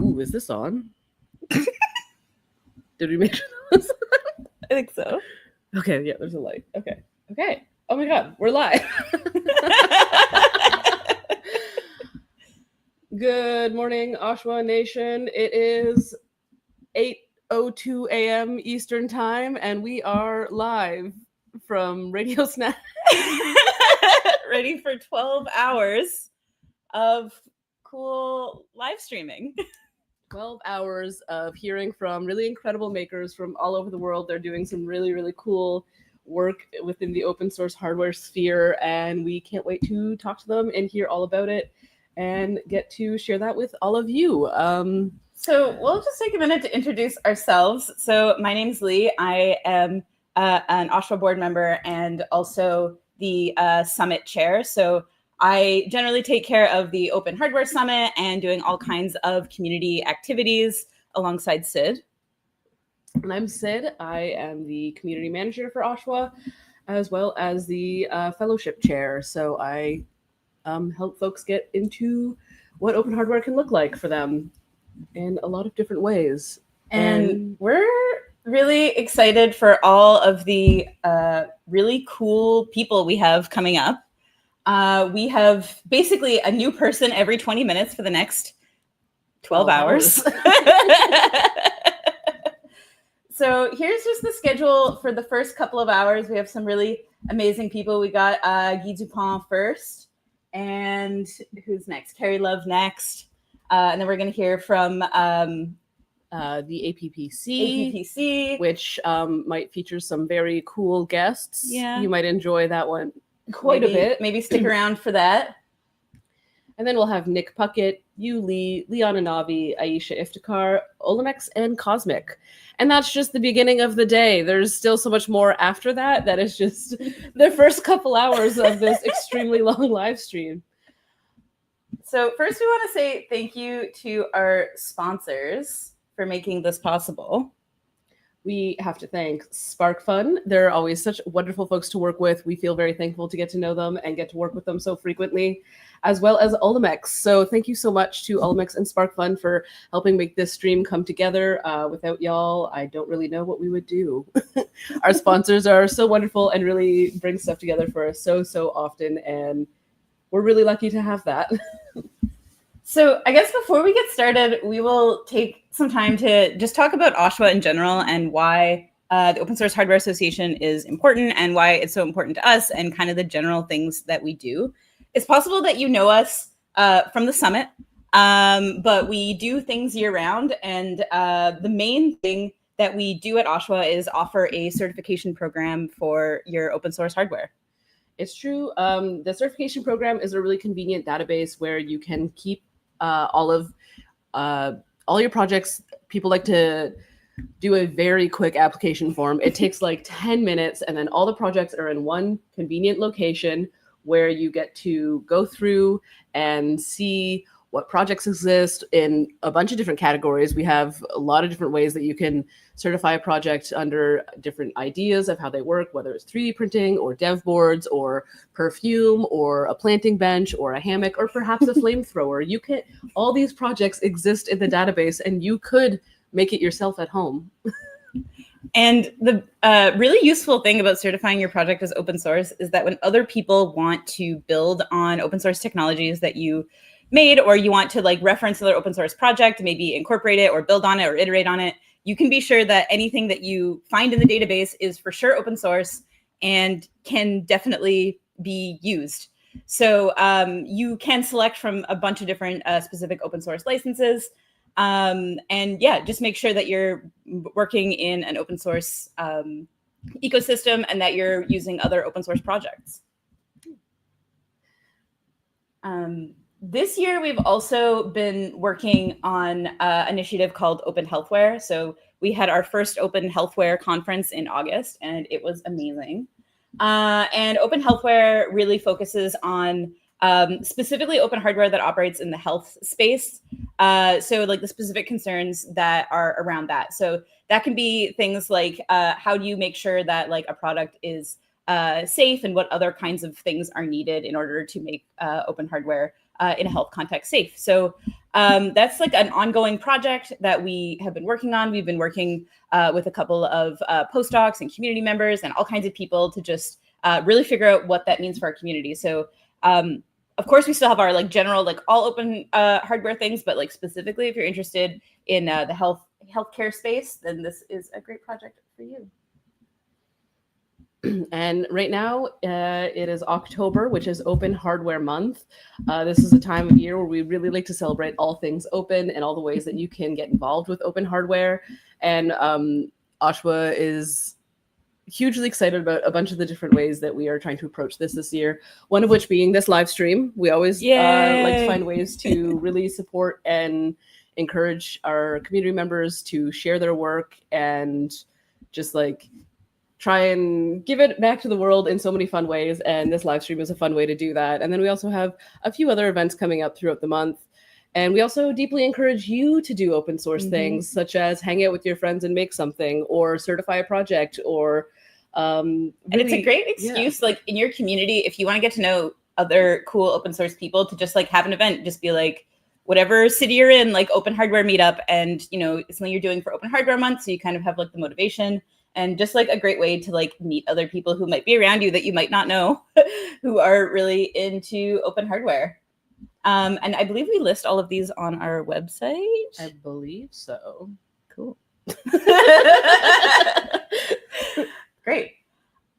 Ooh, is this on? Did we make sure that was on? I think so. Okay, yeah, there's a light. Okay. Oh my god, we're live. Good morning, OSHWA Nation. It is 8:02 a.m. Eastern Time, and we are live from Radio Snack. Ready for 12 hours of cool live streaming. 12 hours of hearing from really incredible makers from all over the world. They're doing some really, really cool work within the open source hardware sphere, and we can't wait to talk to them and hear all about it and get to share that with all of you. So we'll just take a minute to introduce ourselves. So my name's Lee. I am an OSHWA board member and also the summit chair. So I generally take care of the Open Hardware Summit and doing all kinds of community activities alongside Sid. And I'm Sid. I am the community manager for OSHWA, as well as the fellowship chair. So I help folks get into what open hardware can look like for them in a lot of different ways. And we're really excited for all of the really cool people we have coming up. We have basically a new person every 20 minutes for the next 12 hours. So here's just the schedule for the first couple of hours. We have some really amazing people. We got Guy Dupont first, and who's next? Kari Love next. And then we're going to hear from the APPC, which might feature some very cool guests. Yeah. You might enjoy that one quite a bit. Maybe stick around for that. And then we'll have Nick Puckett, Lee, Leon Anavi, Ayesha Iftiqhar, Olimex, and Cosmic. And that's just the beginning of the day. There's still so much more after that. That is just the first couple hours of this extremely long live stream. So first we want to say thank you to our sponsors for making this possible. We have to thank SparkFun. They're always such wonderful folks to work with. We feel very thankful to get to know them and get to work with them so frequently, as well as Olimex. So thank you so much to Olimex and SparkFun for helping make this stream come together. Without y'all, I don't really know what we would do. Our sponsors are so wonderful and really bring stuff together for us so often, and we're really lucky to have that. So I guess before we get started, we will take some time to just talk about OSHWA in general and why the Open Source Hardware Association is important and why it's so important to us and kind of the general things that we do. It's possible that you know us from the summit, but we do things year round. And the main thing that we do at OSHWA is offer a certification program for your open source hardware. It's true. The certification program is a really convenient database where you can keep all your projects. People like to do a very quick application form. It takes like 10 minutes, and then all the projects are in one convenient location where you get to go through and see what projects exist in a bunch of different categories. We have a lot of different ways that you can certify a project under different ideas of how they work, whether it's 3D printing or dev boards or perfume or a planting bench or a hammock or perhaps a flamethrower. All these projects exist in the database, and you could make it yourself at home. And the really useful thing about certifying your project as open source is that when other people want to build on open source technologies that you made, or you want to like reference another open source project, maybe incorporate it or build on it or iterate on it, you can be sure that anything that you find in the database is for sure open source and can definitely be used. So you can select from a bunch of different specific open source licenses. And yeah, just make sure that you're working in an open source ecosystem and that you're using other open source projects. This year, we've also been working on an initiative called Open Healthware. So we had our first Open Healthware conference in August, and it was amazing. And Open Healthware really focuses on specifically open hardware that operates in the health space. So like the specific concerns that are around that. So that can be things like how do you make sure that like a product is safe, and what other kinds of things are needed in order to make open hardware in a health context safe. So that's like an ongoing project that we have been working on. We've been working with a couple of postdocs and community members and all kinds of people to just really figure out what that means for our community. So of course, we still have our like general, like all open hardware things, but like specifically if you're interested in the healthcare space, then this is a great project for you. And right now it is October, which is Open Hardware Month. This is a time of year where we really like to celebrate all things open and all the ways that you can get involved with open hardware. And OSHWA is hugely excited about a bunch of the different ways that we are trying to approach this year. One of which being this live stream. We always like to find ways to really support and encourage our community members to share their work and just like try and give it back to the world in so many fun ways. And this live stream is a fun way to do that. And then we also have a few other events coming up throughout the month. And we also deeply encourage you to do open source things, such as hang out with your friends and make something, or certify a project, or and it's a great excuse, like in your community, if you want to get to know other cool open source people, to just like have an event, just be like, whatever city you're in, like open hardware meetup, and it's something you're doing for Open Hardware Month, so you kind of have like the motivation, and just like a great way to like meet other people who might be around you that you might not know, who are really into open hardware. And I believe we list all of these on our website. I believe so. Cool. Great.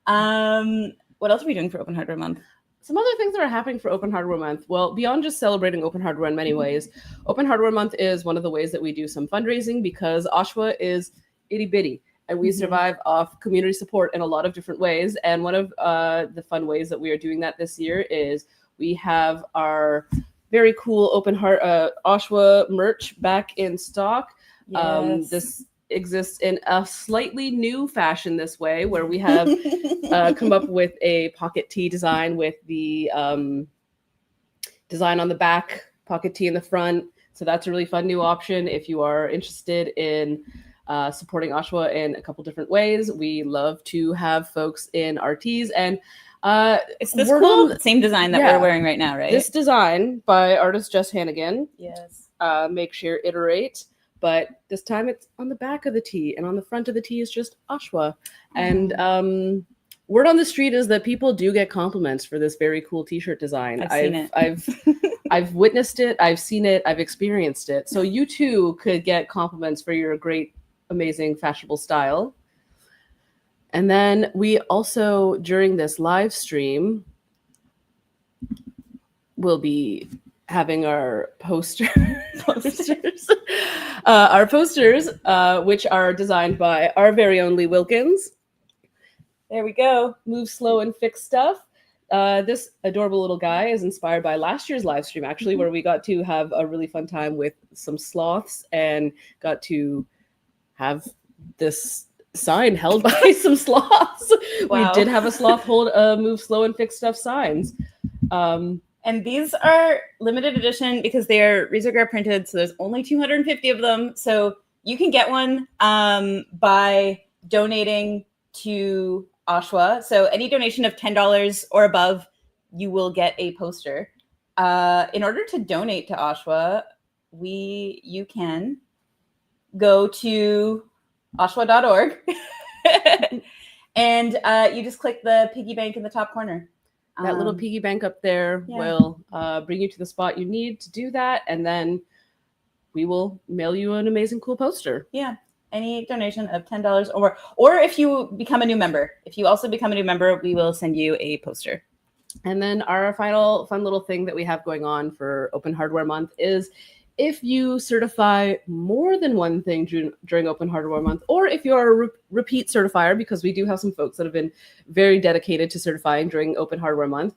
What else are we doing for Open Hardware Month? Some other things that are happening for Open Hardware Month. Well, beyond just celebrating open hardware in many ways, Open Hardware Month is one of the ways that we do some fundraising, because OSHWA is itty bitty and we survive off community support in a lot of different ways. And one of the fun ways that we are doing that this year is we have our very cool OSHWA merch back in stock. Yes. This exists in a slightly new fashion this way, where we have come up with a pocket tee design with the design on the back, pocket tee in the front. So that's a really fun new option if you are interested in supporting OSHWA in a couple different ways. We love to have folks in our tees, and it's this cool same design that we're wearing right now, right? This design by artist Jess Hannigan. Yes. Make, share, iterate. But this time it's on the back of the tee, and on the front of the tee is just OSHWA. And word on the street is that people do get compliments for this very cool t-shirt design. I've seen it. I've witnessed it, I've seen it, I've experienced it. So you too could get compliments for your great, amazing, fashionable style. And then we also, during this live stream, will be having our posters, which are designed by our very own Lee Wilkins. There we go. Move slow and fix stuff. This adorable little guy is inspired by last year's live stream, actually, where we got to have a really fun time with some sloths and got to have this sign held by some sloths. Wow. We did have a sloth hold move slow and fix stuff signs. And these are limited edition because they are risograph printed. So there's only 250 of them. So you can get one by donating to OSHWA. So any donation of $10 or above, you will get a poster. In order to donate to OSHWA, you can go to OSHWA.org and you just click the piggy bank in the top corner. That little piggy bank up there will bring you to the spot you need to do that. And then we will mail you an amazing, cool poster. Yeah. Any donation of $10 or more. Or if you become a new member. If you also become a new member, we will send you a poster. And then our final fun little thing that we have going on for Open Hardware Month is if you certify more than one thing during Open Hardware Month, or if you're a repeat certifier, because we do have some folks that have been very dedicated to certifying during Open Hardware Month.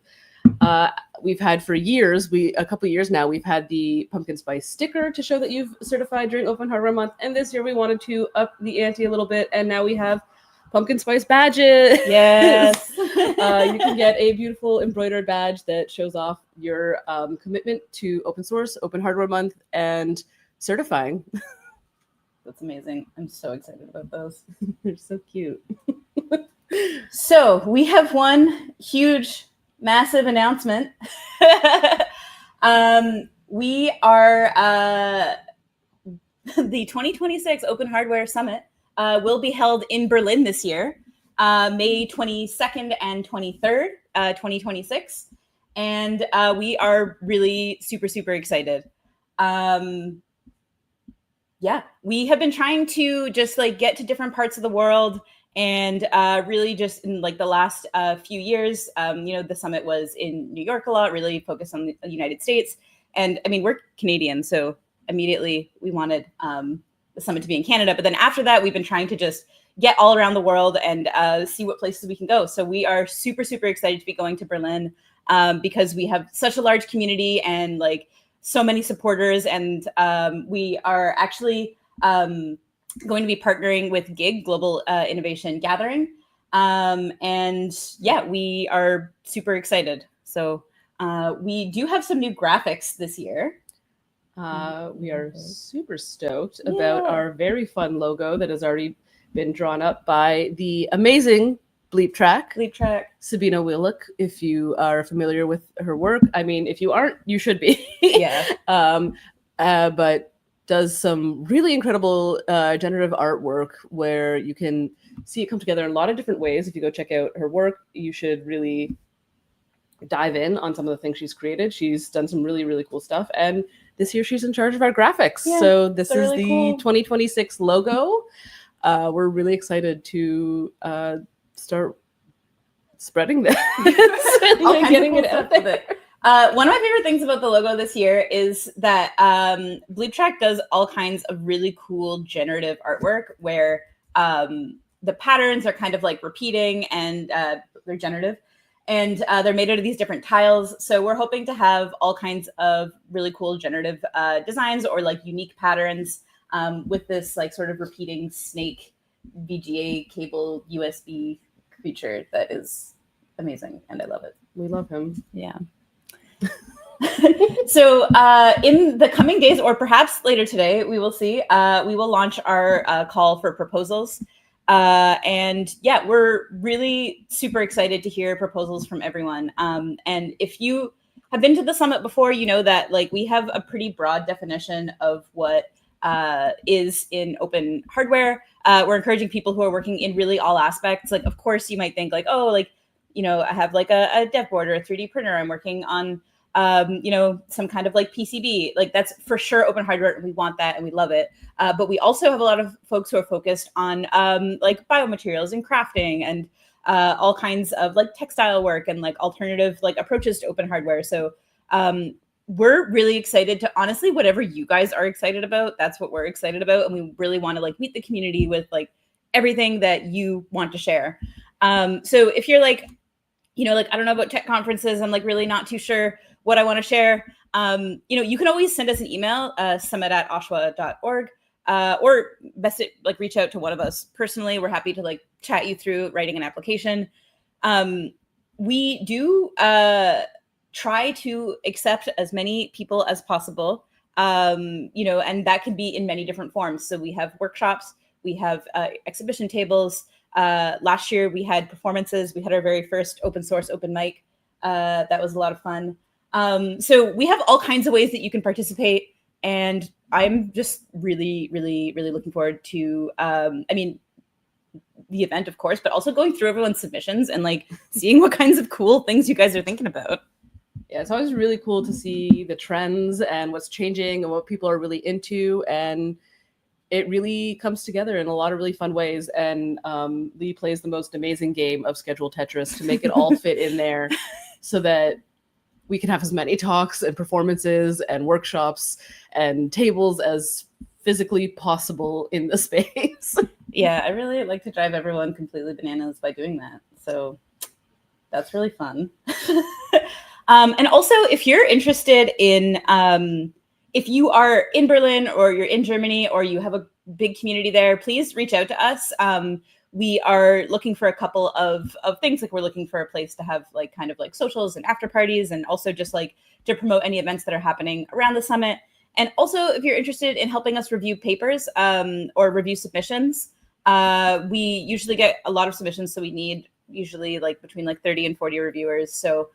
We've had for years, a couple of years now, we've had the pumpkin spice sticker to show that you've certified during Open Hardware Month. And this year we wanted to up the ante a little bit. And now we have pumpkin spice badges. Yes. You can get a beautiful embroidered badge that shows off your commitment to open source, Open Hardware Month, and certifying. That's amazing. I'm so excited about those. They're so cute. So we have one huge, massive announcement. We are the 2026 Open Hardware Summit will be held in Berlin this year, May 22nd and 23rd, 2026. And we are really super excited. Yeah, we have been trying to just like get to different parts of the world, and really just in like the last few years, the summit was in New York a lot, really focused on the United States. And I mean, we're Canadian, so immediately we wanted the summit to be in Canada. But then after that, we've been trying to just get all around the world and see what places we can go. So we are super excited to be going to Berlin because we have such a large community and like so many supporters. And we are actually going to be partnering with GIG, Global Innovation Gathering. And yeah, we are super excited. So we do have some new graphics this year. We are super stoked about our very fun logo that has already been drawn up by the amazing Bleep Track. Sabina Willock, if you are familiar with her work. I mean, if you aren't, you should be. Yeah. But does some really incredible generative artwork where you can see it come together in a lot of different ways. If you go check out her work, you should really dive in on some of the things she's created. She's done some really cool stuff. And this year she's in charge of our graphics. Yeah, so this is really the cool 2026 logo. We're really excited to start spreading this and getting it out there. One of my favorite things about the logo this year is that Bleep Track does all kinds of really cool generative artwork where the patterns are kind of like repeating and they're generative. And they're made out of these different tiles. So we're hoping to have all kinds of really cool generative designs or like unique patterns with this like sort of repeating snake VGA cable USB creature that is amazing. And I love it. We love him. Yeah. So in the coming days, or perhaps later today, we will see, we will launch our call for proposals. And yeah, we're really super excited to hear proposals from everyone. And if you have been to the summit before, you know that like we have a pretty broad definition of what is in open hardware. We're encouraging people who are working in really all aspects. Like, of course, you might think like, oh, like, I have like a dev board or a 3D printer. I'm working on, some kind of like PCB. Like that's for sure open hardware. And we want that and we love it. But we also have a lot of folks who are focused on like biomaterials and crafting and all kinds of like textile work and like alternative like approaches to open hardware. So we're really excited to honestly, whatever you guys are excited about, that's what we're excited about. And we really want to like meet the community with like everything that you want to share. So if you're like, like, I don't know about tech conferences, I'm like really not too sure what I want to share. You can always send us an email, summit@oshwa.org, or best like reach out to one of us personally. We're happy to like chat you through writing an application. We do try to accept as many people as possible, and that can be in many different forms. So we have workshops, we have exhibition tables. Last year we had performances. We had our very first open source open mic. That was a lot of fun. So we have all kinds of ways that you can participate. And I'm just really looking forward to, the event, of course, but also going through everyone's submissions and like seeing what kinds of cool things you guys are thinking about. Yeah, it's always really cool to see the trends and what's changing and what people are really into. And it really comes together in a lot of really fun ways. And Lee plays the most amazing game of schedule Tetris to make it all fit in there so that we can have as many talks and performances and workshops and tables as physically possible in the space. Yeah, I really like to drive everyone completely bananas by doing that. So that's really fun. And also, if you're interested in, if you are in Berlin or you're in Germany or you have a big community there, please reach out to us. We are looking for a couple of things. Like we're looking for a place to have like kind of like socials and after parties, and also just like to promote any events that are happening around the summit. And also, if you're interested in helping us review papers or review submissions, we usually get a lot of submissions. So we need usually like between like 30 and 40 reviewers. So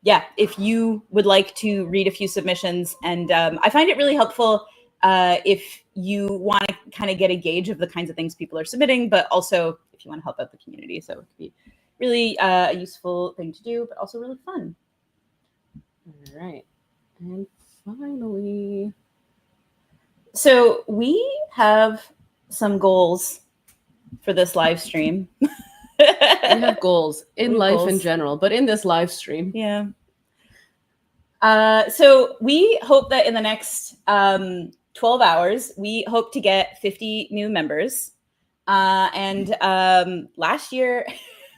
yeah, if you would like to read a few submissions, and I find it really helpful if you want to kind of get a gauge of the kinds of things people are submitting, but also if you want to help out the community. So it could be really a useful thing to do, but also really fun. All right. And finally, so we have some goals for this live stream. We have goals in life in general, but in this live stream. Yeah. So we hope that in the next 12 hours, we hope to get 50 new members. And last year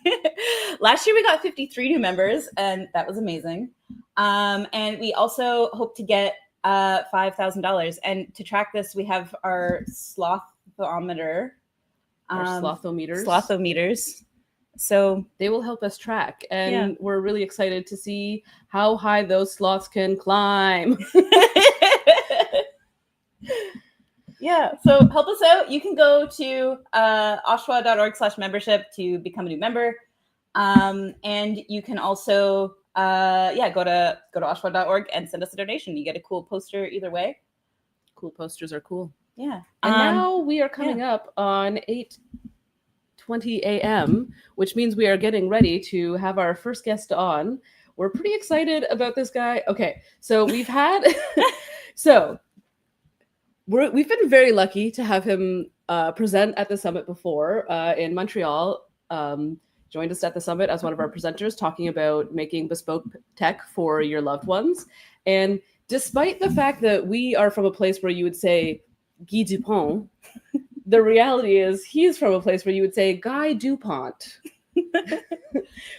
we got 53 new members, and that was amazing. And we also hope to get $5,000. And to track this, we have our slothometer. Our slothometers. Slothometers. So they will help us track, and we're really excited to see how high those sloths can climb. Yeah, so help us out. You can go to OSHWA.org/membership to become a new member, and you can also go to OSHWA.org and send us a donation. You get a cool poster either way. Cool posters are cool. Yeah, and now we are coming up on 8:20 a.m., which means we are getting ready to have our first guest on. We're pretty excited about this guy. Okay, so we've had we've been very lucky to have him present at the summit before in Montreal. Joined us at the summit as one of our presenters, talking about making bespoke tech for your loved ones. And despite the fact that we are from a place where you would say Guy Dupont, the reality is he's from a place where you would say Guy Dupont,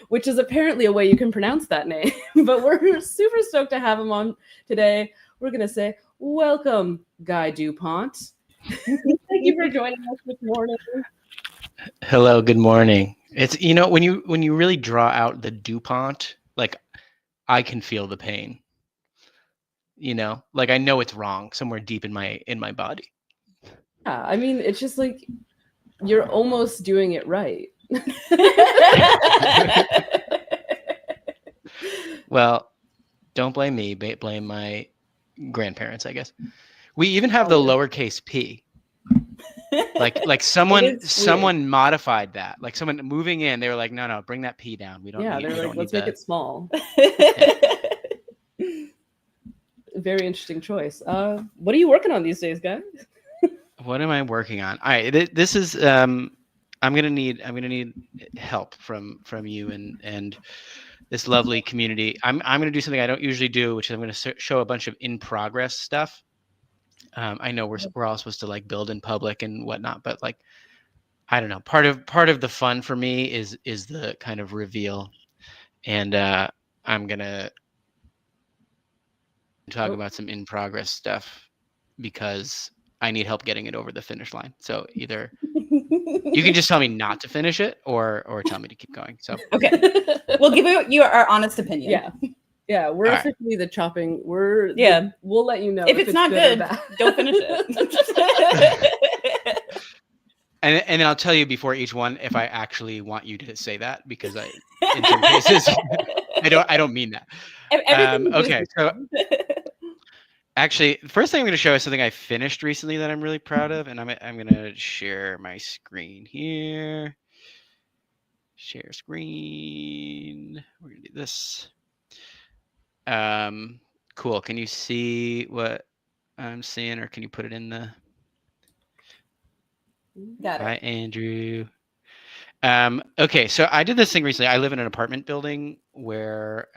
which is apparently a way you can pronounce that name. But we're super stoked to have him on today. We're going to say, welcome, Guy Dupont. Thank you for joining us this morning. Hello, good morning. It's, you know, when you really draw out the Dupont, like I can feel the pain. You know, like I know it's wrong somewhere deep in my body. Yeah, I mean, it's just like you're almost doing it right. Well, don't blame me, blame my grandparents, I guess. We even have the lowercase p. Like someone modified that. Like someone moving in, they were like, no, bring that p down. We don't need, they're like, let's make it small. Very interesting choice. What are you working on these days, guys? What am I working on? All right, this is I'm gonna need help from you and this lovely community. I'm gonna do something I don't usually do, which is I'm gonna show a bunch of in progress stuff. I know we're all supposed to like build in public and whatnot, but like I don't know. Part of the fun for me is the kind of reveal, and I'm gonna talk about some in progress stuff because I need help getting it over the finish line. So either you can just tell me not to finish it or tell me to keep going. So okay, we'll give you our honest opinion. Yeah, we're officially the chopping. We'll let you know if it's not good. Don't finish it. And then I'll tell you before each one if I actually want you to say that, because in some cases I don't mean that. Okay, so actually, the first thing I'm going to show is something I finished recently that I'm really proud of, and I'm going to share my screen here. Share screen. We're going to do this. Cool. Can you see what I'm seeing, or can you put it in the? Got it. Hi, Andrew. Okay, so I did this thing recently. I live in an apartment building where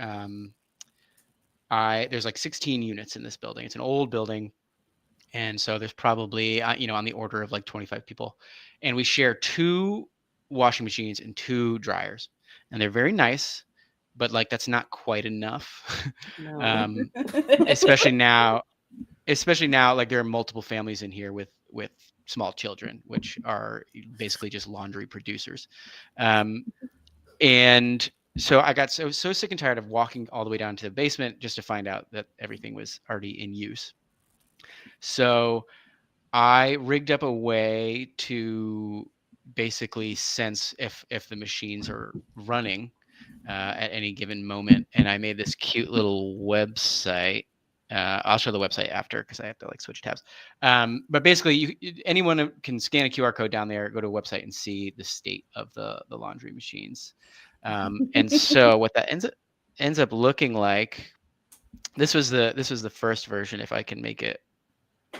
there's like 16 units in this building. It's an old building, and so there's probably on the order of like 25 people, and we share 2 washing machines and 2 dryers, and they're very nice, but like that's not quite enough. No. especially now like there are multiple families in here with small children, which are basically just laundry producers. And so I got so sick and tired of walking all the way down to the basement just to find out that everything was already in use. So I rigged up a way to basically sense if the machines are running at any given moment. And I made this cute little website. I'll show the website after because I have to like switch tabs. But basically, anyone can scan a QR code down there, go to a website, and see the state of the laundry machines. And so what that ends up looking like. This was the first version. If I can make it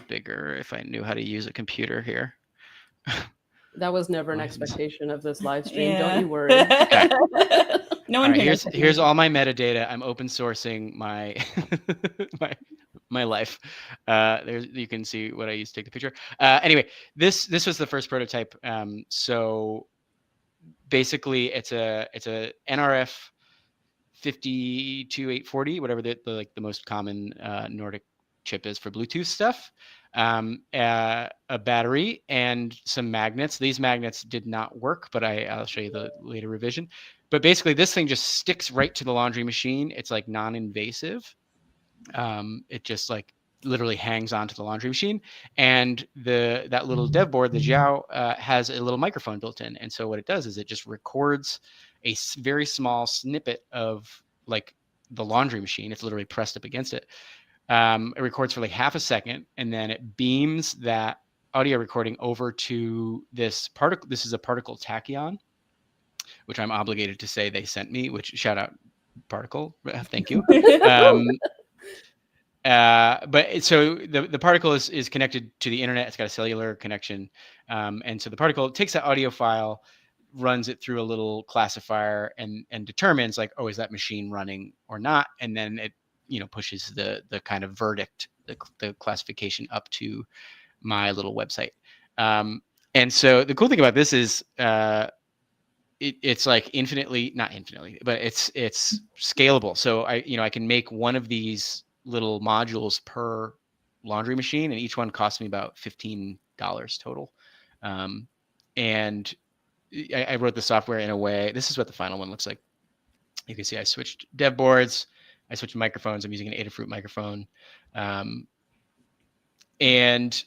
bigger, if I knew how to use a computer here. That was never an expectation of this live stream. Yeah. Don't you worry. Okay. No one All right, can here's all my metadata. I'm open sourcing my my life. There's you can see what I used to take the picture. Anyway, this was the first prototype. So basically, it's a NRF 52840, whatever the most common Nordic chip is for Bluetooth stuff. A battery and some magnets. These magnets did not work, but I'll show you the later revision. But basically, this thing just sticks right to the laundry machine. It's like non-invasive. It just like literally hangs onto the laundry machine, and that little dev board, the Xiao, has a little microphone built in. And so what it does is it just records a very small snippet of like the laundry machine. It's literally pressed up against it. It records for like half a second, and then it beams that audio recording over to this particle. This is a particle tachyon, which I'm obligated to say they sent me, which shout out particle. Thank you. But so the particle is connected to the internet. It's got a cellular connection. And so the particle takes that audio file, runs it through a little classifier and determines like, oh, is that machine running or not? And then it, pushes the kind of verdict, the classification up to my little website. And so the cool thing about this is it's like not infinitely, but it's scalable. So I can make one of these little modules per laundry machine, and each one costs me about $15 total. And I wrote the software in a way. This is what the final one looks like. You can see I switched dev boards. I switched microphones. I'm using an Adafruit microphone. And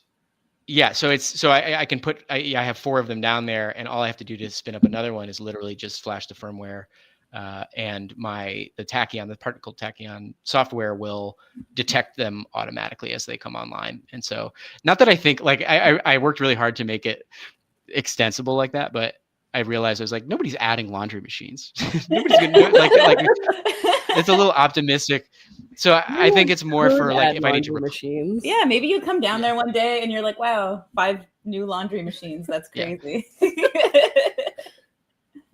yeah, so I can put, I have 4 of them down there, and all I have to do to spin up another one is literally just flash the firmware, and the tachyon, the particle tachyon software will detect them automatically as they come online. And so, not that I think like I worked really hard to make it extensible like that, but I realized I was like, nobody's adding laundry machines. Nobody's gonna do it. Like it's a little optimistic. So I think it's more for like if I need to machines. Yeah, maybe you come down there one day and you're like, wow, 5 new laundry machines. That's crazy.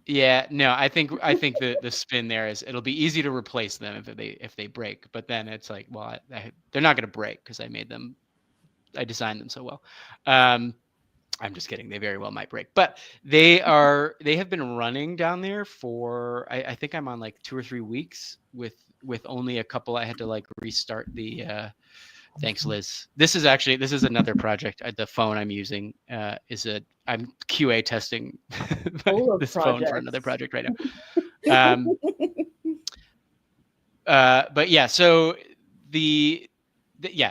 Yeah, no, I think the spin there is it'll be easy to replace them if they break, but then it's like, well, they're not going to break because I designed them so well. I'm just kidding. They very well might break, but they have been running down there for, I think I'm on like 2 or 3 weeks with only a couple. I had to like restart the, thanks Liz. This is another project. The phone I'm using I'm QA testing this phone for another project right now. But yeah, so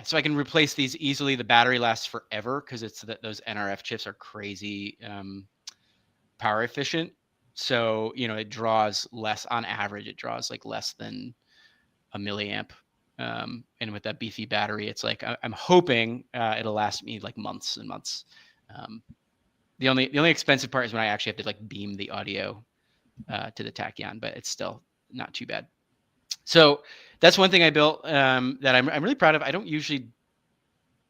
so I can replace these easily. The battery lasts forever because those NRF chips are crazy power efficient. So it draws less on average. It draws like less than a milliamp. And with that beefy battery, it's like I'm hoping it'll last me like months and months. The only expensive part is when I actually have to like beam the audio to the tachyon, but it's still not too bad. So that's one thing I built that I'm really proud of. I don't usually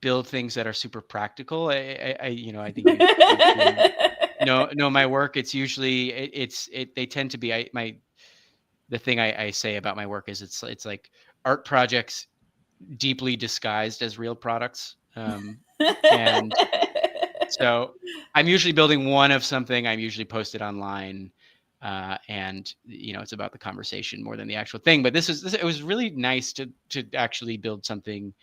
build things that are super practical. I think you know my work. It's usually they tend to be the thing I say about my work is it's like art projects deeply disguised as real products. And so I'm usually building one of something. I'm usually posted online. And it's about the conversation more than the actual thing. But it was really nice to actually build something.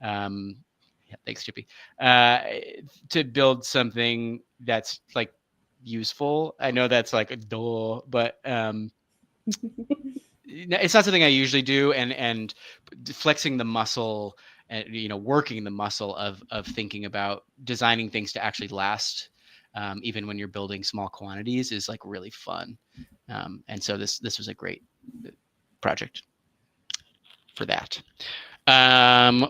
Thanks, Chippy. To build something that's like useful. I know that's like a duh, but it's not something I usually do. And flexing the muscle and working the muscle of thinking about designing things to actually last. even when you're building small quantities, is like really fun. And so this was a great project for that.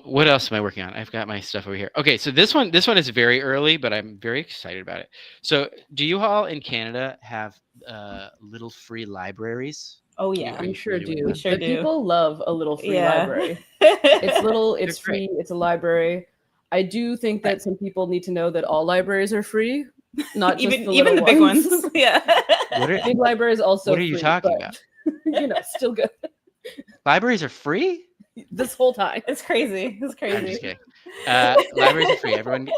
What else am I working on? I've got my stuff over here. Okay, so this one is very early, but I'm very excited about it. So do you all in Canada have little free libraries? Oh yeah, We sure do. We sure the do. People love a little free Yeah. library. It's little, it's They're great. free, it's a library. I do think that some people need to know that all libraries are free, not just even the big ones. Yeah. Big libraries also. What are you free, talking but, about? Still good. Libraries are free? This whole time. It's crazy. It's crazy. I'm just kidding. Libraries are free. Everyone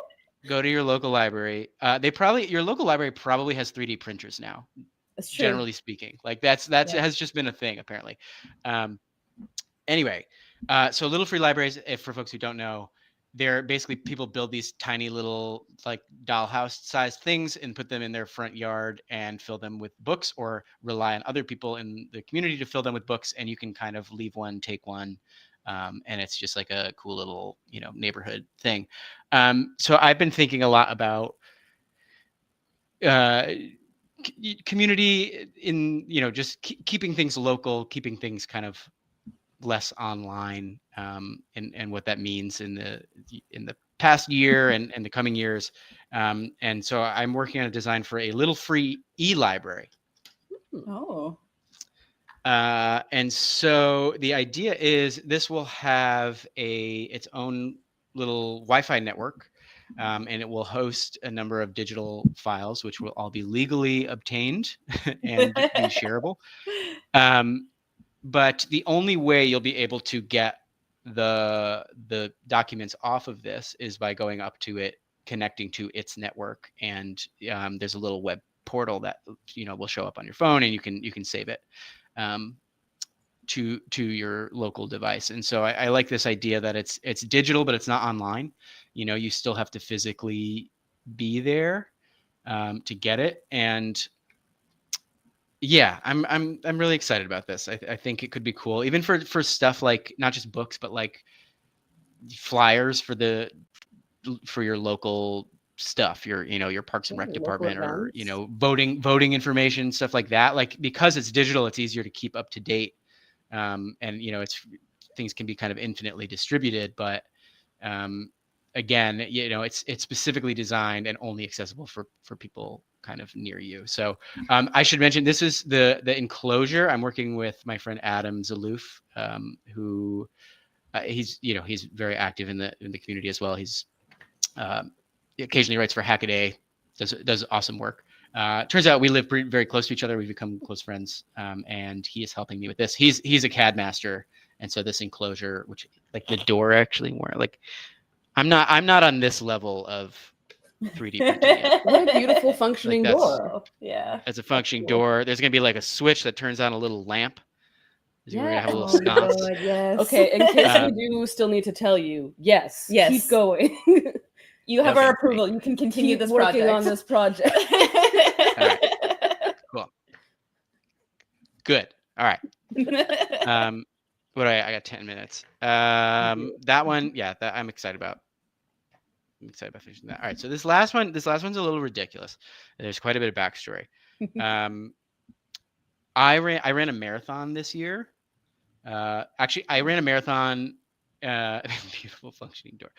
go to your local library. Your local library probably has 3D printers now. That's true. Generally speaking, like that's has just been a thing apparently. Anyway, so little free libraries, if for folks who don't know, they're basically people build these tiny little like dollhouse sized things and put them in their front yard and fill them with books, or rely on other people in the community to fill them with books, and you can kind of leave one, take one. And it's just like a cool little, neighborhood thing. So I've been thinking a lot about community in, just keeping things local, keeping things kind of less online, and what that means in the past year and the coming years. And so I'm working on a design for a little free e-library. Oh. And so the idea is this will have its own little Wi-Fi network, and it will host a number of digital files, which will all be legally obtained and be shareable. But the only way you'll be able to get the documents off of this is by going up to it, connecting to its network, and there's a little web portal that will show up on your phone, and you can save it to your local device. And so I like this idea that it's digital, but it's not online. You still have to physically be there to get it. And yeah, I'm really excited about this. I think it could be cool, even for stuff like not just books, but like flyers for your local stuff, your Parks and Rec department, or voting information, stuff like that. Like, because it's digital, it's easier to keep up to date. And things can be kind of infinitely distributed, but again, it's specifically designed and only accessible for people kind of near you. So I should mention, this is the enclosure. I'm working with my friend Adam Zaloof, who he's very active in the community as well. He's occasionally writes for Hackaday, does awesome work. Turns out we live very close to each other. We've become close friends, and he is helping me with this. He's a CAD master, and so this enclosure, which like the door actually, more like I'm not on this level of 3D printing yet. What a beautiful functioning door. Yeah. It's a functioning door. There's gonna be like a switch that turns on a little lamp. We're gonna have a little Oh my sconce. God, yes. Okay, in case we do still need to tell you, yes, keep going. You have our approval. You can continue this project. Working on this project. All right. Cool. Good. All right. I got 10 minutes. That one, yeah, that I'm excited about. I'm excited about finishing that. All right. So this last one's a little ridiculous. There's quite a bit of backstory. I ran a marathon this year. Actually, I ran a marathon. Beautiful functioning door.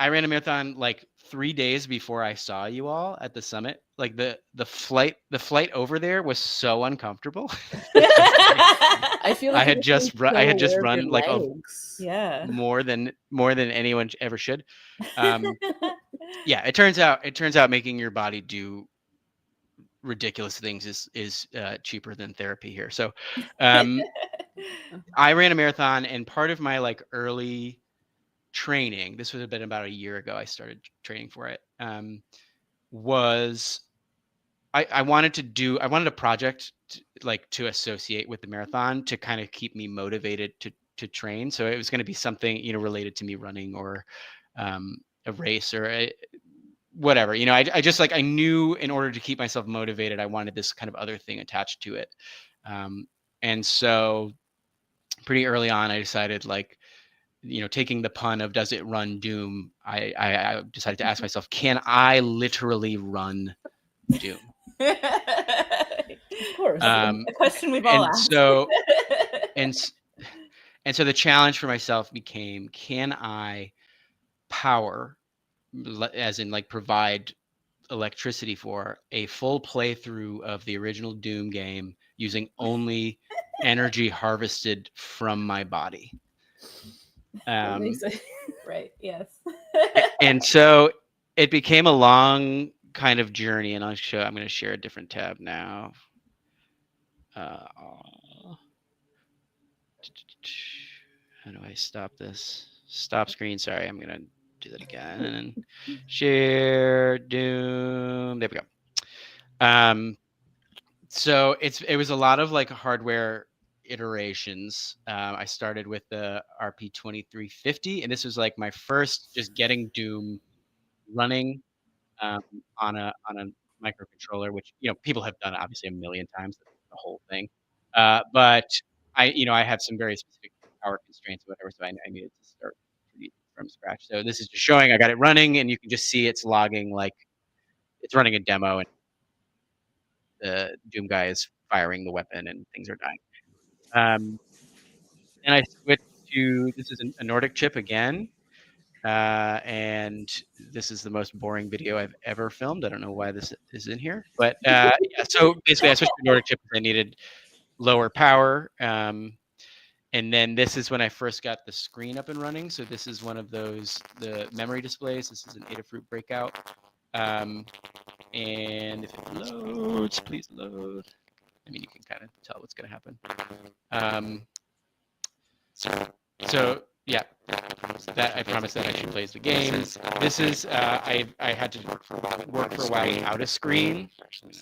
I ran a marathon like 3 days before I saw you all at the summit. Like the flight over there was so uncomfortable. I feel like I had just run like more than anyone ever should. Yeah, it turns out making your body do ridiculous things is cheaper than therapy here. So I ran a marathon, and part of my like early training, this would have been about a year ago, I started training for it, was I wanted a project to associate with the marathon to kind of keep me motivated to train. So it was going to be something related to me running, or a race, or whatever. I just I knew in order to keep myself motivated, I wanted this kind of other thing attached to it. And so pretty early on, I decided taking the pun of does it run Doom, I decided to ask myself, can I literally run Doom? Of course. A question we've all asked. And so the challenge for myself became, can I power, as in like provide electricity for a full playthrough of the original Doom game using only energy harvested from my body? Right. Yes. And so it became a long kind of journey, and I'm going to share a different tab now. How do I stop this? Stop screen. Sorry, I'm going to do that again. Share Doom. There we go. So it was a lot of like hardware iterations. I started with the RP2350, and this was like my first just getting Doom running on a microcontroller, which people have done obviously a million times, the whole thing. But I had some very specific power constraints or whatever, so I needed to start from scratch. So this is just showing I got it running, and you can just see it's logging like it's running a demo, and the Doom guy is firing the weapon, and things are dying. And I switched to, this is a Nordic chip again. And this is the most boring video I've ever filmed. I don't know why this is in here, but yeah. So basically, I switched to Nordic chip because I needed lower power. And then this is when I first got the screen up and running. So this is one of those, the memory displays. This is an Adafruit breakout. And if it loads, please load. I mean, you can kind of tell what's going to happen. So yeah, that I promised that I should play the game. This is I had to work for a while without a screen.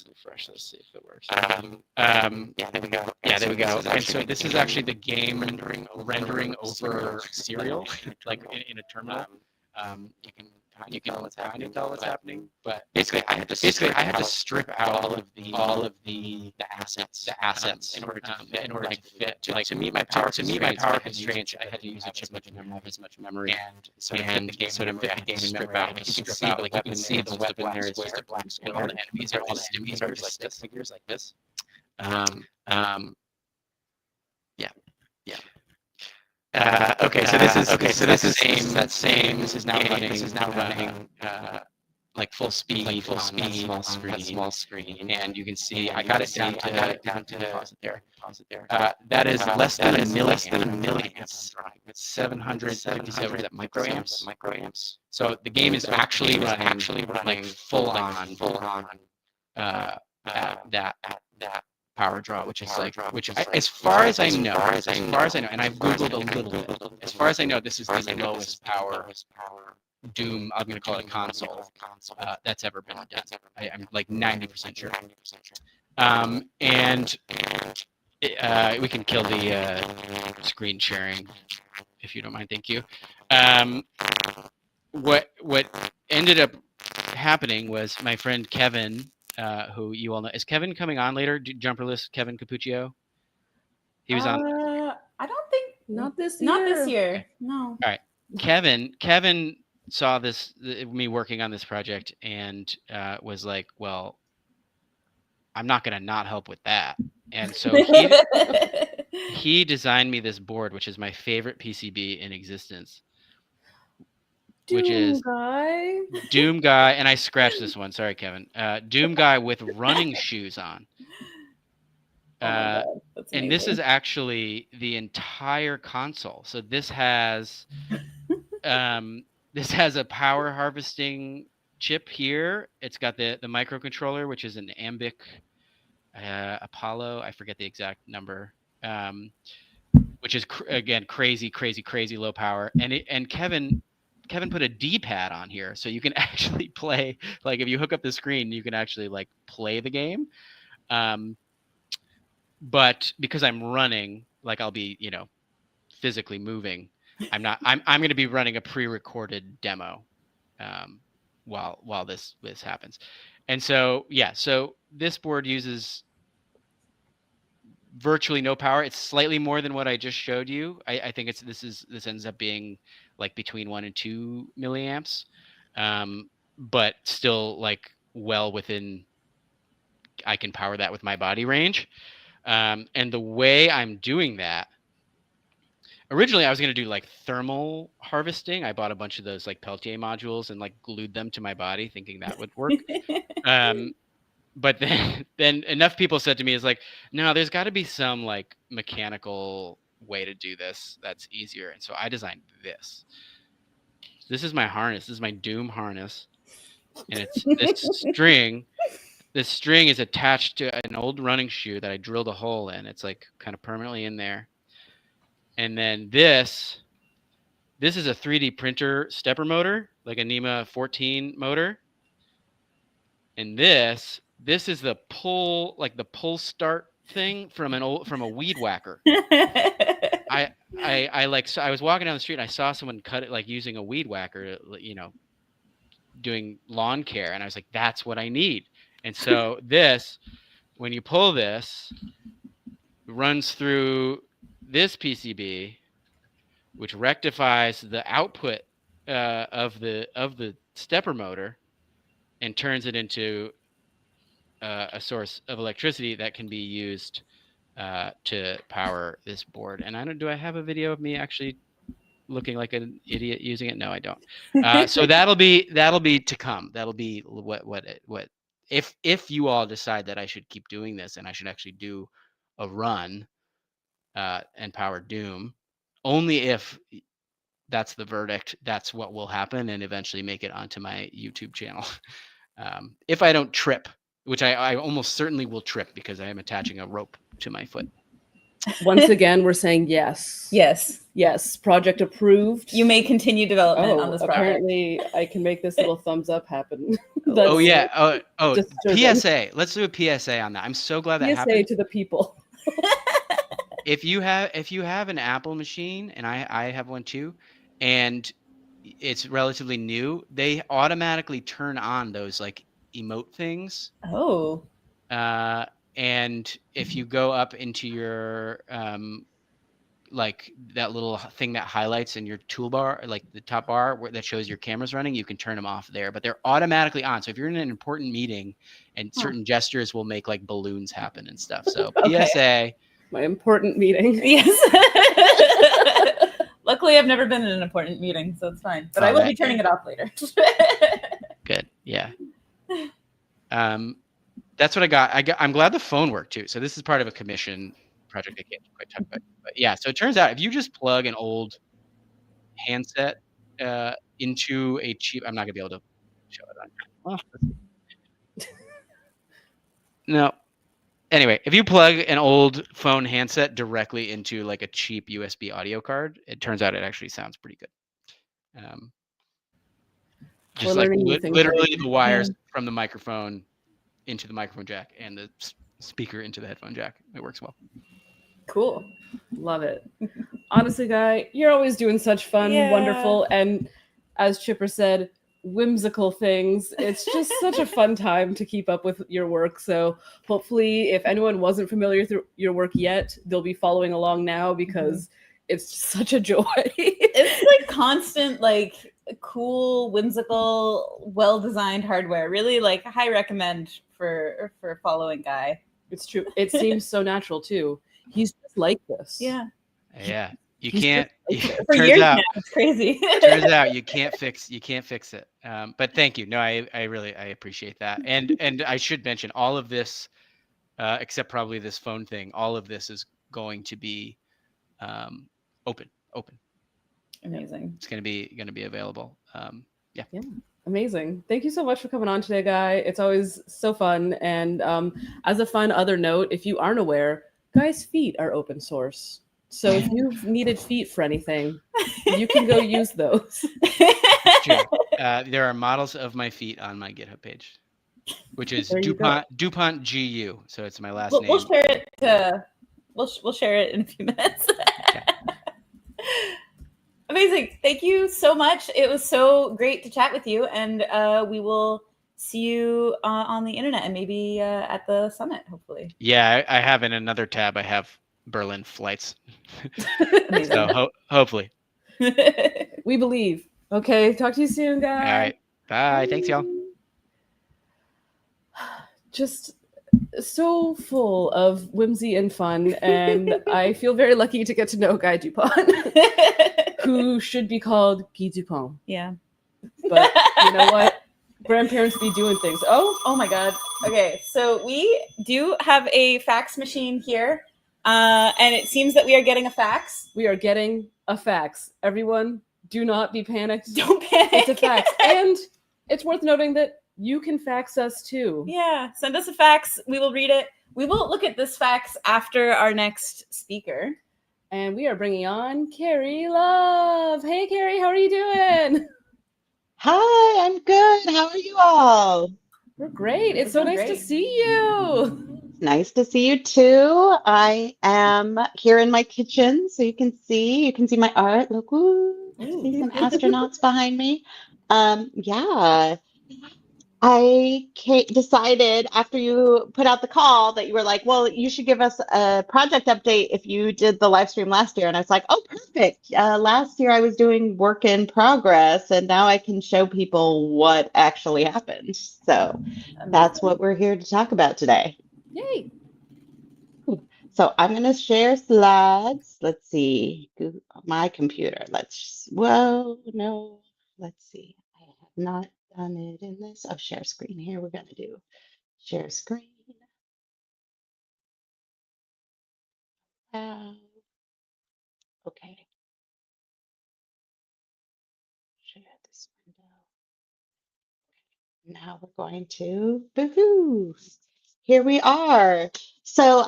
Refresh. Let's see if it works. Yeah, there we go. Yeah, there we go. And so this is actually the game rendering over serial, like in a terminal. You can kind of tell what's happening, but basically I had to strip out all of the assets in order to fit. Like to meet my power constraints, I had to use a chip which didn't have as much memory, and sort of fit the game in memory. Like you can see the weapon there is just a black square, and all the enemies are just stick figures like this. Okay, so this is that same. This is now running like full speed, small screen, and you can see I got it down to pause it there. That is less than a milliamps. It's 757 microamps. So the game is actually running like full on that power draw, which is as far as I know, and I've Googled a little bit, as far as I know, this is the lowest power Doom, I'm going to call it a console, that's ever been done. I'm like 90% sure. And we can kill the screen sharing if you don't mind, thank you. What ended up happening was my friend Kevin, who you all know. Is Kevin coming on later? Jumperless Kevin Capuccio? He was on. I don't think. Not this year. No. All right. Kevin saw me working on this project and was like, well, I'm not going to not help with that. And so he designed me this board, which is my favorite PCB in existence. Doom Guy, and I scratched this one. Sorry, Kevin. Doom Guy with running shoes on. And this is actually the entire console. So this has a power harvesting chip here. It's got the microcontroller, which is an Ambic Apollo. I forget the exact number. Which is again crazy low power. And Kevin put a D-pad on here, so you can actually play. Like if you hook up the screen, you can actually like play the game. But because I'm running, like I'll be physically moving. I'm going to be running a pre-recorded demo while this happens. And so so this board uses virtually no power. It's slightly more than what I just showed you. I think this ends up being like between 1 and 2 milliamps, but still like well within. I can power that with my body range, and the way I'm doing that. Originally, I was going to do like thermal harvesting. I bought a bunch of those like Peltier modules and like glued them to my body, thinking that would work. But then enough people said to me, is like, no, there's got to be some like mechanical way to do this that's easier. And so I designed this. This is my harness. This is my Doom harness. And it's this string. This string is attached to an old running shoe that I drilled a hole in. It's like kind of permanently in there. And then this is a 3D printer stepper motor, like a NEMA 14 motor. And this is the pull start thing from a weed whacker. I was walking down the street and I saw someone cut it like using a weed whacker, doing lawn care, and I was like, that's what I need. And so this, when you pull this, runs through this PCB, which rectifies the output of the stepper motor and turns it into a source of electricity that can be used to power this board. And do I have a video of me actually looking like an idiot using it? No, I don't. So that'll be to come. That'll be what if you all decide that I should keep doing this and I should actually do a run and power Doom, only if that's the verdict, that's what will happen, and eventually make it onto my YouTube channel. If I don't trip, which I almost certainly will trip because I am attaching a rope to my foot. Once again, we're saying yes. Yes. Project approved. You may continue development on this project. Apparently, I can make this little thumbs up happen. Oh yeah. PSA. Let's do a PSA on that. I'm so glad that happened. PSA to the people. If you have an Apple machine, and I have one too, and it's relatively new, they automatically turn on those like emote things. Oh. And if you go up into your like that little thing that highlights in your toolbar, like the top bar that shows your camera's running, you can turn them off there, but they're automatically on. So if you're in an important meeting, and certain gestures will make like balloons happen and stuff. So PSA. My important meeting. Yes. Luckily, I've never been in an important meeting, so it's fine. But I will be turning it off later. Good. Yeah. That's what I got. I'm glad the phone worked too. So this is part of a commission project I can't quite talk about. But yeah, so it turns out if you just plug an old handset into a cheap, I'm not gonna be able to show it on. No. Anyway, if you plug an old phone handset directly into like a cheap USB audio card, it turns out it actually sounds pretty good. Just like literally the wires from the microphone into the microphone jack and the speaker into the headphone jack. It works well. Cool. Love it. Honestly, Guy, you're always doing such fun, wonderful, and as Chipper said, whimsical things. It's just such a fun time to keep up with your work. So hopefully if anyone wasn't familiar with your work yet, they'll be following along now because it's just such a joy. It's like constant, like cool, whimsical, well-designed hardware. Really like high recommend for following Guy. It's true. It seems so natural too. He's just like this. Yeah. You can't. For years now, it's crazy. Turns out you can't fix it. But thank you. No, I really appreciate that. And I should mention all of this, except probably this phone thing. All of this is going to be open. Amazing. It's going to be available. Yeah. Amazing. Thank you so much for coming on today, Guy. It's always so fun. And as a fun other note, if you aren't aware, Guy's feet are open source. So if you've needed feet for anything, you can go use those. True. There are models of my feet on my GitHub page, which is Dupont GU. So it's my last name. We'll share it. We'll share it in a few minutes. Okay. Amazing. Thank you so much. It was so great to chat with you, and we will see you on the internet and maybe at the summit, hopefully. Yeah, I have in another tab. I have Berlin flights. Amazing. So hopefully. We believe. Okay, talk to you soon, guys. All right. Bye. Thanks, y'all. Just so full of whimsy and fun, and I feel very lucky to get to know Guy Dupont, who should be called Guy Dupont. Yeah. But you know what? Grandparents be doing things. Oh my God. Okay, so we do have a fax machine here, and it seems that we are getting a fax. We are getting a fax. Everyone, do not be panicked. Don't panic. It's a fax. And it's worth noting that you can fax us too. Yeah, send us a fax. We will read it. We will look at this fax after our next speaker. And we are bringing on Kari Love. Hey, Kari, how are you doing? Hi, I'm good. How are you all? We're great. It's so We're nice to great. see you. Nice to see you too. I am here in my kitchen, so you can see my art. Look, woo, see some astronauts behind me. Yeah. Decided after you put out the call that you were like, well, you should give us a project update if you did the live stream last year. And I was like, oh, perfect. Last year I was doing work in progress, and now I can show people what actually happened. So that's what we're here to talk about today. Yay. So I'm going to share slides. Let's see. My computer. Let's see. I have not done it in this. Oh, share screen. Here we're going to do share screen. Okay. Share this window. Now we're going to, boo-hoo. Here we are. So,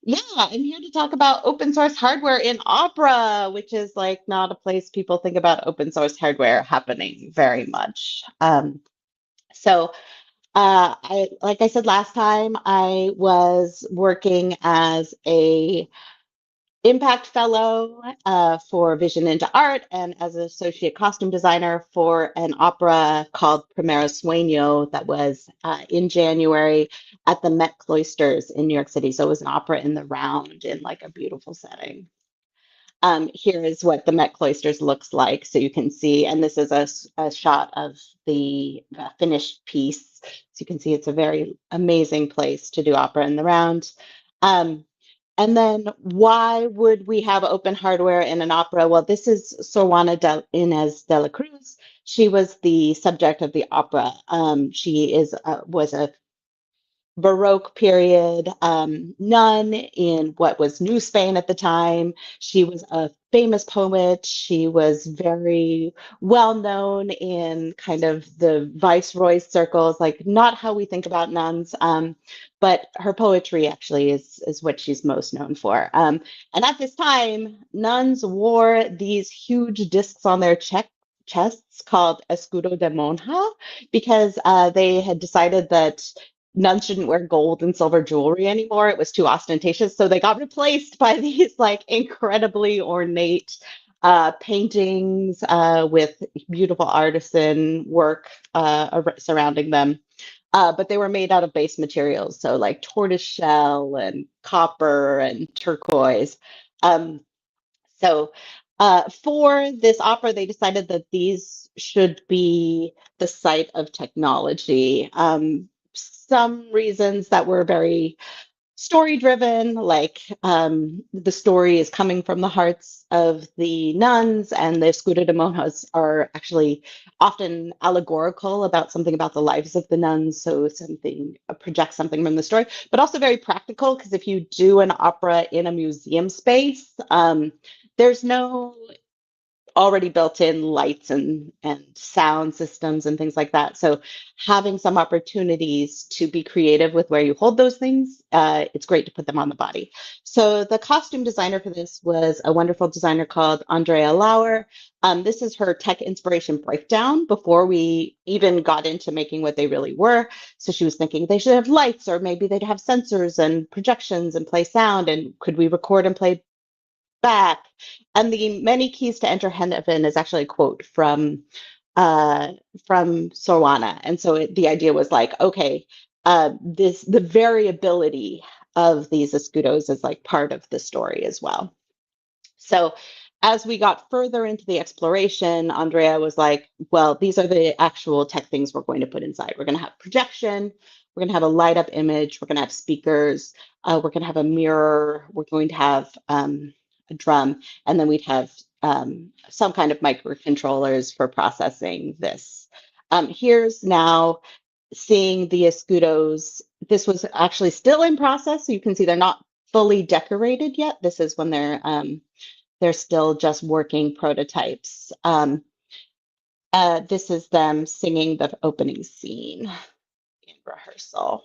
yeah, I'm here to talk about open source hardware in Opera, which is like not a place people think about open source hardware happening very much. Like I said last time, I was working as a Impact Fellow for Vision into Art and as an associate costume designer for an opera called Primero Sueño that was in January at the Met Cloisters in New York City. So it was an opera in the round in like a beautiful setting. Here is what the Met Cloisters looks like. So you can see, and this is a shot of the finished piece. So you can see it's a very amazing place to do opera in the round. And then why would we have open hardware in an opera? Well, this is Sorwana Inez de la Cruz. She was the subject of the opera. She was a Baroque period nun in what was New Spain at the time. She was a famous poet. She was very well known in kind of the viceroy circles, like not how we think about nuns, but her poetry actually is what she's most known for. And at this time, nuns wore these huge discs on their chests called escudo de monja because they had decided that nuns shouldn't wear gold and silver jewelry anymore. It was too ostentatious. So they got replaced by these like incredibly ornate paintings with beautiful artisan work surrounding them. But they were made out of base materials. So like tortoise shell and copper and turquoise. For this opera, they decided that these should be the site of technology. Some reasons that were very story driven, like the story is coming from the hearts of the nuns, and the escudo de monjas are actually often allegorical about something about the lives of the nuns, so something projects something from the story, but also very practical because if you do an opera in a museum space, there's no already built-in lights and sound systems and things like that. So having some opportunities to be creative with where you hold those things, it's great to put them on the body. So the costume designer for this was a wonderful designer called Andrea Lauer. This is her tech inspiration breakdown before we even got into making what they really were. So she was thinking they should have lights, or maybe they'd have sensors and projections and play sound, and could we record and play back? And the many keys to enter heaven is actually a quote from from Sorwana. And so the idea was like, okay, the variability of these escudos is like part of the story as well. So as we got further into the exploration, Andrea was like, well, these are the actual tech things we're going to put inside. We're going to have projection. We're going to have a light up image. We're going to have speakers. We're going to have a mirror. We're going to have a drum. And then we'd have some kind of microcontrollers for processing this. Here's now seeing the escudos. This was actually still in process. So you can see they're not fully decorated yet. This is when they're still just working prototypes. This is them singing the opening scene in rehearsal.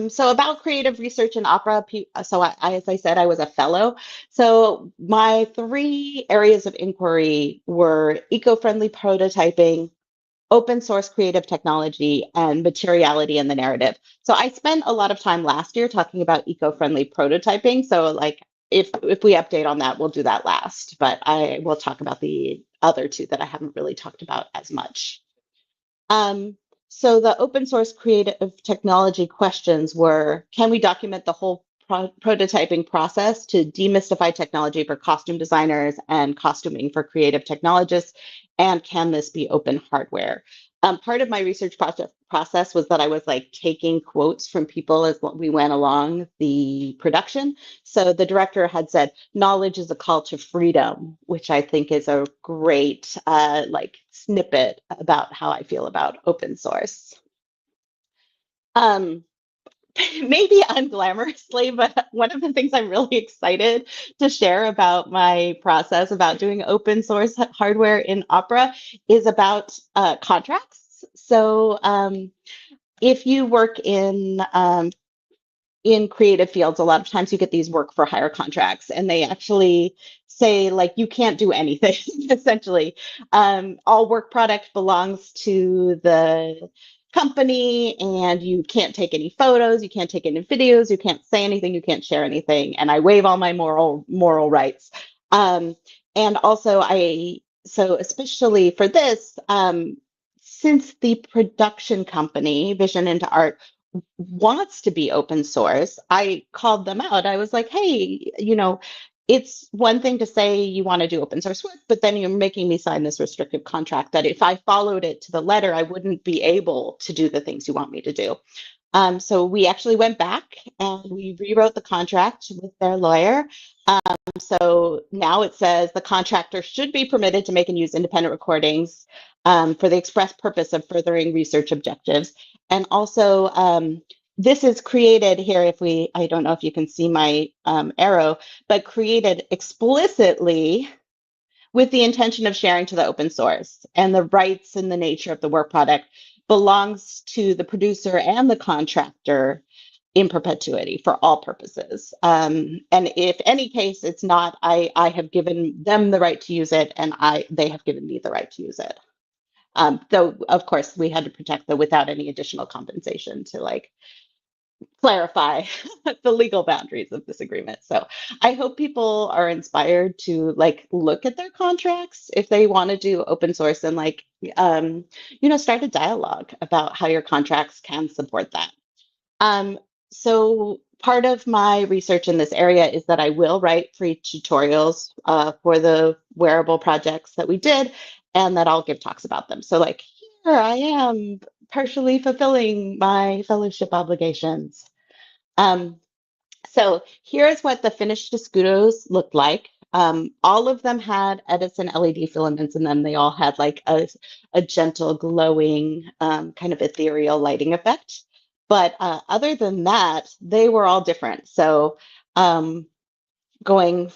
So about creative research in opera, so as I said, I was a fellow. So my 3 areas of inquiry were eco-friendly prototyping, open source creative technology, and materiality in the narrative. So I spent a lot of time last year talking about eco-friendly prototyping. So like if we update on that, we'll do that last, but I will talk about the other 2 that I haven't really talked about as much. So the open source creative technology questions were, can we document the whole prototyping process to demystify technology for costume designers and costuming for creative technologists? And can this be open hardware? Part of my research process was that I was like taking quotes from people as we went along the production. So the director had said, knowledge is a call to freedom, which I think is a great like snippet about how I feel about open source. Maybe unglamorously, but one of the things I'm really excited to share about my process about doing open source hardware in Opera is about contracts. So if you work in creative fields, a lot of times you get these work for hire contracts, and they actually say like you can't do anything essentially. All work product belongs to the company, and you can't take any photos, you can't take any videos, you can't say anything, you can't share anything, and I waive all my moral rights. And also so especially for this, since the production company Vision into Art wants to be open source, I called them out. I was like, hey, it's one thing to say you want to do open source work, but then you're making me sign this restrictive contract that if I followed it to the letter, I wouldn't be able to do the things you want me to do. So we actually went back and we rewrote the contract with their lawyer. So now it says the contractor should be permitted to make and use independent recordings for the express purpose of furthering research objectives. And also, this is created here, I don't know if you can see my arrow, but created explicitly with the intention of sharing to the open source, and the rights and the nature of the work product belongs to the producer and the contractor in perpetuity for all purposes. And if any case it's not, I have given them the right to use it, and they have given me the right to use it. Though of course we had to protect them without any additional compensation to like clarify the legal boundaries of this agreement. So I hope people are inspired to like look at their contracts if they want to do open source, and like start a dialogue about how your contracts can support that. So part of my research in this area is that I will write free tutorials for the wearable projects that we did, and that I'll give talks about them. So like here I am partially fulfilling my fellowship obligations. So here's what the finished escudos looked like. All of them had Edison LED filaments in them. They all had like a gentle glowing kind of ethereal lighting effect. But other than that, they were all different. So going,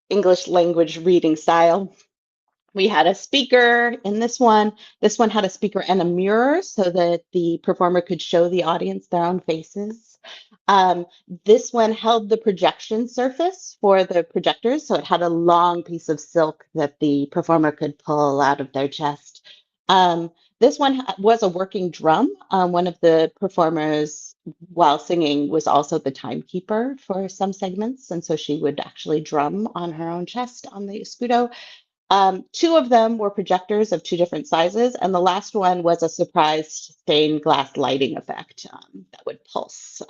English language reading style, we had a speaker in this one. This one had a speaker and a mirror so that the performer could show the audience their own faces. This one held the projection surface for the projectors, so it had a long piece of silk that the performer could pull out of their chest. This one was a working drum. One of the performers, while singing, was also the timekeeper for some segments, and so she would actually drum on her own chest on the escudo. Two of them were projectors of two different sizes, and the last one was a surprise stained glass lighting effect that would pulse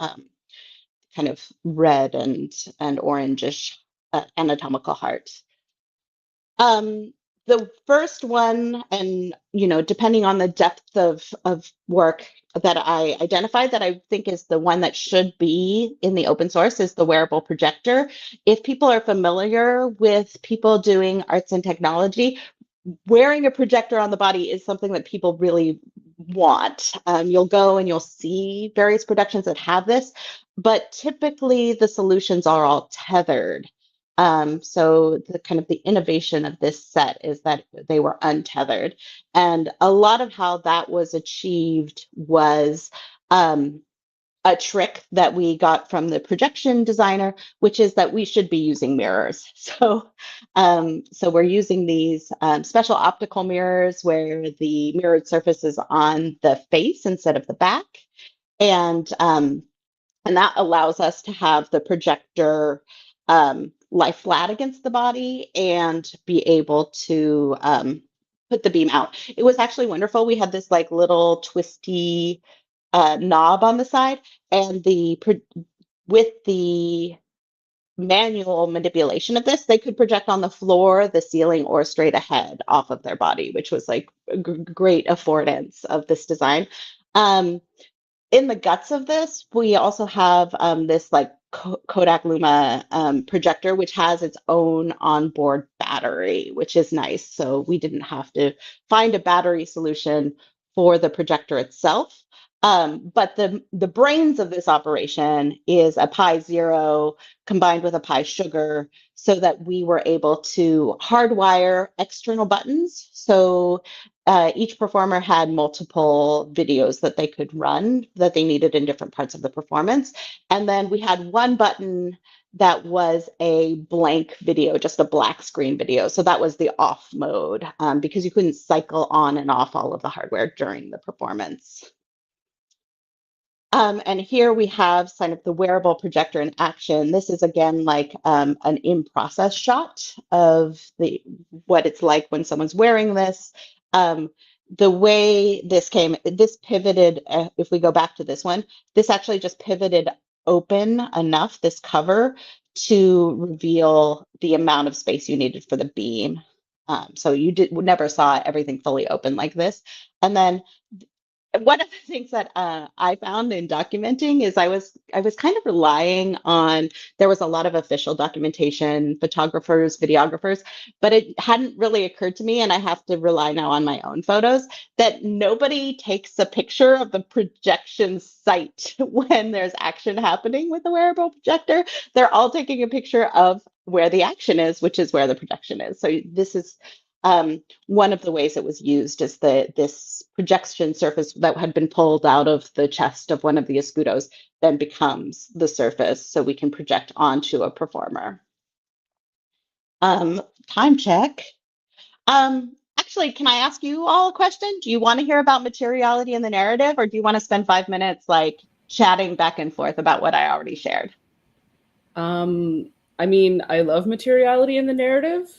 kind of red and orangish anatomical heart. The first one, and depending on the depth of work that I identified, that I think is the one that should be in the open source, is the wearable projector. If people are familiar with people doing arts and technology, wearing a projector on the body is something that people really want. You'll go and you'll see various productions that have this, but typically the solutions are all tethered. So the kind of the innovation of this set is that they were untethered. And a lot of how that was achieved was a trick that we got from the projection designer, which is that we should be using mirrors. So we're using these special optical mirrors where the mirrored surface is on the face instead of the back. And that allows us to have the projector lie flat against the body and be able to put the beam out. It was actually wonderful. We had this like little twisty knob on the side, and with the manual manipulation of this, they could project on the floor, the ceiling, or straight ahead off of their body, which was like a great affordance of this design. In the guts of this, we also have this like Kodak Luma projector, which has its own onboard battery, which is nice. So we didn't have to find a battery solution for the projector itself. But the brains of this operation is a Pi Zero combined with a Pi Sugar, so that we were able to hardwire external buttons. So each performer had multiple videos that they could run that they needed in different parts of the performance. And then we had one button that was a blank video, just a black screen video. So that was the off mode because you couldn't cycle on and off all of the hardware during the performance. And here we have kind of the wearable projector in action. This is again like an in-process shot of what it's like when someone's wearing this. The way this pivoted, if we go back to this one, this actually just pivoted open enough, this cover, to reveal the amount of space you needed for the beam. So you never saw everything fully open like this. And then one of the things that I found in documenting is I was kind of relying on, there was a lot of official documentation, photographers, videographers, but it hadn't really occurred to me, and I have to rely now on my own photos, that nobody takes a picture of the projection site when there's action happening with the wearable projector. They're all taking a picture of where the action is, which is where the projection is. So this is one of the ways it was used, is this projection surface that had been pulled out of the chest of one of the escudos then becomes the surface, so we can project onto a performer. Time check. Actually, can I ask you all a question? Do you want to hear about materiality in the narrative, or do you want to spend 5 minutes like chatting back and forth about what I already shared? I mean, I love materiality in the narrative.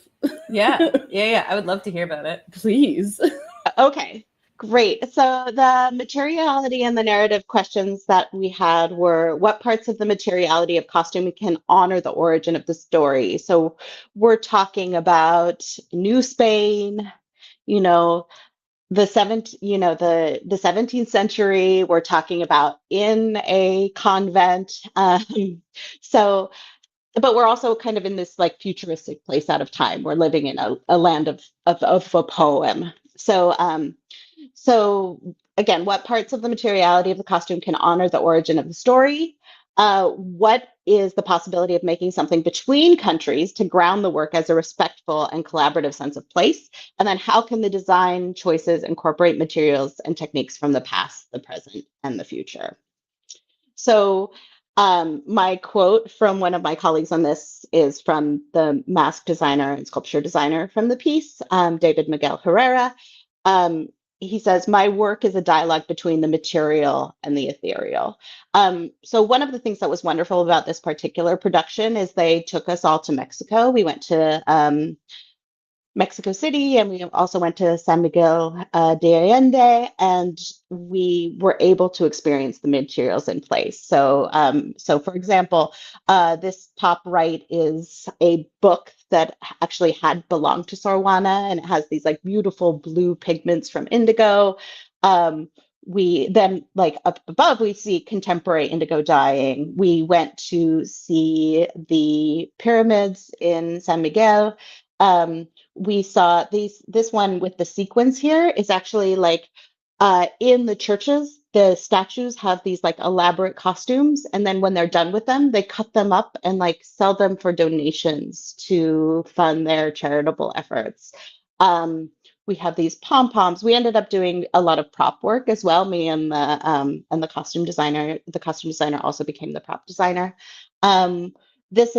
Yeah. I would love to hear about it. Please. Okay, great. So the materiality and the narrative questions that we had were, what parts of the materiality of costume can honor the origin of the story? So we're talking about New Spain, the 17th century. We're talking about in a convent. But we're also kind of in this like futuristic place out of time. We're living in a land of a poem. So again, what parts of the materiality of the costume can honor the origin of the story? What is the possibility of making something between countries to ground the work as a respectful and collaborative sense of place? And then how can the design choices incorporate materials and techniques from the past, the present, and the future? So my quote from one of my colleagues on this is from the mask designer and sculpture designer from the piece, David Miguel Herrera. He says, "My work is a dialogue between the material and the ethereal." So one of the things that was wonderful about this particular production is they took us all to Mexico. We went to Mexico City, and we also went to San Miguel de Allende, and we were able to experience the materials in place. So, so for example, this top right is a book that actually had belonged to Sorwana, and it has these like beautiful blue pigments from indigo. We then, like up above, we see contemporary indigo dyeing. We went to see the pyramids in San Miguel. We saw this one with the sequins here is actually like in the churches, the statues have these like elaborate costumes, and then when they're done with them, they cut them up and like sell them for donations to fund their charitable efforts. We have these pom-poms. We ended up doing a lot of prop work as well. Me and the costume designer. The costume designer also became the prop designer. This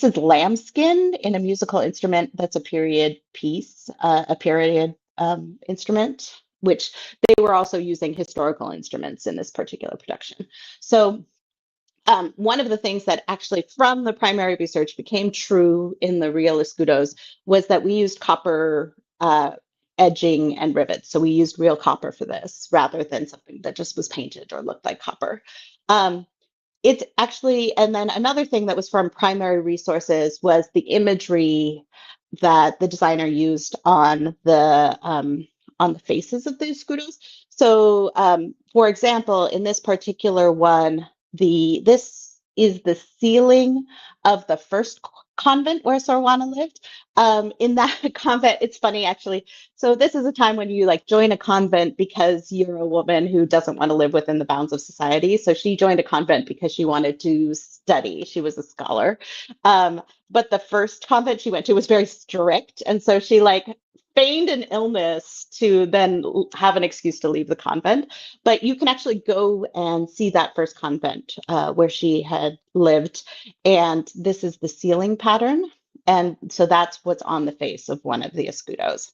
is lambskin in a musical instrument that's a period piece, a period instrument, which they were also using historical instruments in this particular production. So one of the things that actually from the primary research became true in the real escudos was that we used copper edging and rivets. So we used real copper for this rather than something that just was painted or looked like copper. It's actually, and then another thing that was from primary resources was the imagery that the designer used on the faces of the escudos. So, for example, in this particular one, this is the ceiling of the first convent where Sorwana lived. In that convent, it's funny actually. So this is a time when you like join a convent because you're a woman who doesn't want to live within the bounds of society. So she joined a convent because she wanted to study. She was a scholar. But the first convent she went to was very strict, and so she like feigned an illness to then have an excuse to leave the convent. But you can actually go and see that first convent where she had lived. And this is the ceiling pattern. And so that's what's on the face of one of the escudos.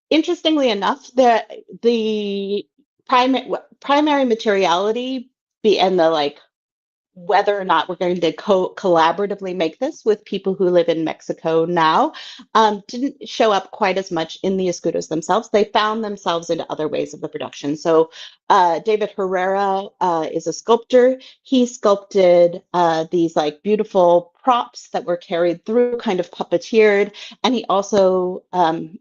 Interestingly enough, the primary materiality and the like whether or not we're going to collaboratively make this with people who live in Mexico now didn't show up quite as much in the escudos themselves. They found themselves into other ways of the production. So David Herrera is a sculptor. He sculpted these like beautiful props that were carried through, kind of puppeteered. And he also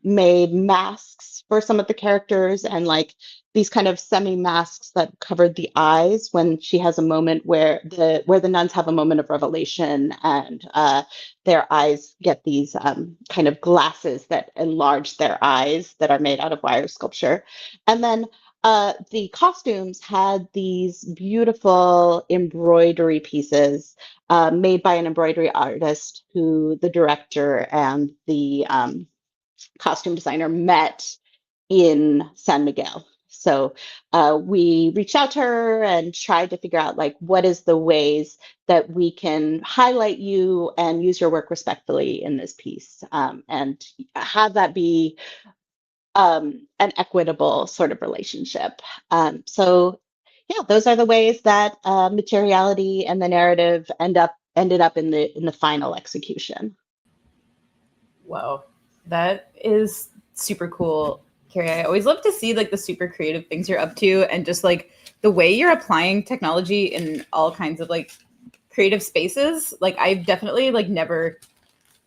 made masks for some of the characters and like these kind of semi-masks that covered the eyes when she has a moment where the nuns have a moment of revelation and their eyes get these kind of glasses that enlarge their eyes that are made out of wire sculpture. And then the costumes had these beautiful embroidery pieces made by an embroidery artist who the director and the costume designer met in San Miguel. So we reached out to her and tried to figure out like what is the ways that we can highlight you and use your work respectfully in this piece and have that be an equitable sort of relationship. So yeah, those are the ways that materiality and the narrative ended up in the final execution. Wow, that is super cool, Kari. I always love to see like the super creative things you're up to and just like the way you're applying technology in all kinds of like creative spaces. Like I've definitely like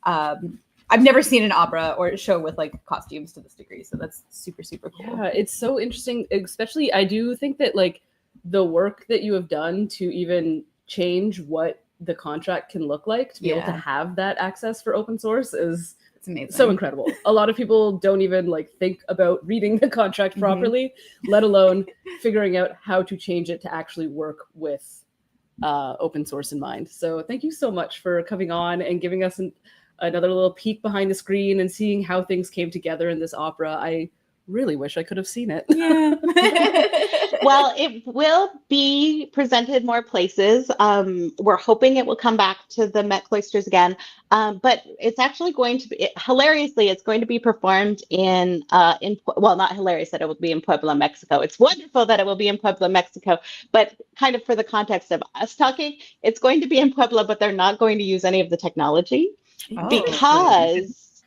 I've never seen an opera or a show with like costumes to this degree. So that's super, super cool. Yeah, it's so interesting. Especially, I do think that like the work that you have done to even change what the contract can look like to be able to have that access for open source is it's amazing. So incredible. A lot of people don't even like think about reading the contract properly, let alone figuring out how to change it to actually work with open source in mind. So thank you so much for coming on and giving us another little peek behind the screen and seeing how things came together in this opera. I really wish I could have seen it. Yeah. Well, it will be presented more places. We're hoping it will come back to the Met Cloisters again. But it's actually going to be, hilariously, it's going to be performed well, not hilarious that it will be in Puebla, Mexico. It's wonderful that it will be in Puebla, Mexico. But kind of for the context of us talking, it's going to be in Puebla, but they're not going to use any of the technology. because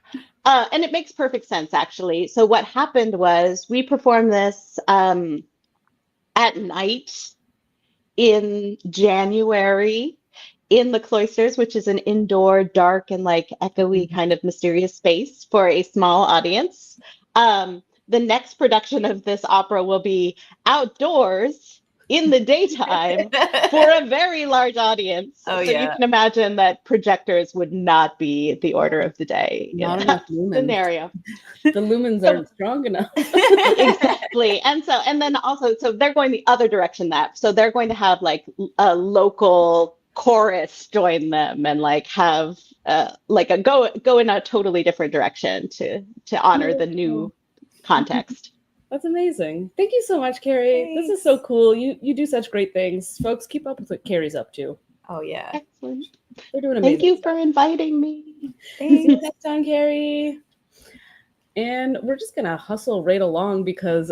and it makes perfect sense actually. So what happened was we performed this at night in January in the cloisters, which is an indoor, dark and like echoey kind of mysterious space for a small audience. The next production of this opera will be outdoors in the daytime for a very large audience. Oh, so yeah. you can imagine that projectors would not be the order of the day Not in enough that lumens. scenario. The lumens aren't strong enough. Exactly. And then also, so they're going the other direction so they're going to have like a local chorus join them and like have like a go in a totally different direction to honor the new context. That's amazing. Thank you so much, Kari. This is so cool. You do such great things. Folks, keep up with what Kari's up to. Oh, yeah. Excellent. They're doing amazing. Thank you for inviting me. See you next time, Kari. And we're just going to hustle right along because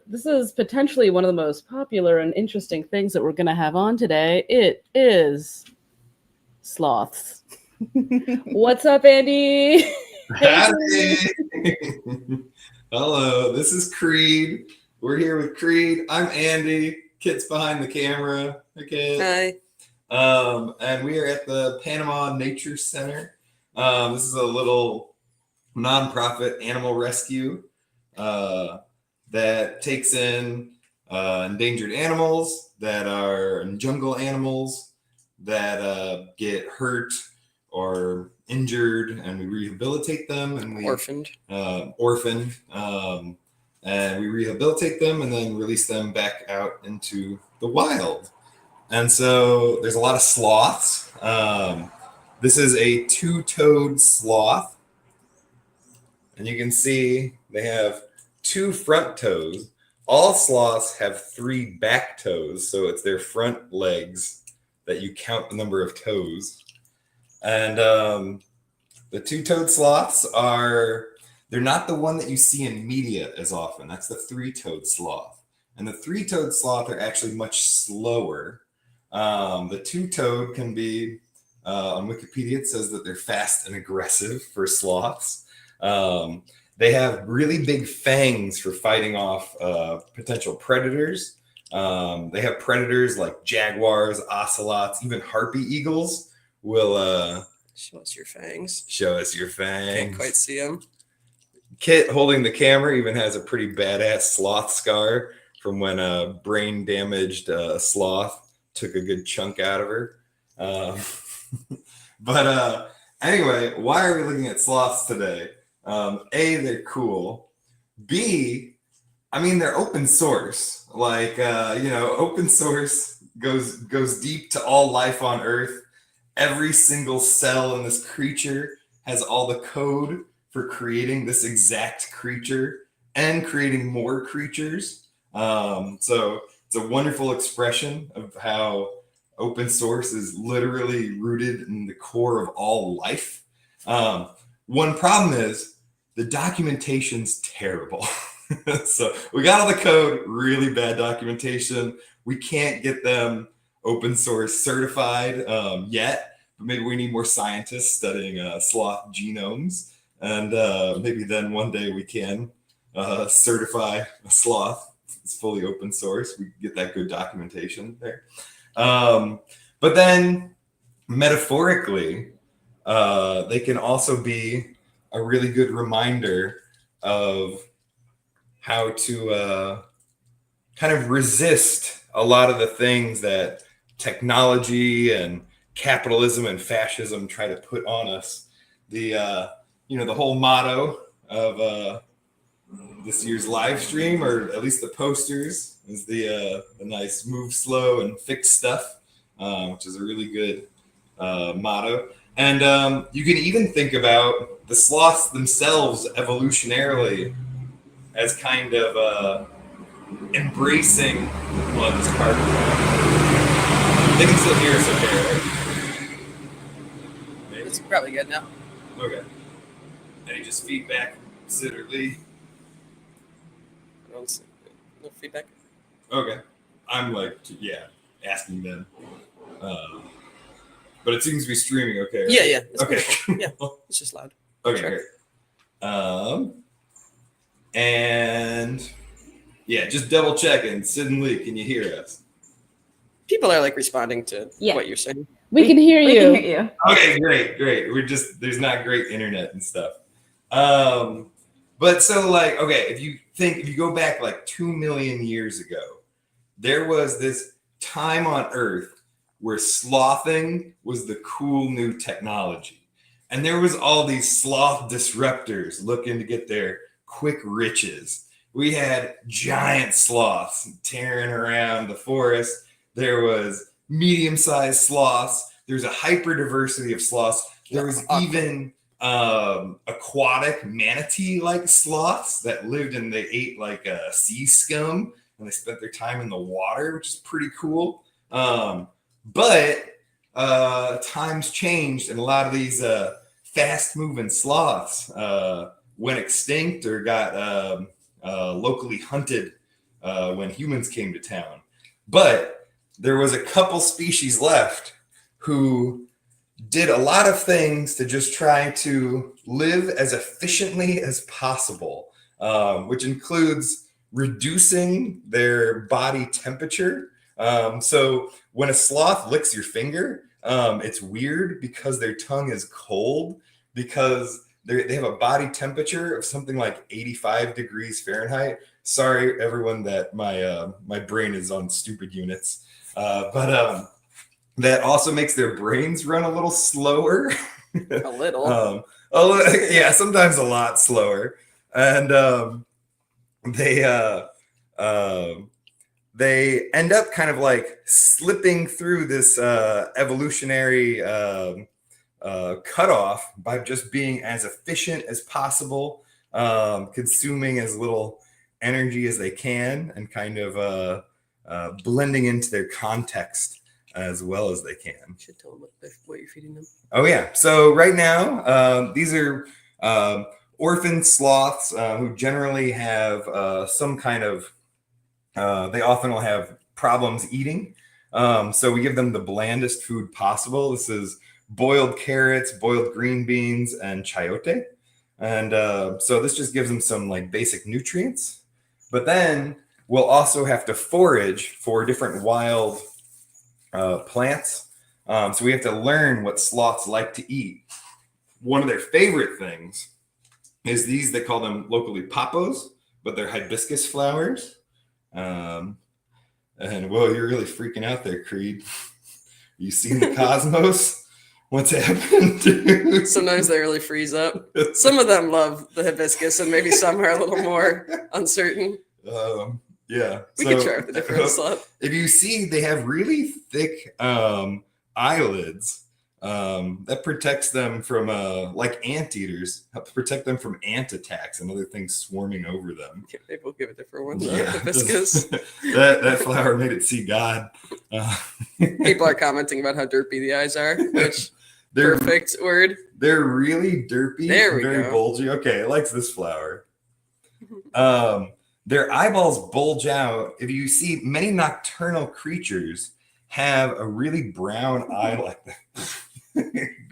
this is potentially one of the most popular and interesting things that we're going to have on today. It is sloths. What's up, Andy? Howdy. Hello, this is Creed. We're here with Creed. I'm Andy. Kit's behind the camera. Okay. Hi. And we are at the Panama Nature Center. This is a little nonprofit animal rescue that takes in endangered animals that are jungle animals that get hurt or injured, and we rehabilitate them, and we orphaned, and we rehabilitate them and then release them back out into the wild. And so there's a lot of sloths. This is a two-toed sloth, and you can see they have two front toes. All sloths have three back toes, so it's their front legs that you count the number of toes. And the two-toed sloths they're not the one that you see in media as often. That's the three-toed sloth. And the three-toed sloth are actually much slower. The two-toed can be, on Wikipedia, it says that they're fast and aggressive for sloths. They have really big fangs for fighting off potential predators. They have predators like jaguars, ocelots, even harpy eagles will Show us your fangs. Can't quite see them. Kit, holding the camera, even has a pretty badass sloth scar from when a brain damaged sloth took a good chunk out of her. But anyway, why are we looking at sloths today? A, they're cool. B, I mean, they're open source. Like, open source goes deep to all life on Earth. Every single cell in this creature has all the code for creating this exact creature and creating more creatures. So it's a wonderful expression of how open source is literally rooted in the core of all life. One problem is the documentation's terrible. So we got all the code, really bad documentation. We can't get them open source certified yet, but maybe we need more scientists studying sloth genomes, and maybe then one day we can certify a sloth. It's fully open source. We get that good documentation there. But then metaphorically, they can also be a really good reminder of how to kind of resist a lot of the things that technology and capitalism and fascism try to put on us. The whole motto of this year's live stream, or at least the posters, is the nice "move slow and fix stuff," which is a really good motto. And you can even think about the sloths themselves evolutionarily as kind of embracing. Well, this part. They can still hear us okay, right? Maybe. It's probably good now. Okay. Any just feedback considerably? I don't see no feedback. Okay. I'm asking them. but it seems to be streaming okay. Right? Yeah. It's Okay. beautiful. Yeah, it's just loud. Okay, Sure. great. And yeah, just double checking. Sid and Lee, can you hear us? People are like responding to Yeah. what you're saying. We can hear We you. can hear you. Okay, great. There's not great internet and stuff. But so like, okay, if you go back like 2 million years ago, there was this time on Earth where slothing was the cool new technology. And there was all these sloth disruptors looking to get their quick riches. We had giant sloths tearing around the forest. There was medium-sized sloths. There's a hyper diversity of sloths. There was even aquatic manatee-like sloths that lived and they ate like sea scum and they spent their time in the water, which is pretty cool. But times changed and a lot of these fast-moving sloths went extinct or got locally hunted when humans came to town. But there was a couple species left who did a lot of things to just try to live as efficiently as possible, which includes reducing their body temperature. So when a sloth licks your finger, it's weird because their tongue is cold because they have a body temperature of something like 85 degrees Fahrenheit. Sorry, everyone, that my brain is on stupid units. But that also makes their brains run a little slower. A little. Yeah, sometimes a lot slower. And they end up kind of like slipping through this evolutionary cutoff by just being as efficient as possible, consuming as little energy as they can, and kind of blending into their context as well as they can. You should tell them what you're feeding them. Oh yeah. So right now, these are orphan sloths who generally have some kind of, they often will have problems eating. So we give them the blandest food possible. This is boiled carrots, boiled green beans, and chayote. And so this just gives them some like basic nutrients. But then we'll also have to forage for different wild plants. So we have to learn what sloths like to eat. One of their favorite things is these, they call them locally papos, but they're hibiscus flowers. And whoa, you're really freaking out there, Creed. You seen the cosmos? What's happened, dude? Sometimes they really freeze up. Some of them love the hibiscus, and maybe some are a little more uncertain. Yeah. We could try with the different sloth. If you see, they have really thick eyelids that protects them from, like anteaters, help protect them from ant attacks and other things swarming over them. Yeah, maybe we'll give a different one. Yeah, Hibiscus. that flower made it see God. People are commenting about how derpy the eyes are, which perfect word. They're really derpy, There we very go. bulgy. Okay, it likes this flower. Their eyeballs bulge out. If you see, many nocturnal creatures have a really brown eye like that.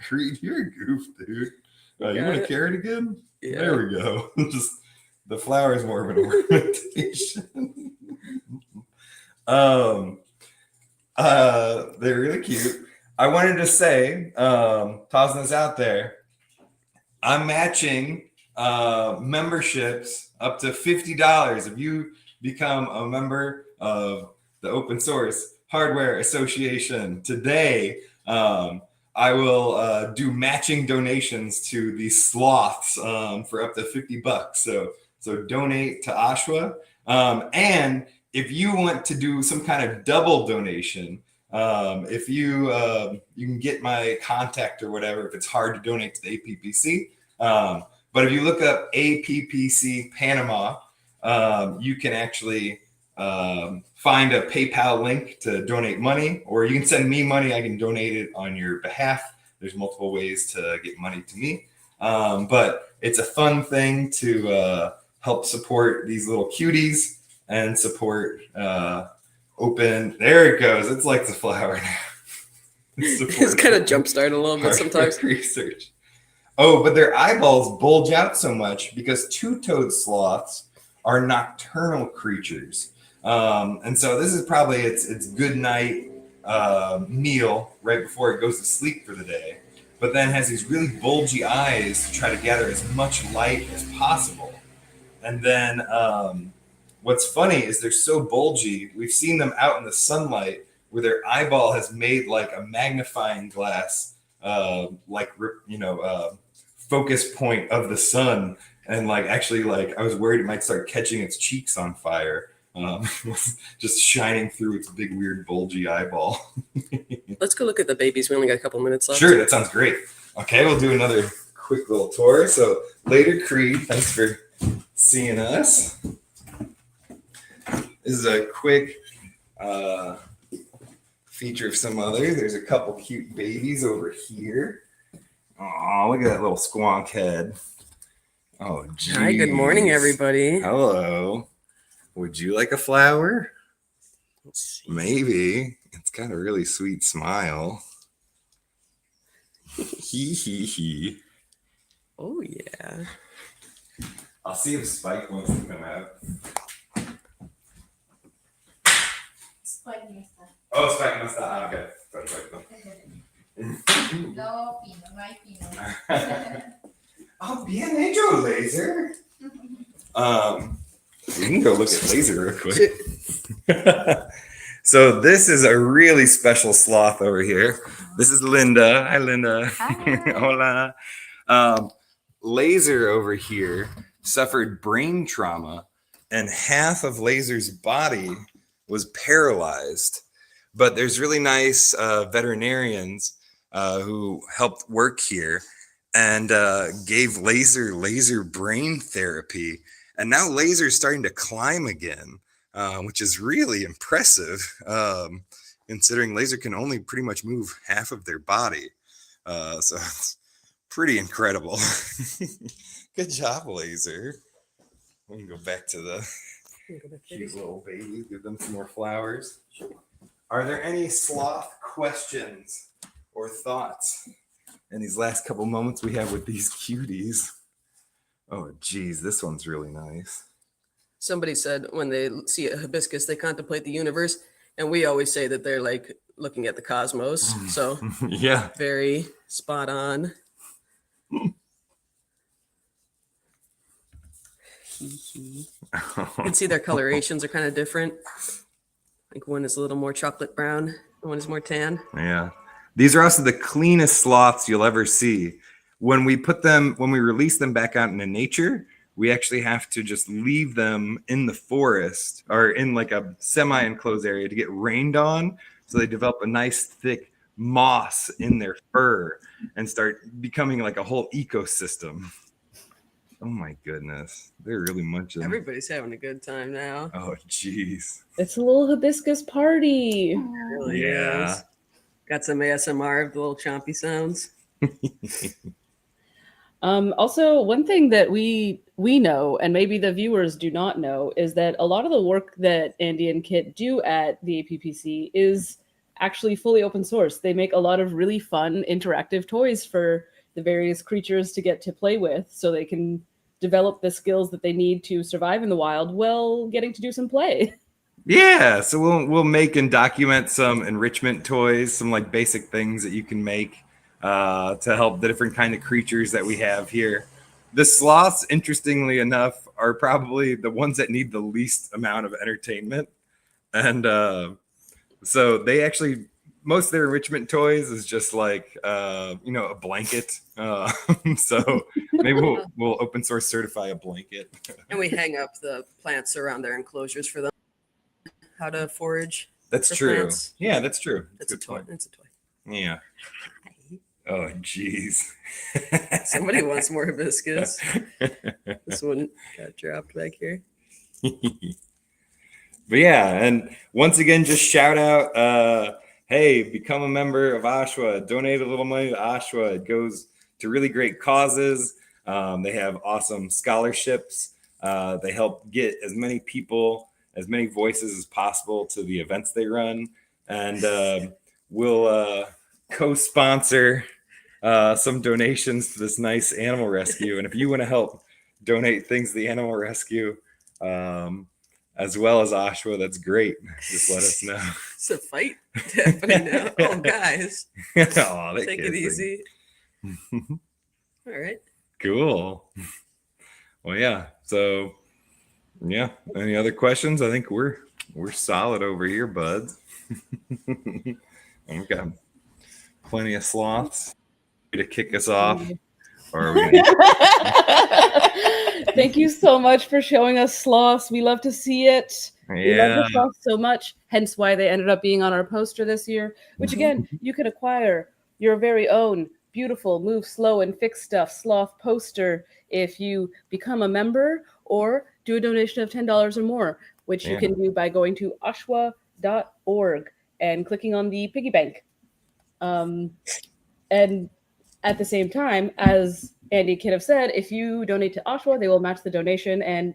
Creed, you're a goof, dude. You want a carrot again? Yeah. There we go. Just the flower is more of an ornamentation. They're really cute. I wanted to say, tossing this out there, I'm matching memberships up to $50 if you become a member of the Open Source Hardware Association today. I will do matching donations to these sloths for up to $50. So donate to OSHWA. And if you want to do some kind of double donation, if you you can get my contact or whatever if it's hard to donate to the APPC. But if you look up APPC Panama, you can actually find a PayPal link to donate money, or you can send me money. I can donate it on your behalf. There's multiple ways to get money to me. But it's a fun thing to help support these little cuties and support open. There it goes. It's like the flower now. It's kind of jumpstart a little bit sometimes. Research. Oh, but their eyeballs bulge out so much because two-toed sloths are nocturnal creatures. And so this is probably its good night meal right before it goes to sleep for the day. But then has these really bulgy eyes to try to gather as much light as possible. And then what's funny is they're so bulgy. We've seen them out in the sunlight where their eyeball has made like a magnifying glass, focus point of the sun. And like actually, like I was worried it might start catching its cheeks on fire, just shining through its big, weird, bulgy eyeball. Let's go look at the babies. We only got a couple minutes left. Sure, that sounds great. Okay, we'll do another quick little tour. So later, Creed, thanks for seeing us. This is a quick feature of some others. There's a couple cute babies over here. Oh, look at that little squonk head. Oh, geez. Hi, good morning, everybody. Hello. Would you like a flower? Let's see. Maybe. It's got a really sweet smile. Hee hee hee. Oh, yeah. I'll see if Spike wants to come out. Spike no está. Oh, Spike must have. Okay. No, Pino, no hay Pino. Oh, bien hecho, Laser. We can go look at Laser real quick. So this is a really special sloth over here. This is Linda. Hi, Linda. Hi. Hola. Laser over here suffered brain trauma, and half of Laser's body was paralyzed. But there's really nice veterinarians who helped work here and gave Laser brain therapy. And now Laser's starting to climb again, which is really impressive, considering Laser can only pretty much move half of their body. So it's pretty incredible. Good job, Laser. We can go back to the cute little babies, give them some more flowers. Are there any sloth questions or thoughts in these last couple moments we have with these cuties? Oh, geez, this one's really nice. Somebody said when they see a hibiscus, they contemplate the universe. And we always say that they're like looking at the cosmos. So Yeah. very spot on. You can see their colorations are kind of different. Like one is a little more chocolate brown, and one is more tan. Yeah. These are also the cleanest sloths you'll ever see. When we release them back out into nature, we actually have to just leave them in the forest or in like a semi-enclosed area to get rained on. So they develop a nice thick moss in their fur and start becoming like a whole ecosystem. Oh my goodness. They're really munching. Everybody's having a good time now. Oh, geez. It's a little hibiscus party. It really Yeah. is. Got some ASMR of the little chompy sounds. Also, one thing that we know, and maybe the viewers do not know, is that a lot of the work that Andy and Kit do at the APPC is actually fully open source. They make a lot of really fun interactive toys for the various creatures to get to play with, so they can develop the skills that they need to survive in the wild while getting to do some play. Yeah, so we'll make and document some enrichment toys, some like basic things that you can make to help the different kind of creatures that we have here. The sloths, interestingly enough, are probably the ones that need the least amount of entertainment. And so they actually, most of their enrichment toys is just like, a blanket. So maybe we'll open source certify a blanket. And we hang up the plants around their enclosures for them. How to forage. That's for true. plants. Yeah, that's true. It's a Good toy. point. It's a toy. Yeah. Oh, geez. Somebody wants more hibiscus. This one got dropped back here. But yeah, and once again, just shout out, hey, become a member of OSHWA. Donate a little money to OSHWA. It goes to really great causes. They have awesome scholarships. They help get as many people, as many voices as possible to the events they run. And we'll co-sponsor some donations to this nice animal rescue. And if you want to help donate things to the animal rescue, as well as OSHWA, that's great. Just let us know. It's a fight happening now. Oh, guys. Aw, that Take it kid's easy. All right. cool. Well, yeah. So, yeah. Any other questions? I think we're solid over here, buds. We've got plenty of sloths to kick us off. Or are we gonna... Thank you so much for showing us sloths. We love to see it. We love the sloths so much, hence why they ended up being on our poster this year, which again, you can acquire your very own beautiful Move Slow and Fix Stuff sloth poster if you become a member or do a donation of $10 or more, which you can do by going to OSHWA.org and clicking on the piggy bank. And at the same time, as Andy and Kit have said, if you donate to OSHWA, they will match the donation and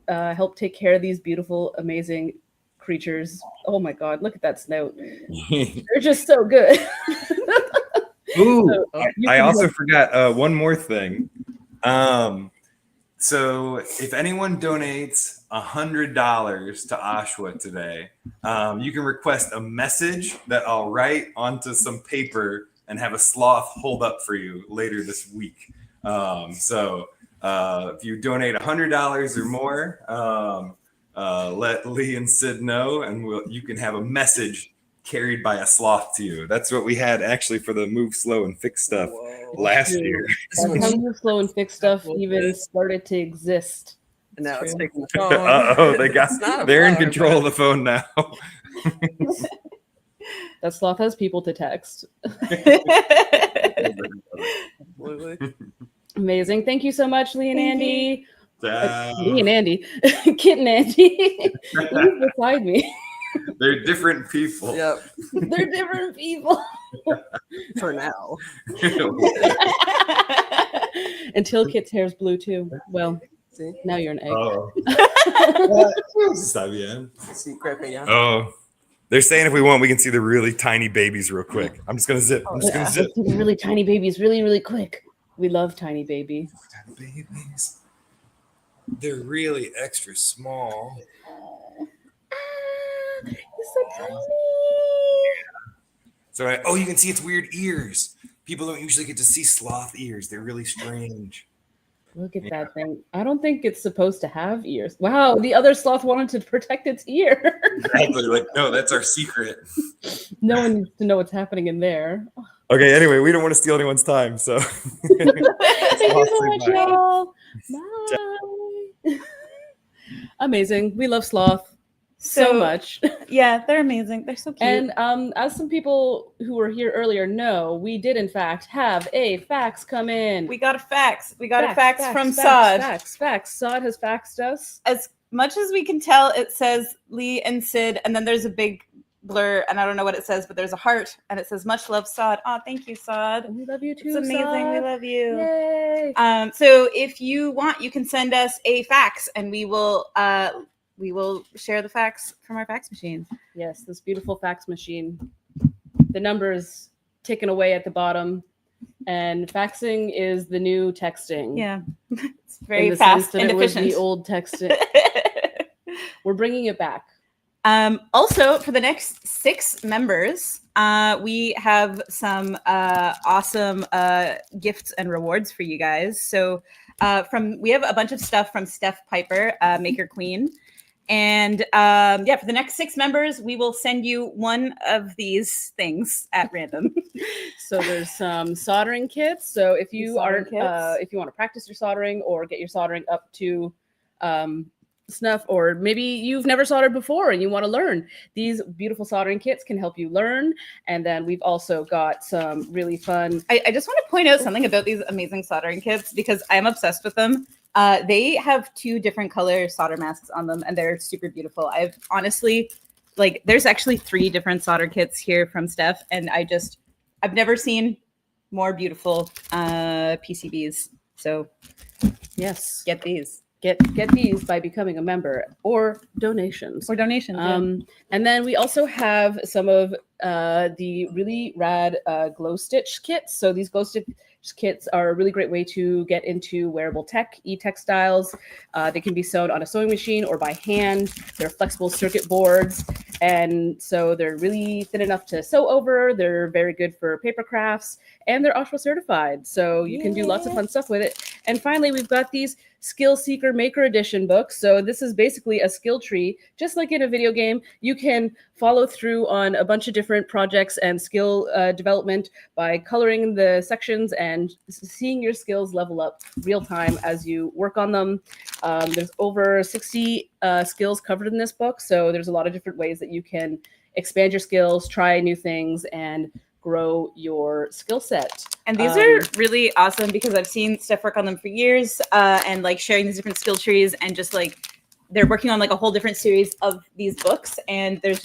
help take care of these beautiful, amazing creatures. Oh my God, look at that snout. They're just so good. Ooh, So, I also forgot one more thing. So if anyone donates $100 to OSHWA today, you can request a message that I'll write onto some paper and have a sloth hold up for you later this week. So if you donate $100 or more, let Lee and Sid know, and you can have a message carried by a sloth to you. That's what we had actually for the Move Slow and Fix Stuff last year. That's how Move Slow and Fix Stuff even started to exist. And now it's true. taking the phone. Uh-oh, they're in flower, control of the phone now. That sloth has people to text. Amazing. Thank you so much, Lee and Andy. Lee and Andy. Kit and Andy. Lee's beside me. They're different people. Yep. They're different people. For now. Until Kit's hair's blue too. Well, See? now you're an egg. Oh. Está bien. Secret, yeah. Oh. They're saying if we want, we can see the really tiny babies real quick. I'm just gonna zip. I'm just gonna zip. The really tiny babies, really, really quick. We love tiny baby. Tiny babies. They're really extra small. He's so tiny. So, you can see its weird ears. People don't usually get to see sloth ears. They're really strange. Look at that thing. I don't think it's supposed to have ears. Wow, the other sloth wanted to protect its ear. Exactly. Like, no, that's our secret. No one needs to know what's happening in there. Okay, anyway, we don't want to steal anyone's time, so. Thank you so much, y'all. Bye. Amazing. We love sloth so much. Yeah, they're amazing. They're so cute. And as some people who were here earlier know, we did in fact have a fax come in. We got a fax. We got a fax from Sod. Fax. Sod has faxed us. As much as we can tell, it says Lee and Sid, and then there's a big blur, and I don't know what it says, but there's a heart, and it says "Much love, Sod." Oh, thank you, Sod. We love you too. It's amazing. Sod. We love you. Yay. So if you want, you can send us a fax, and we will share the fax from our fax machine. Yes, this beautiful fax machine. The number's ticking away at the bottom, and faxing is the new texting. Yeah, it's very in the fast sense that and it was efficient. the old texting. We're bringing it back. Also, for the next 6 members, we have some awesome gifts and rewards for you guys. So we have a bunch of stuff from Steph Piper, Maker Queen. And for the next 6 members, we will send you one of these things at random. So there's some soldering kits. So if you aren't, if you want to practice your soldering or get your soldering up to snuff, or maybe you've never soldered before and you want to learn, these beautiful soldering kits can help you learn. And then we've also got some really fun. I just want to point out something about these amazing soldering kits because I'm obsessed with them. They have 2 different color solder masks on them, and they're super beautiful. I've honestly, there's actually 3 different solder kits here from Steph, and I've never seen more beautiful PCBs. So yes, get these. get these by becoming a member or donations. And then we also have some of the really rad glow stitch kits. So these glow stitch kits are a really great way to get into wearable tech, e-textiles. They can be sewn on a sewing machine or by hand. They're flexible circuit boards. And so they're really thin enough to sew over. They're very good for paper crafts, and they're OSHWA certified. So you can do lots of fun stuff with it. And finally, we've got these Skill Seeker Maker Edition books. So this is basically a skill tree, just like in a video game. You can follow through on a bunch of different projects and skill development by coloring the sections and seeing your skills level up real time as you work on them. There's over 60 skills covered in this book. So there's a lot of different ways that you can expand your skills, try new things, and grow your skill set. And these are really awesome because I've seen Steph work on them for years, and like sharing these different skill trees, and just like they're working on like a whole different series of these books, and they're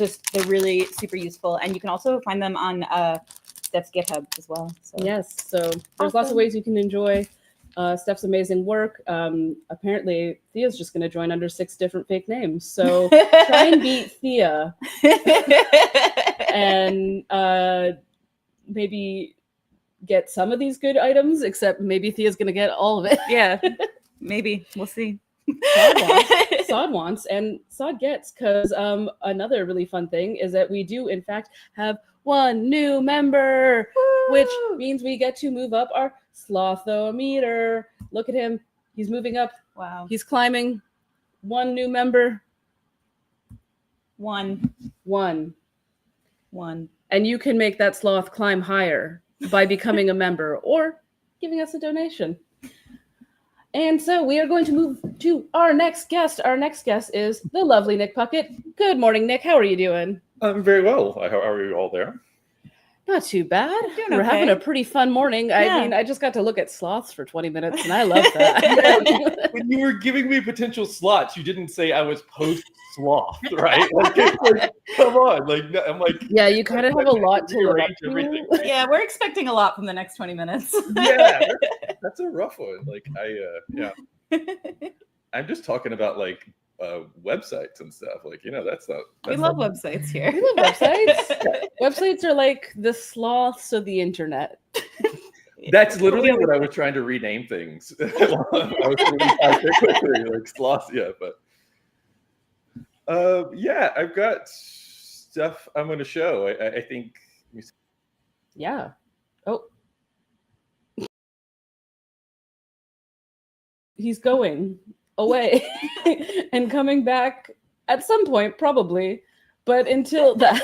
really super useful. And you can also find them on Steph's GitHub as well. So. Yes, so there's lots of ways you can enjoy Steph's amazing work. Apparently, Thea's just going to join under 6 different fake names. So try and beat Thea. And maybe get some of these good items, except maybe Thea's going to get all of it. Yeah, maybe. We'll see. Sod wants and Sod gets, because another really fun thing is that we do, in fact, have 1 new member, which means we get to move up our Slothometer. Look at him. He's moving up. Wow. He's climbing. 1 new member. One. And you can make that sloth climb higher by becoming a member or giving us a donation. And so we are going to move to our next guest. Our next guest is the lovely Nick Puckett. Good morning, Nick. How are you doing? I'm very well. How are you all there? Not too bad. Doing We're okay. having a pretty fun morning. Yeah. I mean, I just got to look at sloths for 20 minutes, and I love that. When you were giving me potential slots, you didn't say I was post-sloth, right? Like, come on. Like, I'm like... Yeah, you kind of have a lot to look rearrange everything. Right? Yeah, we're expecting a lot from the next 20 minutes. Yeah, that's a rough one. Like, I'm just talking about, like, websites and stuff. Like, that's not... We love websites here. We love websites. Websites are like the sloths of the internet. That's literally what I was trying to rename things. I was going to type it quickly, like sloth. Yeah, but I've got stuff I'm going to show. I think. Yeah. Oh. He's going away and coming back at some point, probably. But until that,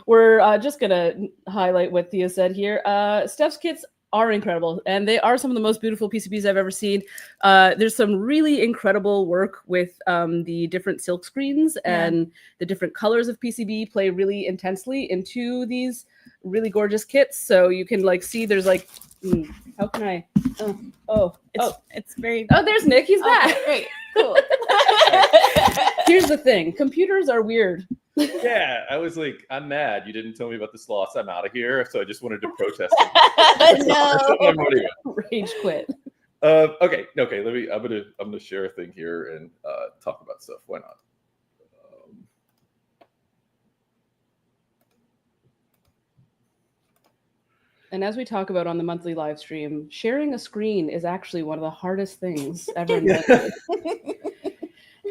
we're just going to highlight what Thea said here. Steph's kits are incredible, and they are some of the most beautiful PCBs I've ever seen. There's some really incredible work with the different silk screens, and the different colors of PCB play really intensely into these really gorgeous kits. So you can like see there's like, how can I? It's very. Oh, there's Nick. He's back. Great. Cool. Here's the thing. Computers are weird. Yeah, I was like, I'm mad. You didn't tell me about the sloths. I'm out of here. So I just wanted to protest. No. Rage quit. Okay. I'm gonna share a thing here and talk about stuff. Why not? And as we talk about on the monthly live stream, sharing a screen is actually one of the hardest things ever invented.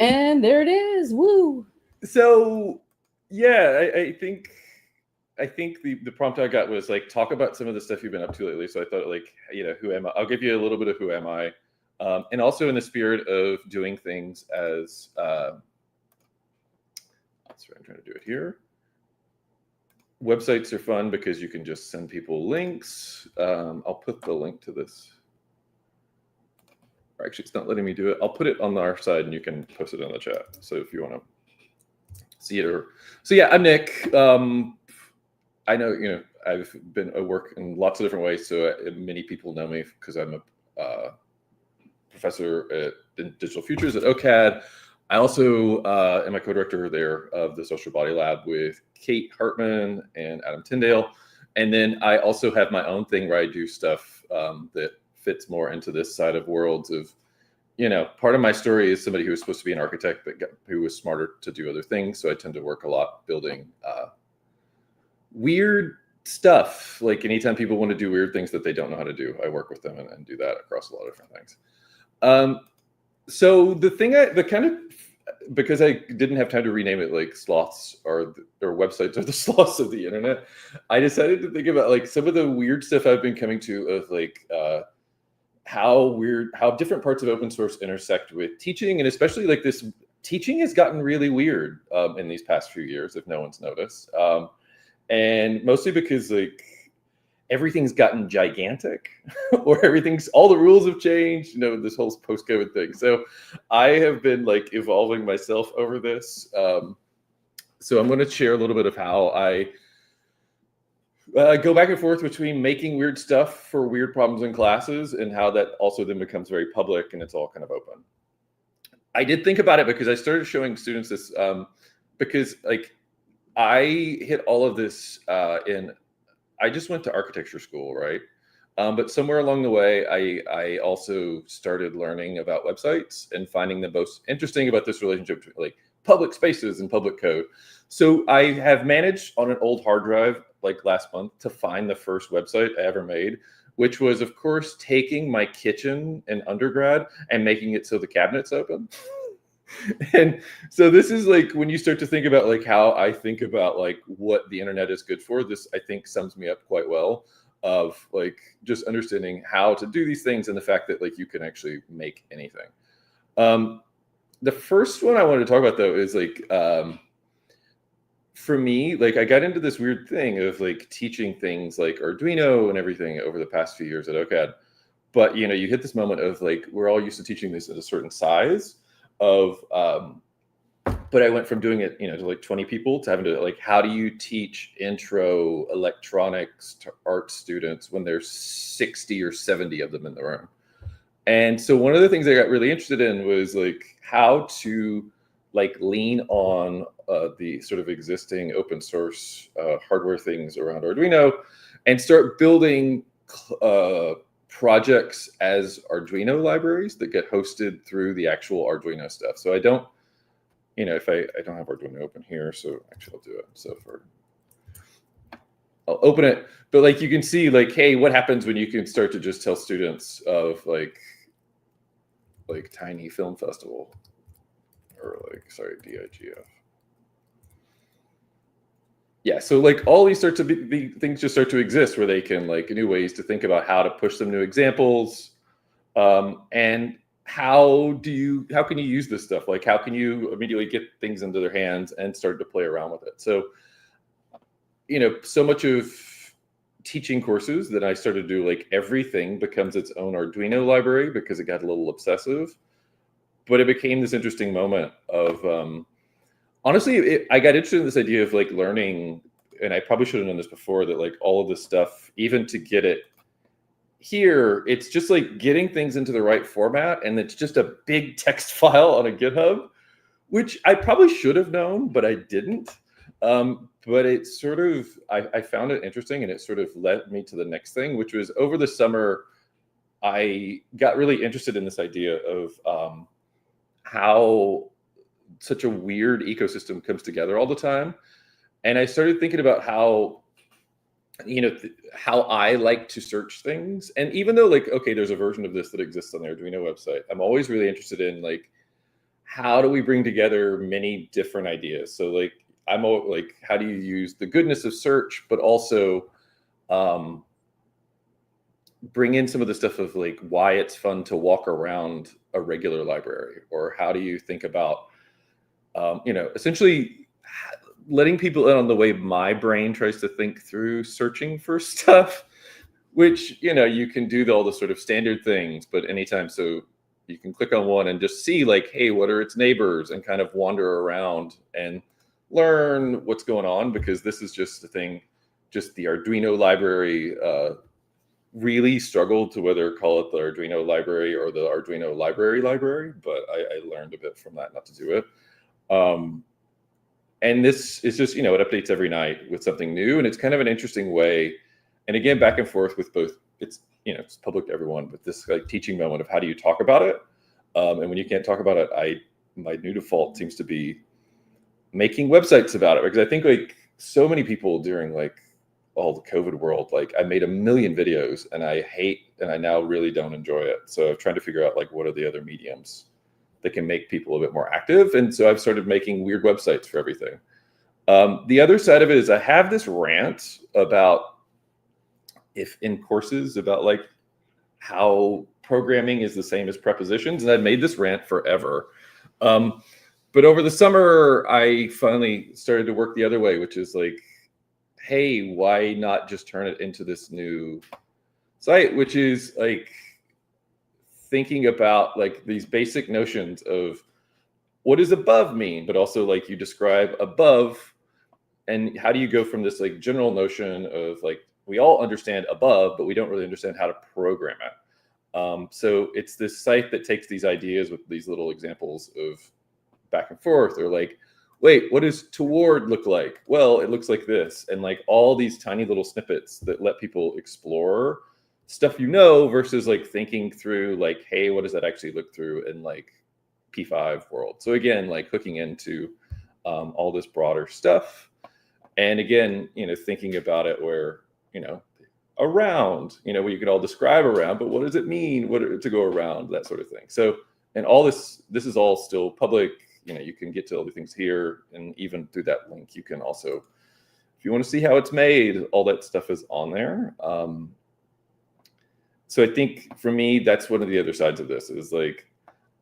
And there it is. Woo. So yeah, I think the prompt I got was like, talk about some of the stuff you've been up to lately. So I thought, like, who am I? I'll give you a little bit of who am I. And also in the spirit of doing things as sorry, I'm trying to do it here. Websites are fun because you can just send people links. I'll put the link to this. Or actually, it's not letting me do it. I'll put it on our side and you can post it in the chat. So if you want to see it. So yeah, I'm Nick. I know, I've been at work in lots of different ways. So many people know me because I'm a professor in digital futures at OCAD. I also am a co-director there of the Social Body Lab with Kate Hartman and Adam Tyndale. And then I also have my own thing where I do stuff that fits more into this side of worlds of part of my story is somebody who was supposed to be an architect, but who was smarter to do other things. So I tend to work a lot building weird stuff. Like anytime people want to do weird things that they don't know how to do, I work with them and do that across a lot of different things. So the thing because I didn't have time to rename it, like sloths or websites are the sloths of the internet, I decided to think about like some of the weird stuff I've been coming to of like how different parts of open source intersect with teaching, and especially like this teaching has gotten really weird in these past few years, if no one's noticed, and mostly because like everything's gotten gigantic or all the rules have changed, this whole post-COVID thing. So I have been like evolving myself over this. So I'm going to share a little bit of how I go back and forth between making weird stuff for weird problems in classes and how that also then becomes very public and it's all kind of open. I did think about it because I started showing students this because like I hit all of this I just went to architecture school, right? But somewhere along the way, I also started learning about websites and finding the most interesting about this relationship between like public spaces and public code. So I have managed on an old hard drive, like last month, to find the first website I ever made, which was, of course, taking my kitchen in undergrad and making it so the cabinets open. And so this is like when you start to think about like how I think about like what the internet is good for, this I think sums me up quite well of like just understanding how to do these things and the fact that like you can actually make anything. The first one I wanted to talk about though is like for me, like I got into this weird thing of like teaching things like Arduino and everything over the past few years at OCAD. But you hit this moment of like we're all used to teaching this at a certain size. But I went from doing it, to like 20 people to having to like, how do you teach intro electronics to art students when there's 60 or 70 of them in the room? And so one of the things I got really interested in was like how to like lean on the sort of existing open source hardware things around Arduino and start building projects as Arduino libraries that get hosted through the actual Arduino stuff. So I don't, if I don't have Arduino open here, so actually I'll do it. So I'll open it, but like you can see like, hey, what happens when you can start to just tell students of like Tiny Film Festival or DIGF. Yeah, so like all these sorts of things just start to exist where they can like new ways to think about how to push them new examples, and how can you use this stuff? Like how can you immediately get things into their hands and start to play around with it? So, so much of teaching courses that I started to do, like everything becomes its own Arduino library because it got a little obsessive, but it became this interesting moment of, honestly, I got interested in this idea of like learning, and I probably should have known this before, that like all of this stuff, even to get it here, it's just like getting things into the right format, and it's just a big text file on a GitHub, which I probably should have known, but I didn't. But it sort of, I found it interesting, and it sort of led me to the next thing, which was over the summer, I got really interested in this idea of how such a weird ecosystem comes together all the time. And I started thinking about how, how I like to search things. And even though like, okay, there's a version of this that exists on the Arduino website, I'm always really interested in like, how do we bring together many different ideas? So like, I'm like, how do you use the goodness of search, but also bring in some of the stuff of like why it's fun to walk around a regular library, or how do you think about essentially letting people in on the way my brain tries to think through searching for stuff, which, you can do all the sort of standard things, but anytime, so you can click on one and just see like, hey, what are its neighbors, and kind of wander around and learn what's going on, because this is just the thing, just the Arduino library really struggled to whether call it the Arduino library or the Arduino library, but I learned a bit from that not to do it. And this is just, it updates every night with something new, and it's kind of an interesting way. And again, back and forth with both, it's, it's public to everyone, but this like teaching moment of how do you talk about it? And when you can't talk about it, my new default seems to be making websites about it, because I think like so many people during like all the COVID world, like I made a million videos and I now really don't enjoy it. So I'm trying to figure out like what are the other mediums that can make people a bit more active. And so I've started making weird websites for everything. The other side of it is I have this rant about if in courses about like how programming is the same as prepositions. And I've made this rant forever. But over the summer, I finally started to work the other way, which is like, hey, why not just turn it into this new site, which is like thinking about like these basic notions of what does above mean, but also like you describe above and how do you go from this like general notion of like, we all understand above, but we don't really understand how to program it. So it's this site that takes these ideas with these little examples of back and forth, or like, wait, what does toward look like? Well, it looks like this. And like all these tiny little snippets that let people explore stuff, versus like thinking through like, hey, what does that actually look through in like P5 world? So again, like hooking into all this broader stuff. And again, thinking about it where, around, where you can all describe around, but what does it mean? What to go around, that sort of thing. So, and all this is all still public. You can get to all the things here, and even through that link, you can also, if you want to see how it's made, all that stuff is on there. So I think for me, that's one of the other sides of this is like,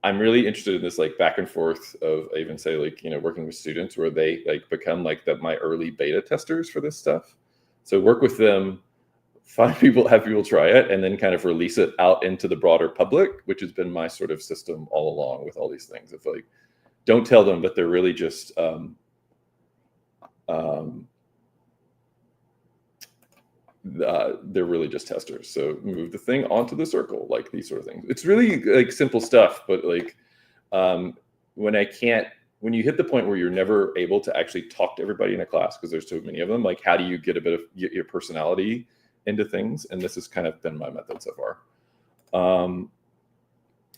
I'm really interested in this like back and forth of, I even say like, working with students where they like become like my early beta testers for this stuff. So work with them, have people try it, and then kind of release it out into the broader public, which has been my sort of system all along with all these things. It's like, don't tell them that they're really just they're really just testers. So move the thing onto the circle, like these sort of things. It's really like simple stuff, but like when you hit the point where you're never able to actually talk to everybody in a class because there's so many of them, like how do you get a bit of your personality into things? And this has kind of been my method so far.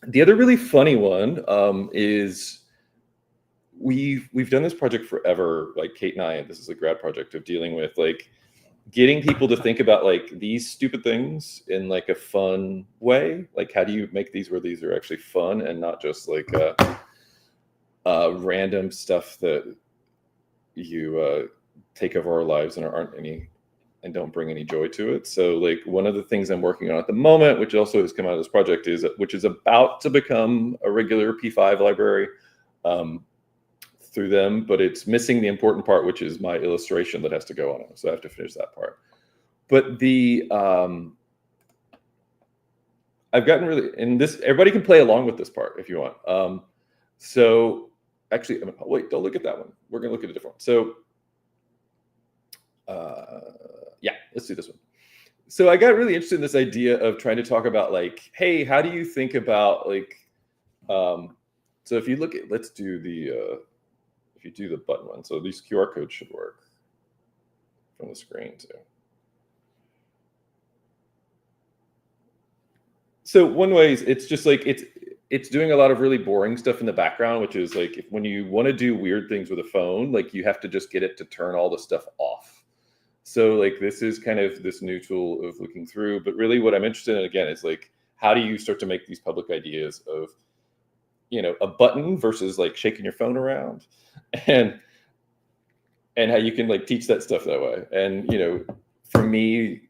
The other really funny one is we've done this project forever, like Kate and I, and this is a grad project of dealing with like getting people to think about like these stupid things in like a fun way. Like how do you make these where these are actually fun and not just like random stuff that you take over our lives and aren't any and don't bring any joy to it. So like one of the things I'm working on at the moment, which also has come out of this project, which is about to become a regular P5 library through them, but it's missing the important part, which is my illustration that has to go on it. So I have to finish that part. But the I've gotten really, and this, everybody can play along with this part if you want. So actually, wait, don't look at that one. We're gonna look at a different one. So yeah, let's do this one. So I got really interested in this idea of trying to talk about like, hey, how do you think about like, so if you look at, let's do the, if you do the button one, so these QR codes should work from the screen too. So one way is it's just like, it's doing a lot of really boring stuff in the background, which is like, when you want to do weird things with a phone, like you have to just get it to turn all the stuff off. So like, this is kind of this new tool of looking through, but really what I'm interested in again, is like, how do you start to make these public ideas of, a button versus like shaking your phone around and how you can like teach that stuff that way. And, for me,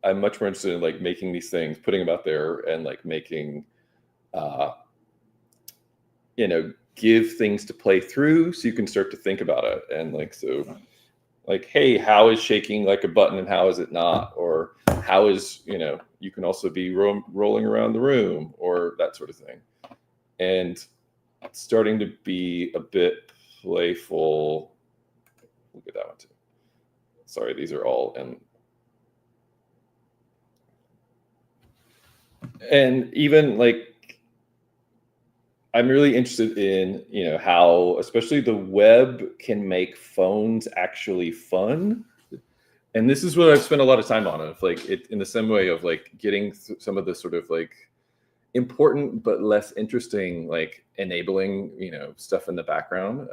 I'm much more interested in like making these things, putting them out there and like making, give things to play through so you can start to think about it. And like, so like, hey, how is shaking like a button and how is it not? Or how is, you can also be rolling around the room or that sort of thing. And it's starting to be a bit playful. Look at that one too. Sorry, these are all in. And even like, I'm really interested in, how, especially the web can make phones actually fun. And this is what I've spent a lot of time on. Of like, it in the same way of like getting some of the sort of like, important but less interesting, like enabling, stuff in the background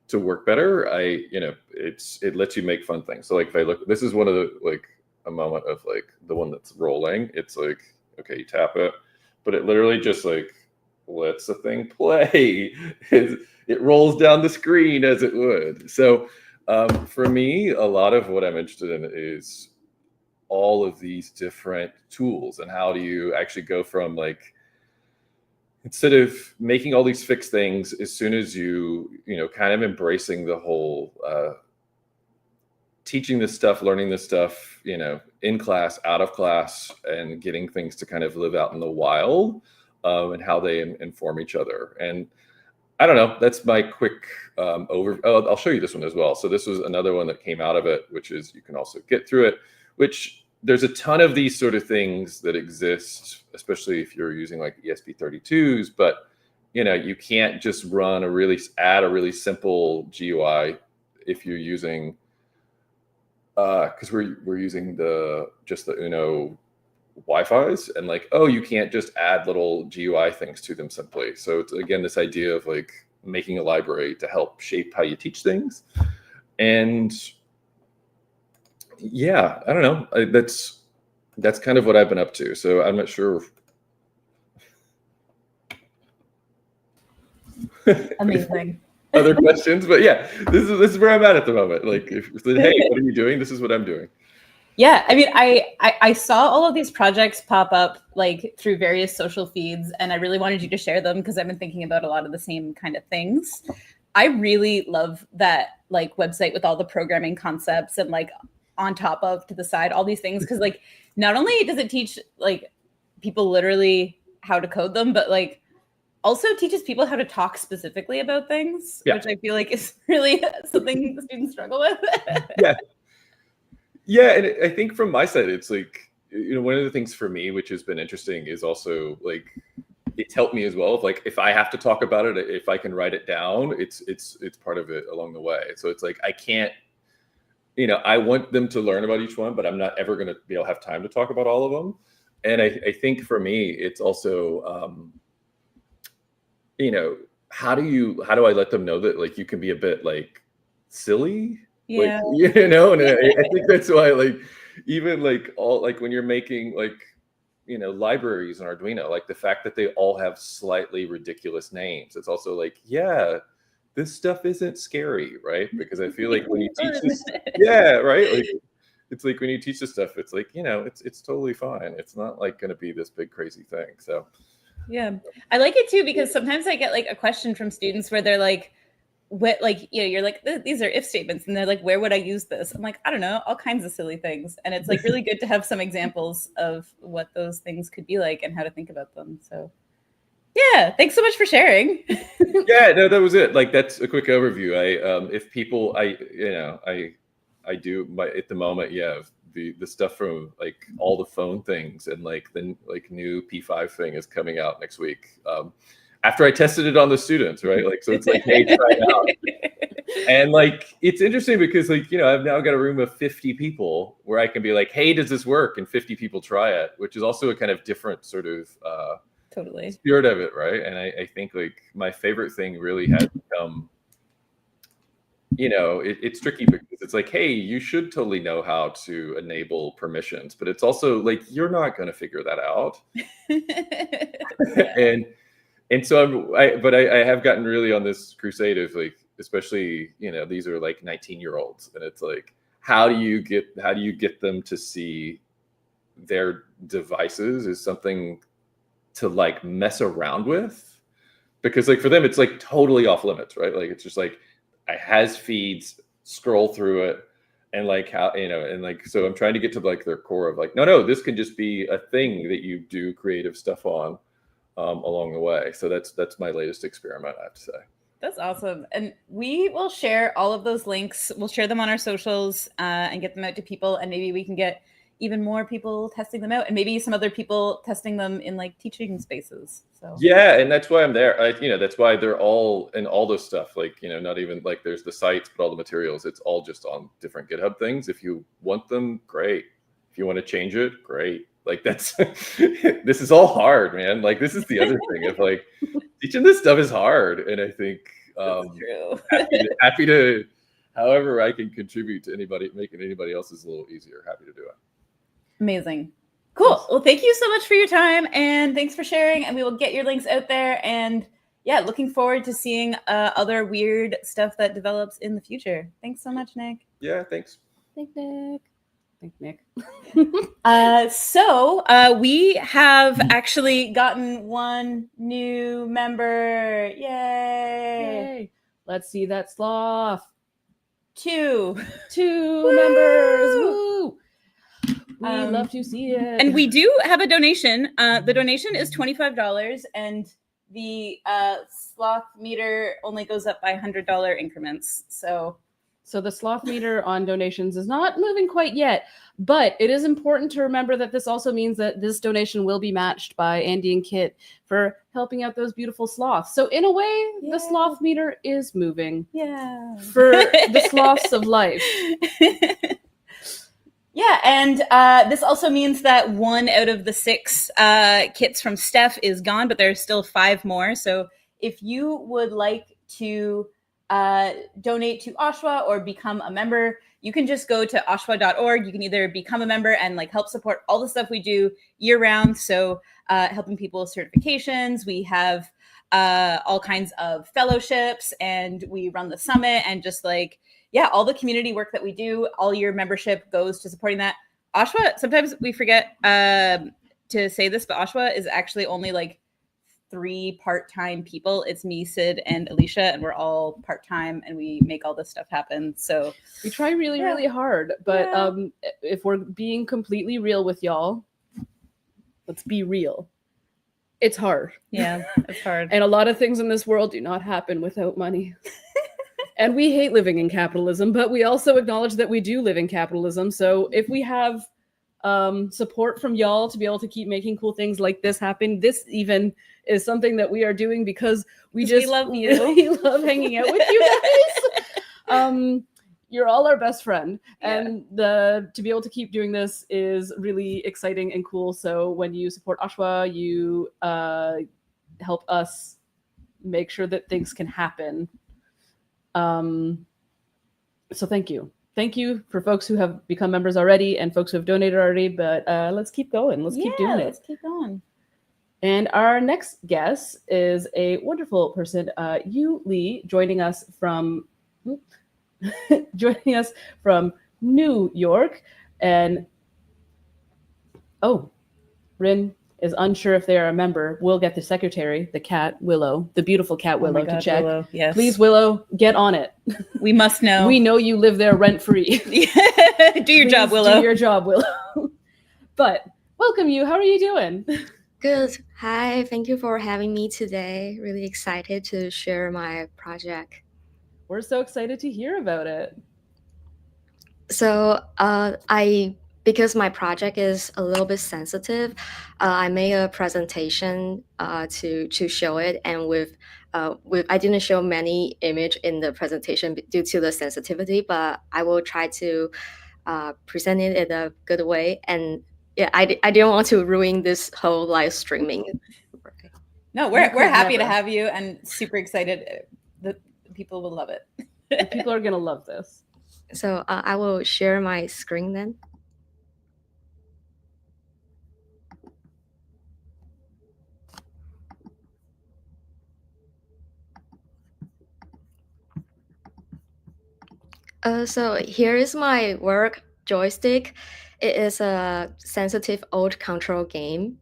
to work better. It lets you make fun things. So like if I look, this is one of the, like a moment of like the one that's rolling. It's like, okay, you tap it, but it literally just like lets the thing play. It rolls down the screen as it would. So for me, a lot of what I'm interested in is all of these different tools, and how do you actually go from like, instead of making all these fixed things, as soon as you kind of embracing the whole teaching this stuff, learning this stuff, in class, out of class, and getting things to kind of live out in the wild, and how they inform each other. And I don't know, that's my quick overview. Oh, I'll show you this one as well. So this was another one that came out of it, which is you can also get through it, which there's a ton of these sort of things that exist, especially if you're using like ESP32s, but you can't just add a really simple GUI if you're using, because we're using just the Uno Wi-Fi's, and like, oh, you can't just add little GUI things to them simply. So it's again this idea of like making a library to help shape how you teach things. And yeah, I don't know. That's kind of what I've been up to. So I'm not sure. Amazing. Other questions, but yeah, this is where I'm at the moment. Like, if hey, what are you doing? This is what I'm doing. Yeah, I mean, I saw all of these projects pop up like through various social feeds, and I really wanted you to share them because I've been thinking about a lot of the same kind of things. I really love that like website with all the programming concepts and like on top of, to the side, all these things, because like not only does it teach like people literally how to code them, but like also teaches people how to talk specifically about things, which I feel like is really something the students struggle with. Yeah, and I think from my side, it's like, one of the things for me, which has been interesting, is also like, it's helped me as well. If like, if I have to talk about it, if I can write it down, it's part of it along the way. So it's like, I can't, I want them to learn about each one, but I'm not ever going to be able to have time to talk about all of them. And I think for me, it's also, how do I let them know that like you can be a bit like silly? Yeah. Like, and I think that's why like even like all like when you're making like libraries in Arduino, like the fact that they all have slightly ridiculous names, it's also like, yeah, this stuff isn't scary, right? Because I feel like when you teach this, right, like it's like when you teach this stuff, it's like it's totally fine. It's not like going to be this big crazy thing. So yeah, I like it too, because sometimes I get like a question from students where they're like, what, like, you're like, these are if statements, and they're like, where would I use this? I'm like, I don't know, all kinds of silly things. And it's like really good to have some examples of what those things could be like and how to think about them. So yeah, thanks so much for sharing. Yeah, no, that was it. Like, that's a quick overview. If people, I do at the moment, the stuff from like all the phone things, and like the like new P5 thing is coming out next week. After I tested it on the students, right? Like, so it's like, hey, try it out. And like, it's interesting because like, I've now got a room of 50 people where I can be like, hey, does this work? And 50 people try it, which is also a kind of different sort of totally spirit of it, right? And I think like my favorite thing really has become, it's tricky because it's like, hey, you should totally know how to enable permissions, but it's also like, you're not going to figure that out. And so I have gotten really on this crusade of like, especially, these are like 19-year-olds, and it's like, how do you get them to see their devices as something to like mess around with? Because like for them, it's like totally off limits, right? Like, it's just like, I has feeds, scroll through it, and like how, and like, so I'm trying to get to like their core of like, no, this can just be a thing that you do creative stuff on. Along the way. So that's my latest experiment, I have to say. That's awesome. And we will share all of those links. We'll share them on our socials and get them out to people. And maybe we can get even more people testing them out, and maybe some other people testing them in like teaching spaces. So yeah, and that's why I'm there. That's why they're all in all this stuff. Like, not even like there's the sites, but all the materials, it's all just on different GitHub things. If you want them, great. If you want to change it, great. Like that's this is all hard, man. Like this is the other thing of like teaching this stuff is hard, and I think True. happy to however I can contribute to anybody, making anybody else's a little easier. Happy to do it. Amazing. Cool. Well, thank you so much for your time, and thanks for sharing. And we will get your links out there. And yeah, looking forward to seeing other weird stuff that develops in the future. Thanks so much, Nick. Yeah, thanks. Thank Nick. Thank Nick. So we have actually gotten one new member. Yay! Yay. Let's see that sloth. Two Two members. Woo! We love to see it. And we do have a donation. The donation is $25, and the sloth meter only goes up by $100 increments. So the sloth meter on donations is not moving quite yet, but it is important to remember that this also means that this donation will be matched by Andy and Kit for helping out those beautiful sloths. So in a way, the sloth meter is moving. Yeah. For the sloths of life. Yeah, and this also means that 1 out of the 6 kits from Steph is gone, but there's still 5 more. So if you would like to donate to OSHWA or become a member, you can just go to OSHWA.org. You can either become a member and like help support all the stuff we do year round. So helping people with certifications, we have all kinds of fellowships, and we run the summit, and just like, yeah, all the community work that we do, all your membership goes to supporting that. OSHWA, sometimes we forget to say this, but OSHWA is actually only like 3 part-time people. It's me, Sid, and Alicia, and we're all part-time, and we make all this stuff happen. So we try really, really hard. But if we're being completely real with y'all, let's be real. It's hard. Yeah, it's hard. And a lot of things in this world do not happen without money. And we hate living in capitalism, but we also acknowledge that we do live in capitalism. So if we have support from y'all to be able to keep making cool things like this happen, this even is something that we are doing because we love you. We love hanging out with you guys. You're all our best friend, and to be able to keep doing this is really exciting and cool. So when you support OSHWA, you help us make sure that things can happen. So thank you. Thank you for folks who have become members already and folks who have donated already, but let's keep going. Let's keep doing it. Let's keep going. And our next guest is a wonderful person, Yu Lee, joining us from New York. And Rin is unsure if they are a member. We'll get the secretary, the cat Willow, the beautiful cat Willow, to check. Willow, yes. Please, Willow, get on it. We must know. We know you live there rent free. Do your job, Willow. Do your job, Willow. But welcome you. How are you doing? Good. Hi. Thank you for having me today. Really excited to share my project. We're so excited to hear about it. So because my project is a little bit sensitive, I made a presentation to show it, and with I didn't show many image in the presentation due to the sensitivity, but I will try to present it in a good way. And yeah, I didn't want to ruin this whole live streaming. No, we're happy to have you, and super excited that people will love it. People are gonna love this. So I will share my screen then. So here is my work joystick. It is a sensitive old control game.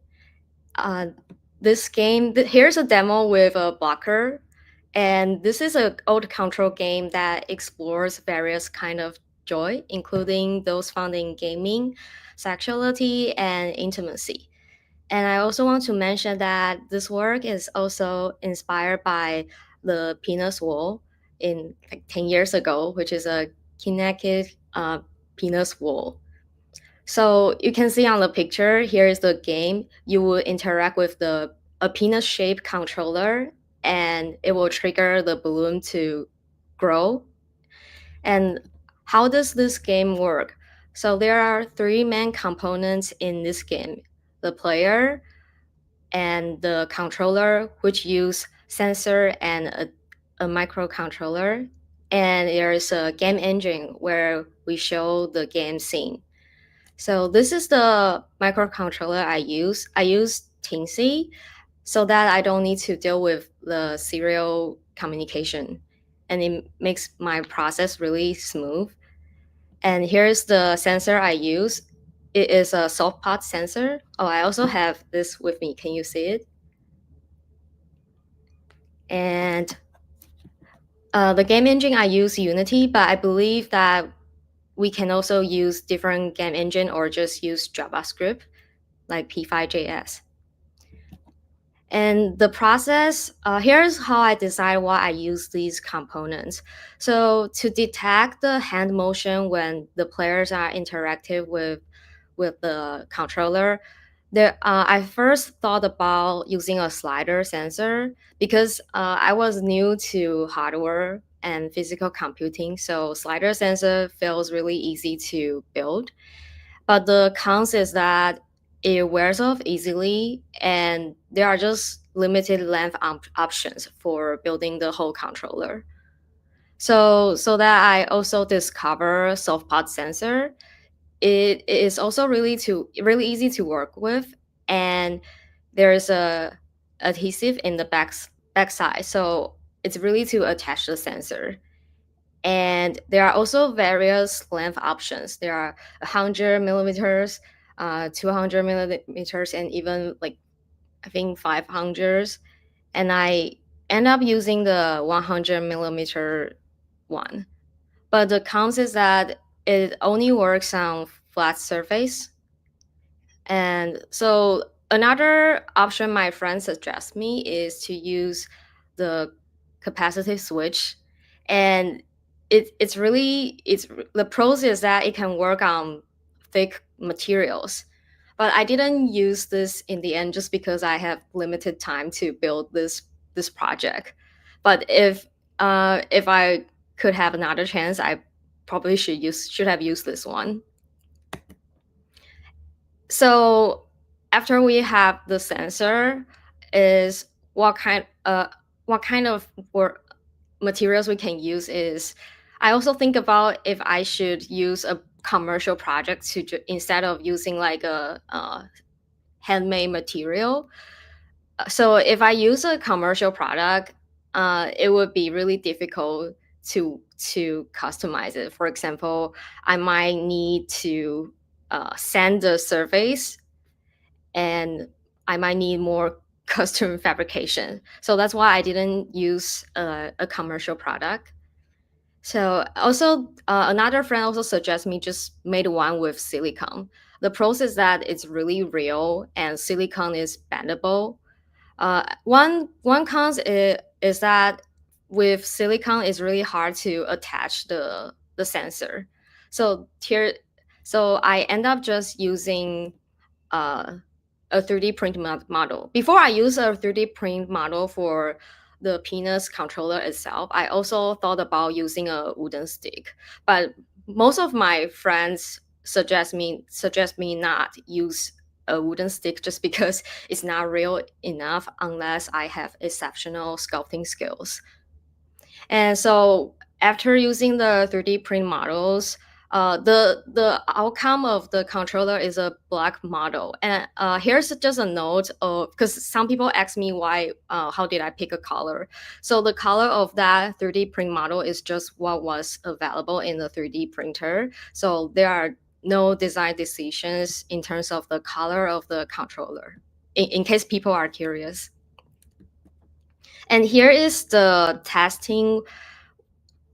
This game, here's a demo with a blocker. And this is an old control game that explores various kind of joy, including those found in gaming, sexuality, and intimacy. And I also want to mention that this work is also inspired by the penis wall in like 10 years ago, which is a connected penis wall. So you can see on the picture, here is the game. You will interact with a penis-shaped controller, and it will trigger the balloon to grow. And how does this game work? So there are 3 main components in this game. the player, and the controller, which use sensor and a microcontroller. And there's a game engine where we show the game scene. So this is the microcontroller I use. I use Teensy so that I don't need to deal with the serial communication. And it makes my process really smooth. And here's the sensor I use. It is a soft pot sensor. Oh, I also have this with me. Can you see it? And the game engine, I use Unity, but I believe that we can also use different game engine or just use JavaScript like P5.js. And the process, here's how I decide why I use these components. So to detect the hand motion when the players are interactive with the controller, I first thought about using a slider sensor because I was new to hardware and physical computing. So slider sensor feels really easy to build. But the cons is that it wears off easily and there are just limited length options for building the whole controller. So that I also discover soft pot sensor. It is also really easy to work with, and there's a adhesive in the back side, so it's really to attach the sensor. And there are also various length options. There are 100 millimeters, 200 millimeters, and even like I think 500s. And I end up using the 100 millimeter one. But the cons is that it only works on flat surface. And so another option my friend suggests me is to use the capacitive switch. And the pros is that it can work on thick materials. But I didn't use this in the end just because I have limited time to build this project. But if I could have another chance, I probably should have used this one. So after we have the sensor, is what kind of materials we can use is I also think about if I should use a commercial project instead of using like a handmade material. So if I use a commercial product, it would be really difficult to customize it. For example, I might need to sand the surface, and I might need more custom fabrication. So that's why I didn't use a commercial product. So also another friend also suggests me just made one with silicone. The pros is that it's really real and silicone is bendable. One cons is that with silicone, it's really hard to attach the sensor. So I end up just using a 3D print model. Before I use a 3D print model for the Penis controller itself, I also thought about using a wooden stick. But most of my friends suggest me not use a wooden stick just because it's not real enough unless I have exceptional sculpting skills. And so after using the 3D print models, the outcome of the controller is a black model. And here's just a note of, because some people ask me why, how did I pick a color? So the color of that 3D print model is just what was available in the 3D printer. So there are no design decisions in terms of the color of the controller, in case people are curious. And here is the testing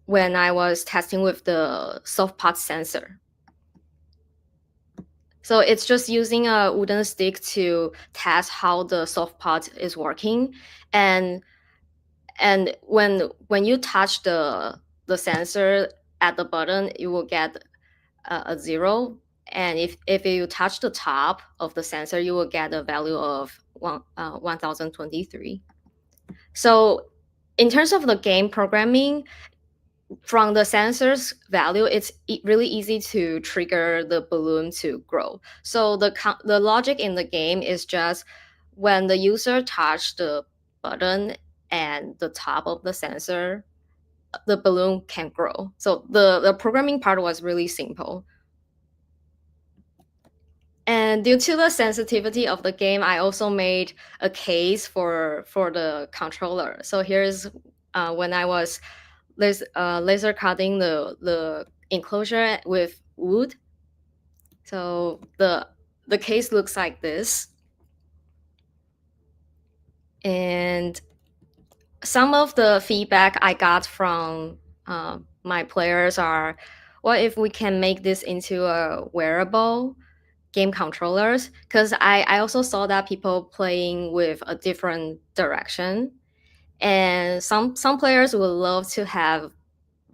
when I was testing with the soft pot sensor. So it's just using a wooden stick to test how the soft pot is working. And when you touch the sensor at the button, you will get a 0. And if you touch the top of the sensor, you will get a value of 1023. So in terms of the game programming, from the sensor's value, it's really easy to trigger the balloon to grow. So the logic in the game is just when the user touch the button and the top of the sensor, the balloon can grow. So the programming part was really simple. And due to the sensitivity of the game, I also made a case for the controller. So here's when I was laser cutting the enclosure with wood. So the case looks like this. And some of the feedback I got from my players are, what if we can make this into a wearable game controllers? Because I also saw that people playing with a different direction. And some players would love to have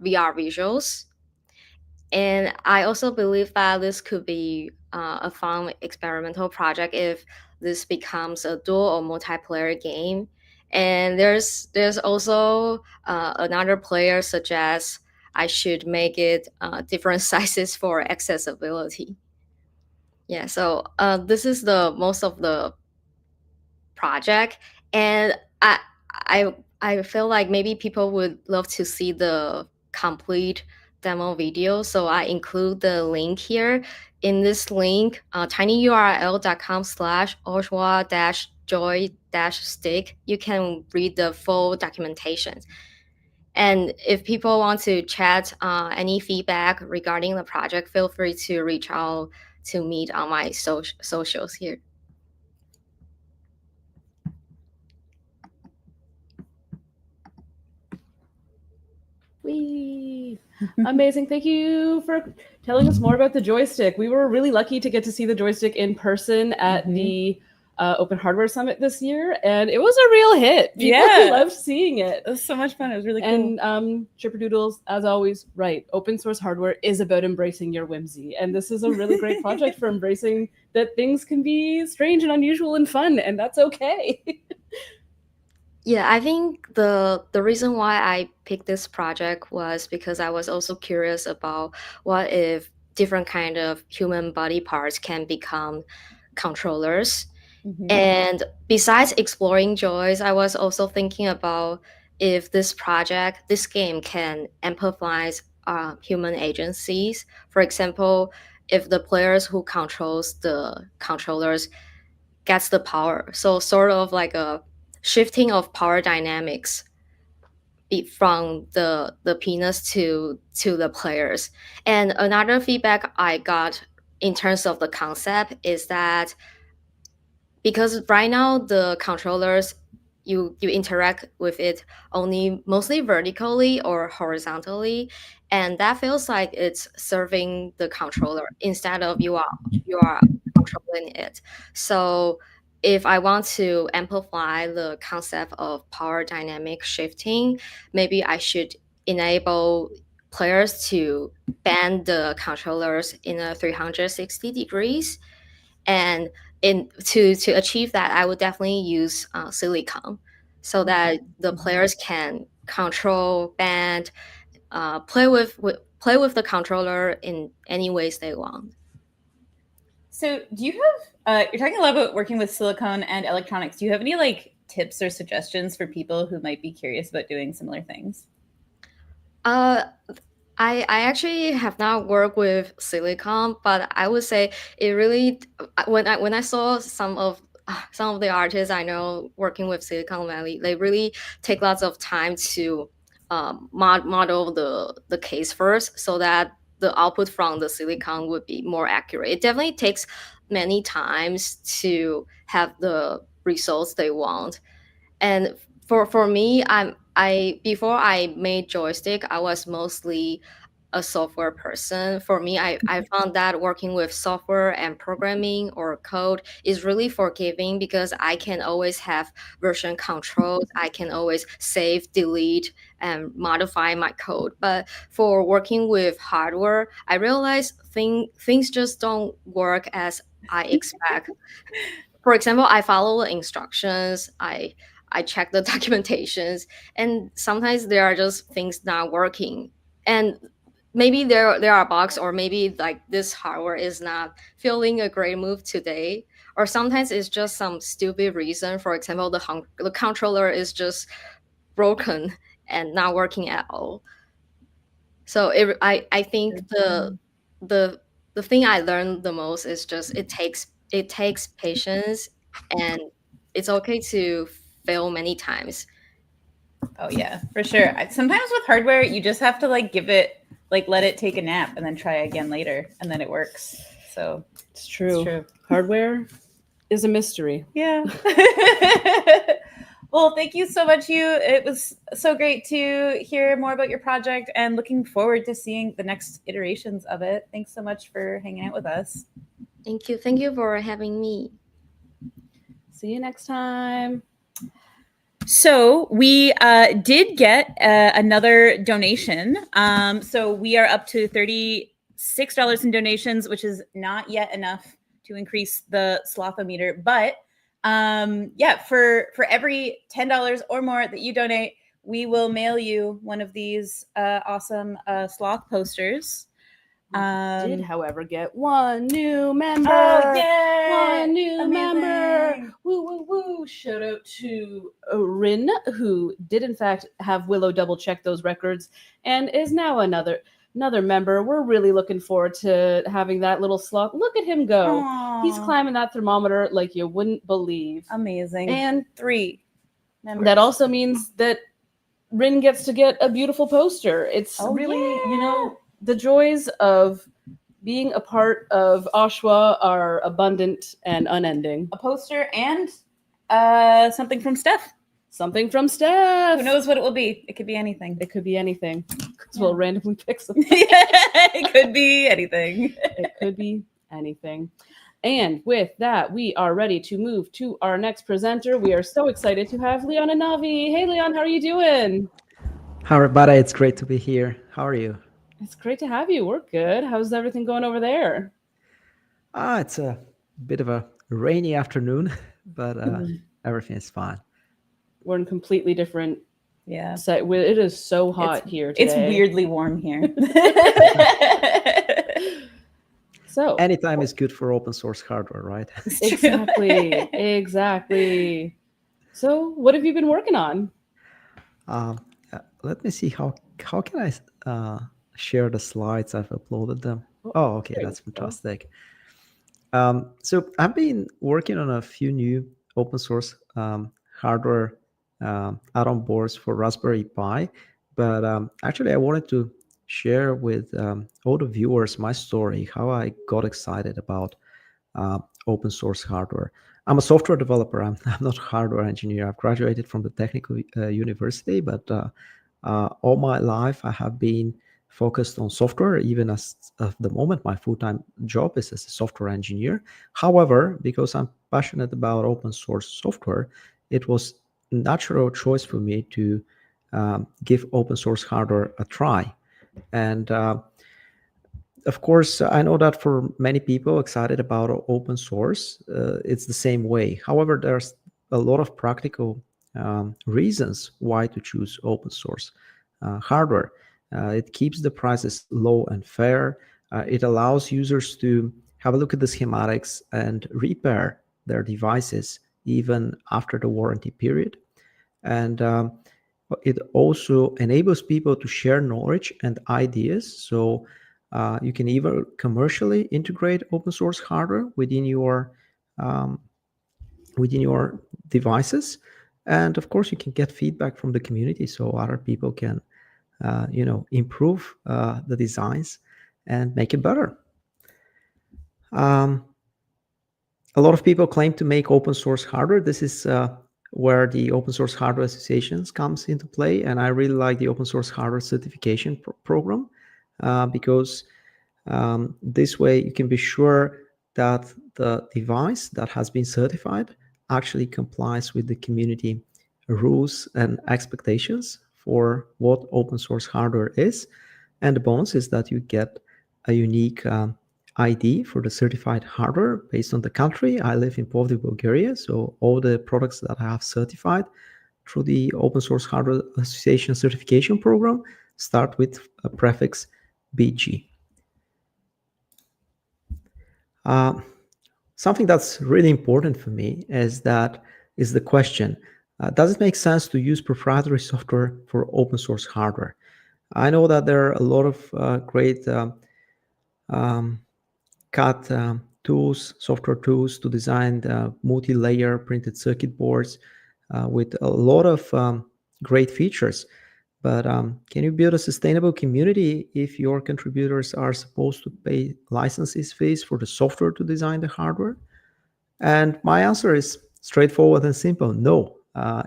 VR visuals. And I also believe that this could be a fun experimental project if this becomes a dual or multiplayer game. And there's also another player suggests I should make it different sizes for accessibility. Yeah, so this is the most of the project, and I feel like maybe people would love to see the complete demo video, so I include the link here. In this link, tinyurl.com/OSHWA-joy-stick, you can read the full documentation. And if people want to chat any feedback regarding the project, feel free to reach out to me on my socials here. Whee! Amazing. Thank you for telling us more about the joystick. We were really lucky to get to see the joystick in person at the Open Hardware Summit this year, and it was a real hit. People loved seeing it. It was so much fun. It was really cool. And Chipperdoodles, as always, right. Open source hardware is about embracing your whimsy, and this is a really great project for embracing that things can be strange and unusual and fun, and that's okay. Yeah, I think the reason why I picked this project was because I was also curious about what if different kind of human body parts can become controllers. Mm-hmm. And besides exploring joys, I was also thinking about if this game can amplify human agencies. For example, if the players who controls the controllers gets the power. So sort of like a shifting of power dynamics from the penis to the players. And another feedback I got in terms of the concept is that because right now the controllers, you interact with it only mostly vertically or horizontally, and that feels like it's serving the controller instead of you are controlling it. So if I want to amplify the concept of power dynamic shifting, maybe I should enable players to bend the controllers in a 360 degrees. And to achieve that, I would definitely use silicon so that the players can control, bend, play with the controller in any ways they want. So do you have, you're talking a lot about working with silicone and electronics. Do you have any tips or suggestions for people who might be curious about doing similar things? I actually have not worked with silicone, but I would say it really, when I saw some of the artists I know working with Silicon Valley, they really take lots of time to model the case first so that the output from the silicon would be more accurate. It definitely takes many times to have the results they want. And for me, before I made joystick, I was mostly a software person. For me, I found that working with software and programming or code is really forgiving because I can always have version controls. I can always save, delete, and modify my code. But for working with hardware, I realized things just don't work as I expect. For example, I follow the instructions. I check the documentations, and sometimes there are just things not working And maybe there are bugs, or maybe like this hardware is not feeling a great move today, or sometimes it's just some stupid reason. For example, the controller is just broken and not working at all. So I think the thing I learned the most is just it takes patience, and it's okay to fail many times. Oh yeah, for sure. Sometimes with hardware, you just have to like give it, like let it take a nap and then try again later, and then it works. So It's true. It's true. Hardware is a mystery. Yeah. Well, thank you so much, you. It was so great to hear more about your project, and looking forward to seeing the next iterations of it. Thanks so much for hanging out with us. Thank you for having me. See you next time. So we did get another donation. So we are up to $36 in donations, which is not yet enough to increase the Slothometer. But yeah, for every $10 or more that you donate, we will mail you one of these awesome Sloth posters. Did, however, get one new member. Oh, yay! One new Amazing. member. Woo, woo, woo. Shout out to Rin, who did, in fact, have Willow double check those records and is now another member. We're really looking forward to having that little sloth. Look at him go. Aww. He's climbing that thermometer like you wouldn't believe. Amazing. And 3 members. that also means that Rin gets to get a beautiful poster. It's really, you know, the joys of being a part of OSHWA are abundant and unending. A poster and something from Steph. Something from Steph. Who knows what it will be? It could be anything. It could be anything. Because we'll randomly pick something. It could be anything. It could be anything. And with that, we are ready to move to our next presenter. We are so excited to have Leon and Navi. Hey, Leon, how are you doing? Hi, everybody. It's great to be here. How are you? It's great to have you. We're good. How's everything going over there? It's a bit of a rainy afternoon, but everything is fine. We're in completely different. Yeah. It is so hot here today. It's weirdly warm here. So anytime is good for open source hardware, right? Exactly. So what have you been working on? Let me see how can I share the slides. I've uploaded them. Oh, okay, that's fantastic. So I've been working on a few new open source hardware add-on boards for Raspberry Pi, but actually I wanted to share with all the viewers my story, how I got excited about open source hardware. I'm a software developer. I'm not a hardware engineer. I've graduated from the technical university, but all my life I have been focused on software. Even as of the moment, my full-time job is as a software engineer. However, because I'm passionate about open source software, it was a natural choice for me to give open source hardware a try. And of course, I know that for many people excited about open source, it's the same way. However, there's a lot of practical reasons why to choose open source hardware. It keeps the prices low and fair. It allows users to have a look at the schematics and repair their devices even after the warranty period. And it also enables people to share knowledge and ideas. So you can either commercially integrate open source hardware within your devices, and of course you can get feedback from the community, so other people can improve the designs and make it better. A lot of people claim to make open source hardware. This is where the Open Source Hardware Associations comes into play, and I really like the Open Source Hardware Certification Program because this way you can be sure that the device that has been certified actually complies with the community rules and expectations for what open source hardware is. And the bonus is that you get a unique ID for the certified hardware based on the country. I live in Plovdiv, Bulgaria, so all the products that I have certified through the Open Source Hardware Association certification program start with a prefix BG. Something that's really important for me is the question, does it make sense to use proprietary software for open source hardware? I know that there are a lot of great CAD tools, software tools to design multi-layer printed circuit boards with a lot of great features. But can you build a sustainable community if your contributors are supposed to pay licenses fees for the software to design the hardware? And my answer is straightforward and simple: no.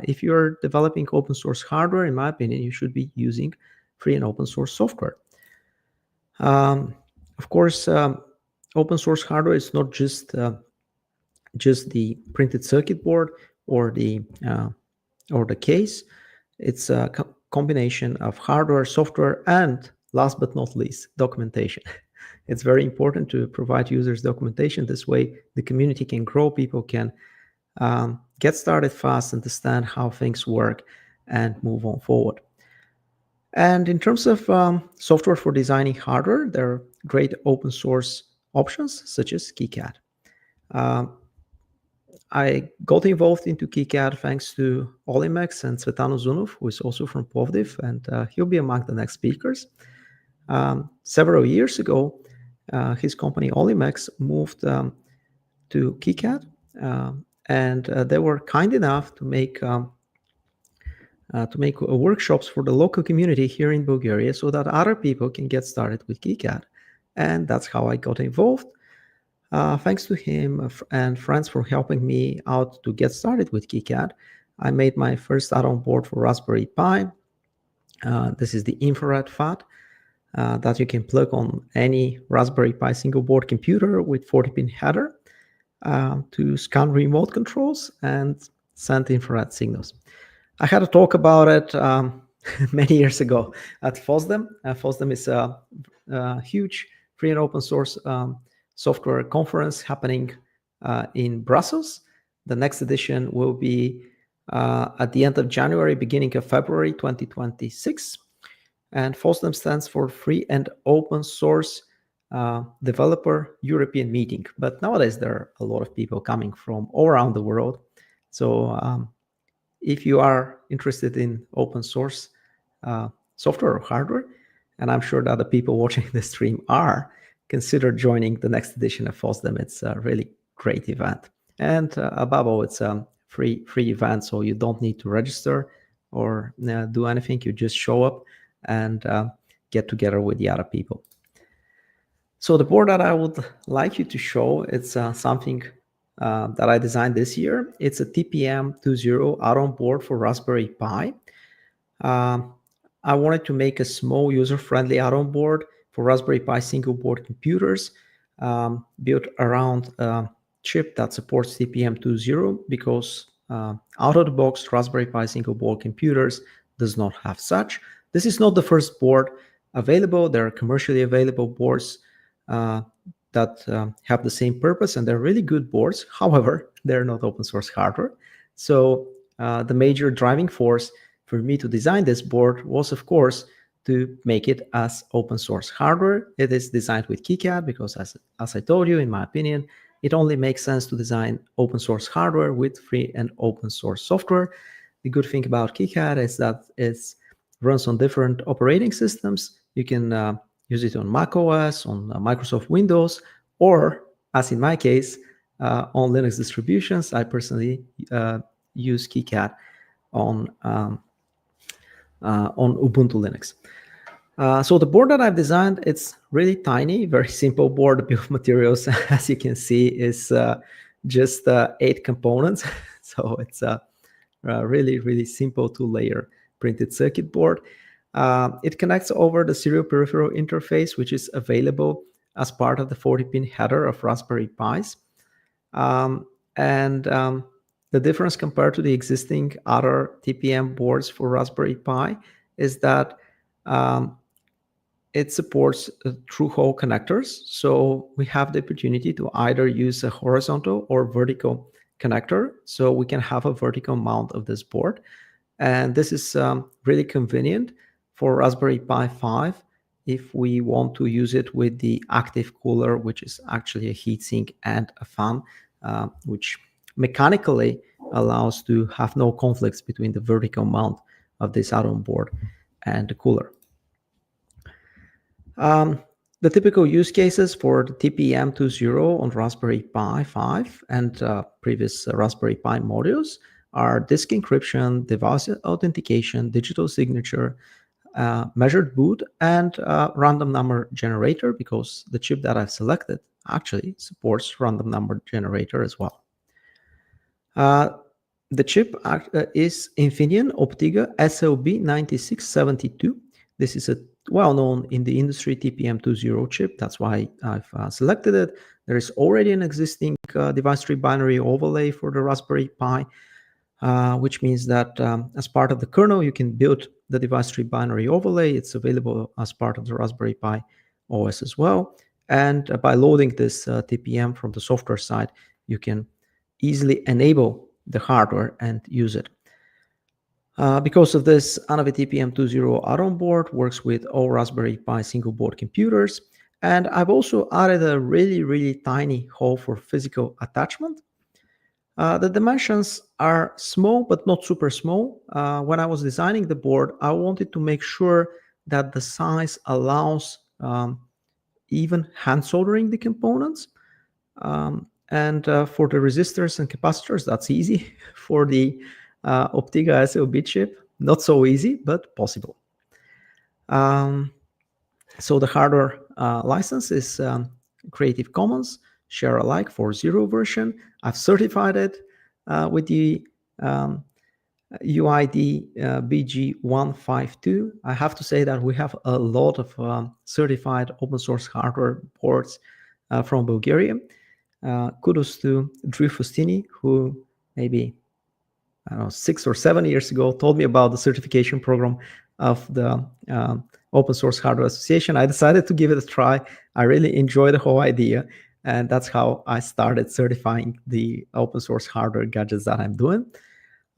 If you're developing open source hardware, in my opinion, you should be using free and open source software. Of course, open source hardware is not just the printed circuit board or the case. It's a combination of hardware, software, and last but not least, documentation. It's very important to provide users documentation. This way, the community can grow, people can get started fast, understand how things work, and move on forward. And in terms of software for designing hardware, there are great open source options such as KiCad. I got involved into KiCad thanks to Olimex and Stefan Zunov, who is also from Plovdiv, and he'll be among the next speakers. Several years ago, his company Olimex moved to KiCad, and they were kind enough to make workshops for the local community here in Bulgaria so that other people can get started with KiCad. And that's how I got involved. Thanks to him and friends for helping me out to get started with KiCad, I made my first add-on board for Raspberry Pi. This is the infrared FAT that you can plug on any Raspberry Pi single board computer with 40-pin header to scan remote controls and send infrared signals. I had a talk about it many years ago at FOSDEM. FOSDEM is a huge free and open source software conference happening in Brussels. The next edition will be at the end of January, beginning of February 2026. And FOSDEM stands for Free and Open Source Developer European Meeting. But nowadays, there are a lot of people coming from all around the world. So if you are interested in open source software or hardware, and I'm sure that the people watching this stream are, consider joining the next edition of FOSDEM. It's a really great event. And above all, it's a free event, so you don't need to register or do anything. You just show up and get together with the other people. So the board that I would like you to show, it's something that I designed this year. It's a TPM20 add-on board for Raspberry Pi. I wanted to make a small user-friendly add-on board for Raspberry Pi single board computers built around a chip that supports TPM20 because out of the box Raspberry Pi single board computers does not have such. This is not the first board available. There are commercially available boards that have the same purpose, and they're really good boards. However, they're not open source hardware. So the major driving force for me to design this board was, of course, to make it as open source hardware. It is designed with KiCad because, as I told you, in my opinion, it only makes sense to design open source hardware with free and open source software. The good thing about KiCad is that it runs on different operating systems. You can use it on Mac OS, on Microsoft Windows, or, as in my case, on Linux distributions. I personally use KiCad on Ubuntu Linux. So the board that I've designed, it's really tiny, very simple board. The bill of materials, as you can see, is just 8 components. So it's a really, really simple 2-layer printed circuit board. It connects over the serial peripheral interface, which is available as part of the 40-pin header of Raspberry Pis. The difference compared to the existing other TPM boards for Raspberry Pi is that it supports through-hole connectors. So we have the opportunity to either use a horizontal or vertical connector. So we can have a vertical mount of this board. And this is really convenient for Raspberry Pi 5 if we want to use it with the active cooler, which is actually a heatsink and a fan, which mechanically allows to have no conflicts between the vertical mount of this add-on board and the cooler. The typical use cases for the TPM20 on Raspberry Pi 5 and previous Raspberry Pi modules are disk encryption, device authentication, digital signature, measured boot, and random number generator, because the chip that I've selected actually supports random number generator as well. The chip is Infineon Optiga SLB9672. This is a well-known in the industry TPM20 chip. That's why I've selected it. There is already an existing device tree binary overlay for the Raspberry Pi, which means that as part of the kernel, you can build the device tree binary overlay. It's available as part of the Raspberry Pi OS as well. And by loading this TPM from the software side, you can easily enable the hardware and use it. Because of this, Anavi TPM20 add-on board works with all Raspberry Pi single board computers. And I've also added a really, really tiny hole for physical attachment. The dimensions are small, but not super small. When I was designing the board, I wanted to make sure that the size allows even hand soldering the components. And for the resistors and capacitors, that's easy. For the Optiga SLB chip, not so easy, but possible. So the hardware license is Creative Commons Share Alike 4.0 version. I've certified it with the UID BG152. I have to say that we have a lot of certified open source hardware boards from Bulgaria. Kudos to Drew Fustini, who maybe 6 or 7 years ago told me about the certification program of the Open Source Hardware Association. I decided to give it a try. I really enjoyed the whole idea, and that's how I started certifying the open source hardware gadgets that I'm doing.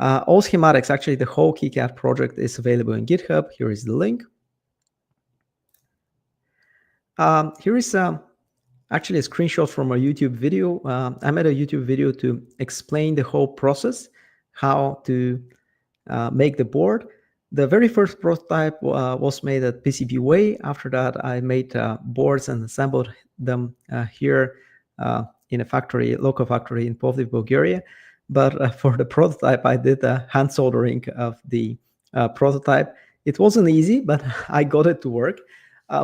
All schematics, actually the whole KiCad project is available in GitHub. Here is the link. Here is actually a screenshot from a YouTube video. I made a YouTube video to explain the whole process, how to make the board. The very first prototype was made at PCBWay. After that, I made boards and assembled them here in a factory, local factory in Plovdiv, Bulgaria. But for the prototype, I did hand soldering of the prototype. It wasn't easy, but I got it to work.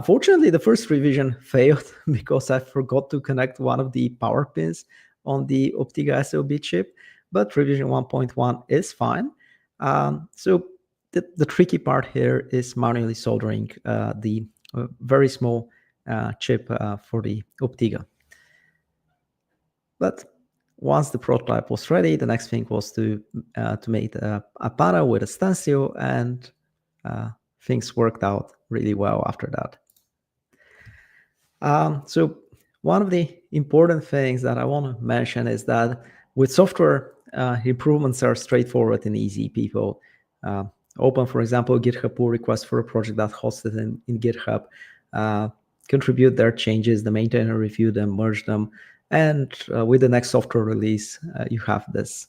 Fortunately, the first revision failed because I forgot to connect one of the power pins on the Optiga SLB chip, but revision 1.1 is fine. So the tricky part here is manually soldering the very small chip for the Optiga. But once the prototype was ready, the next thing was to make a panel with a stencil, and things worked out really well after that. So one of the important things that I want to mention is that with software, improvements are straightforward and easy. People open, for example, a GitHub pull request for a project that's hosted in GitHub, contribute their changes, the maintainer review them, merge them, and with the next software release, you have this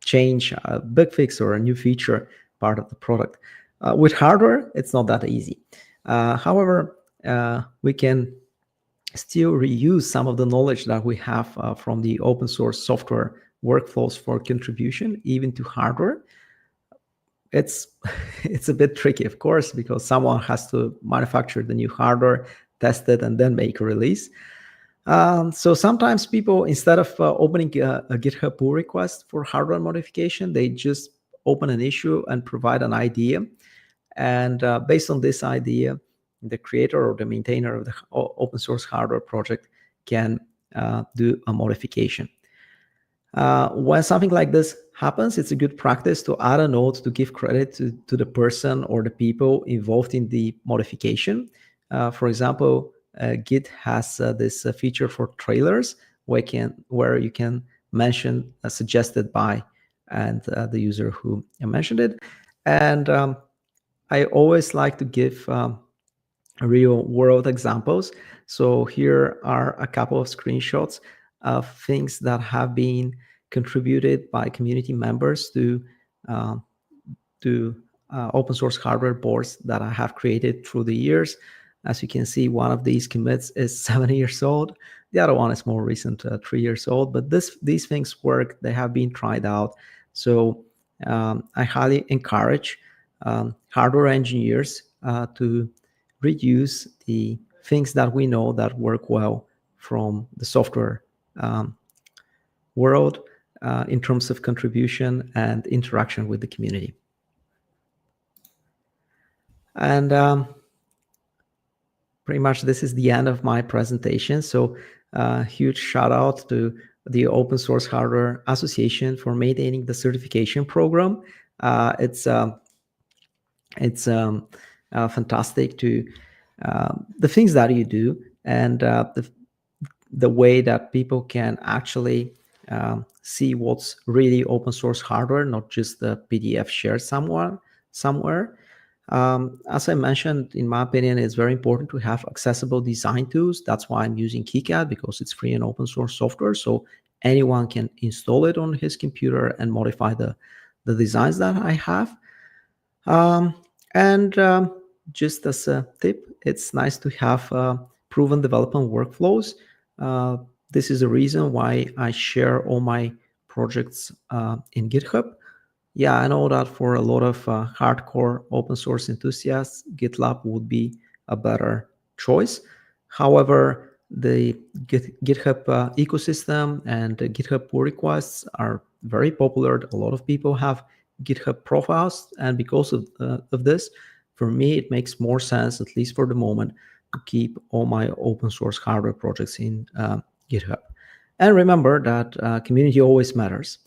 change, a bug fix or a new feature part of the product. With hardware, it's not that easy. However, we can still reuse some of the knowledge that we have from the open source software workflows for contribution, even to hardware. It's a bit tricky, of course, because someone has to manufacture the new hardware, test it, and then make a release. So sometimes people, instead of opening a GitHub pull request for hardware modification, they just open an issue and provide an idea. And based on this idea, the creator or the maintainer of the open source hardware project can do a modification. When something like this happens, it's a good practice to add a note to give credit to the person or the people involved in the modification. For example, Git has this feature for trailers where you can mention suggested by and the user who mentioned it. And I always like to give real world examples. So here are a couple of screenshots of things that have been contributed by community members to open source hardware boards that I have created through the years. As you can see, one of these commits is 7 years old. The other one is more recent, 3 years old. But these things work. They have been tried out. So I highly encourage hardware engineers to reuse the things that we know that work well from the software world in terms of contribution and interaction with the community. And pretty much this is the end of my presentation. So huge shout out to the Open Source Hardware Association for maintaining the certification program. It's fantastic to the things that you do and the way that people can actually see what's really open source hardware, not just the PDF shared somewhere. As I mentioned, in my opinion, it's very important to have accessible design tools. That's why I'm using KiCad, because it's free and open source software. So anyone can install it on his computer and modify the designs that I have. Just as a tip, it's nice to have proven development workflows. This is the reason why I share all my projects in GitHub. Yeah, I know that for a lot of hardcore open source enthusiasts, GitLab would be a better choice. However, the GitHub ecosystem and the GitHub pull requests are very popular. A lot of people have GitHub profiles, and because of this, for me, it makes more sense, at least for the moment, to keep all my open source hardware projects in GitHub. And remember that community always matters.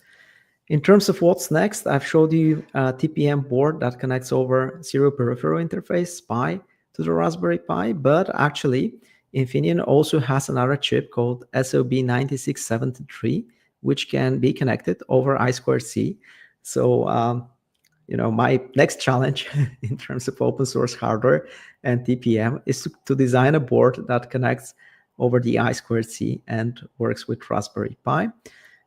In terms of what's next, I've showed you a TPM board that connects over serial peripheral interface SPI to the Raspberry Pi, but actually Infineon also has another chip called SOB9673, which can be connected over I2C. So, my next challenge in terms of open source hardware and TPM is to design a board that connects over the I2C and works with Raspberry Pi.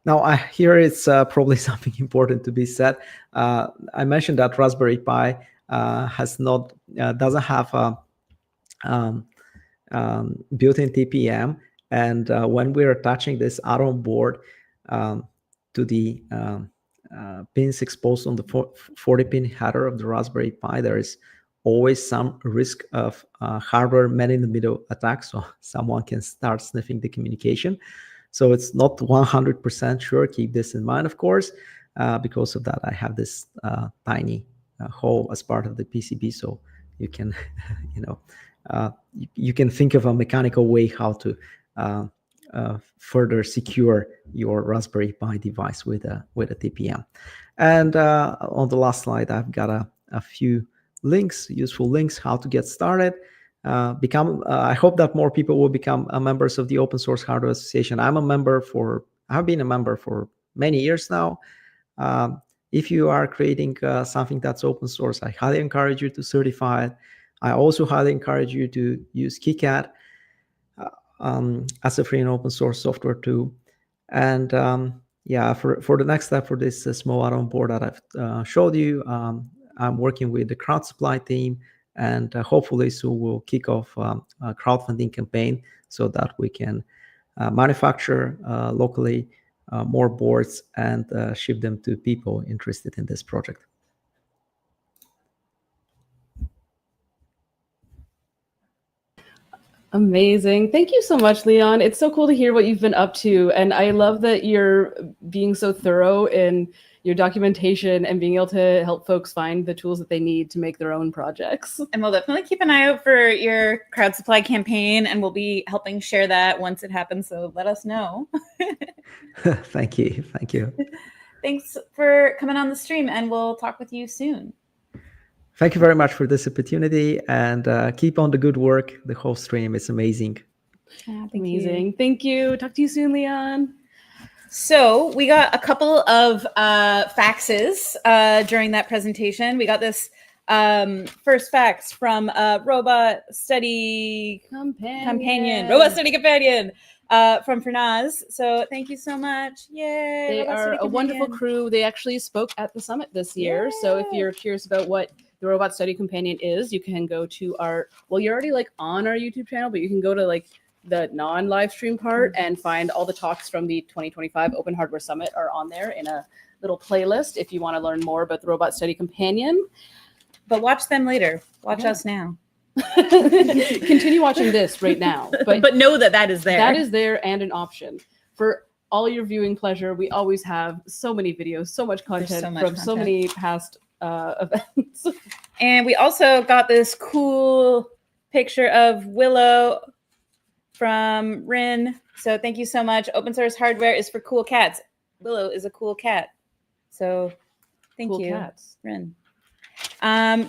Now, here it's probably something important to be said. I mentioned that Raspberry Pi doesn't have a built-in TPM, and when we're attaching this add-on board to the pins exposed on the 40-pin header of the Raspberry Pi, there is always some risk of hardware man-in-the-middle attack, so someone can start sniffing the communication. So it's not 100% sure. Keep this in mind, of course. Because of that, I have this tiny hole as part of the PCB, so you can, you can think of a mechanical way how to further secure your Raspberry Pi device with a TPM. And on the last slide, I've got a few links, useful links, how to get started. I hope that more people will become members of the Open Source Hardware Association. I've been a member for many years now. If you are creating something that's open source, I highly encourage you to certify it. I also highly encourage you to use KiCad as a free and open source software tool. And for the next step for this small add-on board that I've showed you, I'm working with the crowd supply team, and hopefully soon we'll kick off a crowdfunding campaign so that we can manufacture locally more boards and ship them to people interested in this project. Amazing. Thank you so much, Leon. It's so cool to hear what you've been up to. And I love that you're being so thorough in your documentation and being able to help folks find the tools that they need to make their own projects. And we'll definitely keep an eye out for your crowd supply campaign, and we'll be helping share that once it happens. So let us know. Thank you. Thank you. Thanks for coming on the stream, and we'll talk with you soon. Thank you very much for this opportunity, and keep on the good work. The whole stream is amazing. Amazing. Thank you. Talk to you soon, Leon. So we got a couple of faxes during that presentation. We got this First facts from Robot Study Companion. Robot Study Companion from Fernaz. So thank you so much. Yay. They Robot are Study a wonderful Companion. crew. They actually spoke at the summit this year. So if you're curious about what the Robot Study Companion is, you can go to our, well, you're already like on our YouTube channel, but you can go to like the non-live stream part and find all the talks from the 2025 Open Hardware Summit are on there in a little playlist if you want to learn more about the Robot Study Companion. But watch them later. Watch us now. Continue watching this right now. But know that that is there. That is there and an option. For all your viewing pleasure, we always have so many videos, so much content from so many past events. And we also got this cool picture of Willow from Rin. So thank you so much. Open source hardware is for cool cats. Willow is a cool cat. So thank Cool you, cats. Rin.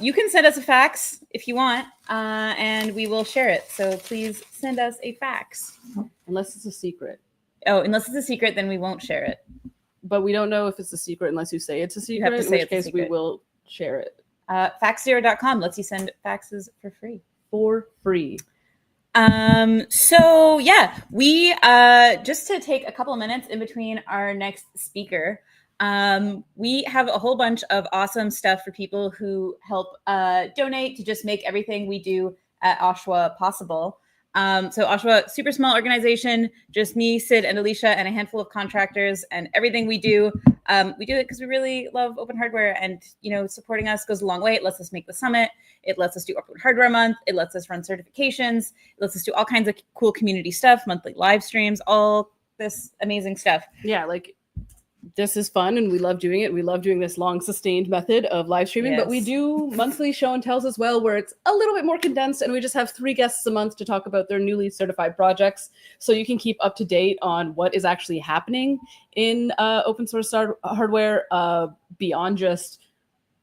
You can send us a fax if you want, and we will share it. So please send us a fax. Unless it's a secret. Oh, unless it's a secret, then we won't share it. But we don't know if it's a secret unless you say it's a secret, You have to in say which it's a case we secret. will share it. Faxzero.com lets you send faxes for free. For free. So yeah, we just to take a couple of minutes in between our next speaker, we have a whole bunch of awesome stuff for people who help donate to just make everything we do at OSHWA possible. So OSHWA, super small organization, just me, Sid, and Alicia, and a handful of contractors, and everything we do it because we really love open hardware, and supporting us goes a long way. It lets us make the summit. It lets us do Open Hardware Month. It lets us run certifications. It lets us do all kinds of cool community stuff, monthly live streams, all this amazing stuff. Yeah, like this is fun and we love doing it. We love doing this long sustained method of live streaming, but we Yes. do monthly show and tells as well, where it's a little bit more condensed and we just have 3 guests a month to talk about their newly certified projects. So you can keep up to date on what is actually happening in open source hardware beyond just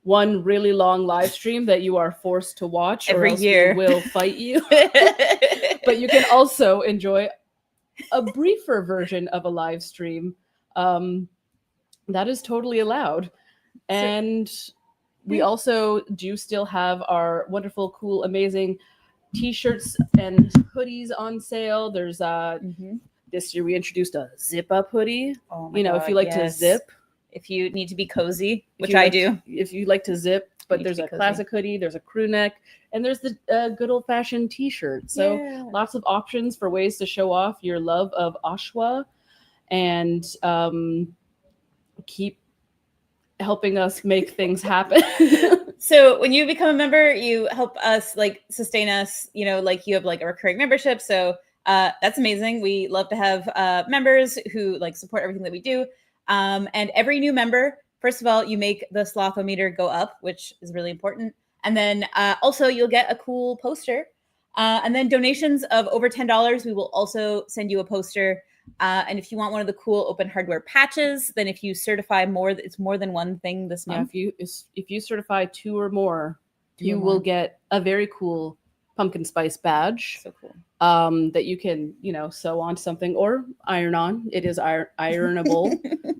one really long live stream that you are forced to watch Every or else year. we will fight you. But you can also enjoy a briefer version of a live stream. That is totally allowed. And we also do still have our wonderful, cool, amazing t-shirts and hoodies on sale. There's this year we introduced a zip up hoodie. Oh my if God, you like to yes. zip. If you need to be cozy, If which you I like- do. If you like to zip, but Need to there's be a cozy. classic hoodie, there's a crew neck, and there's the good old fashioned t-shirt. So Yeah. lots of options for ways to show off your love of OSHWA and keep helping us make things happen. So when you become a member, you help us sustain us, you have a recurring membership. So that's amazing. We love to have members who support everything that we do. And every new member, first of all, you make the Slothometer go up, which is really important. And then also you'll get a cool poster. And then donations of over $10, we will also send you a poster. And if you want one of the cool open hardware patches, then if you certify more, it's more than one thing this Yeah, month. if you certify 2 or more, you or will more. get a very cool pumpkin spice badge. So cool. That you can, sew onto something or iron on. It is ironable.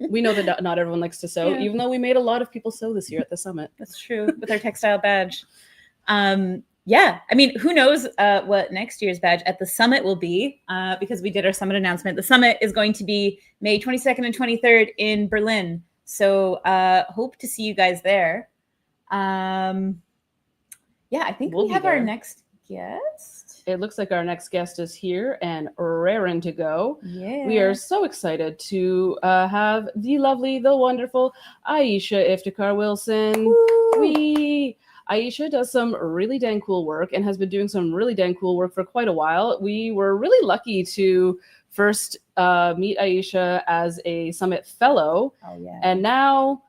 We know that not everyone likes to sew, Yeah. even though we made a lot of people sew this year at the summit. That's true, with our textile badge. Yeah, I mean, who knows what next year's badge at the summit will be, because we did our summit announcement. The summit is going to be May 22nd and 23rd in Berlin. So hope to see you guys there. Yeah, I think We'll we be have our there. next guest. It looks like our next guest is here and raring to go. Yeah. We are so excited to have the lovely, the wonderful Ayesha Iftiqhar Wilson. Ayesha does some really dang cool work and has been doing some really dang cool work for quite a while. We were really lucky to first meet Ayesha as a summit fellow. Oh, yeah. And now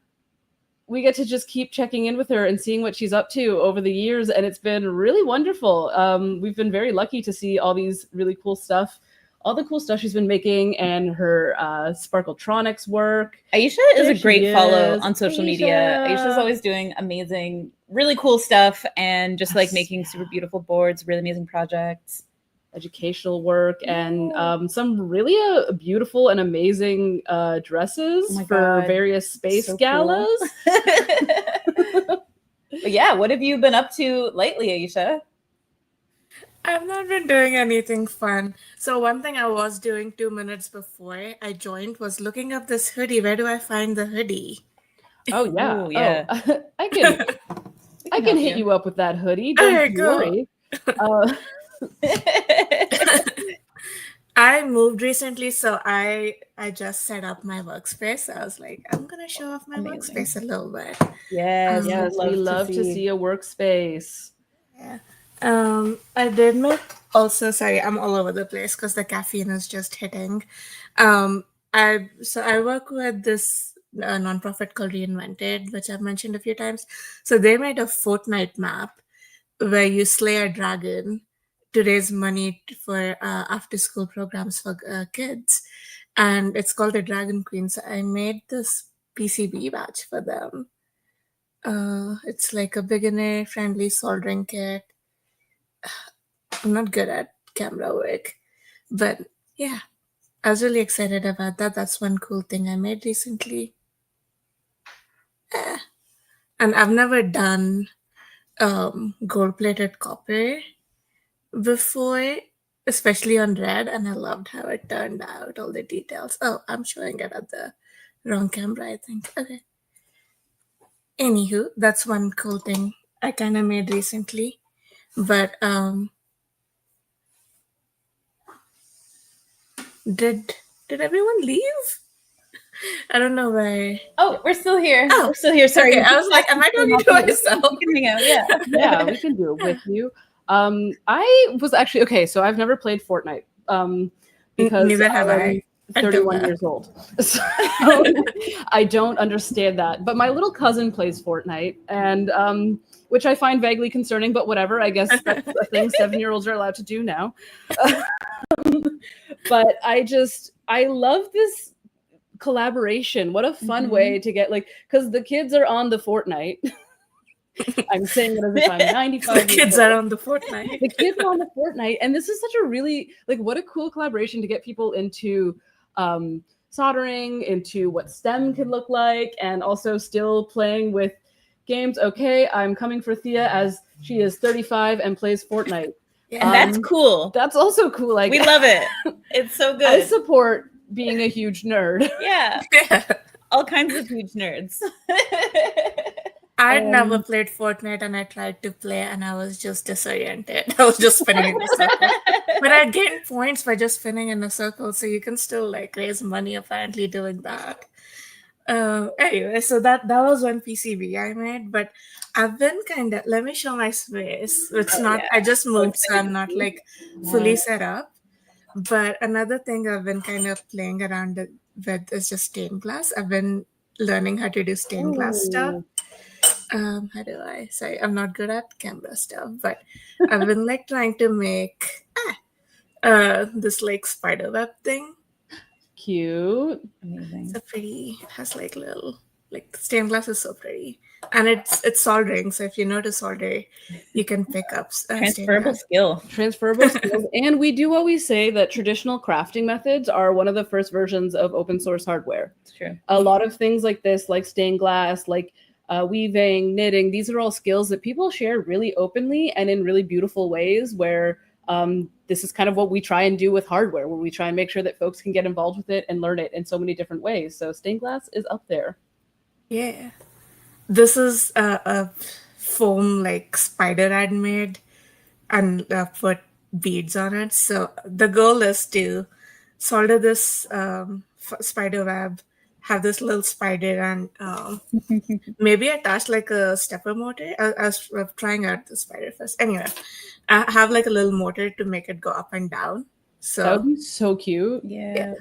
we get to just keep checking in with her and seeing what she's up to over the years. And it's been really wonderful. We've been very lucky to see all these really cool stuff, all the cool stuff she's been making, and her Sparkletronics work. Ayesha is There a great she follow is. on social Ayesha. media. Ayesha's always doing amazing, really cool stuff, and just Yes, making super beautiful boards, really amazing projects. Educational work, and some really beautiful and amazing dresses Oh my for God. various space So cool. galas. But yeah, what have you been up to lately, Ayesha? I've not been doing anything fun. So one thing I was doing 2 minutes before I joined was looking up this hoodie. Where do I find the hoodie? Oh yeah. Ooh, yeah. Oh, I can help hit you. you up with that hoodie. Don't Okay, you cool. worry. I moved recently, so I just set up my workspace. I was like, I'm gonna show off my Amazing. workspace a little bit. Yes, Yes, we love to see a workspace. Yeah. I did make also, sorry, I'm all over the place because the caffeine is just hitting. I work with this nonprofit called Reinvented, which I've mentioned a few times. So they made a fortnight map where you slay a dragon to raise money for after school programs for kids, and it's called the Dragon Queen. So I made this PCB batch for them. It's like a beginner friendly soldering kit. I'm not good at camera work, but yeah, I was really excited about that. That's one cool thing I made recently. And I've never done gold-plated copper before, especially on red, and I loved how it turned out, all the details. Oh, I'm showing it at the wrong camera, I think. Okay. Anywho, that's one cool thing I kind of made recently. But did everyone leave? I don't know where. Oh, we're still here. Oh, we're still here. Sorry. Okay, I was like, am I talking to myself? We can hang out, yeah. Yeah, we can do it with you. I was actually okay. So I've never played Fortnite because Neither have I'm I. 31 years old. So I don't understand that. But my little cousin plays Fortnite, and which I find vaguely concerning, but whatever. I guess that's a thing 7-year-olds are allowed to do now. But I love this collaboration. What a fun way to get because the kids are on the Fortnite. I'm saying it as if I'm 95. The kids are on the Fortnite. The kids are on the Fortnite, and this is such a really what a cool collaboration to get people into soldering, into what STEM can look like, and also still playing with games. Okay, I'm coming for Thea as she is 35 and plays Fortnite. Yeah, and that's cool. That's also cool. We love it. It's so good. I support being a huge nerd. Yeah. All kinds of huge nerds. I'd never played Fortnite, and I tried to play, and I was just disoriented. I was just spinning in a circle. But I gained points by just spinning in a circle, so you can still raise money apparently doing that. Anyway, so that was one PCB I made, but I've been let me show my space. It's not, I just moved, so I'm not fully set up. But another thing I've been kind of playing around with is just stained glass. I've been learning how to do stained glass stuff. How do I say? I'm not good at camera stuff, but I've been trying to make this spider web thing. Cute. Amazing. It's it has little stained glass is so pretty, and it's soldering. So if you know to solder, you can pick up transferable skills. And we do always say that traditional crafting methods are one of the first versions of open source hardware. It's true. A lot of things like this, like stained glass, weaving, knitting, these are all skills that people share really openly and in really beautiful ways, where this is kind of what we try and do with hardware, where we try and make sure that folks can get involved with it and learn it in so many different ways. So stained glass is up there. Yeah. This is a foam spider I'd made and put beads on it. So the goal is to solder this spider web, have this little spider, and maybe attach a stepper motor. I was trying out the spider first. Anyway, I have a little motor to make it go up and down. So that would be so cute. Yeah.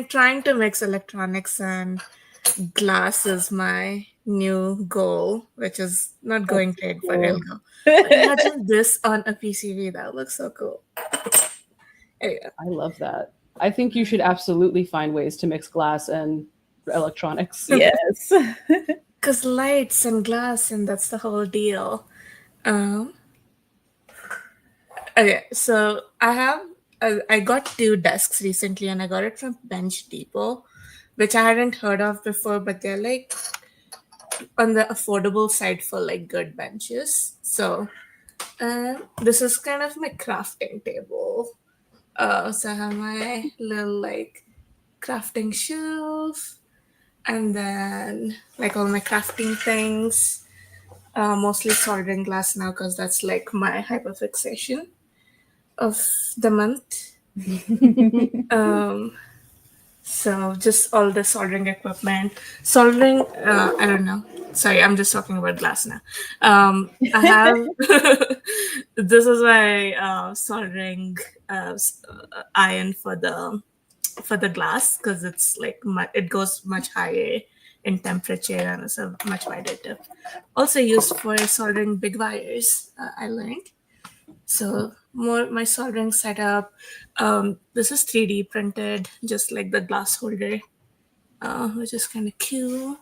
Trying to mix electronics and glass is my new goal, which is not going great for real. Imagine this on a PCB. That looks so cool. Anyway. I love that. I think you should absolutely find ways to mix glass and electronics. Yes. Because lights and glass, and that's the whole deal. Okay, so I got 2 desks recently, and I got it from Bench Depot, which I hadn't heard of before, but they're on the affordable side for like good benches. So this is kind of my crafting table. So I have my little like crafting shelf, and then like all my crafting things. Mostly soldering glass now because that's like my hyperfixation of the month. So just all the soldering equipment. Soldering, I don't know. Sorry, I'm just talking about glass now. I have this is my soldering iron for the glass because it's like it goes much higher in temperature and it's a much wider tip. Also used for soldering big wires. I learned. So more my soldering setup. This is 3D printed, just like the glass holder, which is kind of cool.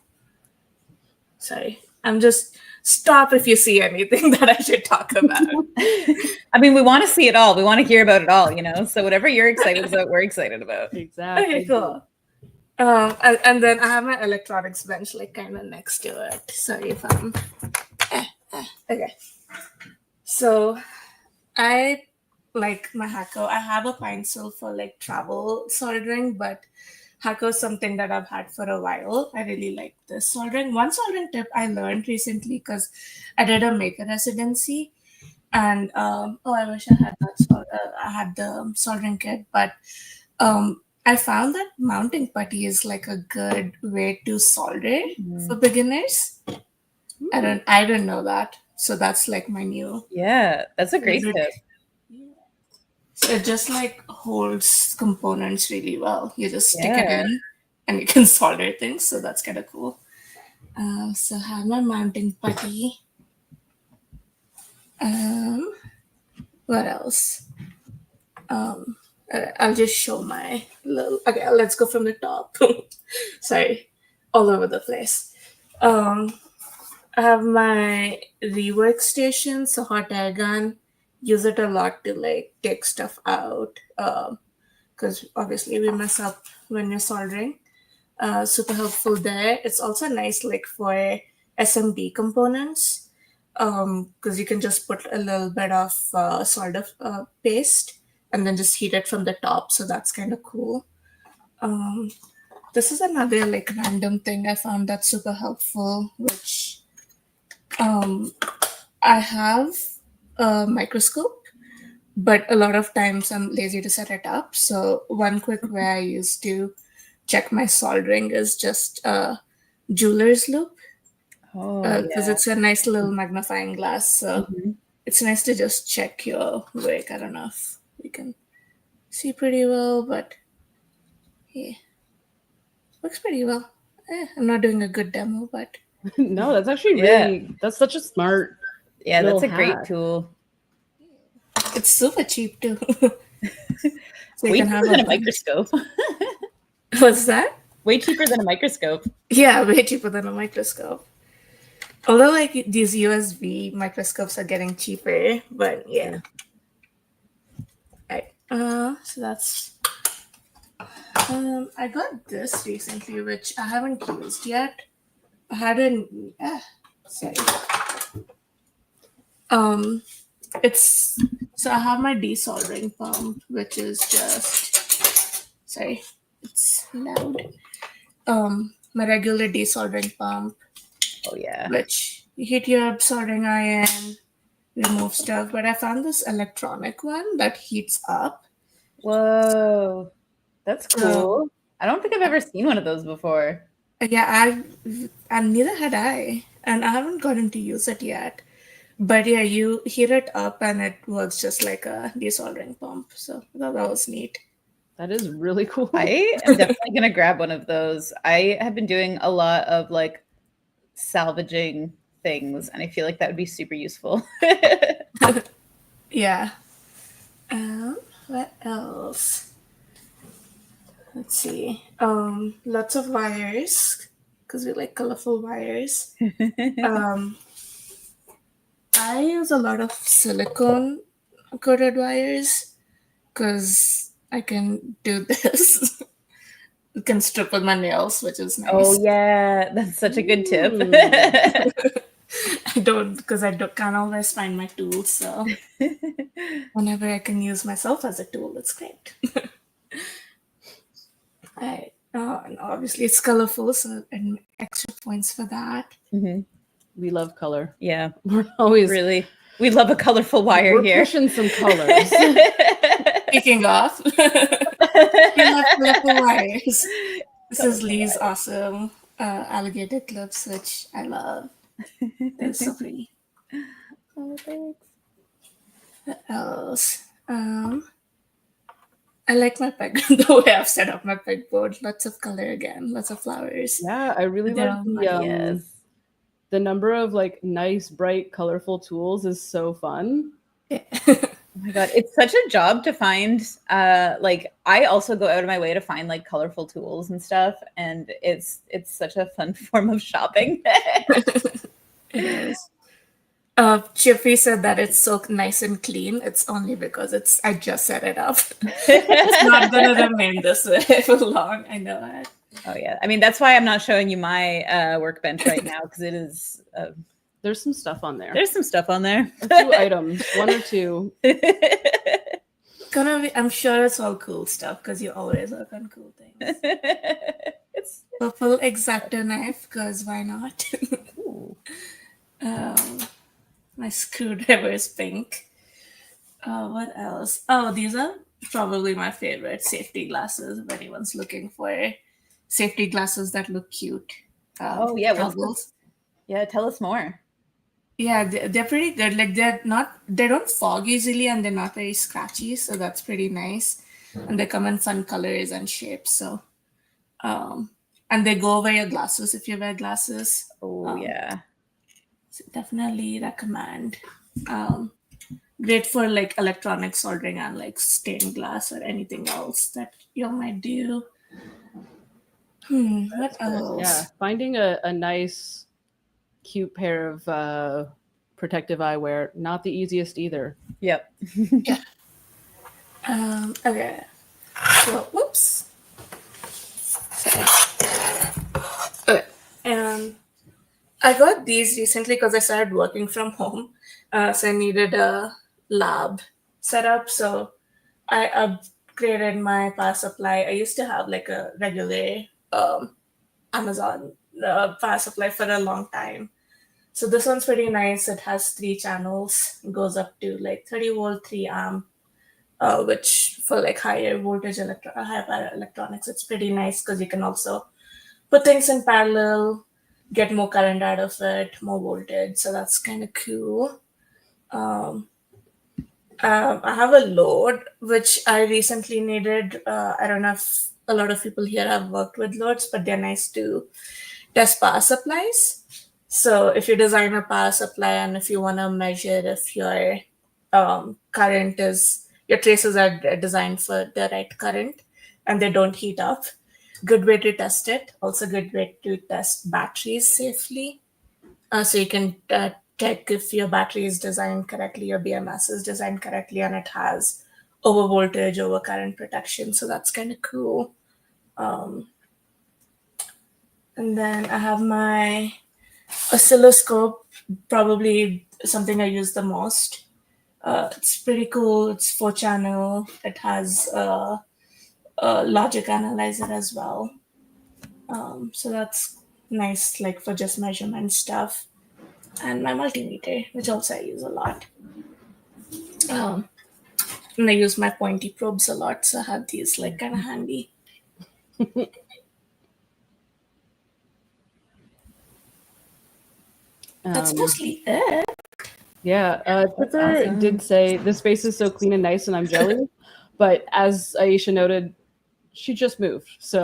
Sorry, I'm just stop if you see anything that I should talk about. I mean, we want to see it all. We want to hear about it all, So whatever you're excited about, we're excited about. Exactly. Okay, cool. And then I have my electronics bench like kind of next to it. Sorry if I'm okay. So I like my Hako. I have a pencil for like travel soldering, but Hako is something that I've had for a while. I really like this soldering. One soldering tip I learned recently because I did a maker residency, and I wish I had that. I had the soldering kit, but I found that mounting putty is like a good way to solder for beginners. I don't know that, so that's like my new. Yeah, that's a great tip. So it just like holds components really well. You just stick it in and you can solder things. So that's kind of cool. So I have my mounting putty. What else? I'll just show my little. Okay, let's go from the top. Sorry, all over the place. I have my rework station, so hot air gun. Use it a lot to like take stuff out because obviously we mess up when you're soldering. Super helpful there. It's also nice like for SMD components because you can just put a little bit of solder paste and then just heat it from the top. So that's kind of cool. This is another like random thing I found that's super helpful, which I have a microscope, but a lot of times I'm lazy to set it up. So one quick way I used to check my soldering is just a jeweler's loop because it's a nice little magnifying glass. So it's nice to just check your work. I don't know if you can see pretty well, but yeah, works pretty well. I'm not doing a good demo, but no, that's actually really that's such a smart. Yeah, that's a little great hack. tool. It's super cheap too. So Way cheaper than a microscope. What's that? Way cheaper than a microscope. Yeah, way cheaper than a microscope. Although like these USB microscopes are getting cheaper, but yeah. Right. So that's I got this recently, which I haven't used yet. I hadn't sorry. It's so I have my desoldering pump, which is just sorry, it's loud. My regular desoldering pump. Oh yeah. Which you hit your soldering iron, remove stuff. But I found this electronic one that heats up. Whoa, that's cool. I don't think I've ever seen one of those before. Yeah, and neither had I, and I haven't gotten to use it yet. But yeah, you heat it up and it works just like a desoldering pump. So that was neat. That is really cool. I am definitely gonna grab one of those. I have been doing a lot of like salvaging things, and I feel like that would be super useful. Yeah. What else? Let's see. Lots of wires because we like colorful wires. I use a lot of silicone coated wires because I can do this. can strip with my nails, which is nice. Oh yeah, that's such a good tip. Can't always find my tools, so whenever I can use myself as a tool, it's great. Alright. And obviously it's colorful, so and extra points for that. Mhm. We love color. Yeah, We're always really. We love a colorful wire we're here. pushing some colors. Speaking of, we love colorful wires. This is Lee's awesome alligator clips, which I love. They're so pretty. Oh, thanks. What else? I like my peg, the way I've set up my pegboard. Lots of color again, lots of flowers. Yeah, I really They're love all the number of like nice, bright, colorful tools is so fun. Yeah. Oh my god, it's such a job to find. Like I also go out of my way to find like colorful tools and stuff, and it's such a fun form of shopping. It is. Chippy said that it's so nice and clean. It's only because I just set it up. It's not gonna remain this way for long. I know that. Oh yeah, I mean that's why I'm not showing you my workbench right now because it is. There's some stuff on there. There's some stuff on there. A few items, one or two. I'm sure it's all cool stuff because you always work on cool things. It's Purple X-Acto knife, because why not? My screwdriver is pink. What else? Oh, these are probably my favorite safety glasses if anyone's looking for safety glasses that look cute. Oh yeah, goggles. Yeah, tell us more. Yeah, they're pretty good. Like they don't fog easily and they're not very scratchy, so that's pretty nice. And they come in fun colors and shapes. So, and they go over your glasses if you wear glasses. Oh yeah, so definitely recommend. Great for like electronic soldering and like stained glass or anything else that you might do. What else? Yeah, finding a nice, cute pair of protective eyewear, not the easiest either. Yep. Yeah. Okay. So, whoops. Sorry. Okay. I got these recently because I started working from home. So I needed a lab setup. So I upgraded my power supply. I used to have like a regular Amazon power supply for a long time. So this one's pretty nice. It has 3 channels. It goes up to like 30 volt, 3 amp, which for like higher voltage higher power electronics, it's pretty nice because you can also put things in parallel, get more current out of it, more voltage. So that's kind of cool. I have a load, which I recently needed. I don't know if a lot of people here have worked with loads, but they're nice to test power supplies. So if you design a power supply and if you want to measure if your current is, your traces are designed for the right current and they don't heat up, good way to test it. Also good way to test batteries safely. So you can check if your battery is designed correctly, your BMS is designed correctly, and it has over voltage, over current protection. So that's kind of cool. And then I have my oscilloscope, probably something I use the most. It's pretty cool. It's 4-channel. It has a logic analyzer as well. So that's nice, like for just measurement stuff. And my multimeter, which also I use a lot. And I use my pointy probes a lot, so I have these like kind of handy. That's mostly it. Yeah, Tipper did say the space is so clean and nice, and I'm jealous. But as Ayesha noted, she just moved, so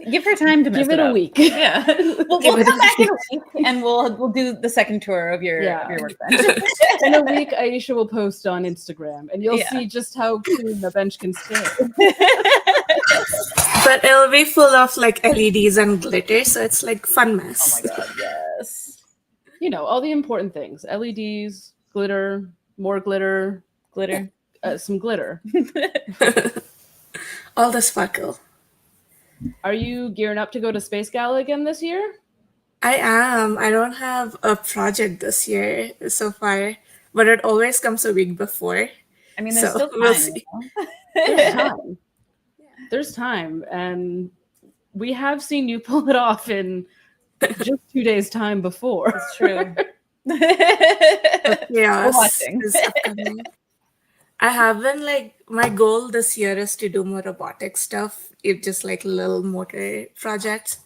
give her time to give it a week. Yeah, we'll come back in a week and we'll do the second tour of your workbench. In a week, Ayesha will post on Instagram, and you'll see just how clean the bench can stay. But it'll be full of like LEDs and glitter, so it's like fun mess. Oh my god, yes. You know, all the important things: LEDs, glitter, more glitter, glitter, some glitter. All the sparkle. Are you gearing up to go to Space Gala again this year? I am. I don't have a project this year so far, but it always comes a week before. I mean, there's So still we'll time. see. There's time. There's time, and we have seen you pull it off in just 2 days' time before. It's true. Chaos watching. is upcoming. I haven't my goal this year is to do more robotic stuff. It's just like little motor projects.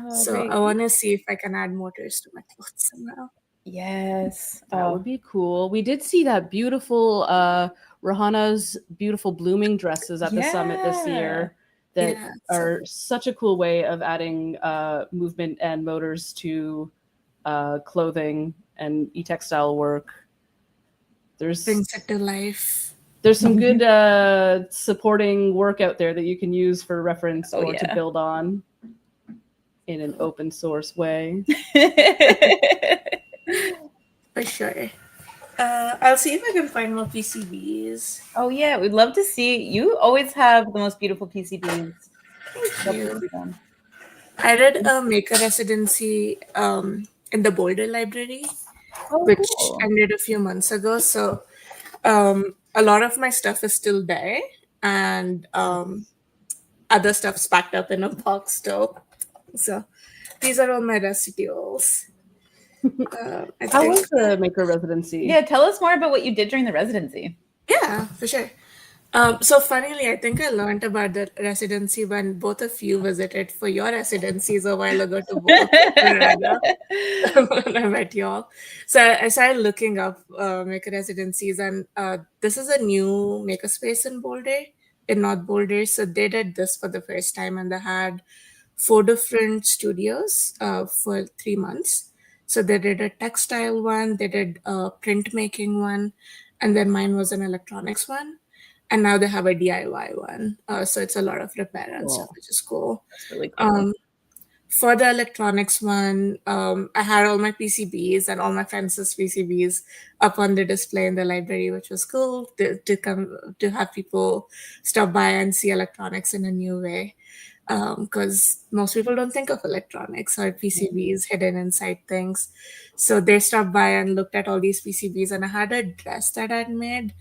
So great. I want to see if I can add motors to my clothes somehow. Yes. That would be cool. We did see that beautiful Rahana's beautiful blooming dresses at the summit this year that are such a cool way of adding movement and motors to clothing and e-textile work. Brings it to life. There's some good supporting work out there that you can use for reference or to build on in an open source way. For sure. I'll see if I can find more PCBs. Oh yeah, we'd love to see. You always have the most beautiful PCBs. Thank you. I did a maker residency in the Boulder Library, which ended a few months ago. So a lot of my stuff is still there, and other stuff's packed up in a box still. So these are all my residuals. How was the maker residency? Yeah, tell us more about what you did during the residency. Yeah, for sure. So funnily, I think I learned about the residency when both of you visited for your residencies a while ago to Boulder when I met y'all. So I started looking up maker residencies, and this is a new makerspace in Boulder, in North Boulder. So they did this for the first time, and they had 4 different studios for 3 months. So they did a textile one, they did a printmaking one, and then mine was an electronics one. And now they have a DIY one. So it's a lot of repair and stuff, which is cool. That's really cool. For the electronics one, I had all my PCBs and all my friends' PCBs up on the display in the library, which was cool to have people stop by and see electronics in a new way. Because most people don't think of electronics or PCBs hidden inside things. So they stopped by and looked at all these PCBs, and I had a dress that I'd made,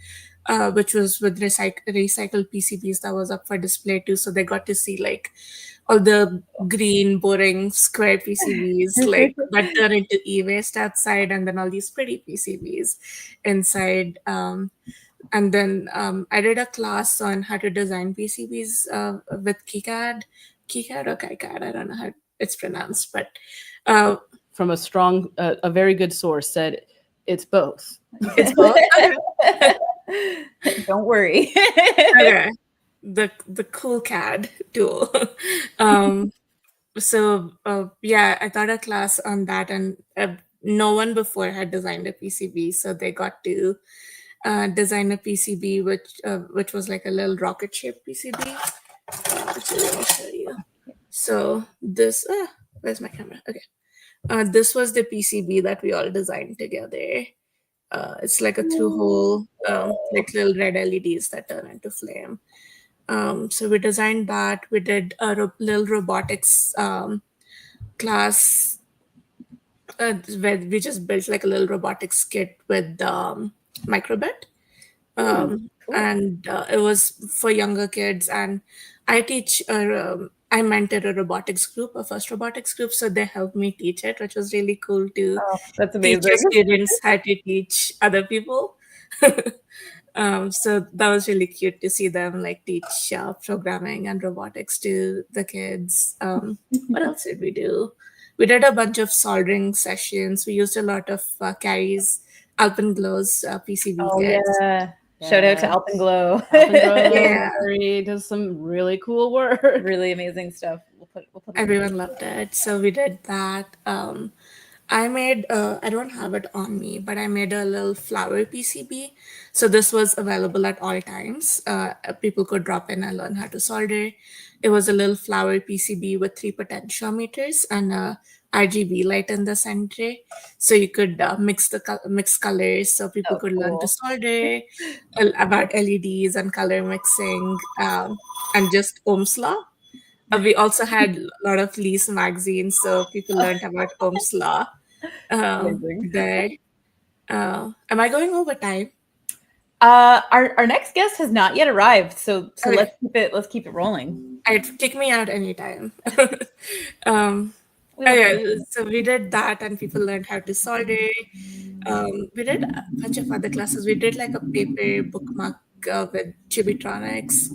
which was with recycled PCBs that was up for display too. So they got to see all the green, boring, square PCBs that turn into e-waste outside, and then all these pretty PCBs inside. And then I did a class on how to design PCBs with KiCad or KiCad. I don't know how it's pronounced, but from a very good source said it's both. It's both. Don't worry. Okay. The cool CAD tool. So I taught a class on that, and no one before had designed a PCB, so they got to design a PCB which was like a little rocket shaped PCB. Actually, let me show you. So this where's my camera? Okay. This was the PCB that we all designed together. It's like a through hole, like little red LEDs that turn into flame. So we designed that. We did a little robotics class where we just built like a little robotics kit with microbit. And it was for younger kids. And I teach, I mentored a robotics group, a first robotics group. So they helped me teach it, which was really cool to that's teach amazing. students how to teach other people. So that was really cute to see them teach programming and robotics to the kids. What else did we do? We did a bunch of soldering sessions. We used a lot of Kari's Alpenglo's PCB kits. Yeah. Shout out to Alpenglow. Yeah, Kari does some really cool work. Really amazing stuff. We'll put Everyone loved it. So we did that. I made, I don't have it on me, but I made a little flower PCB. So this was available at all times. People could drop in and learn how to solder. It was a little flower PCB with 3 potentiometers and a RGB light in the center. So you could mix colors so people could learn to solder, about LEDs and color mixing, and just Ohm's law. We also had a lot of lease magazines, so people learned about Ohm's law Amazing. there. Am I going over time? Our next guest has not yet arrived, so Okay. let's keep it rolling. Kick me out anytime. So we did that, and people learned how to solder. We did a bunch of other classes. We did like a paper bookmark with Chibitronics,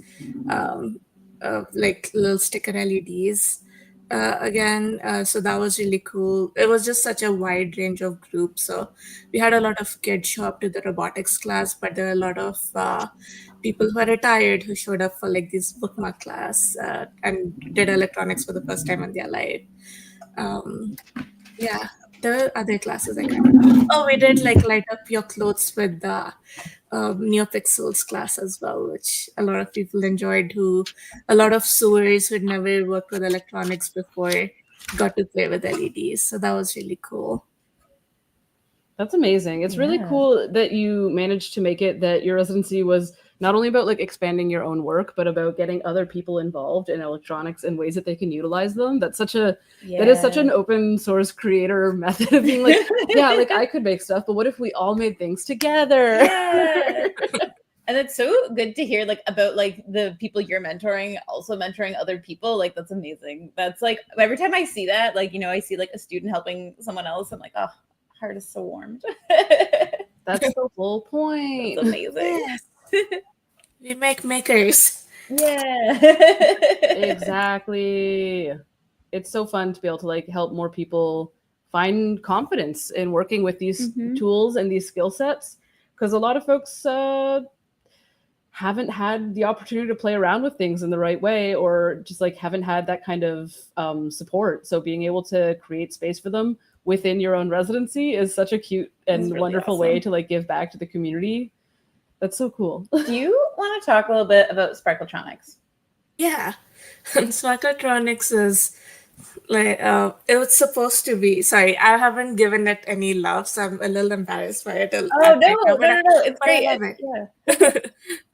like little sticker LEDs. So that was really cool. It was just such a wide range of groups. So we had a lot of kids show up to the robotics class, but there were a lot of people who are retired who showed up for like this bookmark class and did electronics for the first time in their life. There were other classes I can't remember. Oh, we did like light up your clothes with the NeoPixels class as well, which a lot of people enjoyed. A lot of sewers who had never worked with electronics before got to play with LEDs. So that was really cool. That's amazing. It's really cool that you managed to make it that your residency was not only about like expanding your own work, but about getting other people involved in electronics in ways that they can utilize them. That is such an open source creator method of being like, yeah, like I could make stuff, but what if we all made things together? Yeah. And it's so good to hear like about like the people you're mentoring, also mentoring other people. Like that's amazing. That's like every time I see that, like, you know, I see like a student helping someone else. I'm like, oh, heart is so warmed. That's the whole point. That's amazing. Yes. We make makers. Yeah. Exactly. It's so fun to be able to like help more people find confidence in working with these tools and these skill sets, because a lot of folks haven't had the opportunity to play around with things in the right way, or just like haven't had that kind of support. So being able to create space for them within your own residency is such a cute and really wonderful awesome. way to like give back to the community. That's so cool. Do you want to talk a little bit about Sparkletronics? Yeah. Sparkletronics is like it was supposed to be. Sorry, I haven't given it any love, so I'm a little embarrassed by it. No, it's great. I love it.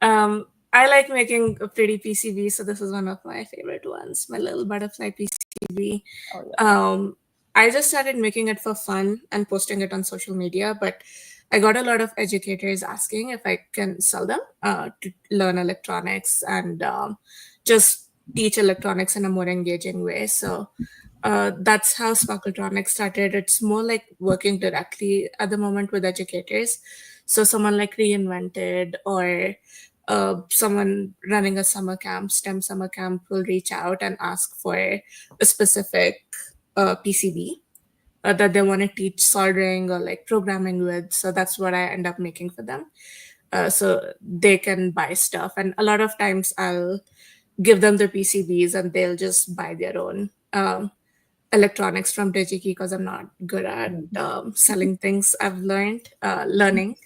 Yeah. I like making a pretty PCB, so this is one of my favorite ones. My little butterfly PCB. I just started making it for fun and posting it on social media, but I got a lot of educators asking if I can sell them to learn electronics and just teach electronics in a more engaging way. So that's how Sparkletronics started. It's more like working directly at the moment with educators. So someone like Reinvented or someone running a summer camp, STEM summer camp, will reach out and ask for a specific PCB that they want to teach soldering or like programming with. So that's what I end up making for them. So they can buy stuff. And a lot of times I'll give them the PCBs and they'll just buy their own electronics from DigiKey, because I'm not good at selling things I've learning.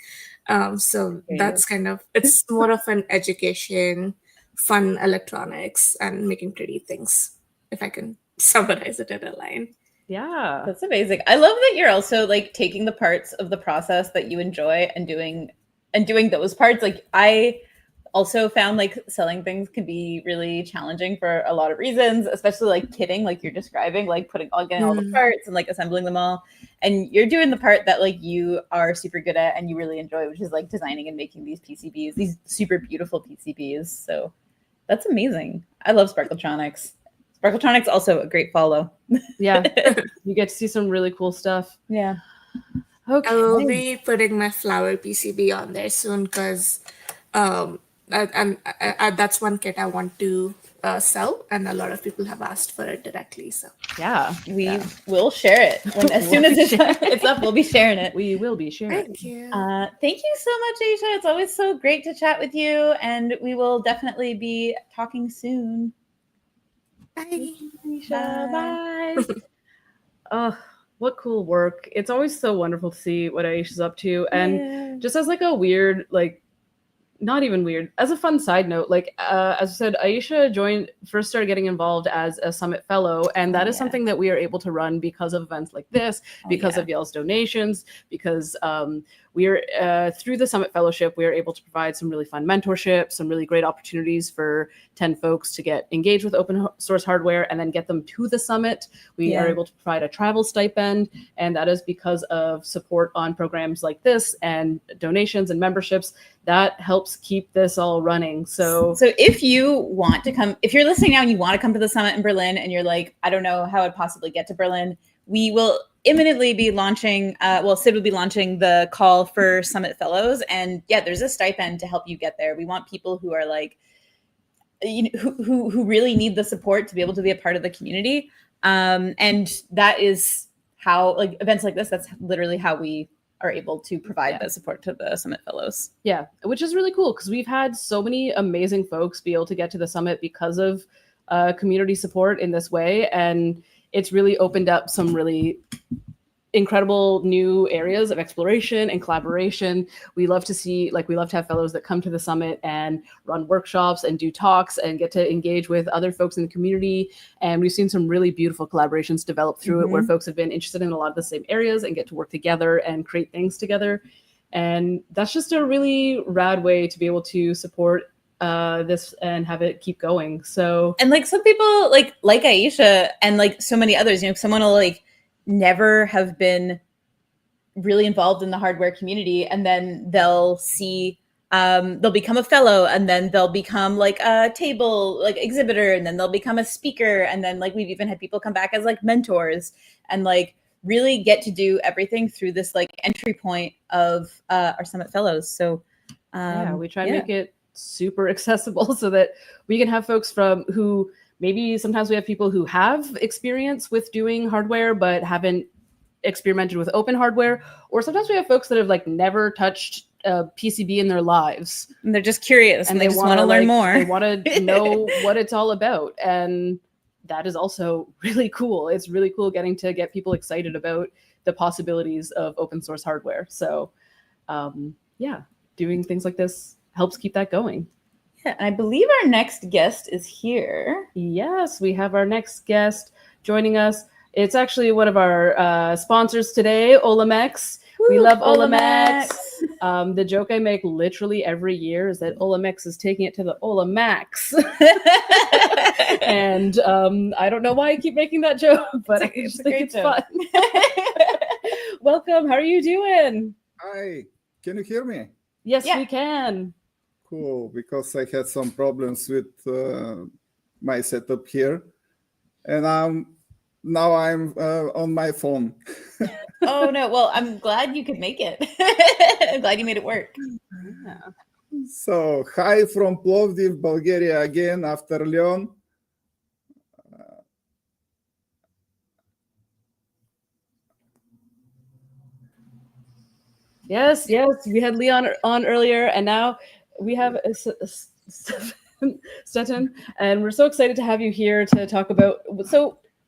So that's kind of, it's more of an education, fun electronics and making pretty things, if I can summarize it in a line. Yeah, that's amazing. I love that you're also like taking the parts of the process that you enjoy and doing those parts. Like I also found like selling things can be really challenging for a lot of reasons, especially like kitting, like you're describing, like getting all the parts and like assembling them all. And you're doing the part that like you are super good at and you really enjoy, which is like designing and making these PCBs, these super beautiful PCBs. So that's amazing. I love Sparkletronics. Sparkletronics also a great follow. Yeah, you get to see some really cool stuff. Yeah. Okay. I will be putting my flower PCB on there soon, because that's one kit I want to sell, and a lot of people have asked for it directly. So yeah, we will share it as soon as it's up. We'll be sharing it. We will be sharing. Thank you. Thank you so much, Ayesha. It's always so great to chat with you, and we will definitely be talking soon. Bye. Ayesha, bye. Oh, what cool work. It's always so wonderful to see what Ayesha's up to. And just as like a weird, like, not even weird, as a fun side note, like, as I said, Ayesha first started getting involved as a Summit Fellow. And that is something that we are able to run because of events like this, because of y'all's donations, because we are through the Summit Fellowship, we are able to provide some really fun mentorship, some really great opportunities for 10 folks to get engaged with open source hardware and then get them to the summit. We are able to provide a travel stipend, and that is because of support on programs like this and donations and memberships. That helps keep this all running. So if you want to come, if you're listening now and you want to come to the summit in Berlin and you're like, I don't know how I'd possibly get to Berlin, we will imminently be launching, Sid will be launching the call for Summit Fellows. And yeah, there's a stipend to help you get there. We want people who are like, who really need the support to be able to be a part of the community. And that is how, like, events like this, that's literally how we are able to provide the support to the Summit Fellows. Yeah, which is really cool because we've had so many amazing folks be able to get to the summit because of community support in this way. And it's really opened up some really incredible new areas of exploration and collaboration. We love to see, like, we love to have fellows that come to the summit and run workshops and do talks and get to engage with other folks in the community. And we've seen some really beautiful collaborations develop through it where folks have been interested in a lot of the same areas and get to work together and create things together. And that's just a really rad way to be able to support this and have it keep going. So, and like some people like Ayesha and like so many others, someone will like never have been really involved in the hardware community, and then they'll see they'll become a fellow, and then they'll become like a table like exhibitor, and then they'll become a speaker, and then like we've even had people come back as like mentors and like really get to do everything through this like entry point of our Summit Fellows. So we try to make it super accessible so that we can have folks from who maybe sometimes we have people who have experience with doing hardware but haven't experimented with open hardware, or sometimes we have folks that have like never touched a PCB in their lives and they're just curious and they just want to learn more. They want to know what it's all about, and that is also really cool. It's really cool getting to get people excited about the possibilities of open source hardware. So doing things like this helps keep that going. Yeah, and I believe our next guest is here. Yes, we have our next guest joining us. It's actually one of our sponsors today, Olimex. We love Olimex. The joke I make literally every year is that Olimex is taking it to the Olimax. And I don't know why I keep making that joke, but I just think it's fun. Welcome. How are you doing? Hi. Can you hear me? Yes, we can. Cool, because I had some problems with my setup here, and now I'm on my phone. Oh no! Well, I'm glad you could make it. I'm glad you made it work. Yeah. So, hi from Plovdiv, Bulgaria again after Lyon. Yes, we had Leon on earlier, and now we have Stefan, and we're so excited to have you here to talk about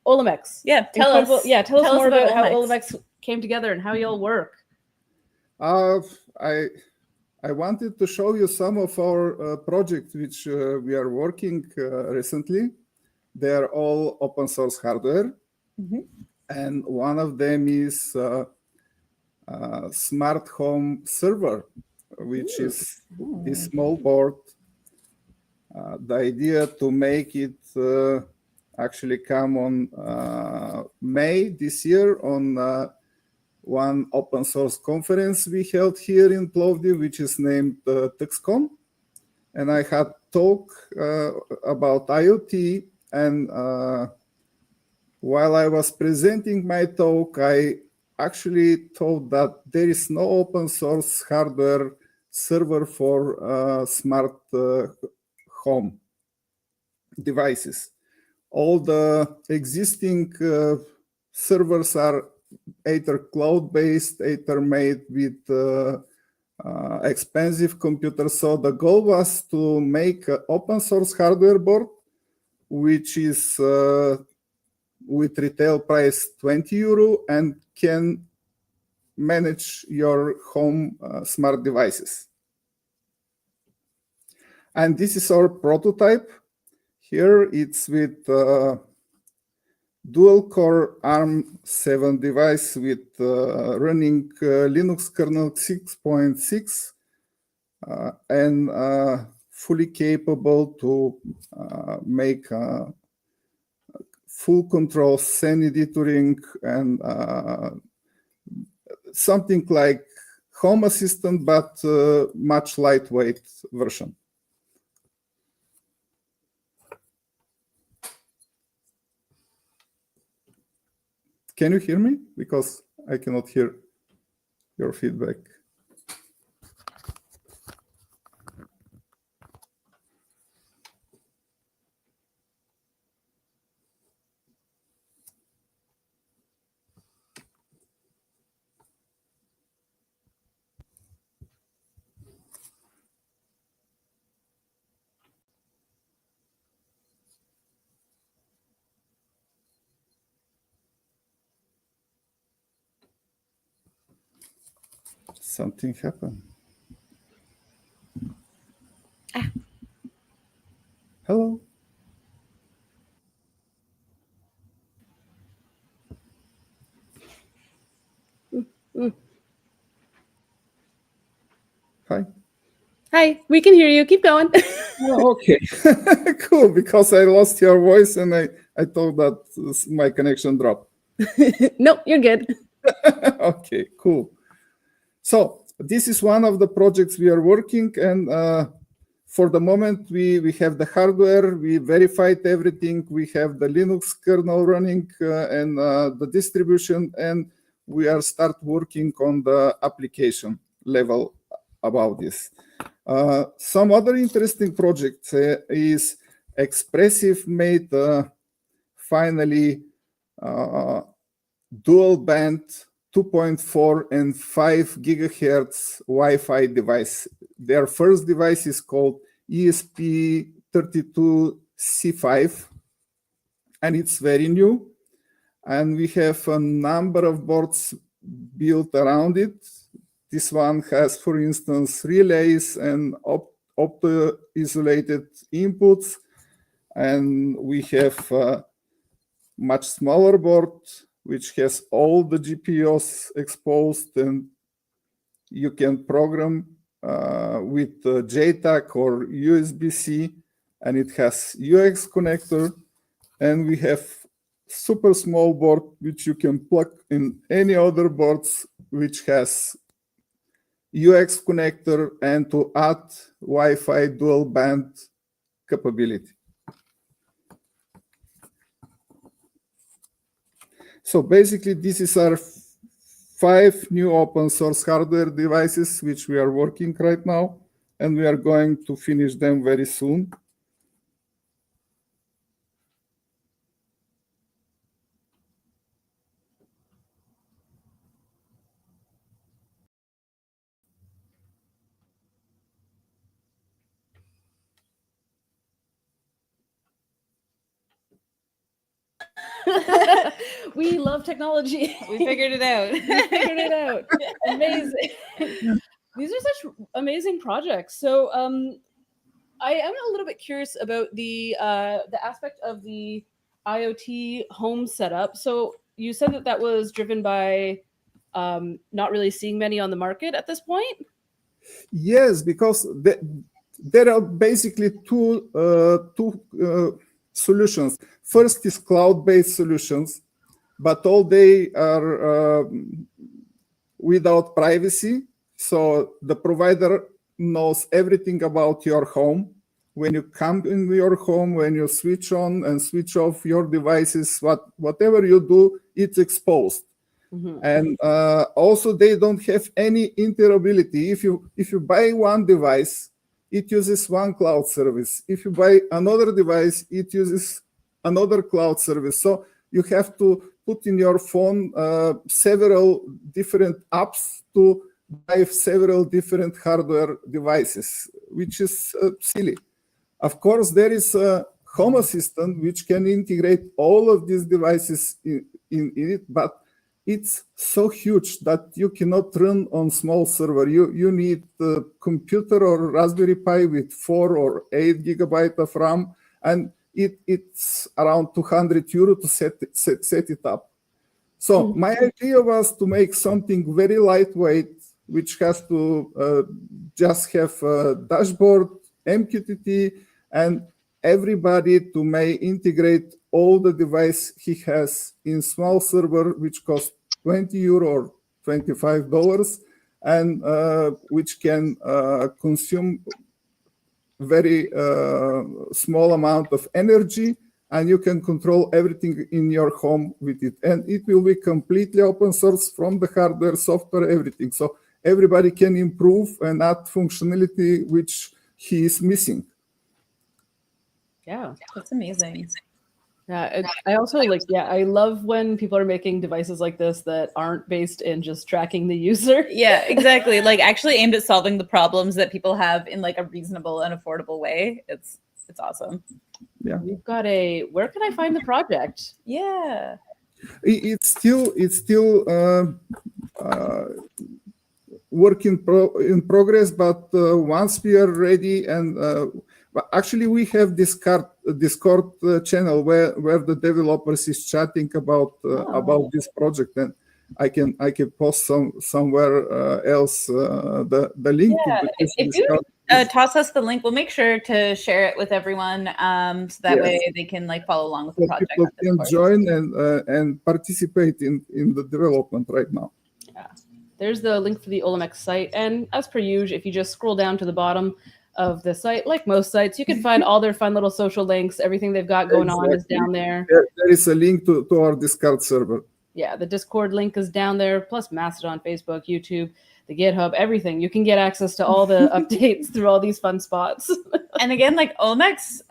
Olimex. Yeah, tell us more about how Olimex came together and how y'all work. I wanted to show you some of our projects which we are working recently. They are all open source hardware, and one of them is smart home server, which is this small board. The idea to make it actually come on May this year on one open source conference we held here in Plovdiv, which is named TuxCon. And I had talk about IoT, and while I was presenting my talk, I actually thought that there is no open source hardware server for smart home devices. All the existing servers are either cloud-based, either made with expensive computers. So the goal was to make an open source hardware board, which is with retail price 20 euro and can manage your home smart devices. And this is our prototype. Here it's with dual-core ARM7 device with running Linux kernel 6.6 and fully capable to make full control scene editoring and something like Home Assistant, but much lightweight version. Can you hear me? Because I cannot hear your feedback. Something happened. Hello. Hi. Hi, we can hear you. Keep going. Oh, okay. Cool, because I lost your voice and I thought that my connection dropped. Nope, you're good. Okay, cool. So this is one of the projects we are working, and for the moment we have the hardware, we verified everything, we have the Linux kernel running and the distribution, and we are start working on the application level about this. Some other interesting projects is Expressive made finally dual band 2.4 and 5 gigahertz Wi-Fi device. Their first device is called ESP32C5, and it's very new. And we have a number of boards built around it. This one has, for instance, relays and opto-isolated inputs. And we have a much smaller board, which has all the GPIOs exposed, and you can program with JTAG or USB-C, and it has UX connector. And we have super small board, which you can plug in any other boards, which has UX connector and to add Wi-Fi dual band capability. So basically, this is our 5 new open source hardware devices, which we are working right now, and we are going to finish them very soon. We love technology. We figured it out. We figured it out. Amazing. These are such amazing projects. So I am a little bit curious about the aspect of the IoT home setup. So you said that was driven by not really seeing many on the market at this point? Yes, because there are basically two solutions. First is cloud-based solutions, but all they are without privacy. So the provider knows everything about your home. When you come in your home, when you switch on and switch off your devices, whatever you do, it's exposed. Mm-hmm. And also they don't have any interoperability. If you buy one device, it uses one cloud service. If you buy another device, it uses another cloud service. So you have to put in your phone several different apps to buy several different hardware devices, which is silly. Of course, there is a Home Assistant which can integrate all of these devices in it, but it's so huge that you cannot run on small server. You need a computer or Raspberry Pi with 4 or 8 gigabytes of RAM, and it's around 200 euro to set it up. So my idea was to make something very lightweight, which has to just have a dashboard, MQTT, and everybody to may integrate all the device he has in small server, which costs 20 euro or $25, and which can consume very small amount of energy, and you can control everything in your home with it. And it will be completely open source from the hardware, software, everything. So everybody can improve and add functionality which he is missing. Yeah, That's amazing. yeah. I also I love when people are making devices like this that aren't based in just tracking the user. Yeah, exactly. Like actually aimed at solving the problems that people have in like a reasonable and affordable way. It's awesome. Yeah, We've got where can I find the project? Yeah. it's still work in progress, but once we are ready, and but actually we have Discord channel where the developers is chatting about this project, and I can post somewhere else the link to this if Discord. you toss us the link, we'll make sure to share it with everyone, so that way they can like follow along with the project. People can join and participate in the development right now. Yeah. There's the link for the Olimex site, and as per usual, if you just scroll down to the bottom of the site, like most sites, you can find all their fun little social links. Everything they've got going on is down there. There is a link to our Discord server. Yeah, the Discord link is down there, plus Mastodon, Facebook, YouTube, the GitHub, everything. You can get access to all the updates through all these fun spots. And again, like Olimex,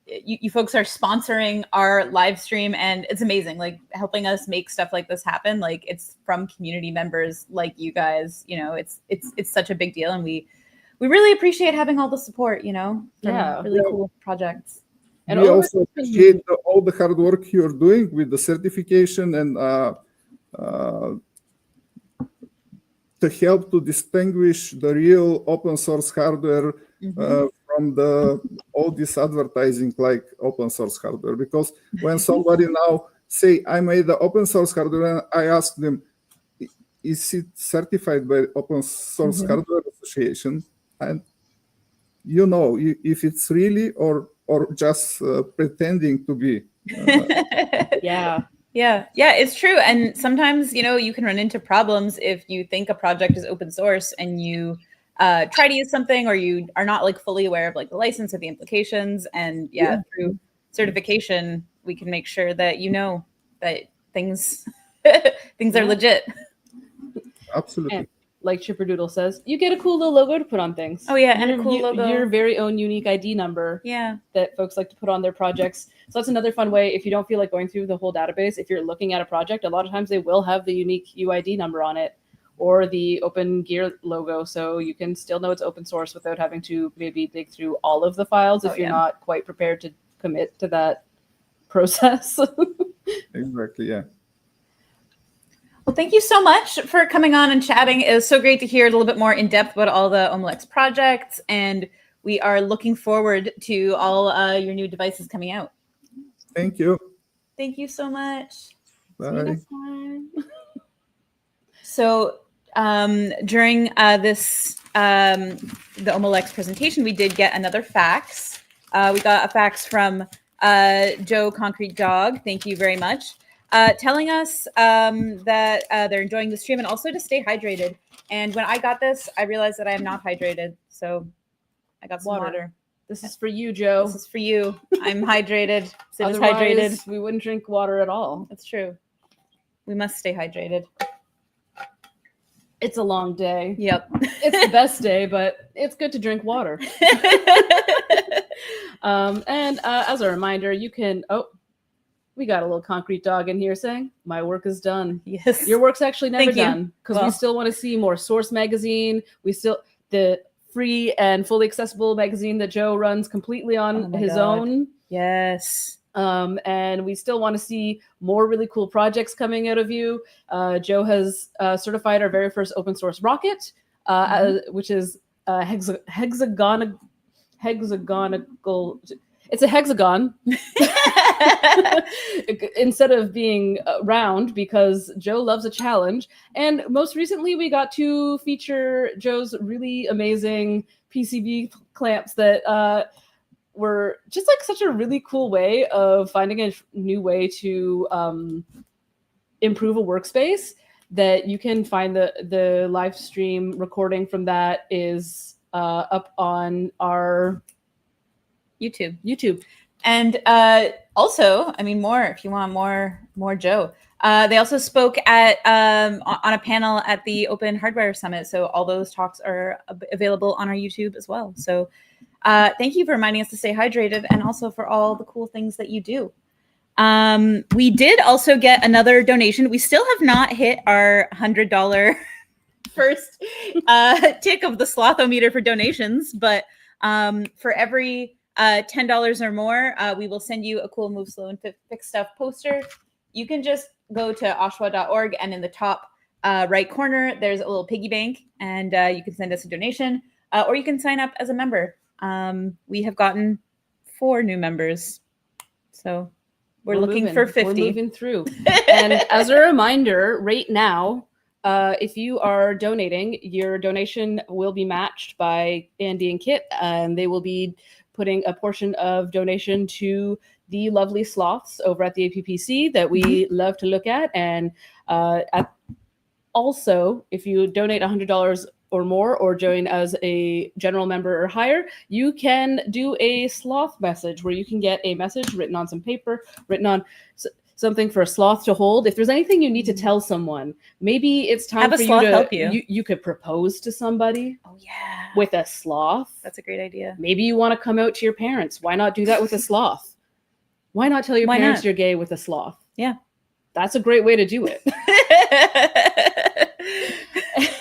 you folks are sponsoring our live stream, and it's amazing, like helping us make stuff like this happen. Like it's from community members like you guys. It's such a big deal, and we really appreciate having all the support. From really cool projects. And we also appreciate all the hard work you're doing with the certification and to help to distinguish the real open source hardware from all this advertising like open source hardware. Because when somebody now say, I made the open source hardware, and I ask them, is it certified by Open Source Hardware Association? And if it's really or just pretending to be. Yeah, it's true. And sometimes, you can run into problems if you think a project is open source and you try to use something, or you are not like fully aware of like the license or the implications. And through certification, we can make sure that that things are legit. Absolutely. And like Chipperdoodle says, you get a cool little logo to put on things. Oh yeah, and a cool logo. Your very own unique ID number. Yeah. That folks like to put on their projects. So that's another fun way. If you don't feel like going through the whole database, if you're looking at a project, a lot of times they will have the unique UID number on it, or the Open Gear logo, so you can still know it's open source without having to maybe dig through all of the files if you're not quite prepared to commit to that process. Exactly, yeah. Well, thank you so much for coming on and chatting. It was so great to hear a little bit more in depth about all the Olimex projects, and we are looking forward to all your new devices coming out. Thank you. Thank you so much. Bye. So during the Olimex presentation, we did get another fax. We got a fax from Joe Concrete Dog. Thank you very much. Telling us that they're enjoying the stream and also to stay hydrated. And when I got this, I realized that I am not hydrated. So I got some water. This is for you, Joe. This is for you. I'm hydrated. Sid is Otherwise, hydrated. we wouldn't drink water at all. That's true. We must stay hydrated. It's a long day. Yep. It's the best day, but it's good to drink water. And as a reminder, you can... we got a little concrete dog in here saying, my work is done. Yes. Your work's actually never Thank you. done, because we still want to see more Source magazine. The free and fully accessible magazine that Joe runs completely on his own. Yes. And we still want to see more really cool projects coming out of you. Joe has certified our very first open source rocket, which is hexagon. hexagonal. It's a hexagon instead of being round, because Joe loves a challenge. And most recently, we got to feature Joe's really amazing PCB clamps that were just like such a really cool way of finding a new way to improve a workspace. That you can find the live stream recording from that is up on our YouTube. And also, I mean, more if you want more Joe. They also spoke at on a panel at the Open Hardware Summit. So all those talks are available on our YouTube as well. So thank you for reminding us to stay hydrated, and also for all the cool things that you do. We did also get another donation. We still have not hit our $100 first tick of the Slothometer for donations, but for every $10 or more, we will send you a cool Move Slow and Fix Stuff poster. You can just go to OSHWA.org, and in the top right corner, there's a little piggy bank, and you can send us a donation, or you can sign up as a member. We have gotten 4 new members, so we're looking for 50. We're moving through. And as a reminder, right now, if you are donating, your donation will be matched by Andy and Kit, and they will be putting a portion of donation to the lovely sloths over at the APPC that we love to look at. And also, if you donate $100 or more, or join as a general member or higher, you can do a sloth message where you can get a message written on some paper, written on something for a sloth to hold. If there's anything you need to tell someone, maybe it's time for you to help you. You could propose to somebody. Oh yeah, with a sloth. That's a great idea. Maybe you want to come out to your parents. Why not do that with a sloth? Why not tell your parents you're gay with a sloth? Yeah, that's a great way to do it.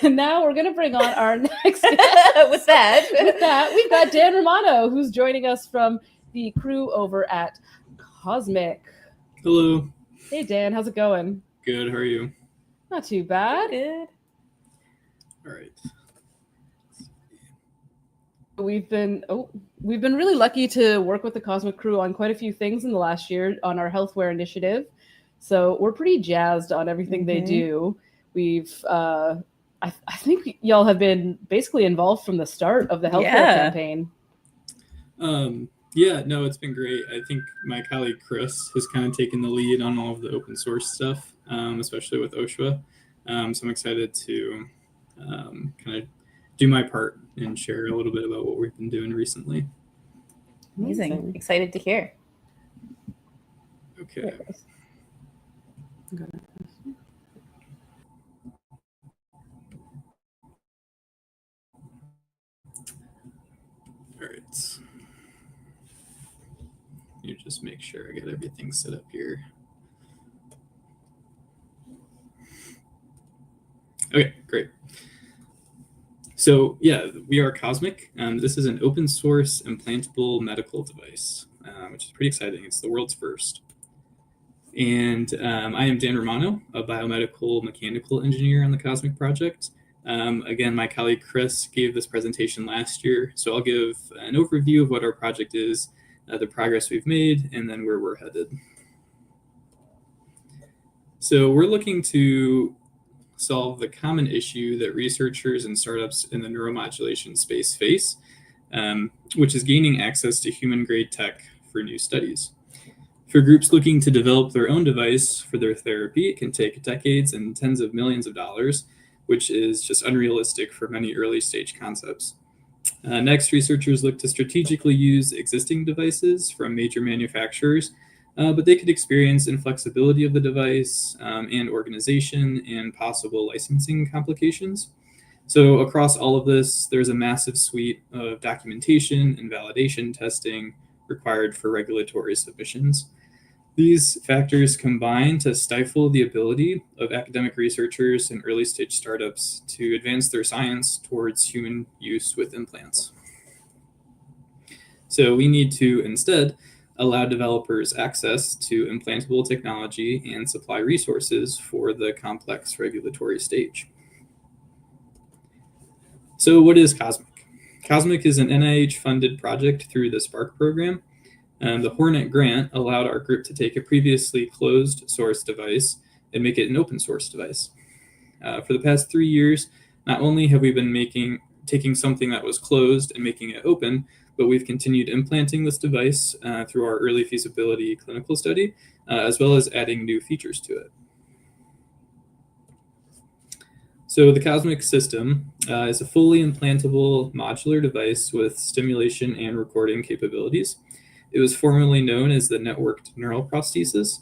And now we're going to bring on our next guest. With that, we've got Dan Romano, who's joining us from the crew over at Cosmic. Hello. Hey, Dan. How's it going? Good. How are you? Not too bad. Good. All right. We've been really lucky to work with the Cosmic crew on quite a few things in the last year on our healthware initiative. So we're pretty jazzed on everything they do. We've I think y'all have been basically involved from the start of the healthcare campaign. Yeah, no, it's been great. I think my colleague Chris has kind of taken the lead on all of the open source stuff, especially with OSHWA. So I'm excited to kind of do my part and share a little bit about what we've been doing recently. Amazing. Excited to hear. Okay. All right. You just make sure I get everything set up here. Okay, great. So yeah, we are Cosmic. This is an open source implantable medical device, which is pretty exciting. It's the world's first. And I am Dan Romano, a biomedical mechanical engineer on the Cosmic project. Again, my colleague Chris gave this presentation last year, so I'll give an overview of what our project is, the progress we've made, and then where we're headed. So we're looking to solve the common issue that researchers and startups in the neuromodulation space face, which is gaining access to human-grade tech for new studies. For groups looking to develop their own device for their therapy, it can take decades and tens of millions of dollars, which is just unrealistic for many early-stage concepts. Next, researchers look to strategically use existing devices from major manufacturers, but they could experience inflexibility of the device and organization and possible licensing complications. So across all of this, there's a massive suite of documentation and validation testing required for regulatory submissions. These factors combine to stifle the ability of academic researchers and early stage startups to advance their science towards human use with implants. So we need to instead allow developers access to implantable technology and supply resources for the complex regulatory stage. So what is Cosmic? Cosmic is an NIH-funded project through the Spark program. The Hornet grant allowed our group to take a previously closed source device and make it an open source device. For the past 3 years, not only have we been taking something that was closed and making it open, but we've continued implanting this device through our early feasibility clinical study, as well as adding new features to it. So the Cosmic system is a fully implantable modular device with stimulation and recording capabilities. It was formerly known as the networked neural prosthesis.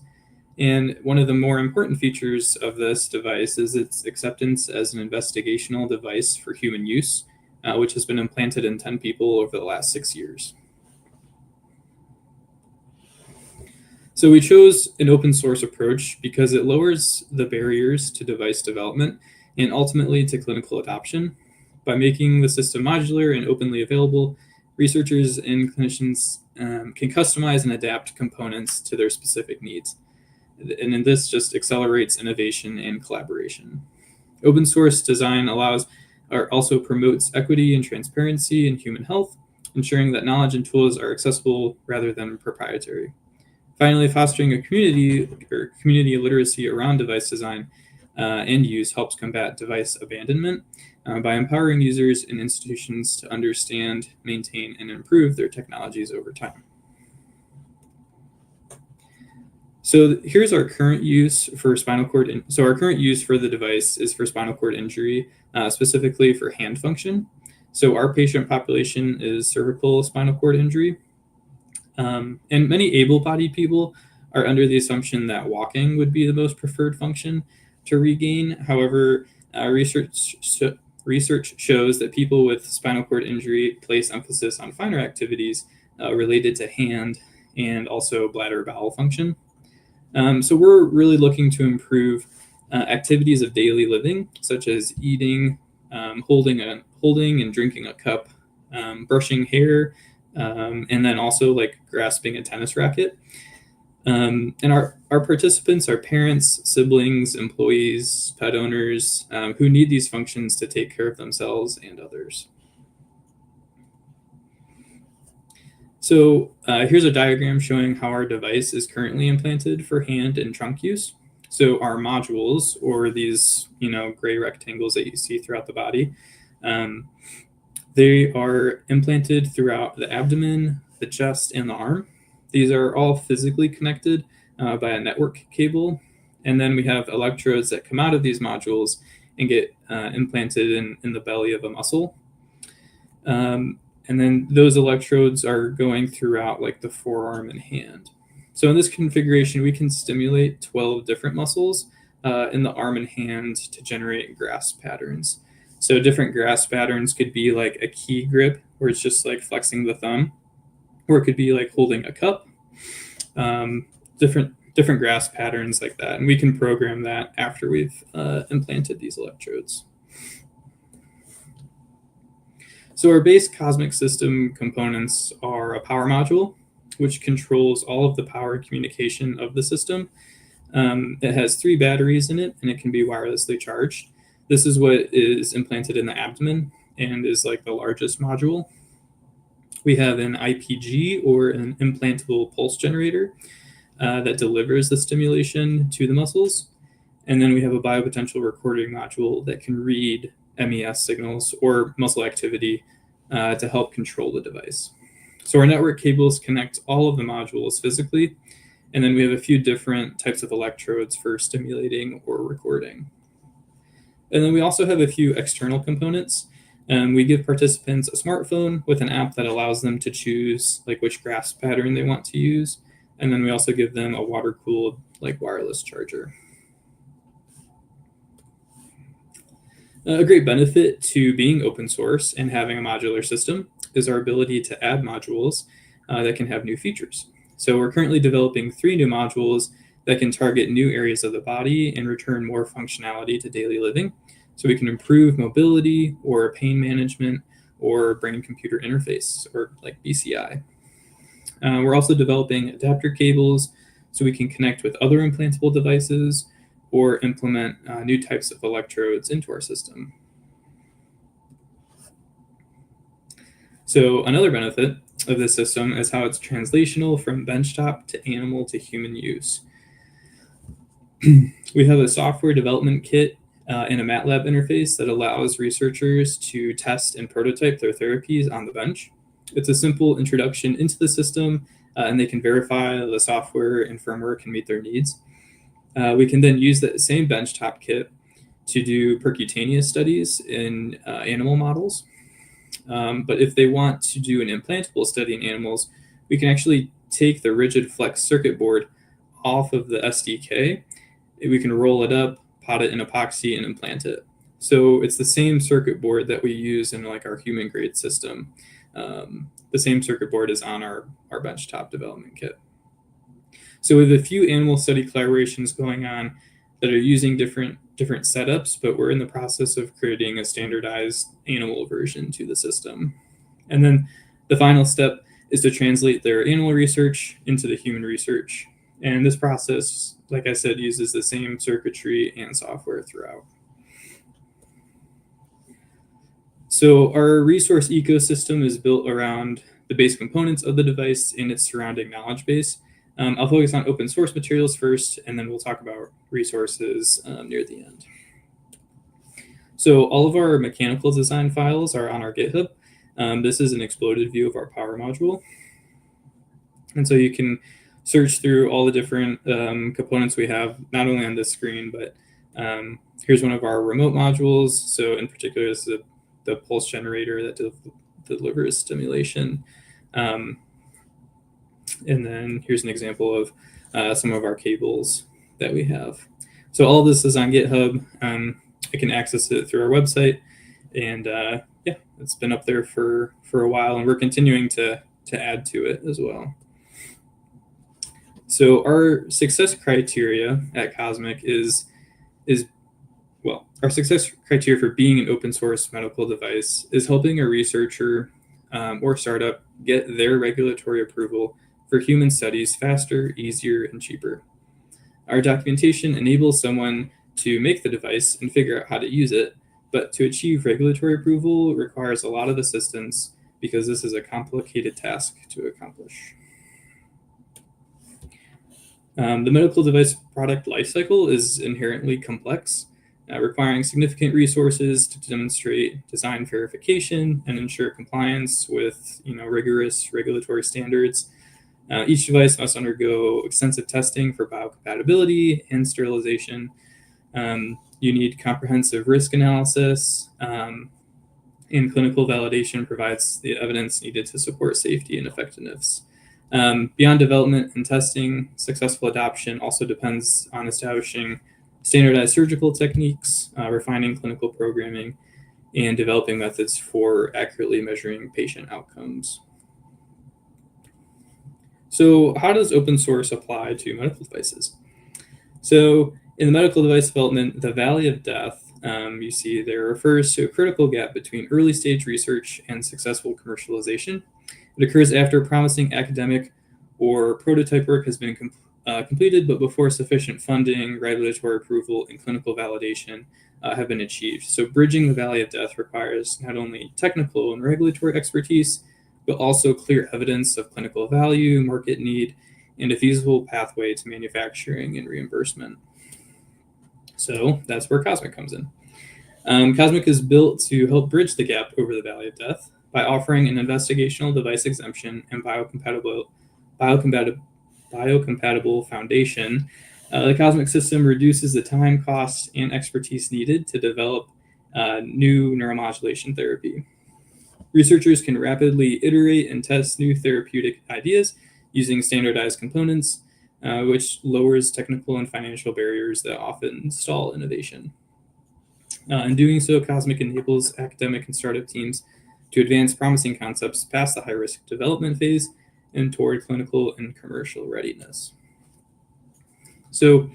And one of the more important features of this device is its acceptance as an investigational device for human use, which has been implanted in 10 people over the last 6 years. So we chose an open source approach because it lowers the barriers to device development and ultimately to clinical adoption. By making the system modular and openly available, researchers and clinicians can customize and adapt components to their specific needs. And then this just accelerates innovation and collaboration. Open source design also promotes equity and transparency in human health, ensuring that knowledge and tools are accessible rather than proprietary. Finally, fostering a community literacy around device design and use helps combat device abandonment by empowering users and institutions to understand, maintain, and improve their technologies over time. So here's our current use for spinal cord. So our current use for the device is for spinal cord injury, specifically for hand function. So our patient population is cervical spinal cord injury. And many able-bodied people are under the assumption that walking would be the most preferred function to regain. However, research shows that people with spinal cord injury place emphasis on finer activities related to hand and also bladder bowel function. So we're really looking to improve activities of daily living, such as eating, holding and drinking a cup, brushing hair, and then also like grasping a tennis racket. And our participants are parents, siblings, employees, pet owners who need these functions to take care of themselves and others. So here's a diagram showing how our device is currently implanted for hand and trunk use. So our modules, or these gray rectangles that you see throughout the body, they are implanted throughout the abdomen, the chest, and the arm. These are all physically connected by a network cable. And then we have electrodes that come out of these modules and get implanted in the belly of a muscle. And then those electrodes are going throughout like the forearm and hand. So in this configuration, we can stimulate 12 different muscles in the arm and hand to generate grasp patterns. So different grasp patterns could be like a key grip, where it's just like flexing the thumb, or it could be like holding a cup, different grasp patterns like that. And we can program that after we've implanted these electrodes. So our base Cosmic system components are a power module, which controls all of the power communication of the system. It has 3 batteries in it, and it can be wirelessly charged. This is what is implanted in the abdomen and is like the largest module. We have an IPG, or an implantable pulse generator, that delivers the stimulation to the muscles. And then we have a biopotential recording module that can read MES signals or muscle activity to help control the device. So our network cables connect all of the modules physically, and then we have a few different types of electrodes for stimulating or recording. And then we also have a few external components. We give participants a smartphone with an app that allows them to choose like which grasp pattern they want to use. And then we also give them a water-cooled like wireless charger. A great benefit to being open source and having a modular system is our ability to add modules that can have new features. So we're currently developing 3 new modules that can target new areas of the body and return more functionality to daily living. So we can improve mobility or pain management or brain-computer interface, or like BCI. We're also developing adapter cables so we can connect with other implantable devices or implement new types of electrodes into our system. So another benefit of this system is how it's translational from benchtop to animal to human use. We have a software development kit and a MATLAB interface that allows researchers to test and prototype their therapies on the bench. It's a simple introduction into the system, and they can verify the software and firmware can meet their needs. We can then use that same benchtop kit to do percutaneous studies in animal models. But if they want to do an implantable study in animals, we can actually take the rigid flex circuit board off of the SDK. We can roll it up, pot it in epoxy, and implant it. So it's the same circuit board that we use in like our human grade system. The same circuit board is on our benchtop development kit. So we have a few animal study collaborations going on that are using different setups, but we're in the process of creating a standardized animal version to the system. And then the final step is to translate their animal research into the human research. And this process, like I said, uses the same circuitry and software throughout. So our resource ecosystem is built around the base components of the device and its surrounding knowledge base. I'll focus on open source materials first, and then we'll talk about resources near the end. So all of our mechanical design files are on our GitHub. This is an exploded view of our power module. And so you can search through all the different components we have, not only on this screen, but here's one of our remote modules. So in particular, this is the pulse generator that delivers stimulation. And then here's an example of some of our cables that we have. So all of this is on GitHub. I can access it through our website. And yeah, it's been up there for a while, and we're continuing to add to it as well. So our success criteria at Cosmic is well, our success criteria for being an open source medical device is helping a researcher or startup get their regulatory approval for human studies faster, easier, and cheaper. Our documentation enables someone to make the device and figure out how to use it, but to achieve regulatory approval requires a lot of assistance because this is a complicated task to accomplish. The medical device product lifecycle is inherently complex, requiring significant resources to demonstrate design verification and ensure compliance with rigorous regulatory standards. Each device must undergo extensive testing for biocompatibility and sterilization. You need comprehensive risk analysis, and clinical validation provides the evidence needed to support safety and effectiveness. Beyond development and testing, successful adoption also depends on establishing standardized surgical techniques, refining clinical programming, and developing methods for accurately measuring patient outcomes. So how does open source apply to medical devices? So in the medical device development, the valley of death, you see there refers to a critical gap between early stage research and successful commercialization. It occurs after promising academic or prototype work has been completed, but before sufficient funding, regulatory approval, and clinical validation have been achieved. So bridging the valley of death requires not only technical and regulatory expertise, but also clear evidence of clinical value, market need, and a feasible pathway to manufacturing and reimbursement. So that's where Cosmic comes in. Cosmic is built to help bridge the gap over the valley of death by offering an investigational device exemption and biocompatible foundation. The Cosmic system reduces the time, cost, and expertise needed to develop new neuromodulation therapy. Researchers can rapidly iterate and test new therapeutic ideas using standardized components, which lowers technical and financial barriers that often stall innovation. In doing so, Cosmic enables academic and startup teams to advance promising concepts past the high-risk development phase and toward clinical and commercial readiness. So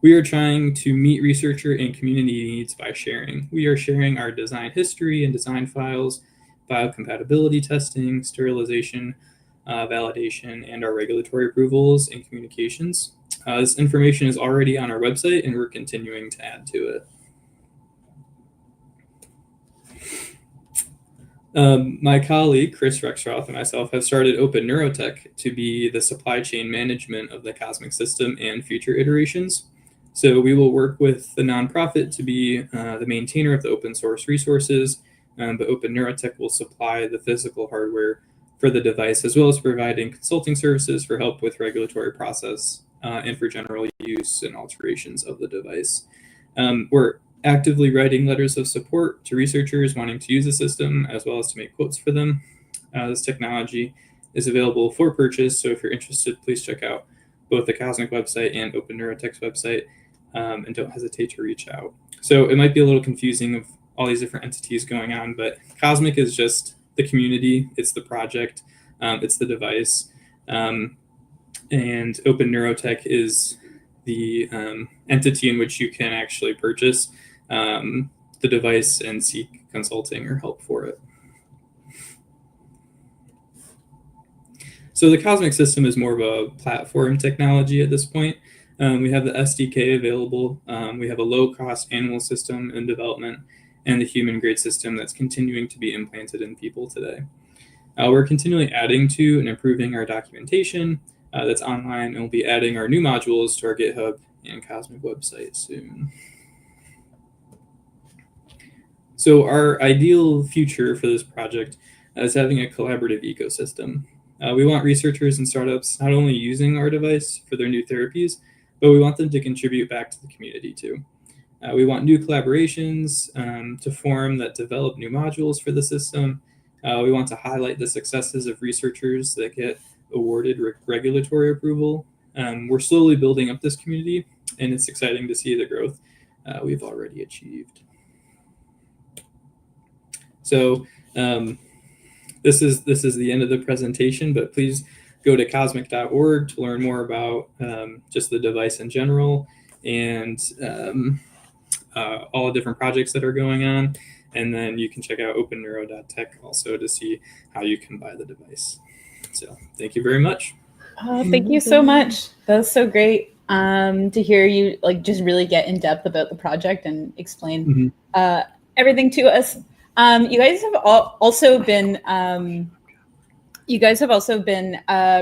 we are trying to meet researcher and community needs by sharing. We are sharing our design history and design files, biocompatibility testing, sterilization, validation, and our regulatory approvals and communications. This information is already on our website, and we're continuing to add to it. My colleague, Chris Rexroth, and myself have started Open Neurotech to be the supply chain management of the Cosmic system and future iterations. So we will work with the nonprofit to be the maintainer of the open source resources, but Open Neurotech will supply the physical hardware for the device, as well as providing consulting services for help with regulatory process and for general use and alterations of the device. We're actively writing letters of support to researchers wanting to use the system, as well as to make quotes for them. This technology is available for purchase, so if you're interested, please check out both the Cosmic website and Open Neurotech's website, and don't hesitate to reach out. So it might be a little confusing of all these different entities going on, but Cosmic is just the community, it's the project, it's the device, and Open Neurotech is the entity in which you can actually purchase the device and seek consulting or help for it. So the Cosmic system is more of a platform technology at this point. We have the SDK available. We have a low-cost animal system in development and the human-grade system that's continuing to be implanted in people today. We're continually adding to and improving our documentation that's online, and we'll be adding our new modules to our GitHub and Cosmic website soon. So our ideal future for this project is having a collaborative ecosystem. We want researchers and startups not only using our device for their new therapies, but we want them to contribute back to the community too. We want new collaborations to form that develop new modules for the system. We want to highlight the successes of researchers that get awarded regulatory approval. We're slowly building up this community, and it's exciting to see the growth we've already achieved. So this is the end of the presentation, but please go to cosmic.org to learn more about just the device in general and all the different projects that are going on. And then you can check out openneuro.tech also to see how you can buy the device. So thank you very much. Thank you so much. That was so great to hear you just really get in depth about the project and explain everything to us. You guys have also been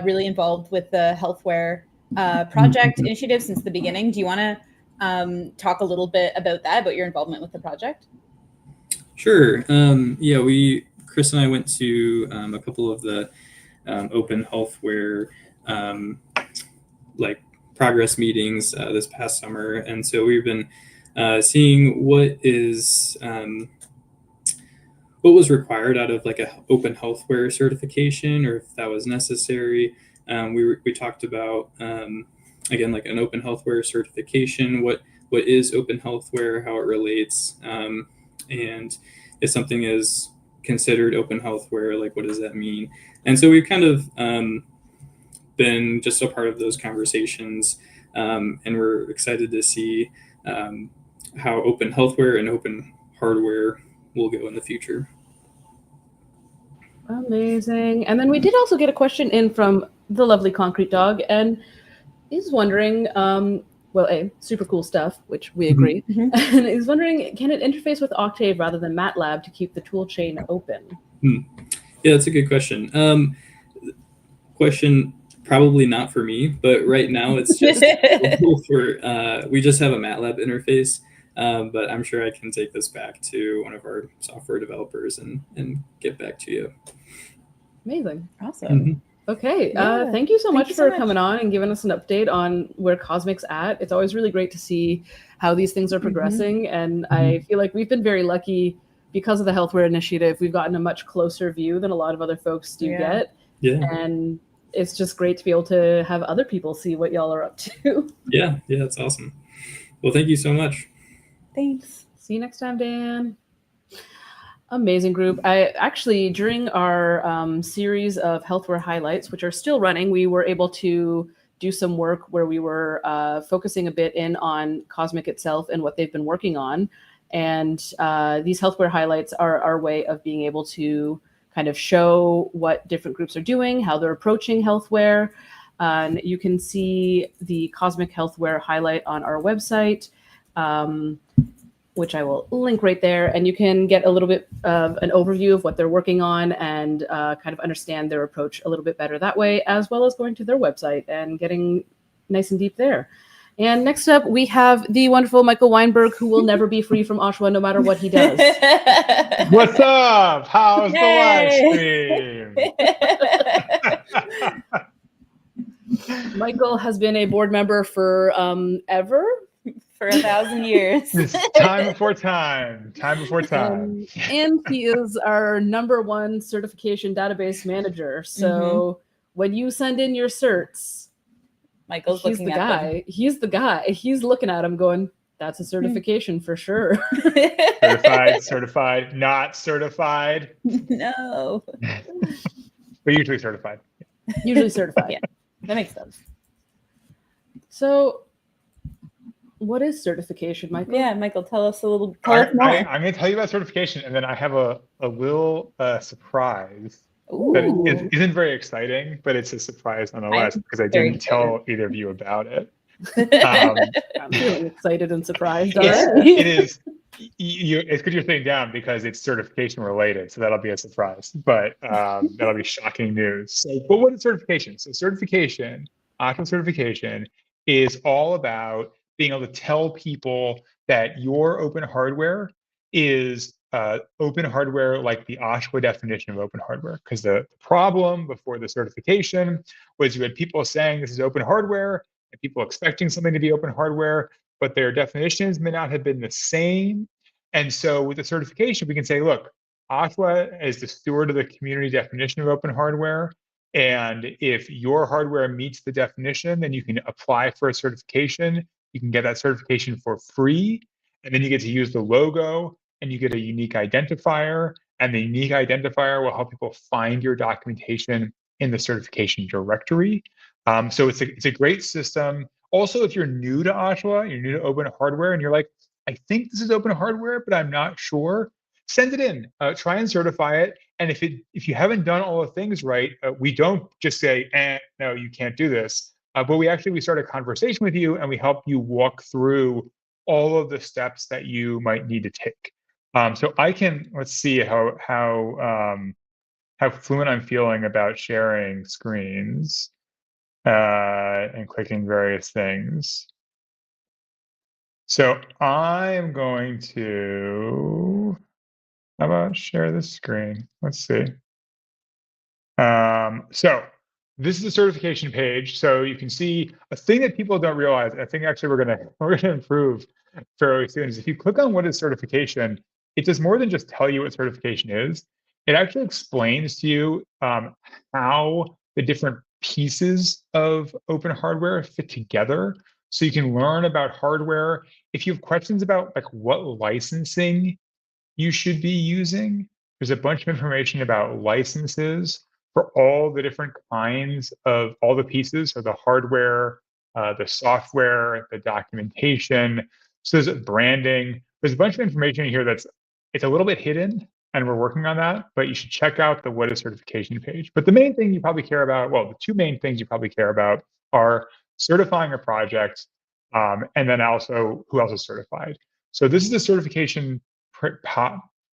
really involved with the healthware project initiative since the beginning. Do you want to talk a little bit about your involvement with the project? Sure. Chris and I went to a couple of the open healthware progress meetings this past summer, and so we've been seeing what was required out of a open healthware certification, or if that was necessary. We talked about again an open healthware certification, what is open healthware, how it relates, and if something is considered open healthware, what does that mean? And so we've kind of been just a part of those conversations, and we're excited to see how open healthware and open hardware will go in the future. Amazing. And then we did also get a question in from the lovely Concrete Dog, and he's wondering, super cool stuff, which we agree. And he's wondering, can it interface with Octave rather than MATLAB to keep the tool chain open? Yeah, that's a good question. Question probably not for me, but right now it's just we just have a MATLAB interface. But I'm sure I can take this back to one of our software developers and get back to you. Amazing. Awesome. Okay. Thank you so much for coming on and giving us an update on where Cosmic's at. It's always really great to see how these things are progressing. And I feel like we've been very lucky because of the healthware initiative. We've gotten a much closer view than a lot of other folks do get. Yeah. And it's just great to be able to have other people see what y'all are up to. Yeah, that's awesome. Well, thank you so much. Thanks. See you next time, Dan. Amazing group. I actually, during our series of healthware highlights, which are still running, we were able to do some work where we were focusing a bit in on Cosmic itself and what they've been working on. And these healthware highlights are our way of being able to kind of show what different groups are doing, how they're approaching healthware. And you can see the Cosmic Healthware highlight on our website. which I will link right there. And you can get a little bit of an overview of what they're working on and kind of understand their approach a little bit better that way, as well as going to their website and getting nice and deep there. And next up, we have the wonderful Michael Weinberg, who will never be free from OSHWA no matter what he does. What's up? How's the live stream? Michael has been a board member for ever. For 1,000 years. It's time before time. Time before time. And he is our #1 certification database manager. So when you send in your certs, Michael's he's looking the at guy. them. He's the guy. He's looking at him going, that's a certification for sure. Certified, certified, not certified. No. But usually certified. Usually certified. Yeah, that makes sense. So what is certification, Michael? Yeah, Michael, tell us a little. I'm going to tell you about certification, and then I have a little surprise. That isn't very exciting, but it's a surprise nonetheless because I didn't tell either of you about it. I'm feeling excited and surprised. It is. It's good you're sitting down because it's certification related, so that'll be a surprise. But that'll be shocking news. So, but what is certification? So certification, OSHWA certification, is all about being able to tell people that your open hardware is open hardware like the OSHWA definition of open hardware. Because the problem before the certification was you had people saying this is open hardware and people expecting something to be open hardware, but their definitions may not have been the same. And so with the certification, we can say, look, OSHWA is the steward of the community definition of open hardware. And if your hardware meets the definition, then you can apply for a certification. You can get that certification for free. And then you get to use the logo and you get a unique identifier. And the unique identifier will help people find your documentation in the certification directory. So it's a great system. Also, if you're new to OSHWA, you're new to open hardware, and you're like, I think this is open hardware, but I'm not sure, send it in. Try and certify it. And if you haven't done all the things right, we don't just say, no, you can't do this. But we start a conversation with you and we help you walk through all of the steps that you might need to take. So I can, let's see how fluent I'm feeling about sharing screens and clicking various things. So I am going to, how about share this screen? Let's see. So this is the certification page. So you can see a thing that people don't realize. I think actually we're gonna improve fairly soon. Is if you click on what is certification, it does more than just tell you what certification is. It actually explains to you how the different pieces of open hardware fit together. So you can learn about hardware. If you have questions about like what licensing you should be using, there's a bunch of information about licenses for all the different kinds of all the pieces, so the hardware, the software, the documentation. So there's branding. There's a bunch of information here it's a little bit hidden, and we're working on that, but you should check out the what is certification page. But the main thing you probably care about, well, the two main things you probably care about are certifying a project, and then also who else is certified. So this is the certification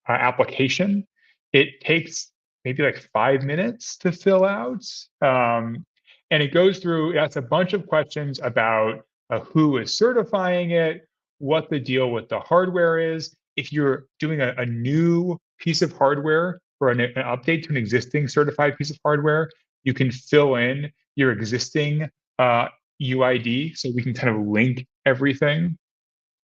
application. It takes maybe like 5 minutes to fill out. And it goes through, that's a bunch of questions about who is certifying it, what the deal with the hardware is. If you're doing a new piece of hardware or an update to an existing certified piece of hardware, you can fill in your existing UID, so we can kind of link everything.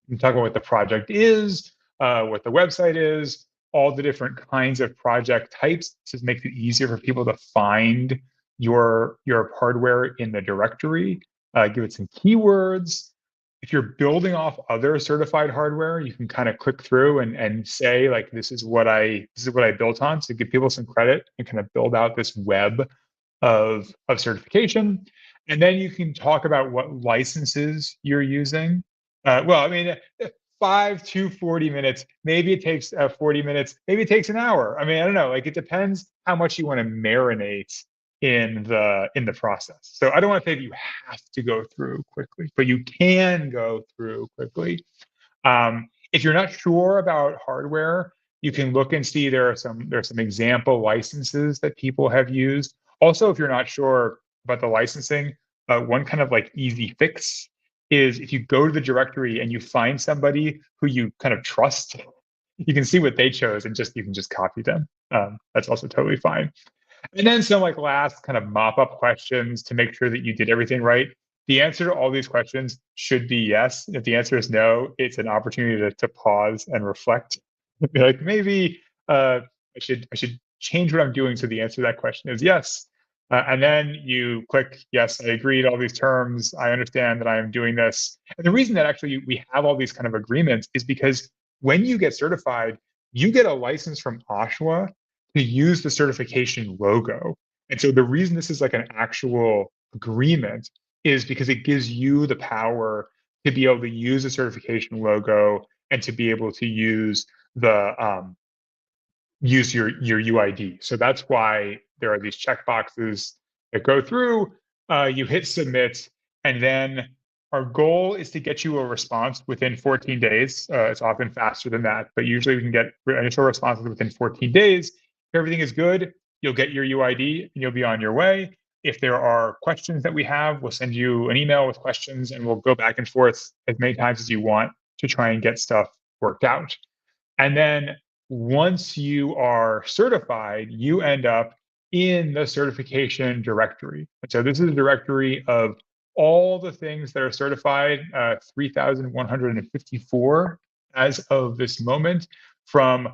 We can talk about what the project is, what the website is, all the different kinds of project types. This makes it easier for people to find your hardware in the directory. Give it some keywords. If you're building off other certified hardware, you can kind of click through and say like, this is what I built on. So give people some credit and kind of build out this web of certification. And then you can talk about what licenses you're using. Well, I mean, 5 to 40 minutes. Maybe it takes 40 minutes. Maybe it takes an hour. I mean, I don't know. Like, it depends how much you want to marinate in the process. So I don't want to say that you have to go through quickly, but you can go through quickly. If you're not sure about hardware, you can look and see there's some example licenses that people have used. Also, if you're not sure about the licensing, one kind of like easy fix is if you go to the directory and you find somebody who you kind of trust, you can see what they chose and you can just copy them. That's also totally fine. And then some like last kind of mop-up questions to make sure that you did everything right. The answer to all these questions should be yes. If the answer is no, it's an opportunity to pause and reflect. Be like, maybe I should change what I'm doing so the answer to that question is yes. And then you click, yes, I agree to all these terms. I understand that I am doing this. And the reason that actually we have all these kind of agreements is because when you get certified, you get a license from OSHWA to use the certification logo. And so the reason this is like an actual agreement is because it gives you the power to be able to use the certification logo and to be able to use the use your UID. So that's why there are these checkboxes that go through. You hit submit, and then our goal is to get you a response within 14 days. It's often faster than that, but usually we can get initial responses within 14 days. If everything is good, you'll get your UID and you'll be on your way. If there are questions that we have, we'll send you an email with questions and we'll go back and forth as many times as you want to try and get stuff worked out. And then once you are certified, you end up in the certification directory. And so this is a directory of all the things that are certified, 3,154 as of this moment, from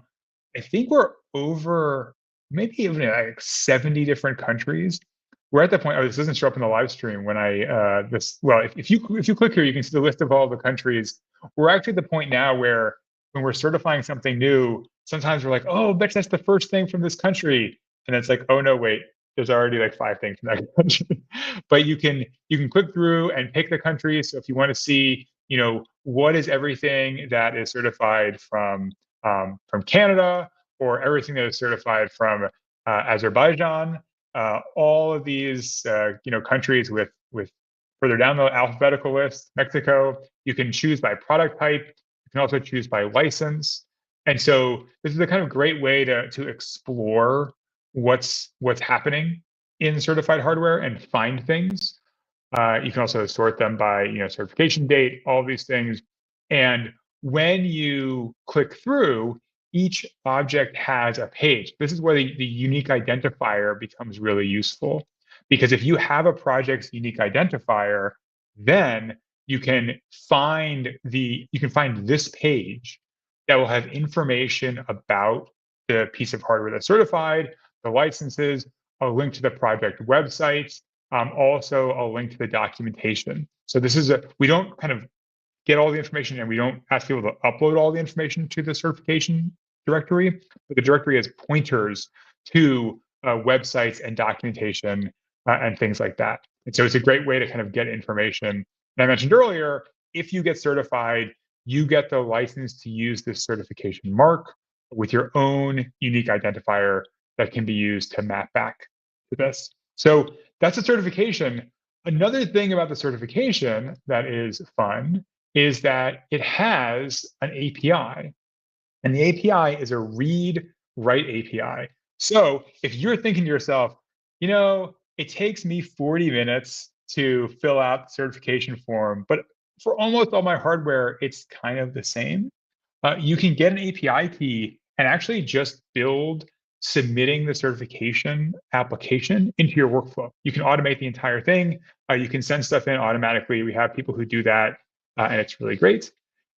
I think we're over maybe even like 70 different countries. We're at the point, this doesn't show up in the live stream when if you click here, you can see the list of all the countries. We're actually at the point now where when we're certifying something new, sometimes we're like, oh, bet that's the first thing from this country. And it's like, oh no, wait, there's already like 5 things from that country. But you can click through and pick the country. So if you want to see, what is everything that is certified from Canada, or everything that is certified from Azerbaijan, all of these countries with further down the alphabetical list, Mexico, you can choose by product type. You can also choose by license. And so this is a kind of great way to explore what's happening in certified hardware and find things. You can also sort them by certification date, all these things. And when you click through, each object has a page. This is where the unique identifier becomes really useful. Because if you have a project's unique identifier, then you can find this page that will have information about the piece of hardware that's certified, the licenses, a link to the project website, also a link to the documentation. So this is we don't kind of get all the information and we don't ask people to upload all the information to the certification directory, but the directory has pointers to websites and documentation and things like that. And so it's a great way to kind of get information. And I mentioned earlier, if you get certified, you get the license to use this certification mark with your own unique identifier that can be used to map back to this. So that's a certification. Another thing about the certification that is fun is that it has an API. And the API is a read-write API. So if you're thinking to yourself, it takes me 40 minutes to fill out the certification form, but for almost all my hardware, it's kind of the same. You can get an API key and actually just build submitting the certification application into your workflow. You can automate the entire thing. You can send stuff in automatically. We have people who do that, and it's really great.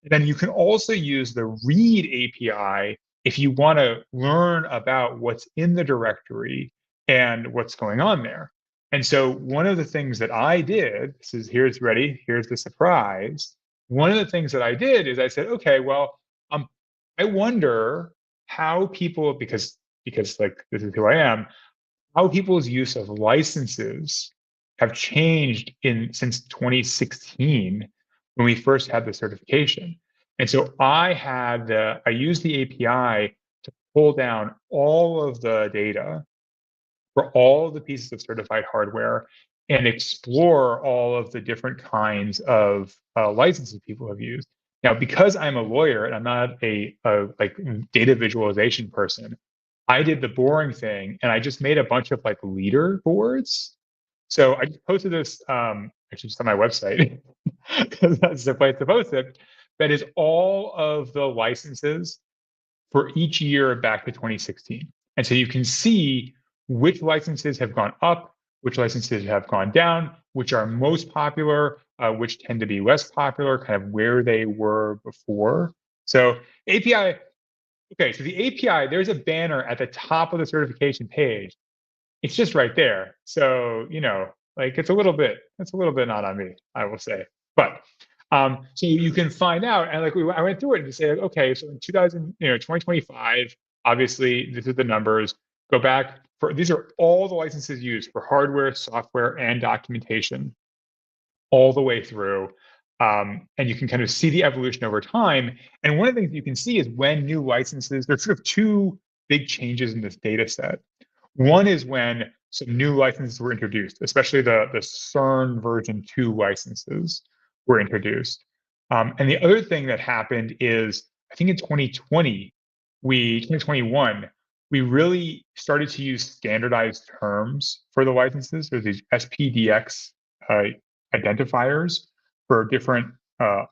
And then you can also use the read API if you want to learn about what's in the directory and what's going on there. And so one of the things that I did, here's the surprise. One of the things that I did is I said, okay, well, I wonder how people, because like this is who I am, how people's use of licenses have changed since 2016 when we first had the certification. And so I used the API to pull down all of the data for all of the pieces of certified hardware and explore all of the different kinds of licenses people have used. Now, because I'm a lawyer and I'm not a like data visualization person, I did the boring thing and I just made a bunch of like leader boards. So I just posted this actually just on my website because that's the place to post it. That is all of the licenses for each year back to 2016. And so you can see which licenses have gone up, which licenses have gone down, which are most popular, which tend to be less popular, kind of where they were before. So API, okay, so the API, there's a banner at the top of the certification page. It's just right there. So, you know, like it's a little bit not on me, I will say. But so you can find out, and like I went through it and say, like, okay, so in 2025, obviously this is the numbers. Go back for these are all the licenses used for hardware, software, and documentation, all the way through. And you can kind of see the evolution over time. And one of the things you can see is when new licenses, there's sort of two big changes in this data set. One is when some new licenses were introduced, especially the CERN version 2 licenses were introduced. And the other thing that happened is, I think in 2021, we really started to use standardized terms for the licenses. There's these SPDX identifiers for different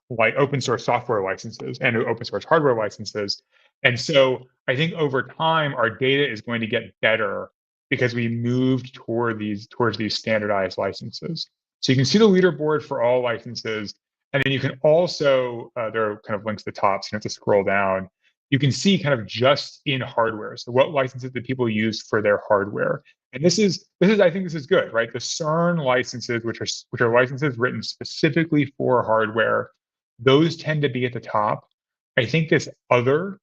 like open source software licenses and open source hardware licenses. And so I think over time, our data is going to get better because we moved towards these standardized licenses. So you can see the leaderboard for all licenses. And then you can also, there are kind of links at the top, so you have to scroll down. You can see kind of just in hardware. So what licenses do people use for their hardware? And this is I think this is good, right? The CERN licenses, which are licenses written specifically for hardware, those tend to be at the top. I think this other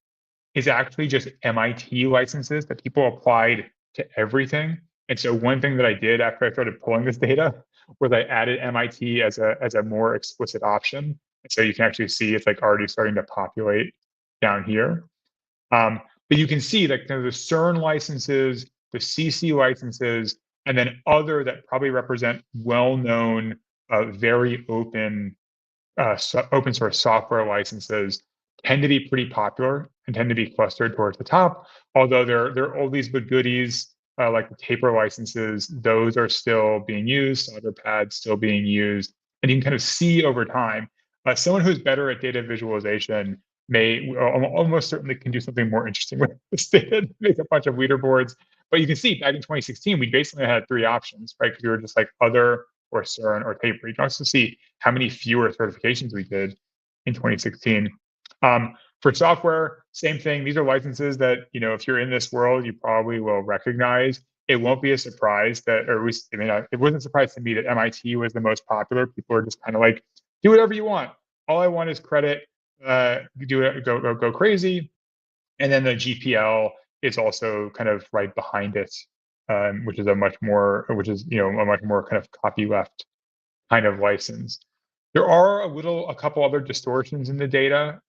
is actually just MIT licenses that people applied to everything. And so one thing that I did after I started pulling this data was I added MIT as a more explicit option. And so you can actually see it's like already starting to populate down here. But you can see that kind of the CERN licenses, the CC licenses, and then other that probably represent well-known, very open source software licenses tend to be pretty popular and tend to be clustered towards the top. Although there are oldies but goodies, like the taper licenses, those are still being used, solder pads still being used. And you can kind of see over time, someone who's better at data visualization may almost certainly can do something more interesting with this data, make a bunch of leaderboards. But you can see back in 2016, we basically had 3 options, right? Because we were just like other or CERN or taper. You can also see how many fewer certifications we did in 2016. For software, same thing. These are licenses that, you know, if you're in this world, you probably will recognize. It won't be a surprise that, or at least, I mean, it wasn't a surprise to me that MIT was the most popular. People are just kind of like, do whatever you want. All I want is credit. Do it, go crazy. And then the GPL is also kind of right behind it, which is a much more kind of copyleft kind of license. There are a couple other distortions in the data.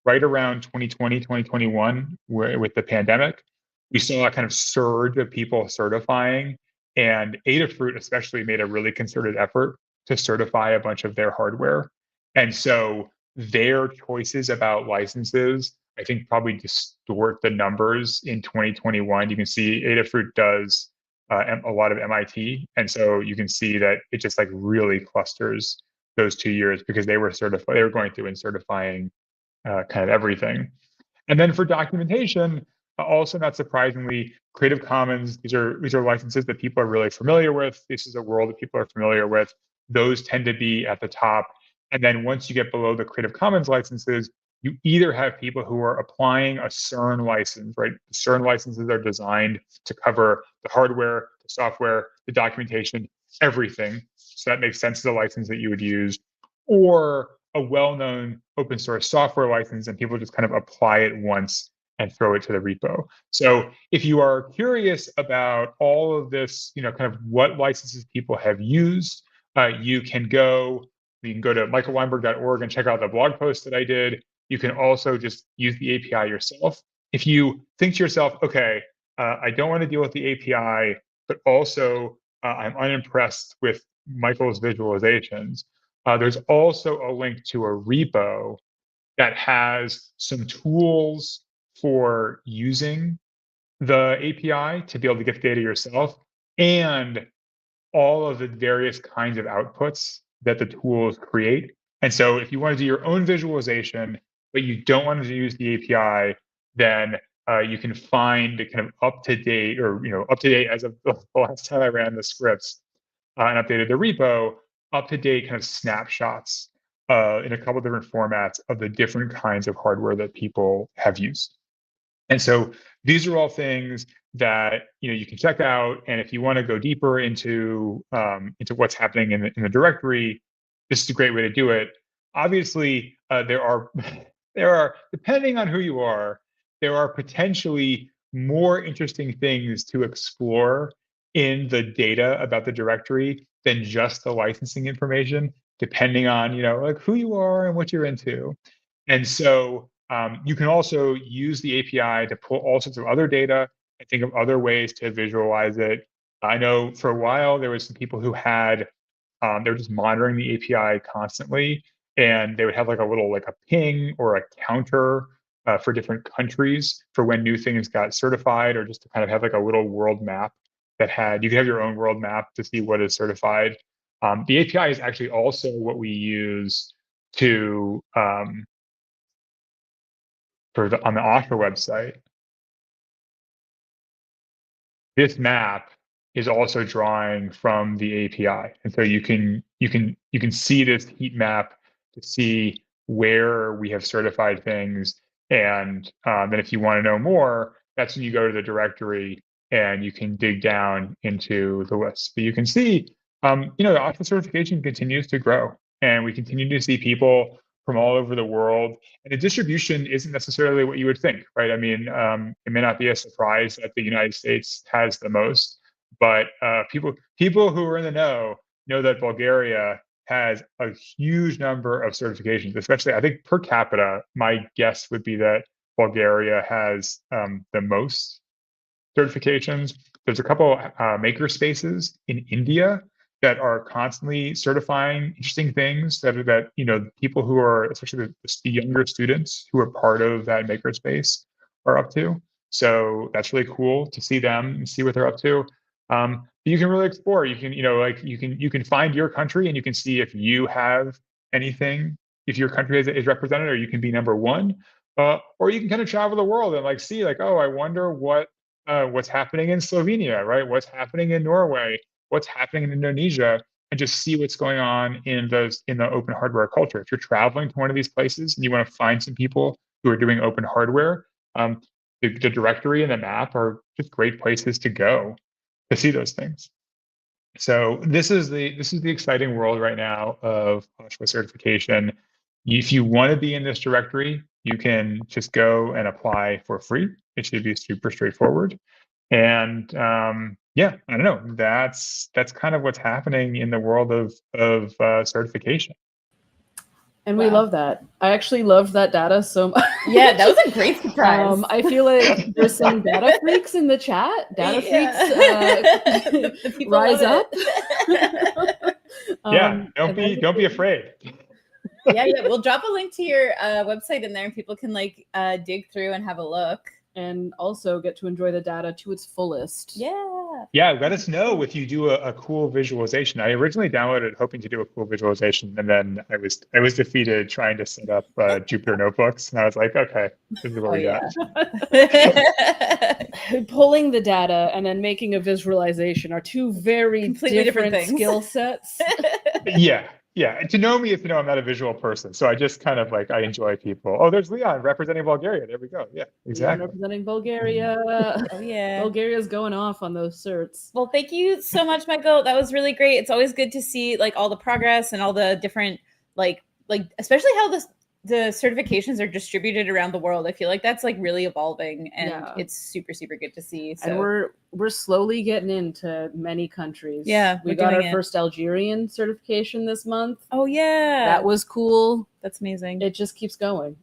Right around 2020, 2021, with the pandemic, we saw a kind of surge of people certifying, and Adafruit especially made a really concerted effort to certify a bunch of their hardware. And so their choices about licenses, I think, probably distort the numbers in 2021. You can see Adafruit does a lot of MIT. And so you can see that it just like really clusters those 2 years because they were going through and certifying kind of everything. And then for documentation, also not surprisingly, Creative Commons, these are licenses that people are really familiar with. This is a world that people are familiar with. Those tend to be at the top. And then once you get below the Creative Commons licenses, you either have people who are applying a CERN license, right? The CERN licenses are designed to cover the hardware, the software, the documentation, everything. So that makes sense as a license that you would use, or a well-known open source software license, and people just kind of apply it once and throw it to the repo. So if you are curious about all of this, you know, kind of what licenses people have used, you can go to michaelweinberg.org and check out the blog post that I did. You can also just use the API yourself. If you think to yourself, okay, I don't want to deal with the API, but also I'm unimpressed with Michael's visualizations, there's also a link to a repo that has some tools for using the API to be able to get the data yourself, and all of the various kinds of outputs that the tools create. And so if you want to do your own visualization, but you don't want to use the API, then you can find kind of up-to-date, or up-to-date as of the last time I ran the scripts and updated the repo, up-to-date kind of snapshots in a couple different formats of the different kinds of hardware that people have used. And so these are all things that you can check out. And if you want to go deeper into what's happening in the directory, this is a great way to do it. Obviously, there are depending on who you are, there are potentially more interesting things to explore in the data about the directory than just the licensing information, depending on like who you are and what you're into. And so you can also use the API to pull all sorts of other data and think of other ways to visualize it. I know for a while there was some people who had they were just monitoring the API constantly, and they would have like a ping or a counter for different countries for when new things got certified, or just to kind of have like a little world map that you could have your own world map to see what is certified. The API is actually also what we use to on the OSHWA website. This map is also drawing from the API, and so you can see this heat map to see where we have certified things. And then if you want to know more, that's when you go to the directory and you can dig down into the list. But you can see, the OSHWA certification continues to grow, and we continue to see people from all over the world. And the distribution isn't necessarily what you would think, right? I mean, it may not be a surprise that the United States has the most, but people who are in the know that Bulgaria has a huge number of certifications, especially I think per capita. My guess would be that Bulgaria has the most certifications. There's a couple maker spaces in India that are constantly certifying interesting things that people who are, especially the younger students who are part of that makerspace, are up to. So that's really cool to see them and see what they're up to. You can really explore. You can you can find your country and you can see if you have anything, if your country is represented, or you can be number one, or you can kind of travel the world and see oh, I wonder what's happening in Slovenia, right? What's happening in Norway? What's happening in Indonesia, and just see what's going on in the open hardware culture. If you're traveling to one of these places and you want to find some people who are doing open hardware, the directory and the map are just great places to go to see those things. So this is the exciting world right now of OSHWA certification. If you want to be in this directory, you can just go and apply for free. It should be super straightforward. And yeah, I don't know. That's kind of what's happening in the world of certification. And we love that. I actually loved that data so much. Yeah, that was a great surprise. I feel like there's some data freaks in the chat. Data freaks, the people rise love up. Yeah, don't be afraid. Yeah, we'll drop a link to your website in there, and people can dig through and have a look. And also get to enjoy the data to its fullest. Yeah, let us know if you do a cool visualization. I originally downloaded hoping to do a cool visualization, and then I was defeated trying to set up Jupyter notebooks, and I was like, okay, this is what we got. Pulling the data and then making a visualization are two very completely different things. Skill sets. Yeah. And to know me is to know I'm not a visual person. So I just kind of I enjoy people. Oh, there's Leon representing Bulgaria. There we go. Yeah, exactly. Leon representing Bulgaria. Oh, yeah. Bulgaria's going off on those certs. Well, thank you so much, Michael. That was really great. It's always good to see all the progress and all the different especially how the certifications are distributed around the world. I feel like that's really evolving, and it's super, super good to see. So. And we're slowly getting into many countries. Yeah, we got our first Algerian certification this month. Oh yeah, that was cool. That's amazing. It just keeps going.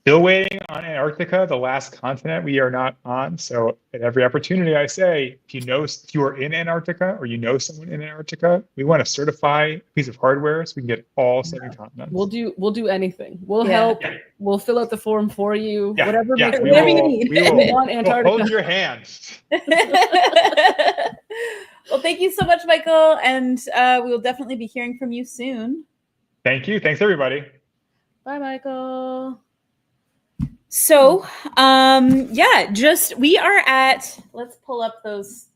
still waiting on Antarctica, the last continent we are not on. So at every opportunity, I say, if you are in Antarctica or you know someone in Antarctica, we want to certify a piece of hardware so we can get all 7 continents. We'll do anything. We'll Yeah. help. Yeah. We'll fill out the form for you. Yeah, Whatever yeah, makes we whatever you will- need. we will- We want we'll Antarctica. hold your hands. Well, thank you so much, Michael, and we will definitely be hearing from you soon. Thank you. Thanks, everybody. Bye, Michael. So, we are at, let's pull up those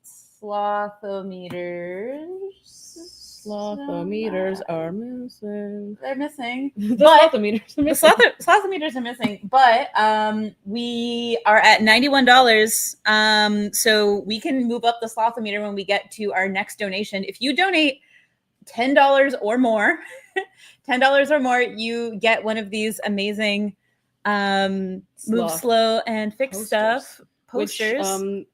slothometers. Slothometers are missing. They're missing. The But slothometers are the missing. slothometers are missing, but we are at $91. So we can move up the slothometer when we get to our next donation. If you donate $10 or more, $10 or more, you get one of these amazing move Sloth slow and fix posters. stuff posters. Which,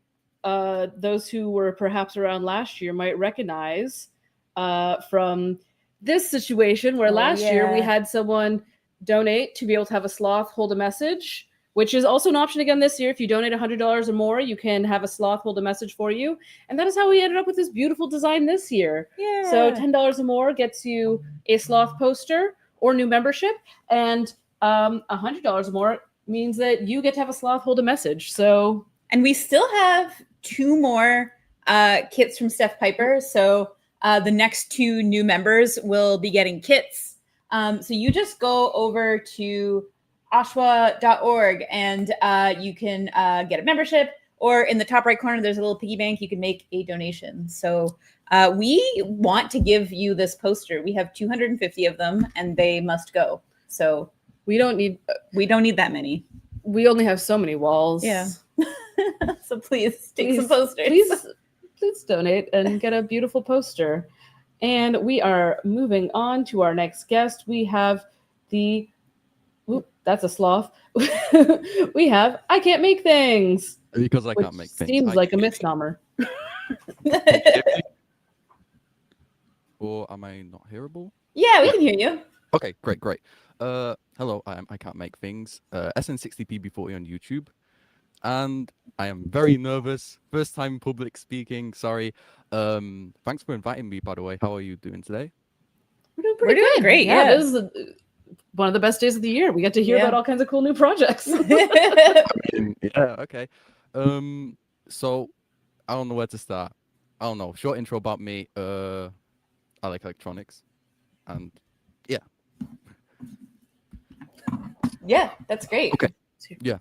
those who were perhaps around last year might recognize from this situation where last year we yeah. had someone donate to be able to have a sloth hold a message, which is also an option again this year. If you donate $100 or more, you can have a sloth hold a message for you. And that is how we ended up with this beautiful design this year. Yeah. So $10 or more gets you a sloth poster or new membership, and $100 or more means that you get to have a sloth hold a message. So, and we still have 2 more kits from Steph Piper. So the next 2 new members will be getting kits. So you just go over to OSHWA.org and you can get a membership, or in the top right corner, there's a little piggy bank. You can make a donation. So we want to give you this poster. We have 250 of them and they must go. So we don't need that many. We only have so many walls. Yeah. So please take some posters. Please donate and get a beautiful poster. And we are moving on to our next guest. We have that's a sloth. We have I Can't Make Things. Because I can't make things. Seems like a misnomer. Or am I not hearable? Yeah, we can hear you. Okay, great. Hello, I Can't Make Things. SN60PB40 on YouTube. And I am very nervous. First time public speaking. Sorry. Thanks for inviting me, by the way. How are you doing today? We're doing pretty doing good. great. Yeah, Yeah. this is one of the best days of the year. We get to hear Yeah. about all kinds of cool new projects. Yeah, okay. So I don't know where to start. I don't know. Short intro about me. I like electronics. And yeah. Yeah, that's great. Okay. Yeah.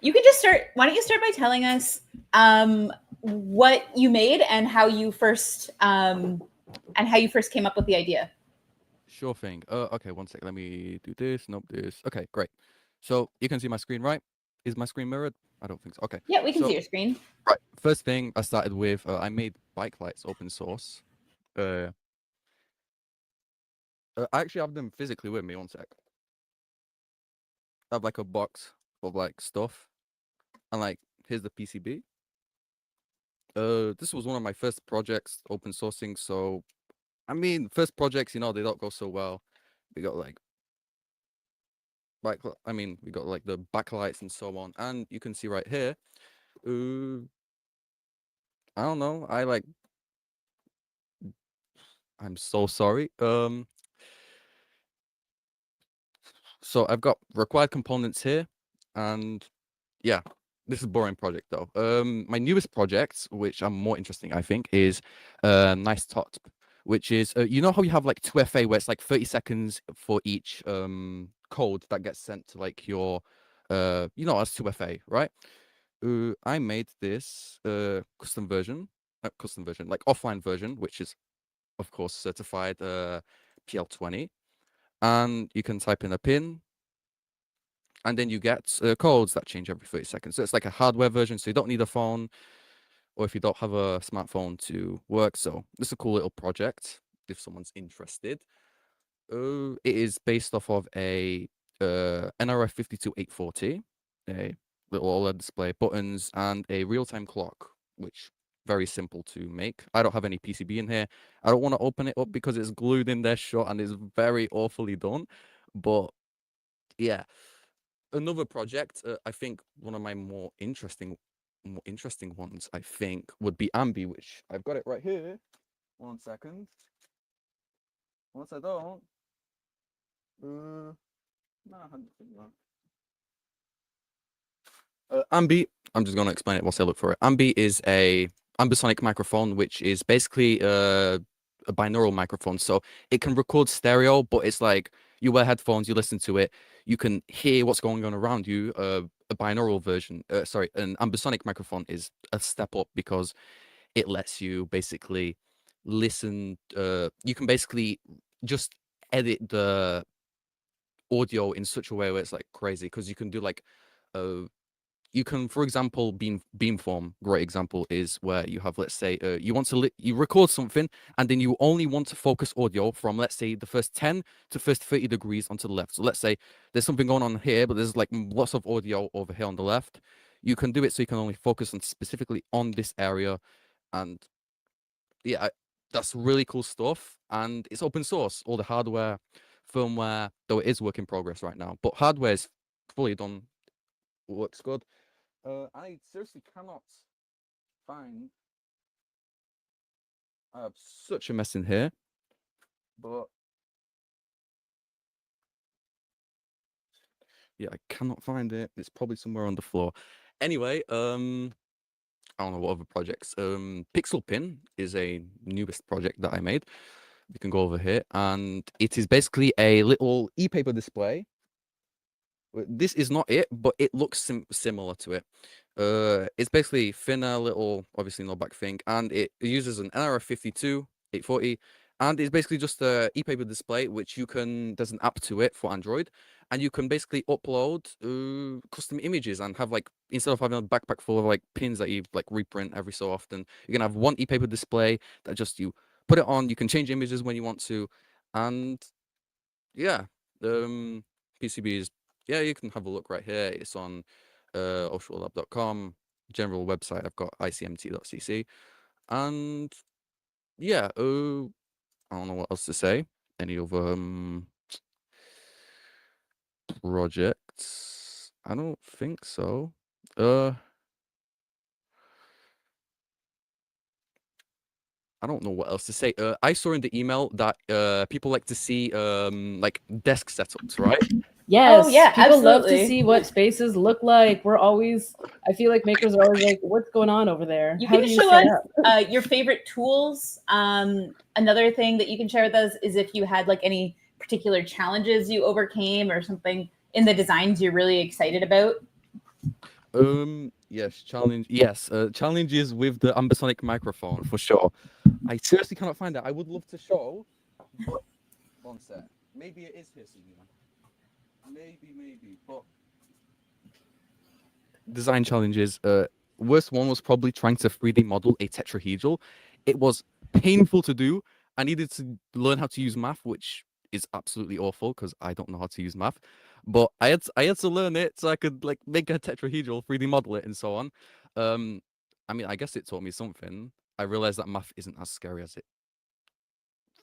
You can just start. Why don't you start by telling us what you made and how you first came up with the idea. Sure thing. Okay, one sec. Let me do this. Nope, this. Okay, great. So you can see my screen, right? Is my screen mirrored? I don't think so. Okay. Yeah, we can So, see your screen. Right. First thing I started with, I made bike lights open source. I actually have them physically with me. One sec. I have like a box of like stuff, and like here's the PCB. This was one of my first projects open sourcing. So, I mean, first projects, they don't go so well. We got like we got like the backlights and so on, and you can see right here. I don't know. I'm so sorry. So I've got required components here, and yeah, this is a boring project though. My newest project, which I'm more interesting, I think, is Nice Tot, which is you know how you have like 2FA where it's like 30 seconds for each code that gets sent to like your as 2FA, right? I made this custom version, like offline version, which is of course certified PL20, and you can type in a pin, and then you get codes that change every 30 seconds. So it's like a hardware version, so you don't need a phone, or if you don't have a smartphone to work. So this is a cool little project if someone's interested. It is based off of a NRF 52840, a little OLED display, buttons, and a real-time clock, which very simple to make. I don't have any PCB in here. I don't want to open it up because it's glued in there shut and it's very awfully done. But yeah, another project. I think one of my more interesting ones, I think, would be Ambi, which I've got it right here. 1 second. Once I don't. No, I hadn't seen that. Ambi, I'm just going to explain it whilst I look for it. Ambi is a ambisonic microphone, which is basically a binaural microphone. So it can record stereo, but it's like you wear headphones, you listen to it, you can hear what's going on around you. A binaural version, an ambisonic microphone is a step up because it lets you basically listen. You can basically just edit the audio in such a way where it's like crazy, because you can do like you can, for example, beamform. Great example is where you have, let's say, you want to you record something, and then you only want to focus audio from, let's say, the first 10 to first 30 degrees onto the left. So let's say there's something going on here, but there's like lots of audio over here on the left. You can do it so you can only focus on specifically on this area. And yeah, that's really cool stuff. And it's open source, all the hardware, firmware, though it is work in progress right now, but hardware is fully done, works good. I seriously cannot find. I have such a mess in here, but yeah, I cannot find it. It's probably somewhere on the floor. Anyway, I don't know what other projects. Pixel Pin is a newest project that I made. You can go over here, and it is basically a little e-paper display. This is not it, but it looks similar to it. It's basically thinner, little, obviously no back thing, and it uses an NRF52 840, and it's basically just a e-paper display, which you can, there's an app to it for Android, and you can basically upload custom images and have, like, instead of having a backpack full of like pins that you like reprint every so often, you can have one e-paper display that just you put it on, you can change images when you want to, and yeah, PCBs. Yeah, you can have a look right here. It's on OSHWalab.com, general website. I've got icmt.cc. And yeah, I don't know what else to say. Any other projects? I don't think so. I don't know what else to say. I saw in the email that people like to see like desk setups, right? Yes. Oh, yeah, People love to absolutely. see what spaces look like. I feel like makers are always like, what's going on over there? You How can do show set us up? your favorite tools. Another thing that you can share with us is if you had like any particular challenges you overcame or something in the designs you're really excited about. Yes, challenges with the ambisonic microphone for sure. I seriously cannot find it. I would love to show, but one sec. Maybe it is here, Selena. Maybe, but design challenges. Worst one was probably trying to 3D model a tetrahedral. It was painful to do. I needed to learn how to use math, which is absolutely awful because I don't know how to use math. But I had to learn it so I could like make a tetrahedral, 3D model it, and so on. I mean, I guess it taught me something. I realized that math isn't as scary as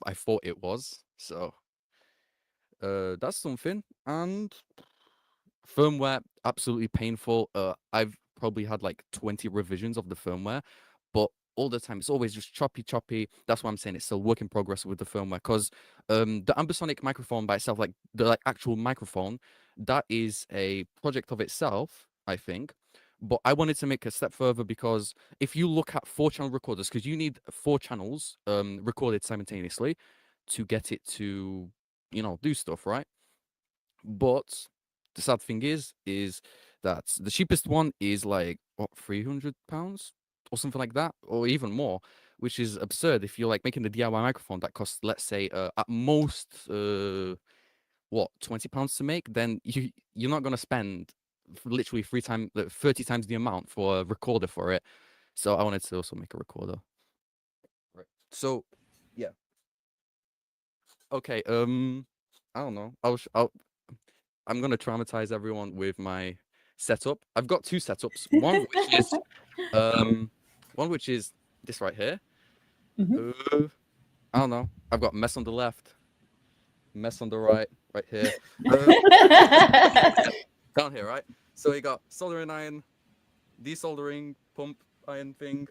I thought it was. So that's something. And firmware, absolutely painful. I've probably had like 20 revisions of the firmware, but all the time it's always just choppy. That's why I'm saying it's still work in progress with the firmware, because the ambisonic microphone by itself, like the like actual microphone, that is a project of itself, I think. But I wanted to make a step further, because if you look at 4-channel recorders, because you need 4 channels recorded simultaneously to get it to, you know, do stuff, right? But the sad thing is that the cheapest one is like what, £300 or something like that, or even more, which is absurd. If you're like making the DIY microphone that costs, let's say, at most what, £20 to make, then you're not gonna spend literally 30 times the amount for a recorder for it. So I wanted to also make a recorder. Right. So yeah. Okay. I don't know. I'm gonna traumatize everyone with my setup. I've got 2 setups. One which is this right here. I don't know. I've got mess on the left. mess on the right here. Down here, right? So we got soldering iron, desoldering pump iron thing.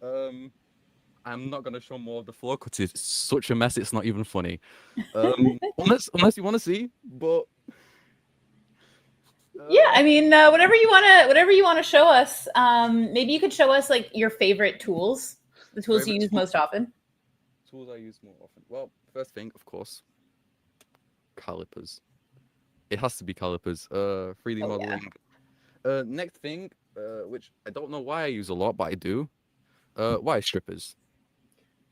I'm not gonna show more of the floor because it's such a mess. It's not even funny. Unless you want to see, but yeah, I mean, whatever you wanna show us. Maybe you could show us like your favorite tools, the tools you use most often. Tools I use more often. Well, first thing, of course, calipers. It has to be calipers. 3D modeling. Yeah. Next thing, which I don't know why I use a lot, but I do. Wire strippers.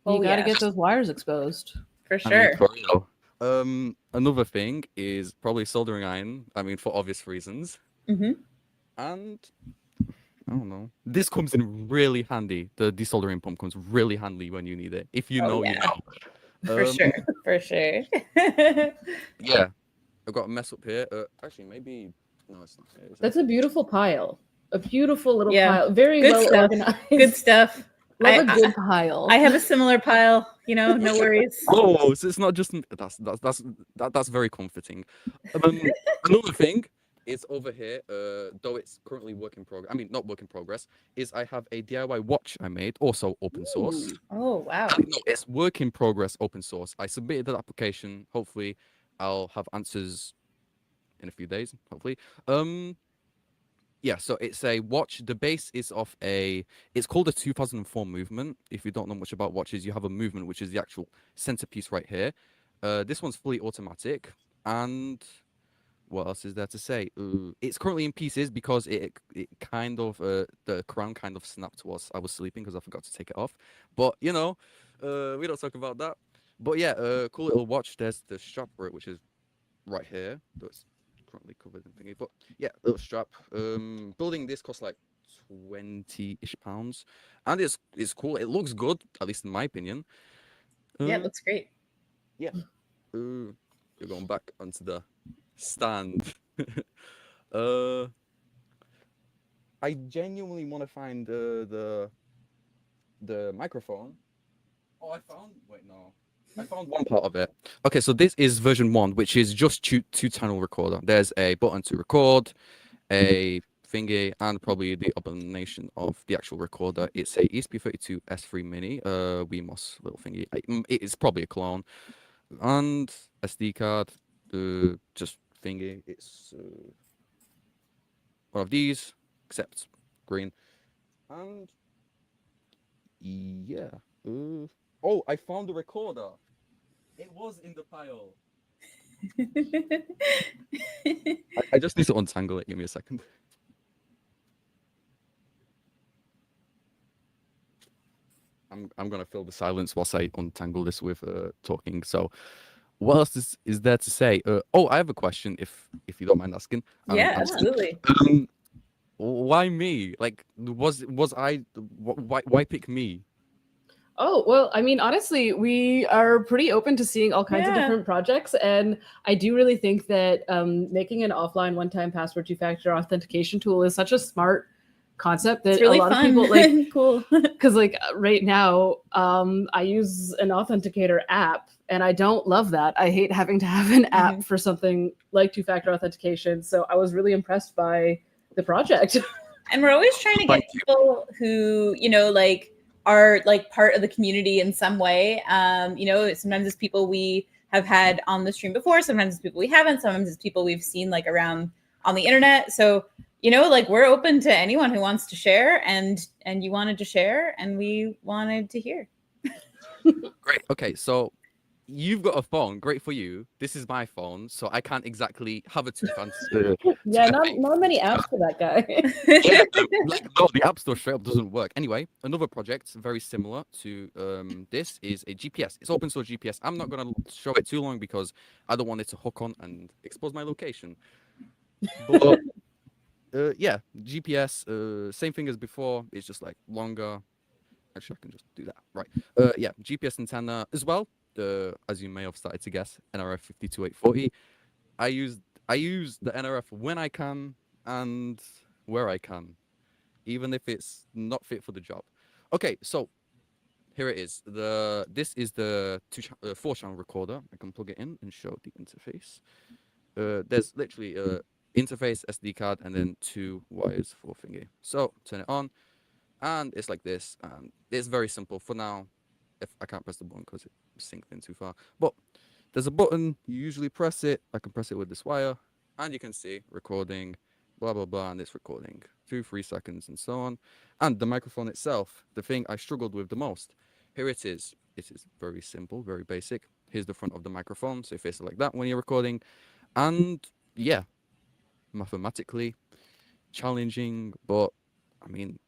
You gotta get those wires exposed. For sure. For real. Another thing is probably soldering iron. I mean, for obvious reasons. Mm-hmm. And I don't know. This comes in really handy. The desoldering pump comes really handy when you need it. If you know, you know. For sure. For sure. Yeah. I've got a mess up here. Actually, maybe no, it's not here. That's a beautiful pile. A beautiful little Yeah. pile. Very Good well stuff. organized. Good stuff. Love a good pile. I have a similar pile, you know, no worries. Oh, so it's not just that's very comforting. Another thing is over here, though it's currently work in progress. I mean, not work in progress. Is I have a DIY watch I made, also open source. Oh wow! No, it's work in progress, open source. I submitted that application. Hopefully, I'll have answers in a few days. Hopefully, yeah, so it's a watch. The base is of it's called a 2004 movement. If you don't know much about watches, you have a movement, which is the actual centerpiece right here. This one's fully automatic. And what else is there to say? It's currently in pieces because it kind of, the crown kind of snapped whilst I was sleeping because I forgot to take it off. But, you know, we don't talk about that. But yeah, cool little watch. There's the strap for it, which is right here. That's currently covered in thingy, but yeah, little strap. Building this costs like 20-ish pounds, and it's cool. It looks good, at least in my opinion. Yeah, it looks great. Yeah. We're going back onto the stand. I genuinely want to find the microphone. Oh, I found. Wait, no. I found one part of it. Okay, so this is version 1, which is just two-channel recorder. There's a button to record, a thingy, and probably the abomination of the actual recorder. It's a ESP32 S3 Mini, Wemos little thingy. It is probably a clone. And SD card, just thingy. It's one of these, except green. And yeah. Oh, I found the recorder. It was in the pile. I just need to untangle it. Give me a second. I'm gonna fill the silence whilst I untangle this with talking. So, what else is there to say? Oh, I have a question. If you don't mind asking. Yeah, absolutely. Why me? Like, was I? Why pick me? Oh, well, I mean, honestly, we are pretty open to seeing all kinds of different projects. And I do really think that making an offline one-time password two-factor authentication tool is such a smart concept that really a lot fun. of people like. Cool. Because like right now, I use an authenticator app and I don't love that. I hate having to have an app for something like two-factor authentication. So I was really impressed by the project. And we're always trying to get people who, you know, like, are like part of the community in some way. You know, sometimes it's people we have had on the stream before, sometimes it's people we haven't, sometimes it's people we've seen like around on the internet. So, you know, like we're open to anyone who wants to share, and you wanted to share and we wanted to hear. Great. Okay, so you've got a phone. Great for you. This is my phone, so I can't exactly have a two-factor. Yeah, not many apps for that guy. Yeah, like, no, the App Store straight up doesn't work. Anyway, another project very similar to this is a GPS. It's open source GPS. I'm not gonna show it too long because I don't want it to hook on and expose my location. But yeah, GPS, same thing as before. It's just like longer. Actually, I can just do that. Right. Yeah, GPS antenna as well. As you may have started to guess, NRF 52840. I use the NRF when I can and where I can, even if it's not fit for the job. Okay, so here it is. This is the 4-channel recorder. I can plug it in and show the interface. There's literally a interface, SD card, and then 2 wires for thingy. So turn it on, and it's like this. And it's very simple for now. If I can't press the button because it synced in too far, but there's a button. You usually press it. I can press it with this wire, and you can see recording, blah blah blah, and it's recording 2-3 seconds and so on. And the microphone itself, the thing I struggled with the most. Here it is. It is very simple, very basic. Here's the front of the microphone, so you face it like that when you're recording. And yeah, mathematically challenging, but I mean,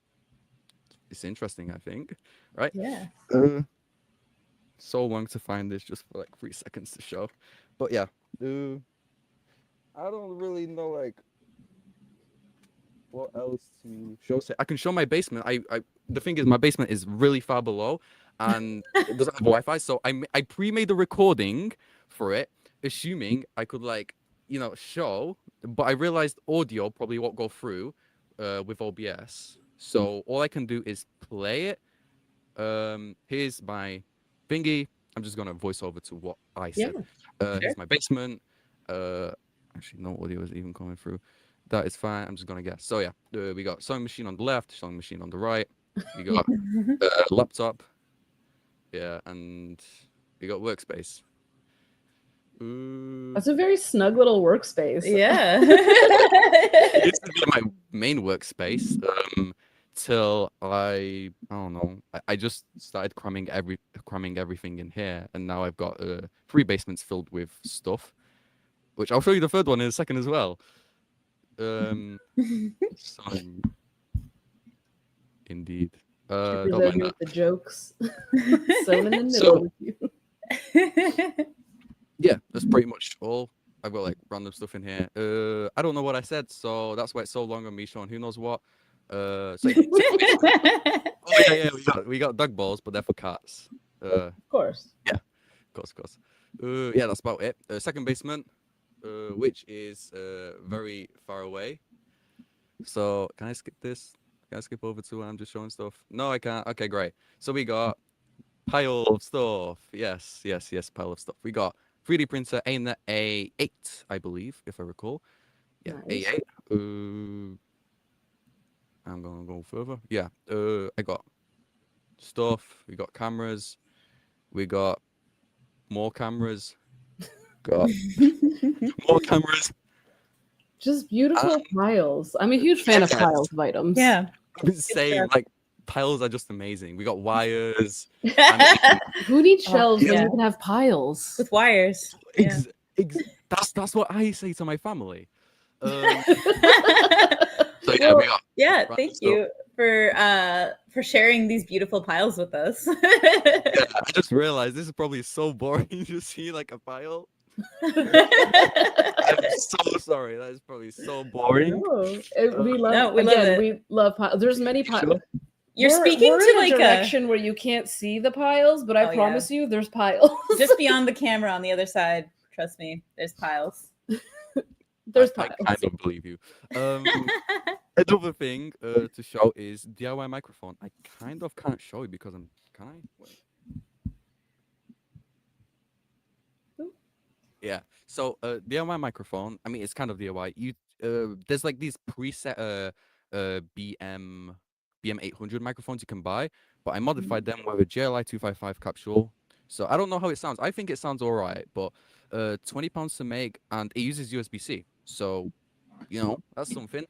it's interesting, I think, right? Yeah. So long to find this just for like 3 seconds to show, but yeah, I don't really know like what else to show. I can show my basement. The thing is, my basement is really far below, and it doesn't have Wi-Fi, so I pre-made the recording for it, assuming I could like show, but I realized audio probably won't go through with OBS. So all I can do is play it. Here's my thingy. I'm just gonna voice over to what I said. Here's my basement. Actually, no audio is even coming through. That is fine. I'm just gonna guess. So yeah, we got sewing machine on the left, sewing machine on the right. We got laptop. Yeah, and we got workspace. That's a very snug little workspace. Yeah. This has been my main workspace till I don't know. I just started cramming everything in here, and now I've got 3 basements filled with stuff, which I'll show you the third one in a second as well. So, indeed. Don't mind that. The jokes sewn in the middle with you. Yeah, that's pretty much all. I've got like random stuff in here. I don't know what I said, so that's why it's so long on me showing who knows what. Oh yeah, we got dog balls, but they're for cats. Of course. Yeah, of course. Yeah, that's about it. Second basement, which is very far away. So can I skip this? Can I skip over to where I'm just showing stuff? No, I can't. Okay, great. So we got pile of stuff. Yes, pile of stuff. We got 3D printer AIMNet A8, I believe, if I recall. Yeah, nice. A8. I'm gonna go further. Yeah, I got stuff. We got cameras. We got more cameras. Got more cameras. Just beautiful piles. I'm a huge fan of piles of items. Yeah. Same, like piles are just amazing. We got wires. Who needs shelves when you can have piles with wires? That's what I say to my family. So yeah, thank you for sharing these beautiful piles with us. Yeah, I just realized this is probably so boring to see like a pile. I'm so sorry. That is probably so boring. We love it. We love piles. There's many piles. You're speaking to like a direction where you can't see the piles, but I promise you, there's piles just beyond the camera on the other side. Trust me, there's piles. There's piles. I don't believe you. Another thing to show is DIY microphone. I kind of can't show it because can I? Wait. Yeah. So DIY microphone. I mean, it's kind of DIY. There's like these preset BM800 microphones you can buy, but I modified them with a JLI 255 capsule. So I don't know how it sounds. I think it sounds all right, but £20 to make, and it uses USB-C. So, that's something.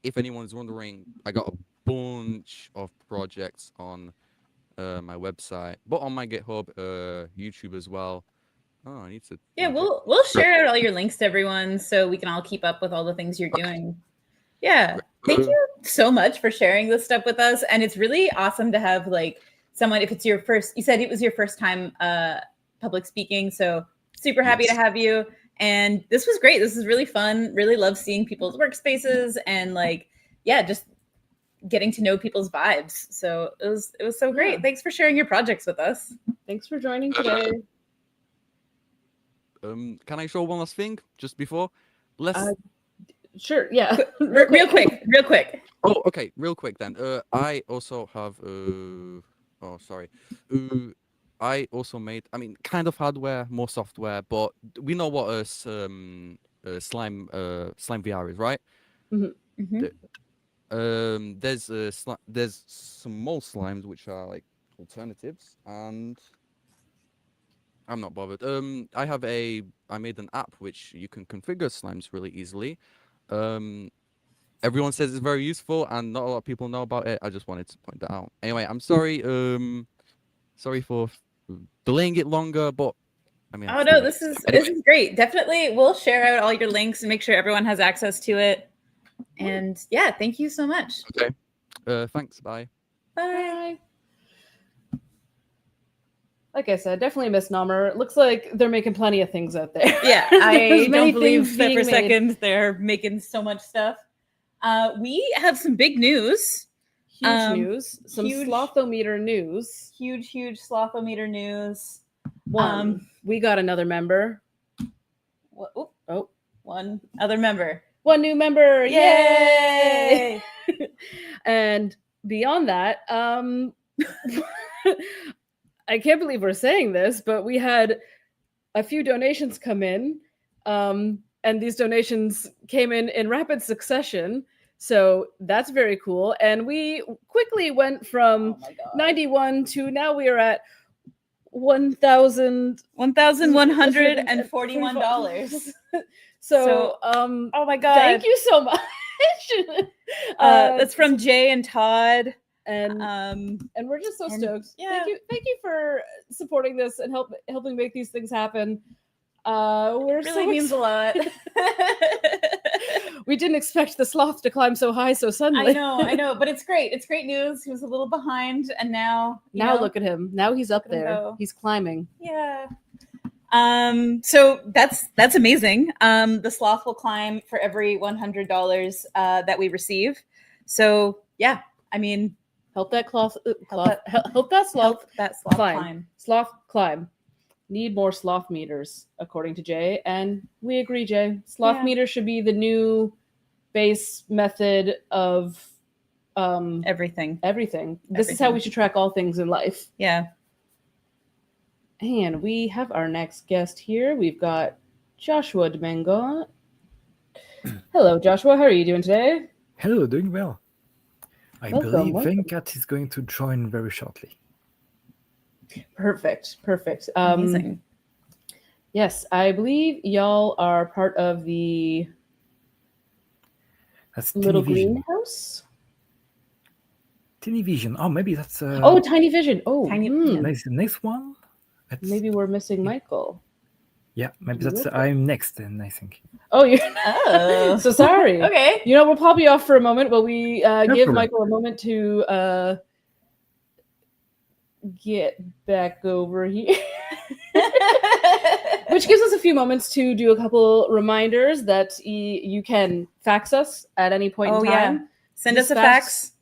If anyone's wondering, I got a bunch of projects on my website, but on my GitHub, YouTube as well. Oh, I need to. Yeah, we'll share out all your links to everyone so we can all keep up with all the things you're doing. Yeah, thank you so much for sharing this stuff with us, and it's really awesome to have like someone. If it's your first, you said it was your first time public speaking, so super happy to have you. And this was great. This is really fun. Really love seeing people's workspaces and just getting to know people's vibes. So it was so great. Yeah. Thanks for sharing your projects with us. Thanks for joining today. Can I show one last thing just before? Sure. Yeah. real quick. Oh, okay. Real quick then. I also have Oh, sorry. I also made, I mean, kind of hardware, more software, but we know what a slime VR is, right? There's some more slimes which are like alternatives, and I'm not bothered. I made an app which you can configure slimes really easily. Everyone says it's very useful, and not a lot of people know about it. I just wanted to point that out. Anyway, I'm sorry. Sorry for delaying it longer, but I mean. Oh no, this is great. Definitely, we'll share out all your links and make sure everyone has access to it. And yeah, thank you so much. Okay. Thanks. Bye. Bye. Like I said, definitely a misnomer. It looks like they're making plenty of things out there. Yeah, There's I many don't believe things that for being a made. second they're making so much stuff. We have some big news. Huge news. Some huge- Slothometer news. Huge Slothometer news. We got another member. One other member. One new member. Yay! And beyond that, I can't believe we're saying this, but we had a few donations come in, and these donations came in rapid succession. So that's very cool. And we quickly went from 91 to now we are at $1,141. So, oh my God. Thank you so much. That's from Jay and Todd. And we're just so stoked. Yeah. Thank you for supporting this and helping make these things happen. It really means a lot. We didn't expect the sloth to climb so high so suddenly. I know, but it's great. It's great news. He was a little behind, and now look at him. Now he's up there. go. He's climbing. Yeah. So that's amazing. The sloth will climb for every $100 that we receive. So yeah, I mean, help that sloth climb. Sloth climb. Need more sloth meters, according to Jay, and we agree, Jay. Sloth meter should be the new base method of everything. This is how we should track all things in life. Yeah. And we have our next guest here. We've got Joshua Deming. Hello, Joshua. How are you doing today? Hello, doing well. I Welcome. believe Venkat is going to join very shortly. Perfect. Amazing. Yes, I believe y'all are part of the little greenhouse. Tiny Vision. Oh, maybe that's. Tiny Vision. Next one. Maybe we're missing Michael. Yeah, maybe that's. I'm next, then I think. Oh, you're. So sorry. Okay. We'll pop you off for a moment while we give problem. Michael a moment to get back over here. Which gives us a few moments to do a couple reminders that you can fax us at any point in time. Yeah. Send us a fax.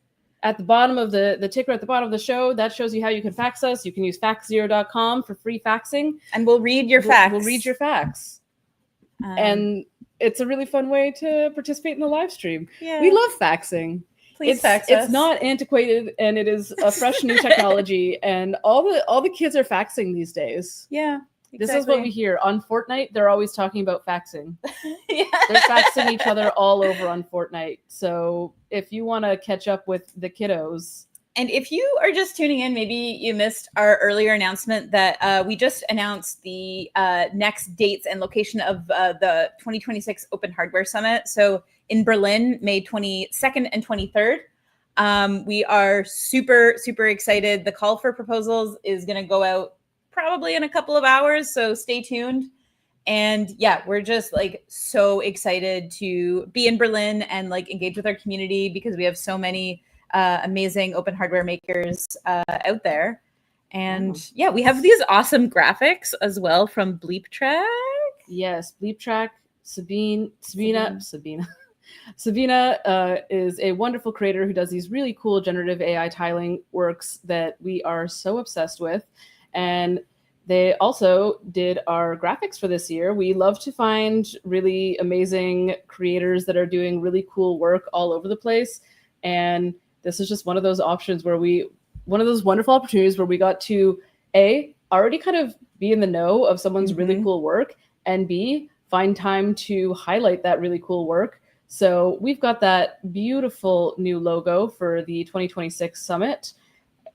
At the bottom of the ticker at the bottom of the show, that shows you how you can fax us. You can use faxzero.com for free faxing. And we'll read your fax. We'll read your fax. And it's a really fun way to participate in the live stream. Yeah. We love faxing. Please fax us. It's not antiquated, and it is a fresh new technology, and all the kids are faxing these days. Yeah. Exactly. This is what we hear on Fortnite. They're always talking about faxing. Yeah. They're faxing each other all over on Fortnite. So if you want to catch up with the kiddos. And if you are just tuning in, maybe you missed our earlier announcement that we just announced the next dates and location of the 2026 Open Hardware Summit. So in Berlin, May 22nd and 23rd. We are super, super excited. The call for proposals is going to go out probably in a couple of hours, so stay tuned. And yeah, we're just like so excited to be in Berlin and like engage with our community because we have so many amazing open hardware makers out there. And yeah, we have these awesome graphics as well from Bleep Track. Yes, Bleep Track. Sabina is a wonderful creator who does these really cool generative AI tiling works that we are so obsessed with. And they also did our graphics for this year. We love to find really amazing creators that are doing really cool work all over the place. And this is just one of those options where we one of those wonderful opportunities where we got to already kind of be in the know of someone's really cool work, and B, find time to highlight that really cool work. So we've got that beautiful new logo for the 2026 summit,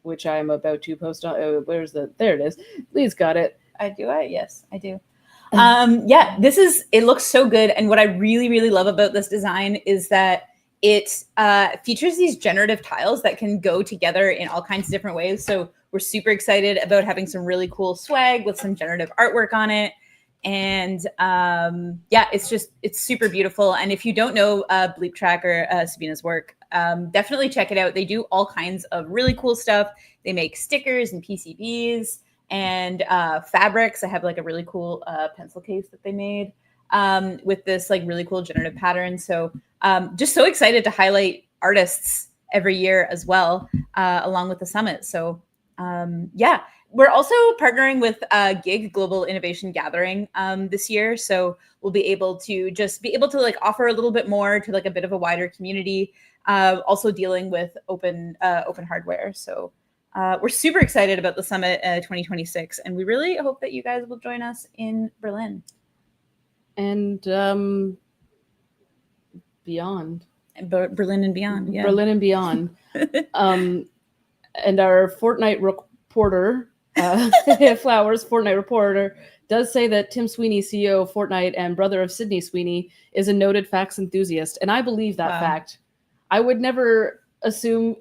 which I'm about to post on. There it is. Lee's got it. Yes, I do. Yeah, it looks so good. And what I really, really love about this design is that it features these generative tiles that can go together in all kinds of different ways. So we're super excited about having some really cool swag with some generative artwork on it. And yeah, it's super beautiful. And if you don't know Bleep Track or Sabina's work, definitely check it out. They do all kinds of really cool stuff. They make stickers and PCBs and fabrics. I have like a really cool pencil case that they made with this like really cool generative pattern. So just so excited to highlight artists every year as well, along with the summit. So yeah. We're also partnering with GIG, Global Innovation Gathering, this year. So we'll be able to like offer a little bit more to like a bit of a wider community, also dealing with open hardware. So we're super excited about the Summit 2026, and we really hope that you guys will join us in Berlin. And beyond. Berlin and beyond, yeah. Berlin and beyond. And our Fortnite reporter, Flowers, Fortnite reporter, does say that Tim Sweeney, CEO of Fortnite and brother of Sydney Sweeney, is a noted facts enthusiast. And I believe that fact. I would never assume,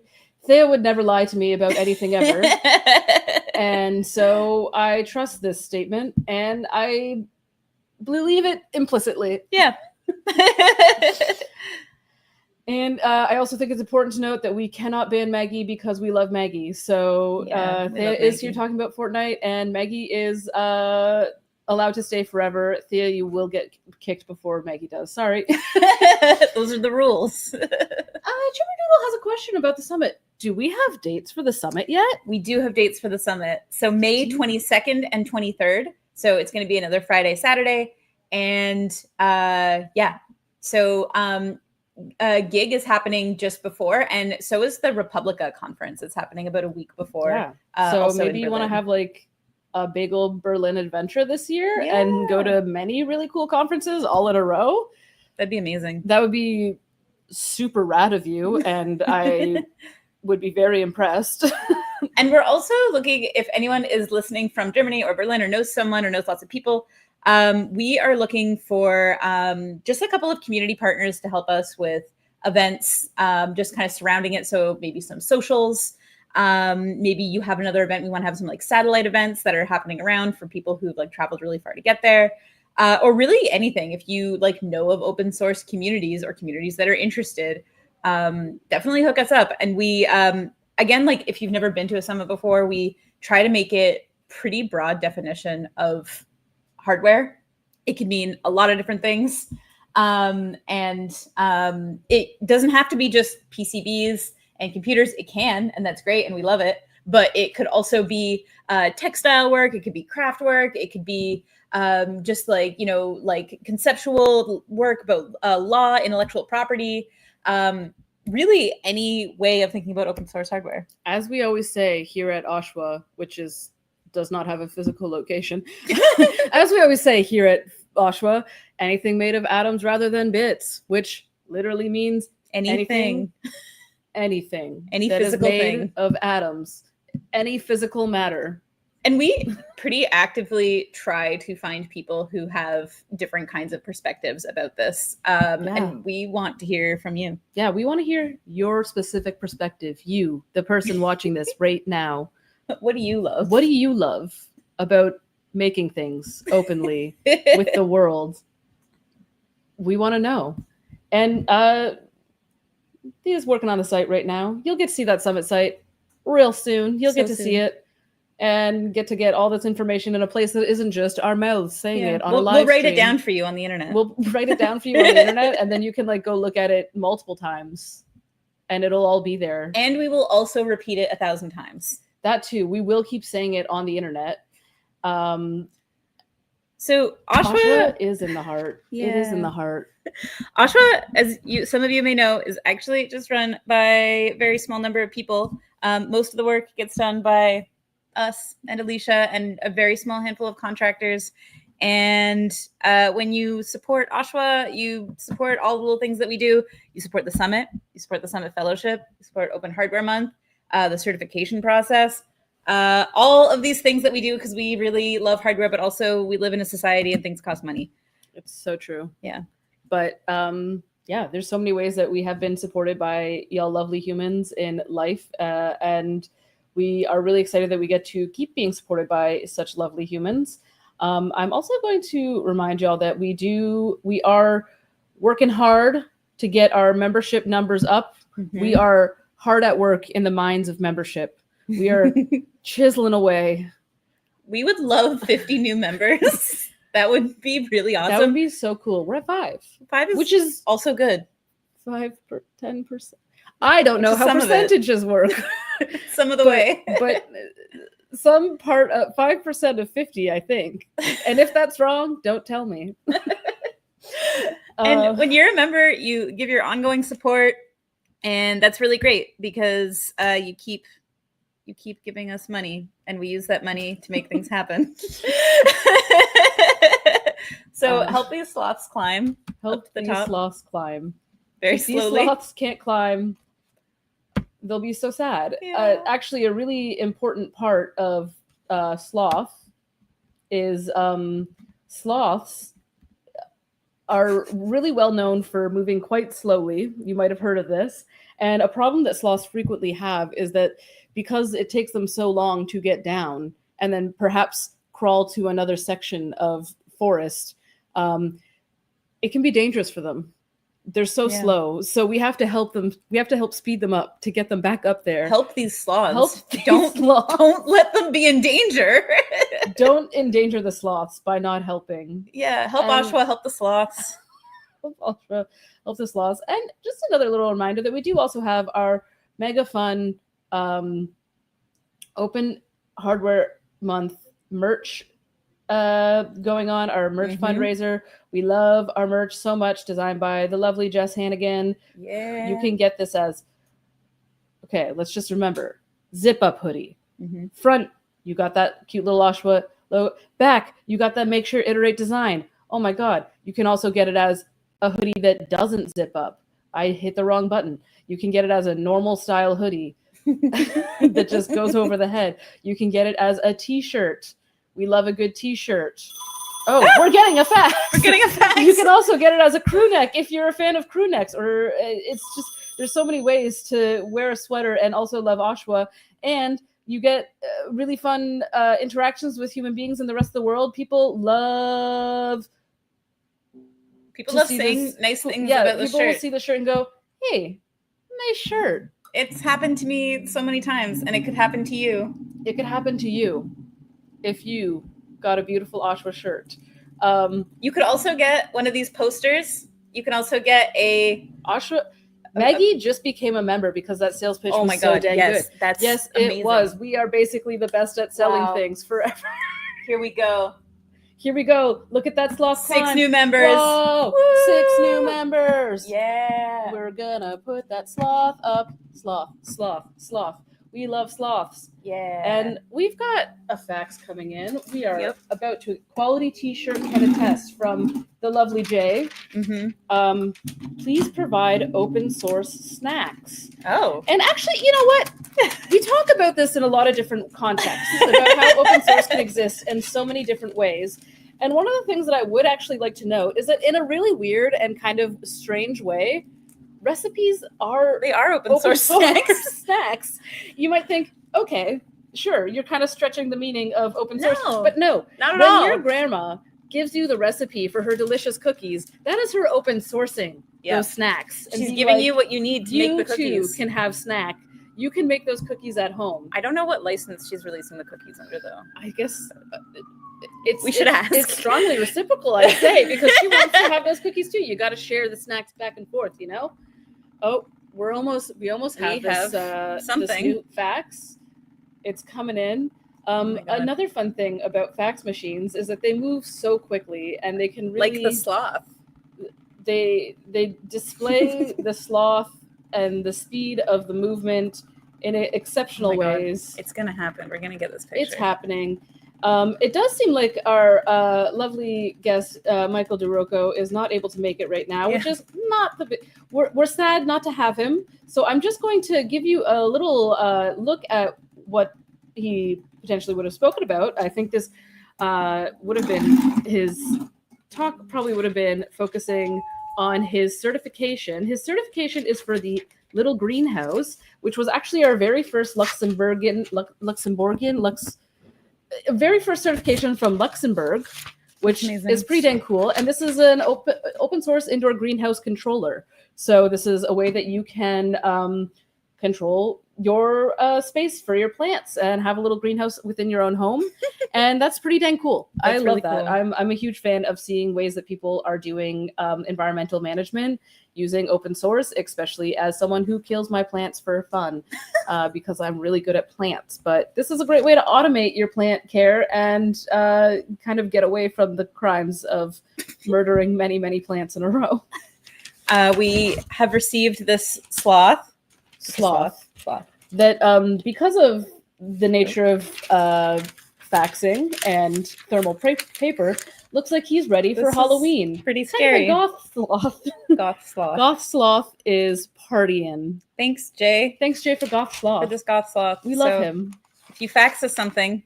Thea would never lie to me about anything ever. And so I trust this statement and I believe it implicitly. Yeah. And I also think it's important to note that we cannot ban Maggie because we love Maggie. So Thea is here talking about Fortnite, and Maggie is allowed to stay forever. Thea, you will get kicked before Maggie does. Sorry. Those are the rules. Chipper Doodle has a question about the summit. Do we have dates for the summit yet? We do have dates for the summit. So May 22nd and 23rd. So it's going to be another Friday, Saturday. And yeah. So GIG is happening just before, and so is the Republica conference. It's happening about a week before. Yeah. So maybe you want to have like a big old Berlin adventure this year and go to many really cool conferences all in a row. That'd be amazing. That would be super rad of you, and I would be very impressed. And we're also looking, if anyone is listening from Germany or Berlin or knows someone or knows lots of people, we are looking for just a couple of community partners to help us with events, just kind of surrounding it. So maybe some socials, maybe you have another event. We want to have some like satellite events that are happening around for people who've like traveled really far to get there, or really anything. If you like know of open source communities or communities that are interested, definitely hook us up. And we, again, like if you've never been to a summit before, we try to make it pretty broad definition of hardware. It can mean a lot of different things. And it doesn't have to be just PCBs and computers. It can, and that's great, and we love it. But it could also be textile work. It could be craft work. It could be just like, you know, like conceptual work about law, intellectual property, really any way of thinking about open source hardware. As we always say here at OSHWA, which does not have a physical location. As we always say here at OSHWA, anything made of atoms rather than bits, which literally means anything any physical thing of atoms, any physical matter. And we pretty actively try to find people who have different kinds of perspectives about this. And we want to hear from you. Yeah, we want to hear your specific perspective. You, the person watching this right now. What do you love? What do you love about making things openly with the world? We want to know. And Thea's working on the site right now. You'll get to see that summit site real soon. You'll get to see it and get all this information in a place that isn't just our mouths saying it on a live We'll write stream. it down for you on the internet. We'll write it down for you on the internet, and then you can like go look at it multiple times and it'll all be there. And we will also repeat it 1,000 times. That too. We will keep saying it on the internet. So OSHWA is in the heart. Yeah. It is in the heart. OSHWA, as some of you may know, is actually just run by a very small number of people. Most of the work gets done by us and Alicia and a very small handful of contractors. And when you support OSHWA, you support all the little things that we do. You support the Summit, you support the Summit Fellowship, you support Open Hardware Month, the certification process, all of these things that we do because we really love hardware, but also we live in a society and things cost money. It's so true. Yeah. But yeah, there's so many ways that we have been supported by y'all lovely humans in life. And we are really excited that we get to keep being supported by such lovely humans. I'm also going to remind y'all that we are working hard to get our membership numbers up. Mm-hmm. We are hard at work in the minds of membership. We are chiseling away. We would love 50 new members. That would be really awesome. That would be so cool. We're at 5. 5 is which is also good. 10%. I don't know Which is how some of it. percentages work. Some of the way. But some part of 5% of 50, I think. And if that's wrong, don't tell me. And when you're a member, you give your ongoing support, and that's really great because you keep giving us money, and we use that money to make things happen. So help these sloths climb. Help the these top. sloths climb. Very if slowly. These sloths can't climb, they'll be so sad. Yeah. Actually, a really important part of sloth is sloths are really well known for moving quite slowly. You might have heard of this. And a problem that sloths frequently have is that because it takes them so long to get down and then perhaps crawl to another section of forest, it can be dangerous for them. They're so slow. So we have to help them. We have to help speed them up to get them back up there. Help these sloths. Help these Don't sloths. let them be in danger. Don't endanger the sloths by not helping. Yeah, help And- OSHWA, help the sloths. Help OSHWA, help the sloths. And just another little reminder that we do also have our mega fun Open Hardware Month merch going on, our merch fundraiser. We love our merch so much, designed by the lovely Jess Hannigan. Yeah. You can get this as, okay, let's just remember, zip up hoodie. Mhm. Front, you got that cute little OSHWA logo. Back, you got that make sure iterate design. Oh my God. You can also get it as a hoodie that doesn't zip up. I hit the wrong button. You can get it as a normal style hoodie that just goes over the head. You can get it as a t-shirt. We love a good t-shirt. Oh, we're getting a fax. We're getting a fax. You can also get it as a crew neck if you're a fan of crew necks, or it's just, there's so many ways to wear a sweater and also love OSHWA. And you get really fun interactions with human beings in the rest of the world. People love see saying this- nice things yeah, about the people will shirt. see the shirt and go, hey, nice shirt. It's happened to me so many times, and it could happen to you. It could happen to you if you got a beautiful OSHWA shirt. You could also get one of these posters. You can also get a OSHWA. Maggie just became a member because that sales pitch Oh was my so God, dang yes, good. that's yes, amazing. it was. We are basically the best at selling Wow. things forever. Here we go. Here we go. Look at that sloth 6 climb. new members. Whoa, Woo! 6 new members. Yeah. We're gonna put that sloth up. Sloth, sloth, sloth. We love sloths. Yeah. And we've got a fax coming in. We are Yep. about to quality t-shirt can attest from the lovely Jay. Mm-hmm. Please provide open source snacks. Oh. And actually, you know what? We talk about this in a lot of different contexts about how open source can exist in so many different ways. And one of the things that I would actually like to note is that in a really weird and kind of strange way, recipes are open source snacks. You might think, okay, sure, you're kind of stretching the meaning of open source, No, but no, not at when all. your grandma gives you the recipe for her delicious cookies, that is her open sourcing those snacks. She's be giving like, you what you need to make the cookies. You too can have snack. You can make those cookies at home. I don't know what license she's releasing the cookies under, though. I guess We should ask. It's strongly reciprocal, I'd say, because she wants to have those cookies too. You got to share the snacks back and forth, you know. Oh, we almost have this something. new fax. It's coming in. Another fun thing about fax machines is that they move so quickly, and they can really, Like the sloth. They display the sloth and the speed of the movement in exceptional Oh my God. ways. It's gonna happen. We're gonna get this picture. It's happening. It does seem like our lovely guest, Michael DeRocco, is not able to make it right now, which is not we're sad not to have him. So I'm just going to give you a little look at what he potentially would have spoken about. I think this would have been his talk, probably would have been focusing on his certification. His certification is for the Little Greenhouse, which was actually our very first very first certification from Luxembourg, which is pretty dang cool. And this is an open source indoor greenhouse controller. So this is a way that you can control your space for your plants and have a little greenhouse within your own home. And that's pretty dang cool. I love really that. cool. I'm a huge fan of seeing ways that people are doing environmental management using open source, especially as someone who kills my plants for fun because I'm really good at plants. But this is a great way to automate your plant care and kind of get away from the crimes of murdering many, many plants in a row. We have received this sloth. That because of the nature of faxing and thermal paper, looks like he's ready for This is Halloween. pretty Kind of a scary. goth sloth. Goth sloth. Goth sloth is partying. Thanks, Jay. Thanks, Jay, for goth sloth. For this goth sloth. We love So, him. If you fax us something,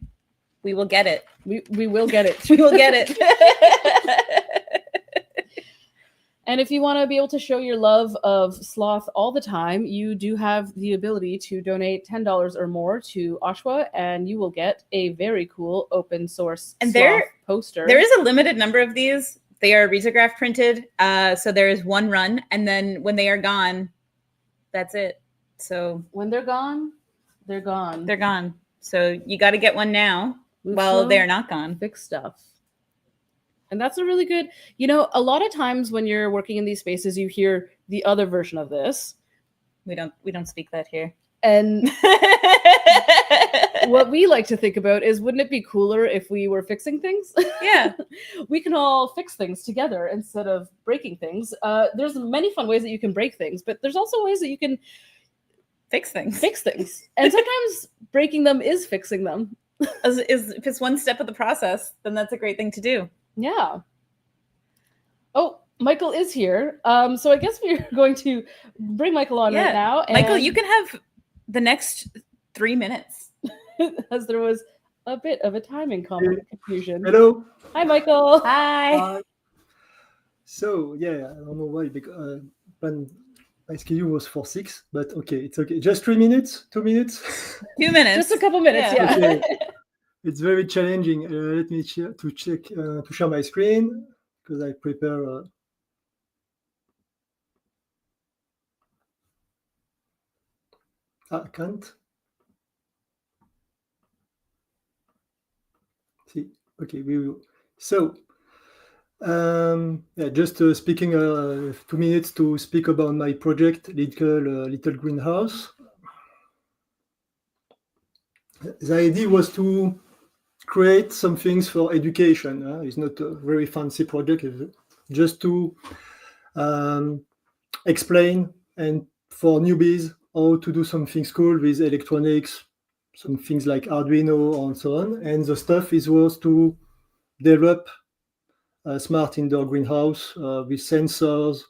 we will get it. We will get it. We will get it. And if you want to be able to show your love of sloth all the time, you do have the ability to donate $10 or more to OSHWA, and you will get a very cool open source And sloth poster. There is a limited number of these. They are risograph printed. So there is one run, and then when they are gone, that's it. So when they're gone, they're gone. They're gone. So you got to get one now while slow, they're not gone. Fix stuff. And that's a really good, a lot of times when you're working in these spaces, you hear the other version of this. We don't speak that here. And what we like to think about is, wouldn't it be cooler if we were fixing things? Yeah. We can all fix things together instead of breaking things. There's many fun ways that you can break things, but there's also ways that you can fix things. And sometimes breaking them is fixing them. If it's one step of the process, then that's a great thing to do. Yeah. Oh, Michael is here. So I guess we're going to bring Michael on right now. And Michael, you can have the next 3 minutes. as there was a bit of a timing confusion. Hello. Hi, Michael. Hi. So yeah, I don't know why, because my schedule was for 6, but okay, it's okay. Just 3 minutes, 2 minutes. 2 minutes. Just a couple minutes. Yeah. Okay. It's very challenging. Let me to share my screen because I prepare. I can't. See, okay, we will. So, yeah, just speaking 2 minutes to speak about my project, Little Greenhouse. The idea was to create some things for education. It's not a very fancy project, it's just to explain and for newbies how to do some things cool with electronics, some things like Arduino and so on. And the stuff was to develop a smart indoor greenhouse with sensors,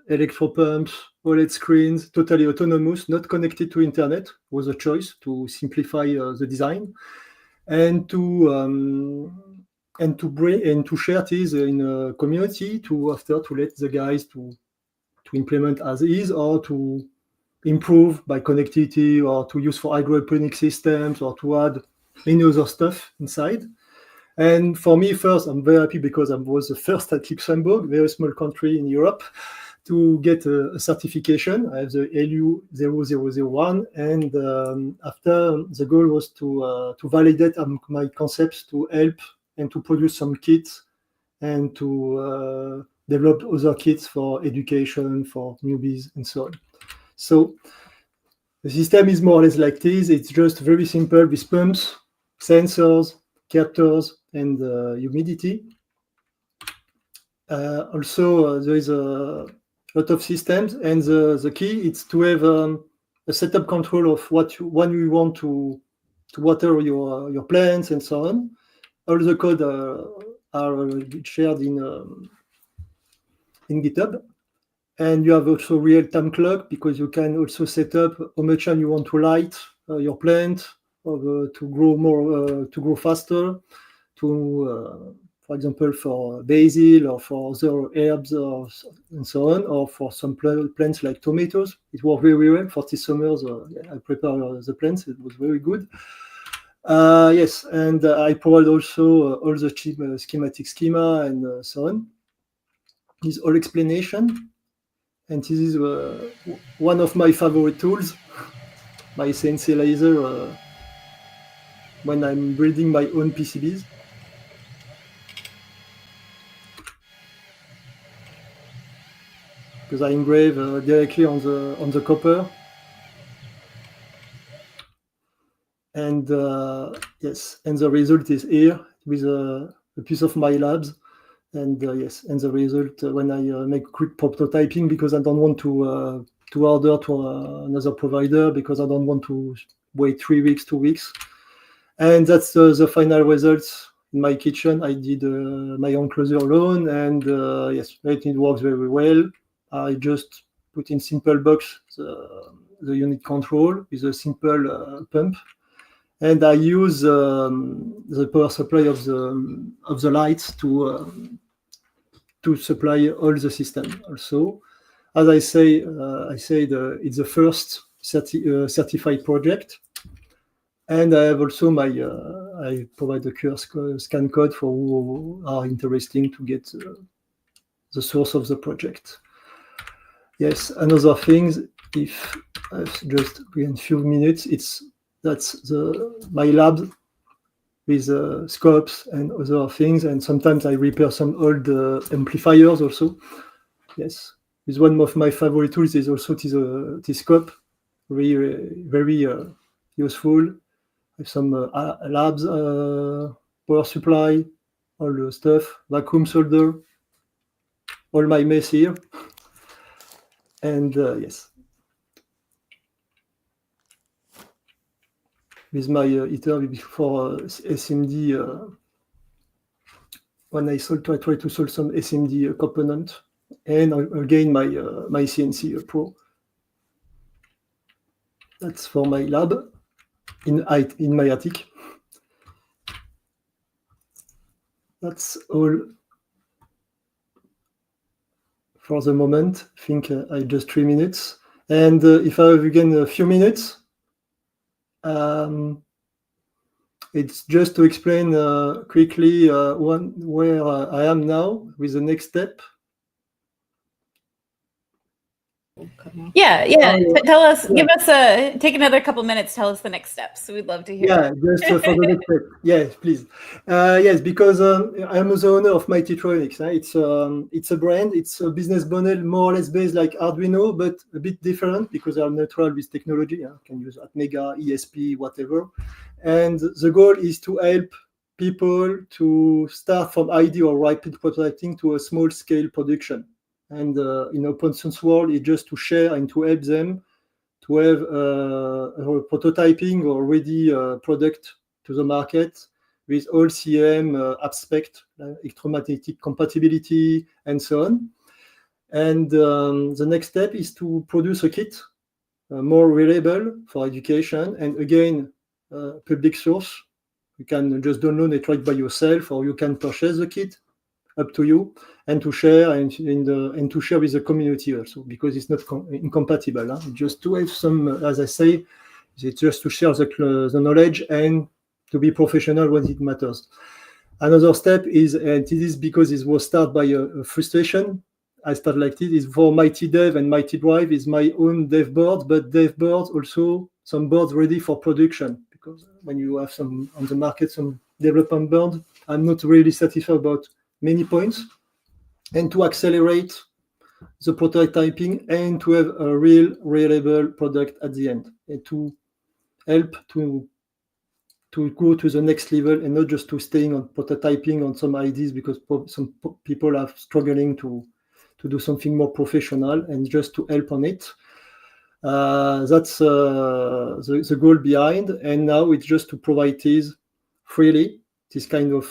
electropumps, OLED screens, totally autonomous, not connected to internet, was a choice to simplify the design. And to share this in a community to let the guys to implement as is, or to improve by connectivity, or to use for hydroponic systems, or to add many other stuff inside. And for me, first, I'm very happy because I was the first at Luxembourg, very small country in Europe, to get a certification. I have the LU 0001, and after the goal was to validate my concepts, to help and to produce some kits and to develop other kits for education, for newbies, and so on. So the system is more or less like this. It's just very simple with pumps, sensors, captors, and humidity. Also, there is a lot of systems, and the key is to have a setup control of when you want to water your plants and so on. All the code are shared in GitHub. And you have also real-time clock, because you can also set up how much time you want to light your plant to grow more, to grow faster, for example, for basil or for other herbs and so on, or for some plants like tomatoes. It worked very well for this summer. I prepared the plants. It was very good. Yes, and I provide also all the schema and so on. This all explanation. And this is one of my favorite tools, my CNC laser, when I'm building my own PCBs. Because I engrave directly on the copper. And yes, and the result is here with a piece of my labs. And yes, and the result when I make quick prototyping, because I don't want to order to another provider, because I don't want to wait 3 weeks, 2 weeks. And that's the final results in my kitchen. I did my enclosure alone, and yes, it works very well. I just put in simple box the unit control with a simple pump. And I use the power supply of the lights to supply all the system. Also, as I say, it's the first certified project, and I have also I provide the QR scan code for who are interested to get the source of the project. Yes, another thing, if just in a few minutes, that's my lab with scopes and other things, and sometimes I repair some old amplifiers also. Yes, with one of my favorite tools is also this scope, very useful. With some labs, power supply, all the stuff, vacuum solder, all my mess here, and yes. With my heater before SMD, when I try to solve some SMD component, and again my CNC Pro. That's for my lab in my attic. That's all for the moment. I think I just 3 minutes, and if I have again a few minutes. It's just to explain quickly where I am now with the next step. Yeah. Tell us, take another couple minutes. Tell us the next steps. We'd love to hear. Yeah, just for the next step. Yes, please. Yes, because I am the owner of Mightytronics. It's a brand. It's a business model more or less based like Arduino, but a bit different because I'm neutral with technology. I can use Atmega, ESP, whatever. And the goal is to help people to start from idea or rapid prototyping to a small scale production. And in open source world, it's just to share and to help them to have a prototyping or ready product to the market with all CM aspect, electromagnetic compatibility, and so on. And the next step is to produce a kit more reliable for education. And again, public source. You can just download it right by yourself, or you can purchase the kit, up to you, and to share and to share with the community also, because it's not incompatible. Huh? Just to have some, as I say, it's just to share the knowledge and to be professional when it matters. Another step is, and this is because it was started by a frustration. I started like this, is for Mighty Dev and Mighty Drive is my own dev board, but dev boards also some boards ready for production, because when you have some on the market, some development board, I'm not really satisfied about many points, and to accelerate the prototyping and to have a real reliable product at the end, and to help to go to the next level and not just to staying on prototyping on some ideas, because some people are struggling to do something more professional, and just to help on it. That's the goal behind. And now it's just to provide these freely, this kind of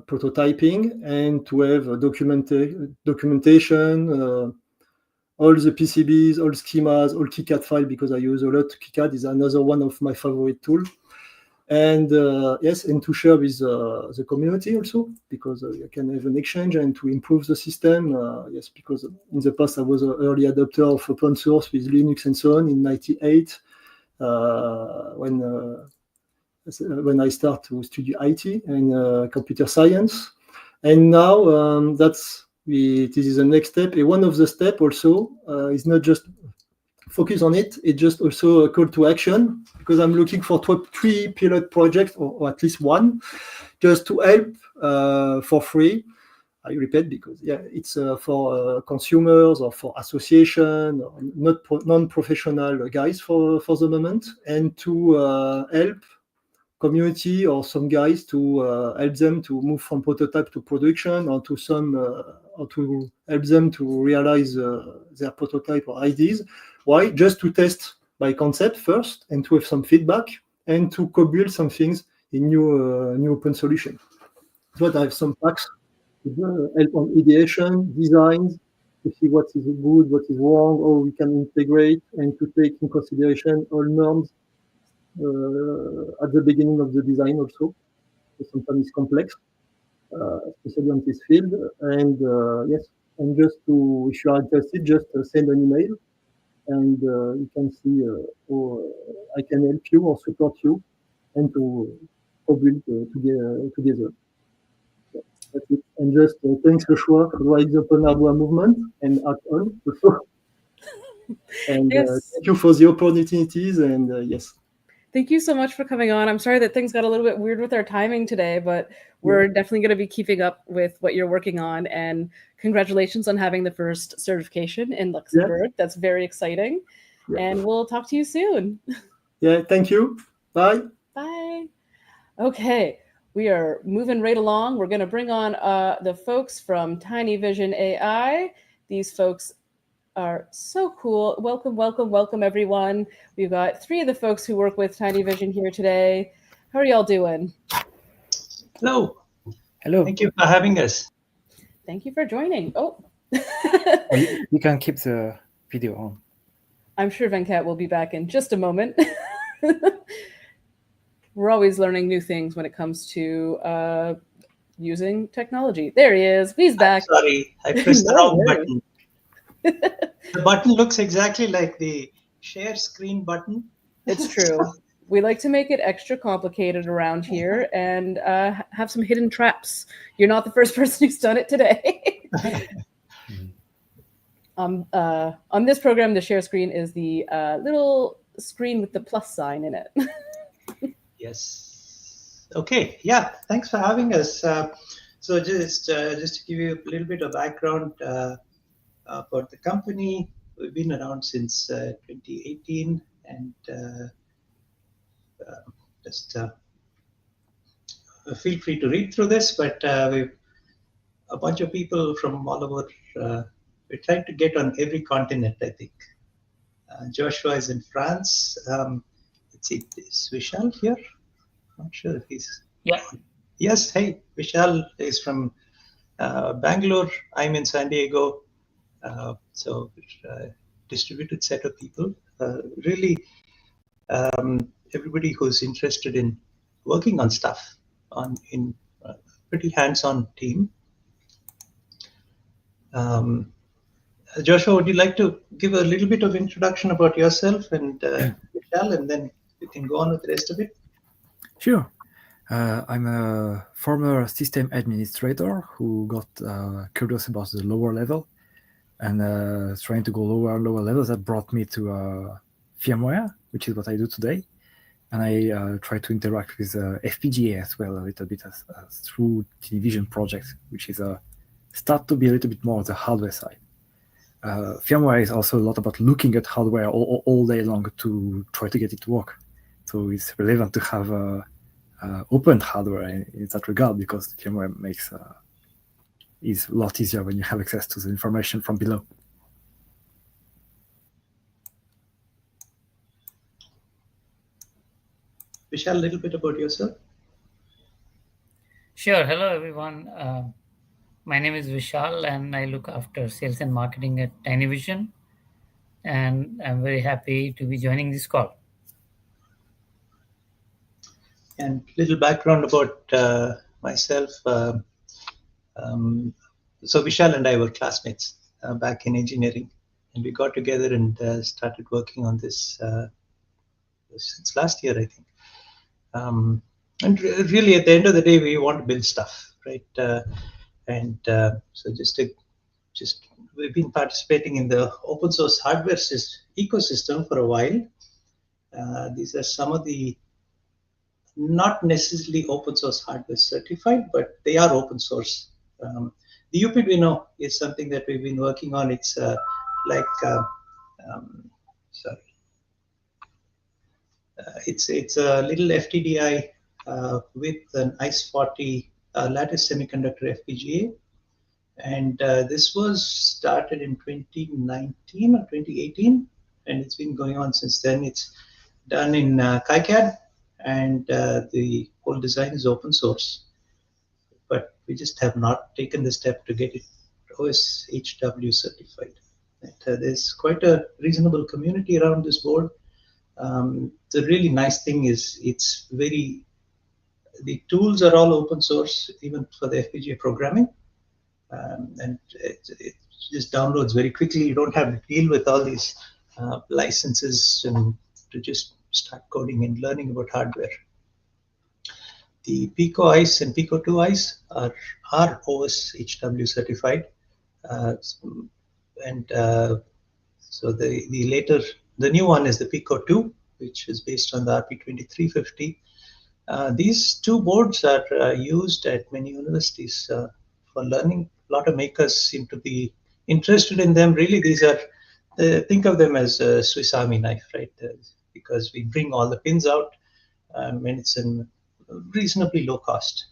prototyping, and to have documentation, all the PCBs, all schemas, all KiCad file, because I use a lot. KiCad is another one of my favorite tools. And yes, and to share with the community also, because you can have an exchange and to improve the system. Yes, because in the past I was an early adopter of open source with Linux and so on in '98 when I start to study IT and computer science. And now this is the next step. And one of the steps also is not just focus on it, it's just also a call to action, because I'm looking for 3 pilot projects, or at least one, just to help for free. I repeat, because it's for consumers or for association, or non-professional guys for the moment, and to help community or some guys to help them to move from prototype to production, or to or to help them to realize their prototype or ideas. Why? Just to test by concept first, and to have some feedback, and to co-build some things in new open solution. So I have some packs to help on ideation, designs, to see what is good, what is wrong, how we can integrate, and to take in consideration all norms at the beginning of the design also. Sometimes it's complex, especially on this field. And yes, and just to, if you are interested, just send an email, and you can see how I can help you or support you, and to build together. That's it. And just thanks OSHWA for the open hardware movement and Act On also. And Yes. thank you for the opportunities. And yes. Thank you so much for coming on. I'm sorry that things got a little bit weird with our timing today, but we're definitely going to be keeping up with what you're working on. And congratulations on having the first certification in Luxembourg. Yeah. That's very exciting. Yeah. And we'll talk to you soon. Yeah, thank you. Bye. Bye. Okay, we are moving right along. We're going to bring on the folks from Tiny Vision AI. These folks are so cool. Welcome, welcome, welcome, everyone. We've got 3 of the folks who work with Tiny Vision here today. How are y'all doing? Hello. Hello. Thank you for having us. Thank you for joining. Oh. You can keep the video on. I'm sure Venkat will be back in just a moment. We're always learning new things when it comes to using technology. There he is. He's back. I'm sorry, I pressed the wrong button. The button looks exactly like the share screen button. It's true. We like to make it extra complicated around here and have some hidden traps. You're not the first person who's done it today. On this program, the share screen is the little screen with the plus sign in it. Yes. Okay. Yeah. Thanks for having us. So just to give you a little bit of background about the company, we've been around since 2018, and just feel free to read through this. But we've a bunch of people from all over. We're trying to get on every continent, I think. Joshua is in France. Let's see, is Vishal here? Not sure if he's. Yeah. Yes. Hey, Vishal is from Bangalore. I'm in San Diego. So distributed set of people. Really, everybody who's interested in working on stuff in a pretty hands-on team. Joshua, would you like to give a little bit of introduction about yourself and Vishal, and then we can go on with the rest of it? Sure. I'm a former system administrator who got curious about the lower level and trying to go lower and lower levels. That brought me to firmware, which is what I do today. And I try to interact with FPGA as well a little bit through television projects, which is start to be a little bit more on the hardware side. Firmware is also a lot about looking at hardware all day long to try to get it to work. So it's relevant to have open hardware in that regard, because firmware makes is a lot easier when you have access to the information from below. Vishal, a little bit about yourself. Sure. Hello, everyone. My name is Vishal, and I look after sales and marketing at Tinyvision. And I'm very happy to be joining this call. And little background about myself. So Vishal and I were classmates back in engineering, and we got together and started working on this since last year, I think. And really, at the end of the day, we want to build stuff, right? So we've been participating in the open source hardware ecosystem for a while. These are some of the not necessarily open source hardware certified, but they are open source. The UPDino is something that we've been working on. It's it's a little FTDI with an ICE40 lattice semiconductor FPGA. And this was started in 2019 or 2018, and it's been going on since then. It's done in KiCad, and the whole design is open source. But we just have not taken the step to get it OSHW certified. There's quite a reasonable community around this board. The really nice thing is the tools are all open source, even for the FPGA programming. And it just downloads very quickly. You don't have to deal with all these licenses and to just start coding and learning about hardware. The Pico ICE and Pico 2 ICE are OSHW certified. So the new one is the Pico 2, which is based on the RP2350. These two boards are used at many universities for learning. A lot of makers seem to be interested in them. Really, these are, think of them as a Swiss Army knife, right? Because we bring all the pins out, and it's in reasonably low cost.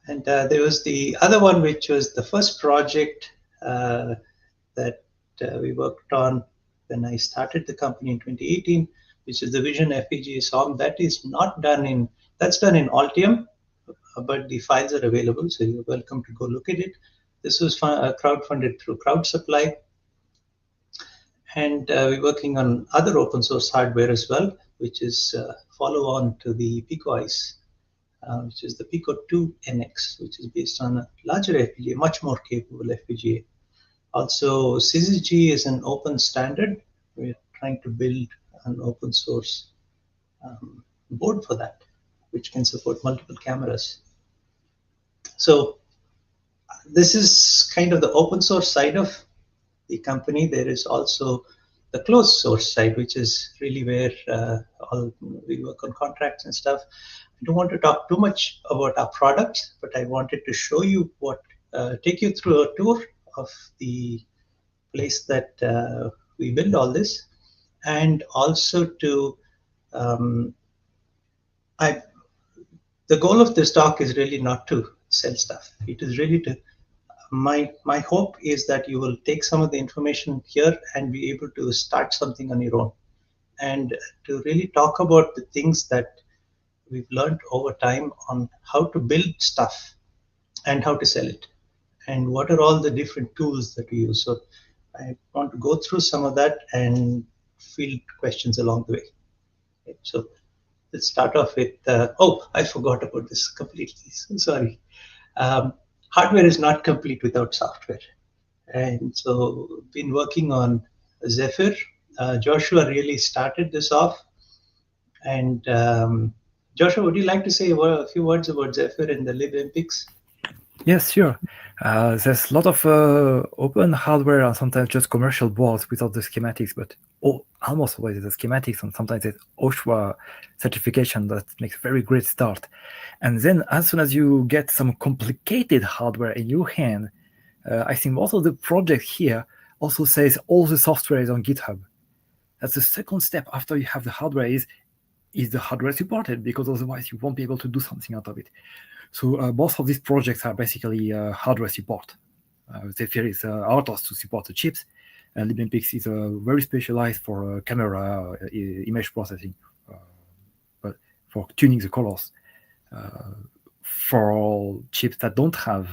There was the other one, which was the first project that we worked on when I started the company in 2018, which is the Vision FPGA SOM. That is not done in, that's done in Altium, but the files are available, so you're welcome to go look at it. This was crowdfunded through Crowd Supply. And we're working on other open source hardware as well, which is follow on to the Pico ICE, which is the Pico 2 NX, which is based on a larger FPGA, much more capable FPGA. Also, SysG is an open standard. We're trying to build an open source board for that, which can support multiple cameras. So this is kind of the open source side of the company. There is also the closed source side, which is really where we work on contracts and stuff. I don't want to talk too much about our products, but I wanted to show you take you through a tour of the place that we build all this, and also to the goal of this talk is really not to sell stuff. It is really to my hope is that you will take some of the information here and be able to start something on your own, and to really talk about the things that we've learned over time on how to build stuff and how to sell it, and what are all the different tools that we use. So I want to go through some of that and field questions along the way. Okay, so let's start off with, oh, I forgot about this completely. So sorry. Hardware is not complete without software. And so been working on Zephyr. Joshua really started this off. And Joshua, would you like to say a few words about Zephyr and the libmpics? Yes, sure. There's a lot of open hardware and sometimes just commercial boards without the schematics, but almost always the schematics, and sometimes there's OSHWA certification that makes a very great start. And then as soon as you get some complicated hardware in your hand, I think most of the project here also says all the software is on GitHub. That's the second step after you have the hardware is the hardware supported, because otherwise you won't be able to do something out of it. So both of these projects are basically hardware support. Zephyr is RTOS to support the chips, And LibMPix is very specialized for camera image processing, but for tuning the colors. For chips that don't have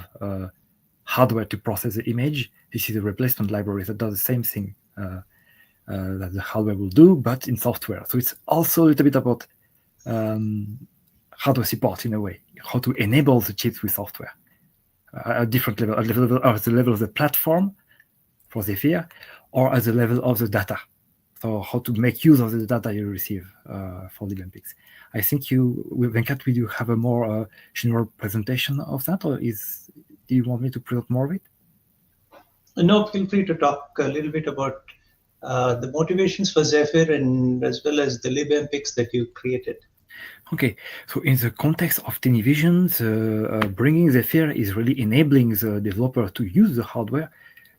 hardware to process the image, this is a replacement library that does the same thing that the hardware will do, but in software. So it's also a little bit about hardware support in a way, how to enable the chips with software at different level, at the level of the platform for Zephyr, or at the level of the data. So how to make use of the data you receive for the LibMPix. I think Venkat, will you have a more general presentation of that, or do you want me to present more of it? No, feel free to talk a little bit about the motivations for Zephyr and as well as the LibMPix that you created. Okay, so in the context of Television, bringing Zephyr is really enabling the developer to use the hardware.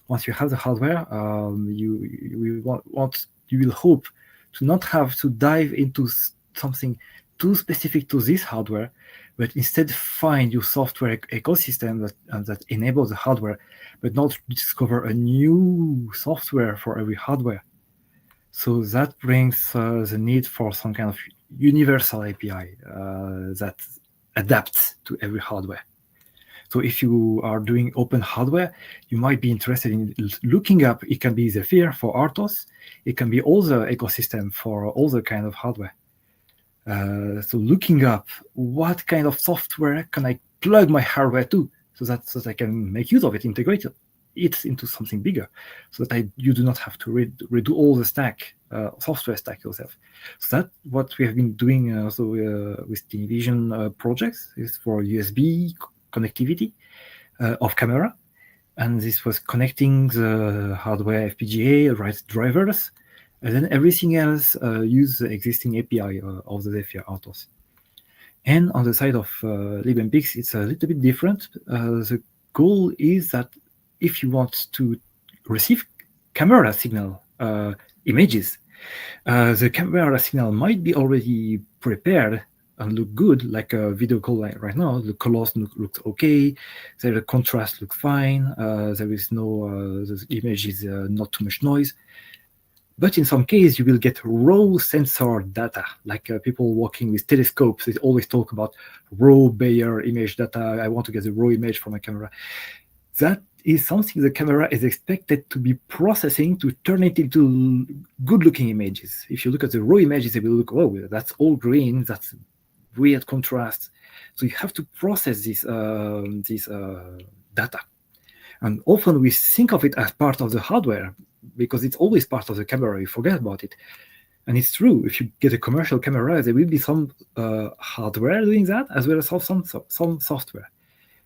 Once you have the hardware, you will hope to not have to dive into something too specific to this hardware, but instead find your software ecosystem that enables the hardware, but not discover a new software for every hardware. So that brings the need for some kind of universal API that adapts to every hardware. So if you are doing open hardware, you might be interested in looking up, it can be Zephyr for RTOS, it can be all the ecosystem for all the kind of hardware. So looking up what kind of software can I plug my hardware to so that I can make use of it, integrate it into something bigger, so that you do not have to redo all the stack, software stack yourself. So that's what we have been doing also with Television projects, is for USB connectivity of camera. And this was connecting the hardware FPGA, right drivers, and then everything else use the existing API of the Zephyr RTOS. And on the side of LibMPix, it's a little bit different. The goal is that if you want to receive camera signal images, the camera signal might be already prepared and look good, like a video call like right now. The colors looks okay, the contrast looks fine, there is no, the image is not too much noise. But in some case, you will get raw sensor data, like people working with telescopes. They always talk about raw Bayer image data. I want to get the raw image from my camera. That is something the camera is expected to be processing to turn it into good-looking images. If you look at the raw images, they will look, oh, that's all green, that's weird contrast. So you have to process this data. And often we think of it as part of the hardware, because it's always part of the camera, you forget about it. And it's true, if you get a commercial camera, there will be some hardware doing that, as well as some software.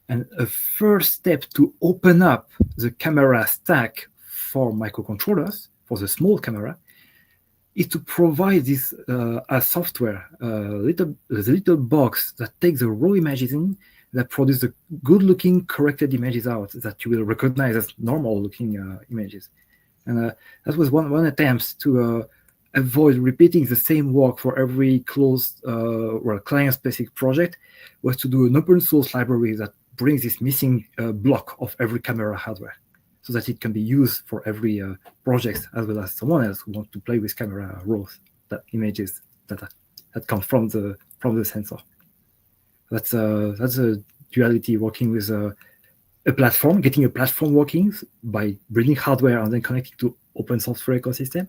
And a first step to open up the camera stack for microcontrollers, for the small camera, is to provide this as software, the little box that takes the raw images in, that produces the good-looking corrected images out that you will recognize as normal-looking images. And that was one attempt to avoid repeating the same work for every closed or client-specific project, was to do an open source library that brings this missing block of every camera hardware, so that it can be used for every project, as well as someone else who wants to play with camera raws, that images that come from the sensor. That's a duality working with a platform, getting a platform working by bringing hardware and then connecting to open software ecosystem.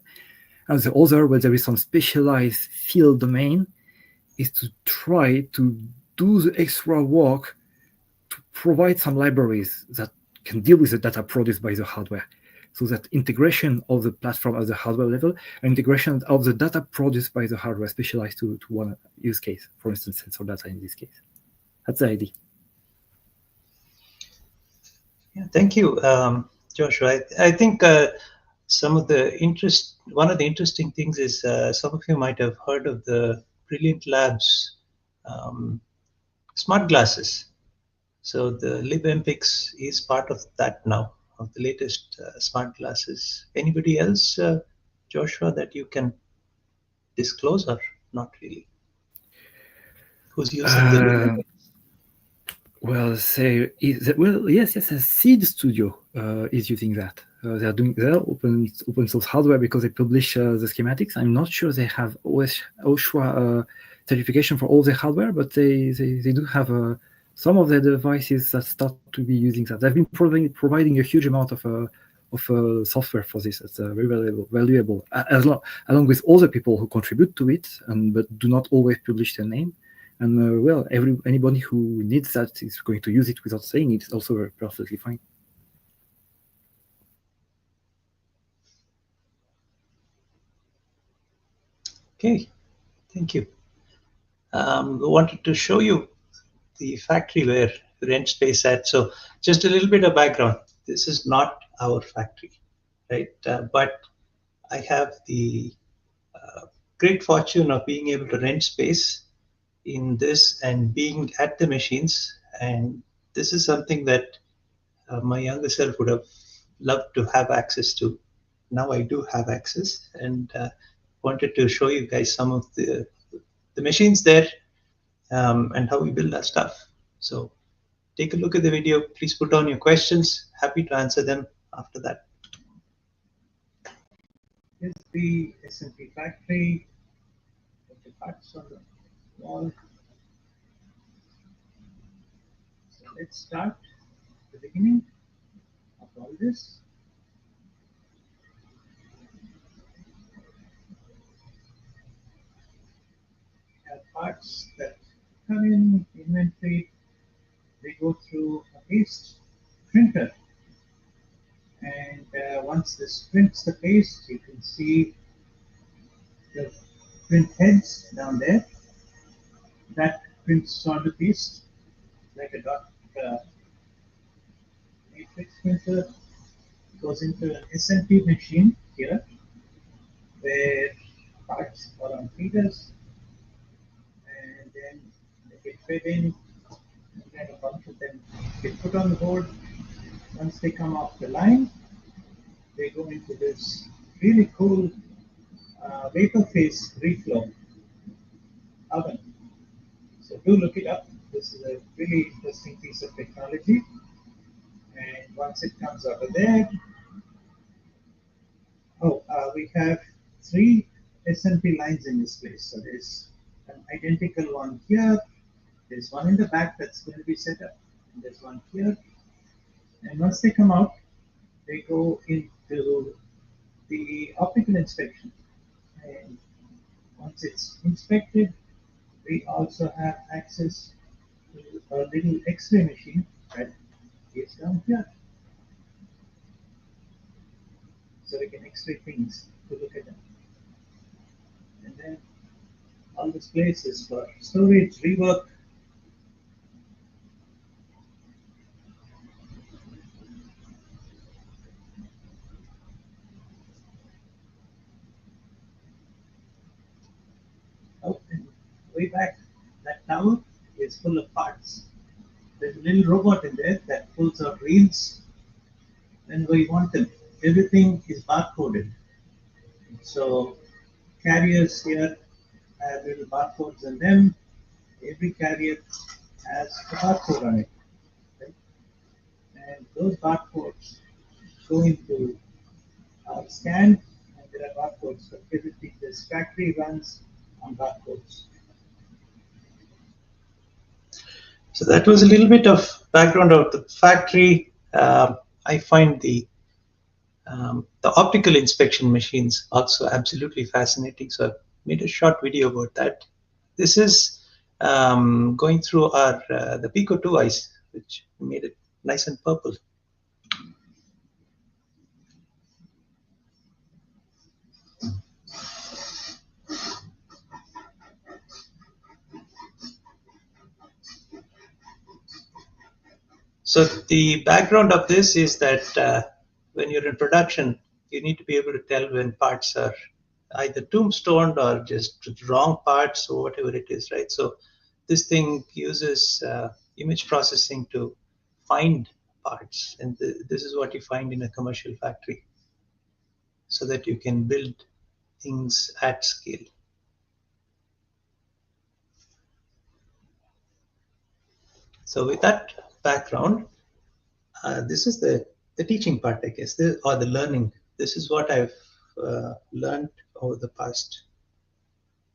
And the other, where there is some specialized field domain, is to try to do the extra work to provide some libraries that can deal with the data produced by the hardware. So that integration of the platform at the hardware level, and integration of the data produced by the hardware specialized to one use case, for instance, sensor data in this case. That's the idea. Yeah, thank you, Joshua. I think one of the interesting things is some of you might have heard of the Brilliant Labs smart glasses. So the LibMPix is part of that now, of the latest smart glasses. Anybody else, Joshua, that you can disclose, or not really? Who's using the LibMPix? Well, yes, Seed Studio is using that. they're open source hardware because they publish the schematics. I'm not sure they have OSHWA certification for all their hardware, but they do have some of their devices that start to be using that. They've been providing a huge amount of software for this. It's very valuable, along with other people who contribute to it, but do not always publish their name. And well, anybody who needs that is going to use it without saying it. It's also perfectly fine. Okay, thank you. I wanted to show you the factory where we rent space at. So just a little bit of background. This is not our factory, right? But I have the great fortune of being able to rent space in this and being at the machines. And this is something that my younger self would have loved to have access to. Now I do have access, and wanted to show you guys some of the machines there and how we build our stuff. So take a look at the video. Please put down your questions. Happy to answer them after that. Here's the SMP factory. Put the parts on the wall. So let's start at the beginning of all this. We have parts that come in inventory. They go through a paste printer. And once this prints the paste, you can see the print heads down there. That prints on the paste like a dot matrix printer. Goes into an SMP machine here, where parts are on feeders, and then they get fed in, and then a bunch of them get put on the board. Once they come off the line, they go into this really cool vapor phase reflow oven. So do look it up. This is a really interesting piece of technology. And once it comes out of there, we have 3 SMP lines in this place. So there's an identical one here. There's one in the back that's going to be set up. And there's one here. And once they come out, they go into the optical inspection. And once it's inspected, we also have access to a little X-ray machine that is down here. So we can X-ray things to look at them. And then all this place is for storage, rework. Oh, and way back, that tower is full of parts. There's a little robot in there that pulls out reels when we want them. Everything is barcoded. So carriers here have little barcodes on them. Every carrier has a barcode on it. Right? And those barcodes go into our scan, and there are barcodes for everything. This factory runs on barcodes. So that was a little bit of background of the factory. I find the optical inspection machines also absolutely fascinating. So I've made a short video about that. This is going through our the Pico 2 eyes, which made it nice and purple. So the background of this is that when you're in production, you need to be able to tell when parts are either tombstoned or just wrong parts or whatever it is, right? So this thing uses image processing to find parts, and this is what you find in a commercial factory, so that you can build things at scale. So with that background, this is the the teaching part, I guess, or the learning. This is what I've learned over the past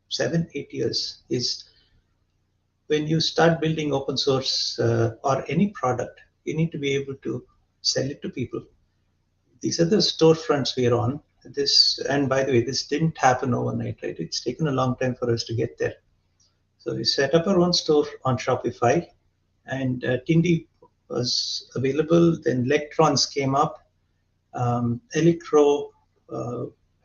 7-8 years, is when you start building open source or any product, you need to be able to sell it to people. These are the storefronts we are on. This, and by the way, this didn't happen overnight, right? It's taken a long time for us to get there. So we set up our own store on Shopify, and Tindy was available. Then Electrons came up. Electro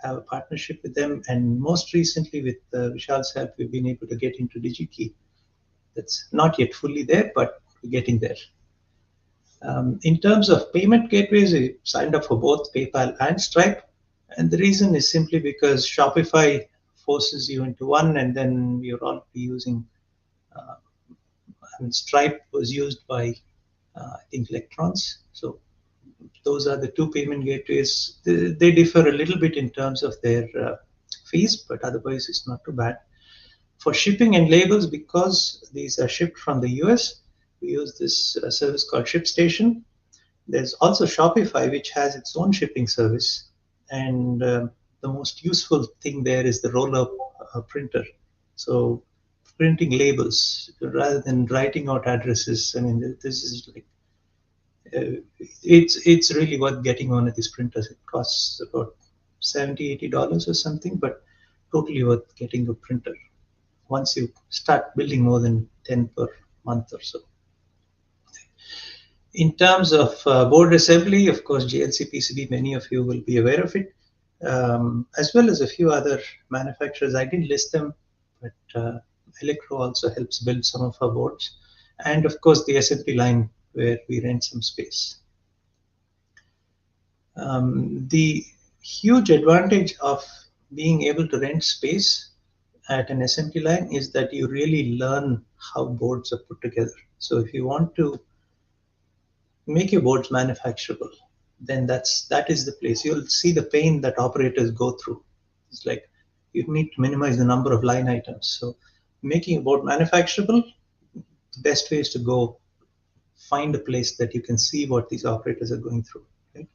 have a partnership with them, and most recently with Vishal's help, we've been able to get into DigiKey. That's not yet fully there, but we're getting there. In terms of payment gateways, we signed up for both PayPal and Stripe. And the reason is simply because Shopify forces you into one, and then you're all using, Stripe was used by, I think, Electrons. So those are the two payment gateways. They differ a little bit in terms of their fees, but otherwise it's not too bad. For shipping and labels, because these are shipped from the US, we use this service called ShipStation. There's also Shopify, which has its own shipping service. And the most useful thing there is the roll-up printer. So printing labels rather than writing out addresses. I mean, this is like, it's really worth getting one of these printers. It costs about $70, $80 or something, but totally worth getting a printer once you start building more than 10 per month or so. In terms of board assembly, of course, JLC PCB, many of you will be aware of it, as well as a few other manufacturers. I didn't list them, but Electro also helps build some of our boards. And of course, the SMP line, where we rent some space. The huge advantage of being able to rent space at an SMP line is that you really learn how boards are put together. So if you want to make your boards manufacturable, then that is the place. You'll see the pain that operators go through. It's like you need to minimize the number of line items. So making a board manufacturable, the best way is to go find a place that you can see what these operators are going through. Okay?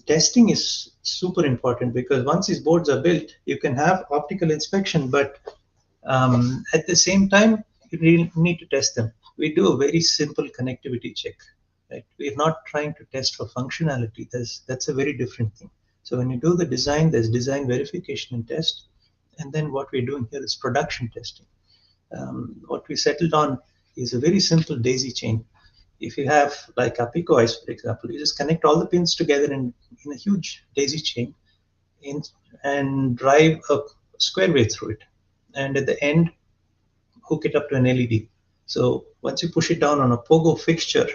Testing is super important, because once these boards are built, you can have optical inspection, but at the same time, you really need to test them. We do a very simple connectivity check. Right? We're not trying to test for functionality. That's a very different thing. So when you do the design, there's design verification and test. And then what we're doing here is production testing. What we settled on is a very simple daisy chain. If you have like a Pico Ice, for example, you just connect all the pins together in a huge daisy chain and drive a square wave through it. And at the end, hook it up to an LED. So once you push it down on a pogo fixture,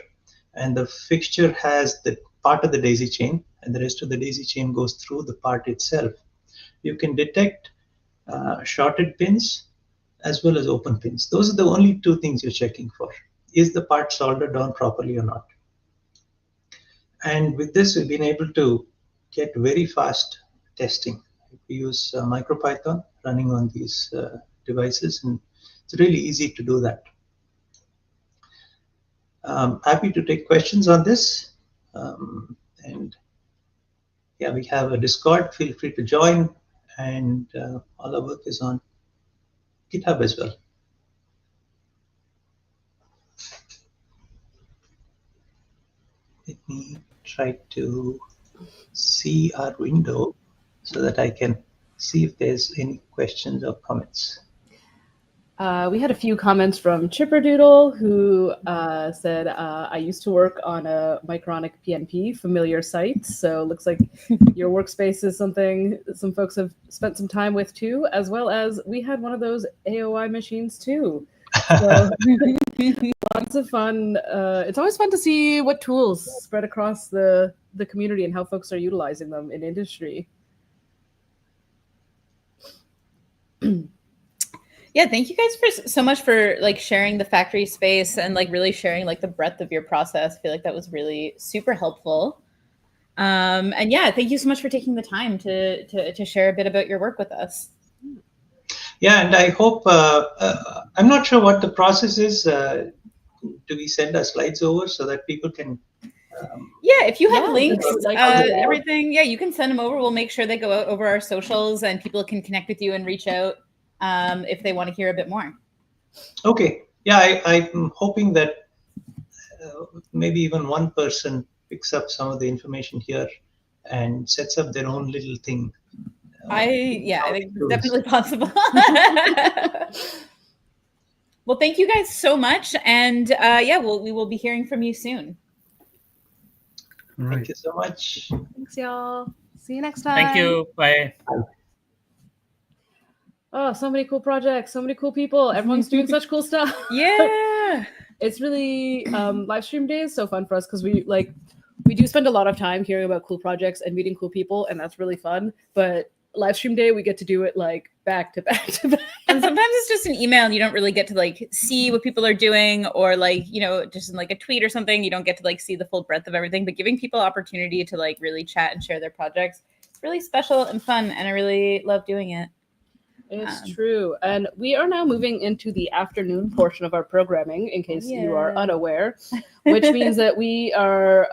and the fixture has the part of the daisy chain, and the rest of the daisy chain goes through the part itself, you can detect shorted pins as well as open pins. Those are the only two things you're checking for. Is the part soldered down properly or not? And with this, we've been able to get very fast testing. We use MicroPython running on these devices, and it's really easy to do that. Happy to take questions on this. And yeah, we have a Discord. Feel free to join. And all our work is on GitHub as well. Let me try to see our window so that I can see if there's any questions or comments. We had a few comments from Chipperdoodle, who said, I used to work on a Micronic PNP, familiar site. So it looks like your workspace is something some folks have spent some time with too, as well as we had one of those AOI machines too. So lots of fun. It's always fun to see what tools spread across the community and how folks are utilizing them in industry. Yeah, thank you guys for so much for like sharing the factory space and like really sharing like the breadth of your process. I feel like that was really super helpful. And yeah, thank you so much for taking the time to share a bit about your work with us. Yeah, and I hope, I'm not sure what the process is. Do we send our slides over so that people can Yeah, if you have Yeah, links, if you'd like to. everything, yeah, you can send them over. We'll make sure they go out over our socials and people can connect with you and reach out if they want to hear a bit more. Okay. Yeah, I'm hoping that maybe even one person picks up some of the information here and sets up their own little thing. I think it's definitely possible. Well, thank you guys so much. And we will be hearing from you soon. Thank you so much. Thanks, y'all. See you next time. Thank you. Bye. Oh, so many cool projects, so many cool people. Everyone's doing such cool stuff. Yeah. It's really live stream day is so fun for us because we do spend a lot of time hearing about cool projects and meeting cool people, and that's really fun. But live stream day, we get to do it like back to back to back. And sometimes it's just an email and you don't really get to like see what people are doing, or like, you know, just in like a tweet or something, you don't get to like see the full breadth of everything. But giving people opportunity to like really chat and share their projects, it's really special and fun, and I really love doing it. It's true. And we are now moving into the afternoon portion of our programming, in case you are unaware, which means that we are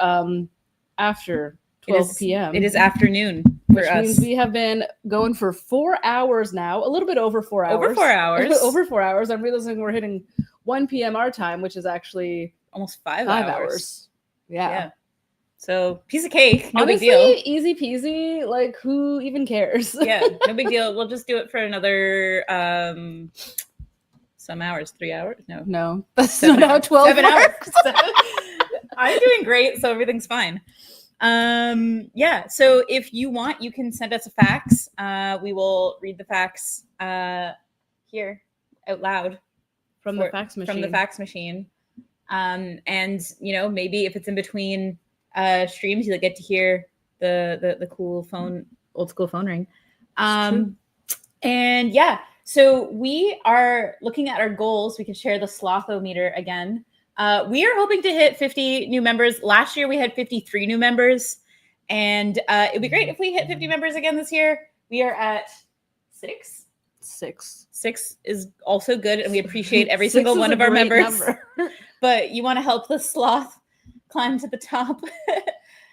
after 12 p.m. It is afternoon for us. Which means we have been going for 4 hours now, a little bit over 4 hours. Over 4 hours. Over 4 hours. I'm realizing we're hitting 1 p.m. our time, which is actually almost 5 hours. Yeah. So piece of cake, no Honestly, big deal. Easy peasy. Like, who even cares? Yeah, no big deal. We'll just do it for another some hours, 3 hours. No, that's not how 12 7 hours. works. I'm doing great, so everything's fine. So if you want, you can send us a fax. We will read the fax here out loud from the fax machine. And you know, maybe if it's in between streams, you'll get to hear the cool old school phone ring. And yeah, so we are looking at our goals. We can share the Slothometer again. We are hoping to hit 50 new members. Last year we had 53 new members, and it'd be great if we hit 50 members again this year. We are at 6. 6 is also good, and we appreciate every single one of our members. But you want to help the sloth climb to the top.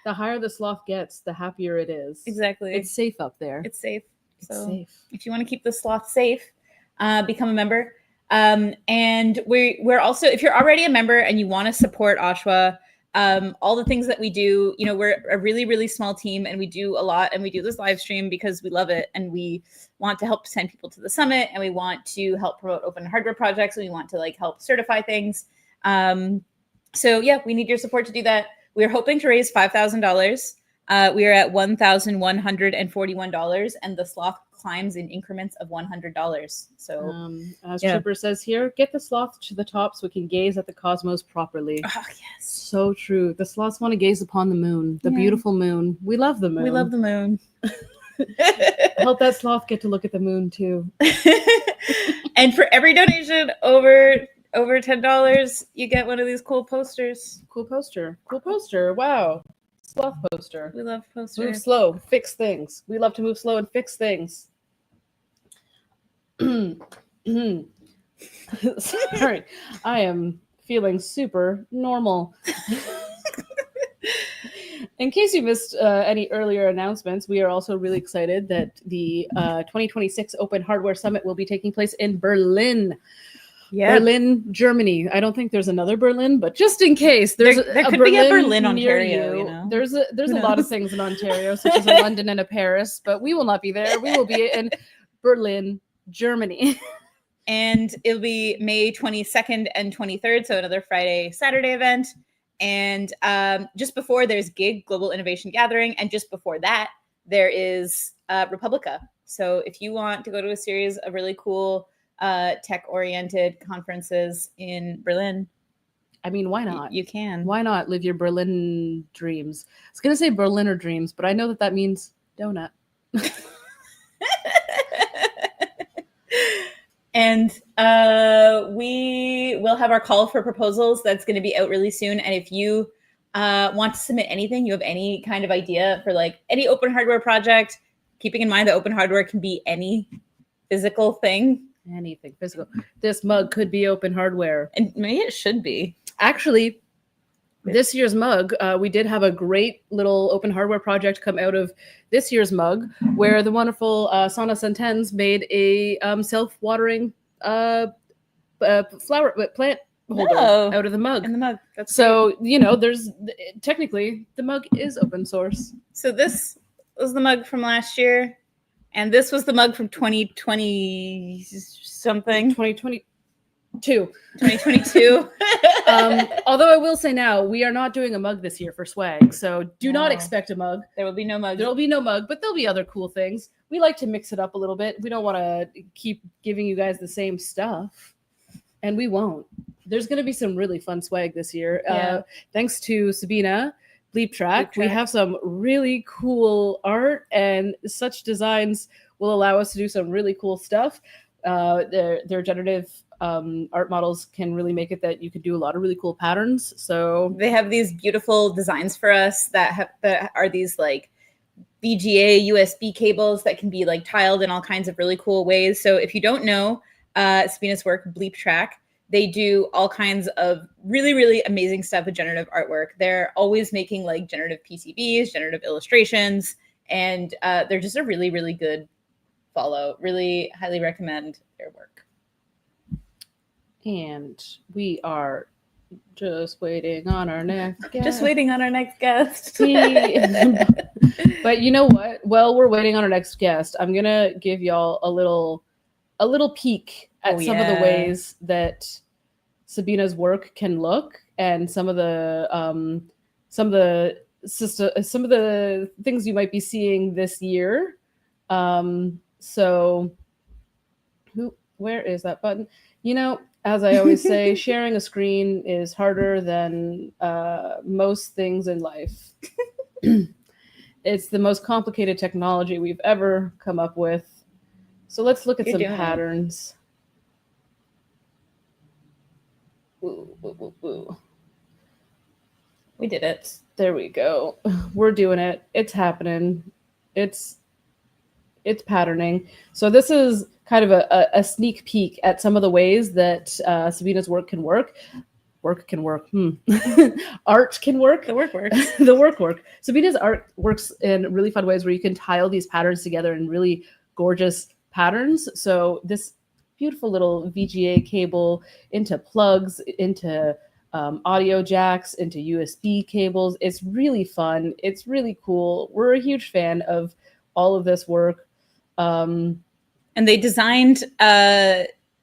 The higher the sloth gets, the happier it is. Exactly. It's safe up there. It's safe. It's safe. If you want to keep the sloth safe, become a member. And we're also, if you're already a member and you want to support OSHWA, all the things that we do, you know, we're a really, really small team, and we do a lot, and we do this live stream because we love it, and we want to help send people to the summit, and we want to help promote open hardware projects, and we want to like help certify things. So yeah, we need your support to do that. We're hoping to raise $5,000. We are at $1,141, and the sloth climbs in increments of $100. So as Chipper says here, get the sloth to the top so we can gaze at the cosmos properly. Oh yes, so true. The sloths want to gaze upon the moon, the beautiful moon. We love the moon. We love the moon. Help that sloth get to look at the moon too. And for every donation over $10, you get one of these cool posters. Cool poster. Wow. Sloth poster. We love posters. Move slow, fix things. We love to move slow and fix things. Sorry, I am feeling super normal. In case you missed any earlier announcements, we are also really excited that the 2026 Open Hardware Summit will be taking place in Berlin. Yeah. Berlin, Germany. I don't think there's another Berlin, but just in case, there could be a Berlin, Ontario. You know? There's a lot of things in Ontario, such as a London and a Paris, but we will not be there. We will be in Berlin, Germany. And it'll be May 22nd and 23rd, so another Friday, Saturday event. And just before, there's GIG, Global Innovation Gathering, and just before that, there is Republica. So if you want to go to a series of really cool tech-oriented conferences in Berlin, I mean, why not? You can. Why not live your Berlin dreams? I was going to say Berliner dreams, but I know that means donut. And we will have our call for proposals. That's going to be out really soon. And if you want to submit anything, you have any kind of idea for like any open hardware project, keeping in mind that open hardware can be any physical thing. Anything physical. This mug could be open hardware. And maybe it should be. Actually, this year's mug, we did have a great little open hardware project come out of this year's mug, where the wonderful Sana Santens made a self-watering flower plant holder out of the mug. In the mug. That's so great. There's technically the mug is open source. So this was the mug from last year, and this was the mug from 2020 something. 2022. 2022. Although I will say now, we are not doing a mug this year for swag, so do not expect a mug. There will be no mug. There will be no mug, but there'll be other cool things. We like to mix it up a little bit. We don't want to keep giving you guys the same stuff, and we won't. There's going to be some really fun swag this year. Thanks to Sabina, Bleep Track, we have some really cool art, and such designs will allow us to do some really cool stuff. Their generative art models can really make it that you could do a lot of really cool patterns. So they have these beautiful designs for us that are these like VGA USB cables that can be like tiled in all kinds of really cool ways. So if you don't know Sabina's work, Bleep Track, they do all kinds of really, really amazing stuff with generative artwork. They're always making like generative PCBs, generative illustrations, and they're just a really, really good follow. Really highly recommend their work. And we are just waiting on our next guest. Just waiting on our next guest. But you know what? While we're waiting on our next guest, I'm gonna give y'all a little peek at some of the ways that Sabina's work can look, and some of the things you might be seeing this year. So where is that button? As I always say, sharing a screen is harder than most things in life. It's the most complicated technology we've ever come up with. So let's look at some patterns. Ooh. We did it. There we go. We're doing it. It's happening. It's patterning. So this is kind of a sneak peek at some of the ways that Sabina's work can work. Art can work. The work works. The work. Sabina's art works in really fun ways where you can tile these patterns together in really gorgeous patterns. So this beautiful little VGA cable into plugs, into audio jacks, into USB cables. It's really fun. It's really cool. We're a huge fan of all of this work. And they designed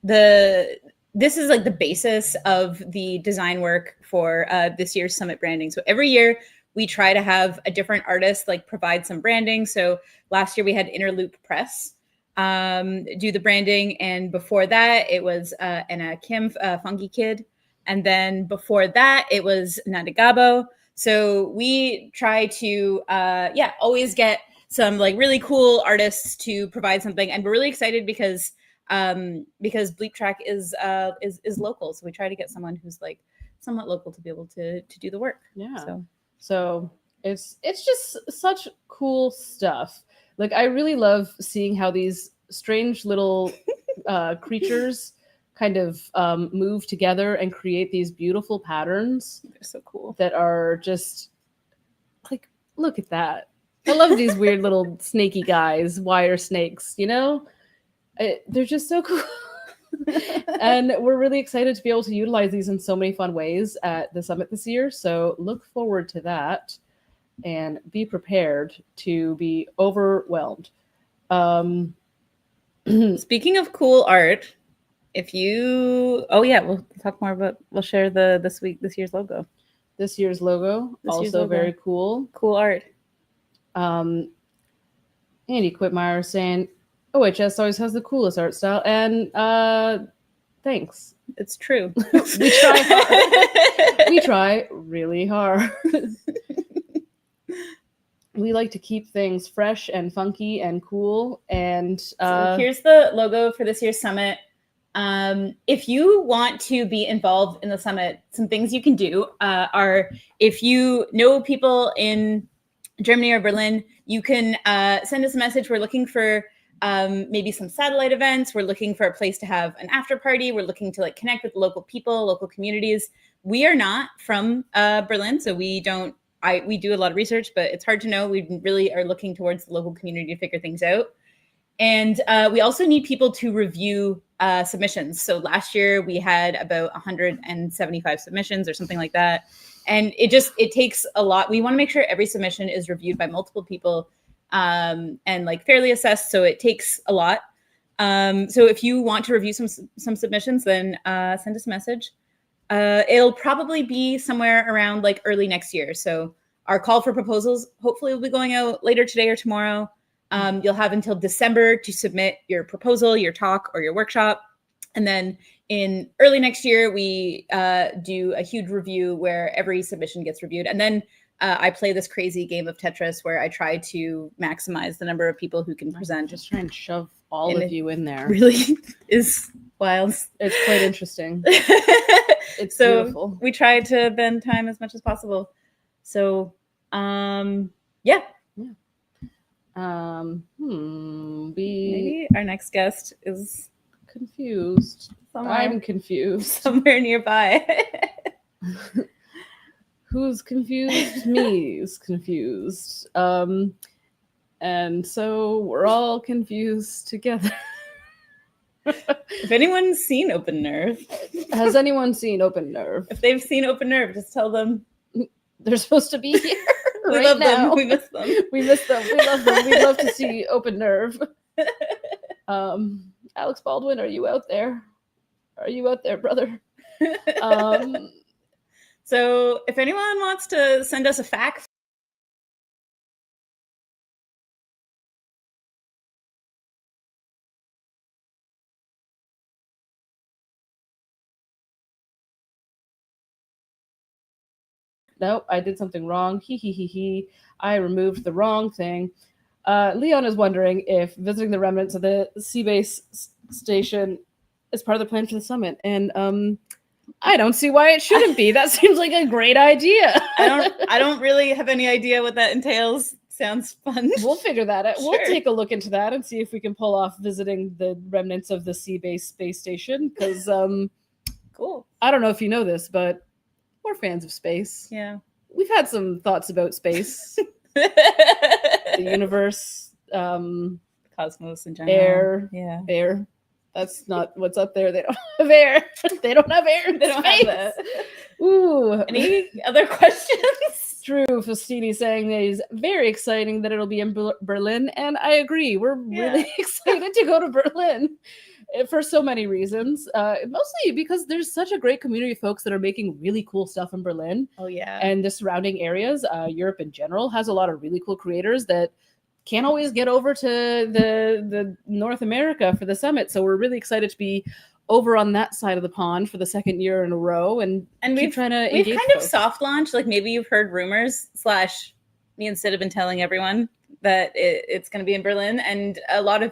this is like the basis of the design work for this year's summit branding. So every year we try to have a different artist like provide some branding. So last year we had Interloop Press do the branding, and before that it was Anna Kim, Funky Kid, and then before that it was Nadagabo. So we try to always get some like really cool artists to provide something, and we're really excited because Bleep Track is local, so we try to get someone who's like somewhat local to be able to do the work. So it's just such cool stuff. Like, I really love seeing how these strange little creatures kind of move together and create these beautiful patterns. They're so cool. That are just like, look at that. I love these weird little snaky guys, wire snakes, they're just so cool. And we're really excited to be able to utilize these in so many fun ways at the summit this year. So look forward to that and be prepared to be overwhelmed. Speaking of cool art, we'll talk more about, we'll share this year's logo. This year's logo, very cool. Cool art. Andy Quitmire saying, OHS always has the coolest art style, and thanks. It's true. We try hard. We try really hard. We like to keep things fresh and funky and cool. And so here's the logo for this year's summit. If you want to be involved in the summit, some things you can do are, if you know people in Germany or Berlin, you can send us a message. We're looking for maybe some satellite events. We're looking for a place to have an after party. We're looking to like connect with local people, local communities. we are not from Berlin, so we do a lot of research, but it's hard to know. We really are looking towards the local community to figure things out. And we also need people to review submissions. So last year we had about 175 submissions or something like that. And it takes a lot. We want to make sure every submission is reviewed by multiple people and like fairly assessed. So it takes a lot. So if you want to review some submissions, then send us a message. It'll probably be somewhere around like early next year. So our call for proposals hopefully will be going out later today or tomorrow. You'll have until December to submit your proposal, your talk, or your workshop. And then in early next year, we do a huge review where every submission gets reviewed. And then I play this crazy game of Tetris where I try to maximize the number of people who can present. Just try and shove all of you in there. Really is wild. It's quite interesting. It's so beautiful. We try to bend time as much as possible. So yeah. Maybe our next guest is confused. I'm confused. Somewhere nearby. Who's confused? Me is confused. And so we're all confused together. If anyone's seen Open Nerve. Has anyone seen Open Nerve? If they've seen Open Nerve, just tell them they're supposed to be here. We right love now. them. We miss them. We miss them. We love them. We'd love to see Open Nerve. Alex Baldwin, are you out there? Are you out there, brother? So if anyone wants to send us a fact. Nope, I did something wrong. He. I removed the wrong thing. Leon is wondering if visiting the remnants of the sea base station is part of the plan for the summit. And I don't see why it shouldn't be. That seems like a great idea. I don't really have any idea what that entails. Sounds fun. We'll figure that out. Sure. We'll take a look into that and see if we can pull off visiting the remnants of the sea base space station. Because cool. I don't know if you know this, but we're fans of space. Yeah. We've had some thoughts about space, the universe, cosmos in general. Air. Yeah. Air. That's not what's up there. They don't have air. They don't have air. They don't have that. Ooh. Any other questions? Drew Fustini saying that he's very exciting that it'll be in Berlin. And I agree. We're really excited to go to Berlin for so many reasons. Mostly because there's such a great community of folks that are making really cool stuff in Berlin. Oh, yeah. And the surrounding areas. Europe in general has a lot of really cool creators that can't always get over to the North America for the summit. So we're really excited to be over on that side of the pond for the second year in a row. And we've trying to we've engage kind of folks. soft launched, like maybe you've heard rumors / me and Sid have been telling everyone that it's going to be in Berlin. And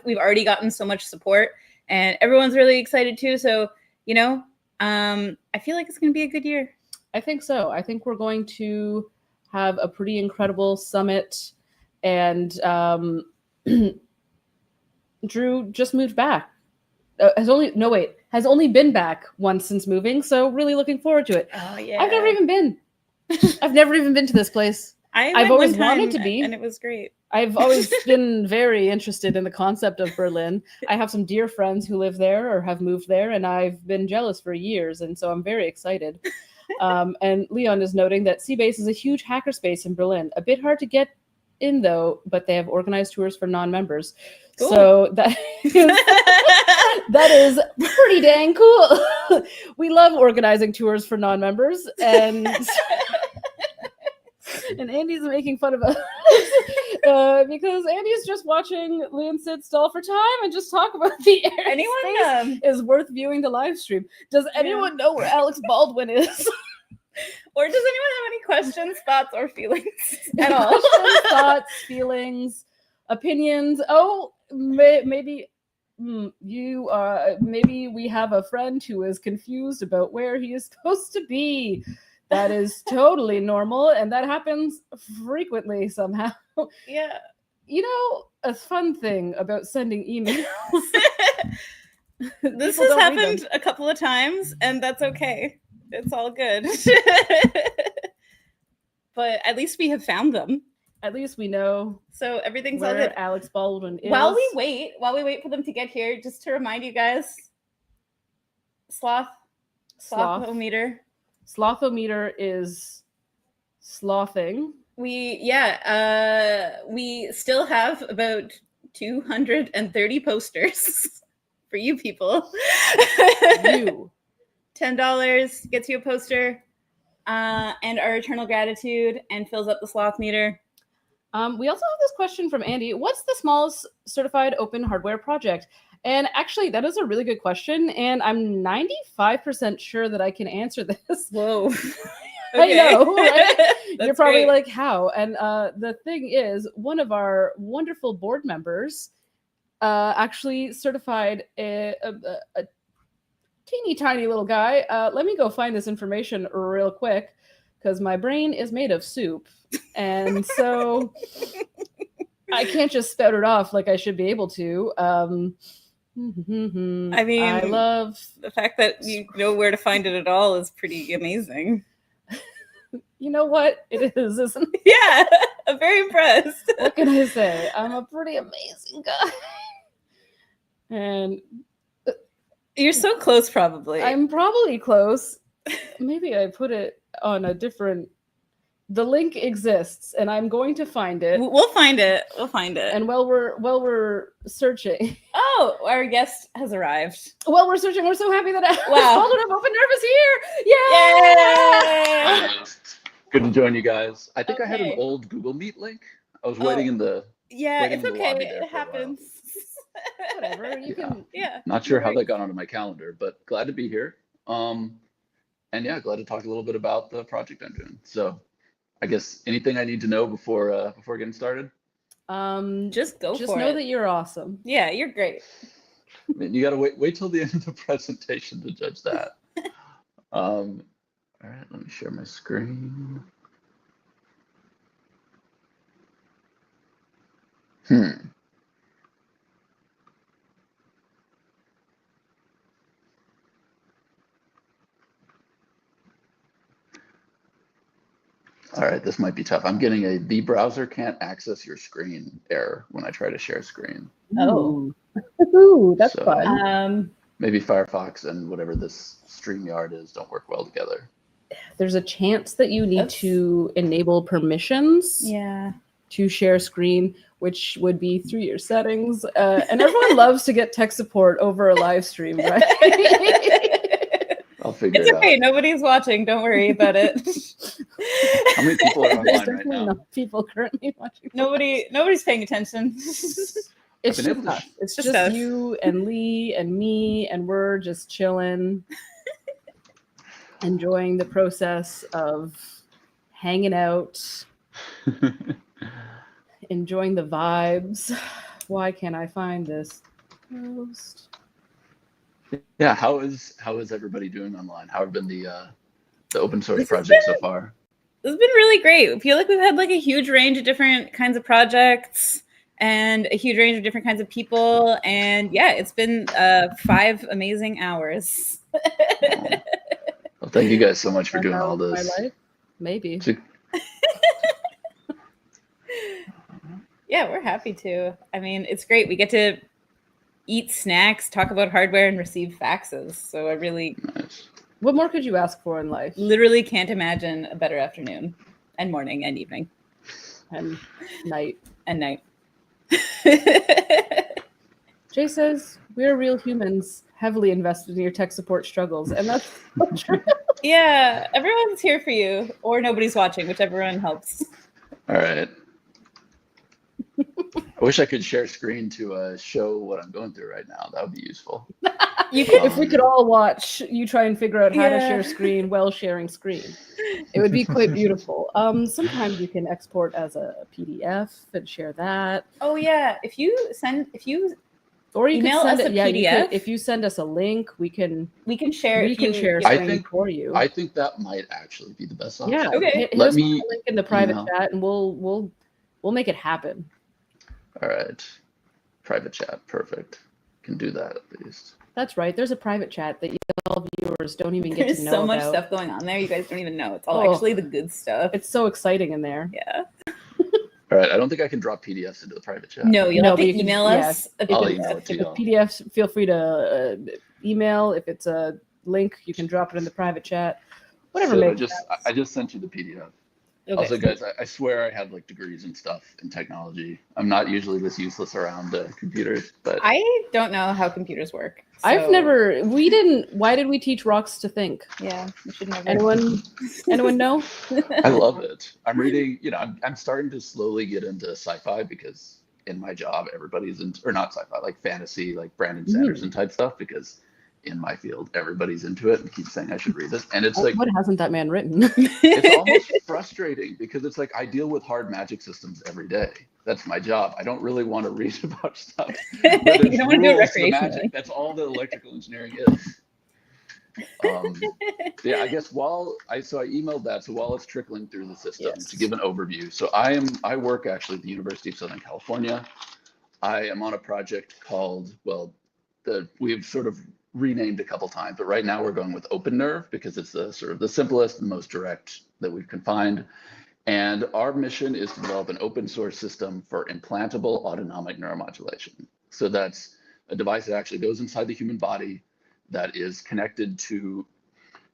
we've already gotten so much support and everyone's really excited too. So, I feel like it's going to be a good year. I think so. I think we're going to have a pretty incredible summit. And Drew just moved back. Has only been back once since moving. So really looking forward to it. Oh yeah. I've never even been. I've never even been to this place. I've always wanted to be, and it was great. I've always been very interested in the concept of Berlin. I have some dear friends who live there or have moved there, and I've been jealous for years, and so I'm very excited. And Leon is noting that Seabase is a huge hackerspace in Berlin. A bit hard to get in though, but they have organized tours for non-members. Cool. So that is pretty dang cool. We love organizing tours for non-members, and Andy's making fun of us because Andy's just watching Lee and Sid stall for time and just talk about the air. Anyone is worth viewing the live stream. Does anyone know where Alex Baldwin is? Or does anyone have any questions, thoughts, or feelings at all? Questions, thoughts, feelings, opinions. Oh, maybe maybe we have a friend who is confused about where he is supposed to be. That is totally normal, and that happens frequently somehow. Yeah. A fun thing about sending emails. This has happened a couple of times, and that's okay. It's all good. But at least we have found them. At least we know. So everything's all where good. Alex Baldwin is. While we wait for them to get here, just to remind you guys, Slothometer. Slothometer is slothing. We still have about 230 posters for you people. You. $10 gets you a poster, and our eternal gratitude, and fills up the sloth meter. We also have this question from Andy. What's the smallest certified open hardware project? And actually, that is a really good question. And I'm 95% sure that I can answer this. Whoa. I know, right? That's You're probably great. like, how? And the thing is, one of our wonderful board members actually certified a teeny tiny little guy. Let me go find this information real quick because my brain is made of soup. And so I can't just spout it off like I should be able to. I mean, I love the fact that you know where to find it at all is pretty amazing. You know what? It is, isn't it? Yeah, I'm very impressed. What can I say? I'm a pretty amazing guy. And you're so close, probably. I'm probably close. Maybe I put it on a different. The link exists, and I'm going to find it. We'll find it. We'll find it. And while we're searching, oh, our guest has arrived. While we're searching, we're so happy that Wow. Baldwin of Open Nerve is here! Yay! Good to join you guys. I think I had an Okay. old Google Meet link. I was waiting in the Yeah, waiting it's in the okay. lobby there It for a while. happens. Whatever. You can. Yeah. Not sure how that got onto my calendar, but glad to be here. And yeah, glad to talk a little bit about the project I'm doing. So, I guess anything I need to know before getting started. Just go Just for know it. that you're awesome. Yeah, you're great. I mean, you gotta wait till the end of the presentation to judge that. All right, let me share my screen. All right, this might be tough. I'm getting the browser can't access your screen error when I try to share screen. Oh. Ooh, that's So, fun. Maybe Firefox and whatever this StreamYard is don't work well together. There's a chance that you need to enable permissions. Yeah. To share screen, which would be through your settings. And everyone loves to get tech support over a live stream, right? I'll figure It's it okay. out. Nobody's watching. Don't worry about it. How many people are There's online right definitely now? enough people currently watching. Nobody's paying attention. It's been just able to us. It's just just us. you and Lee and me, and we're just chilling, enjoying the process of hanging out, enjoying the vibes. Why can't I find this post? Yeah, how is everybody doing online? How have been the open source project so far? It's been really great. I feel like we've had like a huge range of different kinds of projects and a huge range of different kinds of people. And yeah, it's been 5 amazing hours. Well, thank you guys so much for doing all My this. life? Maybe. Yeah, we're happy to. I mean, it's great. We get to eat snacks, talk about hardware, and receive faxes. So I really What more could you ask for in life? literally can't imagine a better afternoon and morning and evening And night. and night. Jay says, we're real humans heavily invested in your tech support struggles. And that's so true. Yeah, everyone's here for you, or nobody's watching, whichever one helps. All right. I wish I could share screen to show what I'm going through right now. That would be useful. If we could all watch you try and figure out how to Yeah. share screen while sharing screen, it would be quite beautiful. Sometimes you can export as a PDF and share that. Oh yeah, if you Or you email can send us it. a Yeah, PDF, if you send us a link, we can share. We can share I screen think for you. I think that might actually be the best option. Yeah. Okay. Hit Let us me a link in the private email. chat, and we'll make it happen. All right. Private chat. Perfect. Can do that at least. That's right. There's a private chat that y'all viewers don't even get There's to know so much about. stuff going on there. You guys don't even know. It's all Oh. actually the good stuff. It's so exciting in there. Yeah. All right, I don't think I can drop PDFs into the private chat. No, you'll have but to you can- email yeah, us. if I'll it's- email it to if it's y'all. PDFs, feel free to email. If it's a link, you can drop it in the private chat. Whatever So makes I just sent you the PDF. Okay. Also, guys, I swear I have like degrees and stuff in technology. I'm not usually this useless around computers, but I don't know how computers work. I've so- never. We didn't. Why did we teach rocks to think? Yeah, we should never. Anyone know? I love it. I'm reading, I'm starting to slowly get into sci-fi because in my job, everybody's into, or not sci-fi, like fantasy, like Brandon Sanderson type stuff, because in my field, everybody's into it and keeps saying I should read this. And it's like, What hasn't that man written? it's almost frustrating because it's like I deal with hard magic systems every day. That's my job. I don't really want to read about stuff. You don't want to do it recreationally. That's all the electrical engineering is. Yeah, I guess I emailed that. So while it's trickling through the system, to give an overview. So I work actually at the University of Southern California. I am on a project called, we've sort of renamed a couple times, but right now we're going with OpenNerve because it's the sort of the simplest and most direct that we can find. And our mission is to develop an open source system for implantable autonomic neuromodulation. So that's a device that actually goes inside the human body that is connected to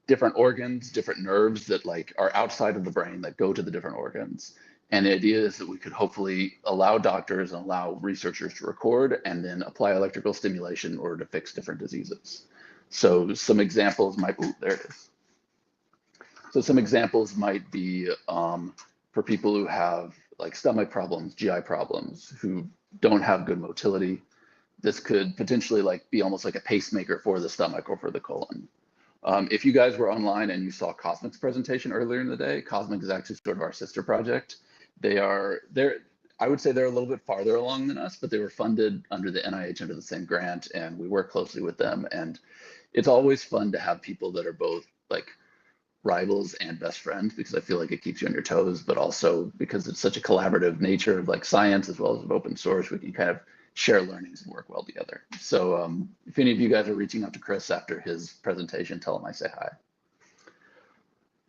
different organs, different nerves that like are outside of the brain that go to the different organs. And the idea is that we could hopefully allow doctors and allow researchers to record and then apply electrical stimulation in order to fix different diseases. So some examples might, there it is. So some examples might be for people who have like stomach problems, GI problems, who don't have good motility. This could potentially like be almost like a pacemaker for the stomach or for the colon. If you guys were online and you saw Cosmic's presentation earlier in the day, Cosmic is actually sort of our sister project. I would say they're a little bit farther along than us, but they were funded under the NIH under the same grant, and we work closely with them. And it's always fun to have people that are both like rivals and best friends, because I feel like it keeps you on your toes, but also because it's such a collaborative nature of like science as well as of open source, we can kind of share learnings and work well together. So if any of you guys are reaching out to Chris after his presentation, tell him I say hi.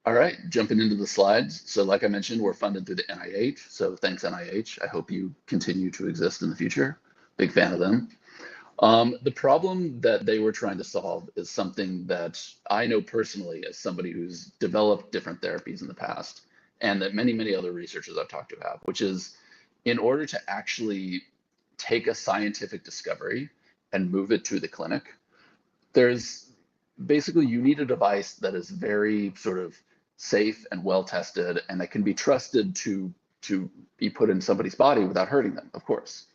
All right, jumping into the slides. So like I mentioned, we're funded through the NIH. So thanks NIH. I hope you continue to exist in the future. Big fan of them. The problem that they were trying to solve is something that I know personally as somebody who's developed different therapies in the past, and that many, many other researchers I've talked to have, which is in order to actually take a scientific discovery and move it to the clinic, there's basically, you need a device that is very sort of safe and well tested, and that can be trusted to be put in somebody's body without hurting them, of course.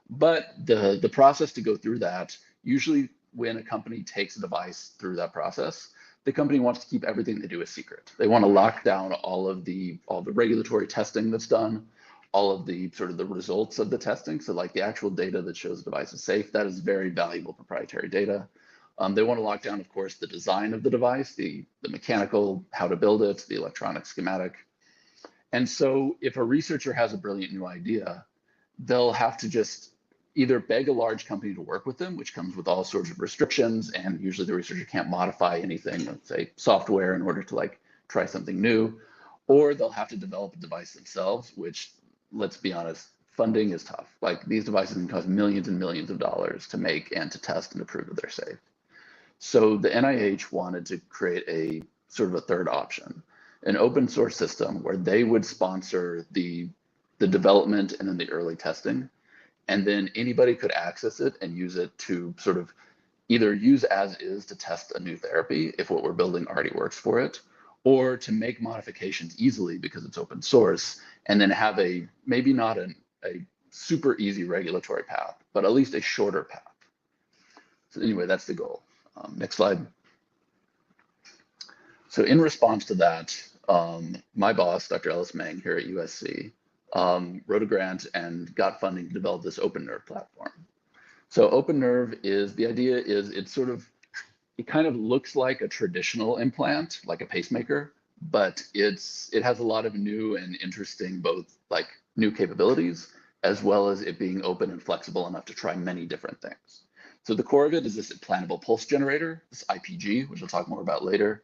But the process to go through that, usually when a company takes a device through that process, the company wants to keep everything they do a secret. They want to lock down all the regulatory testing that's done, all of the sort of the results of the testing. So like the actual data that shows the device is safe, that is very valuable proprietary data. They want to lock down, of course, the design of the device, the mechanical, how to build it, the electronic schematic. And so if a researcher has a brilliant new idea, they'll have to just either beg a large company to work with them, which comes with all sorts of restrictions, and usually the researcher can't modify anything, let's say software, in order to like try something new, or they'll have to develop a device themselves, which, let's be honest, funding is tough. Like these devices can cost millions and millions of dollars to make and to test and to prove that they're safe. So the NIH wanted to create a sort of a third option, an open source system where they would sponsor the development and then the early testing, and then anybody could access it and use it to sort of either use as is to test a new therapy if what we're building already works for it, or to make modifications easily because it's open source, and then have a maybe not a super easy regulatory path, but at least a shorter path. So anyway, that's the goal. Next slide. So in response to that, my boss, Dr. Ellis Meng here at USC, wrote a grant and got funding to develop this OpenNerve platform. So OpenNerve is, the idea is it kind of looks like a traditional implant, like a pacemaker, but it has a lot of new and interesting, both like new capabilities, as well as it being open and flexible enough to try many different things. So the core of it is this implantable pulse generator, this IPG, which we'll talk more about later.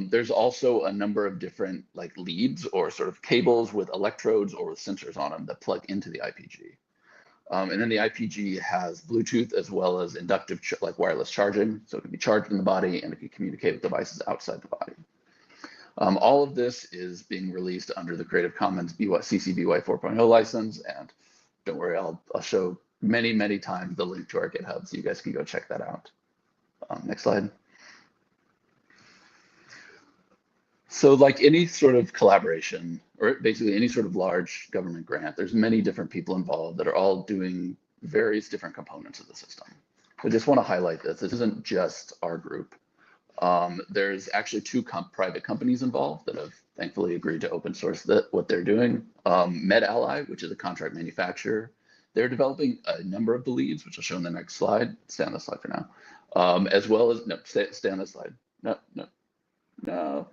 There's also a number of different like leads or sort of cables with electrodes or with sensors on them that plug into the IPG. And then the IPG has Bluetooth as well as inductive like wireless charging. So it can be charged in the body and it can communicate with devices outside the body. All of this is being released under the Creative Commons CC BY 4.0 license. And don't worry, I'll show many times the link to our GitHub so you guys can go check that out. Next slide. So like any sort of collaboration or basically any sort of large government grant, there's many different people involved that are all doing various different components of the system. I just want to highlight this. This isn't just our group. There's actually two private companies involved that have thankfully agreed to open source what they're doing. MedAlly, which is a contract manufacturer, they're developing a number of the leads, which I'll show in the next slide. Stay on this slide for now. As well as, no, stay on this slide. No.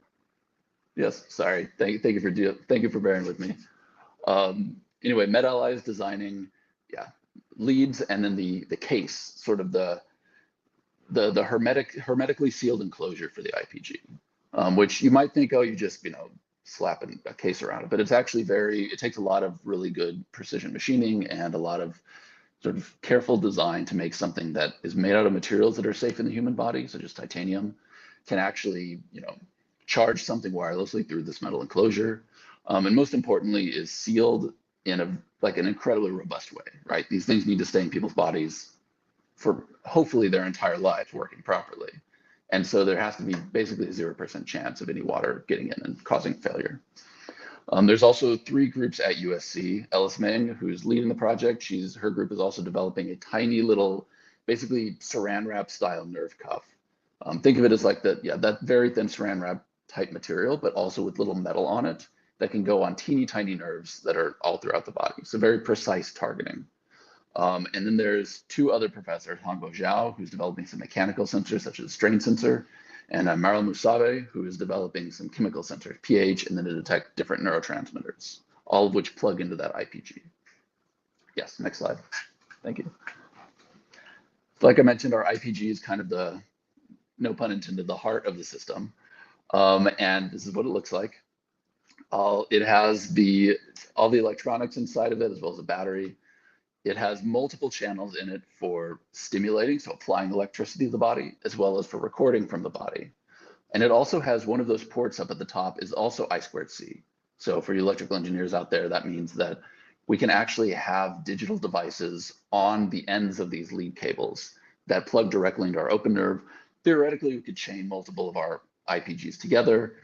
Yes, sorry. Thank you for bearing with me. Anyway, MedAlly is designing, leads, and then the case, sort of the hermetically sealed enclosure for the IPG, which you might think, oh, you just slap a case around it, but it's actually it takes a lot of really good precision machining and a lot of sort of careful design to make something that is made out of materials that are safe in the human body, such as titanium, can actually charge something wirelessly through this metal enclosure, and most importantly is sealed in an incredibly robust way, right? These things need to stay in people's bodies for hopefully their entire lives working properly. And so there has to be basically a 0% chance of any water getting in and causing failure. There's also 3 groups at USC. Ellis Meng, who's leading the project, her group is also developing a tiny little, basically saran wrap style nerve cuff. Think of it as like that very thin saran wrap type material, but also with little metal on it that can go on teeny tiny nerves that are all throughout the body. So very precise targeting. And then there's 2 other professors, Hongbo Zhao, who's developing some mechanical sensors such as strain sensor, and Maral Musabe, who is developing some chemical sensors, pH, and then to detect different neurotransmitters, all of which plug into that IPG. Yes, next slide. Thank you. Like I mentioned, our IPG is kind of the, no pun intended, the heart of the system. And this is what it looks like. It has all the electronics inside of it, as well as a battery. It has multiple channels in it for stimulating, so applying electricity to the body, as well as for recording from the body. And it also has one of those ports up at the top is also I2C. So for you electrical engineers out there, that means that we can actually have digital devices on the ends of these lead cables that plug directly into our open nerve. Theoretically, we could chain multiple of our IPGs together.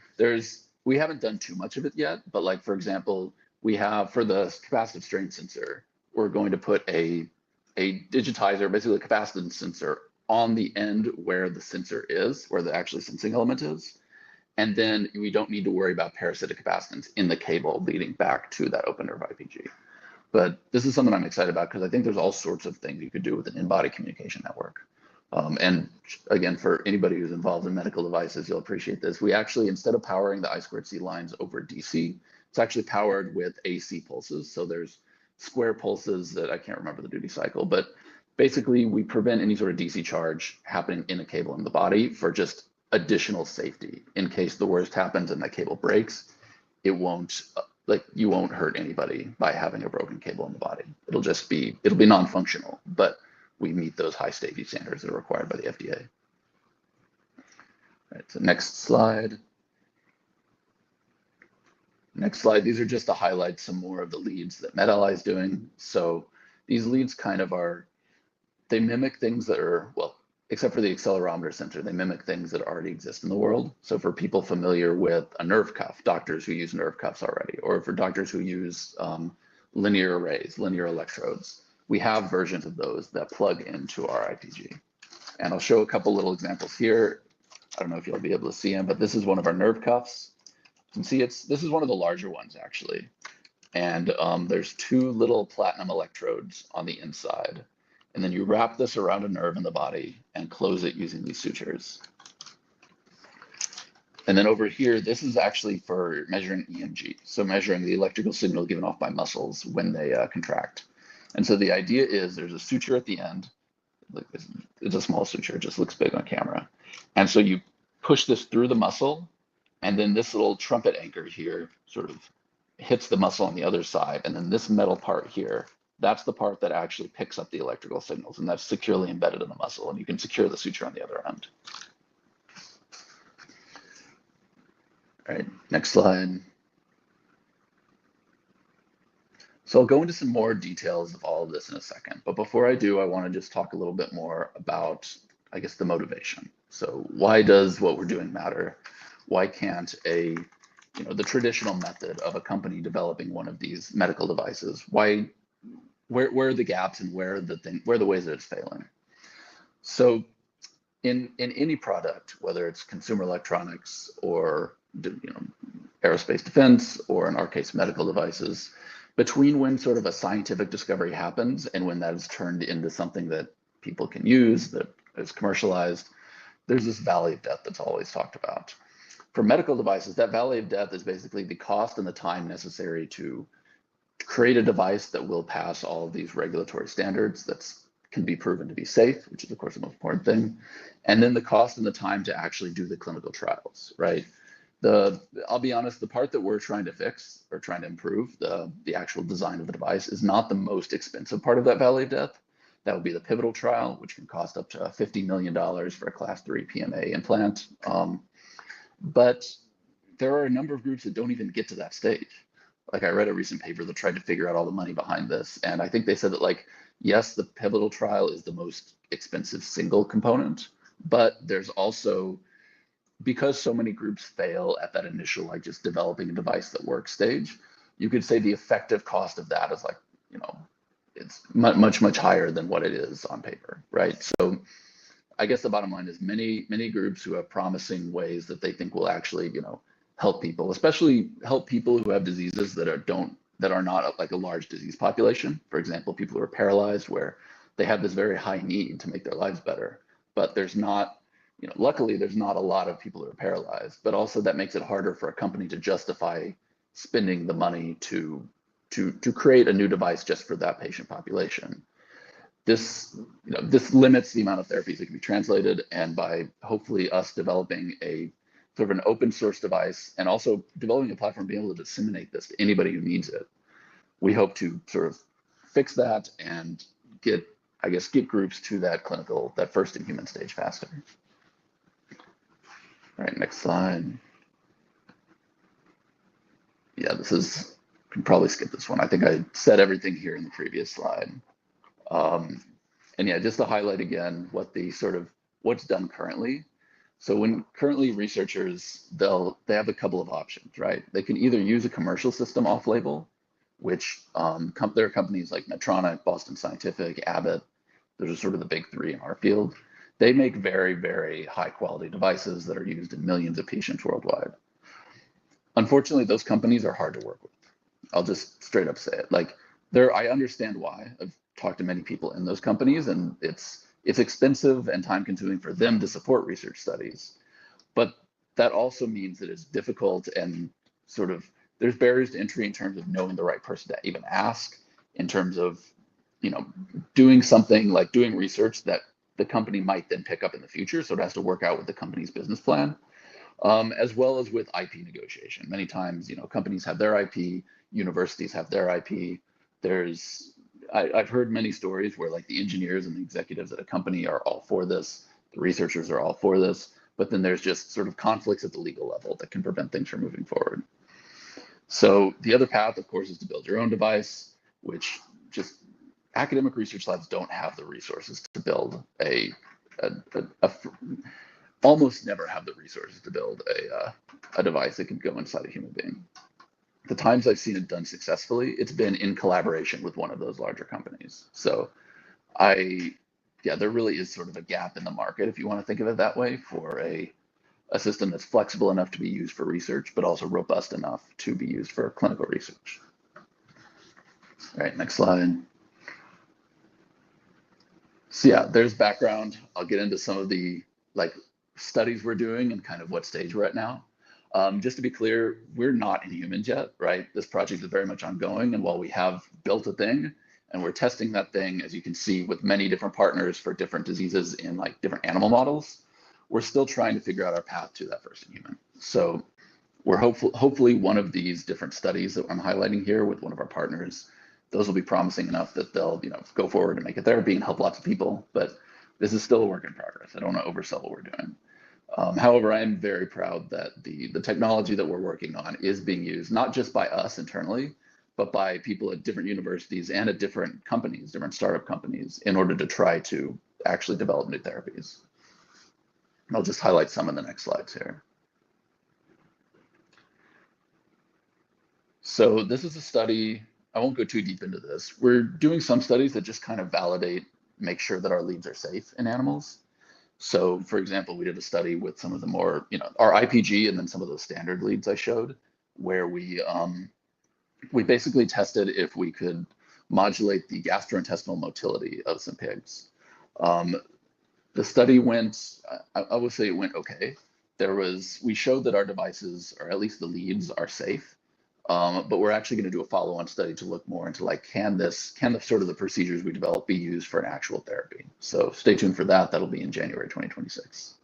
We haven't done too much of it yet, but like, for example, we have for the capacitive strain sensor, we're going to put a digitizer, basically a capacitance sensor, on the end where the sensor is, where the actually sensing element is. And then we don't need to worry about parasitic capacitance in the cable leading back to that open nerve IPG. But this is something I'm excited about because I think there's all sorts of things you could do with an in-body communication network. And again, for anybody who's involved in medical devices, you'll appreciate this. We actually, instead of powering the I2C lines over DC, it's actually powered with AC pulses. So there's square pulses that I can't remember the duty cycle, but basically we prevent any sort of DC charge happening in a cable in the body for just additional safety. In case the worst happens and that cable breaks, it won't, you won't hurt anybody by having a broken cable in the body. It'll be non-functional, but we meet those high safety standards that are required by the FDA. All right, so next slide. Next slide, these are just to highlight some more of the leads that MedAlly is doing. So these leads kind of they mimic things that are, well, except for the accelerometer sensor, they mimic things that already exist in the world. So for people familiar with a nerve cuff, doctors who use nerve cuffs already, or for doctors who use linear arrays, linear electrodes, we have versions of those that plug into our IPG. And I'll show a couple little examples here. I don't know if you'll be able to see them, but this is one of our nerve cuffs. You can see this is one of the larger ones actually. And there's 2 little platinum electrodes on the inside. And then you wrap this around a nerve in the body and close it using these sutures. And then over here, this is actually for measuring EMG. So measuring the electrical signal given off by muscles when they contract. And so the idea is there's a suture at the end like it's a small suture, it just looks big on camera. And so you push this through the muscle, and then this little trumpet anchor here sort of hits the muscle on the other side. And then this metal part here, that's the part that actually picks up the electrical signals, and that's securely embedded in the muscle, and you can secure the suture on the other end. All right, next slide. So I'll go into some more details of all of this in a second, but before I do, I want to just talk a little bit more about, I guess, the motivation. So why does what we're doing matter? Why can't the traditional method of a company developing one of these medical devices, where are the gaps and where are the ways that it's failing? So in any product, whether it's consumer electronics or aerospace defense, or in our case, medical devices, between when sort of a scientific discovery happens and when that is turned into something that people can use, that is commercialized, there's this valley of death that's always talked about. For medical devices, that valley of death is basically the cost and the time necessary to create a device that will pass all of these regulatory standards that can be proven to be safe, which is of course the most important thing, and then the cost and the time to actually do the clinical trials, right? I'll be honest, the part that we're trying to fix or trying to improve, the actual design of the device, is not the most expensive part of that valley of death. That would be the pivotal trial, which can cost up to $50 million for a class 3 PMA implant. But there are a number of groups that don't even get to that stage. Like I read a recent paper that tried to figure out all the money behind this. And I think they said that, like, yes, the pivotal trial is the most expensive single component, but there's also, because so many groups fail at that initial, like, just developing a device that works stage, you could say the effective cost of that is, like, it's much, much higher than what it is on paper, right? So I guess the bottom line is many groups who have promising ways that they think will actually, help people, especially help people who have diseases that are not like a large disease population. For example, people who are paralyzed, where they have this very high need to make their lives better, but there's not, luckily there's not a lot of people who are paralyzed, but also that makes it harder for a company to justify spending the money to create a new device just for that patient population. This limits the amount of therapies that can be translated, and by hopefully us developing a sort of an open source device and also developing a platform being able to disseminate this to anybody who needs it, we hope to sort of fix that and get groups to that first in human stage faster. All right, next slide. Yeah, you can probably skip this one. I think I said everything here in the previous slide. And yeah, just to highlight again what's done currently. So when currently researchers, they have a couple of options, right? They can either use a commercial system off-label, which there are companies like Medtronic, Boston Scientific, Abbott. Those are sort of the big three in our field. They make very, very high quality devices that are used in millions of patients worldwide. Unfortunately, those companies are hard to work with. I'll just straight up say it. Like, I understand why. I've talked to many people in those companies, and it's expensive and time consuming for them to support research studies. But that also means that it's difficult, and sort of there's barriers to entry in terms of knowing the right person to even ask, in terms of, doing something like doing research that the company might then pick up in the future. So it has to work out with the company's business plan, as well as with IP negotiation. Many times, companies have their IP, universities have their IP. I've heard many stories where, like, the engineers and the executives at a company are all for this, the researchers are all for this, but then there's just sort of conflicts at the legal level that can prevent things from moving forward. So the other path, of course, is to build your own device, which just academic research labs don't have the resources to build almost never have the resources to build a device that can go inside a human being. The times I've seen it done successfully, it's been in collaboration with one of those larger companies. So there really is sort of a gap in the market, if you want to think of it that way, for a system that's flexible enough to be used for research, but also robust enough to be used for clinical research. All right, next slide. So yeah, there's background. I'll get into some of the studies we're doing and kind of what stage we're at now. Just to be clear, we're not in humans yet, right? This project is very much ongoing, and while we have built a thing And we're testing that thing, as you can see, with many different partners for different diseases in like different animal models. We're still trying to figure out our path to that first in human. So we're hopefully one of these different studies that I'm highlighting here with one of our partners, those will be promising enough that they'll, you know, go forward and make a therapy and help lots of people. But this is still a work in progress. I don't want to oversell what we're doing. However, I am very proud that the technology that we're working on is being used, not just by us internally, but by people at different universities and at different companies, different startup companies, in order to try to actually develop new therapies. And I'll just highlight some in the next slides here. So this is a study, I won't go too deep into this. We're doing some studies that just kind of validate, make sure that our leads are safe in animals. So for example, we did a study with some of the more, you know, our IPG and then some of those standard leads I showed, where we basically tested if we could modulate the gastrointestinal motility of some pigs. The study went, I would say it went okay. We showed that our devices, or at least the leads, are safe. But we're actually going to do a follow-on study to look more into like, can the sort of the procedures we develop be used for an actual therapy? So stay tuned for that. That'll be in January 2026.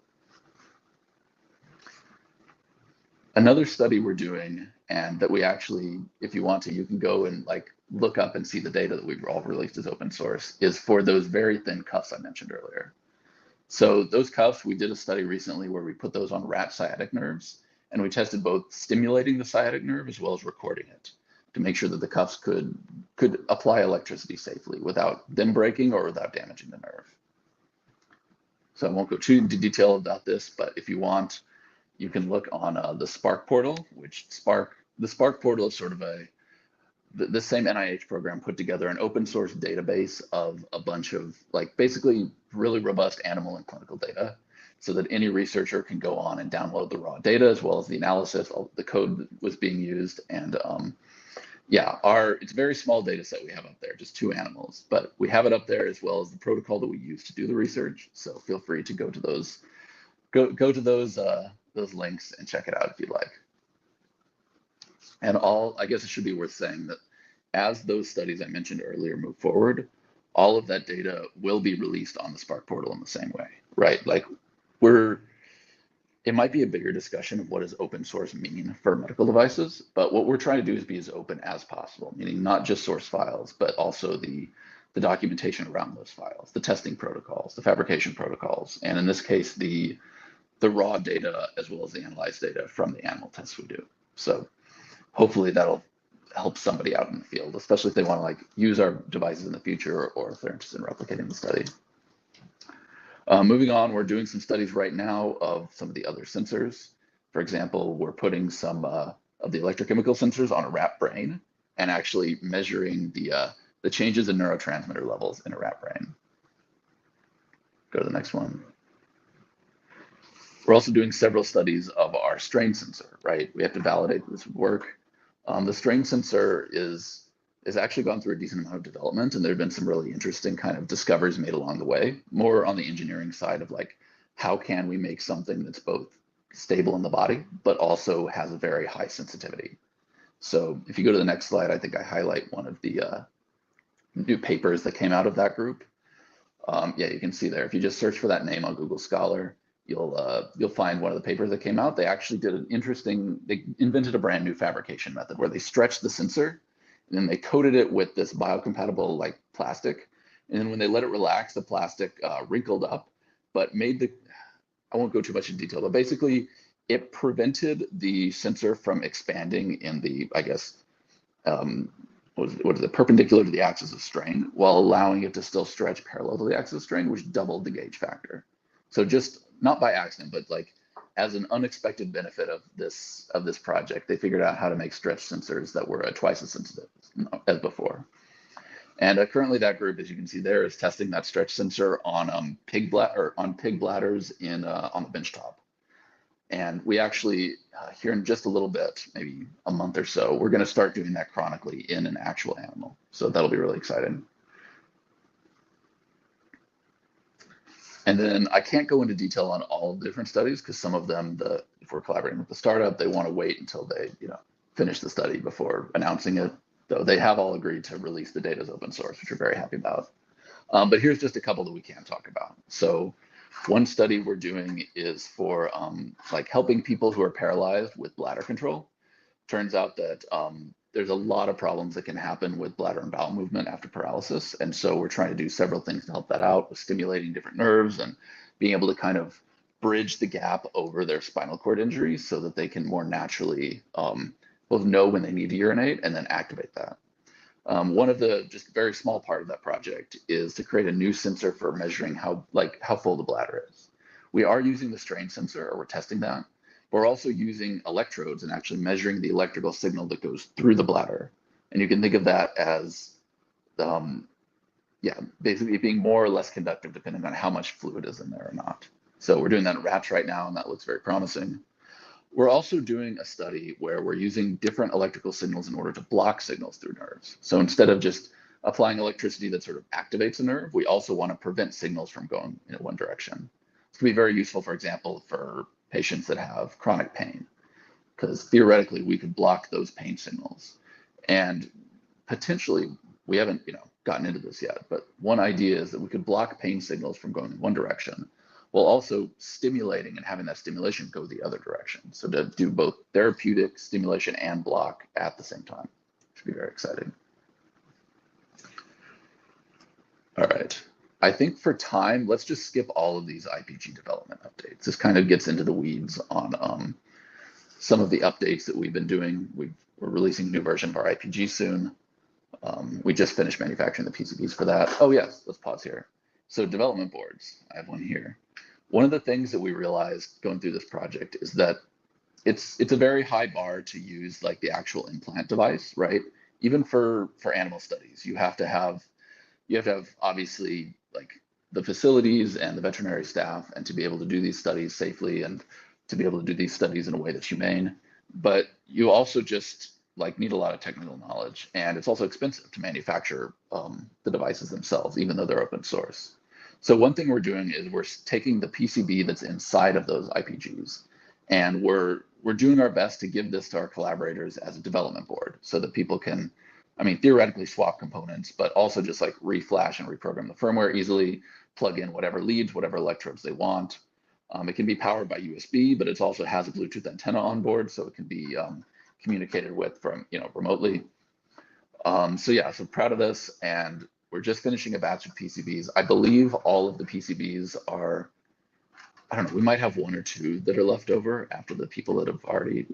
Another study we're doing, and that we actually, if you want to, you can go and like look up and see the data that we've all released as open source, is for those very thin cuffs I mentioned earlier. So those cuffs, we did a study recently where we put those on rat sciatic nerves, and we tested both stimulating the sciatic nerve as well as recording it to make sure that the cuffs could apply electricity safely without them breaking or without damaging the nerve. So I won't go too into detail about this, but if you want, you can look on the Spark portal, the Spark portal is sort of the same NIH program put together an open source database of a bunch of like basically really robust animal and clinical data, so that any researcher can go on and download the raw data as well as the analysis, all the code that was being used. And yeah, it's a very small data set we have up there, just 2 animals, but we have it up there as well as the protocol that we use to do the research. So feel free to go to those, go to those links and check it out if you'd like. And I guess it should be worth saying that as those studies I mentioned earlier move forward, all of that data will be released on the Spark portal in the same way, right? Like it might be a bigger discussion of what does open source mean for medical devices, but what we're trying to do is be as open as possible, meaning not just source files, but also the documentation around those files, the testing protocols, the fabrication protocols, and in this case, the raw data as well as the analyzed data from the animal tests we do. So hopefully that'll help somebody out in the field, especially if they want to like use our devices in the future or if they're interested in replicating the study. Moving on, we're doing some studies right now of some of the other sensors. For example, we're putting some of the electrochemical sensors on a rat brain and actually measuring the changes in neurotransmitter levels in a rat brain. Go to the next one. We're also doing several studies of our strain sensor, right? We have to validate this would work. The strain sensor is actually gone through a decent amount of development, and there have been some really interesting kind of discoveries made along the way, more on the engineering side of like, how can we make something that's both stable in the body, but also has a very high sensitivity. So if you go to the next slide, I think I highlight one of the new papers that came out of that group. Yeah, you can see there, if you just search for that name on Google Scholar, you'll find one of the papers that came out. They actually did they invented a brand new fabrication method where they stretched the sensor and then they coated it with this biocompatible like plastic. And then when they let it relax, the plastic wrinkled up, but I won't go too much in detail, but basically it prevented the sensor from expanding in the, I guess, what is it, perpendicular to the axis of strain, while allowing it to still stretch parallel to the axis of strain, which doubled the gauge factor. So just not by accident, but like as an unexpected benefit of this project, they figured out how to make stretch sensors that were twice as sensitive as before. And currently that group, as you can see there, is testing that stretch sensor on pig bladders on the benchtop. And we actually, here in just a little bit, maybe a month or so, we're going to start doing that chronically in an actual animal. So that'll be really exciting. And then I can't go into detail on all the different studies because some of them, if we're collaborating with the startup, they want to wait until they, finish the study before announcing it. though they have all agreed to release the data as open source, which we're very happy about. But here's just a couple that we can talk about. So one study we're doing is for like helping people who are paralyzed with bladder control. Turns out that there's a lot of problems that can happen with bladder and bowel movement after paralysis. And so we're trying to do several things to help that out with stimulating different nerves and being able to kind of bridge the gap over their spinal cord injuries so that they can more naturally both know when they need to urinate and then activate that. One of the just very small part of that project is to create a new sensor for measuring how full the bladder is. We are using the strain sensor, or we're testing that. We're also using electrodes and actually measuring the electrical signal that goes through the bladder. And you can think of that as, basically being more or less conductive depending on how much fluid is in there or not. So we're doing that in rats right now, and that looks very promising. We're also doing a study where we're using different electrical signals in order to block signals through nerves. So instead of just applying electricity that sort of activates a nerve, we also want to prevent signals from going in one direction. This can be very useful, for example, for patients that have chronic pain, because theoretically we could block those pain signals. And potentially, we haven't gotten into this yet, but one idea is that we could block pain signals from going in one direction, while also stimulating and having that stimulation go the other direction. So to do both therapeutic stimulation and block at the same time. Should be very exciting. All right. I think for time, let's just skip all of these IPG development updates. This kind of gets into the weeds on some of the updates that we've been doing. We're releasing a new version of our IPG soon. We just finished manufacturing the PCBs for that. Oh yes, let's pause here. So development boards, I have one here. One of the things that we realized going through this project is that it's a very high bar to use like the actual implant device, right? Even for animal studies, you have to have obviously like the facilities and the veterinary staff, and to be able to do these studies safely and to be able to do these studies in a way that's humane. But you also just like need a lot of technical knowledge, and it's also expensive to manufacture the devices themselves, even though they're open source. So one thing we're doing is we're taking the PCB that's inside of those IPGs, and we're doing our best to give this to our collaborators as a development board so that people can, theoretically swap components, but also just like reflash and reprogram the firmware easily, plug in whatever leads, whatever electrodes they want. It can be powered by USB, but it also has a Bluetooth antenna on board, so it can be communicated with from remotely. So proud of this, and we're just finishing a batch of PCBs. I believe all of the PCBs are, I don't know, we might have one or two that are left over after the people that have already,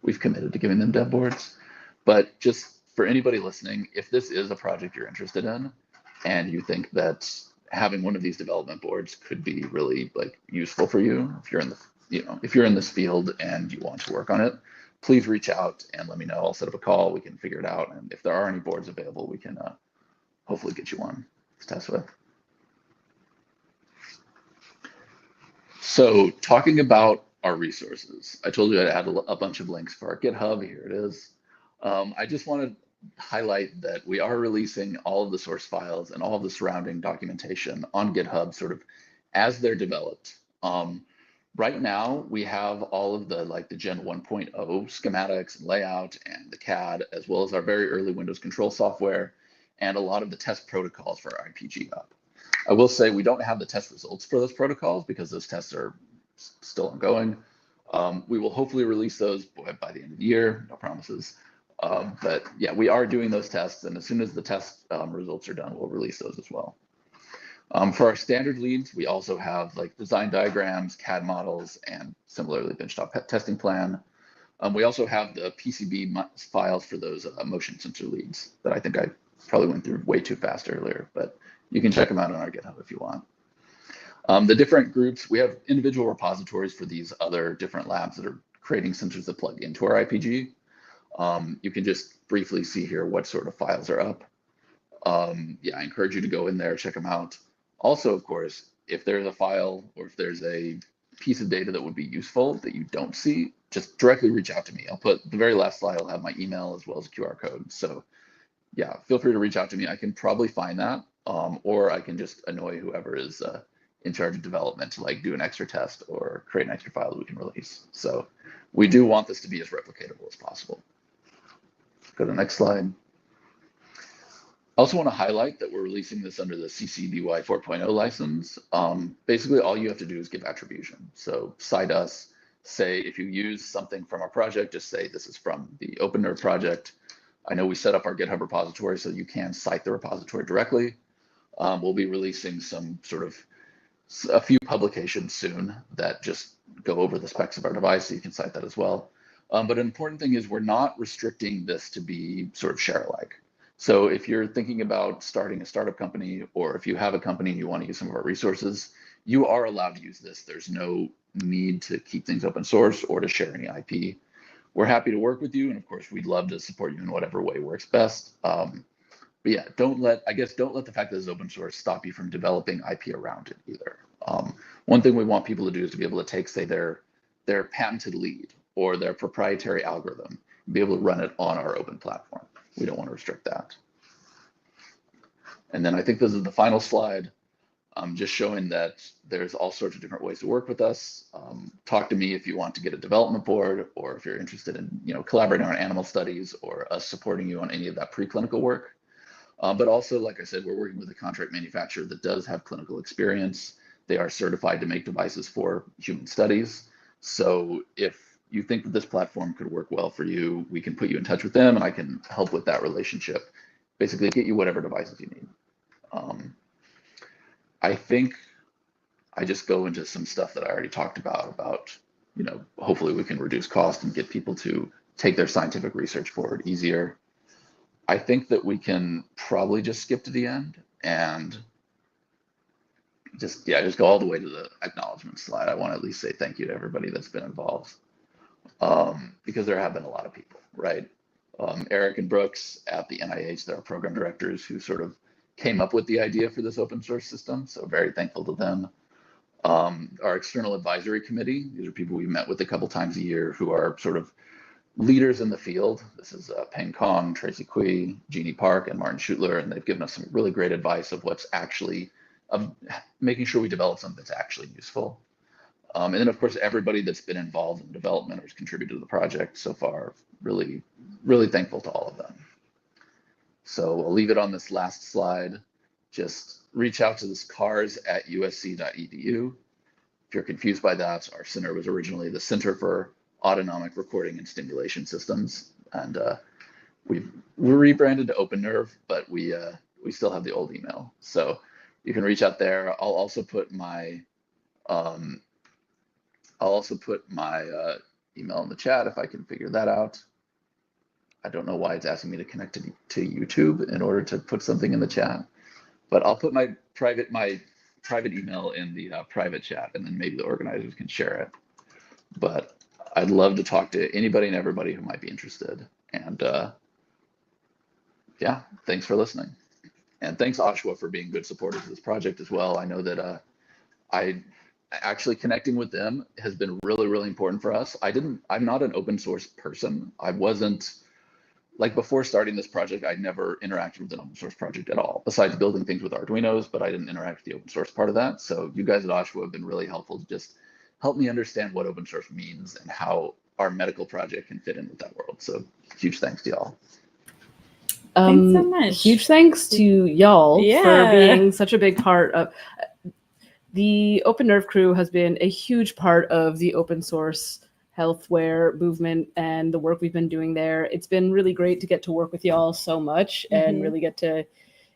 we've committed to giving them dev boards. But just for anybody listening, if this is a project you're interested in and you think that having one of these development boards could be really like useful for you, if you're in the, if you're in this field and you want to work on it, please reach out and let me know. I'll set up a call, we can figure it out. And if there are any boards available, we can hopefully get you one to test with. So talking about our resources, I told you I'd add a bunch of links for our GitHub. Here it is. I just want to highlight that we are releasing all of the source files and all of the surrounding documentation on GitHub sort of as they're developed. Right now, we have all of the the Gen 1.0 schematics and layout and the CAD, as well as our very early Windows control software and a lot of the test protocols for our IPG up. I will say we don't have the test results for those protocols because those tests are still ongoing. We will hopefully release those by the end of the year, no promises. But yeah, we are doing those tests, and as soon as the test results are done, we'll release those as well. For our standard leads, we also have design diagrams, CAD models, and similarly benchtop testing plan. We also have the PCB files for those motion sensor leads that I think I probably went through way too fast earlier, but you can check them out on our GitHub if you want. The different groups, we have individual repositories for these other different labs that are creating sensors that plug into our IPG. You can just briefly see here what sort of files are up. Yeah, I encourage you to go in there, check them out. Also, of course, if there's a file or if there's a piece of data that would be useful that you don't see, just directly reach out to me. I'll put the very last slide, I'll have my email as well as a QR code. So yeah, feel free to reach out to me. I can probably find that, or I can just annoy whoever is in charge of development to do an extra test or create an extra file that we can release. So we do want this to be as replicatable as possible. Go to the next slide. also want to highlight that we're releasing this under the CC BY 4.0 license. Basically, all you have to do is give attribution. So cite us, say if you use something from our project, just say this is from the OpenNerve project. I know we set up our GitHub repository so you can cite the repository directly. We'll be releasing a few publications soon that just go over the specs of our device, so you can cite that as well. But an important thing is we're not restricting this to be sort of share-alike. So if you're thinking about starting a startup company, or if you have a company and you want to use some of our resources, you are allowed to use this. There's no need to keep things open source or to share any IP. We're happy to work with you, and of course, we'd love to support you in whatever way works best. But yeah, don't let the fact that it's open source stop you from developing IP around it either. One thing we want people to do is to be able to take, say, their patented lead or their proprietary algorithm, and be able to run it on our open platform. We don't want to restrict that. And then I think this is the final slide, just showing that there's all sorts of different ways to work with us. Talk to me if you want to get a development board, or if you're interested in collaborating on animal studies, or us supporting you on any of that preclinical work. But also, like I said, we're working with a contract manufacturer that does have clinical experience. They are certified to make devices for human studies. So if you think that this platform could work well for you, we can put you in touch with them, and I can help with that relationship. Basically, get you whatever devices you need. I think I just go into some stuff that I already talked about, hopefully we can reduce cost and get people to take their scientific research forward easier. I think that we can probably just skip to the end and just go all the way to the acknowledgement slide. I want to at least say thank you to everybody that's been involved, because there have been a lot of people, right? Eric and Brooks at the NIH, they're our program directors who sort of came up with the idea for this open source system, so very thankful to them. Our external advisory committee, these are people we met with a couple times a year who are sort of leaders in the field. This is Peng Kong, Tracy Kui, Jeannie Park, and Martin Schutler, and they've given us some really great advice of making sure we develop something that's actually useful. And then, of course, everybody that's been involved in development or has contributed to the project so far, really, really thankful to all of them. So I'll leave it on this last slide. Just reach out to this cars@usc.edu. If you're confused by that, our center was originally the Center for Autonomic Recording and Stimulation Systems, and we're rebranded to OpenNerve, but we still have the old email. So you can reach out there. I'll also put my email in the chat if I can figure that out. I don't know why it's asking me to connect to YouTube in order to put something in the chat, but I'll put my private email in the private chat, and then maybe the organizers can share it. But I'd love to talk to anybody and everybody who might be interested. And yeah, thanks for listening. And thanks OSHWA for being good supporters of this project as well. I know that actually connecting with them has been really, really important for us. I'm not an open source person. I wasn't, like, before starting this project, I never interacted with an open source project at all, besides building things with Arduinos, but I didn't interact with the open source part of that. So you guys at OSHWA have been really helpful to just help me understand what open source means and how our medical project can fit in with that world. So huge thanks to y'all. Thanks so much. Huge thanks to y'all Yeah. for being such a big part of the OpenNerve crew. Has been a huge part of the open source healthware movement and the work we've been doing there. It's been really great to get to work with y'all so much and really get to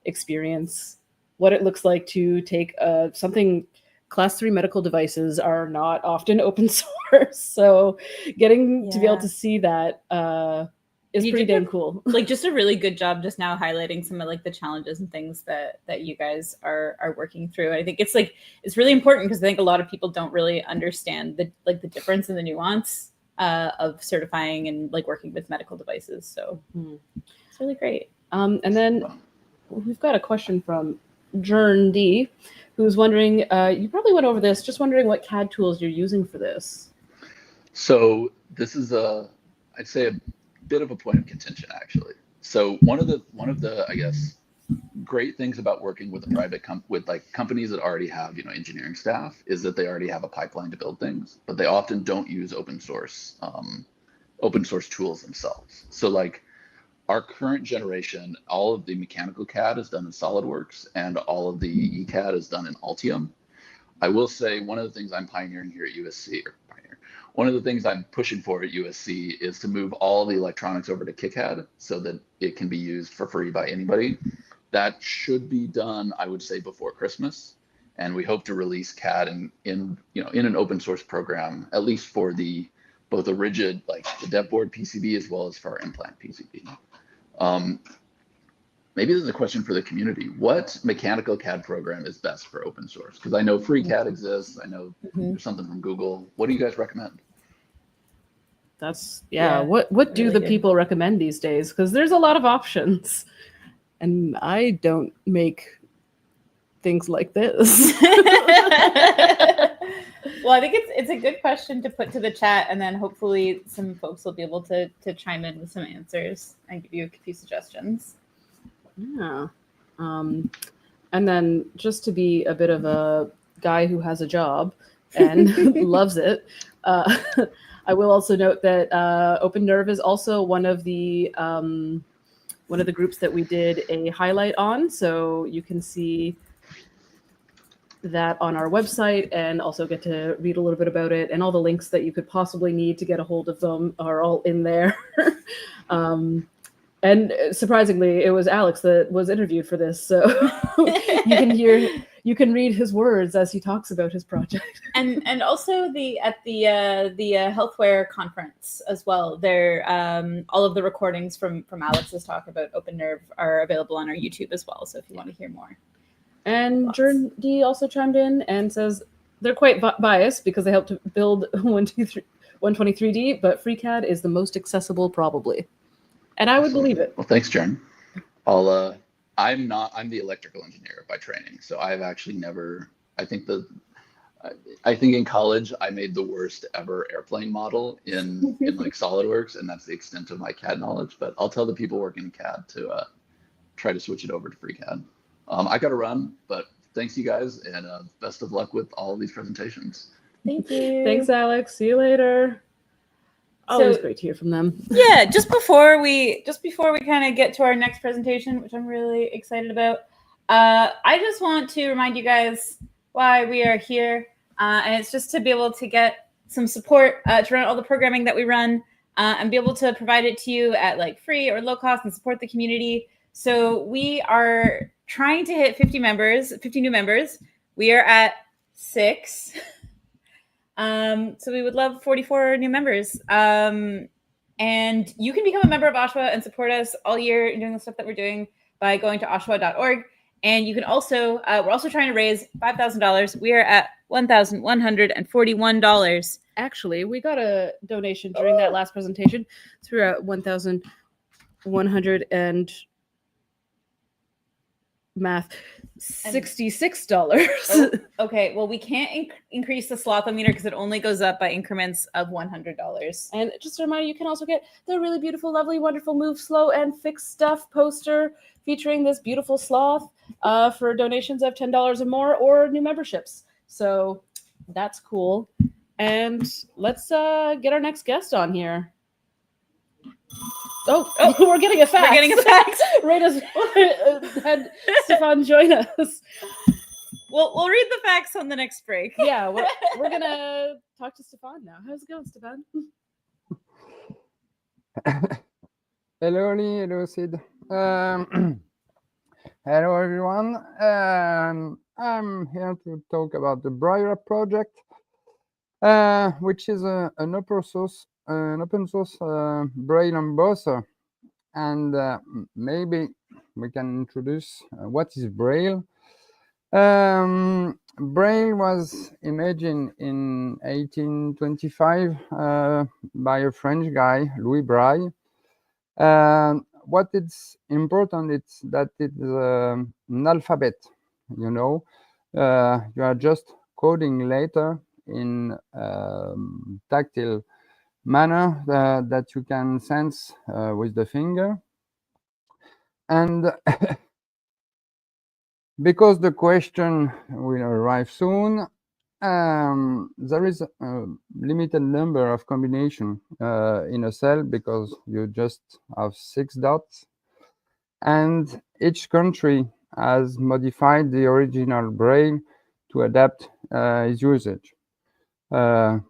experience what it looks like to take something. Class 3 medical devices are not often open source, so getting to be able to see that is pretty damn cool. Like, just a really good job just now highlighting some of like the challenges and things that you guys are working through. I think it's really important because I think a lot of people don't really understand the difference and the nuance of certifying and like working with medical devices. So it's really great. And then we've got a question from Jern D, who's wondering, you probably went over this, just wondering what CAD tools you're using for this. So this is I'd say a bit of a point of contention, actually. So one of the I guess great things about working with a private companies that already have engineering staff is that they already have a pipeline to build things, but they often don't use open source tools themselves. So like our current generation, all of the mechanical CAD is done in SolidWorks and all of the ECAD is done in Altium. I will say one of the things I'm pioneering here at USC, one of the things I'm pushing for at USC is to move all the electronics over to KiCad so that it can be used for free by anybody. That should be done, I would say, before Christmas. And we hope to release CAD in an open source program, at least for both the rigid, like the dev board PCB, as well as for our implant PCB. Maybe this is a question for the community. What mechanical CAD program is best for open source? Because I know FreeCAD exists. I know there's something from Google. What do you guys recommend? That's Yeah, What do really the good. people recommend these days? Because there's a lot of options, and I don't make things like this. Well, I think it's a good question to put to the chat, and then hopefully some folks will be able to chime in with some answers and give you a few suggestions. Yeah. And then just to be a bit of a guy who has a job and loves it, I will also note that OpenNerve is also one of the groups that we did a highlight on. So you can see that on our website and also get to read a little bit about it, and all the links that you could possibly need to get a hold of them are all in there. And surprisingly, it was Alex that was interviewed for this, so you can read his words as he talks about his project. And also at the healthware conference as well. There all of the recordings from Alex's talk about OpenNerve are available on our YouTube as well. So if you want to hear more. And Jordy also chimed in and says they're quite biased because they helped to build 123D, but FreeCAD is the most accessible probably. And I would believe it. Well, thanks, Jen. I'm the electrical engineer by training, so I've actually never. I think in college I made the worst ever airplane model in like SolidWorks, and that's the extent of my CAD knowledge. But I'll tell the people working in CAD to try to switch it over to FreeCAD. I got to run, but thanks you guys, and best of luck with all of these presentations. Thank you. Thanks, Alex. See you later. Always great to hear from them. Yeah, just before we kind of get to our next presentation, which I'm really excited about, I just want to remind you guys why we are here, and it's just to be able to get some support to run all the programming that we run, and be able to provide it to you at like free or low cost and support the community. So we are trying to hit 50 new members. We are at 6. So we would love 44 new members. And you can become a member of OSHWA and support us all year in doing the stuff that we're doing by going to OSHWA.org. And you can also, we're also trying to raise $5,000. We are at $1,141. Actually, we got a donation during that last presentation. So we're at 1,100 and math $66. Oh, okay, well, we can't increase the Slothometer because it only goes up by increments of $100. And just a reminder, you can also get the really beautiful, lovely, wonderful Move Slow and Fix Stuff poster featuring this beautiful sloth for donations of $10 or more, or new memberships. So that's cool. And let's get our next guest on here. Oh, we're getting a fax. We're getting a fax. Right as had Stefan join us. We'll read the facts on the next break. Yeah, we're gonna talk to Stefan now. How's it going, Stefan? Hello, Oli. Hello, Sid. Hello, everyone. I'm here to talk about the Brier project, which is an open source Braille embosser, and maybe we can introduce what is Braille. Braille was imagined in 1825 by a French guy, Louis Braille. What is important is that it's an alphabet. You are just coding later in tactile manner that you can sense with the finger. And because the question will arrive soon, there is a limited number of combination in a cell because you just have 6 dots, and each country has modified the original Braille to adapt its usage. Even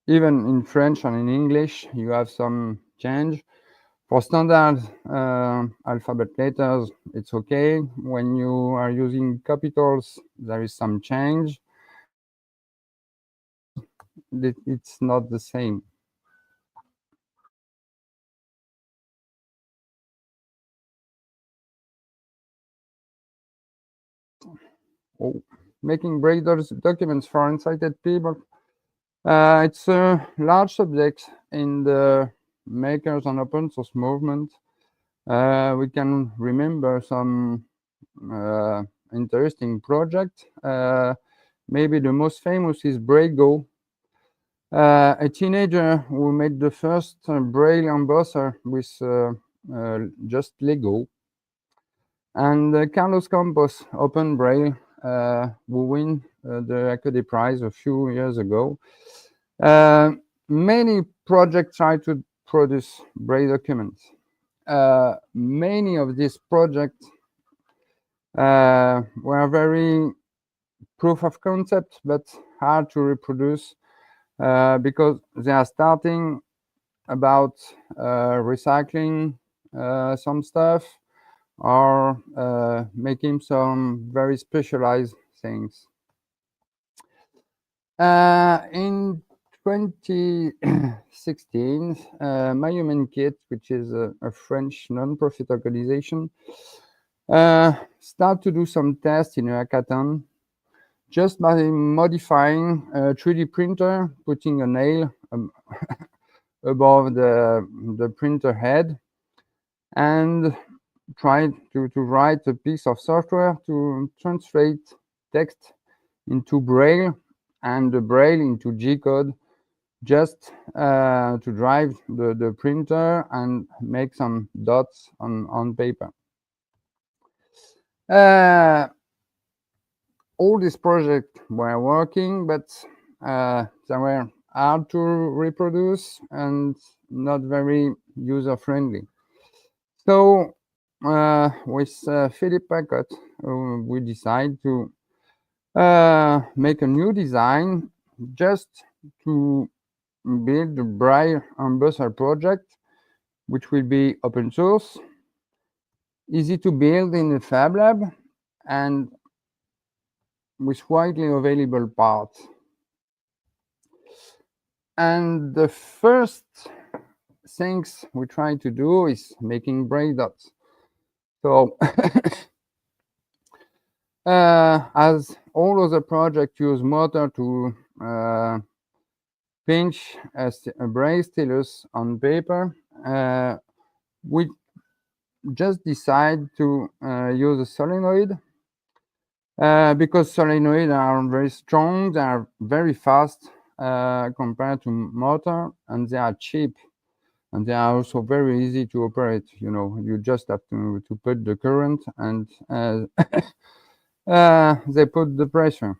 in French and in English, you have some change. For standard alphabet letters, it's okay. When you are using capitals, there is some change. It's not the same. Oh, making Braille documents for unsighted people. It's a large subject in the makers and open source movement. We can remember some interesting project. Maybe the most famous is Braille Go, a teenager who made the first Braille embosser with just Lego. And Carlos Campos Open Braille, who won the Academy Prize a few years ago. Many projects try to produce Braille documents. Many of these projects were very proof of concept, but hard to reproduce because they are starting about recycling some stuff or making some very specialized things. In 2016, Mohib and Kit, which is a French non-profit organization, start to do some tests in a hackathon just by modifying a 3D printer, putting a nail above the printer head, and tried to write a piece of software to translate text into Braille and the Braille into G-code, just to drive the printer and make some dots on paper. All these projects were working, but they were hard to reproduce and not very user-friendly. So with Philip Puckett, we decided to make a new design just to build the Brier embosser project, which will be open source, easy to build in the Fab Lab, and with widely available parts. And the first things we try to do is making Braille dots. So as all other projects use motor to pinch a Braille stylus on paper, we just decide to use a solenoid because solenoids are very strong, they are very fast compared to motor, and they are cheap, and they are also very easy to operate. You know, you just have to put the current and they put the pressure.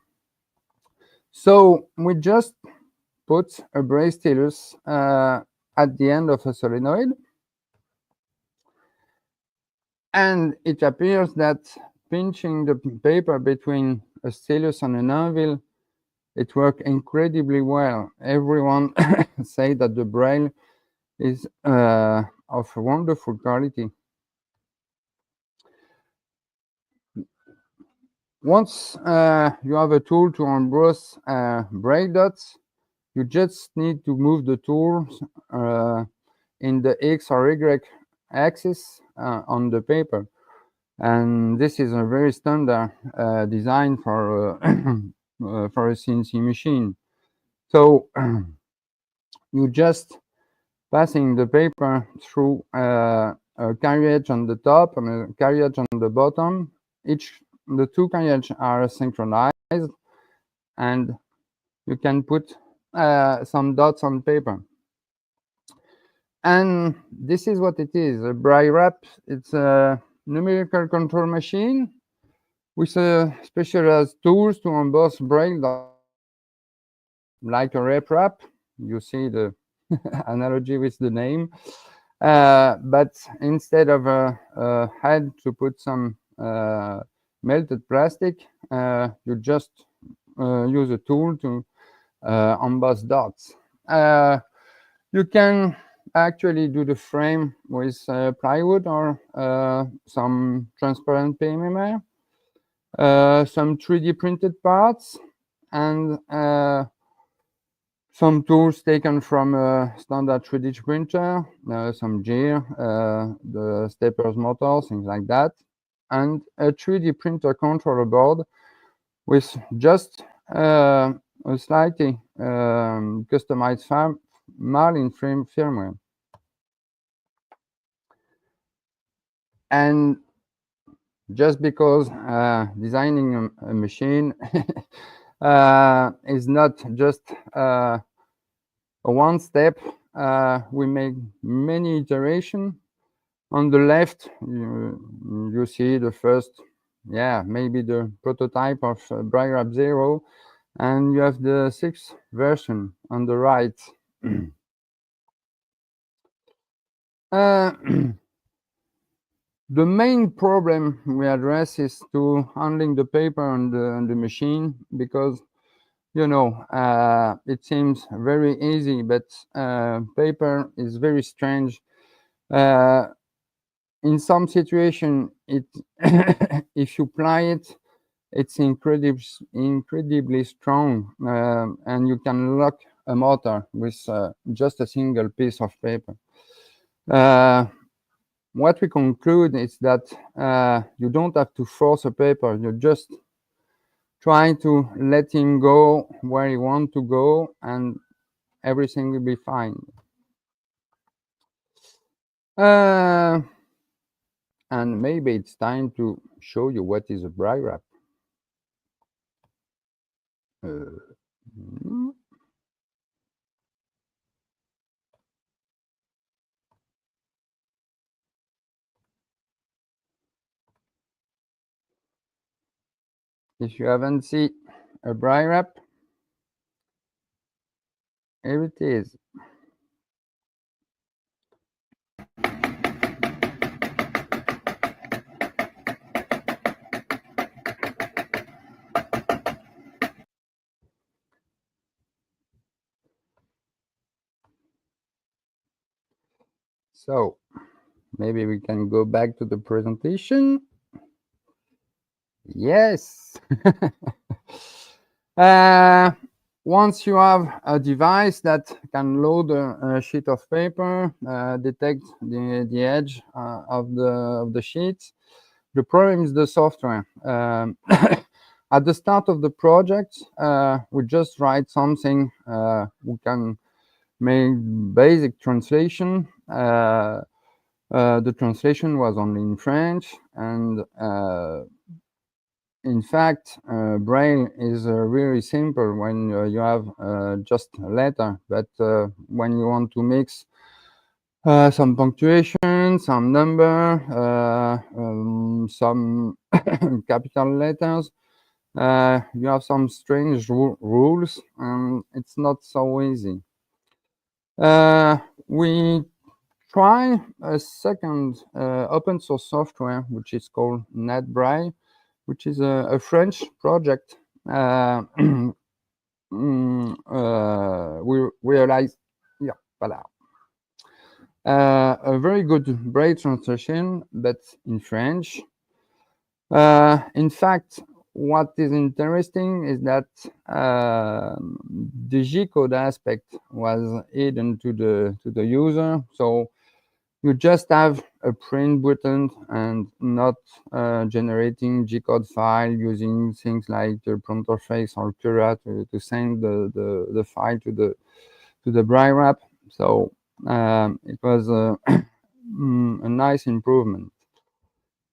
So we just put a Braille stylus at the end of a solenoid, and it appears that pinching the paper between a stylus and an anvil, it worked incredibly well. Everyone say that the Braille is of wonderful quality. Once you have a tool to emboss Braille dots, you just need to move the tools in the X or Y axis on the paper. And this is a very standard design for a CNC machine. So you just passing the paper through a carriage on the top and a carriage on the bottom. The two carriages are synchronized, and you can put some dots on paper. And this is what it is, a Braille wrap. It's a numerical control machine with specialized tools to emboss Braille dots. like a rep wrap. You see the analogy with the name. But instead of a head to put some melted plastic, you just use a tool to emboss dots. You can actually do the frame with plywood or some transparent polymer, some 3D printed parts, and some tools taken from a standard 3D printer, some gear, the steppers motor, things like that, and a 3D printer controller board with just a slightly customized Marlin frame firmware. And just because designing a machine is not just a one step, we make many iterations. On the left, you see the first, maybe the prototype of Brier 0, and you have the 6th version on the right. The main problem we address is to handling the paper on the machine, because it seems very easy, but paper is very strange. In some situation, if you apply it, it's incredibly strong, and you can lock a motor with just a single piece of paper. What we conclude is that you don't have to force a paper. You just try to let him go where he wants to go, and everything will be fine. And maybe it's time to show you what is a Brier wrap. If you haven't seen a Brier wrap, here it is. So maybe we can go back to the presentation. Yes. Once you have a device that can load a sheet of paper, detect the edge of the sheet, the problem is the software. At the start of the project, we just write something. We can make basic translation. The translation was only in French, and in fact, Braille is really simple when you have just a letter, but when you want to mix some punctuation, some number, some capital letters, you have some strange rules, and it's not so easy. We try a second open source software, which is called NetBraille, which is a French project. We realized, a very good Braille translation, but in French. In fact, what is interesting is that the G-code aspect was hidden to the user, so you just have a print button and not generating G-code file using things like the Printerface or Cura to send the file to the Braille wrap. So it was a nice improvement.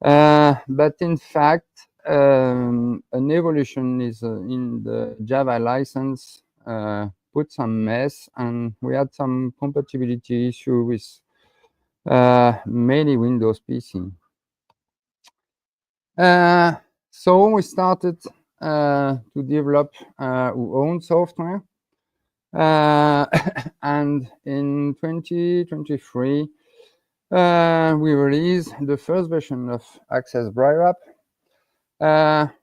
But in fact, an evolution is in the Java license put some mess, and we had some compatibility issue with many Windows PC. So we started to develop our own software. And in 2023, we released the first version of Access Braille Wrap.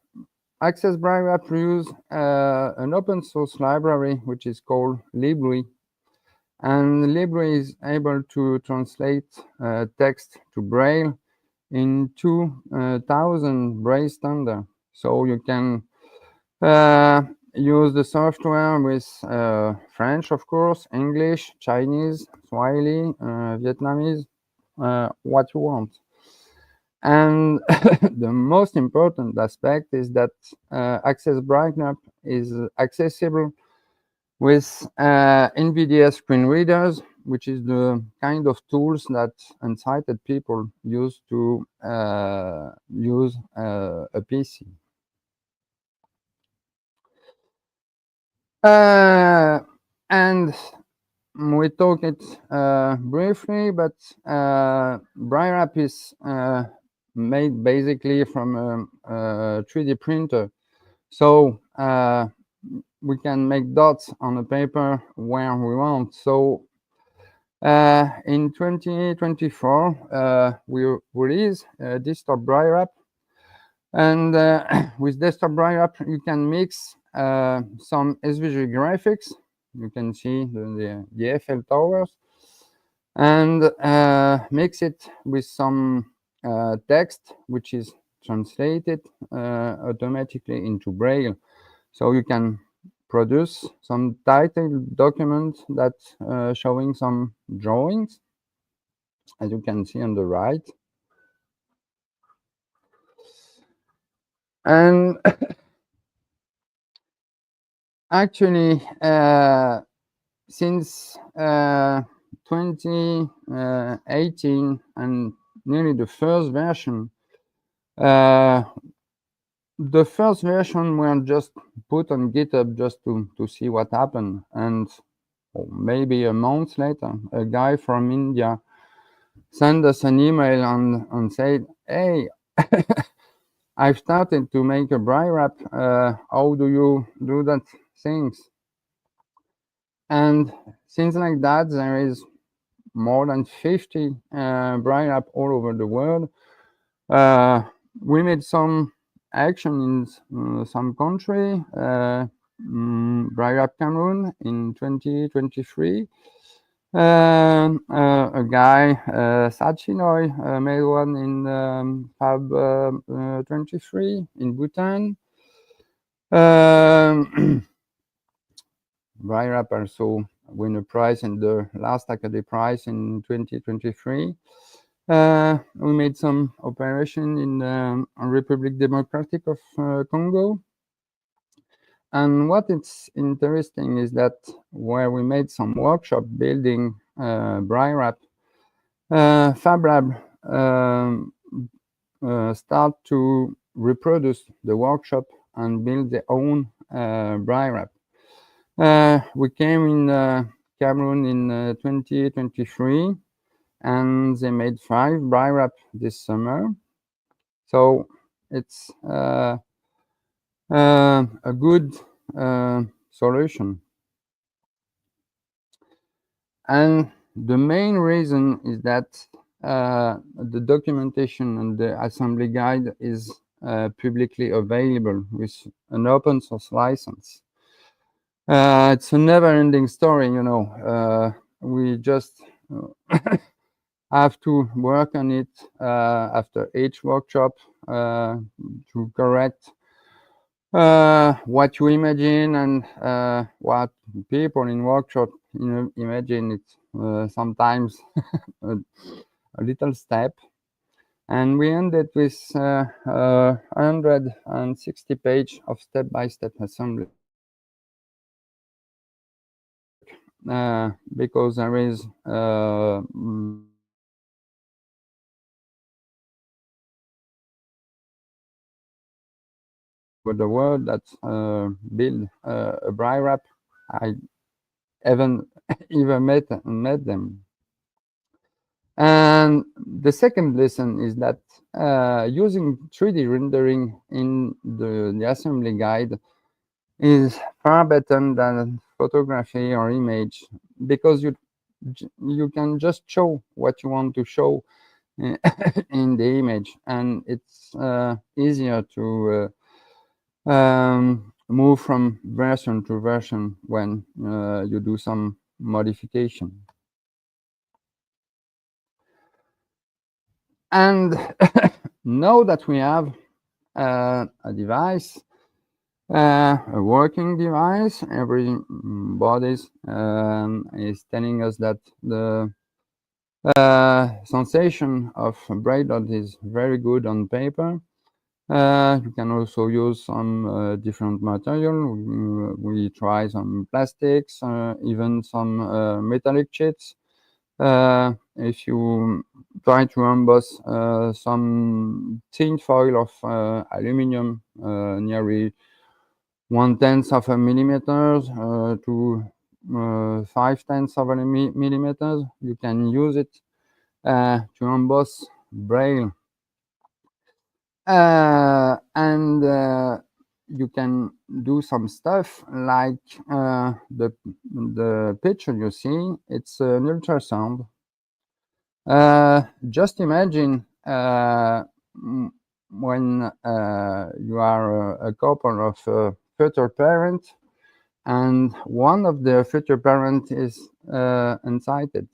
Access Braille Wrap uses an open source library which is called Libri. And Libri is able to translate text to Braille in 2,000 Braille standard. So you can use the software with French, of course, English, Chinese, Swahili, Vietnamese, what you want. And the most important aspect is that Access Braille Wrap is accessible with NVDA screen readers, which is the kind of tools that unsighted people use to use a PC. And we talked it briefly, but Braille Wrap is made basically from a 3D printer. So we can make dots on the paper where we want. So in 2024, we release desktop Braille Wrap. And with desktop Braille Wrap, you can mix some SVG graphics. You can see the Eiffel Towers. And mix it with some text, which is translated automatically into Braille. So you can produce some title document that showing some drawings, as you can see on the right. And actually, since 2018 and nearly the first version were just put on GitHub just to see what happened. And maybe a month later, a guy from India sent us an email and said, hey, I've started to make a Braille Wrap. How do you do that things? And things like that, there is more than 50 Braille Wrap all over the world. We made some action in some country, Braille Wrap Cameroon in 2023. A guy, Sachinoy, made one in Fab 23 in Bhutan. Braille Wrap also win a prize in the last Academy Prize in 2023. We made some operation in Republic Democratic of Congo. And what is interesting is that where we made some workshop building Braille Wrap, FabLab start to reproduce the workshop and build their own Braille Wrap. We came in Cameroon in 2023, and they made 5 Braille Wrap this summer. So it's a good solution. And the main reason is that the documentation and the assembly guide is publicly available with an open source license. It's a never-ending story, you know. We just have to work on it after each workshop to correct what you imagine and what people in workshop imagine. It sometimes a little step. And we ended with 160 pages of step-by-step assembly. Because there is with the world that build a Braille Wrap, I haven't even met them. And the second lesson is that using 3D rendering in the assembly guide is far better than photography or image, because you can just show what you want to show in the image, and it's easier to move from version to version when you do some modification. And now that we have a device, a working device, everybody is telling us that the sensation of Braille dot is very good on paper. You can also use some different material. We try some plastics, even some metallic sheets. If you try to emboss some thin foil of aluminum, nearly 1/10 of a millimeter to 5/10 of a millimeter, you can use it to emboss Braille. And you can do some stuff like the picture you see. It's an ultrasound. Just imagine when you are a couple of future parents, and one of the future parents is incited.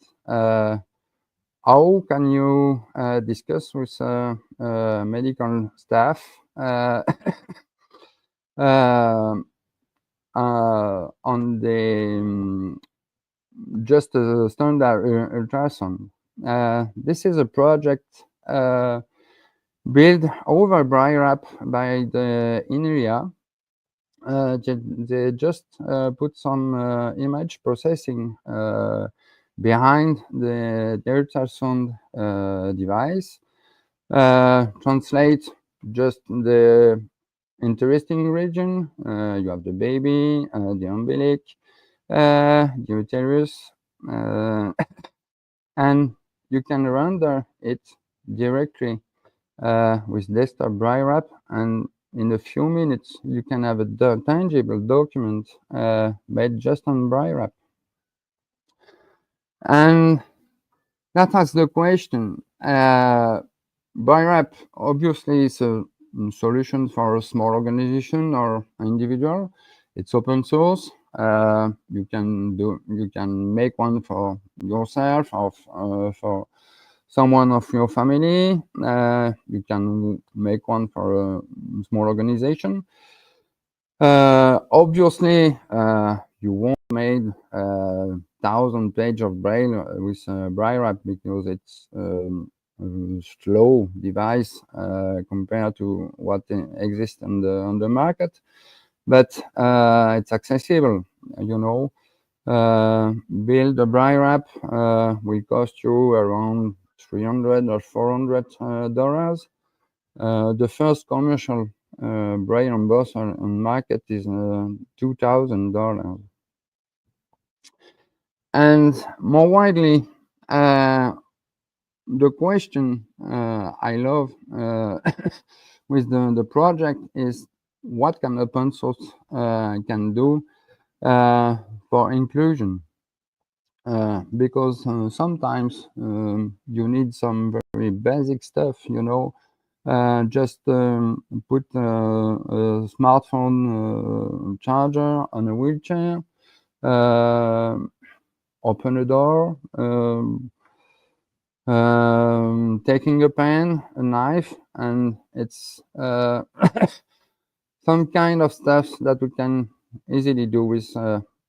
How can you discuss with medical staff on the just a standard ultrasound? This is a project built over Brier app by the INRIA. They just put some image processing behind the ultrasound device, translate just the interesting region. You have the baby, the umbilic, the uterus, and you can render it directly with desktop Braille app, and in a few minutes you can have a tangible document made just on Braille app. And that has the question. Braille app obviously is a solution for a small organization or individual. It's open source. You can make one for yourself or for someone of your family. You can make one for a small organization. Obviously, you won't make 1,000 pages of Braille with Braille app, because it's a slow device compared to what exists on the market. But it's accessible, you know. Build a Braille app will cost you around $300 or $400. The first commercial Braille embosser on market is $2,000. And more widely, the question I love with the project is what can open source can do for inclusion. Because sometimes you need some very basic stuff, you know. Just put a smartphone charger on a wheelchair, open a door, taking a pen, a knife, and it's some kind of stuff that we can easily do with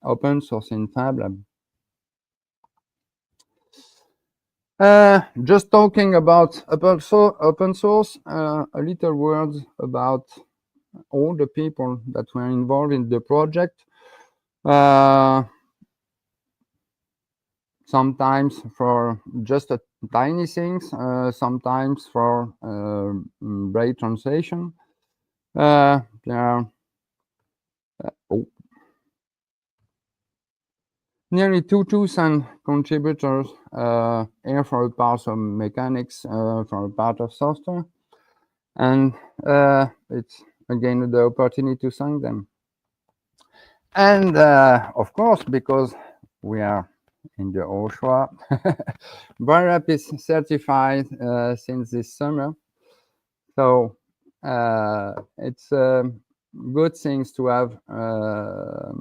open source in FabLab. Just talking about open source, a little word about all the people that were involved in the project. Sometimes for just a tiny things, sometimes for Braille translation. There are nearly 2,000 contributors, here for a part of mechanics, for a part of software. And it's again the opportunity to thank them. And of course, because we are in the OSHWA, Braille is certified since this summer. So it's good things to have a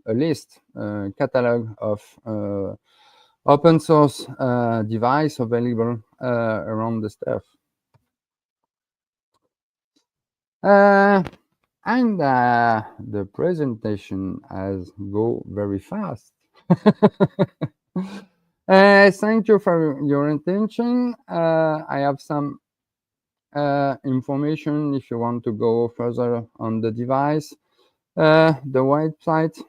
list, catalog of open source device available around the stuff. And the presentation has go very fast. Thank you for your attention. I have some information if you want to go further on the device. The website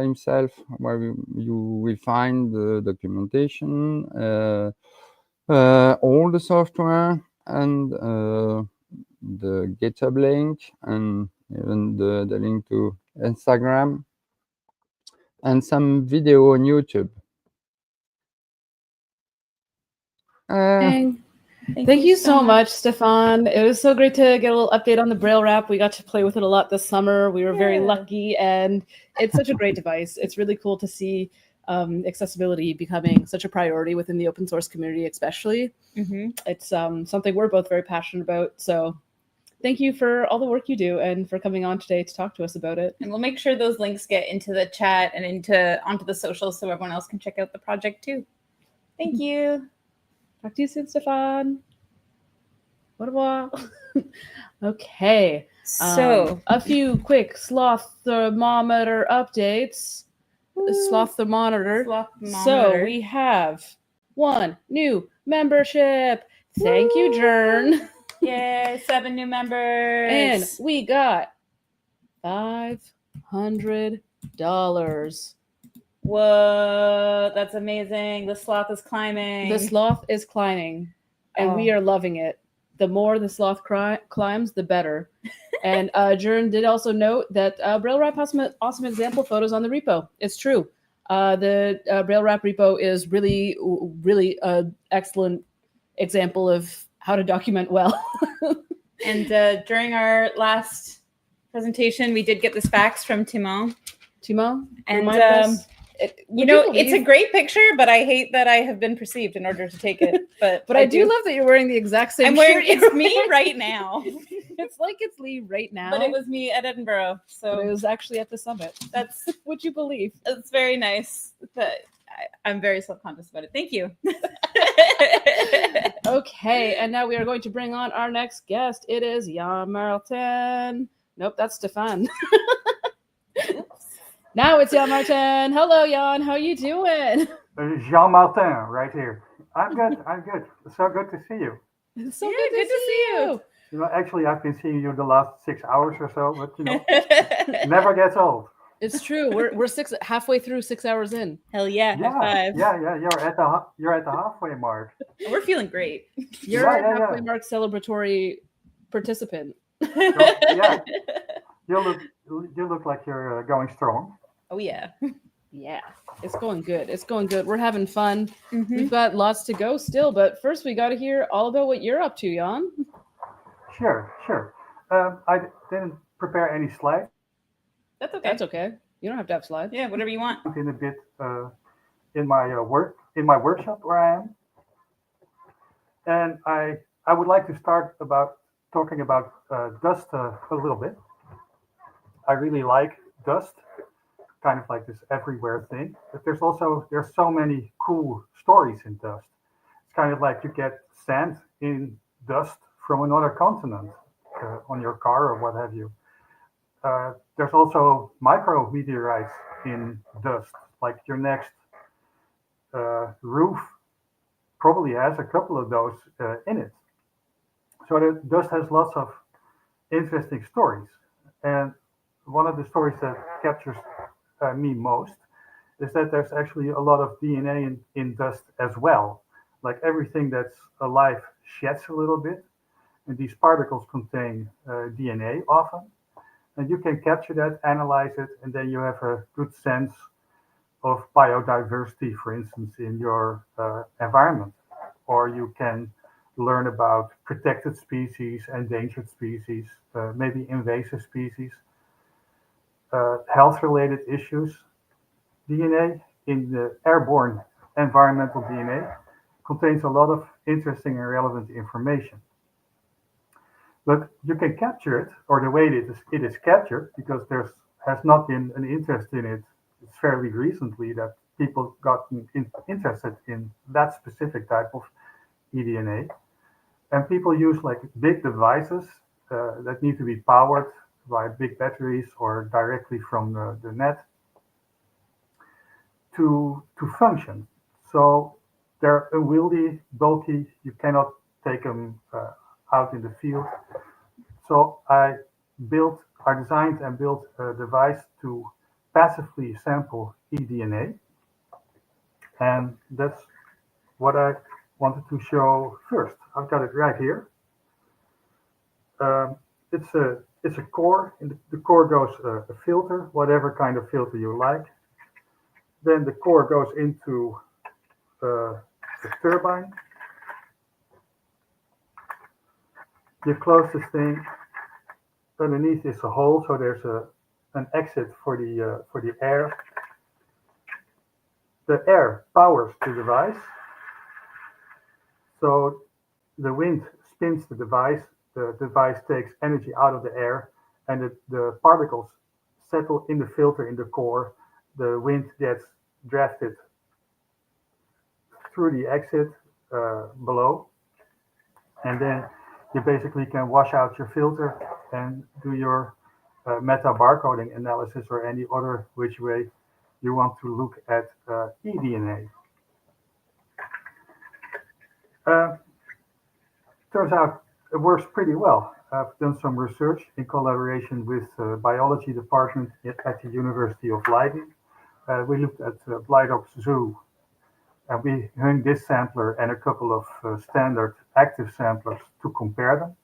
himself, where you will find the documentation, all the software, and the GitHub link, and even the link to Instagram, and some video on YouTube. Thank you so much, Stefan. It was so great to get a little update on the Braille wrap. We got to play with it a lot this summer. We were very lucky, and it's such a great device. It's really cool to see accessibility becoming such a priority within the open source community, especially. It's something we're both very passionate about. So thank you for all the work you do and for coming on today to talk to us about it. And we'll make sure those links get into the chat and onto the socials so everyone else can check out the project too. Thank you. Talk to you soon, Stefan. What about? Okay. So a few quick Sloth thermometer updates. Sloth thermometer. So we have 1 new membership. Thank you, Jern. Yay, 7 new members. And we got $500. Whoa, that's amazing. The sloth is climbing. The sloth is climbing, and we are loving it. The more the sloth climbs, the better. And Jern did also note that Braille Wrap has some awesome example photos on the repo. It's true. The Braille Wrap repo is really, really excellent example of how to document well. And during our last presentation, we did get this fax from Timo. And it's a great picture, but I hate that I have been perceived in order to take it. But I do love that you're wearing the exact same I'm wearing, shirt. it's me right now. It's like it's Lee right now. But it was me at Edinburgh. So it was actually at the summit. That's what you believe. It's very nice. But I'm very self-conscious about it. Thank you. Okay, and now we are going to bring on our next guest. It is Jan Martin. Nope, that's Stefan. Now it's Jan Martin. Hello, Jan. How you doing? Jean Martin, right here. I'm good. I'm good. It's so good to see you. It's so good to see you. You know, actually, I've been seeing you the last 6 hours or so, but you know, never gets old. It's true. We're halfway through 6 hours in. Hell yeah! Yeah, high five. Yeah. You're at the halfway mark. We're feeling great. You're a halfway mark celebratory participant. Yeah. You look like you're going strong. Oh yeah. Yeah, it's going good. It's going good. We're having fun. We've got lots to go still, but first we got to hear all about what you're up to, Jan. Sure. I didn't prepare any slides. That's okay. That's okay. You don't have to have slides. Yeah, whatever you want. In a bit in my workshop where I am, and I would like to start talking about dust a little bit. I really like dust, kind of like this everywhere thing. But there's so many cool stories in dust. It's kind of like you get sand in dust from another continent on your car or what have you. There's also micro meteorites in dust, like your next roof probably has a couple of those in it. So the dust has lots of interesting stories. And one of the stories that captures me most is that there's actually a lot of DNA in dust as well. Like everything that's alive sheds a little bit, and these particles contain DNA often. And you can capture that, analyze it, and then you have a good sense of biodiversity, for instance, in your environment. Or you can learn about protected species, endangered species, maybe invasive species. health-related issues. DNA in the airborne environmental DNA contains a lot of interesting and relevant information. But you can capture it, or the way it is captured, because has not been an interest in it. It's fairly recently that people got interested in that specific type of eDNA. And people use like big devices that need to be powered by big batteries or directly from the net to function. So they're unwieldy, bulky, you cannot take them out in the field. So I designed and built a device to passively sample eDNA. And that's what I wanted to show first. I've got it right here. It's a core. In the core goes a filter, whatever kind of filter you like. Then the core goes into the turbine. You close this thing. Underneath is a hole, so there's an exit for the air. The air powers the device. So the wind spins the device takes energy out of the air, and the particles settle in the filter in the core. The wind gets drafted through the exit below, and then you basically can wash out your filter and do your meta barcoding analysis or any other which way you want to look at eDNA. Turns out it works pretty well. I've done some research in collaboration with the biology department at the University of Leiden. We looked at Blight Oaks Zoo, and we hung this sampler and a couple of standard active samplers to compare them.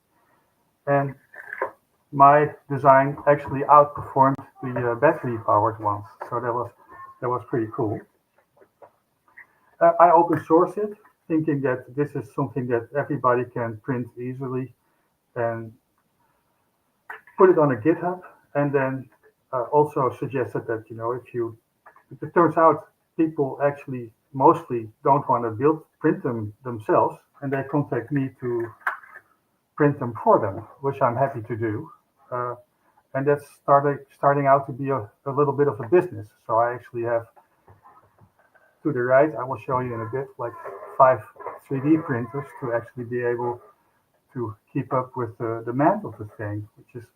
And my design actually outperformed the battery-powered ones, so that was pretty cool. I open source it, thinking that this is something that everybody can print easily and put it on a GitHub, and then also suggested that, if it turns out people actually mostly don't want to print them themselves, and they contact me to print them for them, which I'm happy to do. And that's starting out to be a little bit of a business. So I actually have, to the right, I will show you in a bit, like 5 3D printers to actually be able to keep up with the demand of the thing, which is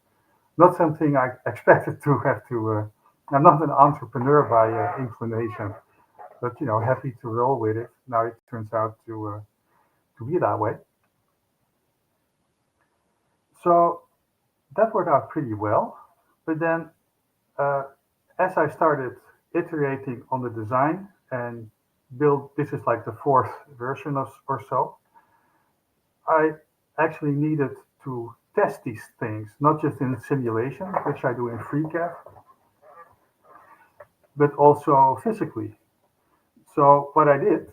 not something I expected to have to. I'm not an entrepreneur by inclination, but happy to roll with it. Now it turns out to be that way. So that worked out pretty well. But then, as I started iterating on the design and this is like the 4th version or so, I actually needed to test these things, not just in simulation, which I do in FreeCAD, but also physically. So what I did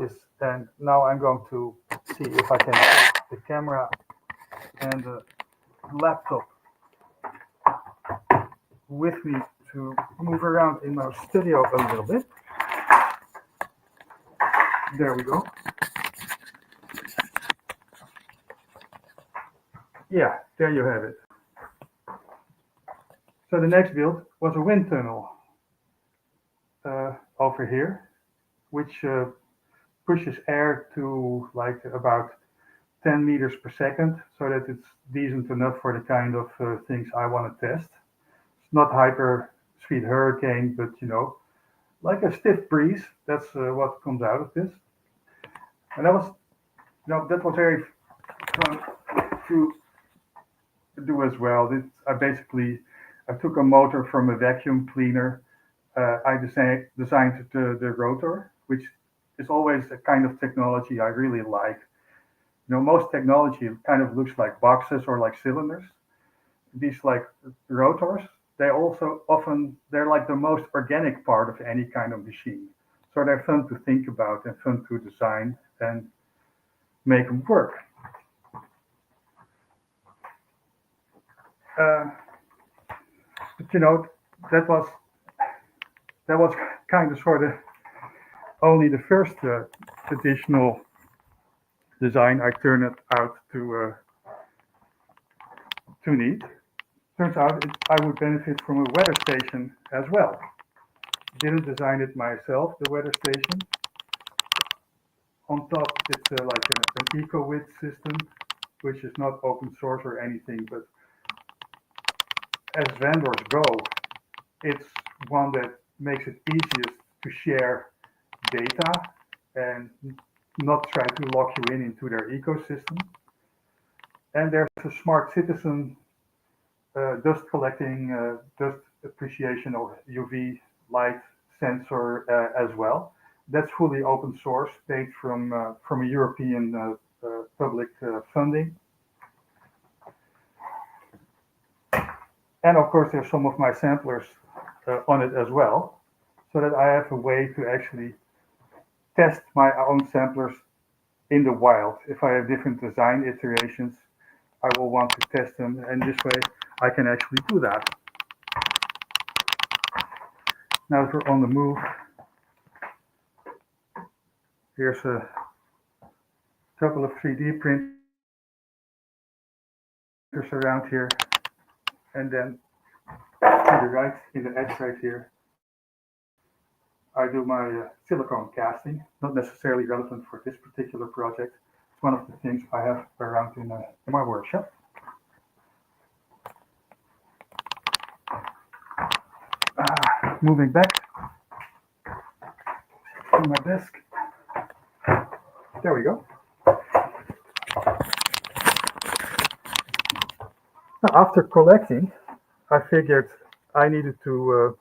is, and now I'm going to see if I can take the camera and the laptop with me to move around in my studio a little bit. There we go. Yeah, there you have it. So the next build was a wind tunnel over here, which pushes air to like about 10 meters per second, so that it's decent enough for the kind of things I want to test. It's not hyper speed hurricane, but like a stiff breeze. That's what comes out of this. And that was very fun to do as well. I took a motor from a vacuum cleaner. I designed the rotor, which is always a kind of technology I really like. Most technology kind of looks like boxes or like cylinders. These like rotors, they're like the most organic part of any kind of machine. So they're fun to think about and fun to design and make them work. But that was kind of sort of only the first additional design I turned it out to need. Turns out I would benefit from a weather station as well. Didn't design it myself, the weather station. On top, it's like an eco-wid system, which is not open source or anything, but as vendors go, it's one that makes it easiest to share data and not try to lock you into their ecosystem. And there's a smart citizen dust collecting, dust appreciation or UV light sensor as well. That's fully open source, paid from a European public funding. And of course, there's some of my samplers on it as well, so that I have a way to actually test my own samplers in the wild. If I have different design iterations, I will want to test them, and this way I can actually do that. Now that we're on the move, here's a couple of 3D printers around here, and then to the right, in the edge right here, I do my silicone casting, not necessarily relevant for this particular project. It's one of the things I have around in my workshop. Moving back to my desk. There we go. Now, after collecting, I figured I needed to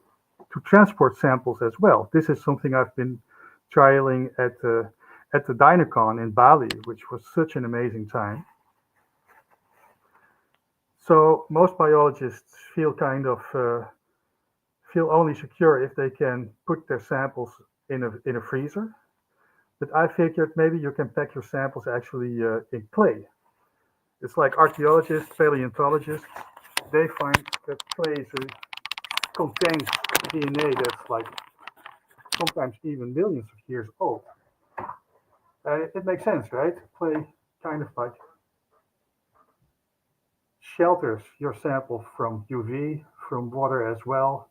transport samples as well. This is something I've been trialing at the Dynacon in Bali, which was such an amazing time. So most biologists feel kind of feel only secure if they can put their samples in a freezer. But I figured maybe you can pack your samples actually in clay. It's like archaeologists, paleontologists, they find that clay contains DNA that's like sometimes even millions of years old. It makes sense, right? Clay kind of like shelters your sample from UV, from water as well,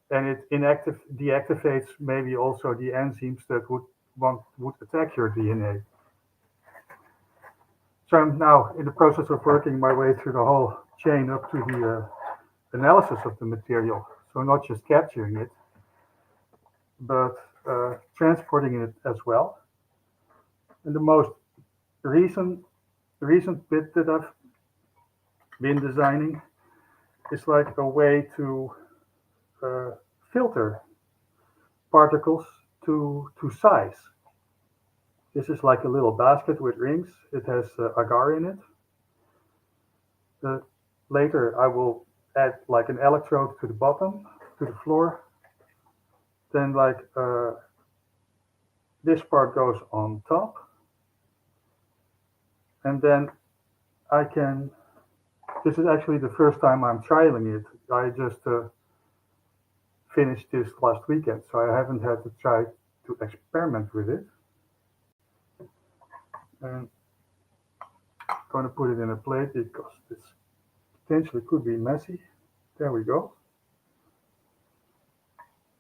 and it deactivates maybe also the enzymes that would attack your DNA. So I'm now in the process of working my way through the whole chain up to the analysis of the material. So not just capturing it, but transporting it as well. And the most recent bit that I've been designing is like a way to filter particles to size. This is like a little basket with rings. It has agar in it. Later, I will add like an electrode to the bottom, to the floor. Then like this part goes on top. And then I can, this is actually the first time I'm trialing it. I just finished this last weekend, so I haven't had to try to experiment with it. And I'm going to put it in a plate because this potentially could be messy. There we go.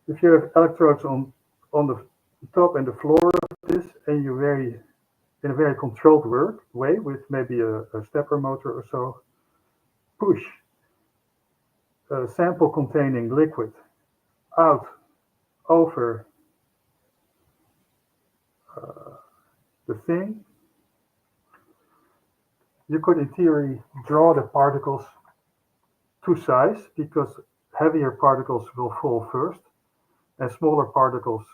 If you have electrodes on the top and the floor of this, and you in a very controlled way with maybe a stepper motor or so, push a sample containing liquid out over the thing, you could in theory draw the particles to size, because heavier particles will fall first and smaller particles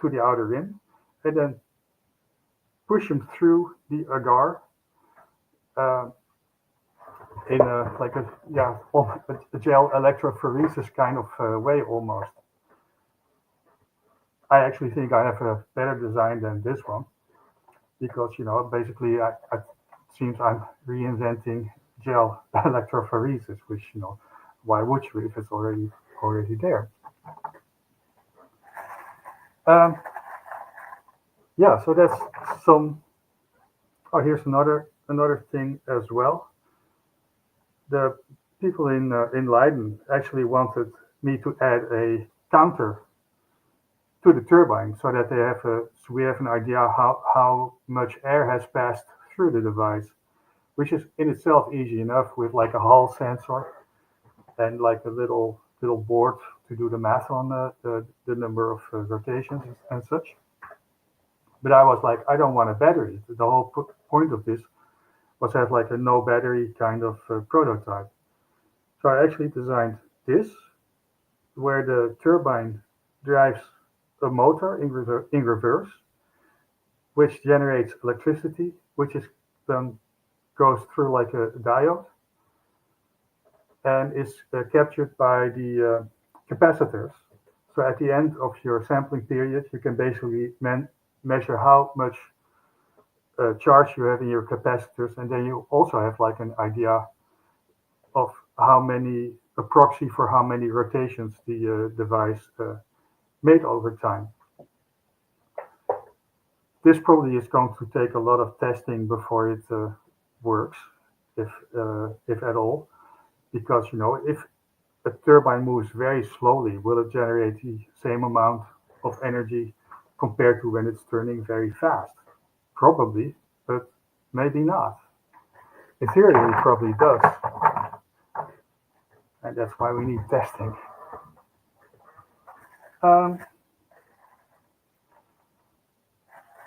to the outer rim, and then push them through the agar in a gel electrophoresis kind of way almost. I actually think I have a better design than this one, because basically it seems I'm reinventing gel electrophoresis, which why would you if it's already already there. Yeah, so that's some. Oh, here's another thing as well. The people in Leiden actually wanted me to add a counter to the turbine so that so we have an idea how much air has passed through the device, which is in itself easy enough with like a Hall sensor and like a little board to do the math on the number of rotations and such. But I was like, I don't want a battery. The whole point of this was to have like a no battery kind of prototype. So I actually designed this, where the turbine drives a motor in reverse, which generates electricity, which is then goes through like a diode and is captured by the capacitors. So at the end of your sampling period, you can basically measure how much charge you have in your capacitors, and then you also have like an idea of a proxy for how many rotations the device made over time. This probably is going to take a lot of testing before it works, if at all, because if a turbine moves very slowly, will it generate the same amount of energy compared to when it's turning very fast? Probably, but maybe not. In theory, it probably does. And that's why we need testing.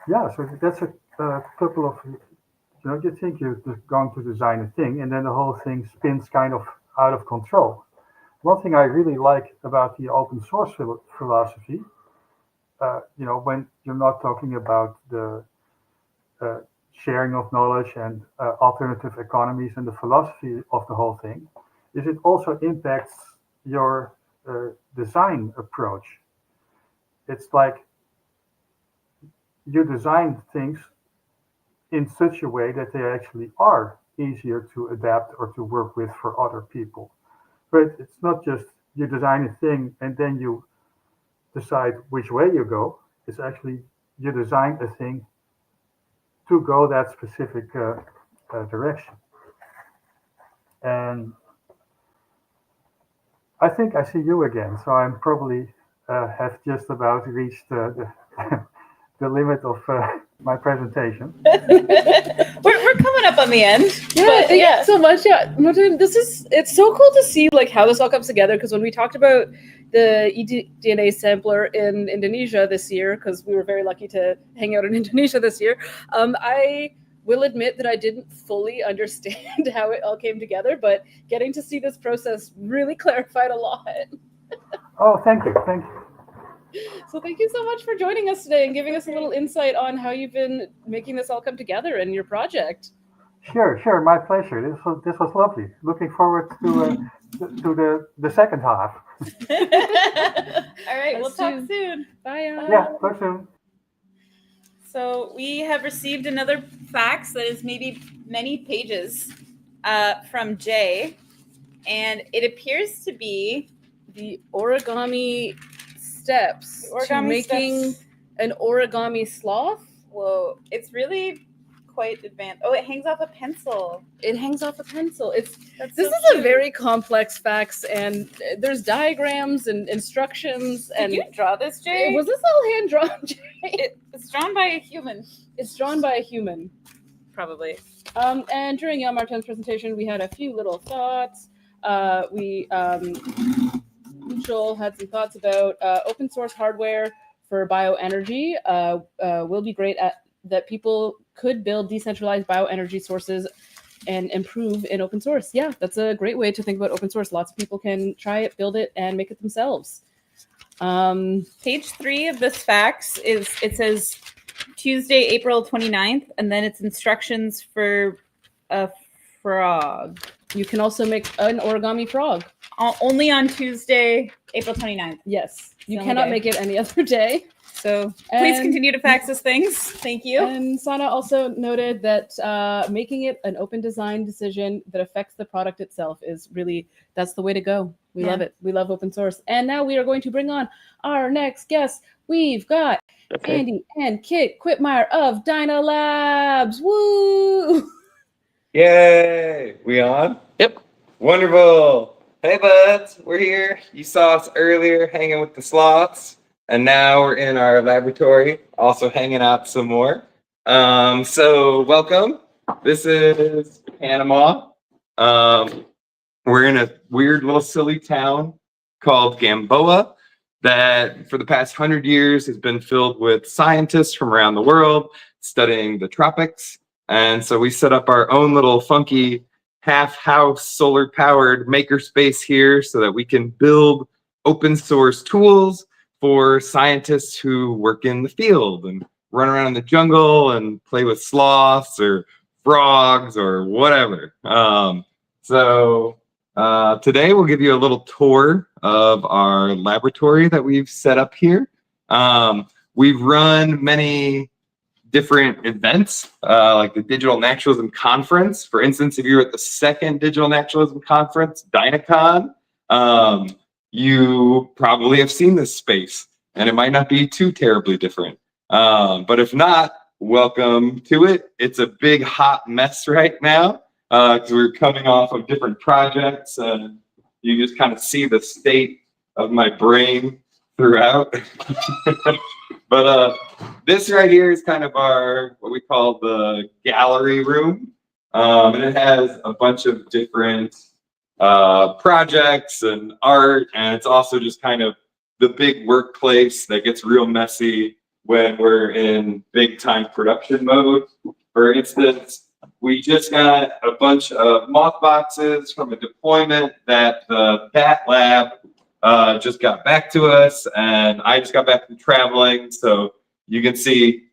Yeah, so that's a couple of, you think you're going to design a thing and then the whole thing spins kind of out of control. One thing I really like about the open source philosophy, when you're not talking about the sharing of knowledge and alternative economies and the philosophy of the whole thing, is it also impacts your design approach. It's like you design things in such a way that they actually are easier to adapt or to work with for other people. But it's not just you design a thing and then you decide which way you go. It's actually you design a thing to go that specific direction. And I think I see you again, so I'm probably have just about reached the limit of my presentation. We're coming up on the end. Yeah, thank you so much. Yeah, Martin, it's so cool to see like how this all comes together, because when we talked about the eDNA sampler in Indonesia this year, because we were very lucky to hang out in Indonesia this year, I will admit that I didn't fully understand how it all came together, but getting to see this process really clarified a lot. Oh, thank you. So thank you so much for joining us today and giving us a little insight on how you've been making this all come together in your project. Sure, my pleasure. This was lovely. Looking forward to the second half. All right, we'll talk soon. Bye. Yeah, talk soon. So we have received another fax that is maybe many pages from Jay, and it appears to be the origami steps to making an origami sloth. Whoa, it's really quite advanced. Oh, it hangs off a pencil. It hangs off a pencil. This so is a very complex fax, and there's diagrams and instructions. Did you draw this, Jay? Was this all hand drawn, Jay? It's drawn by a human. It's drawn by a human, probably. And during Jan Martin's presentation, we had a few little thoughts. Joel had some thoughts about open source hardware for bioenergy. Will be great at that. People could build decentralized bioenergy sources and improve in open source. Yeah, that's a great way to think about open source. Lots of people can try it, build it, and make it themselves. Page 3 of this fax it says Tuesday, April 29th, and then it's instructions for a frog. You can also make an origami frog. Only on Tuesday, April 29th. Yes. You Only cannot day. make it any other day. So please continue to fax us things. Thank you. And Sana also noted that making it an open design decision that affects the product itself is really, that's the way to go. We love it. We love open source. And now we are going to bring on our next guest. We've got Andy and Kit Quitmire of Dina Labs. Woo! Yay! We on? Yep. Wonderful. Hey, buds. We're here. You saw us earlier hanging with the sloths. And now we're in our laboratory, also hanging out some more. So welcome. This is Panama. We're in a weird little silly town called Gamboa that for the past 100 years has been filled with scientists from around the world studying the tropics. And so we set up our own little funky half-house solar-powered makerspace here so that we can build open source tools for scientists who work in the field and run around in the jungle and play with sloths or frogs or whatever. Today we'll give you a little tour of our laboratory that we've set up here. We've run many different events, like the Digital Naturalism Conference. For instance, if you were at the second Digital Naturalism Conference, DynaCon, you probably have seen this space, and it might not be too terribly different. But if not, welcome to it. It's a big hot mess right now because we're coming off of different projects, and you just kind of see the state of my brain throughout. But this right here is kind of our, what we call the gallery room. And it has a bunch of different projects and art, and it's also just kind of the big workplace that gets real messy when we're in big time production mode. For instance, we just got a bunch of moth boxes from a deployment that the Bat Lab just got back to us, and I just got back from traveling, so you can see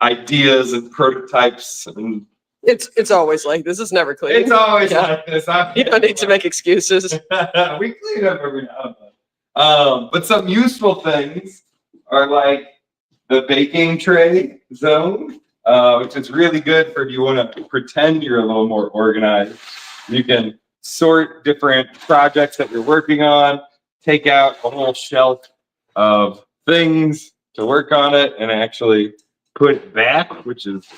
ideas and prototypes. And It's always like this. It's never clean. it's always like this. You don't need to make excuses. We clean up every now and then. But some useful things are like the baking tray zone, which is really good for if you want to pretend you're a little more organized. You can sort different projects that you're working on, take out a whole shelf of things to work on it, and actually put it back, which is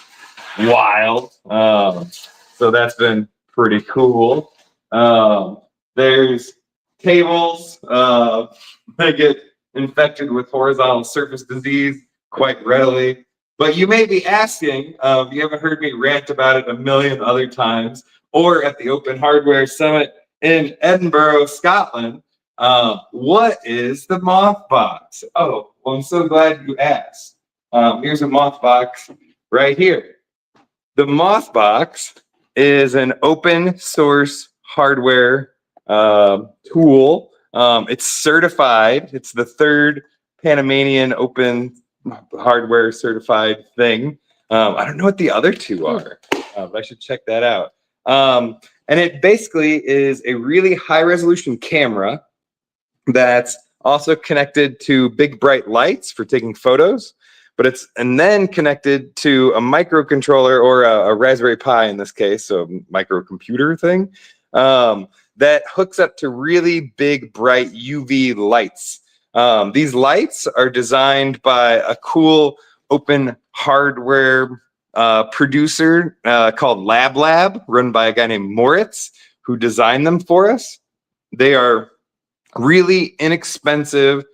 wild. So that's been pretty cool. There's tables that get infected with horizontal surface disease quite readily. But you may be asking, you haven't heard me rant about it a million other times, or at the Open Hardware Summit in Edinburgh, Scotland, what is the moth box? Oh, well, I'm so glad you asked. Here's a moth box right here. The moth box is an open source hardware tool. It's certified. It's the third Panamanian open hardware certified thing. I don't know what the other two are, but I should check that out. And it basically is a really high resolution camera that's also connected to big bright lights for taking photos, but it's and then connected to a microcontroller or a Raspberry Pi in this case, so a microcomputer thing that hooks up to really big bright UV lights. These lights are designed by a cool open hardware producer called Lab, run by a guy named Moritz, who designed them for us. They are really inexpensive,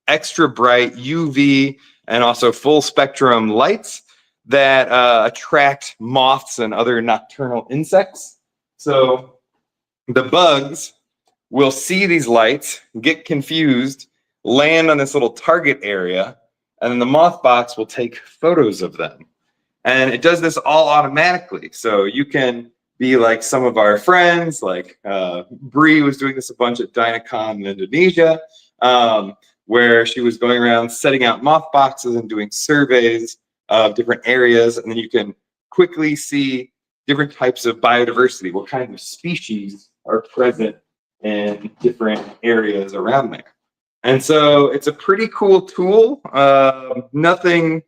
extra bright UV and also full spectrum lights that attract moths and other nocturnal insects. So the bugs will see these lights, get confused, land on this little target area, and then the moth box will take photos of them. And it does this all automatically. So you can be like some of our friends, like Bree was doing this a bunch at DynaCon in Indonesia, where she was going around setting out moth boxes and doing surveys of different areas. And then you can quickly see different types of biodiversity, what kind of species are present in different areas around there. And so it's a pretty cool tool. Nothing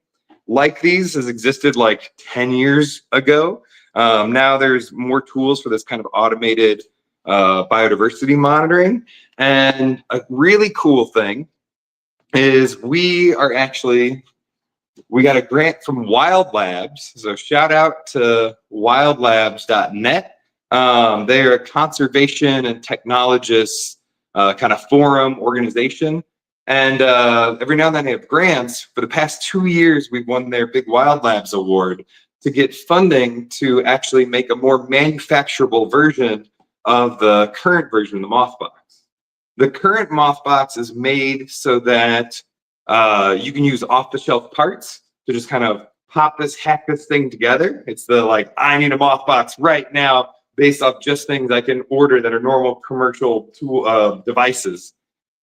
like these has existed like 10 years ago. Now there's more tools for this kind of automated biodiversity monitoring. And a really cool thing is we got a grant from Wild Labs. So shout out to wildlabs.net. They are a conservation and technologists kind of forum organization. And every now and then they have grants. For the past 2 years, we've won their big Wild Labs award to get funding to actually make a more manufacturable version of the current version of the Mothbox. The current Mothbox is made so that you can use off-the-shelf parts to just kind of hack this thing together. It's the like, I need a Mothbox right now based off just things I can order that are normal commercial tool devices.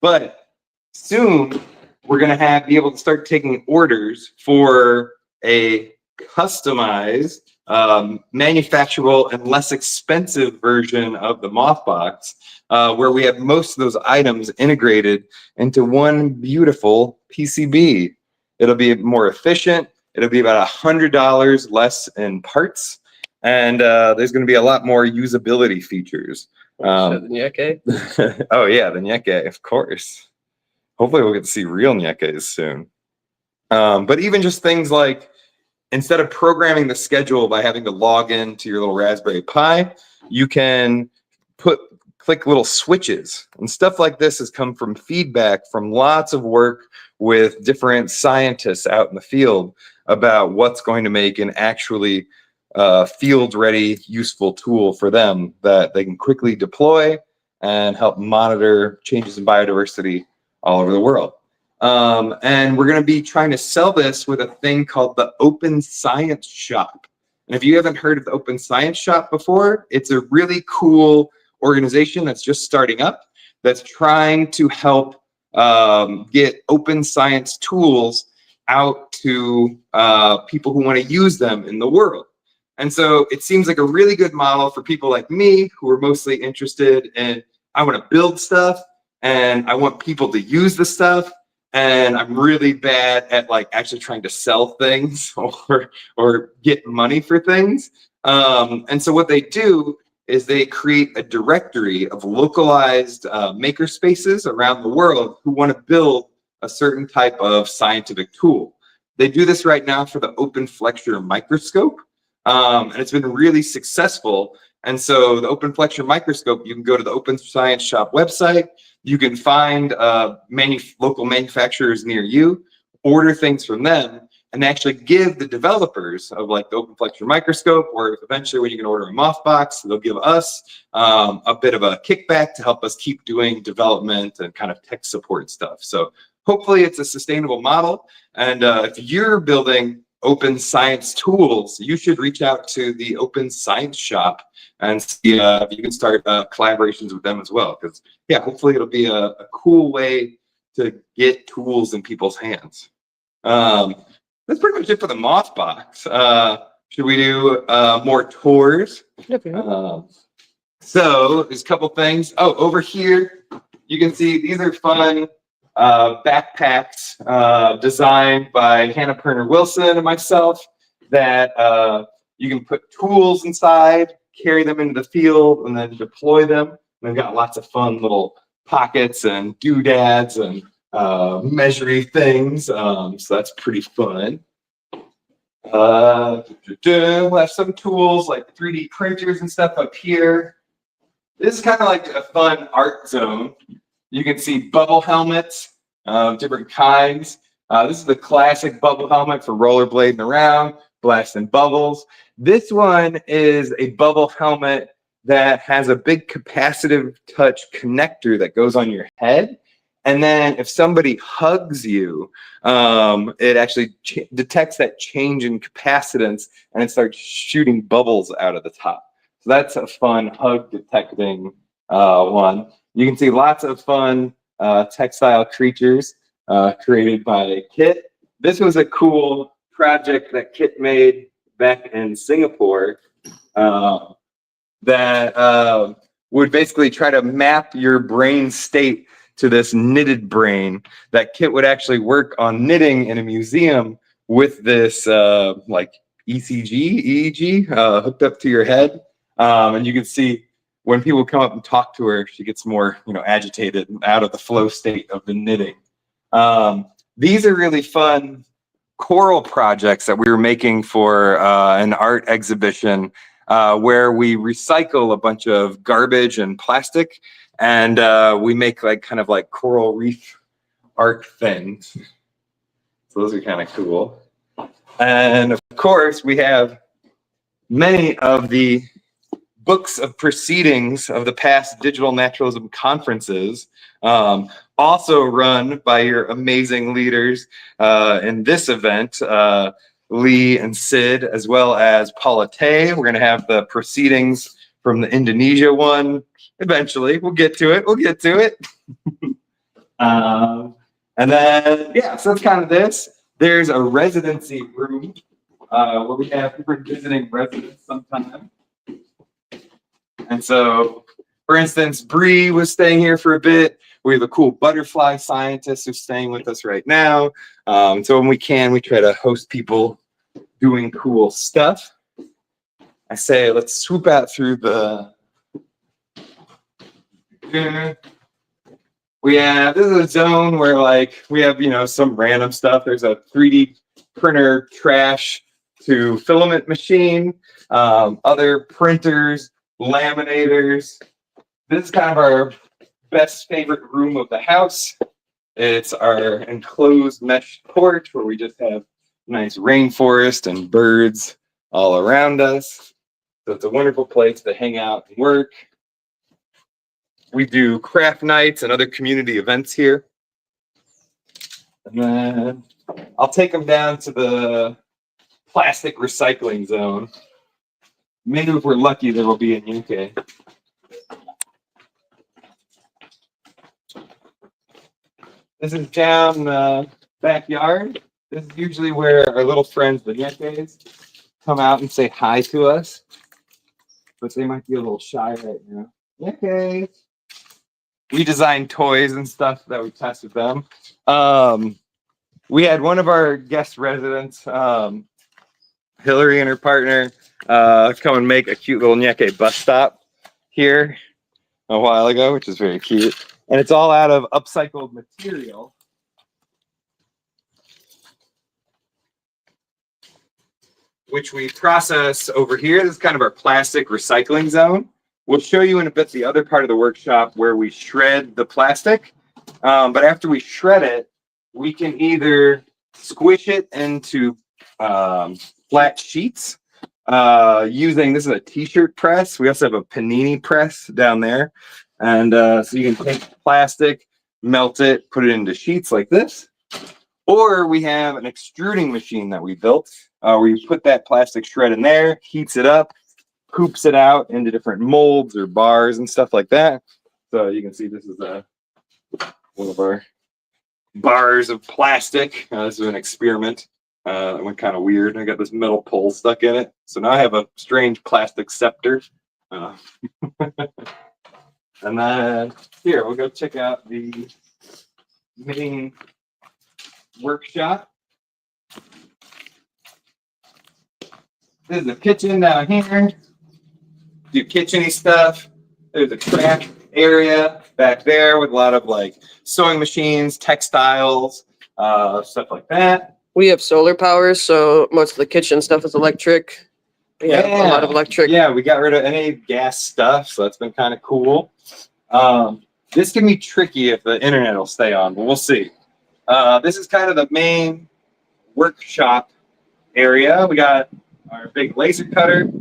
But soon we're going to be able to start taking orders for a customized, manufacturable and less expensive version of the Mothbox, where we have most of those items integrated into one beautiful PCB. It'll be more efficient. It'll be about $100 less in parts, and there's going to be a lot more usability features. The Nyeke? Oh yeah, the Nyeke, of course. Hopefully we'll get to see real Nyekes soon. But even just things like, instead of programming the schedule by having to log into your little Raspberry Pi, you can click little switches. And stuff like this has come from feedback from lots of work with different scientists out in the field about what's going to make an actually field-ready, useful tool for them that they can quickly deploy and help monitor changes in biodiversity all over the world. And we're going to be trying to sell this with a thing called the Open Science Shop. And if you haven't heard of the Open Science Shop before, it's a really cool organization that's just starting up that's trying to help get open science tools out to people who want to use them in the world. And so it seems like a really good model for people like me who are mostly interested in, I want to build stuff and I want people to use the stuff. And I'm really bad at like actually trying to sell things or get money for things. And so what they do is they create a directory of localized maker spaces around the world who want to build a certain type of scientific tool. They do this right now for the Open Flexure microscope, and it's been really successful. And so the Open Flexure microscope, you can go to the Open Science Shop website. You can find local manufacturers near you, order things from them, and actually give the developers of like the Open Flexure microscope, or eventually when you can order a Mothbox, they'll give us a bit of a kickback to help us keep doing development and kind of tech support stuff. So hopefully it's a sustainable model. And if you're building open science tools, you should reach out to the Open Science Shop and see if you can start collaborations with them as well. Because yeah, hopefully it'll be a cool way to get tools in people's hands. That's pretty much it for the Mothbox. Should we do more tours? So there's a couple things. Oh, over here, you can see these are fun backpacks designed by Hannah Perner Wilson and myself that you can put tools inside, carry them into the field, and then deploy them. And they've got lots of fun little pockets and doodads and measuring things. So that's pretty fun. We'll have some tools like 3D printers and stuff up here. This is kind of like a fun art zone. You can see bubble helmets of different kinds. This is the classic bubble helmet for rollerblading around, blasting bubbles. This one is a bubble helmet that has a big capacitive touch connector that goes on your head. And then if somebody hugs you, it actually detects that change in capacitance and it starts shooting bubbles out of the top. So that's a fun hug detecting one. You can see lots of fun textile creatures created by Kit. This was a cool project that Kit made back in Singapore that would basically try to map your brain state to this knitted brain. That Kit would actually work on knitting in a museum with this like EEG hooked up to your head. And you can see when people come up and talk to her, she gets more, agitated and out of the flow state of the knitting. These are really fun choral projects that we were making for an art exhibition where we recycle a bunch of garbage and plastic, and we make kind of coral reef art things. So those are kind of cool. And of course, we have many of the books of proceedings of the past digital naturalism conferences, also run by your amazing leaders in this event, Lee and Sid, as well as Paula Tay. We're going to have the proceedings from the Indonesia one eventually. We'll get to it. And then, so that's kind of this. There's a residency room where we have different visiting residents sometimes. And so, for instance, Bree was staying here for a bit. We have a cool butterfly scientist who's staying with us right now. So when we can, we try to host people doing cool stuff. I say, let's swoop out through the... this is a zone where we have, some random stuff. There's a 3D printer trash to filament machine, other printers, laminators. This is kind of our best favorite room of the house. It's our enclosed mesh porch where we just have nice rainforest and birds all around us. So it's a wonderful place to hang out and work. We do craft nights and other community events here. And then I'll take them down to the plastic recycling zone. Maybe if we're lucky, there will be a Yuke. This is down the backyard. This is usually where our little friends, the Yekes, come out and say hi to us. But they might be a little shy right now. Yekes. We design toys and stuff that we test with them. We had one of our guest residents, Hillary and her partner, come and make a cute little Nyeke bus stop here a while ago, which is very cute. And it's all out of upcycled material. Which we process over here. This is kind of our plastic recycling zone. We'll show you in a bit the other part of the workshop where we shred the plastic. But after we shred it, we can either squish it into flat sheets using, this is a t-shirt press. We also have a panini press down there. And so you can take plastic, melt it, put it into sheets like this. Or we have an extruding machine that we built where you put that plastic shred in there, heats it up, coops it out into different molds or bars and stuff like that. So you can see this is one of our bars of plastic. This is an experiment. It went kind of weird. I got this metal pole stuck in it. So now I have a strange plastic scepter. And then here, we'll go check out the main workshop. This is the kitchen down here. Do kitchen-y stuff. There's a craft area back there with a lot of sewing machines, textiles, stuff like that. We have solar power, so most of the kitchen stuff is electric. Yeah, a lot of electric. Yeah, we got rid of any gas stuff, so that's been kind of cool. This can be tricky if the internet will stay on, but we'll see. This is kind of the main workshop area. We got our big laser cutter.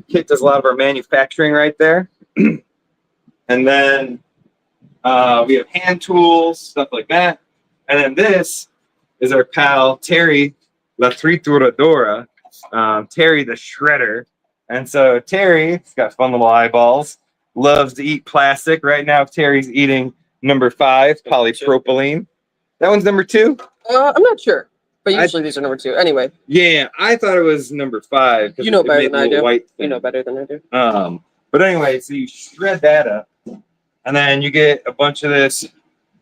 Kit does a lot of our manufacturing right there. And then we have hand tools, stuff like that. And then this is our pal, Terry, La Trituradora. Terry the Shredder. And so Terry's got fun little eyeballs, loves to eat plastic. Right now, Terry's eating number 5, polypropylene. That one's number 2? I'm not sure, but usually these are number 2. Anyway. Yeah, I thought it was number 5. You know better than I do. You know better than I do. But anyway, so you shred that up, and then you get a bunch of this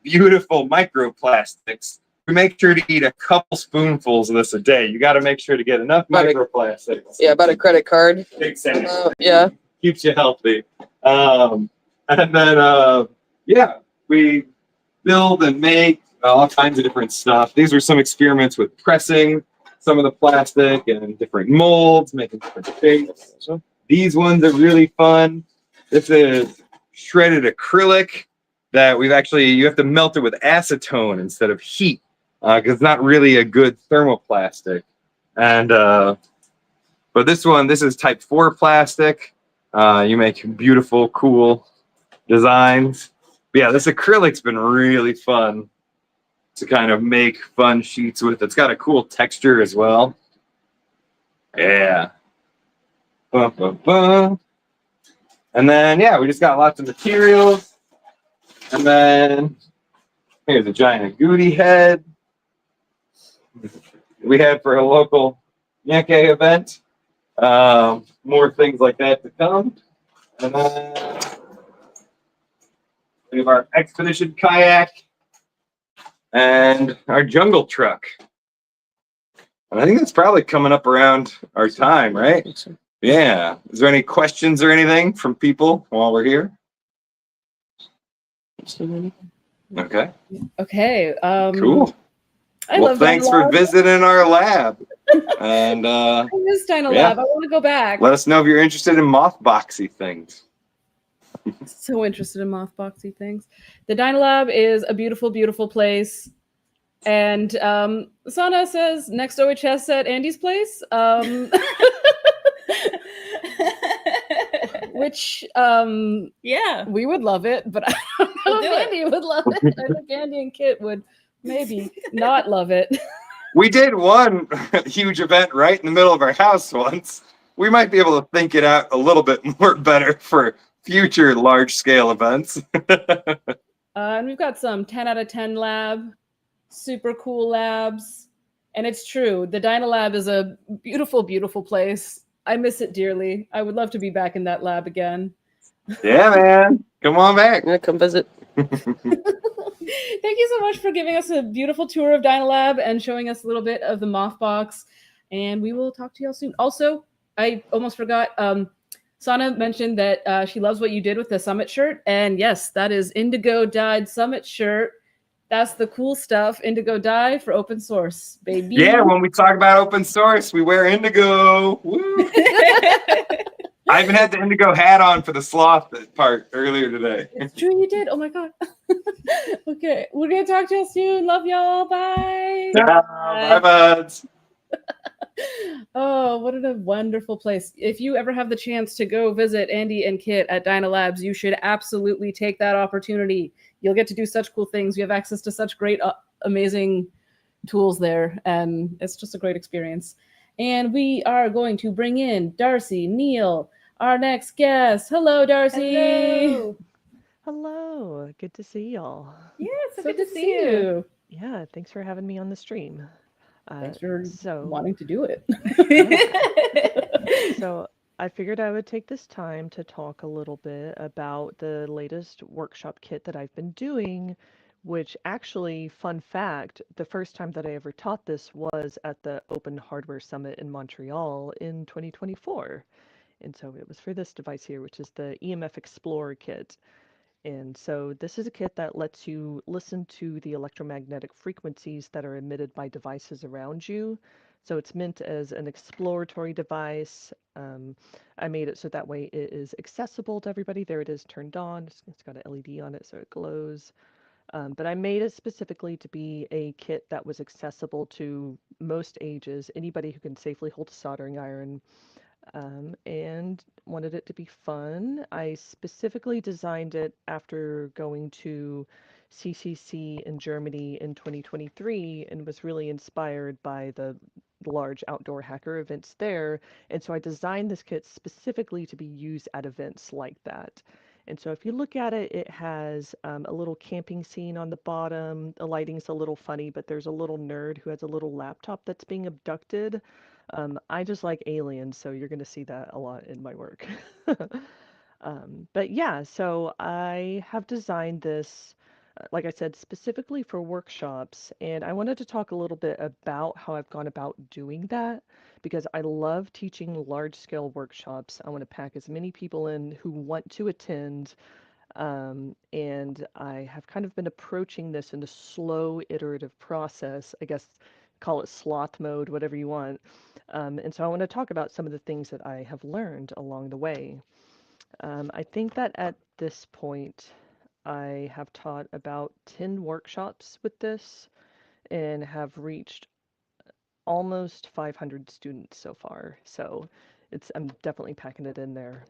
beautiful microplastics. You make sure to eat a couple spoonfuls of this a day. You got to make sure to get enough microplastics. Yeah, about a credit card. Exactly. Yeah. Keeps you healthy. And then, yeah, we build and make all kinds of different stuff. These are some experiments with pressing some of the plastic and different molds, making different shapes. These ones are really fun. This is shredded acrylic that you have to melt it with acetone instead of heat because it's not really a good thermoplastic. And but this is type 4 plastic. You make beautiful, cool designs. But yeah, this acrylic's been really fun to kind of make fun sheets with. It's got a cool texture as well. Yeah. And then, yeah, we just got lots of materials. And then here's a giant goodie head we had for a local Yankee event. More things like that to come. And then we have our expedition kayak and our jungle truck. And I think that's probably coming up around our time, right? Yeah. Is there any questions or anything from people while we're here? Okay. Okay. Cool. Well, thanks for visiting our lab. And I miss Dino yeah. Lab. I want to go back. Let us know if you're interested in mothboxy things. So interested in mothboxy things. The Dino Lab is a beautiful, beautiful place. And Sana says next OHS at Andy's place. Which yeah, we would love it, but I don't know if Andy would love it. I think Andy and Kit would maybe not love it. We did one huge event right in the middle of our house once. We might be able to think it out a little bit more better for future large-scale events. And we've got some 10 out of 10 lab, super cool labs. And it's true, the Dino Lab is a beautiful, beautiful place. I miss it dearly. I would love to be back in that lab again. Yeah, man. Come on back. Yeah, come visit. Thank you so much for giving us a beautiful tour of Dino Lab and showing us a little bit of the moth box. And we will talk to y'all soon. Also, I almost forgot, Sana mentioned that she loves what you did with the Summit shirt. And yes, that is indigo dyed Summit shirt. That's the cool stuff. Indigo dye for open source, baby. Yeah, when we talk about open source, we wear indigo. Woo. I even had the indigo hat on for the sloth part earlier today. It's true, you did. Oh my god. Okay, we're gonna talk to y'all soon. Love y'all. Bye. Bye, buds. Oh, what a wonderful place. If you ever have the chance to go visit Andy and Kit at Dino Labs, you should absolutely take that opportunity. You'll get to do such cool things. You have access to such great, amazing tools there, and it's just a great experience. And we are going to bring in Darcy Neal, our next guest. Hello, Darcy. Hello. Hello. Good to see y'all. Yeah, it's so good to see you. Yeah, thanks for having me on the stream. Thanks for wanting to do it. So I figured I would take this time to talk a little bit about the latest workshop kit that I've been doing, which actually, fun fact, the first time that I ever taught this was at the Open Hardware Summit in Montreal in 2024. And so it was for this device here, which is the EMF Explorer kit. And so this is a kit that lets you listen to the electromagnetic frequencies that are emitted by devices around you. So it's meant as an exploratory device. I made it so that way it is accessible to everybody. There it is turned on. It's got an LED on it so it glows. But I made it specifically to be a kit that was accessible to most ages, anybody who can safely hold a soldering iron, and wanted it to be fun. I specifically designed it after going to CCC in Germany in 2023 and was really inspired by the large outdoor hacker events there. And so I designed this kit specifically to be used at events like that. And so if you look at it, it has a little camping scene on the bottom. The lighting's a little funny, but there's a little nerd who has a little laptop that's being abducted. I just like aliens, so you're going to see that a lot in my work. But yeah, so I have designed this, like I said, specifically for workshops, and I wanted to talk a little bit about how I've gone about doing that because I love teaching large-scale workshops. I want to pack as many people in who want to attend, and I have kind of been approaching this in a slow, iterative process. I guess call it sloth mode, whatever you want. And so I want to talk about some of the things that I have learned along the way. I think that at this point, I have taught about 10 workshops with this and have reached almost 500 students so far. So I'm definitely packing it in there.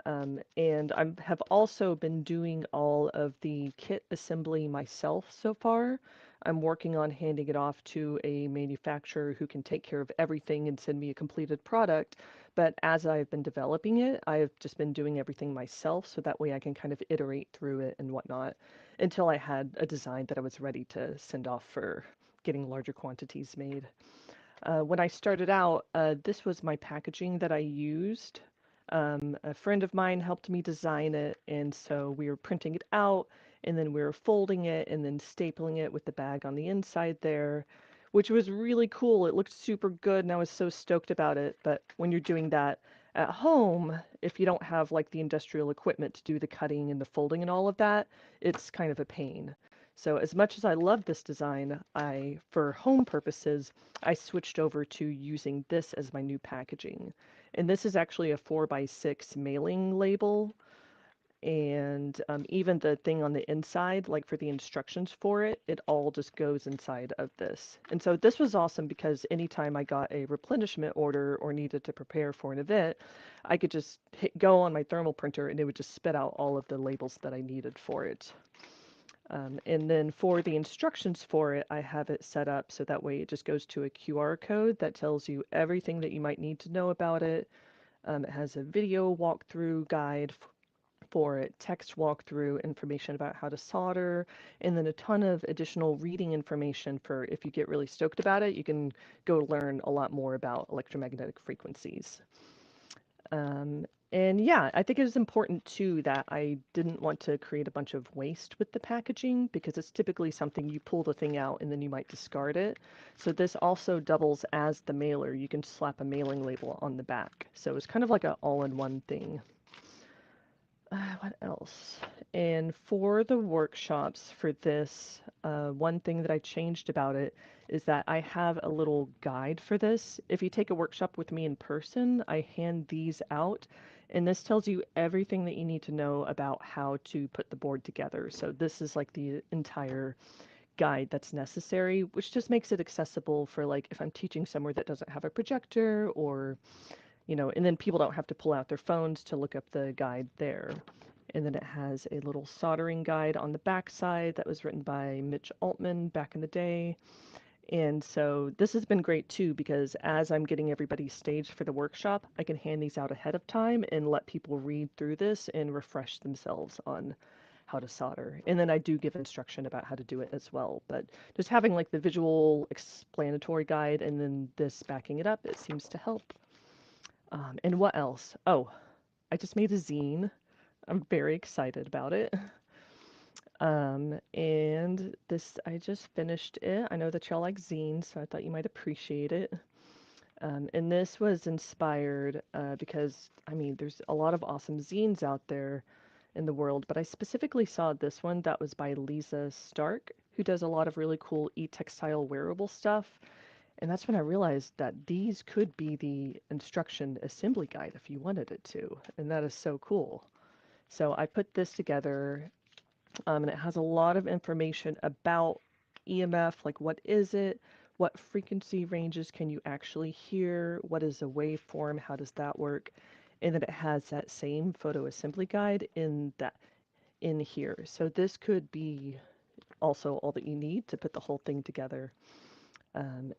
And I have also been doing all of the kit assembly myself so far. I'm working on handing it off to a manufacturer who can take care of everything and send me a completed product. But as I've been developing it, I've just been doing everything myself so that way I can kind of iterate through it and whatnot until I had a design that I was ready to send off for getting larger quantities made. When I started out, this was my packaging that I used. A friend of mine helped me design it, and so we were printing it out, and then we were folding it and then stapling it with the bag on the inside there, which was really cool. It looked super good, and I was so stoked about it. But when you're doing that at home, if you don't have like the industrial equipment to do the cutting and the folding and all of that, it's kind of a pain. So as much as I love this design, for home purposes, I switched over to using this as my new packaging. And this is actually a 4x6 mailing label. And even the thing on the inside, like for the instructions for it, it all just goes inside of this. And so this was awesome because anytime I got a replenishment order or needed to prepare for an event, I could just hit go on my thermal printer and it would just spit out all of the labels that I needed for it. And then for the instructions for it, I have it set up so that way it just goes to a QR code that tells you everything that you might need to know about it. It has a video walkthrough guide for it, text walkthrough, information about how to solder, and then a ton of additional reading information for if you get really stoked about it, you can go learn a lot more about electromagnetic frequencies. And yeah, I think it was important too that I didn't want to create a bunch of waste with the packaging because it's typically something you pull the thing out and then you might discard it. So this also doubles as the mailer. You can slap a mailing label on the back. So it's kind of like an all-in-one thing. What else? And for the workshops for this, one thing that I changed about it is that I have a little guide for this. If you take a workshop with me in person, I hand these out, and this tells you everything that you need to know about how to put the board together. So this is like the entire guide that's necessary, which just makes it accessible for like if I'm teaching somewhere that doesn't have a projector or and then people don't have to pull out their phones to look up the guide there. And then it has a little soldering guide on the back side that was written by Mitch Altman back in the day. And so this has been great too, because as I'm getting everybody staged for the workshop, I can hand these out ahead of time and let people read through this and refresh themselves on how to solder. And then I do give instruction about how to do it as well. But just having like the visual explanatory guide and then this backing it up, it seems to help. And what else? Oh, I just made a zine. I'm very excited about it. And this, I just finished it. I know that y'all like zines, so I thought you might appreciate it. And this was inspired because, I mean, there's a lot of awesome zines out there in the world, but I specifically saw this one that was by Lisa Stark, who does a lot of really cool e-textile wearable stuff. And that's when I realized that these could be the instruction assembly guide if you wanted it to. And that is so cool. So I put this together, and it has a lot of information about EMF, like what is it? What frequency ranges can you actually hear? What is a waveform? How does that work? And then it has that same photo assembly guide in here. So this could be also all that you need to put the whole thing together.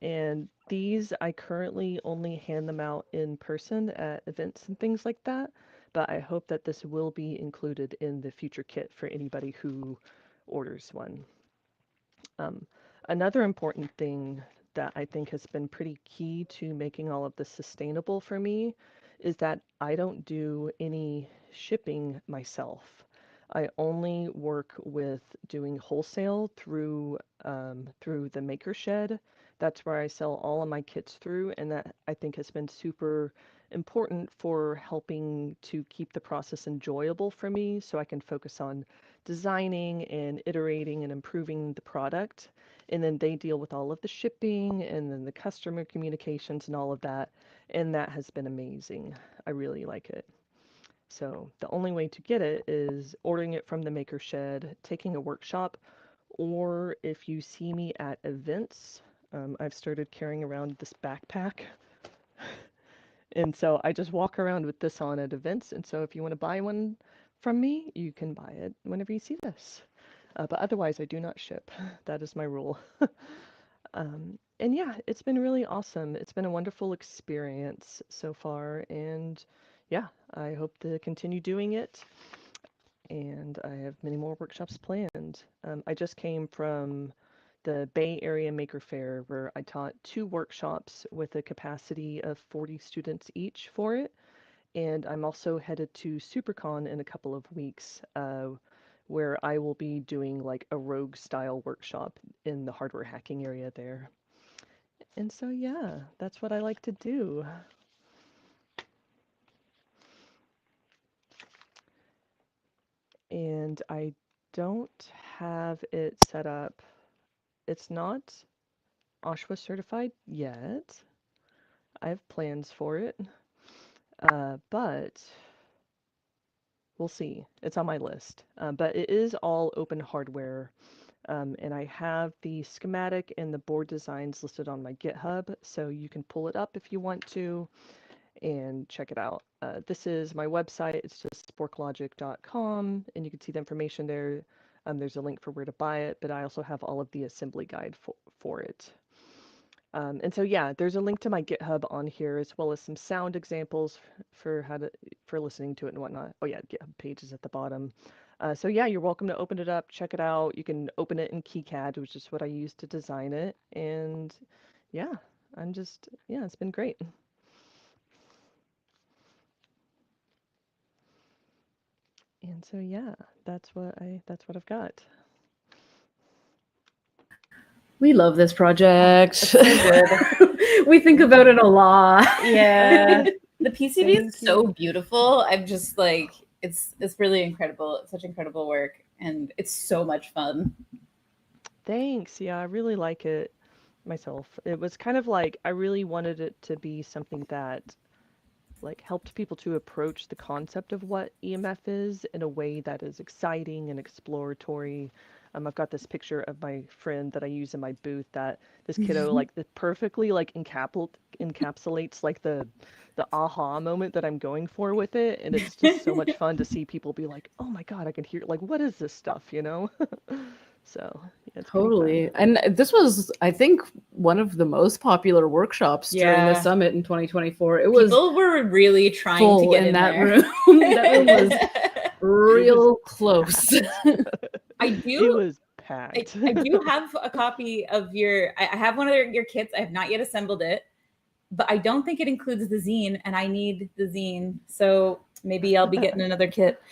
And these, I currently only hand them out in person at events and things like that, but I hope that this will be included in the future kit for anybody who orders one. Another important thing that I think has been pretty key to making all of this sustainable for me is that I don't do any shipping myself. I only work with doing wholesale through through the Maker Shed. That's where I sell all of my kits through, and that I think has been super important for helping to keep the process enjoyable for me so I can focus on designing and iterating and improving the product. And then they deal with all of the shipping and then the customer communications and all of that. And that has been amazing. I really like it. So the only way to get it is ordering it from the Maker Shed, taking a workshop, or if you see me at events, I've started carrying around this backpack. And so I just walk around with this on at events. And so if you want to buy one from me, you can buy it whenever you see this. But otherwise, I do not ship. That is my rule. And yeah, it's been really awesome. It's been a wonderful experience so far. And yeah, I hope to continue doing it. And I have many more workshops planned. I just came from the Bay Area Maker Fair where I taught 2 workshops with a capacity of 40 students each for it. And I'm also headed to SuperCon in a couple of weeks, where I will be doing like a rogue style workshop in the hardware hacking area there. And so, yeah, that's what I like to do. And I don't have it set up. It's not OSHWA certified yet. I have plans for it, but we'll see. It's on my list. But it is all open hardware. And I have the schematic and the board designs listed on my GitHub, so you can pull it up if you want to and check it out. This is my website. It's just sporklogic.com, and you can see the information there. There's a link for where to buy it, but I also have all of the assembly guide for it. And so yeah, there's a link to my GitHub on here, as well as some sound examples for listening to it and whatnot. Oh yeah, GitHub page is at the bottom. So yeah, you're welcome to open it up, check it out. You can open it in KiCad, which is what I used to design it. And yeah, it's been great. And so yeah, that's what I've got. We love this project. So good. We think about it a lot. Yeah. The PCB Thank is so you. beautiful. I'm just like, it's really incredible. It's such incredible work, and it's so much fun. Thanks. Yeah, I really like it myself. It was kind of like I really wanted it to be something that like helped people to approach the concept of what EMF is in a way that is exciting and exploratory. I've got this picture of my friend that I use in my booth that this kiddo like perfectly like encapsulates like the aha moment that I'm going for with it, and it's just so much fun to see people be like, "Oh my God, I can hear like what is this stuff?" You know? So yeah, it's pretty Totally. fun. And this was, I think, one of the most popular workshops during the Yeah. summit in 2024. It was People were really trying to full get in that there. room. That room was real close. I It do. was packed. I do have a copy of your. I have one of your kits. I have not yet assembled it, but I don't think it includes the zine, and I need the zine. So maybe I'll be getting another kit.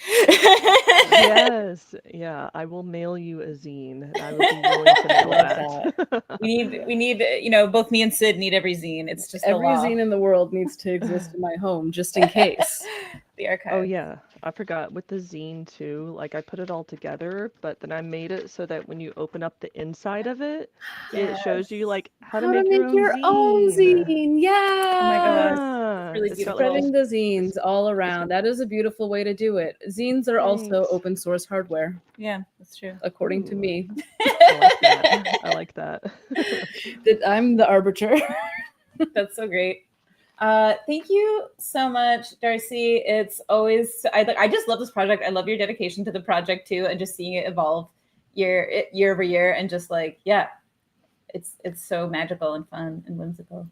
Yes, yeah, I will mail you a zine. I would be willing to mail that. We need, both me and Sid need every zine. It's just Every the law. zine in the world needs to exist in my home just in case. The archive. Oh yeah, I forgot with the zine too. Like I put it all together, but then I made it so that when you open up the inside of it, it shows you like how to make your own zine. Yeah. Oh my gosh. Yeah, Really it's got, beautiful. Spreading the zines all around. That is a beautiful way to do it. Zines are also Thanks. open source hardware, Yeah, that's true. according to Ooh. me. I like that. I like that. I'm the arbiter. That's so great. Thank you so much, Darcy. It's always I just love this project. I love your dedication to the project too, and just seeing it evolve year over year, and just like it's so magical and fun and whimsical.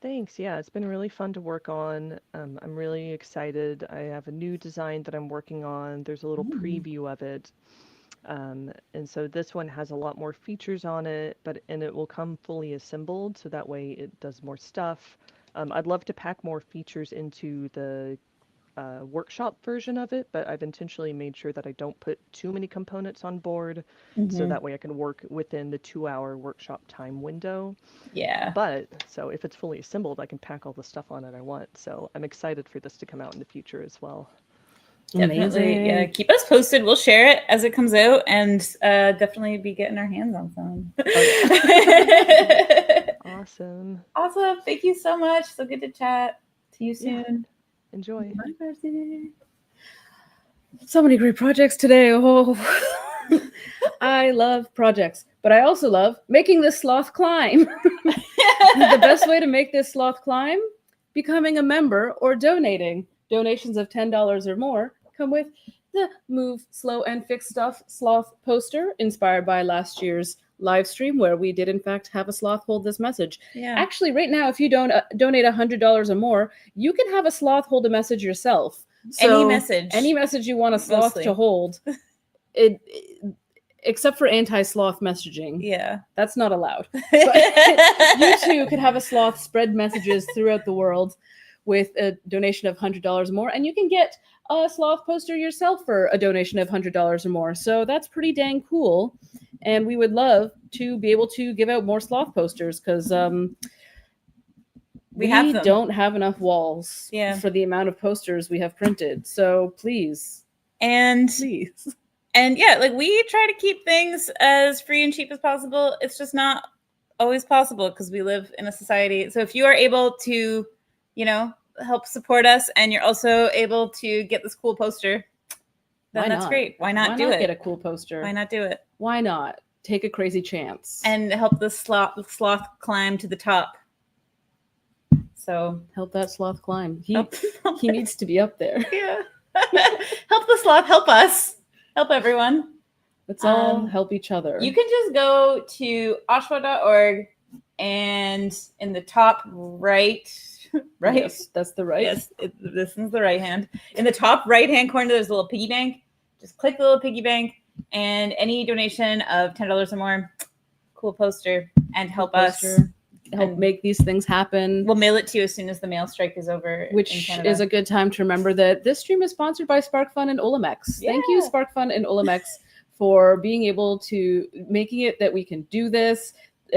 Thanks. Yeah, it's been really fun to work on. I'm really excited. I have a new design that I'm working on. There's a little preview of it. And so this one has a lot more features on it, and it will come fully assembled, so that way it does more stuff. I'd love to pack more features into the workshop version of it, but I've intentionally made sure that I don't put too many components on board, so that way I can work within the 2-hour workshop time window. Yeah. But so if it's fully assembled, I can pack all the stuff on it I want. So I'm excited for this to come out in the future as well. Definitely. Yeah. Keep us posted. We'll share it as it comes out, and definitely be getting our hands on some. Awesome. Awesome. Thank you so much. So good to chat. See you soon. Enjoy. Bye, Darcy. So many great projects today. Oh, I love projects, but I also love making this sloth climb. The best way to make this sloth climb? Becoming a member or donating. Donations of $10 or more come with the Move Slow and Fix Stuff sloth poster, inspired by last year's live stream where we did in fact have a sloth hold this message. Yeah. Actually, right now, if you don't donate $100 or more, you can have a sloth hold a message yourself. Any message you want a sloth mostly. to hold, except for anti-sloth messaging. Yeah, that's not allowed. But you too could have a sloth spread messages throughout the world with a donation of $100 or more, and you can get a sloth poster yourself for a donation of $100 or more. So that's pretty dang cool, and we would love to be able to give out more sloth posters because we have them. don't have enough walls Yeah. for the amount of posters we have printed. So please. And yeah, like we try to keep things as free and cheap as possible. It's just not always possible because we live in a society. So if you are able to, help support us, and you're also able to get this cool poster, then that's great. Why not do it? Get a cool poster? Why not do it? Why not take a crazy chance and help the sloth climb to the top? So help that sloth climb. He needs to be up there. Yeah. Help the sloth. Help us. Help everyone. Let's all help each other. You can just go to OSHWA.org, and in the top right. Yes, that's the right. Yes, this is the right hand. In the top right-hand corner, there's a little piggy bank. Just click the little piggy bank, and any donation of $10 or more, cool poster, and help us. Help make these things happen. We'll mail it to you as soon as the mail strike is over. Which is a good time to remember that this stream is sponsored by SparkFun and Olimex. Yeah. Thank you, SparkFun and Olimex, for being able to making it that we can do this.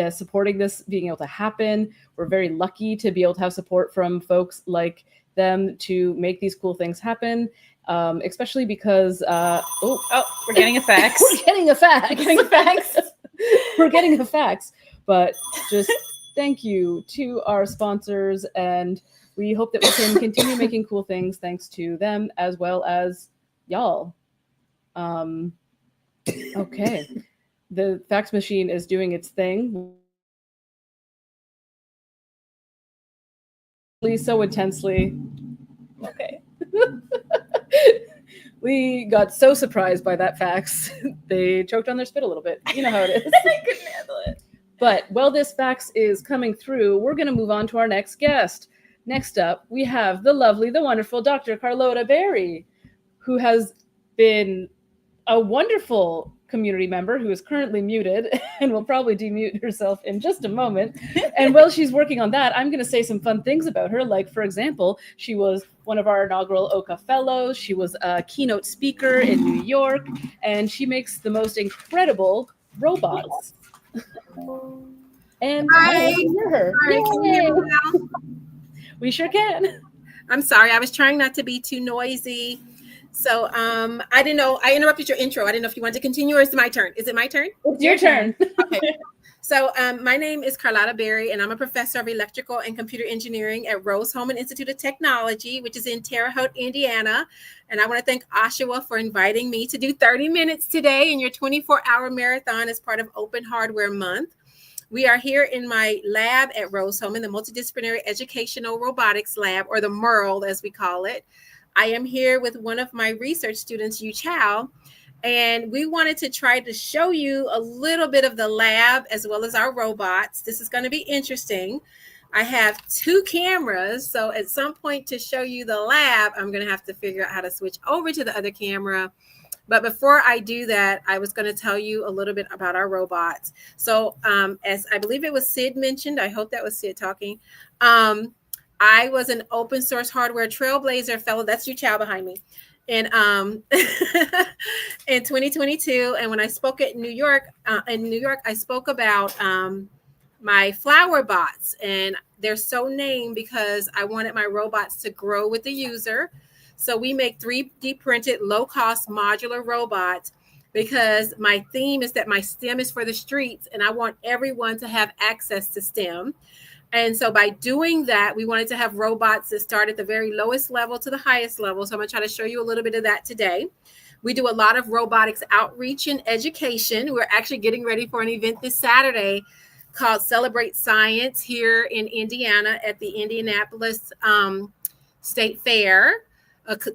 Supporting this being able to happen. We're very lucky to be able to have support from folks like them to make these cool things happen, especially because we're getting a fax. We're getting a fax. We're getting a fax. But just thank you to our sponsors, and we hope that we can continue making cool things thanks to them as well as y'all. Okay. The fax machine is doing its thing. So intensely. Okay. We got so surprised by that fax. They choked on their spit a little bit. You know how it is. I couldn't handle it. But while this fax is coming through, we're going to move on to our next guest. Next up, we have the lovely, the wonderful Dr. Carla Barry, who has been a wonderful community member who is currently muted and will probably demute herself in just a moment. And while she's working on that, I'm going to say some fun things about her. Like, for example, she was one of our inaugural OCA fellows. She was a keynote speaker in New York, and she makes the most incredible robots. And Hi. we can hear her. Sorry, can you hear me now? We sure can. I'm sorry. I was trying not to be too noisy. So I didn't know. I interrupted your intro. I didn't know if you wanted to continue or is it my turn? Is it my turn? It's your turn. Okay. So my name is Carla Barry, and I'm a professor of electrical and computer engineering at Rose-Hulman Institute of Technology, which is in Terre Haute, Indiana. And I want to thank OSHWA for inviting me to do 30 minutes today in your 24-hour marathon as part of Open Hardware Month. We are here in my lab at Rose-Hulman, the Multidisciplinary Educational Robotics Lab, or the MERL as we call it. I am here with one of my research students, Yu Chow, and we wanted to try to show you a little bit of the lab as well as our robots. This is going to be interesting. I have 2 cameras, so at some point to show you the lab, I'm going to have to figure out how to switch over to the other camera. But before I do that, I was going to tell you a little bit about our robots. So as I believe it was Sid mentioned, I hope that was Sid talking, I was an open source hardware trailblazer fellow. That's your child behind me. And in 2022, and when I spoke at New York, I spoke about my flower bots, and they're so named because I wanted my robots to grow with the user. So we make 3D printed, low cost modular robots because my theme is that my STEM is for the streets, and I want everyone to have access to STEM. And so by doing that, we wanted to have robots that start at the very lowest level to the highest level. So I'm going to try to show you a little bit of that today. We do a lot of robotics outreach and education. We're actually getting ready for an event this Saturday called Celebrate Science here in Indiana at the Indianapolis State Fair.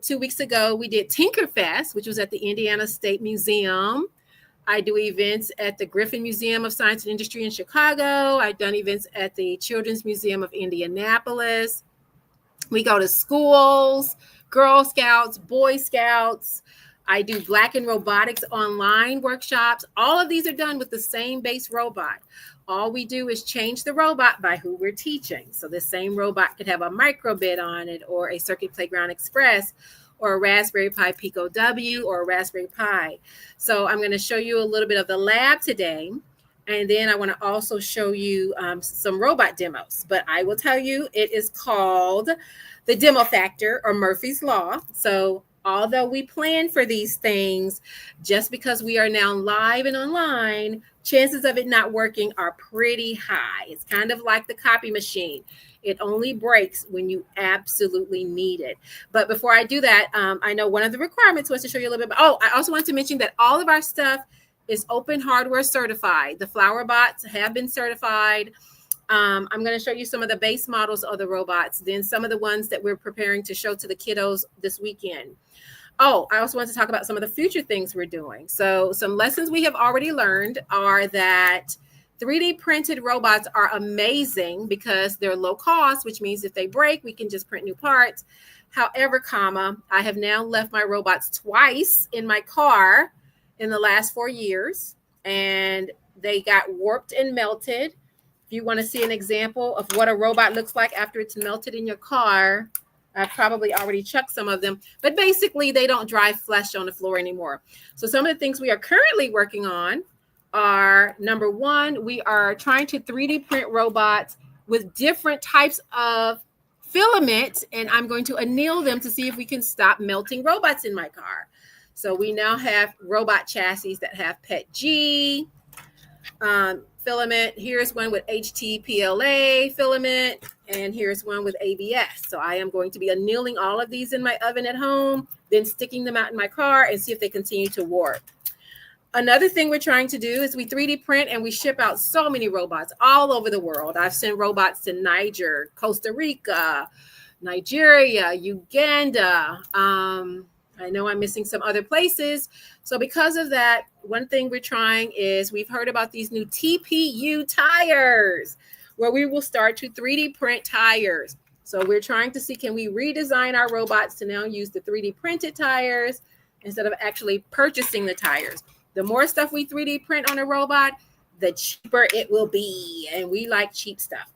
2 weeks ago, we did Tinkerfest, which was at the Indiana State Museum. I do events at the Griffin Museum of Science and Industry in Chicago. I've done events at the Children's Museum of Indianapolis. We go to schools, Girl Scouts, Boy Scouts. I do Black and Robotics online workshops. All of these are done with the same base robot. All we do is change the robot by who we're teaching. So the same robot could have a microbit on it, or a Circuit Playground Express, or a Raspberry Pi Pico W, or a Raspberry Pi. So I'm going to show you a little bit of the lab today. And then I want to also show you some robot demos. But I will tell you, it is called the demo factor, or Murphy's Law. So although we plan for these things, just because we are now live and online, chances of it not working are pretty high. It's kind of like the copy machine. It only breaks when you absolutely need it. But before I do that, I know one of the requirements was to show you a little bit about, I also want to mention that all of our stuff is open hardware certified. The flower bots have been certified. I'm going to show you some of the base models of the robots, then some of the ones that we're preparing to show to the kiddos this weekend. Oh, I also want to talk about some of the future things we're doing. So some lessons we have already learned are that 3D printed robots are amazing because they're low cost, which means if they break, we can just print new parts. However, I have now left my robots twice in my car in the last 4 years, and they got warped and melted. If you want to see an example of what a robot looks like after it's melted in your car, I've probably already chucked some of them, but basically they don't dry flesh on the floor anymore. So some of the things we are currently working on are, number one, we are trying to 3D print robots with different types of filament, and I'm going to anneal them to see if we can stop melting robots in my car. So we now have robot chassis that have PETG filament. Here's one with HTPLA filament, and here's one with ABS. So I am going to be annealing all of these in my oven at home, then sticking them out in my car and see if they continue to warp. Another thing we're trying to do is we 3D print and we ship out so many robots all over the world. I've sent robots to Niger, Costa Rica, Nigeria, Uganda. I know I'm missing some other places. So because of that, one thing we're trying is we've heard about these new TPU tires where we will start to 3D print tires. So we're trying to see, can we redesign our robots to now use the 3D printed tires instead of actually purchasing the tires. The more stuff we 3D print on a robot, the cheaper it will be. And we like cheap stuff.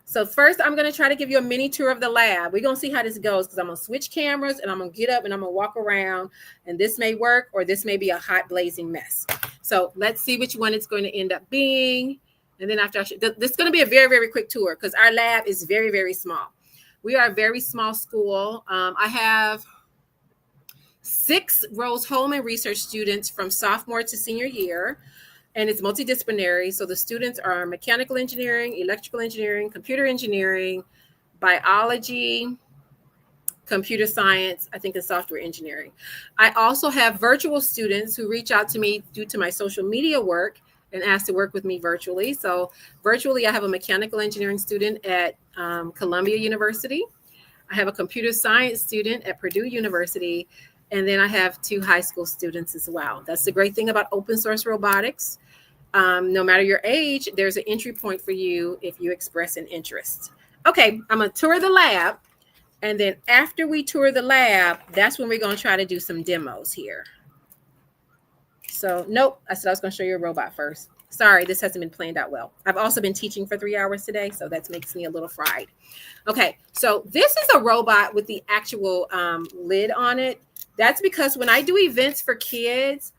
So first, I'm going to try to give you a mini tour of the lab. We're going to see how this goes because I'm going to switch cameras and I'm going to get up and I'm going to walk around. And this may work or this may be a hot blazing mess. So let's see which one it's going to end up being. And then after this is going to be a very, very quick tour because our lab is very, very small. We are a very small school. I have 6 Rose-Hulman research students from sophomore to senior year. And it's multidisciplinary. So the students are mechanical engineering, electrical engineering, computer engineering, biology, computer science, I think, and software engineering. I also have virtual students who reach out to me due to my social media work and ask to work with me virtually. So virtually, I have a mechanical engineering student at Columbia University. I have a computer science student at Purdue University. And then I have 2 high school students as well. That's the great thing about open source robotics. No matter your age, there's an entry point for you if you express an interest. Okay, I'm going to tour the lab. And then after we tour the lab, that's when we're going to try to do some demos here. So, nope, I said I was going to show you a robot first. Sorry, this hasn't been planned out well. I've also been teaching for 3 hours today, so that makes me a little fried. Okay, so this is a robot with the actual lid on it. That's because when I do events for kids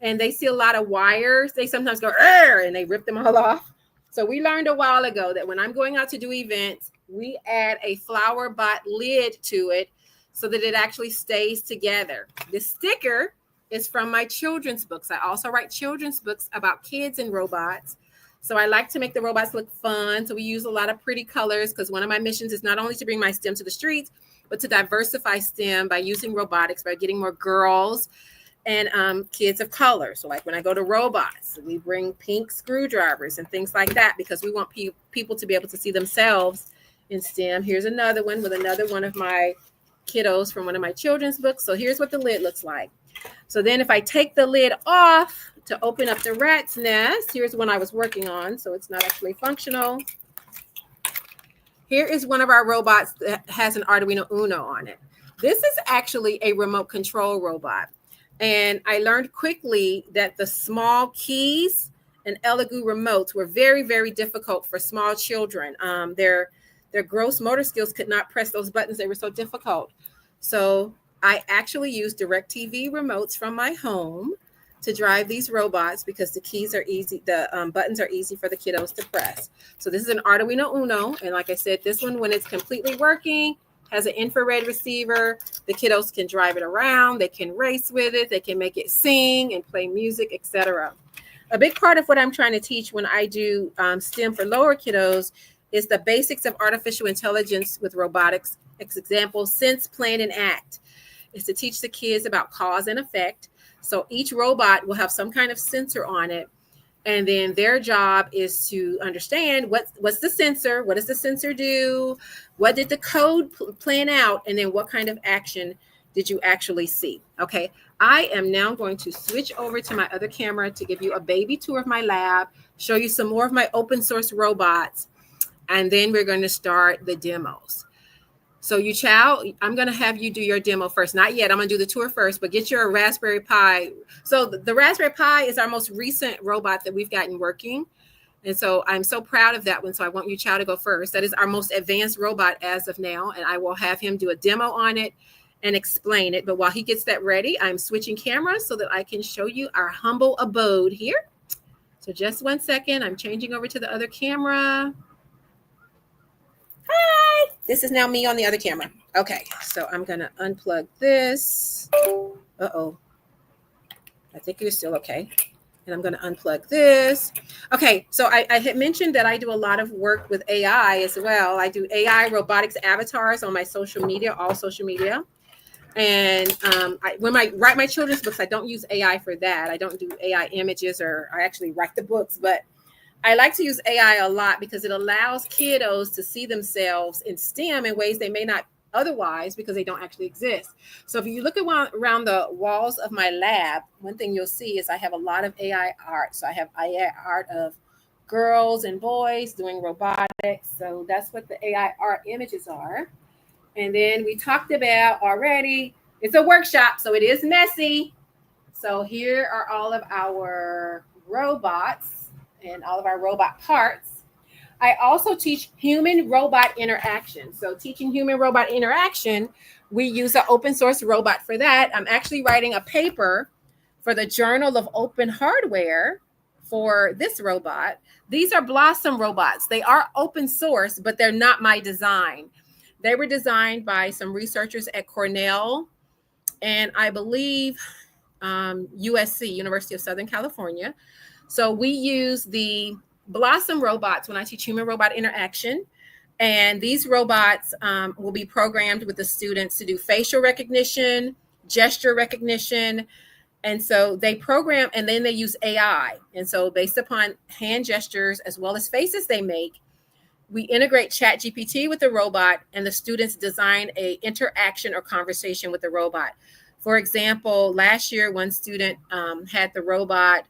and they see a lot of wires, they sometimes go, and they rip them all off. So we learned a while ago that when I'm going out to do events, we add a flower bot lid to it so that it actually stays together. This sticker is from my children's books. I also write children's books about kids and robots. So I like to make the robots look fun. So we use a lot of pretty colors because one of my missions is not only to bring my STEM to the streets, but to diversify STEM by using robotics, by getting more girls and kids of color. So like when I go to robots, we bring pink screwdrivers and things like that because we want people to be able to see themselves in STEM. Here's another one with another one of my kiddos from one of my children's books. So here's what the lid looks like. So then if I take the lid off to open up the rat's nest, here's one I was working on, so it's not actually functional. Here is one of our robots that has an Arduino Uno on it. This is actually a remote control robot. And I learned quickly that the small keys and Elegoo remotes were very, very difficult for small children. Their gross motor skills could not press those buttons. They were so difficult. So I actually use DirecTV remotes from my home to drive these robots because the keys are easy, the buttons are easy for the kiddos to press. So this is an Arduino Uno. And like I said, this one, when it's completely working, has an infrared receiver. The kiddos can drive it around. They can race with it. They can make it sing and play music, etc. A big part of what I'm trying to teach when I do STEM for lower kiddos is the basics of artificial intelligence with robotics. Example, sense, plan, and act. Is to teach the kids about cause and effect. So each robot will have some kind of sensor on it. And then their job is to understand what's the sensor, what does the sensor do, what did the code plan out, and then what kind of action did you actually see? Okay, I am now going to switch over to my other camera to give you a baby tour of my lab, show you some more of my open source robots, and then we're going to start the demos. So you Chow, I'm going to have you do your demo first. Not yet. I'm going to do the tour first, but get your Raspberry Pi. So the Raspberry Pi is our most recent robot that we've gotten working. And so I'm so proud of that one. So I want you Chow to go first. That is our most advanced robot as of now. And I will have him do a demo on it and explain it. But while he gets that ready, I'm switching cameras so that I can show you our humble abode here. So just 1 second. I'm changing over to the other camera. Hi, this is now me on the other camera. Okay, so I'm gonna unplug this. Uh-oh, I think you're still okay. And I'm gonna unplug this. Okay, so I had mentioned that I do a lot of work with AI as well. I do AI robotics avatars on my social media, all social media. And when I write my children's books, I don't use AI for that. I don't do AI images, or I actually write the books, but I like to use AI a lot because it allows kiddos to see themselves in STEM in ways they may not otherwise because they don't actually exist. So if you look around the walls of my lab, one thing you'll see is I have a lot of AI art. So I have AI art of girls and boys doing robotics. So that's what the AI art images are. And then we talked about already, it's a workshop, so it is messy. So here are all of our robots and all of our robot parts. I also teach human-robot interaction. So teaching human-robot interaction, we use an open source robot for that. I'm actually writing a paper for the Journal of Open Hardware for this robot. These are Blossom robots. They are open source, but they're not my design. They were designed by some researchers at Cornell and I believe USC, University of Southern California. So we use the Blossom robots when I teach human-robot interaction. And these robots will be programmed with the students to do facial recognition, gesture recognition. And so they program and then they use AI. And so based upon hand gestures as well as faces they make, we integrate ChatGPT with the robot and the students design a interaction or conversation with the robot. For example, last year, one student had the robot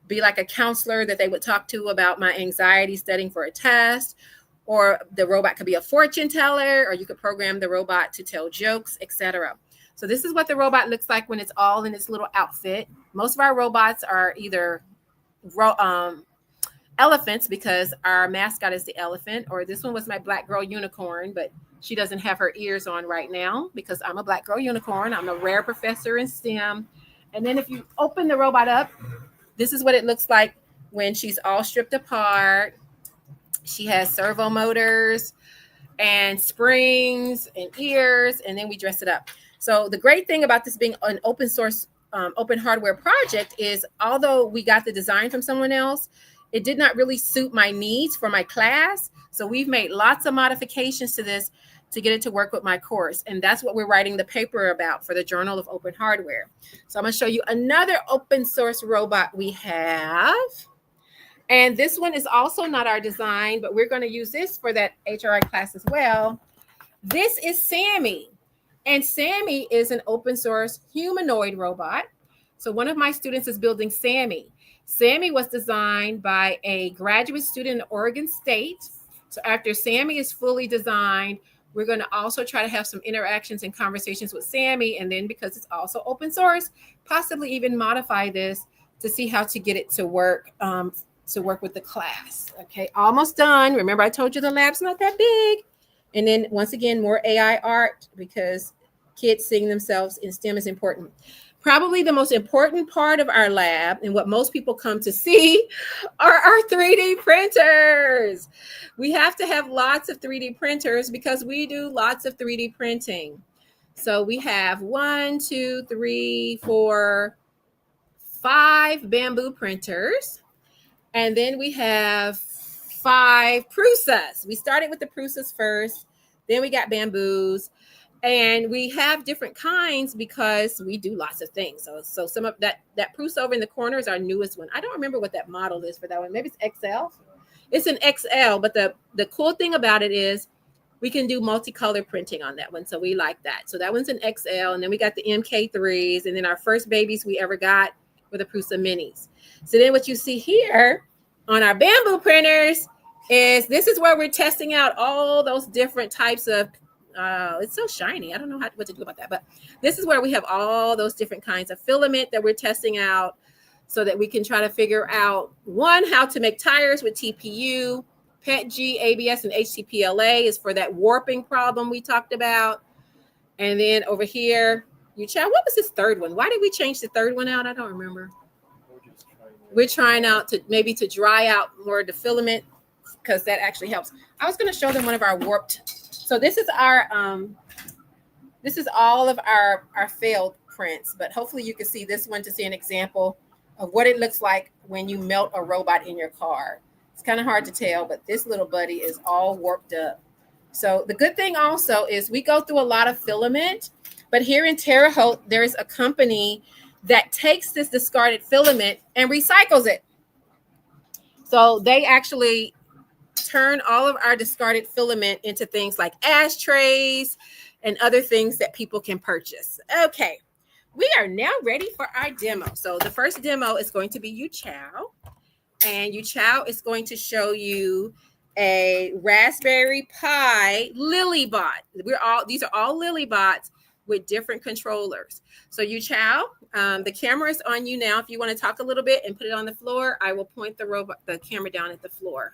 be like a counselor that they would talk to about my anxiety studying for a test, or the robot could be a fortune teller, or you could program the robot to tell jokes, etc. So this is what the robot looks like when it's all in its little outfit. Most of our robots are either elephants because our mascot is the elephant, or this one was my black girl unicorn, but she doesn't have her ears on right now because I'm a black girl unicorn. I'm a rare professor in STEM. And then if you open the robot up, this is what it looks like when she's all stripped apart. She has servo motors and springs and ears, and then we dress it up. So the great thing about this being an open source, open hardware project is, although we got the design from someone else, it did not really suit my needs for my class. So we've made lots of modifications to this to get it to work with my course. And that's what we're writing the paper about for the Journal of Open Hardware. So I'm going to show you another open source robot we have. And this one is also not our design, but we're going to use this for that HRI class as well. This is Sammy. And Sammy is an open source humanoid robot. So one of my students is building Sammy. Sammy was designed by a graduate student in Oregon State. So after Sammy is fully designed, we're going to also try to have some interactions and conversations with Sammy. And then because it's also open source, possibly even modify this to see how to get it to work with the class. Okay, almost done. Remember, I told you the lab's not that big. And then once again, more AI art because kids seeing themselves in STEM is important. Probably the most important part of our lab and what most people come to see are our 3D printers. We have to have lots of 3D printers because we do lots of 3D printing. So we have 1, 2, 3, 4, 5 bamboo printers. And then we have 5 Prusas. We started with the Prusas first, then we got bamboos. And we have different kinds because we do lots of things. So some of that Prusa over in the corner is our newest one. I don't remember what that model is for that one. Maybe it's XL. It's an XL, but the cool thing about it is we can do multicolor printing on that one. So we like that. So that one's an XL. And then we got the MK3s. And then our first babies we ever got were the Prusa Minis. So then what you see here on our bamboo printers is this is where we're testing out all those different types of it's so shiny. I don't know what to do about that, but this is where we have all those different kinds of filament that we're testing out so that we can try to figure out, one, how to make tires with TPU, PETG, ABS, and HTPLA is for that warping problem we talked about. And then over here, what was this third one? Why did we change the third one out? I don't remember. We're trying out to dry out more of the filament because that actually helps. I was going to show them one of our warped. So this is all of our failed prints, but hopefully you can see this one to see an example of what it looks like when you melt a robot in your car. It's kind of hard to tell, but this little buddy is all warped up. So the good thing also is we go through a lot of filament, but here in Terre Haute, there's a company that takes this discarded filament and recycles it. So they actually turn all of our discarded filament into things like ashtrays and other things that people can purchase. Okay, we are now ready for our demo. So the first demo is going to be Yu Chow, and Yu Chow is going to show you a Raspberry Pi Lilybot. These are all Lilybots with different controllers. So Yu Chow, the camera is on you now. If you want to talk a little bit and put it on the floor, I will point the camera down at the floor.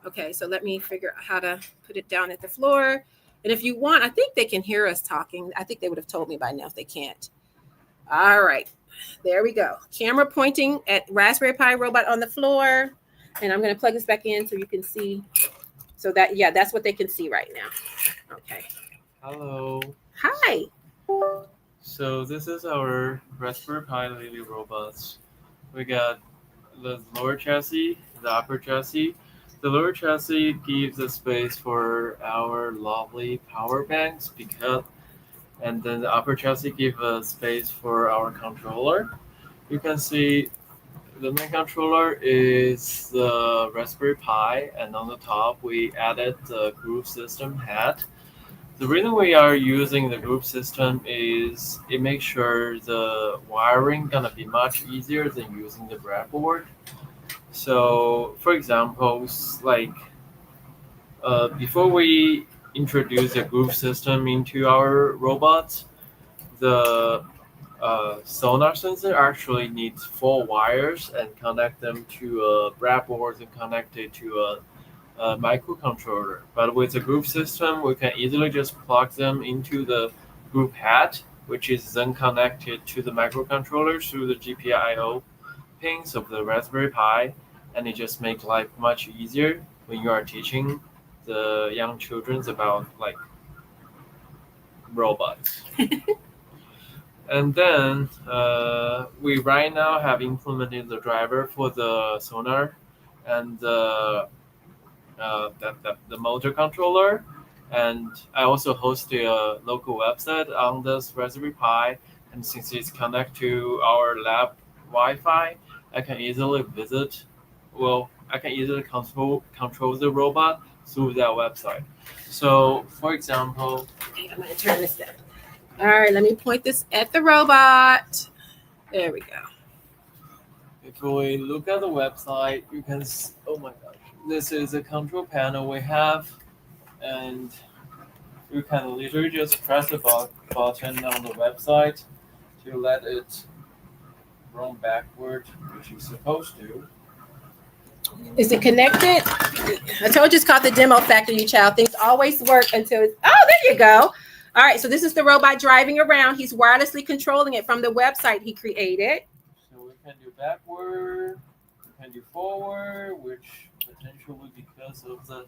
Okay, so let me figure out how to put it down at the floor. And if you want, I think they can hear us talking. I think they would have told me by now if they can't. All right, there we go. Camera pointing at Raspberry Pi robot on the floor. And I'm going to plug this back in so you can see. So that, yeah, that's what they can see right now. Okay. Hello. Hi. So this is our Raspberry Pi Lily robots. We got the lower chassis, the upper chassis. The lower chassis gives a space for our lovely power banks, and then the upper chassis gives a space for our controller. You can see the main controller is the Raspberry Pi, and on the top we added the groove system head. The reason we are using the groove system is it makes sure the wiring gonna be much easier than using the breadboard. So, for example, like before we introduce a groove system into our robots, the sonar sensor actually needs 4 wires and connect them to a breadboard and connect it to a microcontroller. But with the group system, we can easily just plug them into the group head, which is then connected to the microcontroller through the GPIO pins of the Raspberry Pi, and it just makes life much easier when you are teaching the young children about like robots. And then we right now have implemented the driver for the sonar and the motor controller. And I also host a local website on this Raspberry Pi. And since it's connected to our lab Wi-Fi, I can easily visit. Well, I can easily control the robot through that website. So, for example, I'm going to turn this down. All right, let me point this at the robot. There we go. If we look at the website, you can, oh my gosh, this is a control panel we have, and you can literally just press the button on the website to let it run backward, which it's supposed to. Is it connected? I told you it's called the demo factory, you child. Things always work until it's, oh, there you go. All right, so this is the robot driving around. He's wirelessly controlling it from the website he created. So we can do backward, we can do forward, which potentially because of the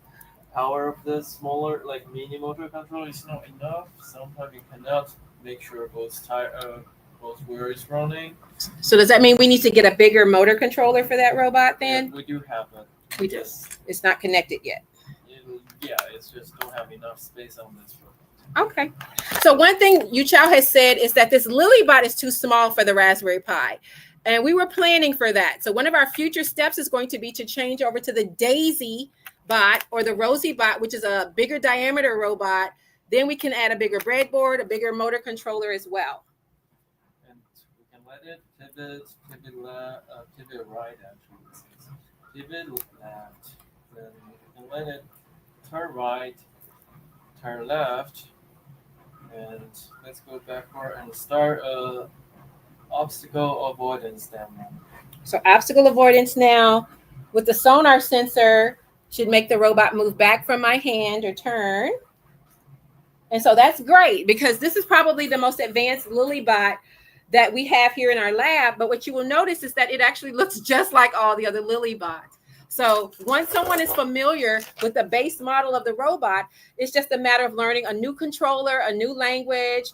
power of the smaller, like mini motor controller is not enough. Sometimes you cannot make sure both wheels is running. So does that mean we need to get a bigger motor controller for that robot then? Yeah, we do have it. We do. It's not connected yet. Yeah, it's just don't have enough space on this robot. Okay. So one thing Yuchao has said is that this Lilybot is too small for the Raspberry Pi. And we were planning for that. So one of our future steps is going to be to change over to the Daisy bot or the Rosie bot, which is a bigger diameter robot. Then we can add a bigger breadboard, a bigger motor controller as well. And we can let it pivot right actually. Pivot left. Then we can let it turn right, turn left. And let's go backward and start obstacle avoidance demo. So obstacle avoidance now with the sonar sensor should make the robot move back from my hand or turn. And so that's great because this is probably the most advanced Lilybot that we have here in our lab. But what you will notice is that it actually looks just like all the other Lilybots. So once someone is familiar with the base model of the robot, it's just a matter of learning a new controller, a new language,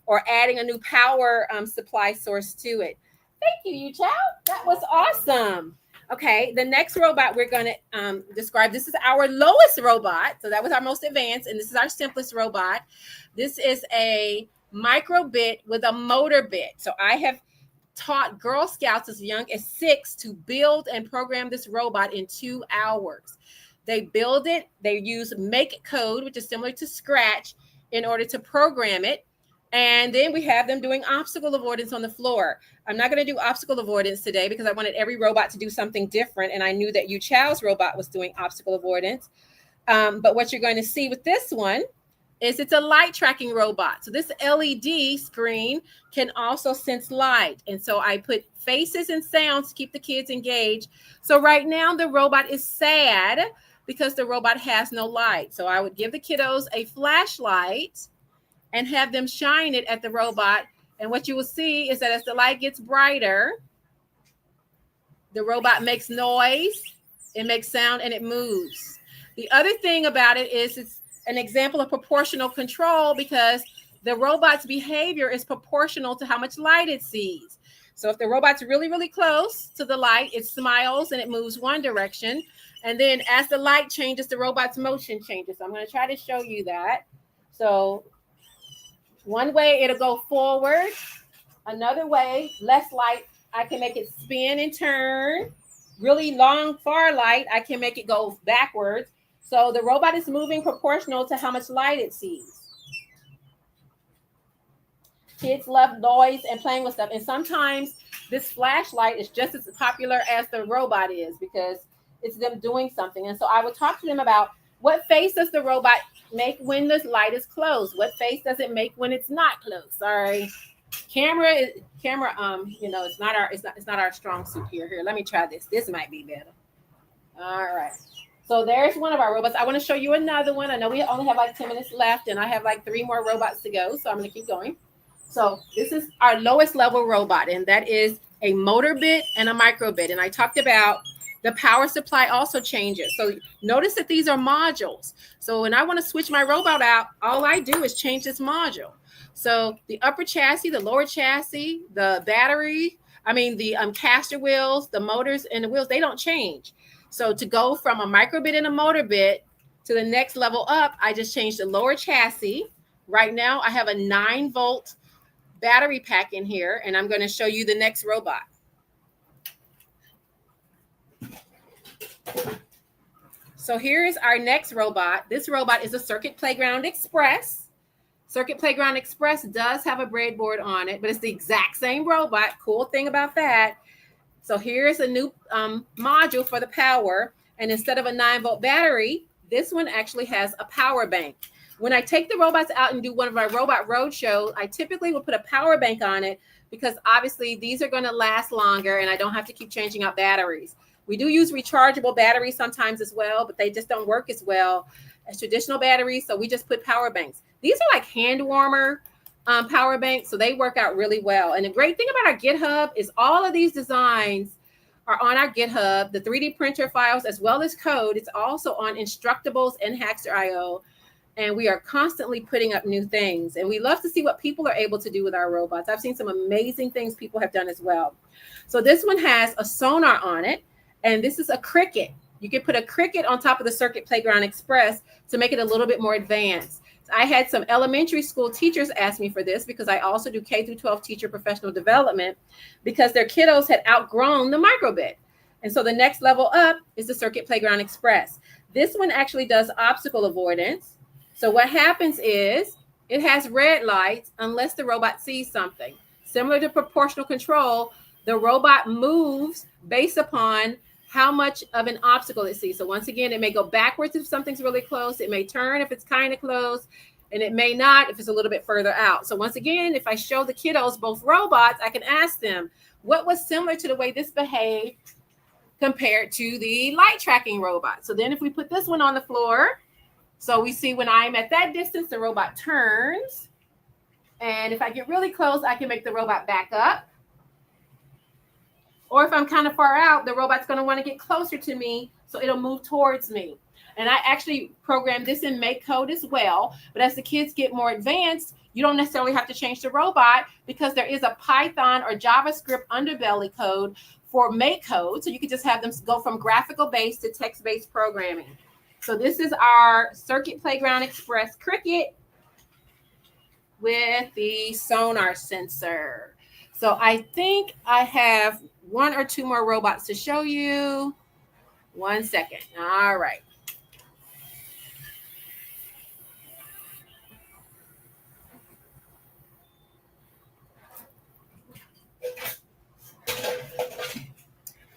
or adding a new power supply source to it. Thank you, Yuchao. That was awesome. Okay, the next robot we're going to describe, this is our lowest robot. So that was our most advanced, and this is our simplest robot. This is a micro bit with a motor bit. So I have taught Girl Scouts as young as 6 to build and program this robot in 2 hours. They build it, they use make code, which is similar to Scratch, in order to program it. And then we have them doing obstacle avoidance on the floor. I'm not going to do obstacle avoidance today because I wanted every robot to do something different. And I knew that Yuchao's robot was doing obstacle avoidance. But what you're going to see with this one is it's a light tracking robot. So this LED screen can also sense light. And so I put faces and sounds to keep the kids engaged. So right now the robot is sad because the robot has no light. So I would give the kiddos a flashlight and have them shine it at the robot. And what you will see is that as the light gets brighter, the robot makes noise, it makes sound, and it moves. The other thing about it is it's an example of proportional control because the robot's behavior is proportional to how much light it sees. So if the robot's really, really close to the light, it smiles and it moves one direction. And then as the light changes, the robot's motion changes. So I'm going to try to show you that. So one way it'll go forward. Another way, less light, I can make it spin and turn. Really long, far light, I can make it go backwards. So the robot is moving proportional to how much light it sees. Kids love noise and playing with stuff. And sometimes this flashlight is just as popular as the robot is because it's them doing something. And so I would talk to them about what face does the robot make when the light is closed? What face does it make when it's not closed? Sorry. Camera, you know, it's not our strong suit here. Here, let me try this. This might be better. All right. So there's one of our robots. I want to show you another one. I know we only have like 10 minutes left, and I have like 3 more robots to go. So I'm going to keep going. So this is our lowest level robot, and that is a motor bit and a micro bit. And I talked about the power supply also changes. So notice that these are modules. So when I want to switch my robot out, all I do is change this module. So the upper chassis, the lower chassis, the battery, the caster wheels, the motors, and the wheels, they don't change. So to go from a micro bit and a motor bit to the next level up, I just changed the lower chassis. Right now, I have a 9-volt battery pack in here, and I'm going to show you the next robot. So here's our next robot. This robot is a Circuit Playground Express. Circuit Playground Express does have a breadboard on it, but it's the exact same robot. Cool thing about that. So here's a new module for the power. And instead of a 9-volt battery, this one actually has a power bank. When I take the robots out and do one of our robot road shows, I typically will put a power bank on it because obviously these are going to last longer and I don't have to keep changing out batteries. We do use rechargeable batteries sometimes as well, but they just don't work as well as traditional batteries. So we just put power banks. These are like hand warmer power banks, so they work out really well. And the great thing about our GitHub is all of these designs are on our GitHub, the 3D printer files as well as code. It's also on Instructables and Hackster.io. And we are constantly putting up new things. And we love to see what people are able to do with our robots. I've seen some amazing things people have done as well. So this one has a sonar on it. And this is a Cricket. You can put a Cricket on top of the Circuit Playground Express to make it a little bit more advanced. So I had some elementary school teachers ask me for this because I also do K-12 teacher professional development because their kiddos had outgrown the microbit. And so the next level up is the Circuit Playground Express. This one actually does obstacle avoidance. So what happens is it has red lights unless the robot sees something. Similar to proportional control, the robot moves based upon how much of an obstacle it sees. So once again, it may go backwards if something's really close. It may turn if it's kind of close, and it may not if it's a little bit further out. So once again, if I show the kiddos both robots, I can ask them, what was similar to the way this behaved compared to the light tracking robot? So then if we put this one on the floor, so we see when I'm at that distance, the robot turns. And if I get really close, I can make the robot back up. Or if I'm kind of far out, the robot's going to want to get closer to me, so it'll move towards me. And I actually programmed this in Make code as well. But as the kids get more advanced, you don't necessarily have to change the robot because there is a Python or JavaScript underbelly code for Make code. So you can just have them go from graphical based to text-based programming. So this is our Circuit Playground Express Cricket with the sonar sensor. So I think I have 1 or 2 more robots to show you. 1 second. All right.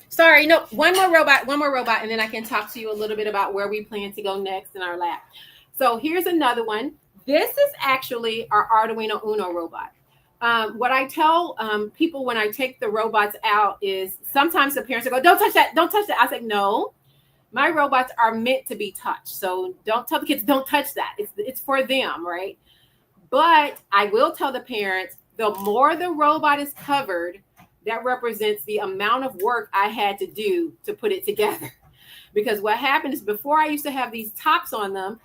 Sorry, no, one more robot, and then I can talk to you a little bit about where we plan to go next in our lab. So here's another one. This is actually our Arduino Uno robot. What I tell people when I take the robots out is sometimes the parents will go, don't touch that, don't touch that. I say, no, my robots are meant to be touched. So don't tell the kids, don't touch that. It's for them, right? But I will tell the parents, the more the robot is covered, that represents the amount of work I had to do to put it together. Because what happened is before I used to have these tops on them,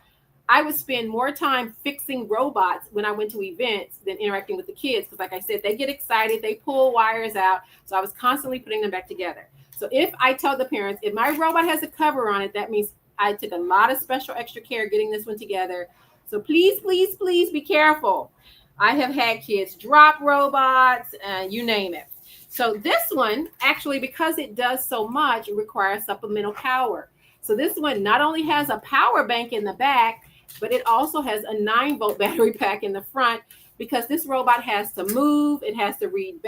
I would spend more time fixing robots when I went to events than interacting with the kids. Because like I said, they get excited, they pull wires out. So I was constantly putting them back together. So if I tell the parents, if my robot has a cover on it, that means I took a lot of special extra care getting this one together. So please, please, please be careful. I have had kids drop robots, you name it. So this one, actually, because it does so much, it requires supplemental power. So this one not only has a power bank in the back, but it also has a 9-volt battery pack in the front because this robot has to move. It has to read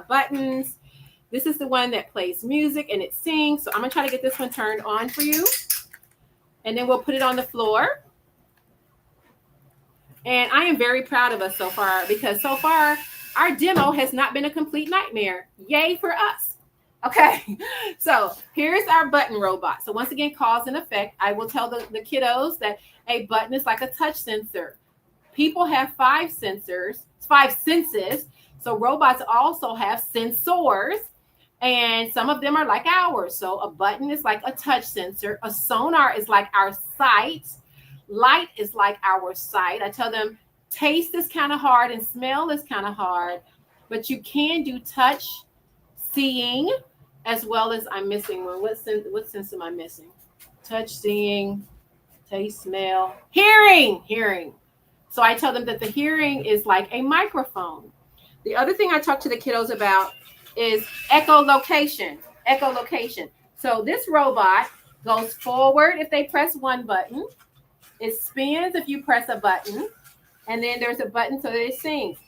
buttons. This is the one that plays music and it sings. So I'm going to try to get this one turned on for you. And then we'll put it on the floor. And I am very proud of us so far because so far our demo has not been a complete nightmare. Yay for us. Okay, so here's our button robot. So once again, cause and effect. I will tell the kiddos that a button is like a touch sensor. People have 5 senses. So robots also have sensors, and some of them are like ours. So a button is like a touch sensor. A sonar is like our sight. Light is like our sight. I tell them taste is kind of hard and smell is kind of hard, but you can do touch, seeing, as well as I'm missing one. What sense am I missing? Touch, seeing, taste, smell, hearing. So I tell them that the hearing is like a microphone. The other thing I talk to the kiddos about is echolocation. So this robot goes forward if they press one button. It spins if you press a button. And then there's a button so that it sings.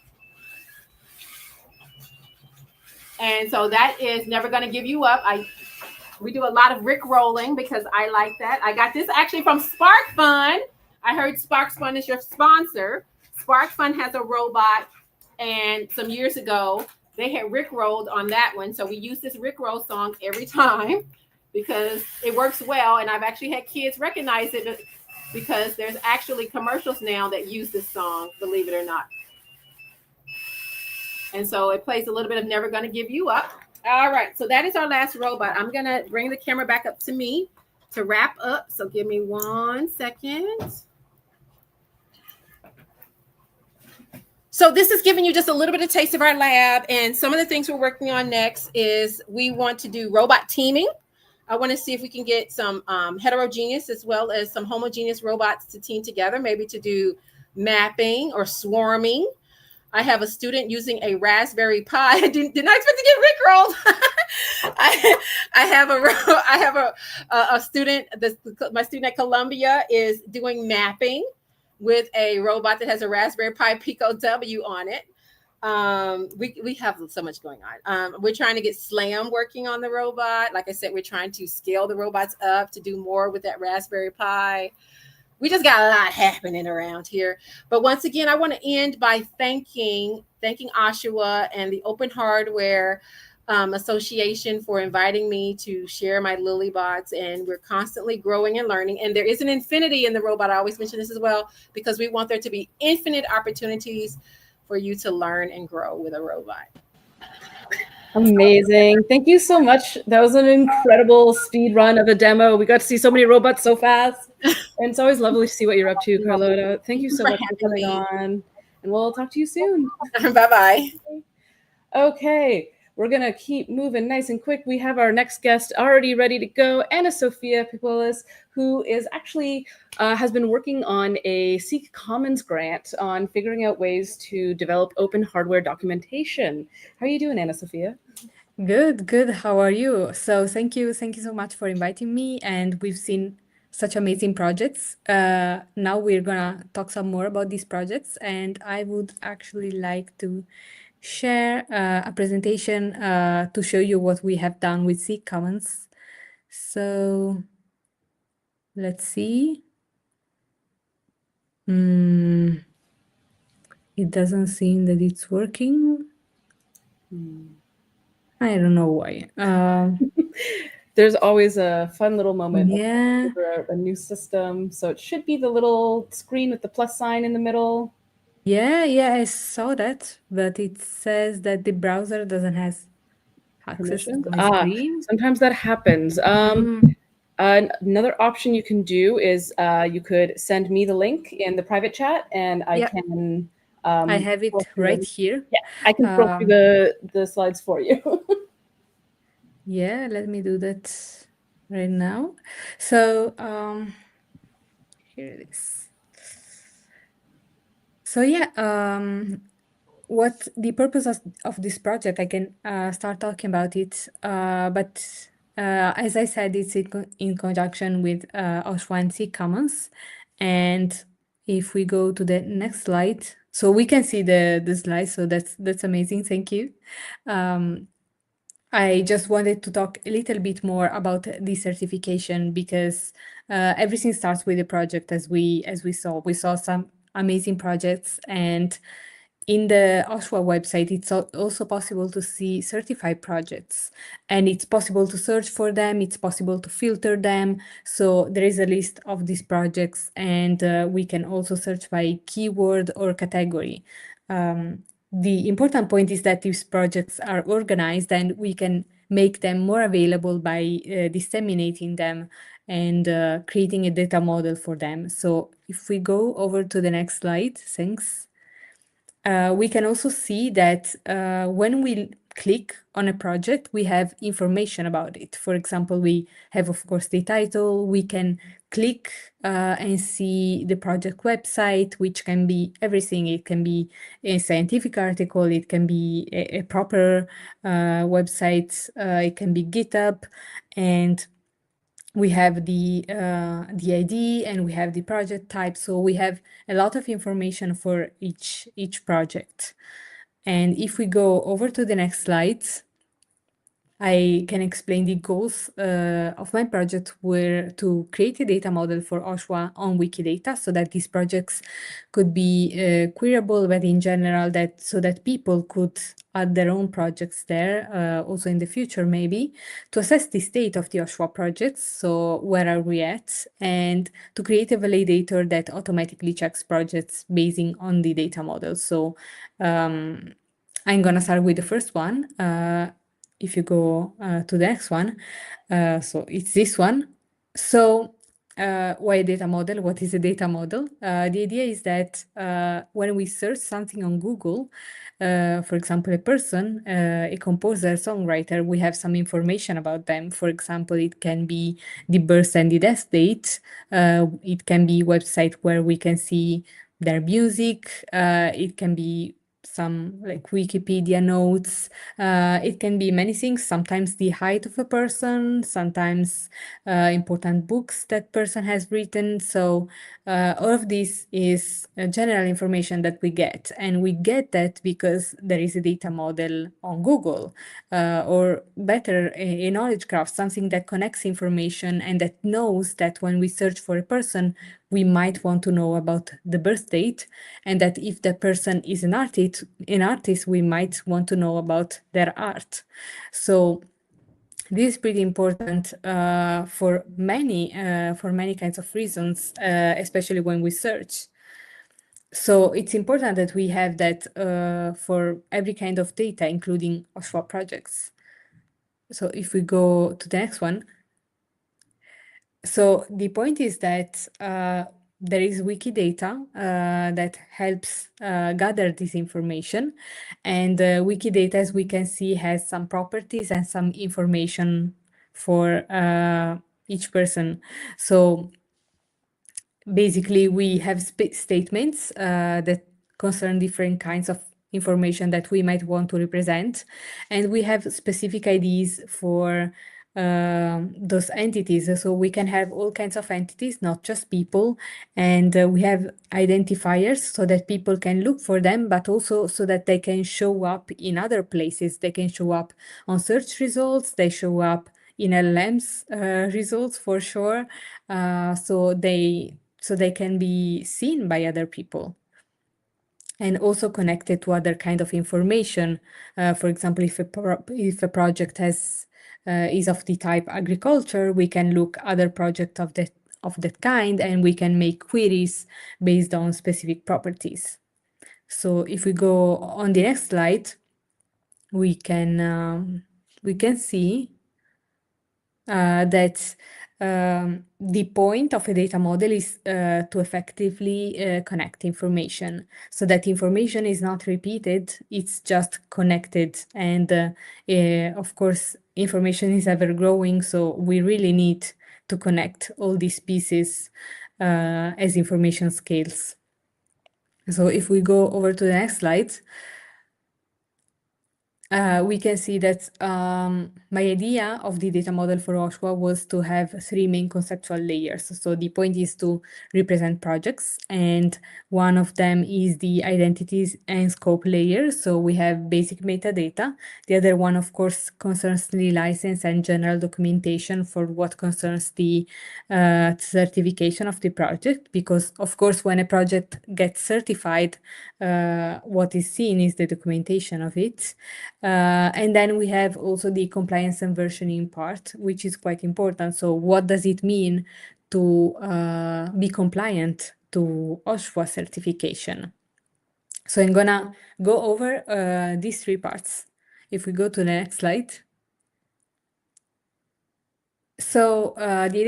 And so that is never going to give you up. We do a lot of Rick rolling because I like that. I got this actually from Spark Fun. I heard Spark Fun is your sponsor. Spark Fun has a robot, and some years ago they had Rick rolled on that one. So we use this Rick roll song every time because it works well. And I've actually had kids recognize it because there's actually commercials now that use this song, believe it or not. And so it plays a little bit of Never Gonna Give You Up. All right, so that is our last robot. I'm gonna bring the camera back up to me to wrap up. So give me 1 second. So this is giving you just a little bit of taste of our lab. And some of the things we're working on next is we want to do robot teaming. I want to see if we can get some heterogeneous as well as some homogeneous robots to team together, maybe to do mapping or swarming. I have a student using a Raspberry Pi. I did not expect to get rickrolled. I have a student. My student at Columbia is doing mapping with a robot that has a Raspberry Pi Pico W on it. We have so much going on. We're trying to get SLAM working on the robot. Like I said, we're trying to scale the robots up to do more with that Raspberry Pi. We just got a lot happening around here. But once again, I want to end by thanking OSHWA and the Open Hardware Association for inviting me to share my Lilybots. And we're constantly growing and learning. And there is an infinity in the robot. I always mention this as well, because we want there to be infinite opportunities for you to learn and grow with a robot. Amazing. Thank you so much. That was an incredible speed run of a demo. We got to see so many robots so fast. And it's always lovely to see what you're up to, Carlota. Thank you so much for coming on. And we'll talk to you soon. Bye-bye. Okay. We're going to keep moving nice and quick. We have our next guest already ready to go, Anna Sophia Pulis, who is actually has been working on a Seek Commons grant on figuring out ways to develop open hardware documentation. How are you doing, Anna Sophia? Good. How are you? So thank you so much for inviting me. And we've seen such amazing projects. Now we're gonna talk some more about these projects, and I would actually like to share a presentation to show you what we have done with Seek Commons. So let's see. It doesn't seem that it's working. I don't know why. There's always a fun little moment. Yeah. For a new system. So it should be the little screen with the plus sign in the middle. Yeah, I saw that, but it says that the browser doesn't have access to my screen. Sometimes that happens. Another option you can do is you could send me the link in the private chat, and I can. I have it right here. Yeah, I can scroll through the slides for you. Yeah, let me do that right now. So here it is. So what the purpose of this project, I can start talking about it. But as I said, it's in conjunction with OSHWA and Seek Commons. And if we go to the next slide, so we can see the slide. So that's amazing. Thank you. I just wanted to talk a little bit more about this certification because everything starts with the project, as we saw. We saw some amazing projects, and in the OSHWA website, it's also possible to see certified projects, and it's possible to search for them. It's possible to filter them. So there is a list of these projects, and we can also search by keyword or category. The important point is that these projects are organized, and we can make them more available by disseminating them and creating a data model for them. So if we go over to the next slide, thanks. We can also see that when we click on a project, we have information about it. For example, we have, of course, the title. We can click and see the project website, which can be everything. It can be a scientific article. It can be a proper website. It can be GitHub. And we have the ID and we have the project type. So we have a lot of information for each project. And if we go over to the next slides, I can explain the goals of my project were to create a data model for OSHWA on Wikidata so that these projects could be queryable, but in general so that people could add their own projects there, also in the future maybe, to assess the state of the OSHWA projects, so where are we at, and to create a validator that automatically checks projects basing on the data model. So I'm gonna start with the first one. If you go to the next one, so it's this one. So why a data model? What is a data model? The idea is that when we search something on Google, for example, a person, a composer, songwriter, we have some information about them. For example, it can be the birth and the death date. It can be a website where we can see their music. It can be some like Wikipedia notes. It can be many things, sometimes the height of a person, sometimes important books that person has written. So all of this is general information that we get, and we get that because there is a data model on Google, or better, a knowledge graph, something that connects information and that knows that when we search for a person, we might want to know about the birth date, and that if the person is an artist, we might want to know about their art. So this is pretty important for many kinds of reasons, especially when we search. So it's important that we have that for every kind of data, including OSHWA projects. So if we go to the next one. So the point is that there is Wikidata that helps gather this information. And Wikidata, as we can see, has some properties and some information for each person. So basically, we have statements that concern different kinds of information that we might want to represent. And we have specific IDs for those entities. So we can have all kinds of entities, not just people. And we have identifiers so that people can look for them, but also so that they can show up in other places. They can show up on search results. They show up in LLM's results for sure. So they can be seen by other people. And also connected to other kind of information. For example, if a project is of the type agriculture, we can look other project of that kind, and we can make queries based on specific properties. So if we go on the next slide, we can see that the point of a data model is to effectively connect information, so that information is not repeated, it's just connected. And of course, information is ever growing, so we really need to connect all these pieces as information scales. So if we go over to the next slide, we can see that my idea of the data model for OSHWA was to have 3 main conceptual layers. So the point is to represent projects, and one of them is the identities and scope layer. So we have basic metadata. The other one, of course, concerns the license and general documentation for what concerns the certification of the project, because of course when a project gets certified, what is seen is the documentation of it. And then we have also the compliance and versioning part, which is quite important. So what does it mean to be compliant to OSHWA certification? So I'm gonna go over these 3 parts. If we go to the next slide. So the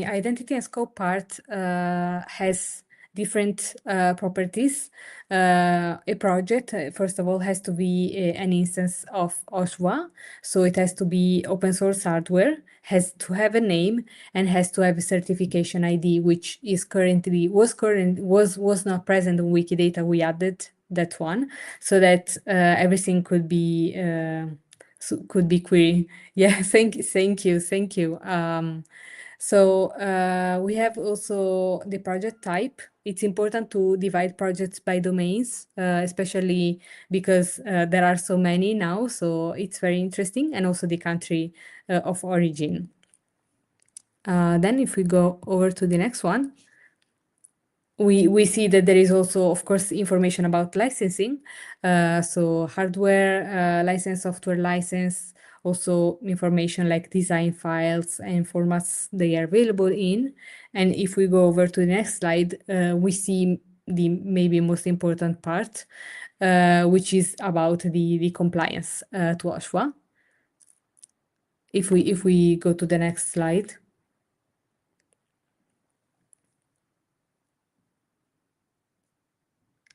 identity and scope part has different properties. A project, first of all, has to be an instance of OSHWA. So it has to be open source hardware, has to have a name, and has to have a certification ID, which is was not present in Wikidata. We added that one so that everything could be query. Yeah, thank you. So we have also the project type. It's important to divide projects by domains, especially because there are so many now. So it's very interesting, and also the country of origin. Then if we go over to the next one, we see that there is also, of course, information about licensing. So hardware license, software license, also information like design files and formats they are available in. And if we go over to the next slide, we see the maybe most important part, which is about the compliance to OSHWA. If we go to the next slide.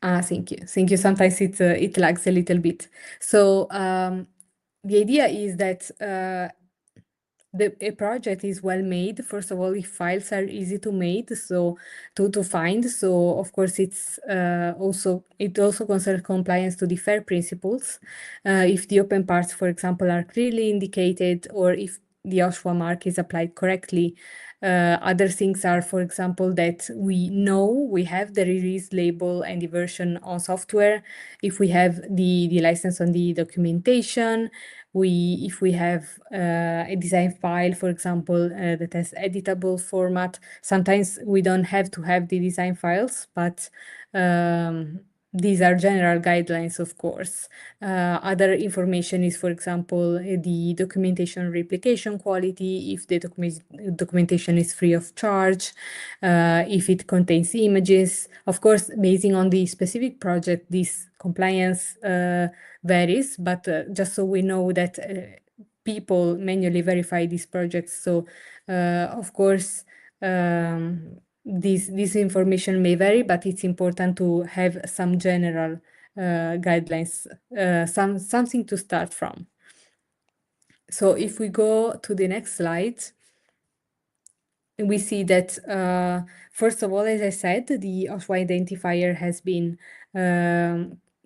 Thank you. Sometimes it lags a little bit. So the idea is that a project is well made. First of all, if files are easy to make, so to find. So of course, it also concerns compliance to the FAIR principles. If the open parts, for example, are clearly indicated, or if the OSHWA mark is applied correctly. Other things are, for example, that we know we have the release label and the version on software. If we have the license on the documentation, if we have a design file, for example, that has editable format. Sometimes we don't have to have the design files, but these are general guidelines, of course. Other information is, for example, the documentation replication quality, if the documentation is free of charge, if it contains images. Of course, basing on the specific project, this compliance varies, but just so we know that people manually verify these projects. So, of course, this information may vary, but it's important to have some general guidelines, something to start from. So if we go to the next slide, we see that, first of all, as I said, the OSHWA identifier has been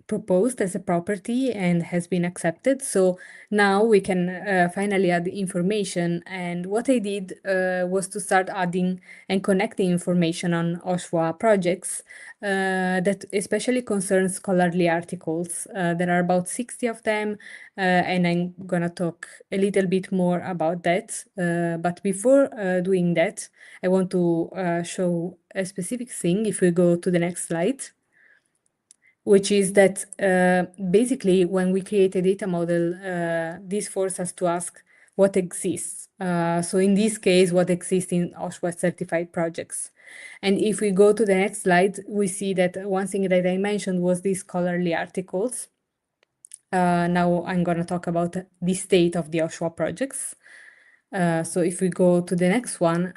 proposed as a property and has been accepted. So now we can finally add the information. And what I did was to start adding and connecting information on OSHWA projects that especially concerns scholarly articles. There are about 60 of them, and I'm gonna talk a little bit more about that. But before doing that, I want to show a specific thing. If we go to the next slide, which is that basically when we create a data model, this forces us to ask what exists. So in this case, what exists in OSHWA certified projects. And if we go to the next slide, we see that one thing that I mentioned was these scholarly articles. Now I'm going to talk about the state of the OSHWA projects. So if we go to the next one,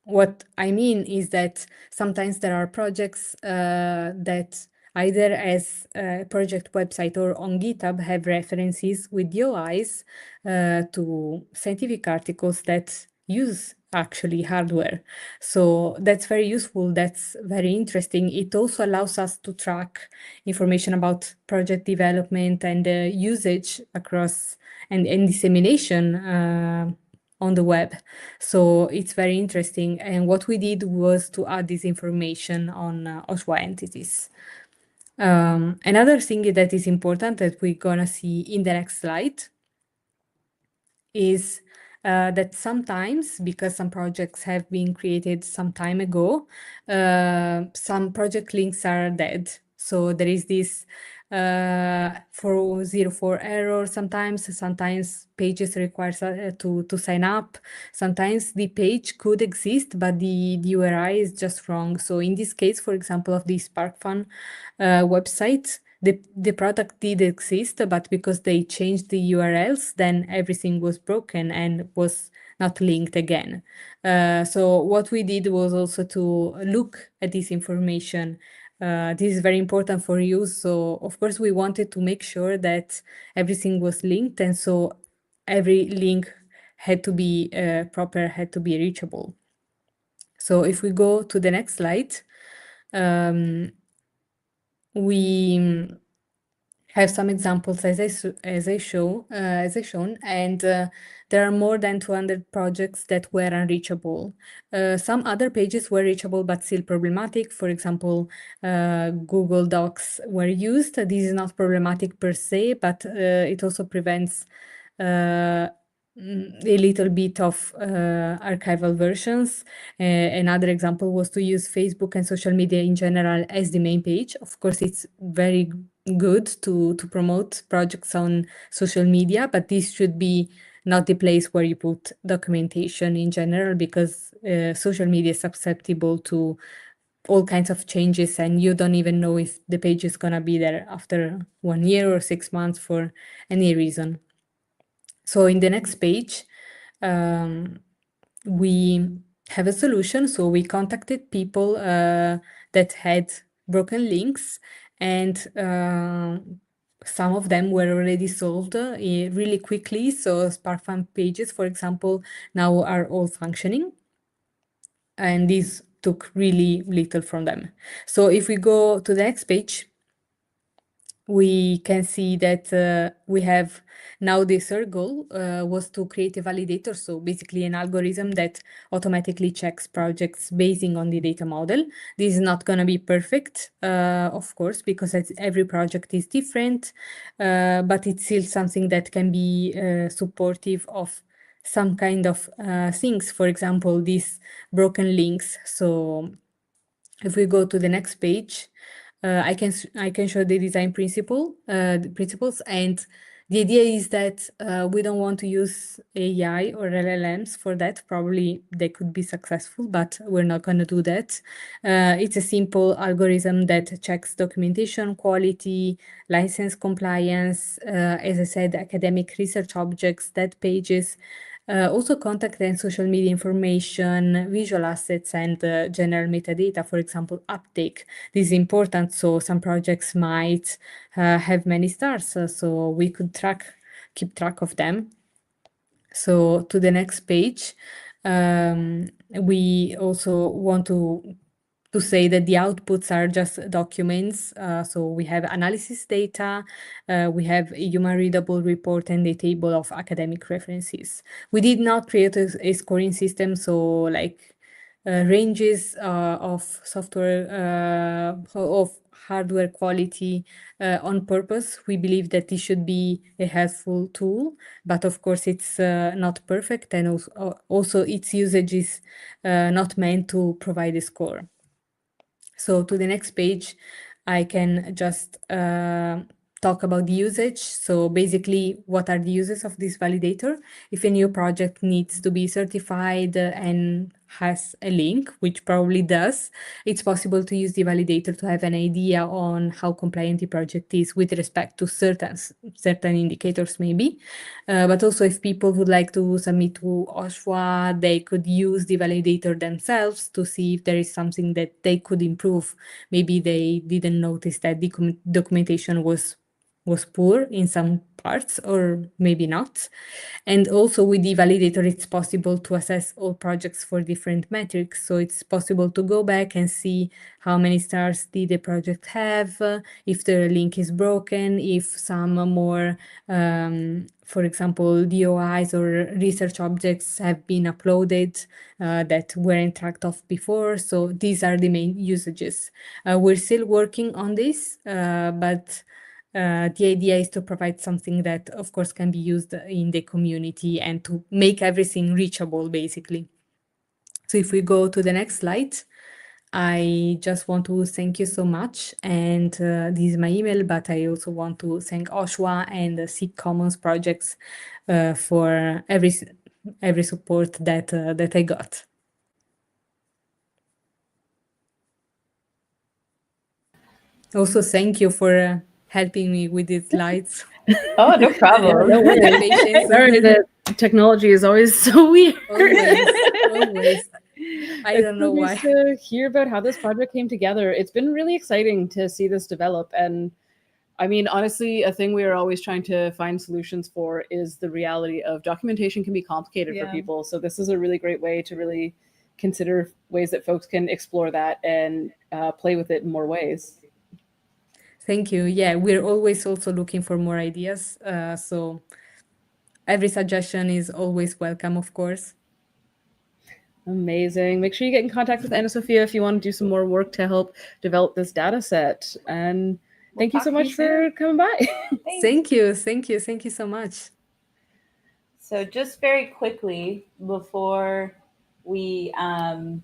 what I mean is that sometimes there are projects that either as a project website or on GitHub have references with DOIs to scientific articles that use actually hardware. So that's very useful. That's very interesting. It also allows us to track information about project development and usage across and dissemination on the web. So it's very interesting. And what we did was to add this information on OSHWA entities. Another thing that is important that we're gonna see in the next slide is that sometimes, because some projects have been created some time ago, some project links are dead. So there is this 404 error sometimes pages require to sign up. Sometimes the page could exist, but the URI is just wrong. So in this case, for example, of the SparkFun website, the product did exist, but because they changed the URLs, then everything was broken and was not linked again. So what we did was also to look at this information. This is very important for you. So of course we wanted to make sure that everything was linked, and so every link had to be proper, had to be reachable. So if we go to the next slide, we have some examples as I shown, and there are more than 200 projects that were unreachable. Some other pages were reachable but still problematic. For example, Google Docs were used. This is not problematic per se, but it also prevents a little bit of archival versions. Another example was to use Facebook and social media in general as the main page. Of course, it's very good to promote projects on social media, but this should be not the place where you put documentation in general, because social media is susceptible to all kinds of changes, and you don't even know if the page is gonna be there after 1 year or 6 months for any reason. So in the next page, we have a solution. So we contacted people that had broken links, and some of them were already solved really quickly. So SparkFun pages, for example, now are all functioning, and this took really little from them. So if we go to the next page, we can see that we have now the third goal was to create a validator. So basically an algorithm that automatically checks projects basing on the data model. This is not going to be perfect, of course, because every project is different, but it's still something that can be supportive of some kind of things. For example, these broken links. So if we go to the next page, I can show the design the principles, and the idea is that we don't want to use AI or LLMs for that. Probably they could be successful, but we're not going to do that. It's a simple algorithm that checks documentation quality, license compliance, as I said, academic research objects, that pages, also contact and social media information, visual assets, and general metadata, for example, uptake. This is important. So some projects might have many stars, so we could keep track of them. So to the next page, we also want to say that the outputs are just documents. So we have analysis data, we have a human readable report, and a table of academic references. We did not create a scoring system, so like ranges of software, of hardware quality on purpose. We believe that this should be a helpful tool, but of course it's not perfect, and also its usage is not meant to provide a score. So to the next page, I can just talk about the usage. So basically, what are the uses of this validator? If a new project needs to be certified and has a link, which probably does, it's possible to use the validator to have an idea on how compliant the project is with respect to certain indicators maybe. But also if people would like to submit to OSHWA, they could use the validator themselves to see if there is something that they could improve. Maybe they didn't notice that the documentation was was poor in some parts or maybe not. And also with the validator, it's possible to assess all projects for different metrics. So it's possible to go back and see how many stars did the project have, if the link is broken, if some more, for example, DOIs or research objects have been uploaded that weren't tracked off before. So these are the main usages. We're still working on this, but the idea is to provide something that, of course, can be used in the community and to make everything reachable, basically. So if we go to the next slide, I just want to thank you so much. And this is my email, but I also want to thank OSHWA and the SIG Commons projects for every support that I got. Also, thank you for helping me with these slides. Oh, no problem. No worries. Sorry, the technology is always so weird. Always. I don't know why. To hear about how this project came together. It's been really exciting to see this develop. And I mean, honestly, a thing we are always trying to find solutions for is the reality of documentation can be complicated for people. So this is a really great way to really consider ways that folks can explore that and play with it in more ways. Thank you. Yeah, we're always also looking for more ideas. So every suggestion is always welcome, of course. Amazing. Make sure you get in contact with Anna Sophia if you want to do some more work to help develop this data set. And thank you so much for coming by. Thank you. Thank you. Thank you so much. So just very quickly before we, oh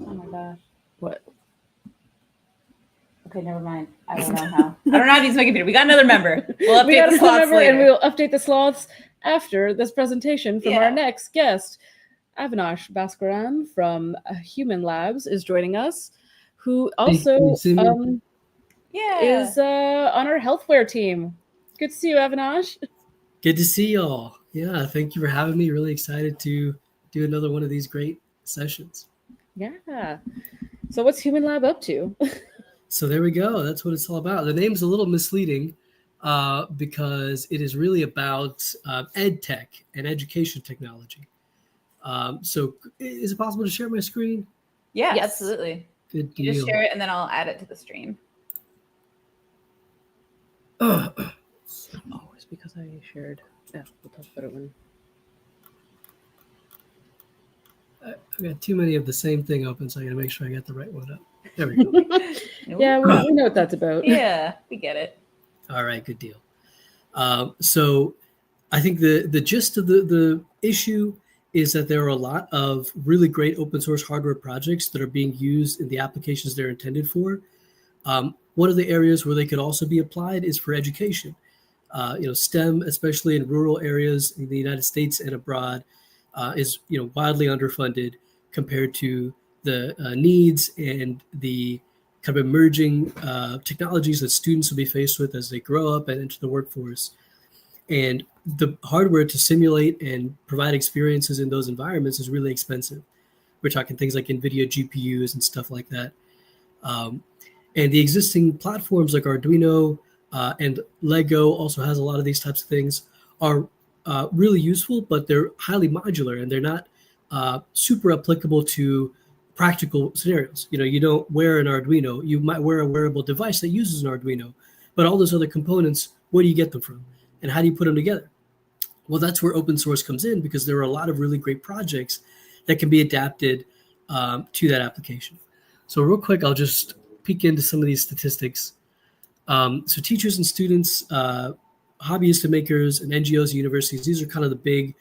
my gosh. What? Okay, never mind. I don't know how. I don't know how to use my computer. We got another member. We'll We update got the another slots member, later. and we'll update the sloths after this presentation from our next guest. Avinash Bhaskaran from Human Labs is joining us, who also is on our healthware team. Good to see you, Avinash. Good to see y'all. Yeah, thank you for having me. Really excited to do another one of these great sessions. Yeah. So what's Human Lab up to? So there we go. That's what it's all about. The name's a little misleading because it is really about ed tech and education technology. So is it possible to share my screen? Yeah, absolutely. Good You just deal. share it and then I'll add it to the stream. Oh, it's because I shared. Yeah, we'll talk about it when. I've got too many of the same thing open, so I got to make sure I got the right one up. There we go. Yeah, we know what that's about. Yeah, we get it. All right, good deal. So I think the gist of the issue is that there are a lot of really great open source hardware projects that are being used in the applications they're intended for. One of the areas where they could also be applied is for education. STEM, especially in rural areas in the United States and abroad, is wildly underfunded compared to the needs and the kind of emerging technologies that students will be faced with as they grow up and enter the workforce. And the hardware to simulate and provide experiences in those environments is really expensive. We're talking things like NVIDIA GPUs and stuff like that. And the existing platforms like Arduino and Lego also has a lot of these types of things are really useful, but they're highly modular and they're not super applicable to practical scenarios. You don't wear an Arduino. You might wear a wearable device that uses an Arduino, but all those other components, where do you get them from? And how do you put them together? Well, that's where open source comes in, because there are a lot of really great projects that can be adapted to that application. So real quick, I'll just peek into some of these statistics. So teachers and students, hobbyists and makers, and NGOs and universities, these are kind of the big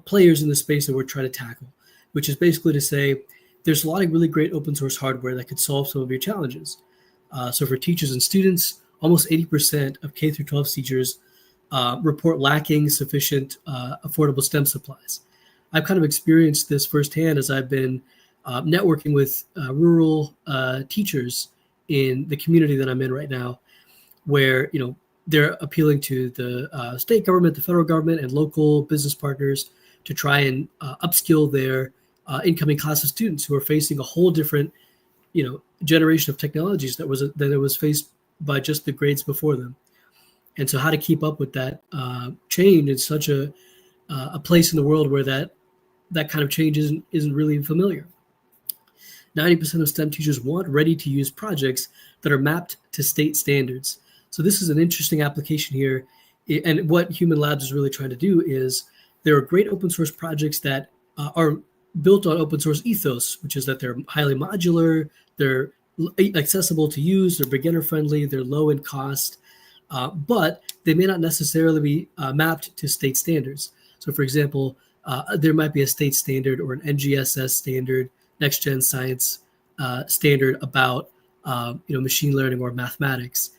players in the space that we're trying to tackle, which is basically to say there's a lot of really great open source hardware that could solve some of your challenges. So for teachers and students, almost 80% of K through 12 teachers report lacking sufficient affordable STEM supplies. I've kind of experienced this firsthand as I've been networking with rural teachers in the community that I'm in right now, where they're appealing to the state government, the federal government, and local business partners to try and upskill their incoming class of students who are facing a whole different generation of technologies that was faced by just the grades before them. And so how to keep up with that change in such a place in the world where that kind of change isn't really familiar. 90% of STEM teachers want ready-to-use projects that are mapped to state standards. So this is an interesting application here. And what Human Labs is really trying to do is there are great open source projects that are built on open source ethos, which is that they're highly modular, they're accessible to use, they're beginner friendly, they're low in cost, but they may not necessarily be mapped to state standards. So for example, there might be a state standard or an NGSS standard, next gen science standard about machine learning or mathematics.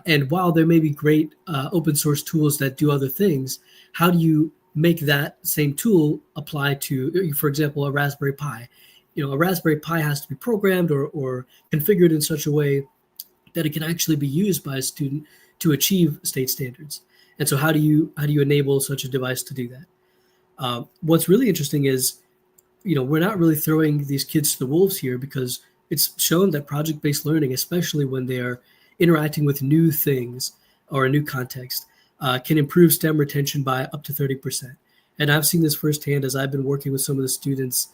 And while there may be great open source tools that do other things, how do you make that same tool apply to, for example, a Raspberry Pi? A Raspberry Pi has to be programmed or configured in such a way that it can actually be used by a student to achieve state standards. And so how do you enable such a device to do that? What's really interesting is, we're not really throwing these kids to the wolves here, because it's shown that project-based learning, especially when they are interacting with new things or a new context, can improve STEM retention by up to 30%. And I've seen this firsthand as I've been working with some of the students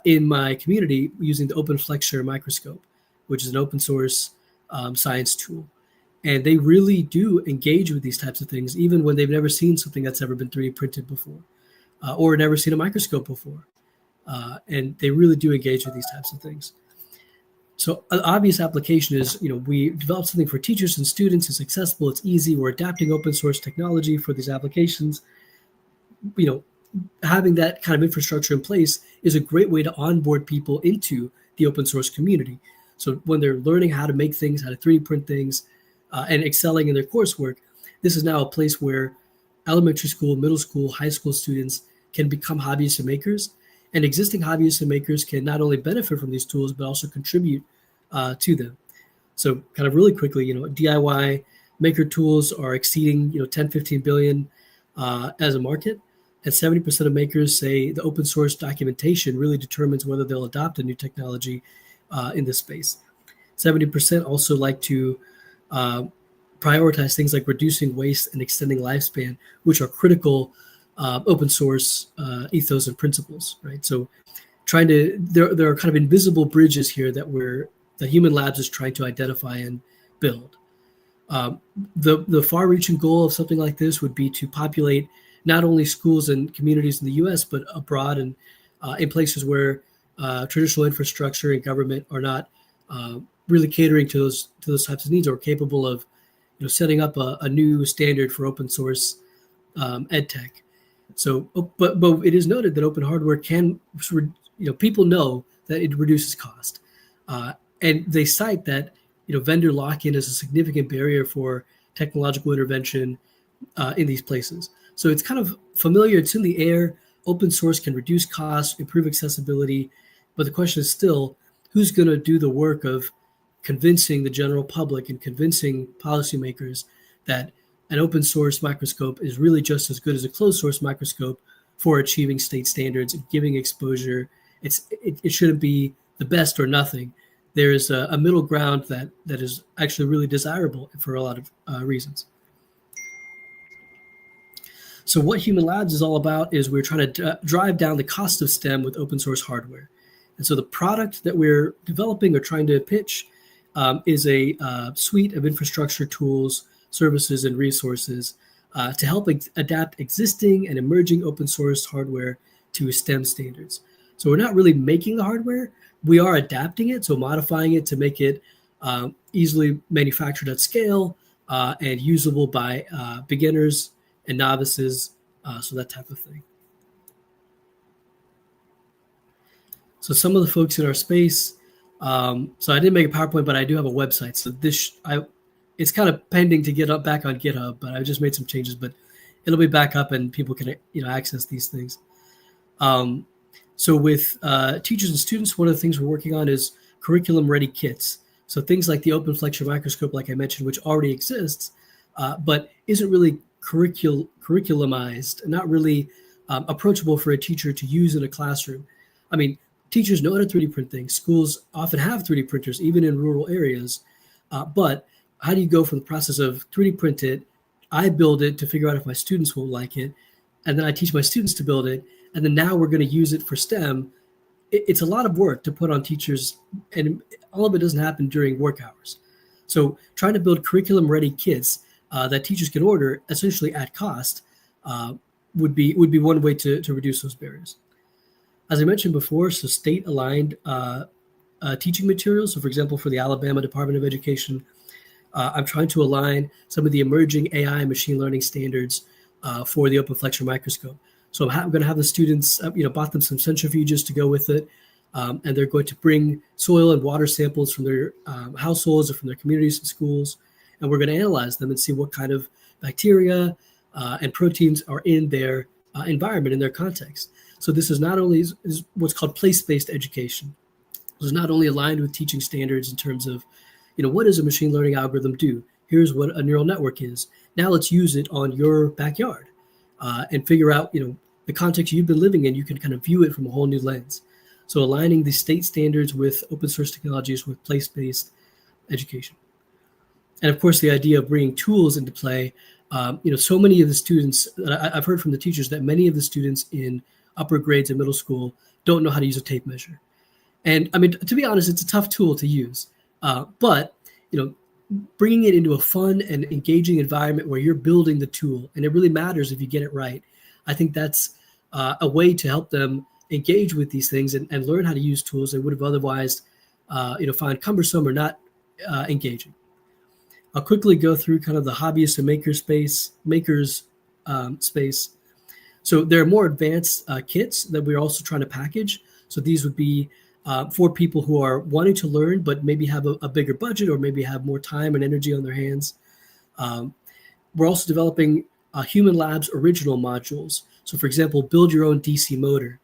in my community using the Open Flexure microscope, which is an open source science tool. And they really do engage with these types of things, even when they've never seen something that's ever been 3D printed before, or never seen a microscope before. And they really do engage with these types of things. So an obvious application is, we developed something for teachers and students. It's accessible, it's easy. We're adapting open source technology for these applications. Having that kind of infrastructure in place is a great way to onboard people into the open source community. So when they're learning how to make things, how to 3D print things, and excelling in their coursework, this is now a place where elementary school, middle school, high school students can become hobbyists and makers. And existing hobbyists and makers can not only benefit from these tools, but also contribute to them. So kind of really quickly, DIY maker tools are exceeding, 10, 15 billion as a market. And 70% of makers say the open source documentation really determines whether they'll adopt a new technology in this space. 70% also like to prioritize things like reducing waste and extending lifespan, which are critical open source ethos and principles, right? So there are kind of invisible bridges here that Human Labs is trying to identify and build. The far-reaching goal of something like this would be to populate not only schools and communities in the U.S., but abroad and in places where traditional infrastructure and government are not really catering to those types of needs, or capable of setting up a new standard for open source ed tech. So, but it is noted that open hardware can, people know that it reduces cost, and they cite that vendor lock-in is a significant barrier for technological intervention in these places. So it's kind of familiar. It's in the air. Open source can reduce costs, improve accessibility, but the question is still, who's going to do the work of convincing the general public and convincing policymakers that an open source microscope is really just as good as a closed source microscope for achieving state standards and giving exposure. It shouldn't be the best or nothing. There is a middle ground that is actually really desirable for a lot of reasons. So what Human Labs is all about is we're trying to drive down the cost of STEM with open source hardware. And so the product that we're developing or trying to pitch is a suite of infrastructure tools, services, and resources to help adapt existing and emerging open source hardware to STEM standards. So we're not really making the hardware, we are adapting it, so modifying it to make it easily manufactured at scale and usable by beginners and novices, so that type of thing. So some of the folks in our space, so I didn't make a PowerPoint, but I do have a website. So it's kind of pending to get up back on GitHub, but I just made some changes, but it'll be back up and people can access these things. So with teachers and students, one of the things we're working on is curriculum ready kits. So things like the Open Flexure microscope, like I mentioned, which already exists, but isn't really curriculumized, not really approachable for a teacher to use in a classroom. I mean, teachers know how to 3D print things. Schools often have 3D printers, even in rural areas, but how do you go from the process of 3D print it, I build it to figure out if my students will like it, and then I teach my students to build it, and then now we're going to use it for STEM. It's a lot of work to put on teachers, and all of it doesn't happen during work hours. So trying to build curriculum-ready kits that teachers can order, essentially at cost, would be one way to reduce those barriers. As I mentioned before, so state-aligned teaching materials. So for example, for the Alabama Department of Education, I'm trying to align some of the emerging AI and machine learning standards for the open flexure microscope. So I'm going to have the students, bought them some centrifuges to go with it, and they're going to bring soil and water samples from their households or from their communities and schools, and we're going to analyze them and see what kind of bacteria and proteins are in their environment, in their context. So this is not only is what's called place-based education. This is not only aligned with teaching standards in terms of, what does a machine learning algorithm do? Here's what a neural network is. Now let's use it on your backyard and figure out, the context you've been living in. You can kind of view it from a whole new lens. So aligning the state standards with open source technologies with place-based education. And of course, the idea of bringing tools into play. So many of the students, I've heard from the teachers that many of the students in upper grades and middle school don't know how to use a tape measure. And I mean, to be honest, it's a tough tool to use. But bringing it into a fun and engaging environment where you're building the tool, and it really matters if you get it right. I think that's a way to help them engage with these things and learn how to use tools they would have otherwise, find cumbersome or not engaging. I'll quickly go through kind of the hobbyist and makers space. So there are more advanced kits that we're also trying to package. So these would be for people who are wanting to learn, but maybe have a bigger budget or maybe have more time and energy on their hands. We're also developing Human Labs original modules. So for example, build your own DC motor,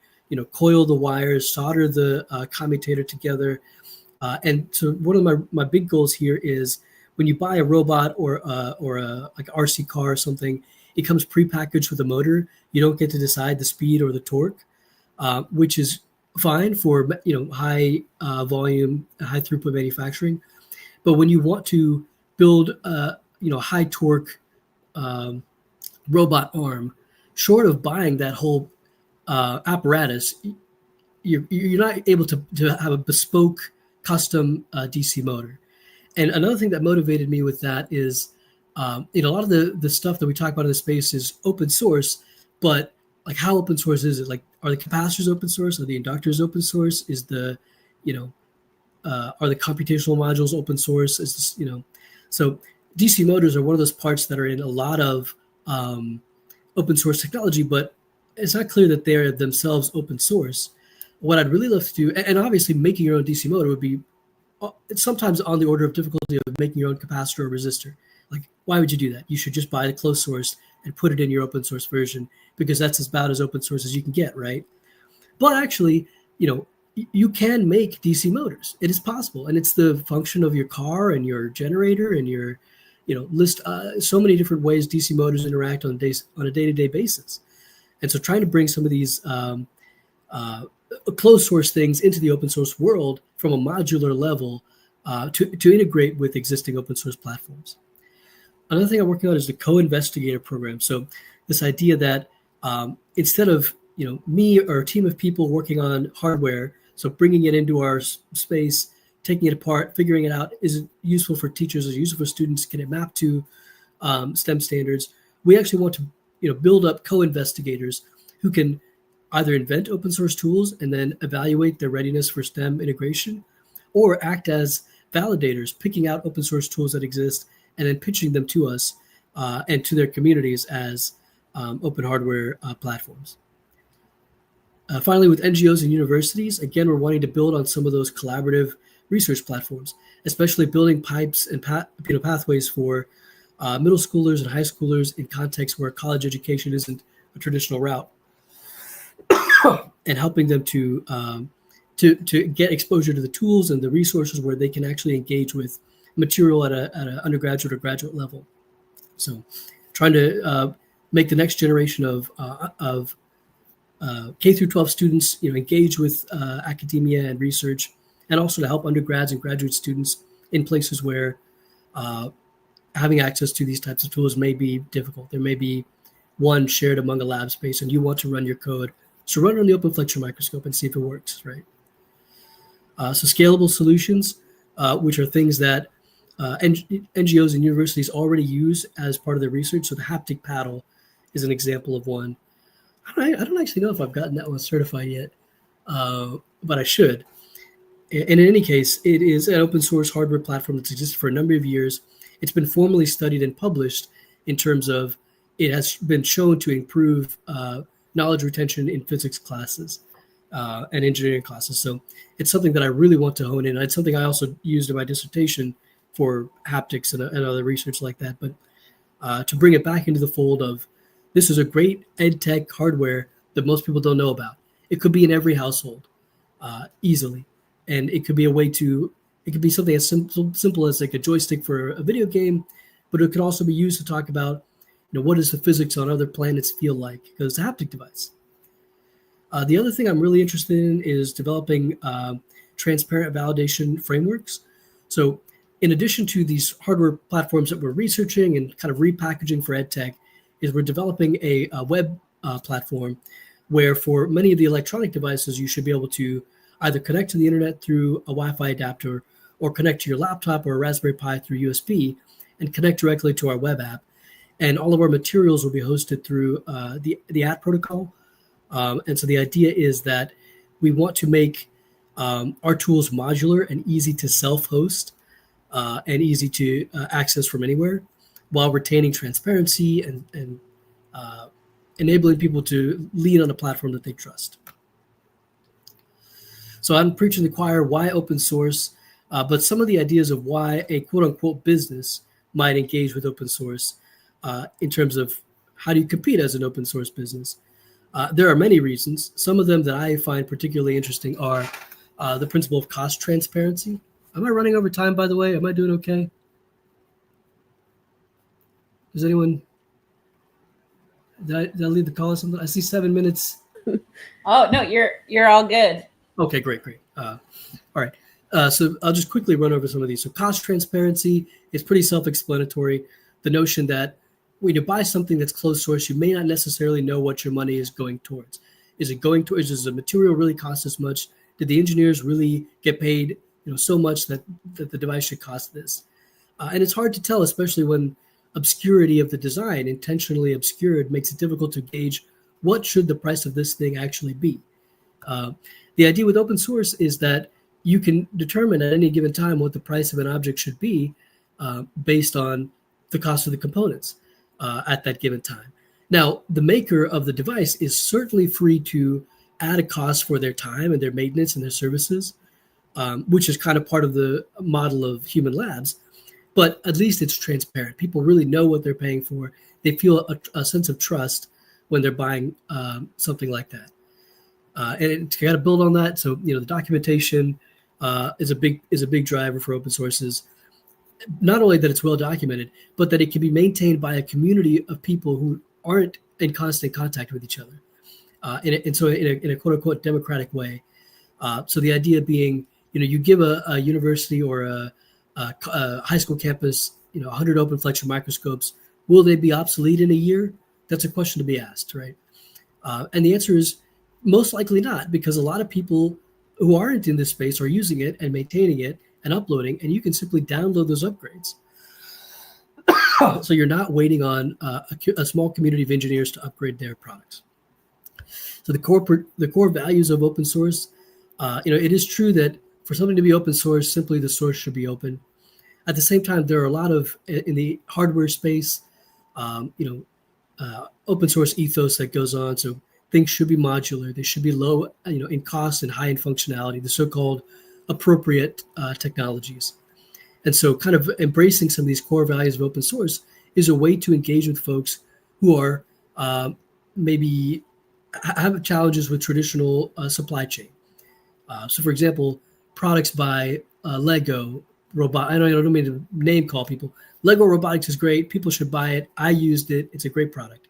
coil the wires, solder the commutator together. And so one of my big goals here is when you buy a robot or like an RC car or something, it comes prepackaged with a motor. You don't get to decide the speed or the torque, which is fine for high volume, high throughput manufacturing. But when you want to build high torque robot arm, short of buying that whole apparatus, you're not able to have a bespoke custom DC motor. And another thing that motivated me with that is, a lot of the stuff that we talk about in the space is open source, but like how open source is it? Like, are the capacitors open source? Are the inductors open source? Is the, are the computational modules open source? Is this, so DC motors are one of those parts that are in a lot of open source technology, but it's not clear that they're themselves open source. What I'd really love to do, and obviously making your own DC motor would be, it's sometimes on the order of difficulty of making your own capacitor or resistor. Like, why would you do that? You should just buy the closed source and put it in your open source version, because that's about as open source as you can get, right? But actually, you can make DC motors. It is possible, and it's the function of your car and your generator and your, list so many different ways DC motors interact on a day-to-day basis. And so, trying to bring some of these closed source things into the open source world from a modular level to integrate with existing open source platforms. Another thing I'm working on is the co-investigator program. So this idea that instead of me or a team of people working on hardware, so bringing it into our space, taking it apart, figuring it out, is it useful for teachers, is it useful for students, can it map to STEM standards? We actually want to build up co-investigators who can either invent open source tools and then evaluate their readiness for STEM integration, or act as validators, picking out open source tools that exist and then pitching them to us and to their communities as open hardware platforms. Finally, with NGOs and universities, again, we're wanting to build on some of those collaborative research platforms, especially building pipes and pathways for middle schoolers and high schoolers in contexts where college education isn't a traditional route, and helping them to get exposure to the tools and the resources where they can actually engage with material at an undergraduate or graduate level. So trying to make the next generation of K through 12 students engage with academia and research, and also to help undergrads and graduate students in places where having access to these types of tools may be difficult. There may be one shared among a lab space, and you want to run your code. So run it on the open flexure microscope and see if it works, right? So scalable solutions, which are things that NGOs and universities already use as part of their research. So the haptic paddle is an example of one. I don't actually know if I've gotten that one certified yet, but I should. And in any case, it is an open source hardware platform that's existed for a number of years. It's been formally studied and published in terms of it has been shown to improve knowledge retention in physics classes and engineering classes. So it's something that I really want to hone in. It's something I also used in my dissertation for haptics and other research like that. But to bring it back into the fold of this is a great ed tech hardware that most people don't know about. It could be in every household easily. And it could be a way to, it could be something as simple as like a joystick for a video game, but it could also be used to talk about, what does the physics on other planets feel like? Because it's a haptic device. The other thing I'm really interested in is developing transparent validation frameworks. So in addition to these hardware platforms that we're researching and kind of repackaging for EdTech, is we're developing a web platform where for many of the electronic devices, you should be able to either connect to the internet through a Wi-Fi adapter or connect to your laptop or a Raspberry Pi through USB and connect directly to our web app. And all of our materials will be hosted through the AT protocol. And so the idea is that we want to make our tools modular and easy to self-host and easy to access from anywhere while retaining transparency and enabling people to lean on a platform that they trust. So I'm preaching to the choir, why open source? But some of the ideas of why a quote unquote business might engage with open source in terms of how do you compete as an open source business? There are many reasons. Some of them that I find particularly interesting are the principle of cost transparency. Am I running over time, by the way? Am I doing okay? Does anyone, did I leave the call or something? I see 7 minutes. Oh, no, you're all good. Okay, great. All right. So I'll just quickly run over some of these. So cost transparency is pretty self-explanatory. The notion that when you buy something that's closed source, you may not necessarily know what your money is going towards. Is it going towards, does the material really cost this much? Did the engineers really get paid so much that the device should cost this? And it's hard to tell, especially when obscurity of the design, intentionally obscured, makes it difficult to gauge what should the price of this thing actually be. The idea with open source is that you can determine at any given time what the price of an object should be based on the cost of the components at that given time. Now, the maker of the device is certainly free to add a cost for their time and their maintenance and their services, which is kind of part of the model of human labs. But at least it's transparent. People really know what they're paying for. They feel a sense of trust when they're buying something like that. And you got to build on that. So the documentation is a big driver for open sources. Not only that it's well documented, but that it can be maintained by a community of people who aren't in constant contact with each other, and so in a quote unquote democratic way. So the idea being, you give a university or a high school campus, 100 open flexure microscopes. Will they be obsolete in a year? That's a question to be asked, right? And the answer is most likely not, because a lot of people who aren't in this space are using it and maintaining it and uploading, and you can simply download those upgrades. So you're not waiting on a small community of engineers to upgrade their products. So the core values of open source, it is true that for something to be open source, simply the source should be open. At the same time, there are a lot of, in the hardware space, open source ethos that goes on. So things should be modular. They should be low, in cost and high in functionality, the so-called appropriate technologies. And so kind of embracing some of these core values of open source is a way to engage with folks who are maybe have challenges with traditional supply chain. So for example, products by Lego, I don't mean to name call people. Lego Robotics is great. People should buy it. I used it. It's a great product.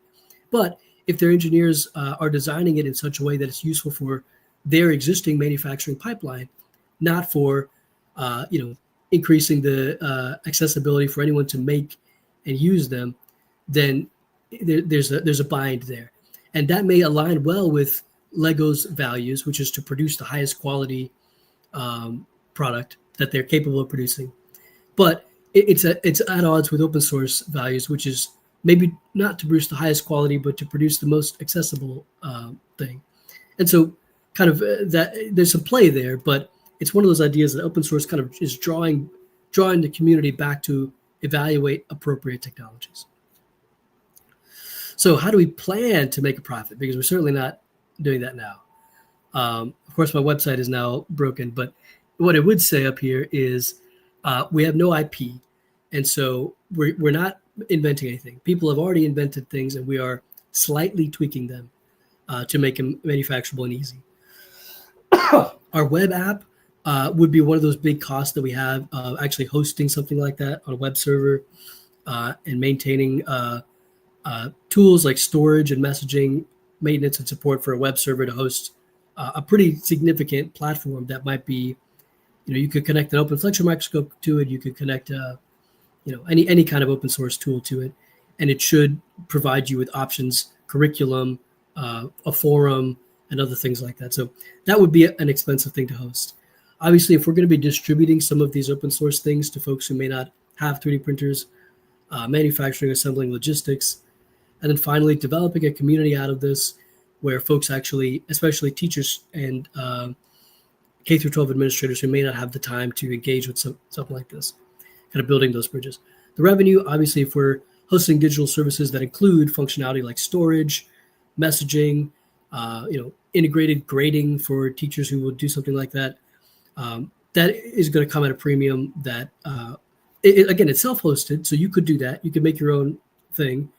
But if their engineers are designing it in such a way that it's useful for their existing manufacturing pipeline, not for increasing the accessibility for anyone to make and use them, then there's a bind there. And that may align well with Lego's values, which is to produce the highest quality product that they're capable of producing. But it's at odds with open source values, which is maybe not to produce the highest quality, but to produce the most accessible thing. And so kind of that there's some play there, but it's one of those ideas that open source kind of is drawing the community back to evaluate appropriate technologies. So how do we plan to make a profit? Because we're certainly not doing that now. Of course, my website is now broken, but what I would say up here is we have no IP. And so we're not inventing anything. People have already invented things, and we are slightly tweaking them to make them manufacturable and easy. Our web app would be one of those big costs that we have actually hosting something like that on a web server and maintaining tools like storage and messaging, maintenance and support for a web server to host a pretty significant platform that might be, you could connect an open flexure microscope to it. You could connect, any kind of open source tool to it, and it should provide you with options, curriculum, a forum, and other things like that. So that would be an expensive thing to host. Obviously, if we're going to be distributing some of these open source things to folks who may not have 3D printers, manufacturing, assembling, logistics, and then finally developing a community out of this where folks actually, especially teachers and K through 12 administrators who may not have the time to engage with something like this, kind of building those bridges. The revenue, obviously, if we're hosting digital services that include functionality like storage, messaging, integrated grading for teachers who will do something like that, that is going to come at a premium that, again, it's self-hosted, so you could do that. You could make your own thing,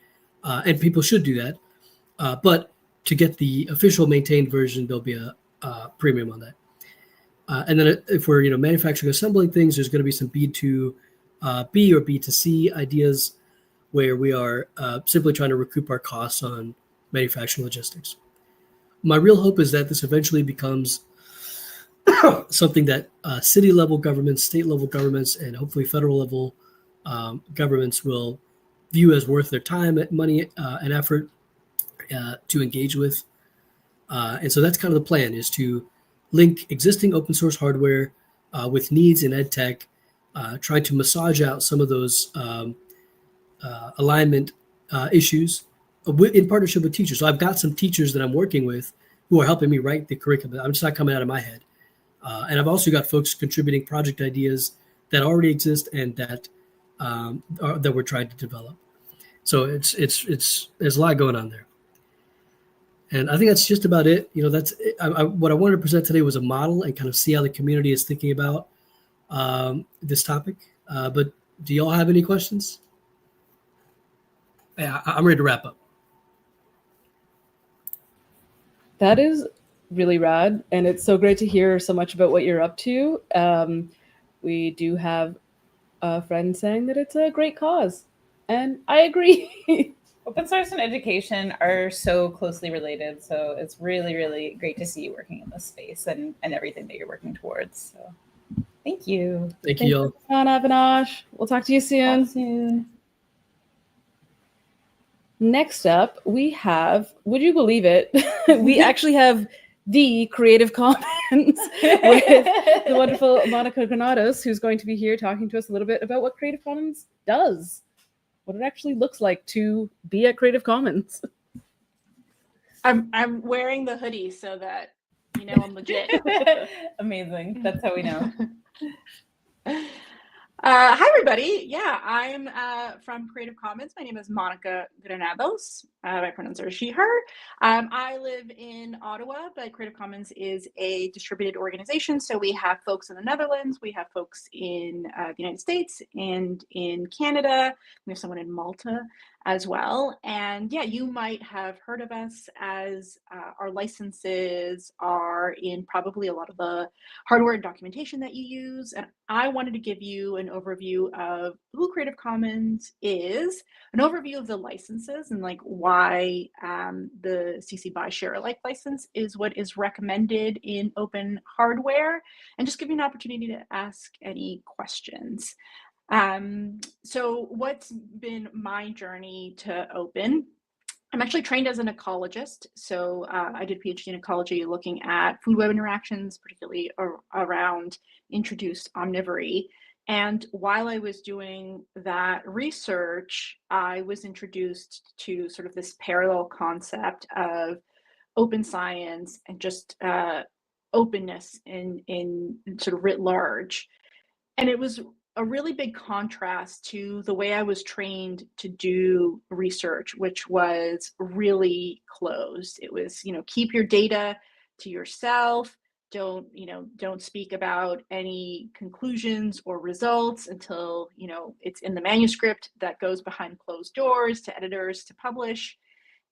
and people should do that. But to get the official maintained version, there'll be a premium on that. And then if we're manufacturing, assembling things, there's going to be some B2B or B2C ideas where we are simply trying to recoup our costs on manufacturing logistics. My real hope is that this eventually becomes something that city level governments, state level governments, and hopefully federal level governments will view as worth their time, money, and effort to engage with. And so that's kind of the plan, is to link existing open source hardware with needs in ed tech, trying to massage out some of those alignment issues in partnership with teachers. So I've got some teachers that I'm working with who are helping me write the curriculum. I'm just not coming out of my head. And I've also got folks contributing project ideas that already exist and that that we're trying to develop. So there's a lot going on there. And I think that's just about it. That's it. What I wanted to present today was a model and kind of see how the community is thinking about this topic. But do y'all have any questions? Yeah, I'm ready to wrap up. That is really rad, and it's so great to hear so much about what you're up to. We do have a friend saying that it's a great cause, and I agree. Open source and education are so closely related, so it's really, really great to see you working in this space and everything that you're working towards. So thank you. Thank you, y'all. Avinash. We'll talk to you soon. Next up, we have, would you believe it? We actually have the Creative Commons with the wonderful Monica Granados, who's going to be here talking to us a little bit about what Creative Commons does, what it actually looks like to be at Creative Commons. I'm wearing the hoodie so that I'm legit. Amazing. That's how we know. Hi, everybody. Yeah, I'm from Creative Commons. My name is Monica Granados. My pronouns are she, her. I live in Ottawa, but Creative Commons is a distributed organization. So we have folks in the Netherlands, we have folks in the United States and in Canada. We have someone in Malta as well. And yeah, you might have heard of us as our licenses are in probably a lot of the hardware and documentation that you use. And I wanted to give you an overview of who Creative Commons is, an overview of the licenses and like why the CC BY Share Alike license is what is recommended in open hardware, and just give you an opportunity to ask any questions. So what's been my journey to open? I'm actually trained as an ecologist. So I did a PhD in ecology looking at food-web interactions, particularly around introduced omnivory. And while I was doing that research, I was introduced to sort of this parallel concept of open science and just openness in sort of writ large. And it was a really big contrast to the way I was trained to do research, which was really closed. It was, keep your data to yourself. Don't speak about any conclusions or results until, it's in the manuscript that goes behind closed doors to editors to publish.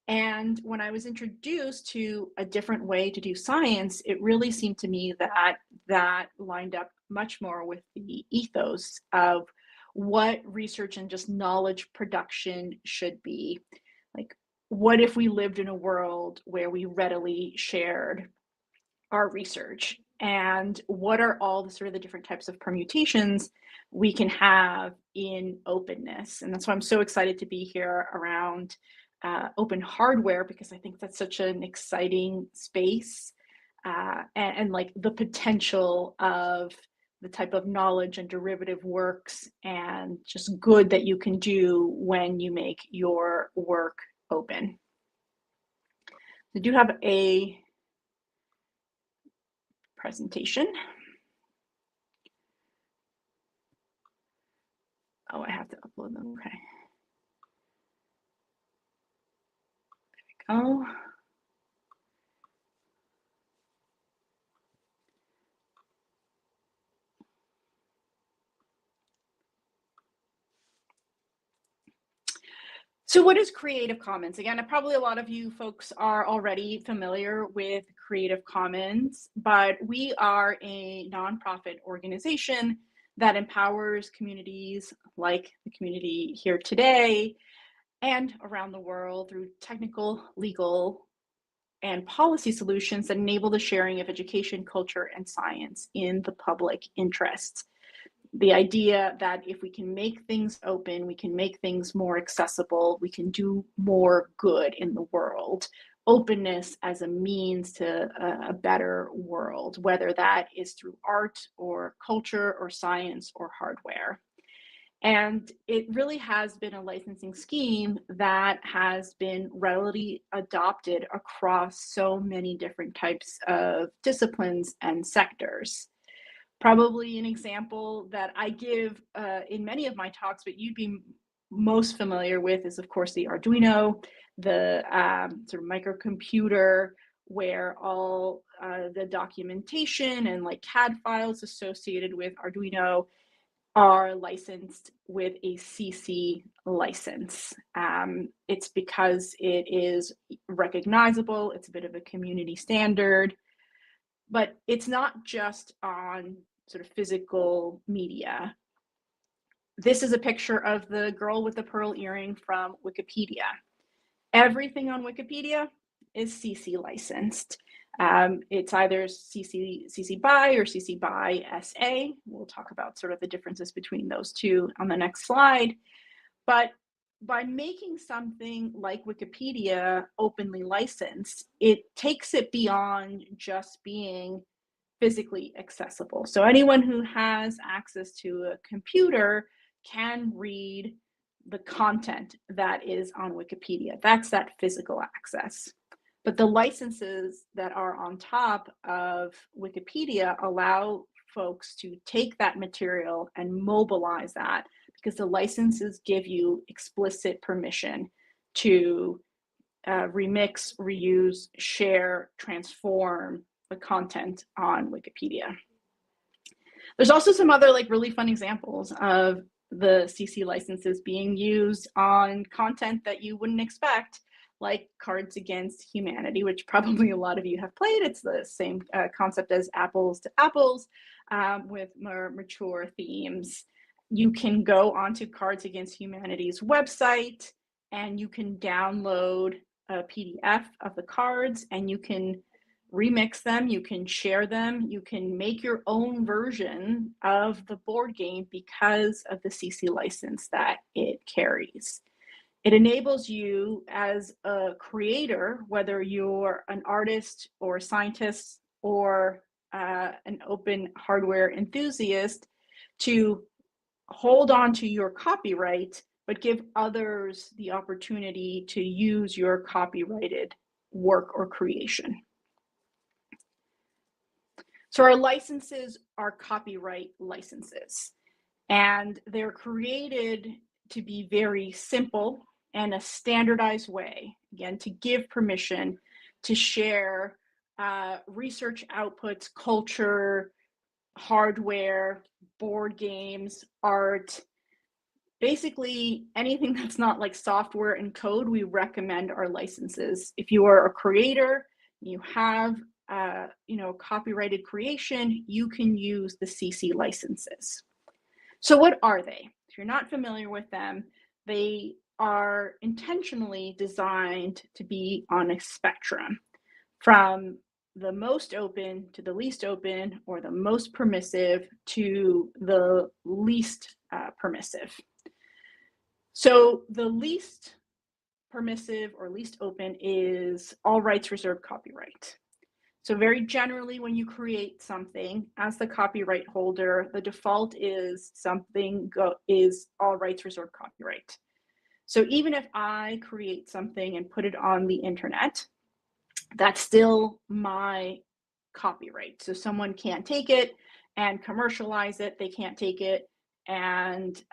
And when I was introduced to a different way to do science, it really seemed to me that that lined up much more with the ethos of what research and just knowledge production should be. Like, what if we lived in a world where we readily shared our research? And what are all the sort of the different types of permutations we can have in openness? And that's why I'm so excited to be here around open hardware, because I think that's such an exciting space and like the potential of the type of knowledge and derivative works and just good that you can do when you make your work open. I do have a presentation. Oh, I have to upload them. Okay. There we go. So what is Creative Commons? Again, probably a lot of you folks are already familiar with Creative Commons, but we are a nonprofit organization that empowers communities like the community here today and around the world through technical, legal, and policy solutions that enable the sharing of education, culture, and science in the public interest. The idea that if we can make things open, we can make things more accessible, we can do more good in the world. Openness as a means to a better world, whether that is through art or culture or science or hardware. And it really has been a licensing scheme that has been readily adopted across so many different types of disciplines and sectors. Probably an example that I give in many of my talks, but you'd be most familiar with is, of course, the Arduino, the sort of microcomputer where all the documentation and like CAD files associated with Arduino are licensed with a CC license. It's because it is recognizable, it's a bit of a community standard, but it's not just on sort of physical media. This is a picture of the girl with the pearl earring from Wikipedia. Everything on Wikipedia is CC licensed. It's either CC BY or CC BY SA. We'll talk about sort of the differences between those two on the next slide. But by making something like Wikipedia openly licensed, it takes it beyond just being physically accessible. So anyone who has access to a computer can read the content that is on Wikipedia. That's that physical access. But the licenses that are on top of Wikipedia allow folks to take that material and mobilize that, because the licenses give you explicit permission to remix, reuse, share, transform the content on Wikipedia. There's also some other like really fun examples of the CC licenses being used on content that you wouldn't expect, like Cards Against Humanity, which probably a lot of you have played. It's the same concept as Apples to Apples with more mature themes. You can go onto Cards Against Humanity's website and you can download a PDF of the cards and you can remix them, you can share them, you can make your own version of the board game because of the CC license that it carries. It enables you as a creator, whether you're an artist or a scientist or an open hardware enthusiast, to hold on to your copyright, but give others the opportunity to use your copyrighted work or creation. So our licenses are copyright licenses, and they're created to be very simple and a standardized way, again, to give permission to share research outputs, culture, hardware, board games, art, basically anything that's not like software and code. We recommend our licenses. If you are a creator, you have copyrighted creation, you can use the CC licenses. So what are they? If you're not familiar with them, they are intentionally designed to be on a spectrum from the most open to the least open, or the most permissive to the least permissive. So the least permissive or least open is all rights reserved copyright. So very generally, when you create something as the copyright holder, the default is something is all rights reserved copyright. So even if I create something and put it on the internet, that's still my copyright. So someone can't take it and commercialize it. They can't take it and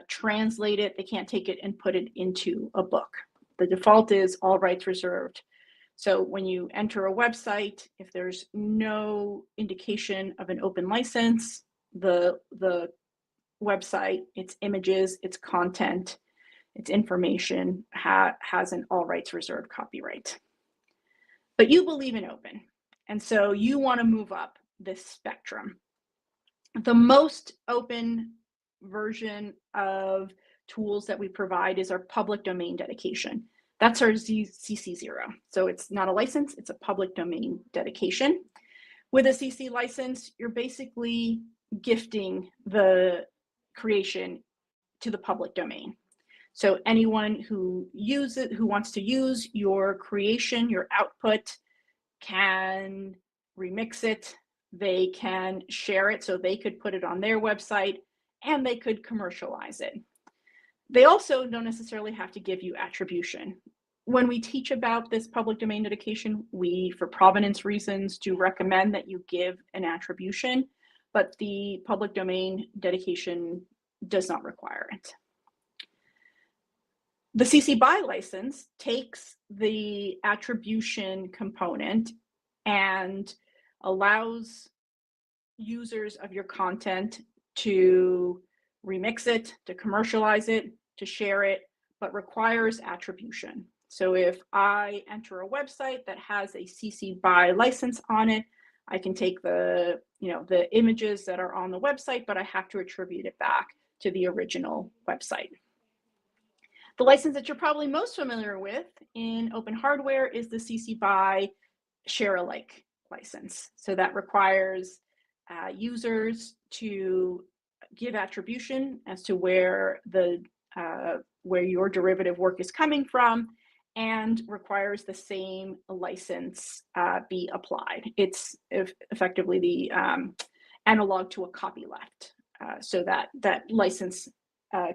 translate it. They can't take it and put it into a book. The default is all rights reserved. So when you enter a website, if there's no indication of an open license, the website, its images, its content, its information has an all rights reserved copyright. But you believe in open, and so you want to move up this spectrum. The most open version of tools that we provide is our public domain dedication. That's our CC0. So it's not a license, it's a public domain dedication. With a CC license, you're basically gifting the creation to the public domain. So anyone who wants to use your creation, your output, can remix it, they can share it, so they could put it on their website, and they could commercialize it. They also don't necessarily have to give you attribution. When we teach about this public domain dedication, we, for provenance reasons, do recommend that you give an attribution, but the public domain dedication does not require it. The CC BY license takes the attribution component and allows users of your content to remix it, to commercialize it, to share it, but requires attribution. So if I enter a website that has a CC BY license on it, I can take the images that are on the website, but I have to attribute it back to the original website. The license that you're probably most familiar with in open hardware is the CC BY share alike license. So that requires users to give attribution as to where your derivative work is coming from, and requires the same license be applied. It's effectively the analog to a copyleft, so that license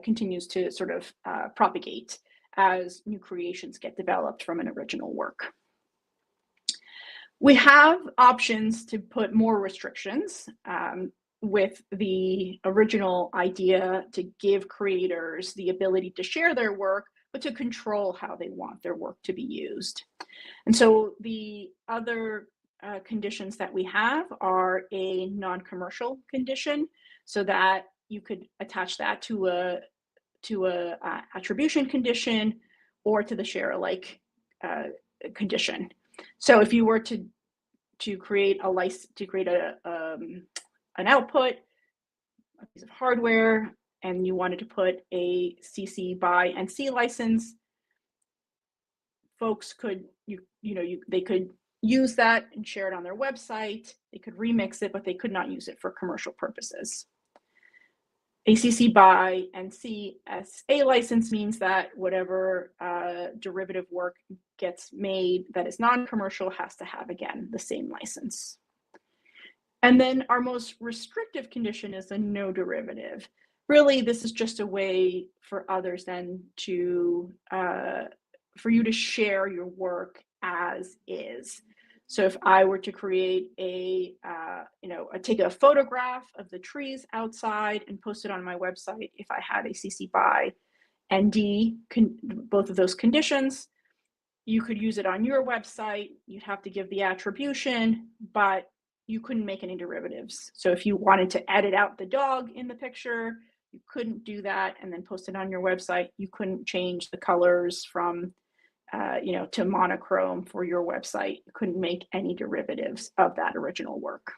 continues to sort of propagate as new creations get developed from an original work. We have options to put more restrictions with the original idea to give creators the ability to share their work, but to control how they want their work to be used. And so the other conditions that we have are a non-commercial condition, so that you could attach that to a attribution condition or to the share alike condition. So if you were to create a license, to create an output, a piece of hardware, and you wanted to put a CC BY and C license, folks could they could use that and share it on their website. They could remix it, but they could not use it for commercial purposes. ACC BY and CSA license means that whatever derivative work gets made that is non-commercial has to have, again, the same license. And then our most restrictive condition is a no derivative. Really, this is just a way for others then to, for you to share your work as is. So if I were to create a, take a photograph of the trees outside and post it on my website, if I had a CC BY and D, both of those conditions, you could use it on your website. You'd have to give the attribution, but you couldn't make any derivatives. So if you wanted to edit out the dog in the picture, you couldn't do that and then post it on your website. You couldn't change the colors from to monochrome for your website. You couldn't make any derivatives of that original work.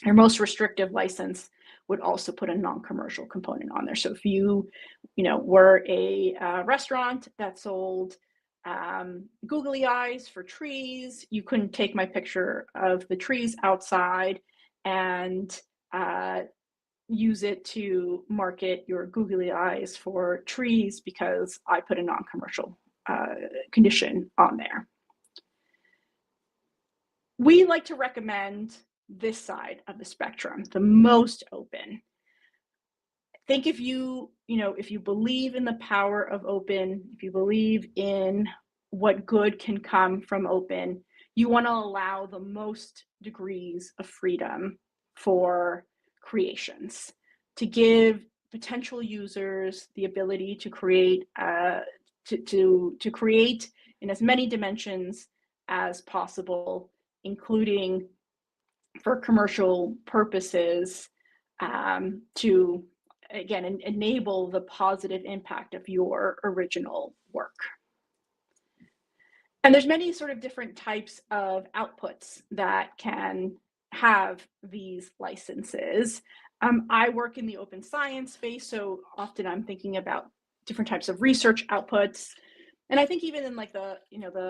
Your most restrictive license would also put a non-commercial component on there. So if you, were a restaurant that sold googly eyes for trees, you couldn't take my picture of the trees outside and use it to market your googly eyes for trees because I put a non-commercial condition on there. We like to recommend this side of the spectrum, the most open. I think if you believe in the power of open, if you believe in what good can come from open, you want to allow the most degrees of freedom for creations, to give potential users the ability to create to create in as many dimensions as possible, including for commercial purposes, to again enable the positive impact of your original work. And there's many sort of different types of outputs that can have these licenses. I work in the open science space, so often I'm thinking about different types of research outputs. And I think even in like the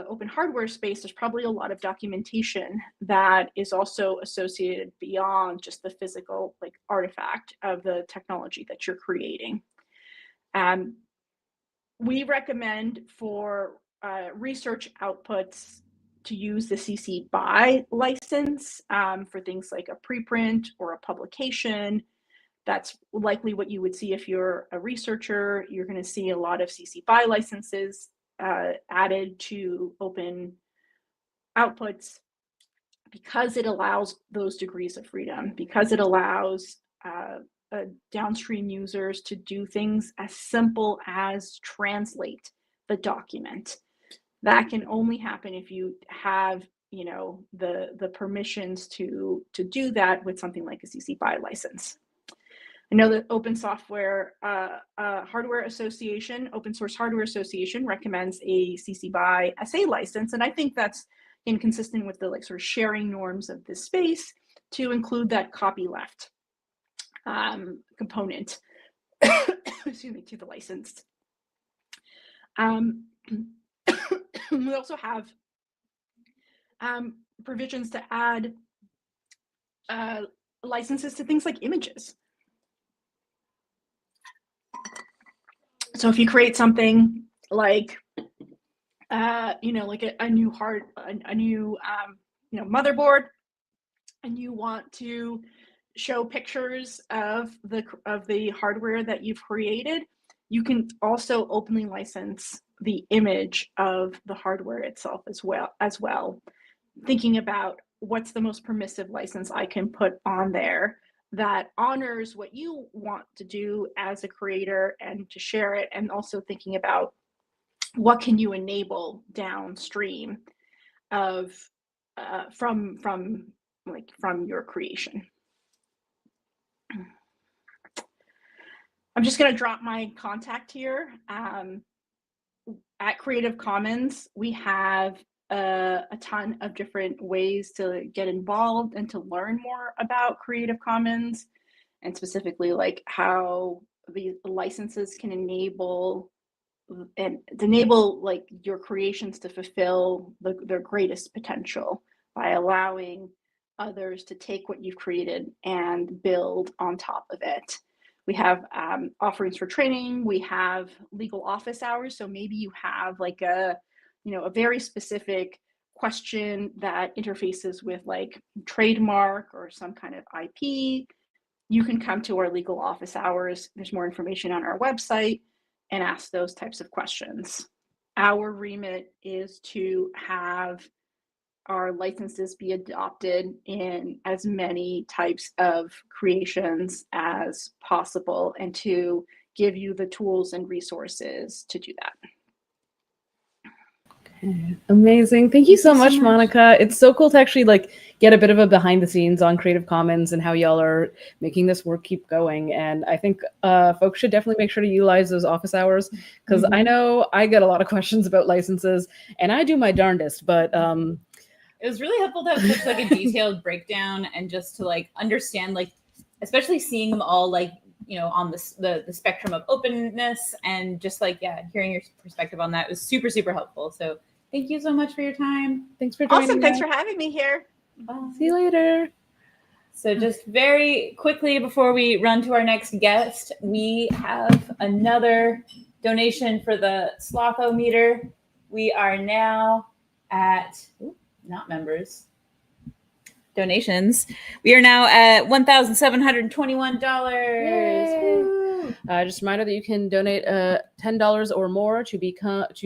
open hardware space, there's probably a lot of documentation that is also associated beyond just the physical artifact of the technology that you're creating. We recommend for research outputs to use the CC BY license for things like a preprint or a publication. That's likely what you would see if you're a researcher. You're going to see a lot of CC BY licenses added to open outputs because it allows those degrees of freedom, because it allows downstream users to do things as simple as translate the document. That can only happen if you have the permissions to do that with something like a CC BY license. I know that Open Software Hardware Association, Open Source Hardware Association recommends a CC BY SA license, and I think that's inconsistent with the sort of sharing norms of this space to include that copyleft component, excuse me, to the license. We also have provisions to add licenses to things like images. So if you create something like, like a new motherboard, and you want to show pictures of the hardware that you've created, you can also openly license the image of the hardware itself as well. Thinking about what's the most permissive license I can put on there that honors what you want to do as a creator and to share it, and also thinking about what can you enable downstream of from your creation. I'm just going to drop my contact here. At Creative Commons, we have a ton of different ways to get involved and to learn more about Creative Commons, and specifically how the licenses can enable and enable like your creations to fulfill their greatest potential by allowing others to take what you've created and build on top of it. We have offerings for training. We have legal office hours. So maybe you have like a very specific question that interfaces with like trademark or some kind of IP. You can come to our legal office hours. There's more information on our website and ask those types of questions. Our remit is to have our licenses be adopted in as many types of creations as possible and to give you the tools and resources to do that. Amazing. Thank you so much, Monica. It's so cool to actually like get a bit of a behind the scenes on Creative Commons and how y'all are making this work keep going. And I think folks should definitely make sure to utilize those office hours because I know I get a lot of questions about licenses and I do my darndest, but it was really helpful to have such like a detailed breakdown and just to like understand, like, especially seeing them all like, on the spectrum of openness and just like, hearing your perspective on that was super, super helpful. So thank you so much for your time. Thanks for joining Awesome. Thanks us. for having me here. Bye. See you later. So just very quickly before we run to our next guest, we have another donation for the Sloth-O-meter. We are now at, not members, donations. We are now at $1,721. Just a reminder that you can donate $10 or more to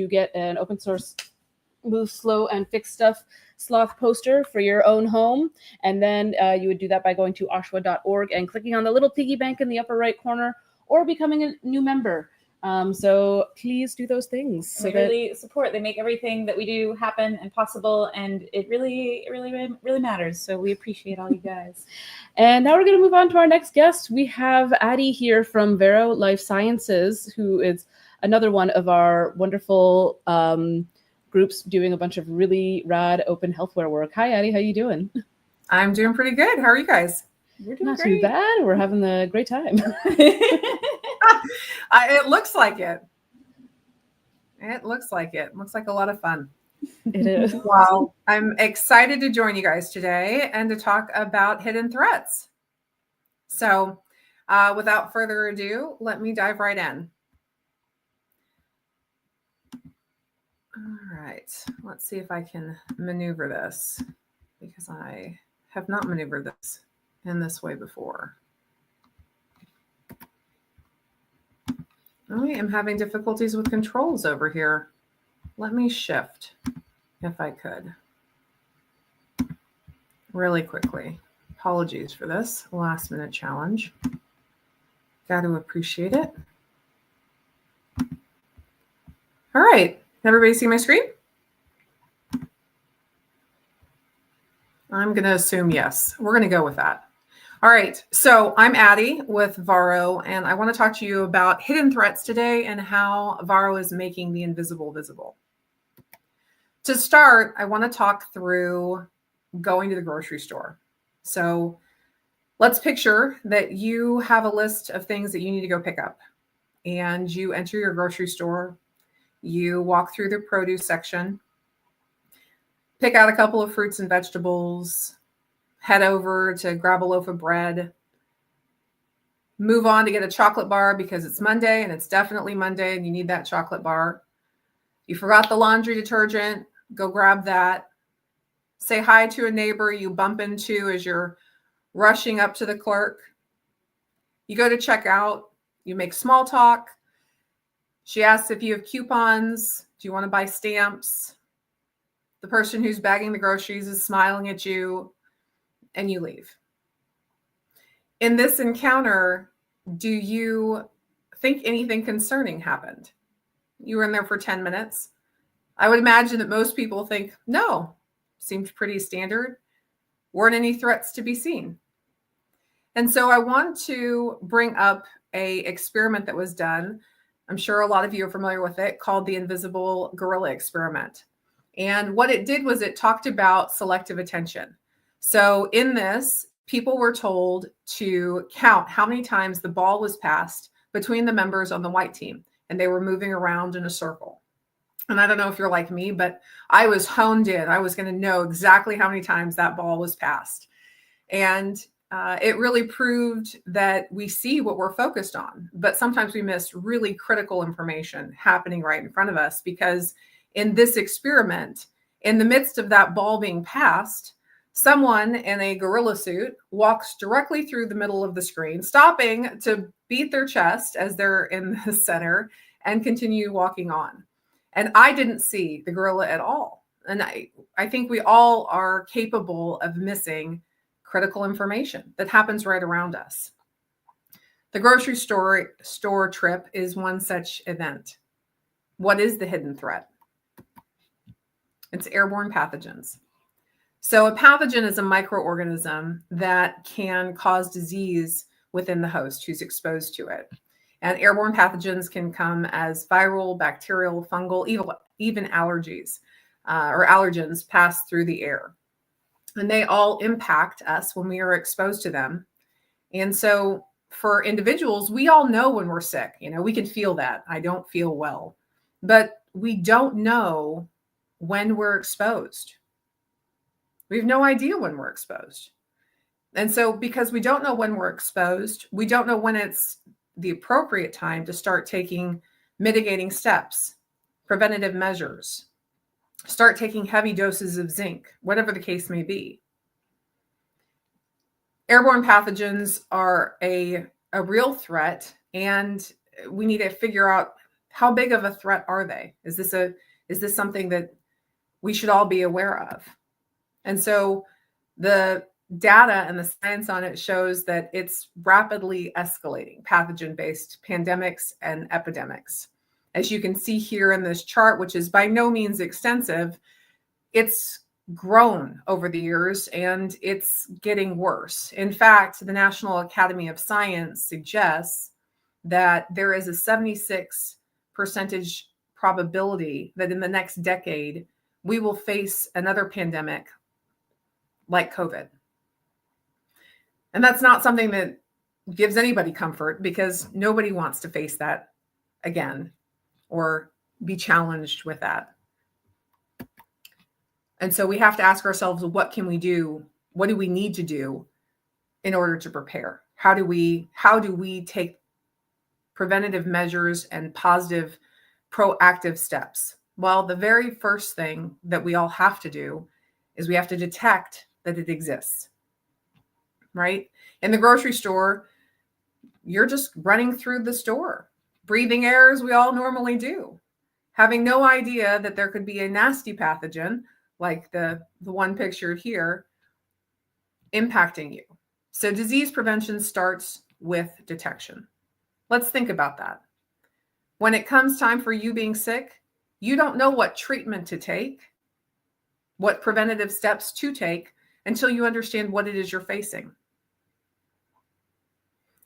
get an open source Move Slow and Fix Stuff Sloth poster for your own home. And then you would do that by going to OSHWA.org and clicking on the little piggy bank in the upper right corner or becoming a new member. So please do those things. So really support. They make everything that we do happen and possible, and it really matters. So we appreciate all you guys. And now we're going to move on to our next guest. We have Addie here from Varro Life Sciences, who is another one of our wonderful groups doing a bunch of really rad open healthware work. Hi, Addie. How you doing? I'm doing pretty good. How are you guys? We're doing not too bad. We're having a great time. It looks like it. It looks like it. Looks like a lot of fun. It is. Well, I'm excited to join you guys today and to talk about hidden threats. So without further ado, let me dive right in. All right, let's see if I can maneuver this because I have not maneuvered this in this way before. I am having difficulties with controls over here. Let me shift if I could really quickly. Apologies for this last minute challenge. Got to appreciate it. All right, everybody see my screen? I'm going to assume yes. We're going to go with that. All right, so I'm Addie with Varro, and I want to talk to you about hidden threats today and how Varro is making the invisible visible. To start, I want to talk through going to the grocery store. So let's picture that you have a list of things that you need to go pick up, and you enter your grocery store, you walk through the produce section, pick out a couple of fruits and vegetables, head over to grab a loaf of bread, move on to get a chocolate bar because it's Monday and it's definitely Monday and you need that chocolate bar. You forgot the laundry detergent, go grab that. Say hi to a neighbor you bump into as you're rushing up to the clerk. You go to check out, you make small talk. She asks if you have coupons. Do you want to buy stamps? The person who's bagging the groceries is smiling at you, and you leave. In this encounter, do you think anything concerning happened? You were in there for 10 minutes. I would imagine that most people think, no, seemed pretty standard. Weren't any threats to be seen. And so I want to bring up an experiment that was done. I'm sure a lot of you are familiar with it, called the Invisible Gorilla Experiment. And what it did was it talked about selective attention. So in this, people were told to count how many times the ball was passed between the members on the white team. and they were moving around in a circle. And I don't know if you're like me, but I was honed in. I was going to know exactly how many times that ball was passed. And it really proved that we see what we're focused on, but sometimes we miss really critical information happening right in front of us, because in this experiment, in the midst of that ball being passed, someone in a gorilla suit walks directly through the middle of the screen, stopping to beat their chest as they're in the center and continue walking on. And I didn't see the gorilla at all. And I think we all are capable of missing critical information that happens right around us. The grocery store trip is one such event. What is the hidden threat? It's airborne pathogens. So a pathogen is a microorganism that can cause disease within the host who's exposed to it. And airborne pathogens can come as viral, bacterial, fungal, even allergies or allergens pass through the air. And they all impact us when we are exposed to them. And so for individuals, we all know when we're sick. You know, we can feel that. I don't feel well. But we don't know when we're exposed. We have no idea when we're exposed. And so because we don't know when we're exposed, we don't know when it's the appropriate time to start taking mitigating steps, preventative measures, start taking heavy doses of zinc, whatever the case may be. Airborne pathogens are a real threat, and we need to figure out how big of a threat are they? Is this something that we should all be aware of? And so the data and the science on it shows that it's rapidly escalating, pathogen-based pandemics and epidemics. As you can see here in this chart, which is by no means extensive, it's grown over the years and it's getting worse. In fact, the National Academy of Science suggests that there is a 76% probability that in the next decade, we will face another pandemic like COVID. And that's not something that gives anybody comfort, because nobody wants to face that again or be challenged with that. And so we have to ask ourselves, what can we do? What do we need to do in order to prepare? How do we take preventative measures and positive, proactive steps? Well, the very first thing that we all have to do is we have to detect that it exists, right? In the grocery store, you're just running through the store, breathing air as we all normally do, having no idea that there could be a nasty pathogen like the one pictured here impacting you. So disease prevention starts with detection. Let's think about that. When it comes time for you being sick, you don't know what treatment to take, what preventative steps to take, until you understand what it is you're facing.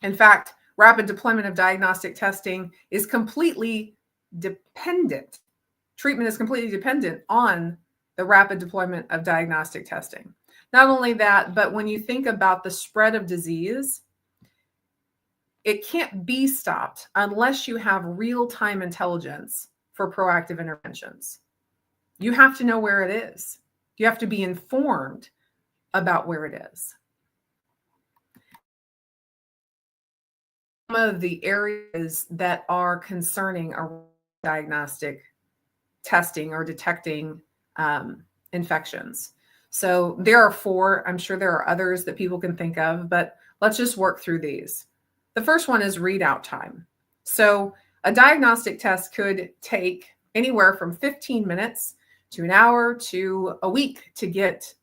In fact, rapid deployment of diagnostic testing is completely dependent. Treatment is completely dependent on the rapid deployment of diagnostic testing. Not only that, but when you think about the spread of disease, it can't be stopped unless you have real-time intelligence for proactive interventions. You have to know where it is. You have to be informed about where it is. Some of the areas that are concerning are diagnostic testing or detecting infections. So there are 4. I'm sure there are others that people can think of, but let's just work through these. The first one is readout time. So a diagnostic test could take anywhere from 15 minutes to an hour to a week to get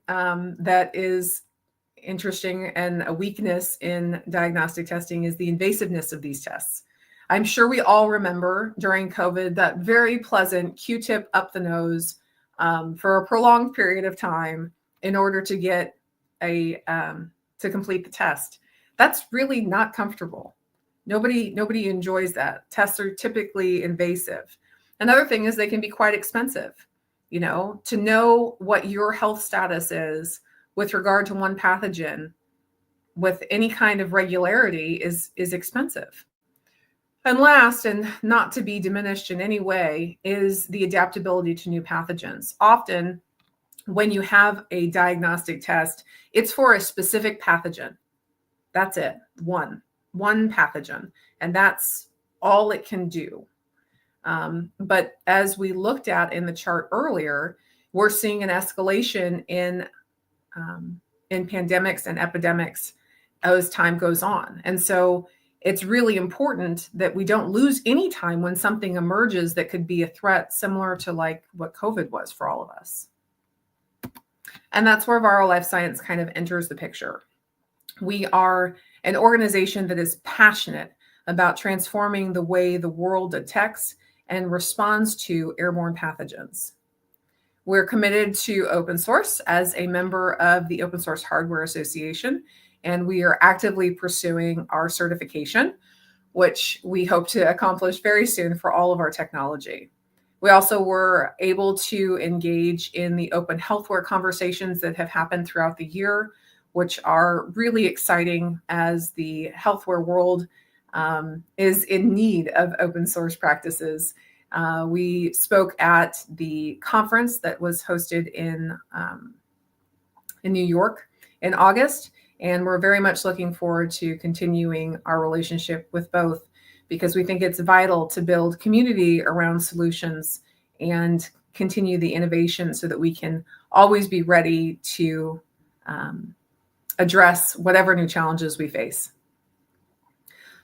that is interesting, and a weakness in diagnostic testing is the invasiveness of these tests. I'm sure we all remember during COVID that very pleasant Q-tip up the nose for a prolonged period of time in order to get to complete the test. That's really not comfortable. Nobody enjoys that. Tests are typically invasive. Another thing is they can be quite expensive. You know, to know what your health status is with regard to one pathogen with any kind of regularity is expensive. And last, and not to be diminished in any way, is the adaptability to new pathogens. Often, when you have a diagnostic test, it's for a specific pathogen. That's it, one pathogen, and that's all it can do. But as we looked at in the chart earlier, we're seeing an escalation in pandemics and epidemics as time goes on. And so it's really important that we don't lose any time when something emerges that could be a threat, similar to like what COVID was for all of us. And that's where Varro Life Science kind of enters the picture. We are an organization that is passionate about transforming the way the world detects and responds to airborne pathogens. We're committed to open source as a member of the Open Source Hardware Association, and we are actively pursuing our certification, which we hope to accomplish very soon for all of our technology. We also were able to engage in the open healthware conversations that have happened throughout the year, which are really exciting as the healthware world is in need of open source practices. We spoke at the conference that was hosted in New York in August, and we're very much looking forward to continuing our relationship with both, because we think it's vital to build community around solutions and continue the innovation so that we can always be ready to address whatever new challenges we face.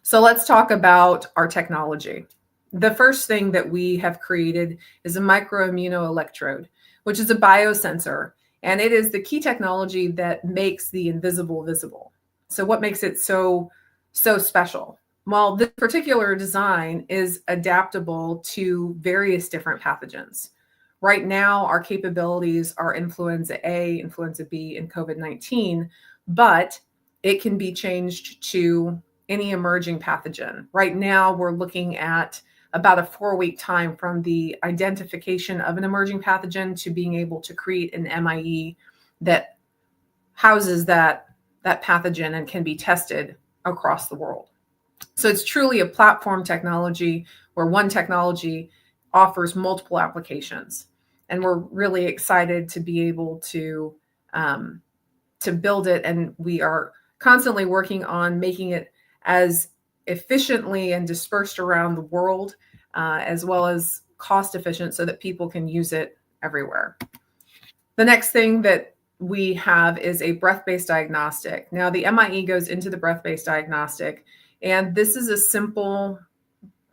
So let's talk about our technology. The first thing that we have created is a microimmunoelectrode, which is a biosensor, and it is the key technology that makes the invisible visible. So what makes it so special? Well, this particular design is adaptable to various different pathogens. Right now, our capabilities are influenza A, influenza B, and COVID-19, but it can be changed to any emerging pathogen. Right now, we're looking at about a 4-week time from the identification of an emerging pathogen to being able to create an MIE that houses that pathogen and can be tested across the world. So it's truly a platform technology where one technology offers multiple applications. And we're really excited to be able to build it. And we are constantly working on making it as efficiently and dispersed around the world, as well as cost efficient so that people can use it everywhere. The next thing that we have is a breath-based diagnostic. Now the MIE goes into the breath-based diagnostic, and this is a simple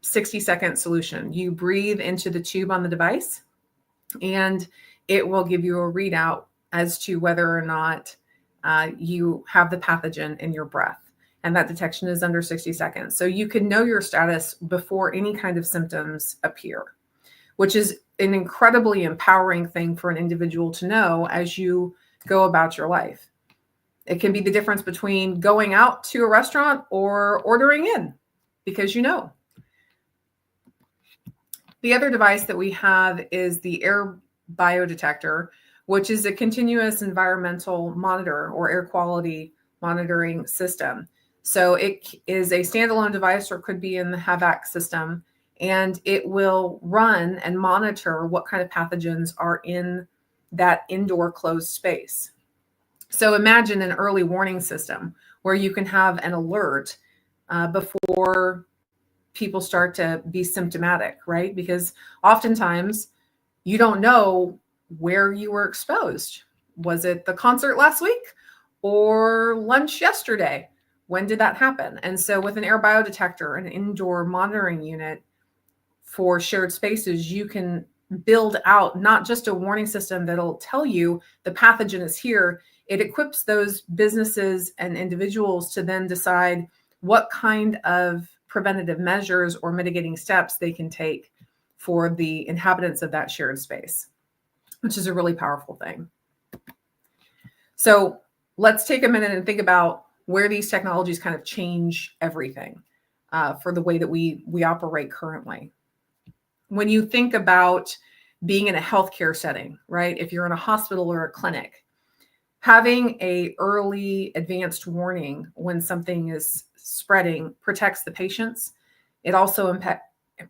60-second solution. You breathe into the tube on the device, and it will give you a readout as to whether or not you have the pathogen in your breath. And that detection is under 60 seconds. So you can know your status before any kind of symptoms appear, which is an incredibly empowering thing for an individual to know as you go about your life. It can be the difference between going out to a restaurant or ordering in, because you know. The other device that we have is the air biodetector, which is a continuous environmental monitor or air quality monitoring system. So it is a standalone device, or could be in the HAVAC system, and it will run and monitor what kind of pathogens are in that indoor closed space. So imagine an early warning system where you can have an alert before people start to be symptomatic, right? Because oftentimes you don't know where you were exposed. Was it the concert last week or lunch yesterday? When did that happen? And so with an air biodetector, an indoor monitoring unit for shared spaces, you can build out not just a warning system that'll tell you the pathogen is here. It equips those businesses and individuals to then decide what kind of preventative measures or mitigating steps they can take for the inhabitants of that shared space, which is a really powerful thing. So let's take a minute and think about where these technologies kind of change everything. for the way that we operate currently. When you think about being in a healthcare setting, right? If you're in a hospital or a clinic, having a early advanced warning when something is spreading protects the patients. It also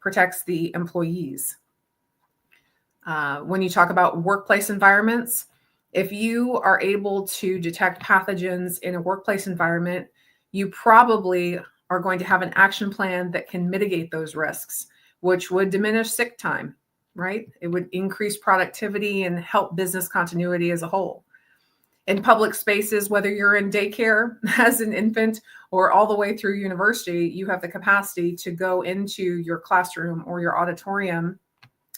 protects the employees. When you talk about workplace environments, if you are able to detect pathogens in a workplace environment, you probably are going to have an action plan that can mitigate those risks, which would diminish sick time, right? It would increase productivity and help business continuity as a whole. In public spaces, whether you're in daycare as an infant or all the way through university, you have the capacity to go into your classroom or your auditorium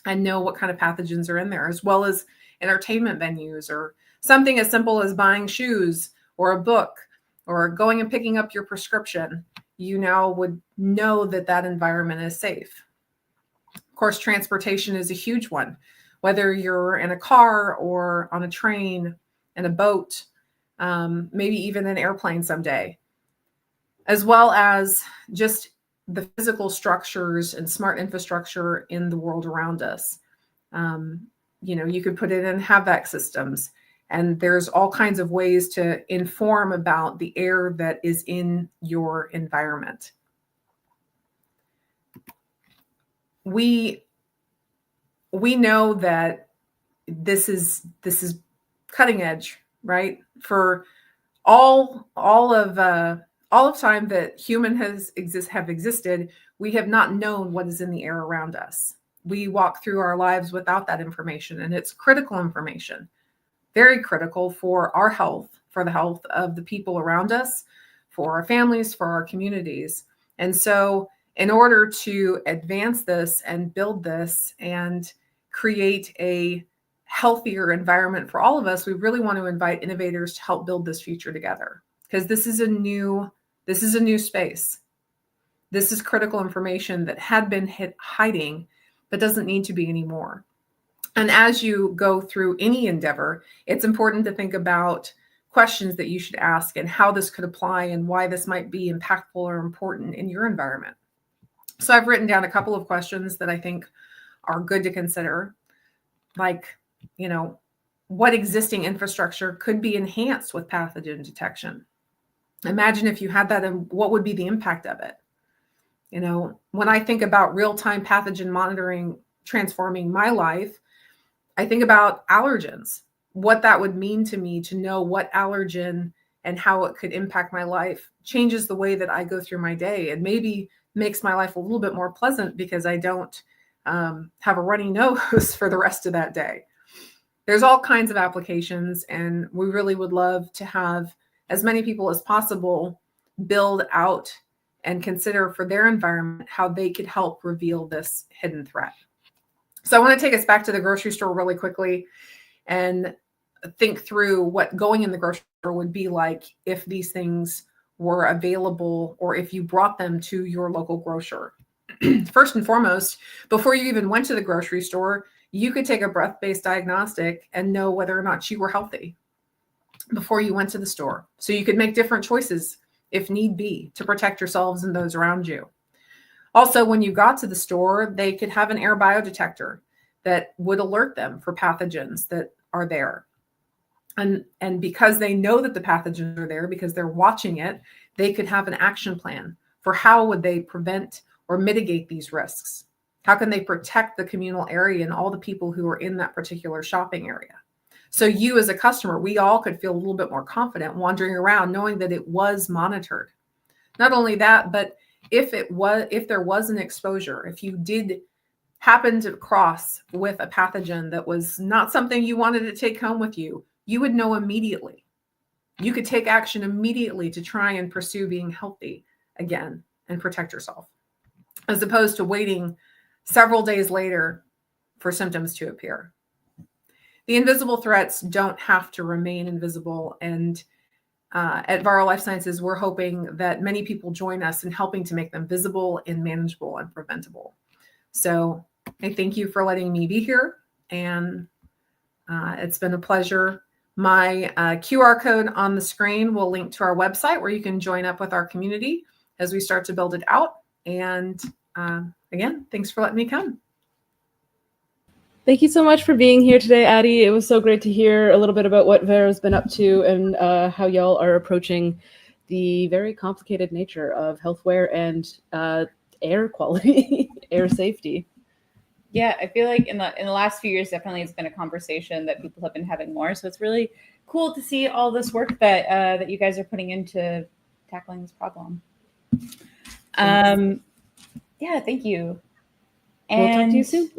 and know what kind of pathogens are in there, as well as entertainment venues or something as simple as buying shoes or a book or going and picking up your prescription. You now would know that that environment is safe. Of course, transportation is a huge one, whether you're in a car or on a train, in a boat, maybe even an airplane someday, as well as just the physical structures and smart infrastructure in the world around us. You could put it in HVAC systems, and there's all kinds of ways to inform about the air that is in your environment. We know that this is cutting edge, right? For all of time that human have existed, we have not known what is in the air around us. We walk through our lives without that information, and it's critical information, very critical for our health, for the health of the people around us, for our families, for our communities. And so in order to advance this and build this and create a healthier environment for all of us, we really want to invite innovators to help build this future together, because this is a new space. This is critical information that had been hiding, but doesn't need to be anymore. And as you go through any endeavor, it's important to think about questions that you should ask and how this could apply and why this might be impactful or important in your environment. So I've written down a couple of questions that I think are good to consider, like, what existing infrastructure could be enhanced with pathogen detection? Imagine if you had that, and what would be the impact of it? When I think about real-time pathogen monitoring transforming my life, I think about allergens, what that would mean to me to know what allergen and how it could impact my life changes the way that I go through my day, and maybe makes my life a little bit more pleasant because I don't have a runny nose for the rest of that day. There's all kinds of applications, and we really would love to have as many people as possible build out and consider for their environment how they could help reveal this hidden threat. So I want to take us back to the grocery store really quickly and think through what going in the grocery store would be like if these things were available, or if you brought them to your local grocer. First and foremost, before you even went to the grocery store, you could take a breath-based diagnostic and know whether or not you were healthy before you went to the store. So you could make different choices if need be to protect yourselves and those around you. Also, when you got to the store, they could have an air biodetector that would alert them for pathogens that are there. And because they know that the pathogens are there, because they're watching it, they could have an action plan for how would they prevent or mitigate these risks. How can they protect the communal area and all the people who are in that particular shopping area? So you as a customer, we all could feel a little bit more confident wandering around knowing that it was monitored. Not only that, but if there was an exposure, if you did happen to cross with a pathogen that was not something you wanted to take home with you, you would know immediately. You could take action immediately to try and pursue being healthy again and protect yourself, as opposed to waiting several days later for symptoms to appear. The invisible threats don't have to remain invisible. And at Varro Life Sciences, we're hoping that many people join us in helping to make them visible and manageable and preventable. So I thank you for letting me be here. And it's been a pleasure. My QR code on the screen will link to our website where you can join up with our community as we start to build it out. And again, thanks for letting me come. Thank you so much for being here today, Addie. It was so great to hear a little bit about what Varro's been up to and how y'all are approaching the very complicated nature of healthware and air quality, air safety. Yeah, I feel like in the last few years, definitely it's been a conversation that people have been having more. So it's really cool to see all this work that that you guys are putting into tackling this problem. Yeah, thank you. We'll talk to you soon.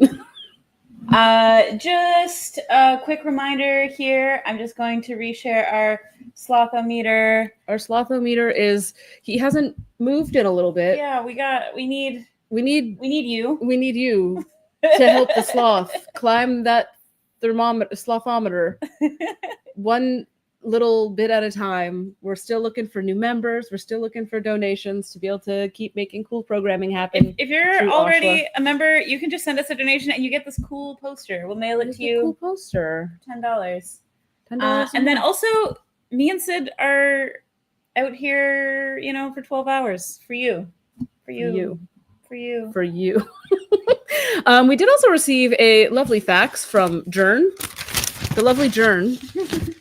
Just a quick reminder here. I'm just going to reshare our slothometer. Our slothometer is, he hasn't moved in a little bit. Yeah, we need you. We need you to help the sloth climb that slothometer one little bit at a time. We're still looking for new members. We're still looking for donations to be able to keep making cool programming happen. If you're already a member, you can just send us a donation and you get this cool poster. We'll mail it to you. Cool poster. $10. $10. And then also, me and Sid are out here, for 12 hours for you. For you. We did also receive a lovely fax from Jern. The lovely Jern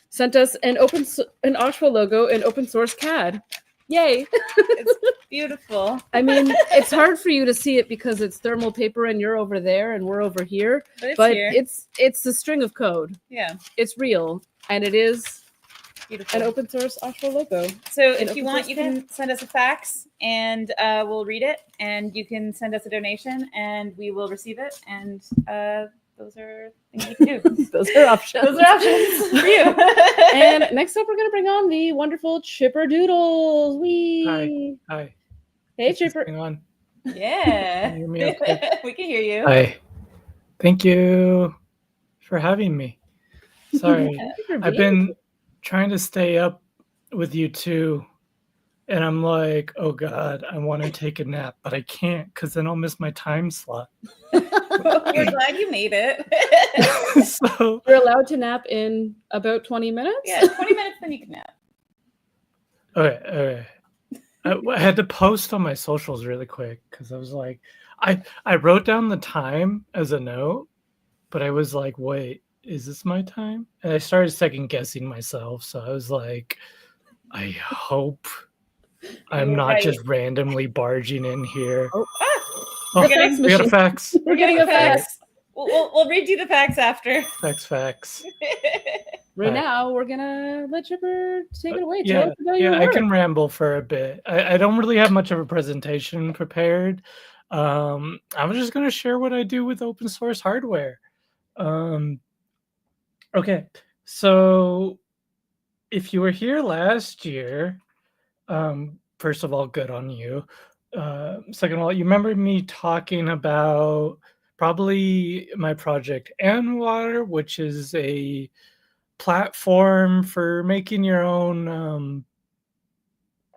sent us an OSHWA logo in open source CAD. Yay! It's beautiful. I mean, it's hard for you to see it because it's thermal paper and you're over there and we're over here. But here. It's a string of code. Yeah. It's real. And it is beautiful. An open source OSHWA logo. So if you want, you can send us a fax and we'll read it, and you can send us a donation and we will receive it. And those are things you can do. Those are options. Those are options for you. And next up, we're going to bring on the wonderful Chipper Doodles. Wee. Hi. Hey, Chipper. Hang on. Yeah. Can you hear me okay? We can hear you. Hi. Thank you for having me. Sorry. I've been trying to stay up with you too. And I'm like, oh God, I want to take a nap, but I can't because then I'll miss my time slot. We're glad you made it. So you're allowed to nap in about 20 minutes? Yeah, 20 minutes, then you can nap. Okay. I had to post on my socials really quick because I was like, I wrote down the time as a note, but I was like, wait, is this my time? And I started second guessing myself. So I was like, I hope I'm not just randomly barging in here. We're getting we got a fax. We're getting a fax. We'll read you the fax after. Fax. Right now, we're gonna let Chipper take it away. Yeah, Tell us about your I work. can ramble for a bit. I don't really have much of a presentation prepared. I'm just gonna share what I do with open source hardware. Okay, so if you were here last year, first of all, good on you. Second of all, you remember me talking about probably my project Anwater, which is a platform for making your own.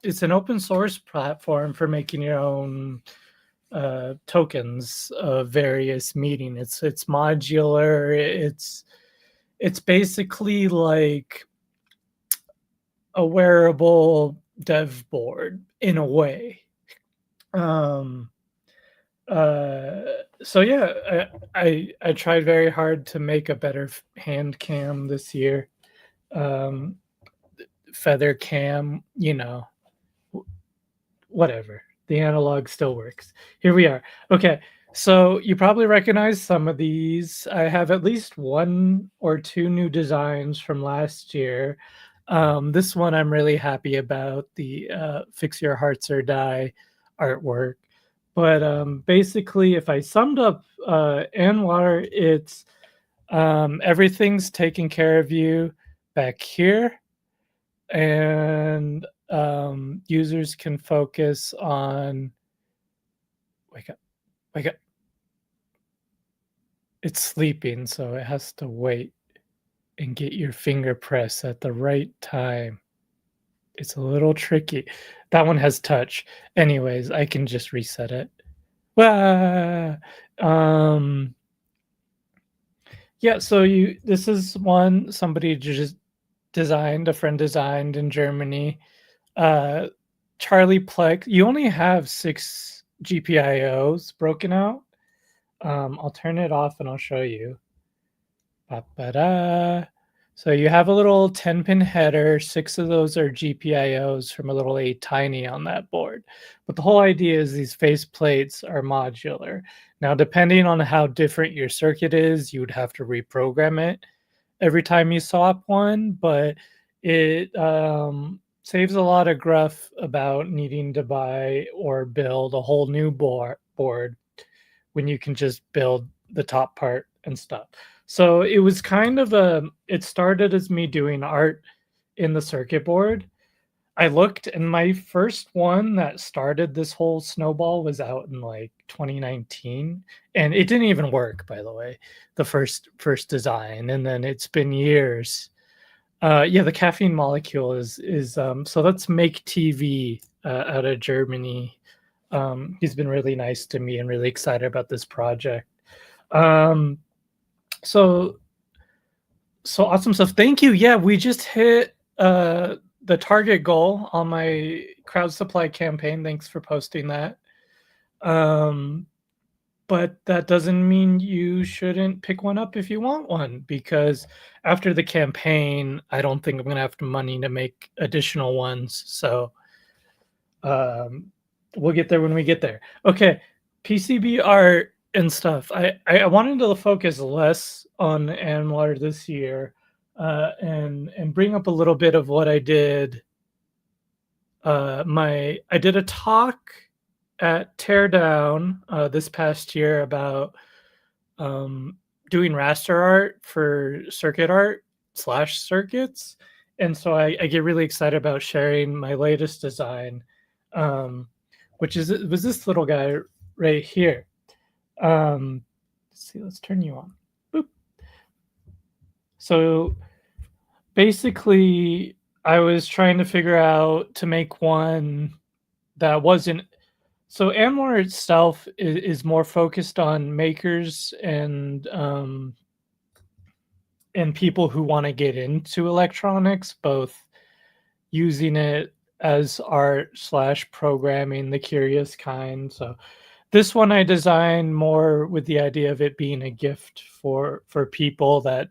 It's an open source platform for making your own tokens of various meaning. It's modular. It's basically like a wearable dev board in a way. So yeah, I tried very hard to make a better hand cam this year. Feather cam, whatever. The analog still works. Here we are. Okay, so you probably recognize some of these. I have at least one or two new designs from last year. This one I'm really happy about, the Fix Your Hearts or Die artwork. But basically, if I summed up Anwater, it's everything's taking care of you back here, and users can focus on wake up. It's sleeping, so it has to wait and get your finger press at the right time. It's a little tricky. That one has touch. Anyways, I can just reset it. Yeah, so this is one somebody just designed, a friend designed in Germany. Charlie Plex, you only have 6 GPIOs broken out. I'll turn it off and I'll show you. Ba-ba-da. So you have a little 10-pin header. 6 of those are GPIOs from a little ATtiny on that board. But the whole idea is these face plates are modular. Now, depending on how different your circuit is, you would have to reprogram it every time you swap one. But it saves a lot of gruff about needing to buy or build a whole new board when you can just build the top part and stuff. So it was kind of it started as me doing art in the circuit board. I looked, and my first one that started this whole snowball was out in like 2019, and it didn't even work, by the way, the first design. And then it's been years. Yeah, the caffeine molecule is so that's Make TV out of Germany. He's been really nice to me and really excited about this project. So awesome stuff. Thank you. Yeah, we just hit the target goal on my crowd supply campaign. Thanks for posting that. But that doesn't mean you shouldn't pick one up if you want one, because after the campaign, I don't think I'm going to have the money to make additional ones. So we'll get there when we get there. Okay, PCB art and stuff. I wanted to focus less on Anwar this year and bring up a little bit of what I did. I did a talk at Teardown this past year about doing raster art for circuit art / circuits. And so I get really excited about sharing my latest design, which was this little guy right here. Let's see, let's turn you on. Boop. So basically, I was trying to figure out to make one that wasn't. So Anwar itself is more focused on makers and people who want to get into electronics, both using it as art / programming, the curious kind. So this one I designed more with the idea of it being a gift for people that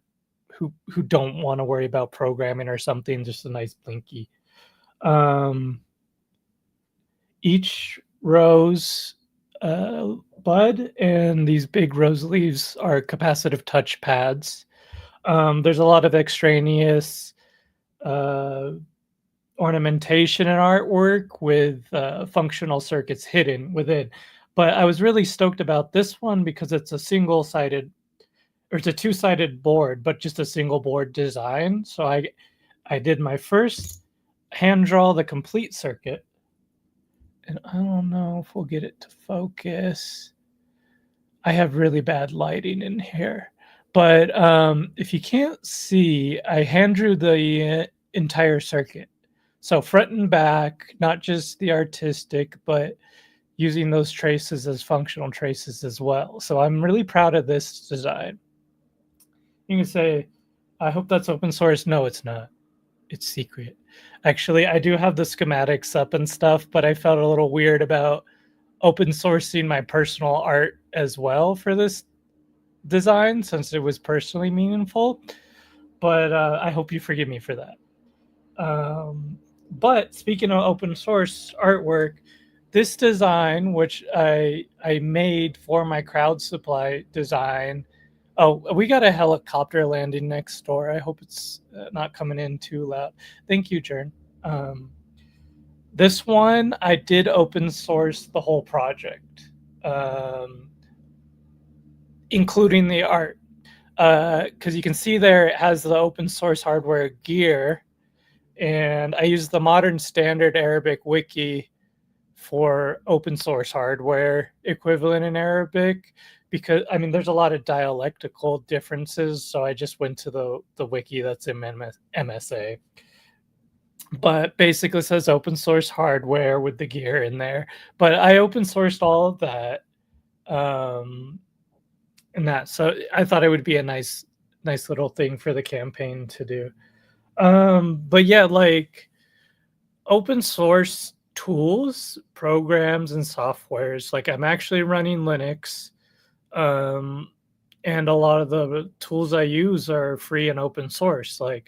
who don't want to worry about programming or something, just a nice blinky. Each rose bud and these big rose leaves are capacitive touch pads. There's a lot of extraneous ornamentation and artwork with functional circuits hidden within. But I was really stoked about this one because it's a single-sided, or it's a two-sided board, but just a single board design. So I did my first hand draw the complete circuit. And I don't know if we'll get it to focus. I have really bad lighting in here. But if you can't see, I hand drew the entire circuit. So front and back, not just the artistic, but using those traces as functional traces as well. So I'm really proud of this design. You can say, I hope that's open source. No, it's not. It's secret. Actually, I do have the schematics up and stuff, but I felt a little weird about open sourcing my personal art as well for this design, since it was personally meaningful. But I hope you forgive me for that. But speaking of open source artwork, this design, which I made for my crowd supply design. Oh, we got a helicopter landing next door. I hope it's not coming in too loud. Thank you, Jern. This one, I did open source the whole project, including the art. Because you can see there it has the open source hardware gear. And I used the modern standard Arabic wiki for open source hardware equivalent in Arabic, because I mean there's a lot of dialectical differences, so I just went to the wiki that's in MSA. But basically it says open source hardware with the gear in there. But I open sourced all of that. And that, so I thought it would be a nice little thing for the campaign to do. But yeah, like open source tools, programs, and softwares. Like I'm actually running Linux, and a lot of the tools I use are free and open source. Like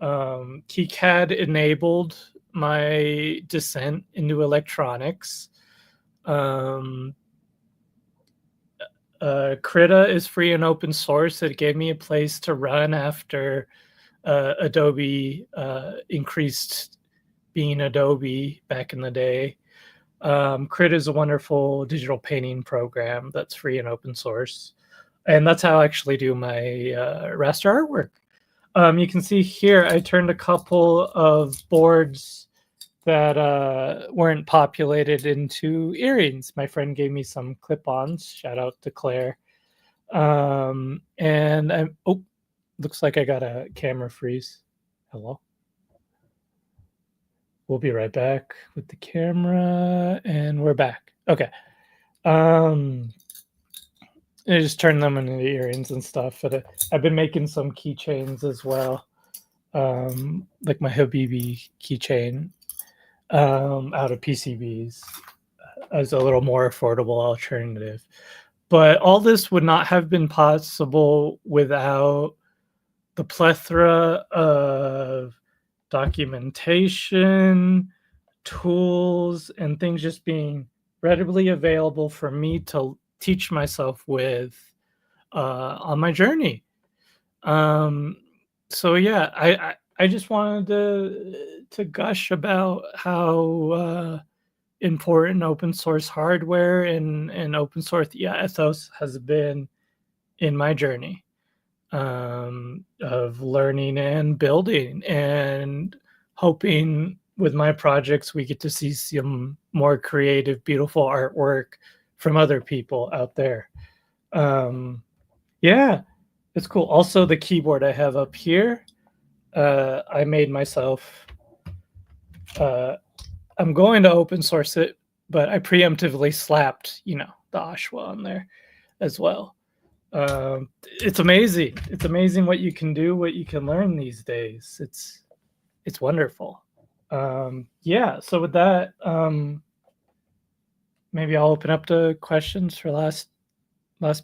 KiCad enabled my descent into electronics. Krita is free and open source. It gave me a place to run after Adobe increased being Adobe back in the day. Krita is a wonderful digital painting program that's free and open source. And that's how I actually do my raster artwork. You can see here, I turned a couple of boards that weren't populated into earrings. My friend gave me some clip-ons. Shout out to Claire. And I'm, oh, looks like I got a camera freeze. Hello. We'll be right back with the camera, and we're back. Okay. I just turned them into the earrings and stuff. But I've been making some keychains as well, like my Habibi keychain out of PCBs as a little more affordable alternative. But all this would not have been possible without the plethora of documentation, tools, and things just being readily available for me to teach myself with on my journey. So yeah, I just wanted to gush about how important open source hardware and open source ethos has been in my journey of learning and building, and hoping with my projects we get to see some more creative, beautiful artwork from other people out there. Yeah, it's cool. Also, the keyboard I have up here, I made myself. I'm going to open source it, but I preemptively slapped, the OSHWA on there as well. It's amazing. It's amazing what you can do, what you can learn these days. It's wonderful. Yeah. So with that, maybe I'll open up to questions for last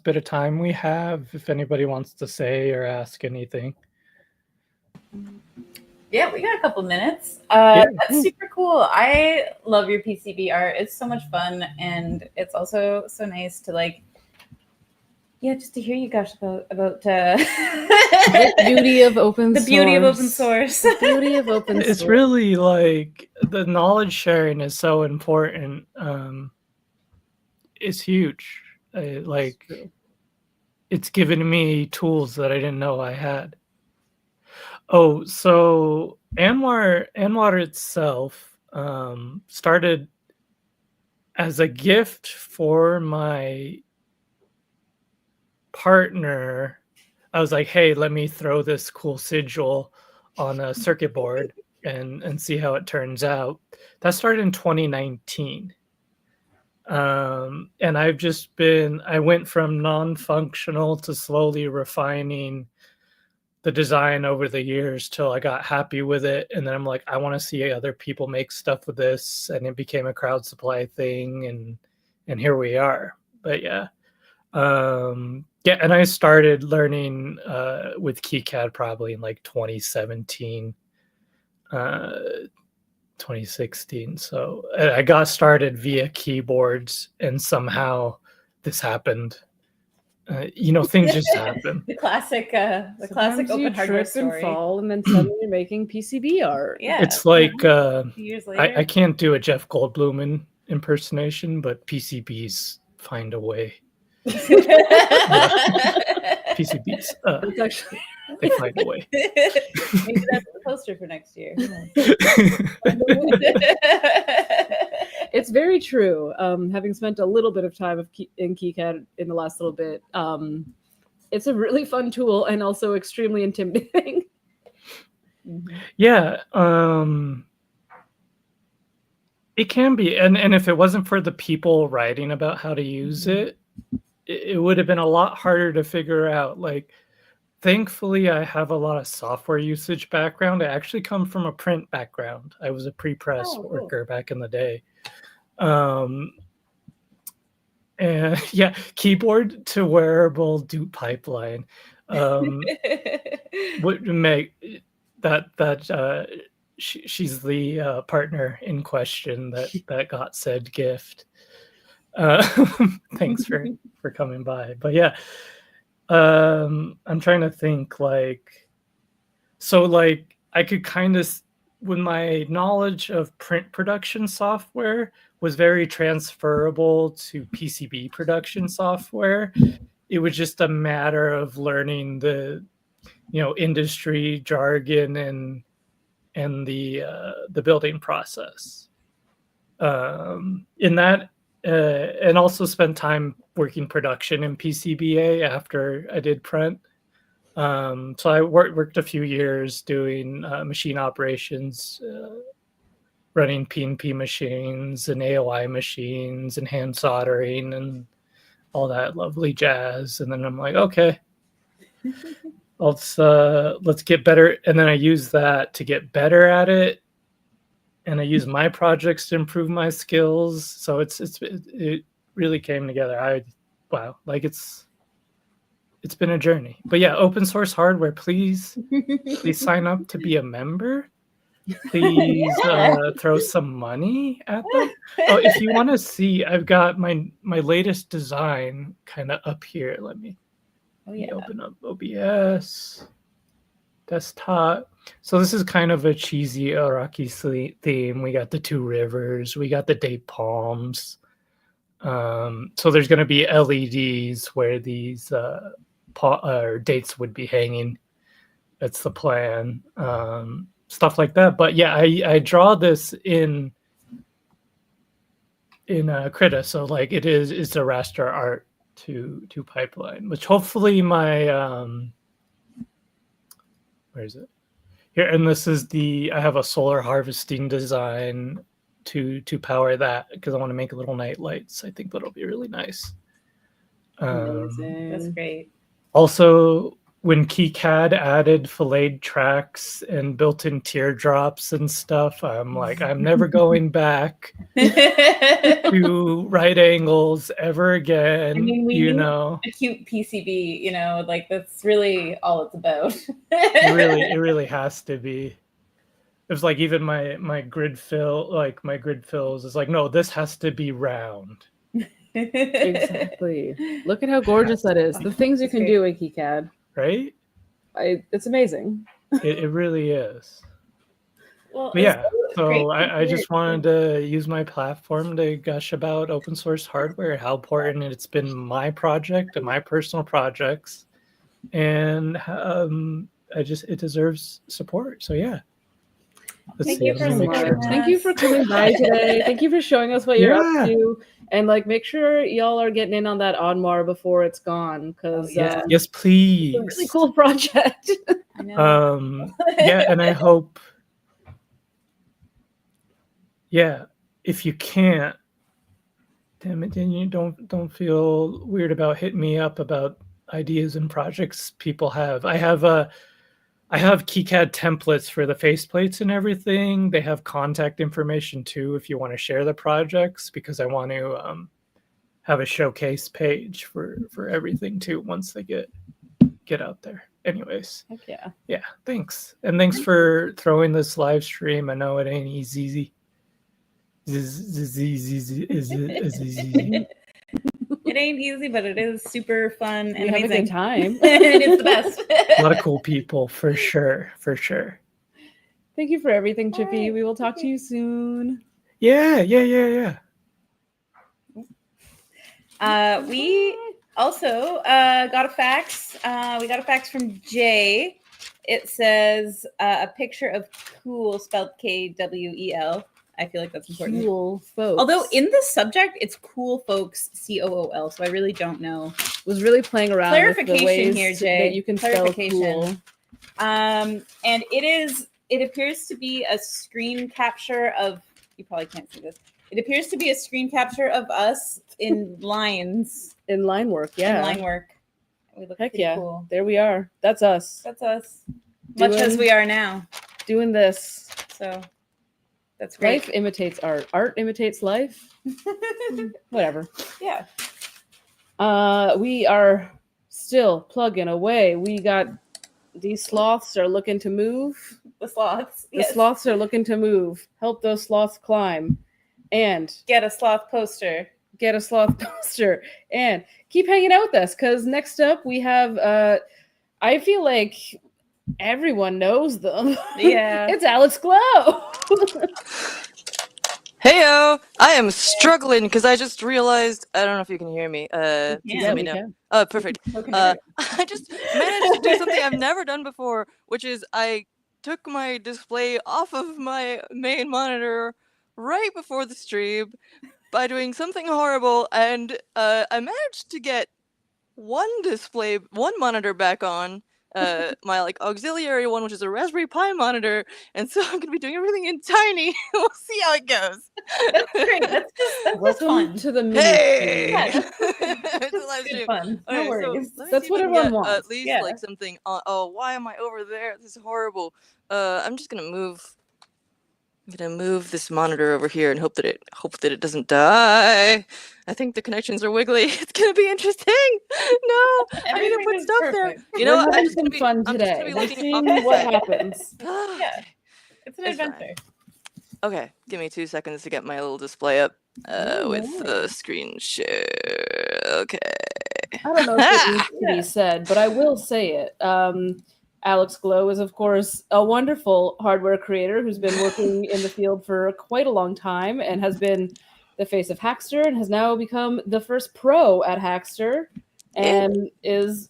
bit of time we have. If anybody wants to say or ask anything. Yeah, we got a couple minutes. Yeah. That's super cool. I love your PCB art. It's so much fun, and it's also so nice to just to hear you gush about the beauty of open source. The beauty of open source. The beauty of open source. It's really like the knowledge sharing is so important. It's huge. It's given me tools that I didn't know I had. Oh, so Anwar itself started as a gift for my partner. I was like, hey, let me throw this cool sigil on a circuit board and see how it turns out. That started in 2019. And I went from non-functional to slowly refining the design over the years till I got happy with it. And then I'm like, I want to see other people make stuff with this. And it became a crowd supply thing. And here we are. But yeah. Yeah. And I started learning with KiCad probably in like 2017, 2016. So I got started via keyboards, and somehow this happened. Things just happen. The classic open hardware story. And fall, and then suddenly you're making PCB art. Yeah, it's like years later. I can't do a Jeff Goldblum impersonation, but PCBs find a way. PCBs. They find a way. Maybe that's the poster for next year. It's very true. Having spent a little bit of time in KiCad in the last little bit, it's a really fun tool and also extremely intimidating. Yeah, it can be. And if it wasn't for the people writing about how to use it, it would have been a lot harder to figure out. Like, thankfully, I have a lot of software usage background. I actually come from a print background. I was a pre-press worker back in the day. And yeah, keyboard to wearable dupe pipeline. Would make that she's the partner in question that got said gift. Thanks for coming by. But yeah, I'm trying to think like I could kind of, with my knowledge of print production software was very transferable to PCB production software. It was just a matter of learning the industry jargon and the building process. In that, and also spent time working production in PCBA after I did print. So I worked a few years doing machine operations, running P&P machines and AOI machines and hand soldering and all that lovely jazz. And then I'm like, okay, let's get better. And then I use that to get better at it. And I use my projects to improve my skills. So it really came together. It's been a journey. But yeah, open source hardware, please sign up to be a member. Please throw some money at them. Oh, if you want to see, I've got my latest design kind of up here. Let me open up OBS desktop. So this is kind of a cheesy Iraqi theme. We got the two rivers. We got the date palms. So there's going to be LEDs where these dates would be hanging. That's the plan. Stuff like that. But yeah, I draw this in Krita, so like it's a raster art to pipeline, which hopefully my where is it here? And this is I have a solar harvesting design to power that because I want to make little night lights. I think that'll be really nice. That's great. Also, when KiCad added filleted tracks and built-in teardrops and stuff, I'm like, I'm never going back to right angles ever again. I mean, we need a cute PCB, like that's really all it's about. it really has to be. It was like even my grid fills is like, no, this has to be round. Exactly. Look at how gorgeous that is. The things you can do in KiCad. Right? It's amazing. It really is. Well, but yeah, so I just wanted to use my platform to gush about open source hardware, how important it's been my project and my personal projects, and it deserves support. So yeah. Thank you for coming by today. Thank you for showing us what you're up to, and make sure y'all are getting in on that Onmar before it's gone, because yes, please. It's a really cool project. Yeah, and I hope. Yeah, if you can't, damn it, then you don't feel weird about hitting me up about ideas and projects people have. I have KiCad templates for the faceplates and everything. They have contact information too if you want to share the projects, because I want to have a showcase page for everything too once they get out there. Anyways. Heck yeah. Yeah, thanks. And thanks for throwing this live stream. I know it ain't easy. It ain't easy, but it is super fun and we have amazing. A good time. And it's the best. A lot of cool people, for sure. Thank you for everything, Chippy. Right. We will talk to you soon. Yeah. We also got a fax. We got a fax from Jay. It says a picture of cool, spelled KWEL. I feel like that's important. Cool folks. Although in the subject, it's cool folks, COOL. So I really don't know. Was really playing around Clarification with the ways here, Jay. That you can spell cool. And it appears to be a screen capture of. You probably can't see this. It appears to be a screen capture of us in lines. In line work, yeah. In line work. We look Heck pretty yeah. cool. There we are. That's us. That's us. Much as we are now. Doing this. So that's great. Life imitates art. Art imitates life. Whatever. Yeah. We are still plugging away. We got these sloths are looking to move. The sloths. The sloths are looking to move. Help those sloths climb. And get a sloth poster. Get a sloth poster. And keep hanging out with us, because next up we have I feel like everyone knows them. Yeah. It's Alex Glow. Heyo! I am struggling because I just realized, I don't know if you can hear me. Please Yeah, let me we know. can. Oh, perfect. Okay. I just managed to do something I've never done before, which is I took my display off of my main monitor right before the stream by doing something horrible, and I managed to get one monitor back on, my like auxiliary one, which is a Raspberry Pi monitor, and so I'm gonna be doing everything in tiny. We'll see how it goes. That's great. That's just fun. To the mini Hey! stream. It's a live stream. Fun. Okay, No worries. so let me That's see if what I can everyone get wants. at least Yeah. like something. Oh, why am I over there? This is horrible. I'm just gonna move. I'm gonna move this monitor over here and hope that it doesn't die. I think the connections are wiggly. It's gonna be interesting. No, I need to Everything put is stuff there. perfect. You know We're what? having some fun today. We're seeing what happens. Yeah. It's an It's fine. adventure. Okay, give me 2 seconds to get my little display up with Alright. the screen share. Okay. I don't know if it needs to be said, but I will say it. Alex Glow is, of course, a wonderful hardware creator who's been working in the field for quite a long time and has been the face of Hackster and has now become the first pro at Hackster and is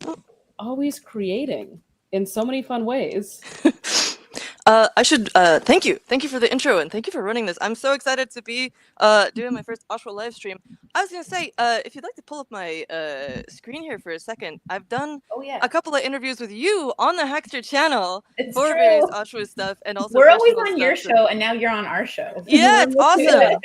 always creating in so many fun ways. I should thank you for the intro and thank you for running this. I'm so excited to be doing my first OSHWA live stream. I was gonna say, if you'd like to pull up my screen here for a second, I've done a couple of interviews with you on the Hackster channel for true. various OSHWA stuff and also We're always personal on your stuff, so- show, and now you're on our show. Yeah, it's awesome. Yeah.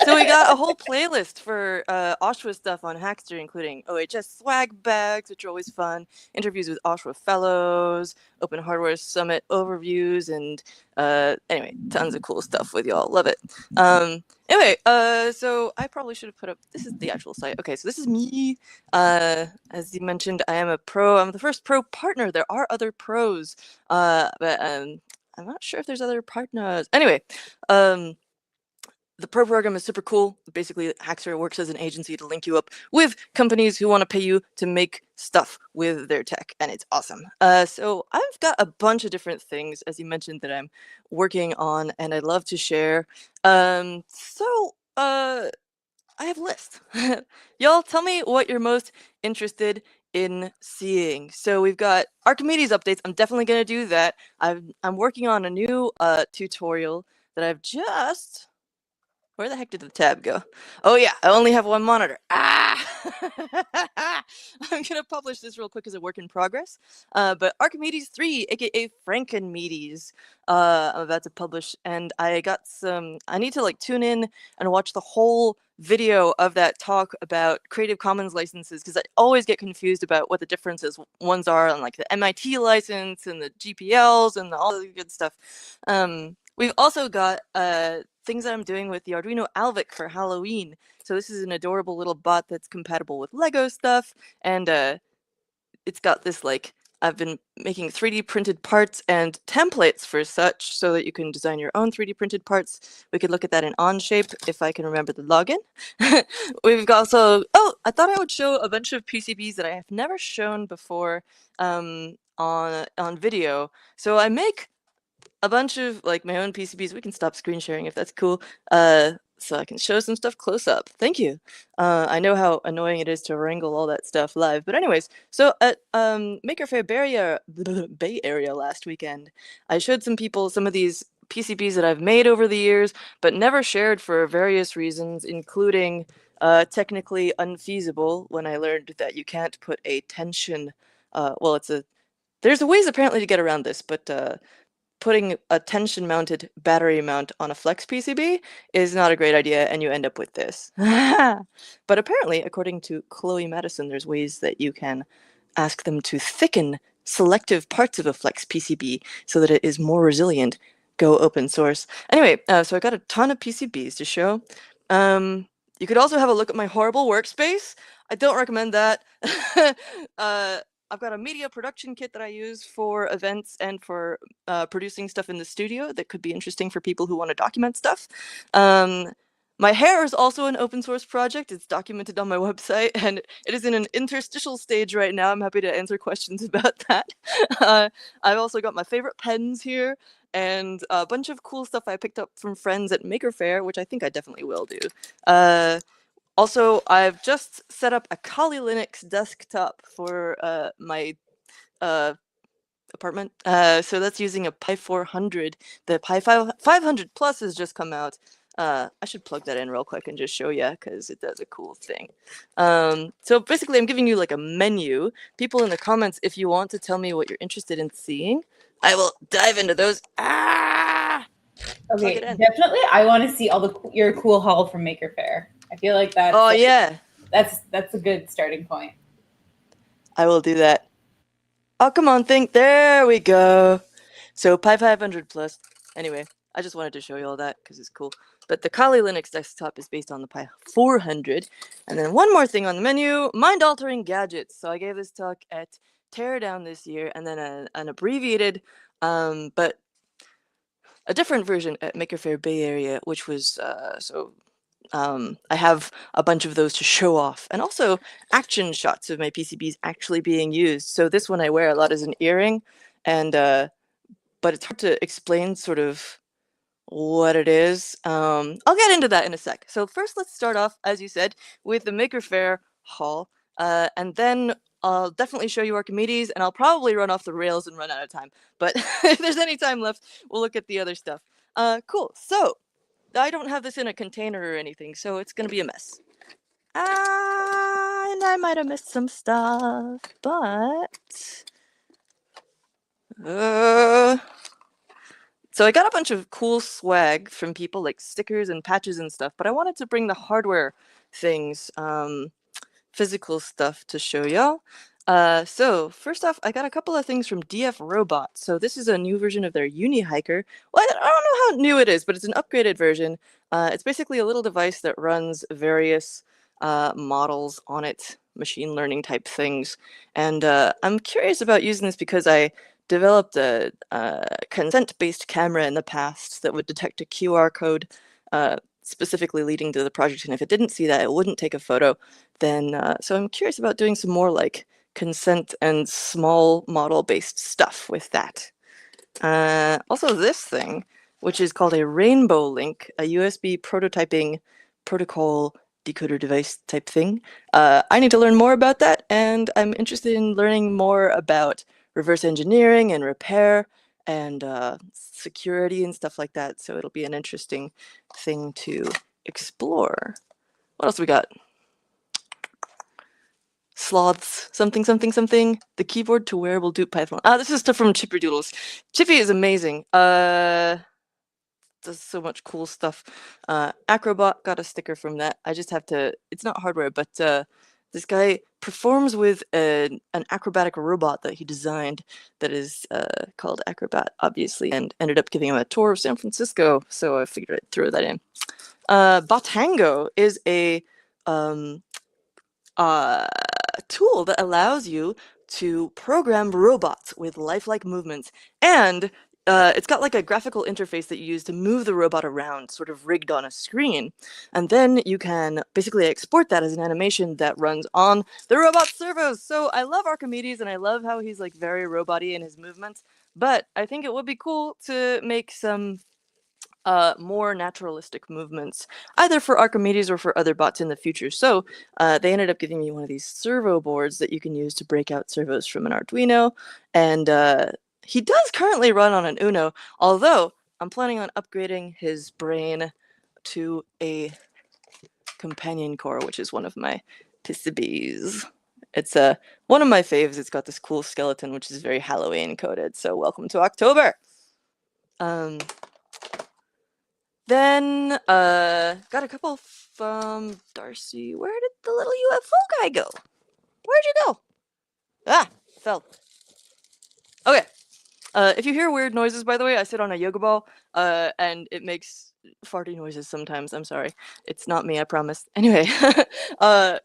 So we got a whole playlist for OSHWA stuff on Hackster, including OHS swag bags, which are always fun, interviews with OSHWA fellows, Open Hardware Summit overviews, and anyway, tons of cool stuff with y'all. Love it. Anyway, so I probably should have put up, this is the actual site. Okay, so this is me. As you mentioned, I am a pro. I'm the first pro partner. There are other pros, but I'm not sure if there's other partners. Anyway, the pro program is super cool. Basically, Hackster works as an agency to link you up with companies who want to pay you to make stuff with their tech, and it's awesome. So I've got a bunch of different things, as you mentioned, that I'm working on, and I'd love to share. I have a list. Y'all tell me what you're most interested in seeing. So we've got Archimedes updates. I'm definitely going to do that. I'm working on a new tutorial that I've just... Where the heck did the tab go? Oh yeah, I only have one monitor. I'm gonna publish this real quick as a work in progress. But Archimedes 3, aka Frankenmedes, I'm about to publish, and I need to like tune in and watch the whole video of that talk about Creative Commons licenses, because I always get confused about what the differences ones are on like the MIT license and the GPLs and all the good stuff. We've also got things that I'm doing with the Arduino Alvic for Halloween. So this is an adorable little bot that's compatible with Lego stuff, and it's got this like, I've been making 3D printed parts and templates for such so that you can design your own 3D printed parts. We could look at that in Onshape if I can remember the login. We've got also, I thought I would show a bunch of PCBs that I have never shown before on video. So I make a bunch of like my own PCBs. We can stop screen sharing if that's cool. So I can show some stuff close up. Thank you. I know how annoying it is to wrangle all that stuff live. But anyways, so at Maker Faire Bay Area last weekend, I showed some people some of these PCBs that I've made over the years, but never shared for various reasons, including technically unfeasible when I learned that you can't put a tension, there's ways apparently to get around this, but putting a tension-mounted battery mount on a flex PCB is not a great idea, and you end up with this. But apparently, according to Chloe Madison, there's ways that you can ask them to thicken selective parts of a Flex PCB so that it is more resilient. Go open source. Anyway, so I got a ton of PCBs to show. You could also have a look at my horrible workspace. I don't recommend that. I've got a media production kit that I use for events and for producing stuff in the studio that could be interesting for people who want to document stuff. My hair is also an open source project. It's documented on my website, and it is in an interstitial stage right now. I'm happy to answer questions about that. I've also got my favorite pens here, and a bunch of cool stuff I picked up from friends at Maker Faire, which I think I definitely will do. Also, I've just set up a Kali Linux desktop for my apartment. So that's using a Pi 400. The Pi 500 Plus has just come out. I should plug that in real quick and just show you because it does a cool thing. So basically, I'm giving you like a menu. People in the comments, if you want to tell me what you're interested in seeing, I will dive into those. Okay, definitely. I want to see all your cool haul from Maker Faire. I feel like that's. Oh yeah, that's a good starting point. I will do that. Oh come on, there we go. So Pi 500 Plus. Anyway, I just wanted to show you all that because it's cool. But the Kali Linux desktop is based on the Pi 400. And then one more thing on the menu: mind-altering gadgets. So I gave this talk at Teardown this year, and then an abbreviated, but a different version at Maker Faire Bay Area, which was I have a bunch of those to show off, and also action shots of my PCBs actually being used. So this one I wear a lot as an earring, and but it's hard to explain sort of what it is. I'll get into that in a sec. So first, let's start off, as you said, with the Maker Faire haul, and then I'll definitely show you Archimedes, and I'll probably run off the rails and run out of time. But if there's any time left, we'll look at the other stuff. Cool. So I don't have this in a container or anything, so it's going to be a mess. And I might have missed some stuff, but... So I got a bunch of cool swag from people, like stickers and patches and stuff, but I wanted to bring the hardware things, physical stuff to show y'all. So first off, I got a couple of things from DF Robot. So this is a new version of their Uni-Hiker. Well, I don't know how new it is, but it's an upgraded version. It's basically a little device that runs various models on it, machine learning type things. And I'm curious about using this because I developed a consent-based camera in the past that would detect a QR code specifically leading to the project, and if it didn't see that, it wouldn't take a photo. Then, so I'm curious about doing some more like consent and small model-based stuff with that. Also this thing, which is called a Rainbow Link, a USB prototyping protocol decoder device type thing. I need to learn more about that, and I'm interested in learning more about reverse engineering and repair and security and stuff like that. So it'll be an interesting thing to explore. What else we got? Sloths, something, something, something. The keyboard to wearable dupe Python. This is stuff from Chippy Doodles. Chippy is amazing. Does so much cool stuff. Acrobot, got a sticker from that. I just have to, it's not hardware, but this guy performs with an acrobatic robot that he designed that is called Acrobat, obviously, and ended up giving him a tour of San Francisco, so I figured I'd throw that in. Botango is a tool that allows you to program robots with lifelike movements, and it's got like a graphical interface that you use to move the robot around, sort of rigged on a screen. And then you can basically export that as an animation that runs on the robot servos. So I love Archimedes, and I love how he's like very robot-y in his movements, but I think it would be cool to make some more naturalistic movements, either for Archimedes or for other bots in the future. So they ended up giving me one of these servo boards that you can use to break out servos from an Arduino, and he does currently run on an Uno, although I'm planning on upgrading his brain to a companion core, which is one of my PCBs. It's one of my faves. It's got this cool skeleton, which is very Halloween coded, so welcome to October. Then got a couple from Darcy. Where did the little UFO guy go? Where'd you go? Ah, fell. Okay. If you hear weird noises, by the way, I sit on a yoga ball, and it makes farty noises sometimes. I'm sorry. It's not me, I promise. Anyway,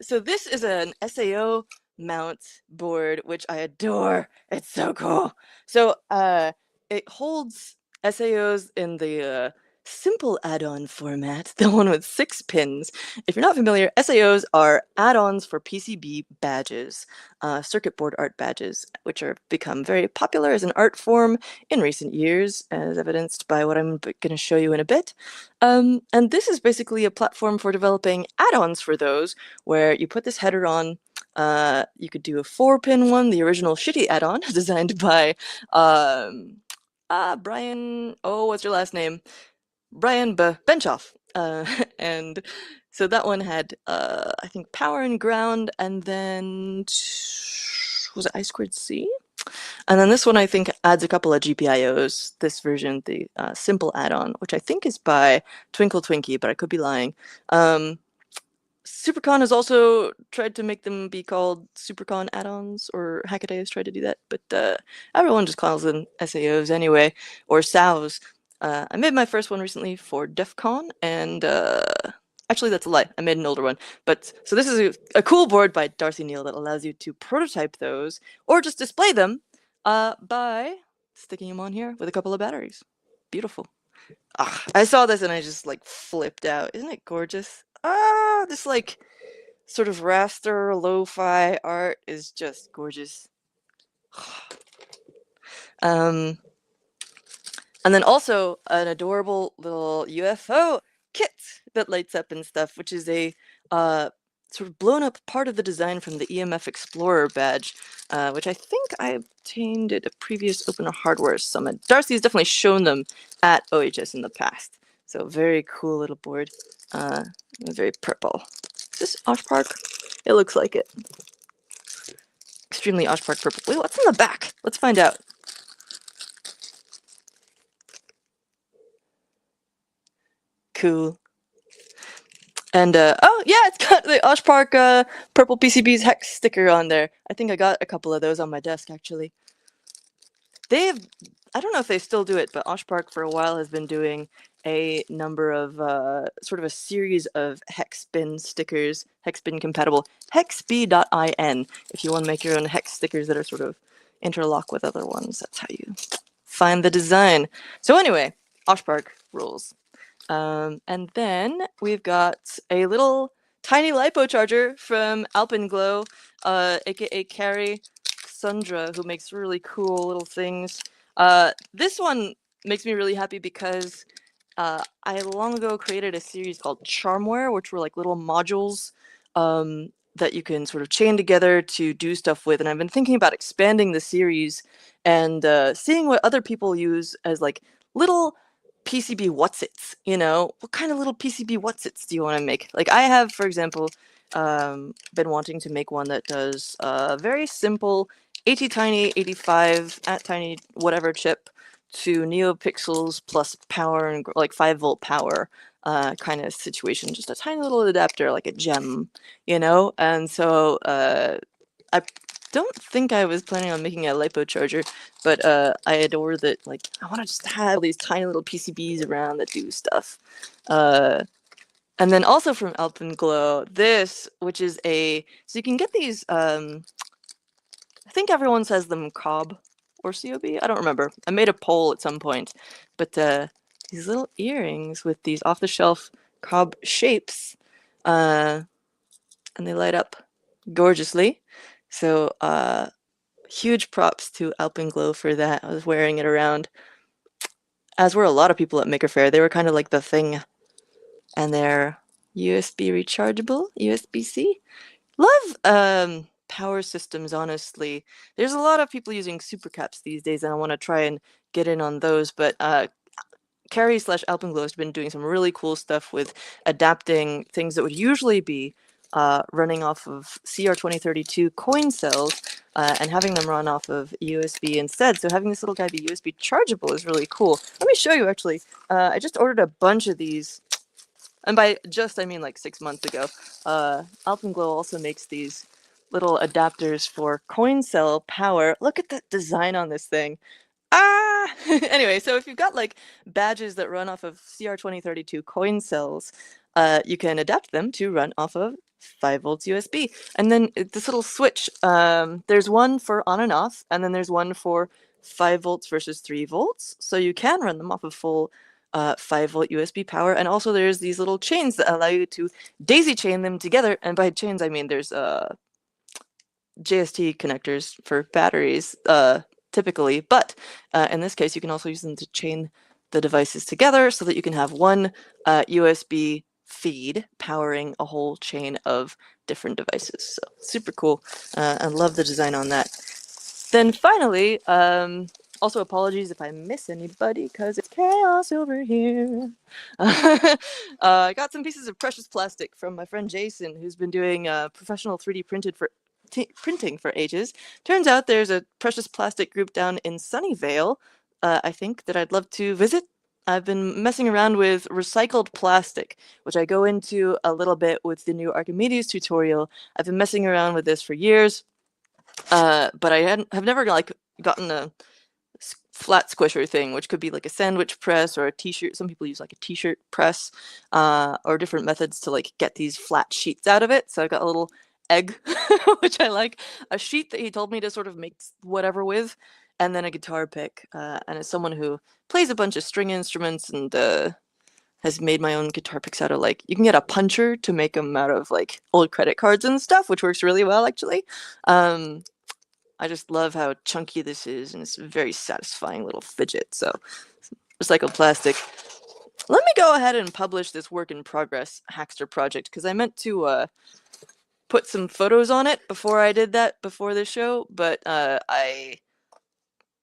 so this is an SAO mount board, which I adore. It's so cool. So it holds SAOs in the simple add-on format, the one with 6 pins. If you're not familiar, SAOs are add-ons for PCB badges, circuit board art badges, which are become very popular as an art form in recent years, as evidenced by what I'm going to show you in a bit. And this is basically a platform for developing add-ons for those, where you put this header on. You could do a 4-pin one, the original shitty add-on designed by Brian. Oh, what's your last name? Brian Benchoff. And so that one had, I think, power and ground, and then was it I2C? And then this one, I think, adds a couple of GPIOs. This version, the simple add-on, which I think is by Twinkle Twinkie, but I could be lying. Supercon has also tried to make them be called Supercon add-ons, or Hackaday has tried to do that, but everyone just calls them SAOs anyway, or SAOs. I made my first one recently for DEF CON, and actually that's a lie, I made an older one. But so this is a cool board by Darcy Neal that allows you to prototype those, or just display them by sticking them on here with a couple of batteries. Beautiful. I saw this and I just like flipped out. Isn't it gorgeous? This like sort of raster lo-fi art is just gorgeous. And then also an adorable little UFO kit that lights up and stuff, which is a sort of blown up part of the design from the EMF Explorer badge, which I think I obtained at a previous Open Hardware Summit. Darcy's definitely shown them at OHS in the past. So very cool little board. Very purple. Is this Osh Park? It looks like it. Extremely Osh Park purple. Wait, what's in the back? Let's find out. Cool. And oh yeah, it's got the Osh Park purple PCBs hex sticker on there. I think I got a couple of those on my desk actually. They've, I don't know if they still do it, but Osh Park for a while has been doing a number of sort of a series of hex bin stickers, hex bin compatible, hexb.in. If you want to make your own hex stickers that are sort of interlock with other ones, that's how you find the design. So anyway, Osh Park rules. And then we've got a little tiny LiPo charger from Alpenglow, aka Kari Sundra, who makes really cool little things. This one makes me really happy because I long ago created a series called Charmware, which were like little modules that you can sort of chain together to do stuff with. And I've been thinking about expanding the series and seeing what other people use as like little PCB whatsits, you know, what kind of little PCB whatsits do you want to make? Like I have, for example, been wanting to make one that does a very simple ATtiny 85 at tiny whatever chip to NeoPixels plus power and like 5-volt power kind of situation, just a tiny little adapter like a gem, you know. And so I don't think I was planning on making a LiPo charger, but I adore that. Like, I want to just have all these tiny little PCBs around that do stuff. And then also from Alpenglow, this, which is a, so you can get these, I think everyone says them COB or COB, I don't remember. I made a poll at some point, but these little earrings with these off-the-shelf COB shapes, and they light up gorgeously. So huge props to Alpenglow for that. I was wearing it around, as were a lot of people at Maker Faire. They were kind of like the thing. And they're USB rechargeable, USB-C. Love power systems, honestly. There's a lot of people using supercaps these days, and I want to try and get in on those, but Kari/Alpenglow has been doing some really cool stuff with adapting things that would usually be running off of CR2032 coin cells and having them run off of USB instead. So having this little guy be USB chargeable is really cool. Let me show you actually. I just ordered a bunch of these, and by just I mean like 6 months ago. Alpenglow also makes these little adapters for coin cell power. Look at that design on this thing. Ah! Anyway, so if you've got like badges that run off of CR2032 coin cells, you can adapt them to run off of 5 volts USB. And then this little switch, there's one for on and off, and then there's one for 5 volts versus 3 volts. So you can run them off of full 5 volt USB power. And also there's these little chains that allow you to daisy chain them together. And by chains, I mean there's JST connectors for batteries, typically, but in this case, you can also use them to chain the devices together so that you can have one USB feed powering a whole chain of different devices. So super cool. I love the design on that. Then finally, also apologies if I miss anybody because it's chaos over here. I got some pieces of precious plastic from my friend Jason, who's been doing professional 3D printing for ages. Turns out there's a precious plastic group down in Sunnyvale, I think, that I'd love to visit. I've been messing around with recycled plastic, which I go into a little bit with the new Archimedes tutorial. I've been messing around with this for years, but I have never gotten a flat squisher thing, which could be like a sandwich press or a t-shirt. Some people use like a t-shirt press, or different methods to like get these flat sheets out of it. So I got a little egg, which I like, a sheet that he told me to sort of make whatever with, and then a guitar pick. And as someone who plays a bunch of string instruments and has made my own guitar picks out of like, you can get a puncher to make them out of like old credit cards and stuff, which works really well actually. I just love how chunky this is, and it's a very satisfying little fidget. So recycled plastic. Let me go ahead and publish this work in progress Hackster project, because I meant to put some photos on it before I did that before the show, but I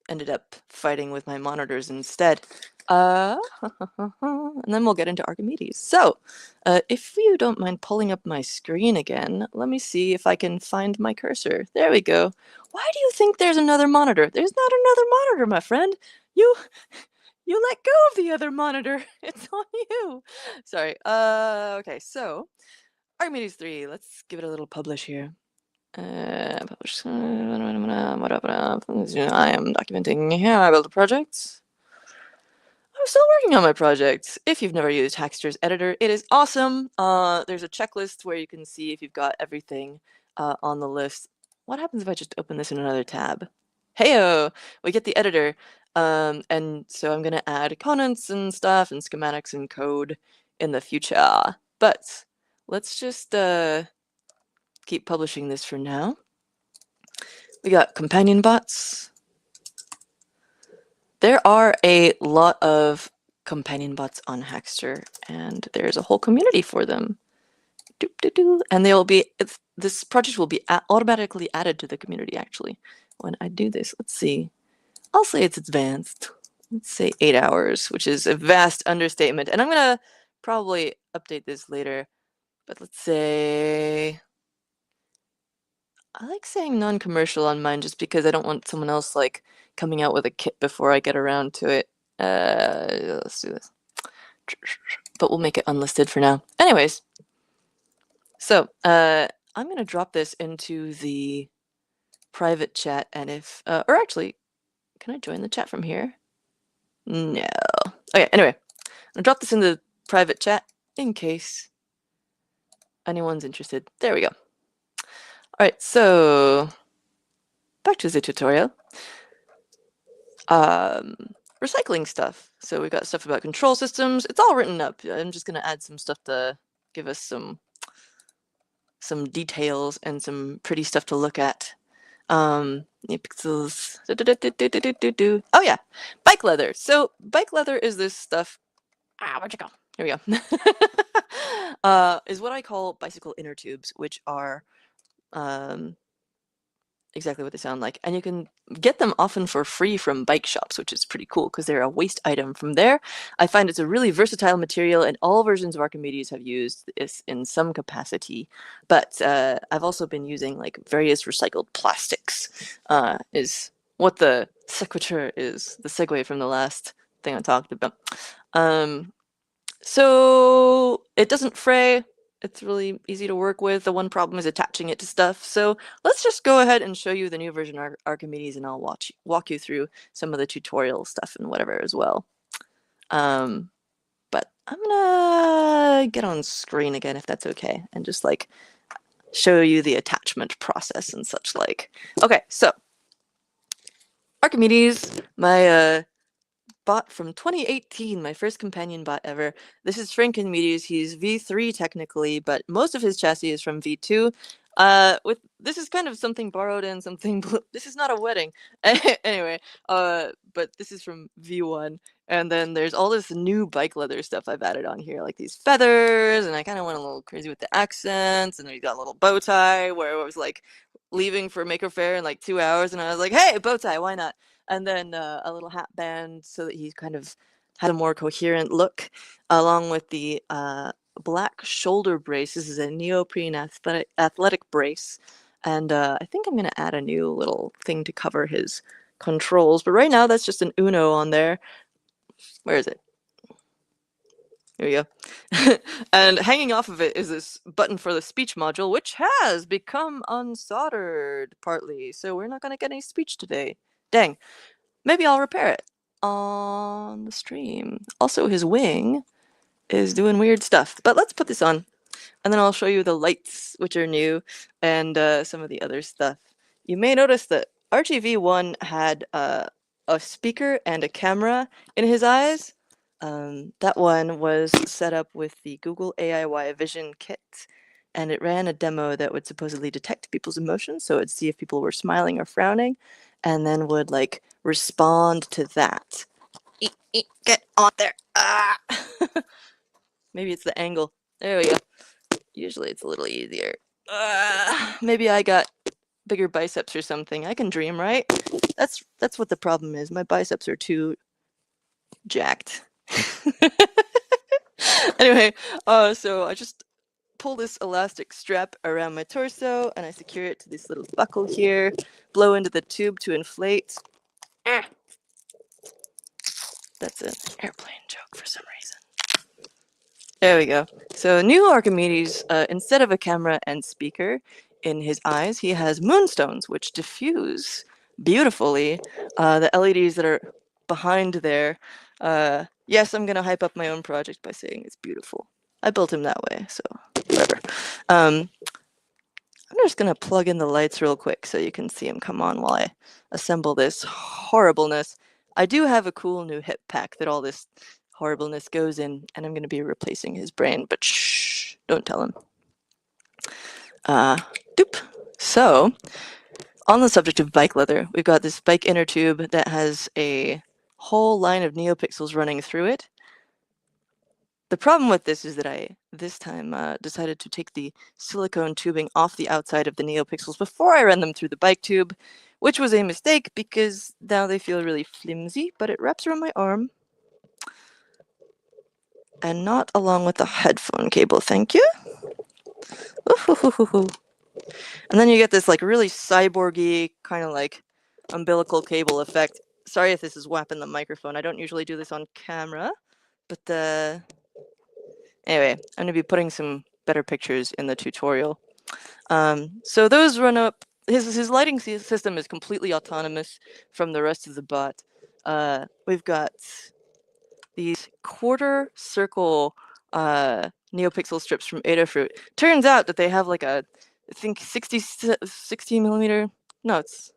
ended up fighting with my monitors instead. And then we'll get into Archimedes. So, if you don't mind pulling up my screen again, let me see if I can find my cursor. There we go. Why do you think there's another monitor? There's not another monitor, my friend. You let go of the other monitor. It's on you. Sorry. Okay, so Archimedes 3. Let's give it a little publish here. Publish. I am documenting how I built a project. I'm still working on my project. If you've never used Hackster's editor, it is awesome. There's a checklist where you can see if you've got everything on the list. What happens if I just open this in another tab? Heyo, we get the editor. And so I'm going to add components and stuff and schematics and code in the future. But let's just keep publishing this for now. We got companion bots. There are a lot of companion bots on Hackster, and there's a whole community for them. And they'll be, this project will be automatically added to the community actually when I do this. Let's see. I'll say it's advanced. Let's say 8 hours, which is a vast understatement. And I'm gonna probably update this later, but let's say, I like saying non-commercial on mine just because I don't want someone else like coming out with a kit before I get around to it. Let's do this. But we'll make it unlisted for now. Anyways, so I'm gonna drop this into the private chat, and if or actually, can I join the chat from here? No. Okay, anyway, I'm gonna drop this in the private chat in case anyone's interested. There we go. All right, so back to the tutorial. Recycling stuff. So we've got stuff about control systems. It's all written up. I'm just gonna add some stuff to give us some details and some pretty stuff to look at. Pixels. Oh yeah, bike leather. So bike leather is this stuff. Where'd you go? Here we go. Is what I call bicycle inner tubes, which are exactly what they sound like, and you can get them often for free from bike shops, which is pretty cool because they're a waste item from there. I find it's a really versatile material, and all versions of Archimedes have used this in some capacity, but I've also been using like various recycled plastics, is what the sequitur is, the segue from the last thing I talked about. So it doesn't fray. It's really easy to work with. The one problem is attaching it to stuff. So let's just go ahead and show you the new version of Archimedes, and I'll walk you through some of the tutorial stuff and whatever as well. But I'm gonna get on screen again if that's okay, and just like show you the attachment process and such like. Okay, so Archimedes, my bot from 2018, my first companion bot ever. This is Frankenmedes. He's V3 technically, but most of his chassis is from V2. This is kind of something borrowed and something. This is not a wedding, anyway. But this is from V1, and then there's all this new bike leather stuff I've added on here, like these feathers, and I kind of went a little crazy with the accents, and then we got a little bow tie where I was like leaving for Maker Faire in like 2 hours, and I was like, hey, bow tie, why not? And then a little hat band so that he kind of had a more coherent look, along with the black shoulder brace. This is a neoprene athletic brace. And I think I'm going to add a new little thing to cover his controls. But right now, that's just an Uno on there. Where is it? Here we go. And hanging off of it is this button for the speech module, which has become unsoldered partly. So we're not going to get any speech today. Dang. Maybe I'll repair it on the stream. Also, his wing is doing weird stuff. But let's put this on, and then I'll show you the lights, which are new, and some of the other stuff. You may notice that RGV1 had a speaker and a camera in his eyes. That one was set up with the Google AIY Vision kit, and it ran a demo that would supposedly detect people's emotions, so it'd see if people were smiling or frowning, and then would like respond to that. Get on there. Ah! Maybe it's the angle. There we go. Usually it's a little easier. Maybe I got bigger biceps or something. I can dream, right? That's what the problem is. My biceps are too jacked. Anyway, so I just pull this elastic strap around my torso, and I secure it to this little buckle here, blow into the tube to inflate. That's an airplane joke for some reason. There we go. So new Archimedes, instead of a camera and speaker in his eyes, he has moonstones, which diffuse beautifully. The LEDs that are behind there. Yes, I'm going to hype up my own project by saying it's beautiful. I built him that way, so whatever. I'm just going to plug in the lights real quick so you can see him come on while I assemble this horribleness. I do have a cool new hip pack that all this horribleness goes in, and I'm going to be replacing his brain, but shh, don't tell him. Doop. So, on the subject of bike leather, we've got this bike inner tube that has a whole line of neopixels running through it. The problem with this is that I, this time, decided to take the silicone tubing off the outside of the neopixels before I ran them through the bike tube, which was a mistake because now they feel really flimsy, but it wraps around my arm. And not along with the headphone cable, thank you. Ooh-hoo-hoo-hoo-hoo. And then you get this like really cyborgy kind of like umbilical cable effect. Sorry if this is whapping the microphone. I don't usually do this on camera, but anyway, I'm gonna be putting some better pictures in the tutorial. So those run up. His lighting system is completely autonomous from the rest of the bot. We've got these quarter circle neopixel strips from Adafruit. Turns out that they have like a, I think 60 millimeter, no, it's,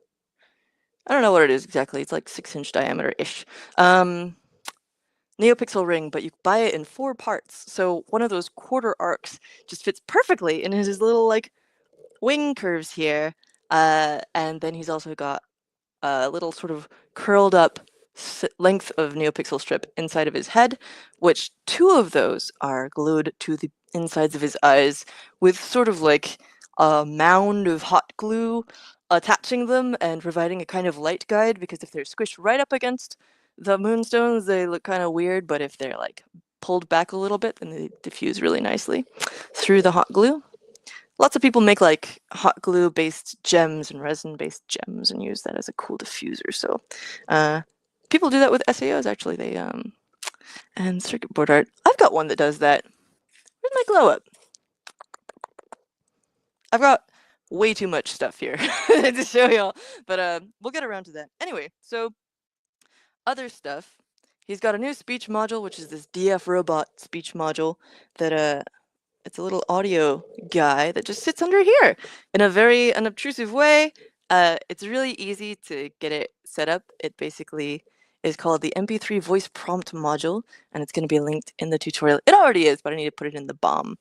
I don't know what it is exactly. It's like 6-inch diameter-ish. Neopixel ring, but you buy it in 4 parts. So one of those quarter arcs just fits perfectly in his little like wing curves here. And then he's also got a little sort of curled up length of neopixel strip inside of his head, which 2 of those are glued to the insides of his eyes with sort of like a mound of hot glue attaching them and providing a kind of light guide, because if they're squished right up against the moonstones, they look kind of weird, but if they're like pulled back a little bit, then they diffuse really nicely through the hot glue. Lots of people make like hot glue based gems and resin based gems and use that as a cool diffuser. So people do that with SAOs actually. They and circuit board art. I've got one that does that. Where's my glow up? I've got way too much stuff here to show y'all, but we'll get around to that. Anyway, so other stuff. He's got a new speech module, which is this DF robot speech module that it's a little audio guy that just sits under here in a very unobtrusive way. It's really easy to get it set up. It basically is called the MP3 voice prompt module, and it's going to be linked in the tutorial. It already is, but I need to put it in the BOM.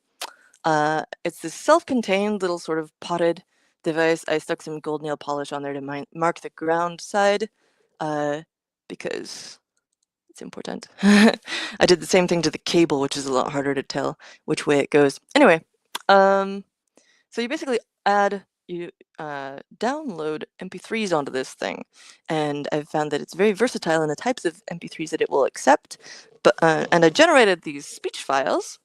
It's this self-contained little sort of potted device. I stuck some gold nail polish on there to mark the ground side because it's important. I did the same thing to the cable, which is a lot harder to tell which way it goes. Anyway, so you basically download MP3s onto this thing, and I've found that it's very versatile in the types of MP3s that it will accept. But and I generated these speech files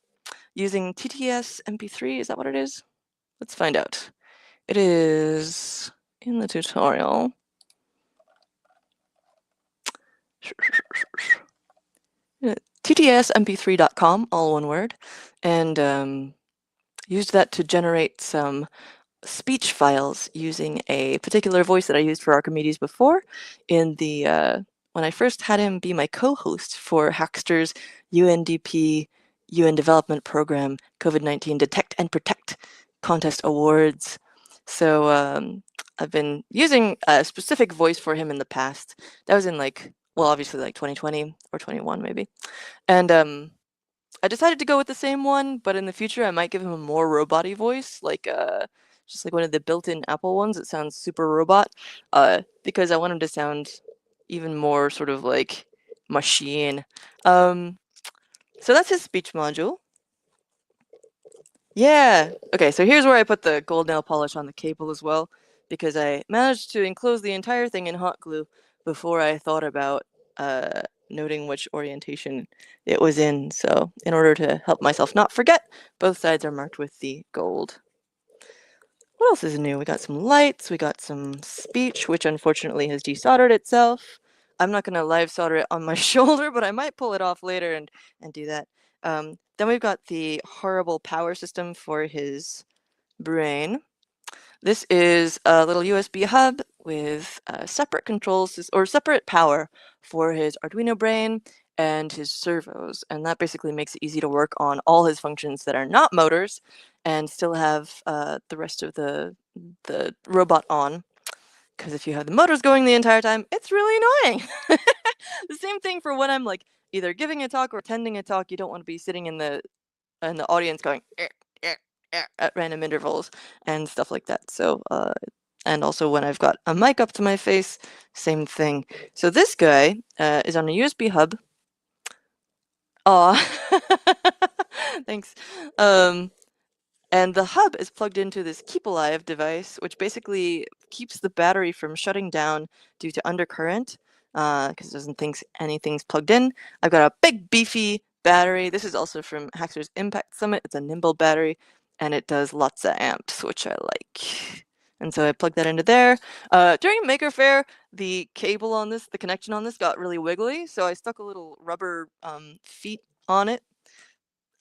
using TTS MP3. Is that what it is? Let's find out. It is in the tutorial. TTSmp3.com, all one word, and used that to generate some speech files using a particular voice that I used for Archimedes before in the when I first had him be my co-host for Hackster's UNDP UN Development Program COVID-19 Detect and Protect Contest Awards. So I've been using a specific voice for him in the past. That was in obviously 2020 or 21 maybe. And I decided to go with the same one, but in the future I might give him a more robot-y voice, just like one of the built-in Apple ones that sounds super robot, because I want him to sound even more sort of like machine. So that's his speech module. Yeah. Okay, so here's where I put the gold nail polish on the cable as well, because I managed to enclose the entire thing in hot glue before I thought about noting which orientation it was in. So in order to help myself not forget, both sides are marked with the gold. What else is new? We got some lights, we got some speech, which unfortunately has desoldered itself. I'm not going to live solder it on my shoulder, but I might pull it off later and do that. Then we've got the horrible power system for his brain. This is a little USB hub with separate controls or separate power for his Arduino brain and his servos, and that basically makes it easy to work on all his functions that are not motors and still have the rest of the robot on. Because if you have the motors going the entire time, it's really annoying. The same thing for when I'm either giving a talk or attending a talk. You don't want to be sitting in the audience going at random intervals and stuff like that. So and also when I've got a mic up to my face, same thing. So this guy is on a USB hub. Aw, thanks. And the hub is plugged into this Keep Alive device, which basically keeps the battery from shutting down due to undercurrent, because it doesn't think anything's plugged in. I've got a big beefy battery. This is also from Hackster's Impact Summit. It's a Nimble battery, and it does lots of amps, which I like. And so I plugged that into there. During Maker Faire, the cable on this, the connection on this got really wiggly, so I stuck a little rubber feet on it.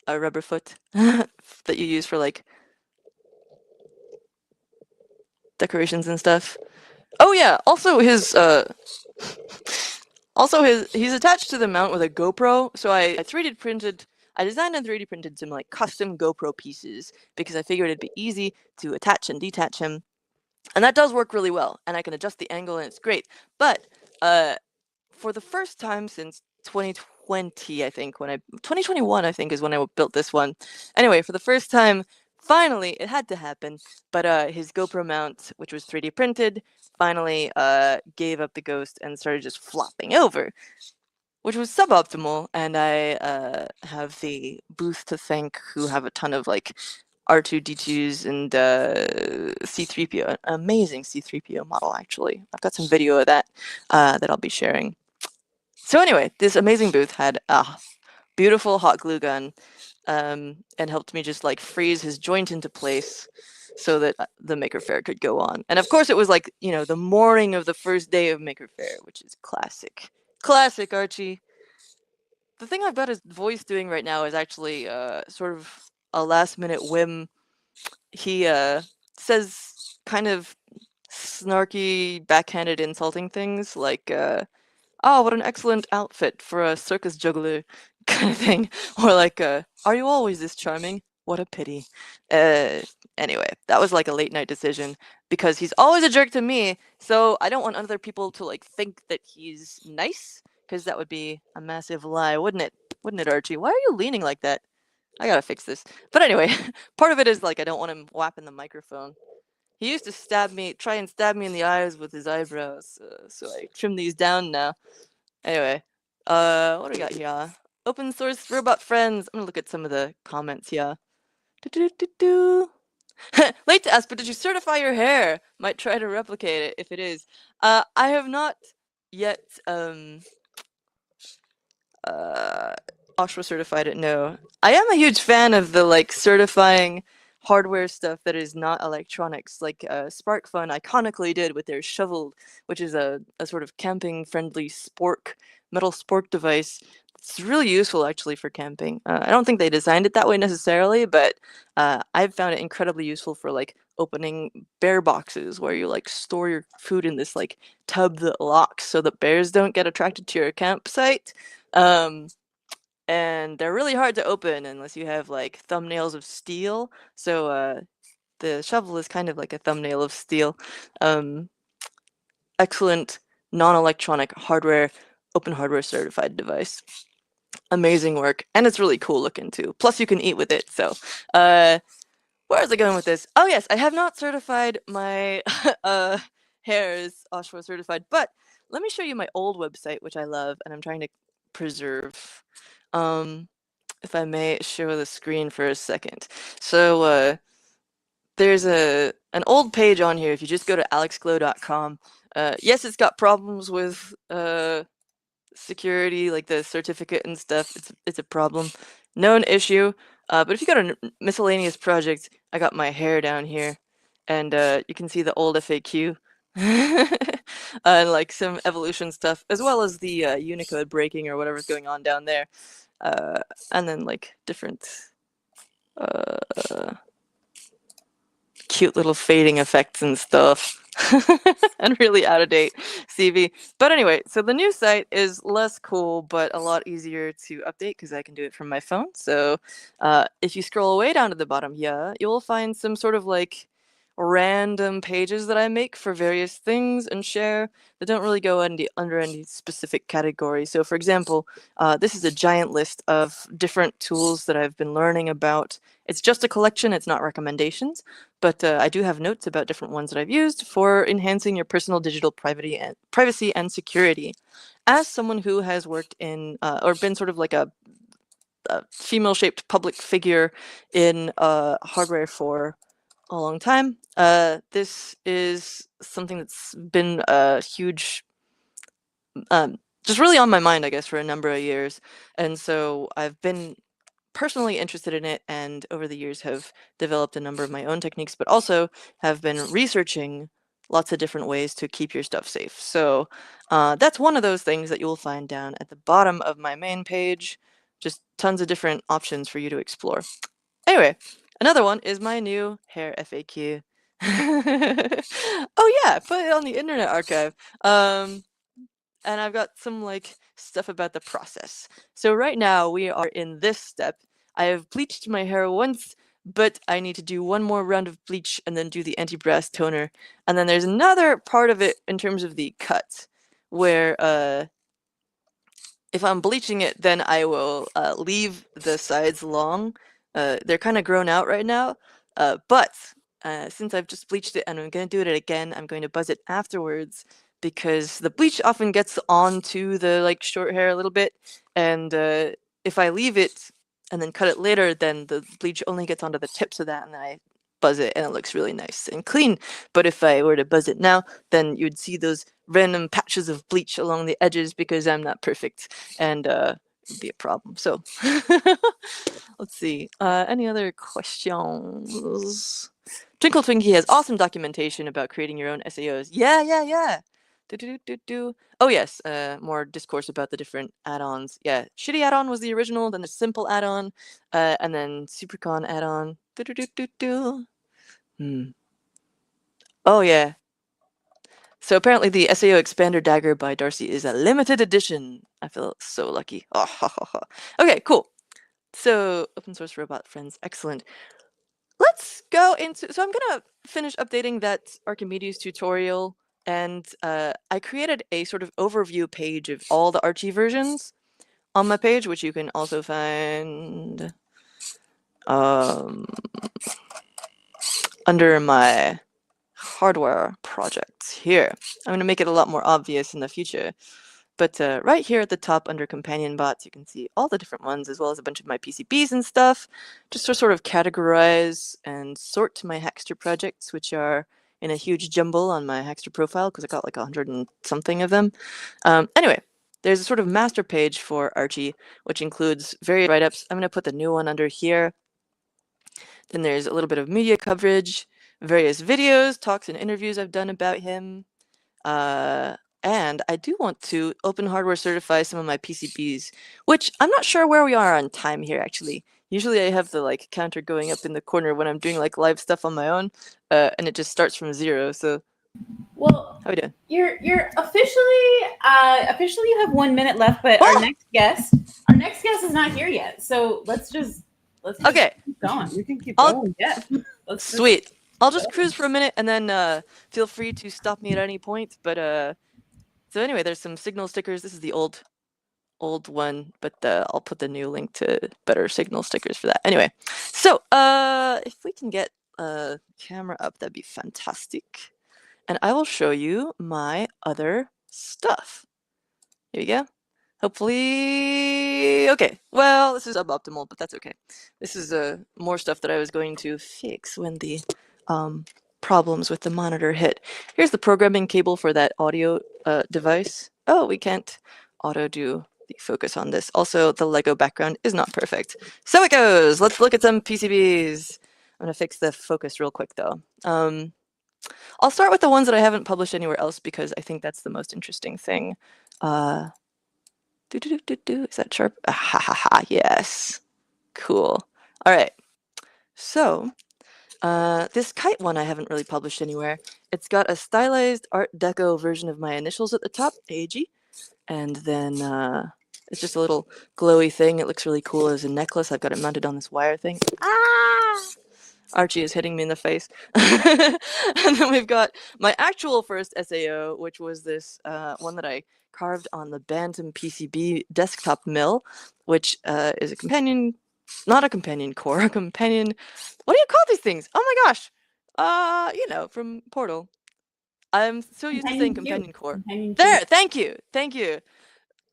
A rubber foot that you use for decorations and stuff. Oh yeah, also he's attached to the mount with a GoPro. So I designed and 3D printed some custom GoPro pieces because I figured it'd be easy to attach and detach him. And that does work really well, and I can adjust the angle and it's great. But for the first time since 2020, I think 2021, I think is when I built this one. Anyway, for the first time, finally, it had to happen, but his GoPro mount, which was 3D printed, finally gave up the ghost and started just flopping over, which was suboptimal, and I have the booth to thank who have a ton of R2-D2s and C-3PO, an amazing C-3PO model, actually. I've got some video of that that I'll be sharing. So anyway, this amazing booth had a beautiful hot glue gun and helped me just freeze his joint into place so that the Maker Faire could go on. And of course it was the morning of the first day of Maker Faire, which is classic. Classic, Archie. The thing I've got his voice doing right now is actually sort of a last minute whim. He says kind of snarky, backhanded, insulting things like, "Oh, what an excellent outfit for a circus juggler," kind of thing, or like, "Are you always this charming? What a pity." Anyway, that was like a late night decision because he's always a jerk to me, so I don't want other people to like think that he's nice, because that would be a massive lie, wouldn't it? Wouldn't it, Archie? Why are you leaning like that? I gotta fix this. But anyway, part of it is like I don't want him whapping the microphone. He used to try and stab me in the eyes with his eyebrows, so I trim these down now. Anyway, what do we got here? Open source robot friends. I'm gonna look at some of the comments here. Late to ask, but did you certify your hair? Might try to replicate it if it is. I have not yet OSHWA certified it. No, I am a huge fan of the like certifying hardware stuff that is not electronics, like SparkFun iconically did with their shovel, which is a sort of camping friendly metal spork device. It's really useful actually for camping. I don't think they designed it that way necessarily, but I've found it incredibly useful for like opening bear boxes where you like store your food in this like tub that locks so that bears don't get attracted to your campsite. And they're really hard to open unless you have like thumbnails of steel. So the shovel is kind of like a thumbnail of steel. Excellent non-electronic hardware, open hardware certified device. Amazing work, and it's really cool looking too. Plus you can eat with it. So where is I going with this? Oh yes, I have not certified my hairs OSHWA certified, but let me show you my old website, which I love and I'm trying to preserve. If I may show the screen for a second. So there's an old page on here. If you just go to alexglow.com, yes, it's got problems with security, like the certificate and stuff. It's a problem, known issue. But if you go to miscellaneous projects, I got my hair down here, and you can see the old FAQ. And like some evolution stuff, as well as the Unicode breaking or whatever's going on down there. And then like different cute little fading effects and stuff. And really out of date CV. But anyway, so the new site is less cool, but a lot easier to update because I can do it from my phone. So if you scroll way down to the bottom here, you will find some sort of like random pages that I make for various things and share that don't really go under any specific category. So for example, this is a giant list of different tools that I've been learning about. It's just a collection, it's not recommendations, but I do have notes about different ones that I've used for enhancing your personal digital privacy and security. As someone who has worked in or been sort of like a female-shaped public figure in hardware for a long time, this is something that's been a huge, just really on my mind, I guess, for a number of years. And so I've been personally interested in it, and over the years have developed a number of my own techniques, but also have been researching lots of different ways to keep your stuff safe. So that's one of those things that you'll find down at the bottom of my main page. Just tons of different options for you to explore. Anyway, another one is my new hair FAQ. Oh yeah, put it on the Internet Archive. And I've got some like stuff about the process. So right now we are in this step. I have bleached my hair once, but I need to do one more round of bleach and then do the anti-brass toner. And then there's another part of it in terms of the cut, where if I'm bleaching it, then I will leave the sides long. They're kind of grown out right now, but since I've just bleached it and I'm going to do it again, I'm going to buzz it afterwards, because the bleach often gets onto the like short hair a little bit, and if I leave it and then cut it later, then the bleach only gets onto the tips of that, and then I buzz it and it looks really nice and clean. But if I were to buzz it now, then you'd see those random patches of bleach along the edges because I'm not perfect, and it'd be a problem. So let's see, any other questions? Twinkle Twinkie has awesome documentation about creating your own SAOs. Yeah. Oh yes, more discourse about the different add-ons. Yeah, shitty add-on was the original, then the simple add-on, and then SuperCon add-on. Oh yeah. So apparently the SAO Expander Dagger by Darcy is a limited edition. I feel so lucky. Oh, ha, ha, ha. Okay, cool. So open source robot friends, excellent. Let's go into, so I'm gonna finish updating that Archimedes tutorial, and I created a sort of overview page of all the Archie versions on my page, which you can also find under my hardware projects here. I'm going to make it a lot more obvious in the future. But right here at the top under companion bots, you can see all the different ones, as well as a bunch of my PCBs and stuff, just to sort of categorize and sort my Hackster projects, which are in a huge jumble on my Hackster profile, because I got like 100 and something of them. Anyway, there's a sort of master page for Archie, which includes various write-ups. I'm going to put the new one under here. Then there's a little bit of media coverage, various videos, talks, and interviews I've done about him. And I do want to open hardware certify some of my PCBs, which I'm not sure where we are on time here, actually. Usually I have the like counter going up in the corner when I'm doing like live stuff on my own, and it just starts from 0. So, well, how we doing? You're officially you have 1 minute left, but our next guest is not here yet. So let's just Okay. keep going. You can keep I'll- going. Yeah. Let's just- Sweet. I'll just cruise for a minute and then feel free to stop me at any point. But so anyway, there's some signal stickers. This is the old one, but I'll put the new link to better signal stickers for that. Anyway, so if we can get a camera up, that'd be fantastic. And I will show you my other stuff. Here we go. Hopefully, okay. Well, this is suboptimal, but that's okay. This is more stuff that I was going to fix when the problems with the monitor hit. Here's the programming cable for that audio device. Oh, we can't auto do the focus on this. Also, the Lego background is not perfect. So it goes. Let's look at some PCBs. I'm gonna fix the focus real quick though. I'll start with the ones that I haven't published anywhere else because I think that's the most interesting thing. Is that sharp? Ah, ha, ha, ha, yes. Cool. All right. So this kite one I haven't really published anywhere. It's got a stylized Art Deco version of my initials at the top, AG, and then it's just a little glowy thing. It looks really cool as a necklace. I've got it mounted on this wire thing. Ah! Archie is hitting me in the face. And then we've got my actual first SAO, which was this one that I carved on the Bantam PCB desktop mill, which is a companion, not a companion core, a companion, what do you call these things? Oh my gosh. You know, from Portal. I'm so used to saying companion core. There, thank you.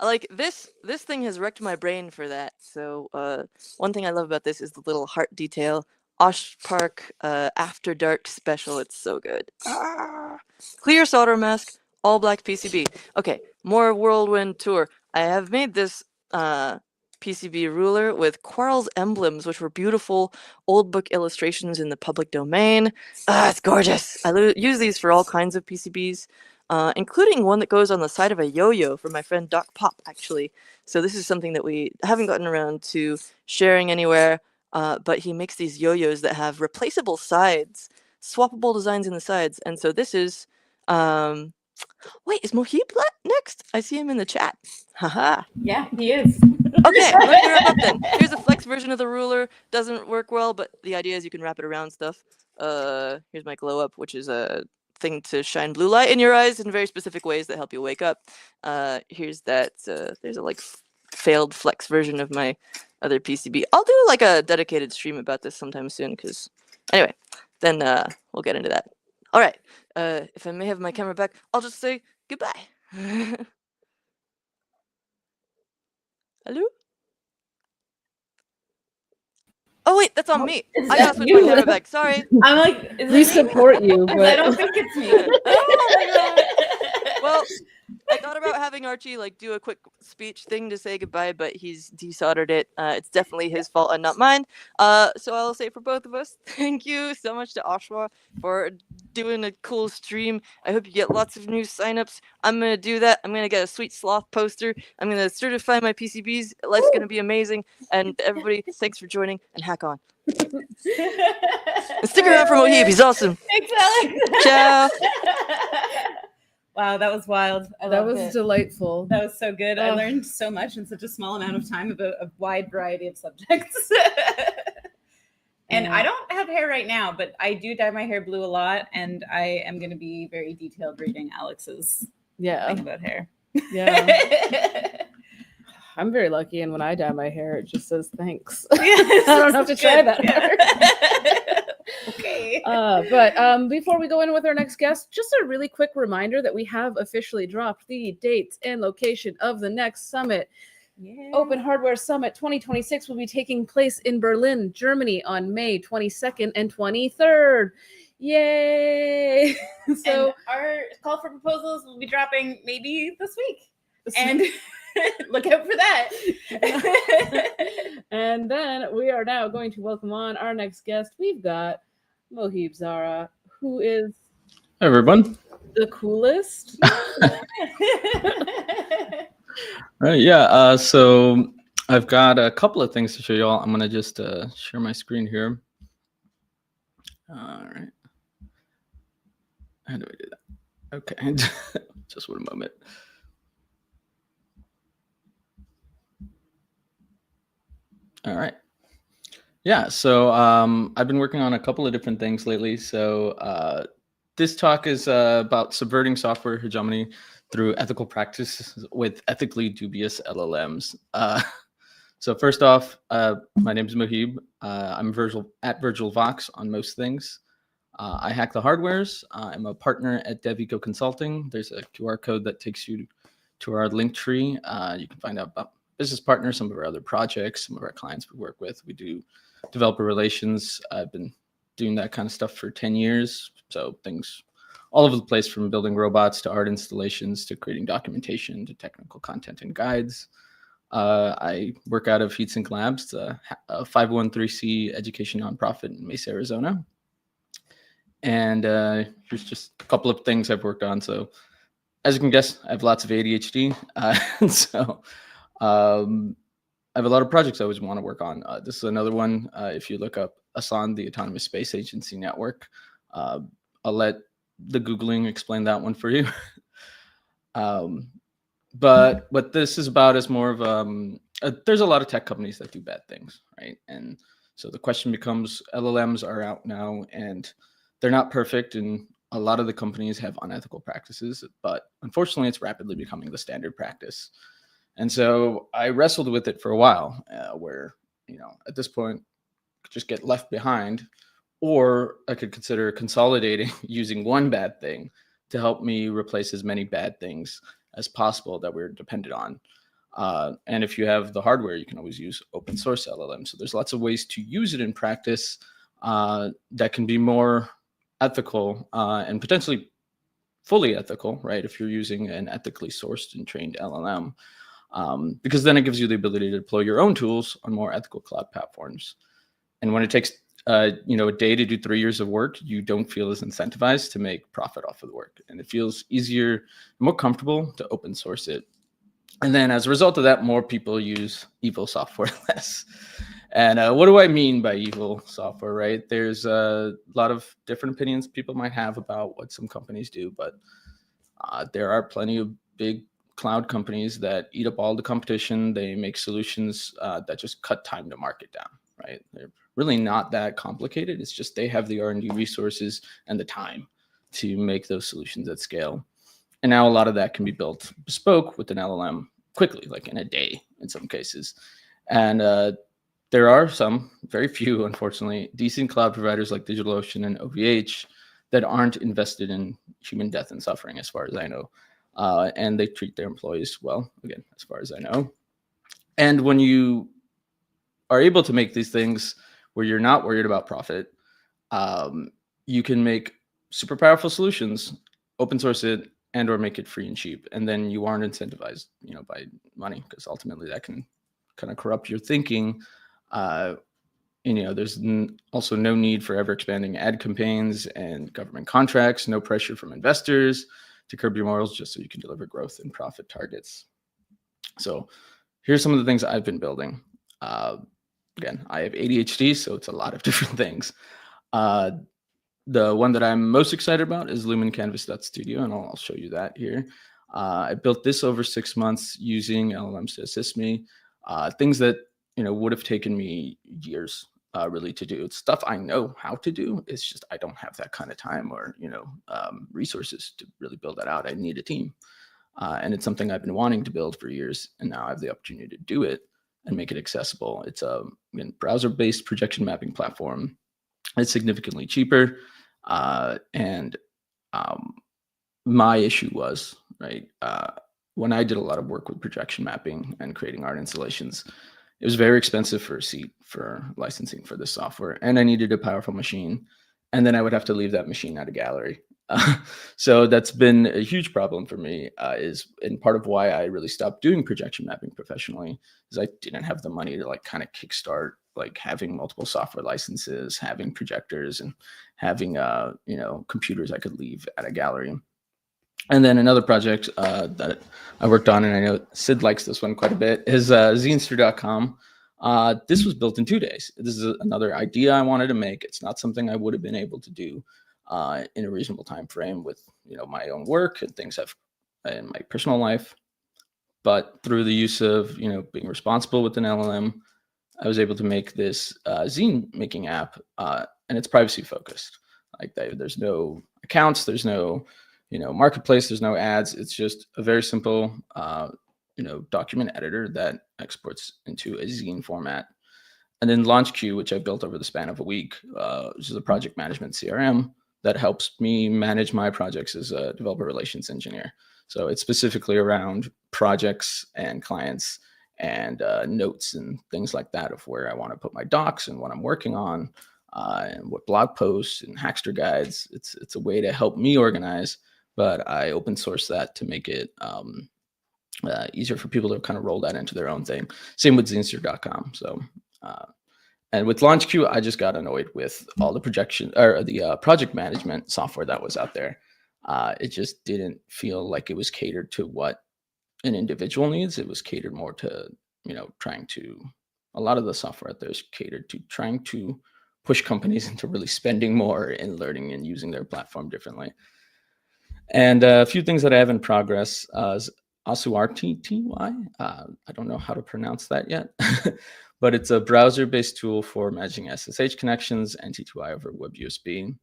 Like this thing has wrecked my brain for that. So one thing I love about this is the little heart detail. Osh Park After Dark special. It's so good. Clear solder mask, all black PCB. Okay, more Whirlwind Tour. I have made this PCB ruler with Quarles emblems, which were beautiful old book illustrations in the public domain. It's gorgeous. I use these for all kinds of PCBs, including one that goes on the side of a yo-yo for my friend Doc Pop, actually. So this is something that we haven't gotten around to sharing anywhere. But he makes these yo-yos that have replaceable sides, swappable designs in the sides. And so this is, wait, is Mohib next? I see him in the chat. Haha. Yeah, he is. Okay, let me wrap up then. Here's a flex version of the ruler. Doesn't work well, but the idea is you can wrap it around stuff. Here's my glow up, which is a thing to shine blue light in your eyes in very specific ways that help you wake up. Here's that, there's a like failed flex version of my other PCB. I'll do like a dedicated stream about this sometime soon because anyway, then we'll get into that. All right, if I may have my camera back, I'll just say goodbye. Hello? Oh wait, that's on me. I gotta switch my camera back. Sorry. I'm like, We support you, I but don't think it's me. Oh my god. Well, I thought about having Archie like do a quick speech thing to say goodbye, but he's desoldered it. It's definitely his fault and not mine. So I'll say for both of us, thank you so much to OSHWA for doing a cool stream. I hope you get lots of new signups. I'm gonna do that. I'm gonna get a sweet Sloth poster. I'm gonna certify my PCBs. Life's gonna be amazing. And everybody, thanks for joining and hack on. And stick around for Mohib. He's awesome. Thanks, Alex. Ciao. Wow, that was wild. That was delightful. That was so good. I Oh. learned so much in such a small amount of time about a wide variety of subjects. And Yeah. I don't have hair right now, but I do dye my hair blue a lot, and I am going to be very detailed reading Alex's thing about hair. Yeah. I'm very lucky, and when I dye my hair, it just says thanks. I don't have to try that hard. Okay. But before we go in with our next guest, just a really quick reminder that we have officially dropped the dates and location of the next summit. Open Hardware Summit 2026 will be taking place in Berlin, Germany on May 22nd and 23rd. Yay! So And our call for proposals will be dropping maybe this week. And look out for that. And then we are now going to welcome on our next guest. We've got Mohib Zara, who is Hey, everyone. the coolest. Right, yeah. So I've got a couple of things to show you all. I'm gonna just share my screen here. All right. How do I do that? Okay, just one moment. All right. Yeah, so I've been working on a couple of different things lately. So this talk is about subverting software hegemony through ethical practices with ethically dubious LLMs. So first off, my name is Mohib. I'm at VirtualVox on most things. I hack the hardwares. I'm a partner at DevEco Consulting. There's a QR code that takes you to our link tree. You can find out about business partners, some of our other projects, some of our clients we work with. We do developer relations. I've been doing that kind of stuff for 10 years. So things all over the place, from building robots to art installations to creating documentation to technical content and guides. I work out of Heatsink Labs, a 501(c) education nonprofit in Mesa, Arizona. And here's just a couple of things I've worked on. So as you can guess, I have lots of ADHD. And so I have a lot of projects I always want to work on. This is another one. If you look up ASAN, the Autonomous Space Agency Network, I'll let the Googling explain that one for you. But what this is about is more of there's a lot of tech companies that do bad things, right? And so the question becomes, LLMs are out now and they're not perfect, and a lot of the companies have unethical practices, but unfortunately it's rapidly becoming the standard practice. And so I wrestled with it for a while, where, at this point, I could just get left behind, or I could consider consolidating using one bad thing to help me replace as many bad things as possible that we're dependent on. And if you have the hardware, you can always use open source LLM. So there's lots of ways to use it in practice that can be more ethical and potentially fully ethical, right? If you're using an ethically sourced and trained LLM, because then it gives you the ability to deploy your own tools on more ethical cloud platforms. And when it takes a day to do 3 years of work, you don't feel as incentivized to make profit off of the work, and it feels easier, more comfortable to open source it. And then as a result of that, more people use evil software less. And what do I mean by evil software, right? There's a lot of different opinions people might have about what some companies do, but there are plenty of big cloud companies that eat up all the competition. They make solutions that just cut time to market down, right? They're really not that complicated. It's just they have the R&D resources and the time to make those solutions at scale. And now a lot of that can be built bespoke with an LLM quickly, like in a day in some cases. And there are some, very few, unfortunately, decent cloud providers like DigitalOcean and OVH that aren't invested in human death and suffering, as far as I know. And they treat their employees well, again, as far as I know. And when you are able to make these things where you're not worried about profit, you can make super powerful solutions, open source it, and or make it free and cheap. And then you aren't incentivized, by money, because ultimately that can kind of corrupt your thinking. There's also no need for ever expanding ad campaigns and government contracts, no pressure from investors to curb your morals, just so you can deliver growth and profit targets. So here's some of the things I've been building. Again, I have ADHD, so it's a lot of different things. The one that I'm most excited about is lumencanvas.studio, and I'll show you that here. I built this over 6 months using LLMs to assist me. Things that would have taken me years really to do. It's stuff I know how to do. It's just I don't have that kind of time or resources to really build that out. I need a team, and it's something I've been wanting to build for years, and now I have the opportunity to do it and make it accessible. It's a browser-based projection mapping platform. It's significantly cheaper, and my issue was when I did a lot of work with projection mapping and creating art installations. It was very expensive for a seat for licensing for this software, and I needed a powerful machine, and then I would have to leave that machine at a gallery. So that's been a huge problem for me, and part of why I really stopped doing projection mapping professionally is I didn't have the money to kind of kickstart having multiple software licenses, having projectors, and having computers I could leave at a gallery. And then another project that I worked on, and I know Sid likes this one quite a bit, is Zinester.com. This was built in 2 days. This is another idea I wanted to make. It's not something I would have been able to do in a reasonable time frame with my own work and things I've in my personal life. But through the use of being responsible with an LLM, I was able to make this zine making app, and it's privacy focused. There's no accounts, there's no marketplace, there's no ads. It's just a very simple document editor that exports into a zine format. And then LaunchQ, which I built over the span of a week, which is a project management CRM that helps me manage my projects as a developer relations engineer. So it's specifically around projects and clients and notes and things like that of where I want to put my docs and what I'm working on, and what blog posts and Hackster guides. It's a way to help me organize, but I open source that to make it easier for people to kind of roll that into their own thing. Same with Zinster.com. So, and with LaunchQ, I just got annoyed with all the projection or the project management software that was out there. It just didn't feel like it was catered to what an individual needs. It was catered more to, trying to, a lot of the software out there is catered to trying to push companies into really spending more in learning and using their platform differently. And a few things that I have in progress is OSHWA. I don't know how to pronounce that yet, but it's a browser-based tool for managing SSH connections and T2I over Web USB.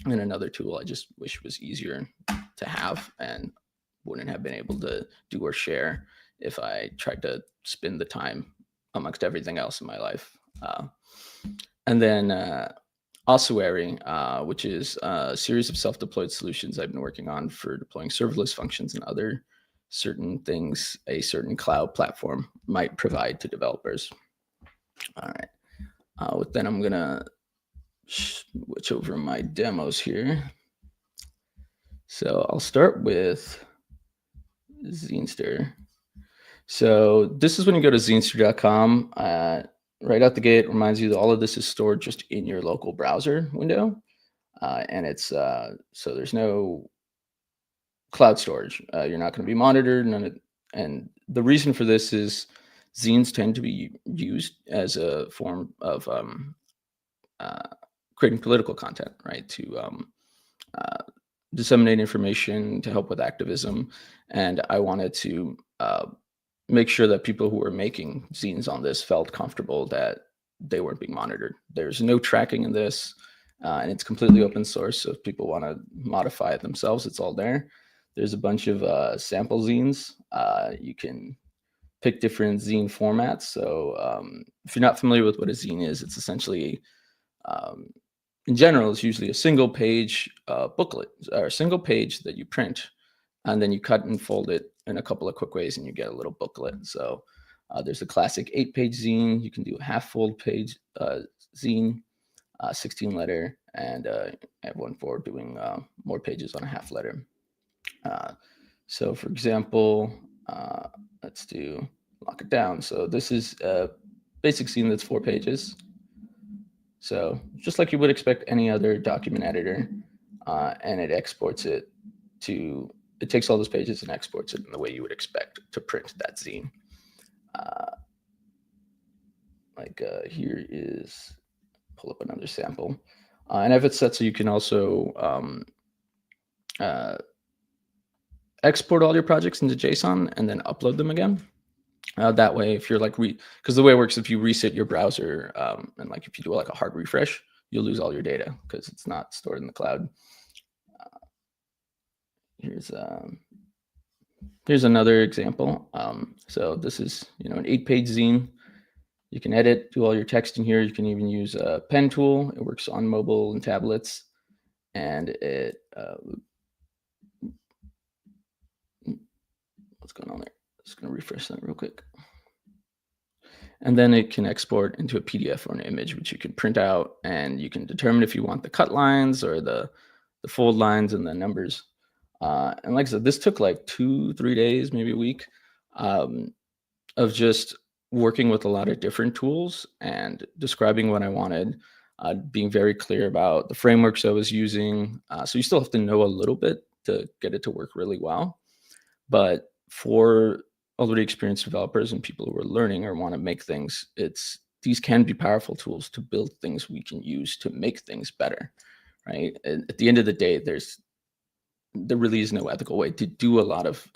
And another tool I just wish was easier to have and wouldn't have been able to do or share if I tried to spend the time amongst everything else in my life. And then OSHWA, which is a series of self-deployed solutions I've been working on for deploying serverless functions and other certain things a certain cloud platform might provide to developers. All right. With that, I'm going to switch over my demos here. So I'll start with Zinester. So this is when you go to Zinester.com. Right out the gate, it reminds you that all of this is stored just in your local browser window. And it's so there's no cloud storage. You're not going to be monitored. And the reason for this is zines tend to be used as a form of creating political content, right? To disseminate information, to help with activism. And I wanted to make sure that people who were making zines on this felt comfortable that they weren't being monitored. There's no tracking in this, and it's completely open source. So if people want to modify it themselves, it's all there. There's a bunch of sample zines. You can pick different zine formats. So if you're not familiar with what a zine is, it's essentially, in general, it's usually a single page booklet or a single page that you print, and then you cut and fold it in a couple of quick ways and you get a little booklet. So there's a classic 8-page zine. You can do a half-fold page zine, 16 letter, and I have one for doing more pages on a half letter. So for example, let's lock it down. So this is a basic scene that's 4 pages. So just like you would expect any other document editor, and it exports it it takes all those pages and exports it in the way you would expect to print that zine. Here is, pull up another sample. And if it's set so you can also export all your projects into JSON and then upload them again. That way, if you're because the way it works, if you reset your browser and if you do a hard refresh, you'll lose all your data because it's not stored in the cloud. Here's another example. So this is an 8-page zine. You can edit, do all your text in here. You can even use a pen tool. It works on mobile and tablets, and it what's going on there? Just going to refresh that real quick. And then it can export into a PDF or an image, which you can print out, and you can determine if you want the cut lines or the fold lines and the numbers. And like I said, this took 2-3 days, maybe a week, of just working with a lot of different tools and describing what I wanted, being very clear about the frameworks I was using. So you still have to know a little bit to get it to work really well. But for already experienced developers and people who are learning or want to make things, these can be powerful tools to build things we can use to make things better, right? And at the end of the day, there really is no ethical way to do a lot of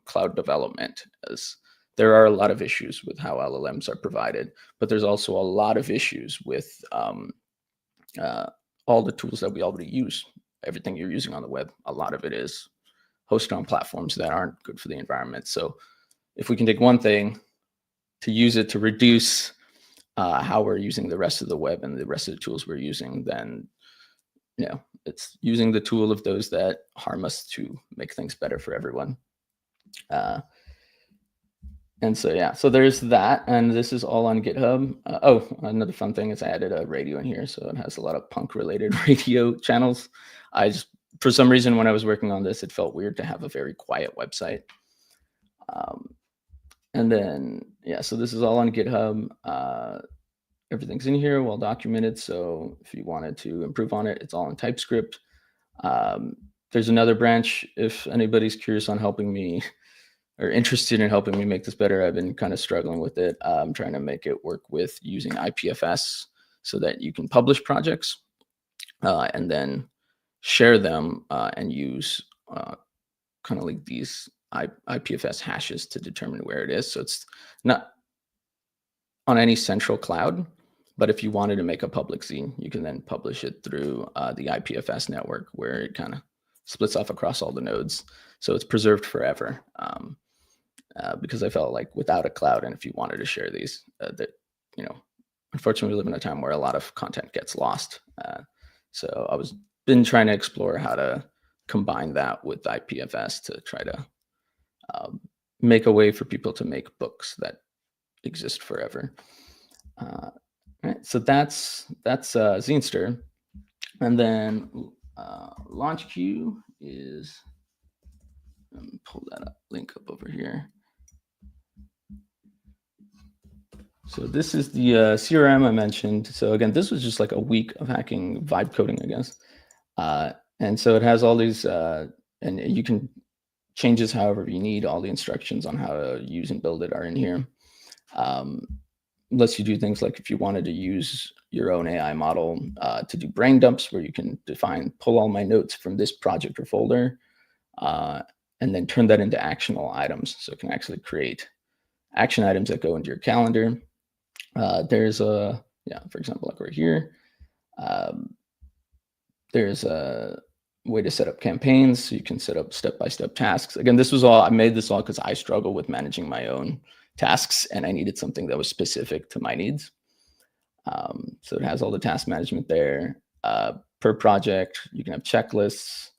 cloud development, as there are a lot of issues with how LLMs are provided, but there's also a lot of issues with all the tools that we already use. Everything you're using on the web, a lot of it is hosted on platforms that aren't good for the environment. So if we can take one thing to use it to reduce how we're using the rest of the web and the rest of the tools we're using, then it's using the tool of those that harm us to make things better for everyone. And so, yeah, so there's that. And this is all on GitHub. Another fun thing is I added a radio in here. So it has a lot of punk related radio channels. For some reason, when I was working on this, it felt weird to have a very quiet website. And then, yeah, so this is all on GitHub. Everything's in here, well documented. So if you wanted to improve on it, it's all in TypeScript. There's another branch. If anybody's curious on helping me or interested in helping me make this better, I've been kind of struggling with it. I'm trying to make it work with using IPFS so that you can publish projects and then share them and use kind of like these IPFS hashes to determine where it is. So it's not on any central cloud, but if you wanted to make a public zine, you can then publish it through the IPFS network, where it kind of splits off across all the nodes. So it's preserved forever. Because I felt like without a cloud, and if you wanted to share these, unfortunately we live in a time where a lot of content gets lost. So I been trying to explore how to combine that with IPFS to try to make a way for people to make books that exist forever. Right, so that's Zinester, and then LaunchQ is. Let me pull that link up over here. So this is the CRM I mentioned. So again, this was just like a week of hacking vibe coding, I guess. And so it has all these, and you can change this however you need. All the instructions on how to use and build it are in here. Lets you do things like if you wanted to use your own AI model to do brain dumps, where you can pull all my notes from this project or folder, and then turn that into actionable items. So it can actually create action items that go into your calendar. There's for example, like right here, there's a way to set up campaigns. So you can set up step-by-step tasks. Again, I made this all because I struggle with managing my own tasks, and I needed something that was specific to my needs. So it has all the task management there. Per project, you can have checklists.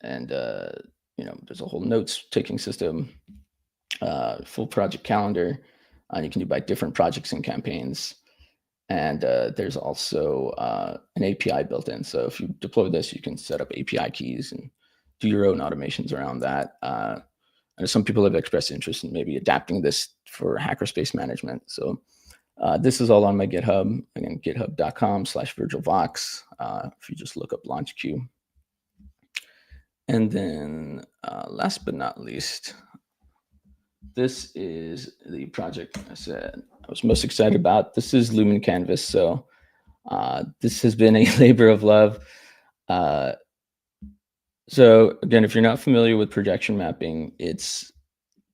There's a whole notes taking system, full project calendar. You can do by different projects and campaigns. And there's also an API built in. So if you deploy this, you can set up API keys and do your own automations around that. And some people have expressed interest in maybe adapting this for hackerspace management. So this is all on my GitHub, again, github.com/virtualvox. If you just look up LaunchQ. And then last but not least, this is the project I said I was most excited about. This is Lumen Canvas. So this has been a labor of love. So again, if you're not familiar with projection mapping, it's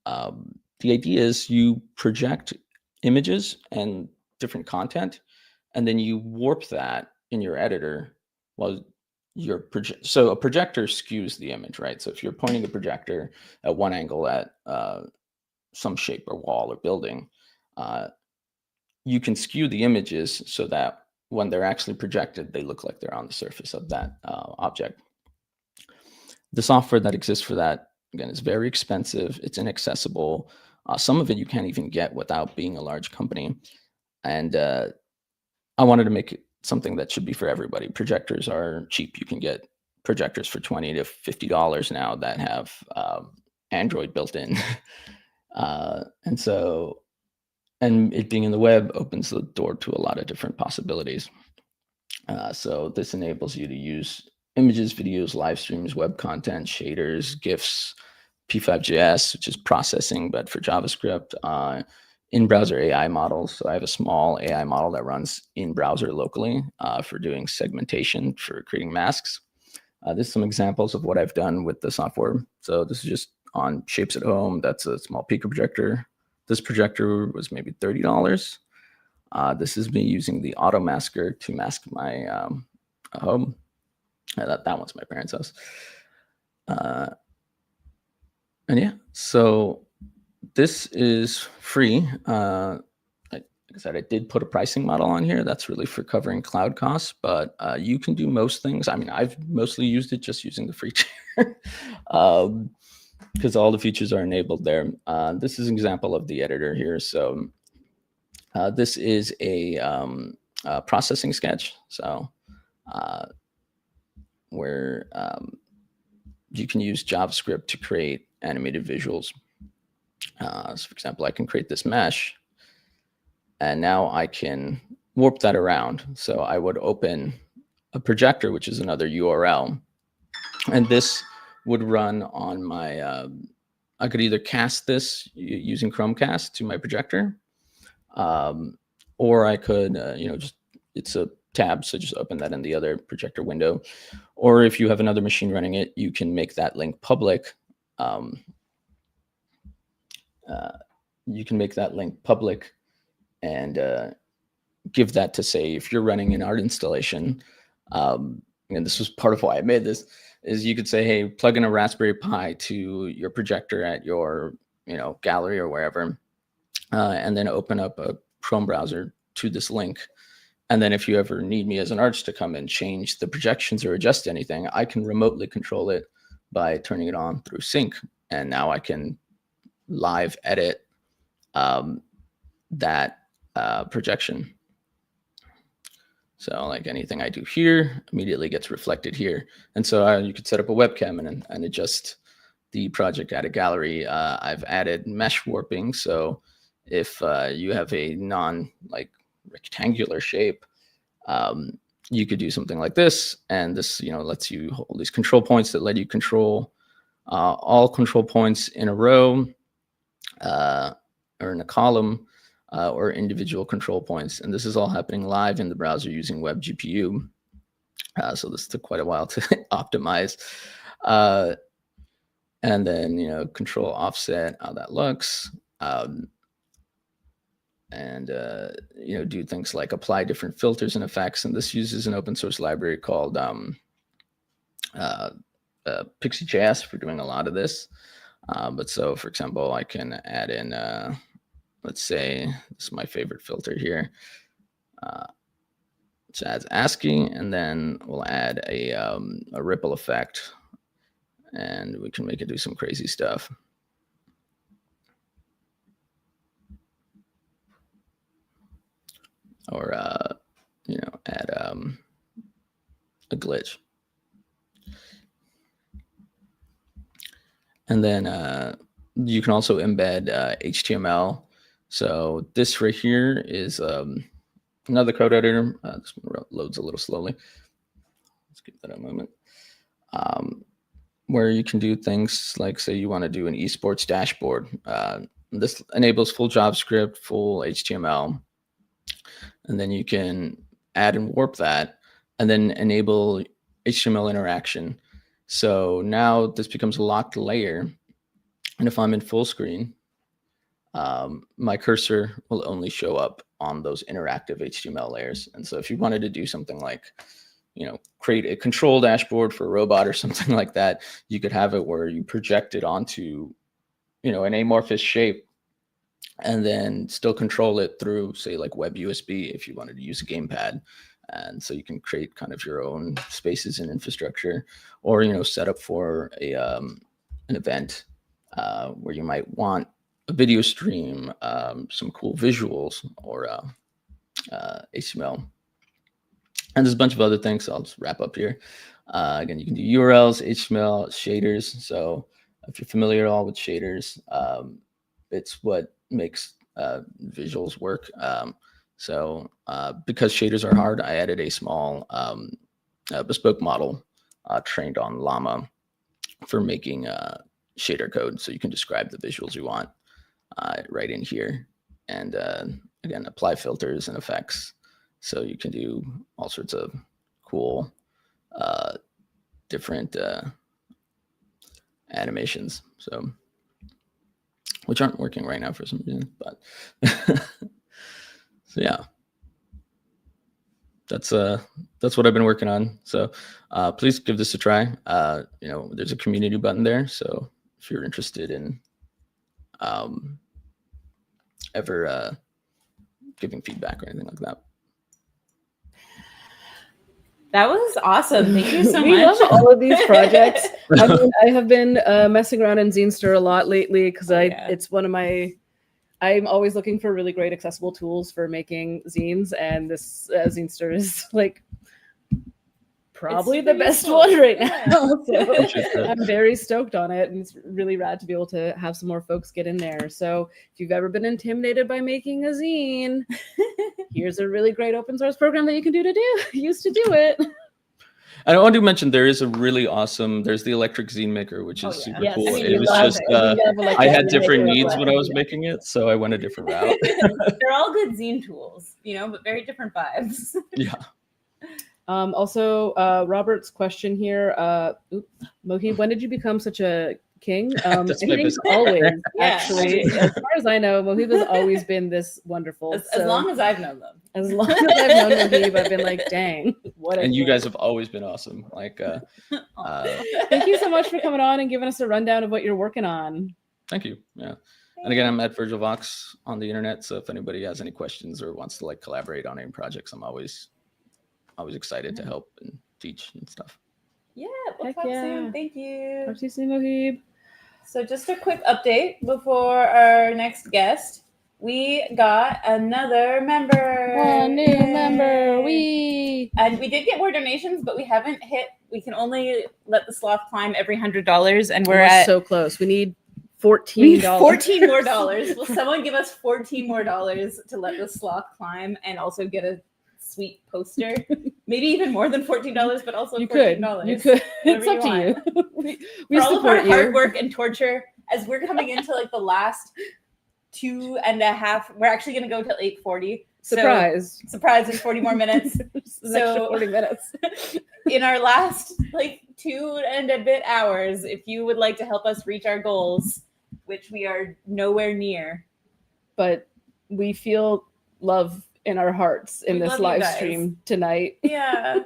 the idea is you project images and different content, and then you warp that in your editor while you're so a projector skews the image, right? So if you're pointing a projector at one angle at some shape or wall or building, you can skew the images so that when they're actually projected, they look like they're on the surface of that object. The software that exists for that, again, is very expensive. It's inaccessible. Some of it you can't even get without being a large company. And I wanted to make it something that should be for everybody. Projectors are cheap. You can get projectors for $20 to $50 now that have Android built in. And it being in the web opens the door to a lot of different possibilities. So this enables you to use images, videos, live streams, web content, shaders, GIFs, P5.js, which is processing, but for JavaScript, in-browser AI models. So I have a small AI model that runs in browser locally for doing segmentation, for creating masks. There's some examples of what I've done with the software. So this is just on Shapes at Home. That's a small Pico projector. This projector was maybe $30. This is me using the auto masker to mask my home. That one's my parents' house. And yeah, so this is free. Like I said, I did put a pricing model on here. That's really for covering cloud costs, but you can do most things. I mean, I've mostly used it just using the free tier because all the features are enabled there. This is an example of the editor here. So this is a processing sketch. So where you can use JavaScript to create animated visuals. So for example, I can create this mesh, and now I can warp that around. So I would open a projector, which is another URL, and this would run on my, I could either cast this using Chromecast to my projector, or I could, just, it's a tab, so just open that in the other projector window. Or if you have another machine running it, you can make that link public. You can make that link public and give that to, say, if you're running an art installation, and this was part of why I made this, is you could say, hey, plug in a Raspberry Pi to your projector at your gallery or wherever, and then open up a Chrome browser to this link. And then if you ever need me as an artist to come and change the projections or adjust anything, I can remotely control it by turning it on through sync. And now I can live edit that projection. So like anything I do here immediately gets reflected here. And so you could set up a webcam and adjust the project at a gallery. I've added mesh warping. So if you have a rectangular shape, you could do something like this, and this lets you hold these control points that let you control all control points in a row or in a column, or individual control points. And this is all happening live in the browser using web GPU. So this took quite a while to optimize. And then control offset, how that looks. And do things like apply different filters and effects. And this uses an open source library called Pixie.js for doing a lot of this. But so, for example, I can add in, let's say, this is my favorite filter here. Which adds ASCII, and then we'll add a ripple effect, and we can make it do some crazy stuff. or add a glitch. And then you can also embed HTML. So this right here is another code editor. This one loads a little slowly. Let's give that a moment. Where you can do things like, say you want to do an esports dashboard. This enables full JavaScript, full HTML, and then you can add and warp that, and then enable HTML interaction. So now this becomes a locked layer, and if I'm in full screen, my cursor will only show up on those interactive HTML layers. And so if you wanted to do something like, create a control dashboard for a robot or something like that, you could have it where you project it onto, an amorphous shape, and then still control it through, say, like web USB if you wanted to use a gamepad. And so you can create kind of your own spaces and infrastructure, or, set up for an event where you might want a video stream, some cool visuals, or HTML. And there's a bunch of other things. So I'll just wrap up here. Again, you can do URLs, HTML, shaders. So if you're familiar at all with shaders, it's what makes visuals work. So because shaders are hard, I added a small bespoke model trained on Llama for making shader code. So you can describe the visuals you want right in here. And again, apply filters and effects. So you can do all sorts of cool, different animations. So, which aren't working right now for some reason, but so yeah, that's what I've been working on. So please give this a try. There's a community button there. So if you're interested in ever giving feedback or anything like that. That was awesome. Thank you so We much. love all of these projects. I mean, I have been messing around in Zenster a lot lately because it's one of my. I'm always looking for really great accessible tools for making zines, and this Zenster is like probably the best useful. one right Yeah. now. So I'm very stoked on it, and it's really rad to be able to have some more folks get in there. So if you've ever been intimidated by making a zine, here's a really great open source program that you can use to do it. I want to mention there is a really awesome. There's the electric zine maker, which is super Yes. cool. I mean, It was just I had different needs when I was making it, so I went a different route. They're all good zine tools, but very different vibes. Yeah. Also, Robert's question here. Mohib, when did you become such a king? I think always, actually. As far as I know, Mohib has always been this wonderful. As long as I've known them. As long as I've known Mohib, I've been like, dang, what a And you king. guys have always been awesome. Like, Thank you so much for coming on and giving us a rundown of what you're working on. thank you. Yeah. And again, I'm at VirgilVox on the internet. So if anybody has any questions or wants to collaborate on any projects, I'm always excited to help and teach and stuff. Yeah, we'll talk soon. Thank you. Talk to you soon, Mohib. So just a quick update before our next guest. We got another member. One new member. And we did get more donations, but we haven't hit. We can only let the Sloth climb every $100, and we're at so close. We need $14. We need $14 more dollars. Will someone give us $14 more to let the Sloth climb and also get a sweet poster? Maybe even more than $14, but also $14. You could. It's up to you. we For all of our support you. hard work and torture, as we're coming into the last 2.5, we're actually going to go till 8:40. Surprise. So, surprise in 40 more minutes. An extra 40 minutes. In our last 2 and a bit hours, if you would like to help us reach our goals, which we are nowhere near. But we feel love in our hearts in this live stream tonight. Yeah.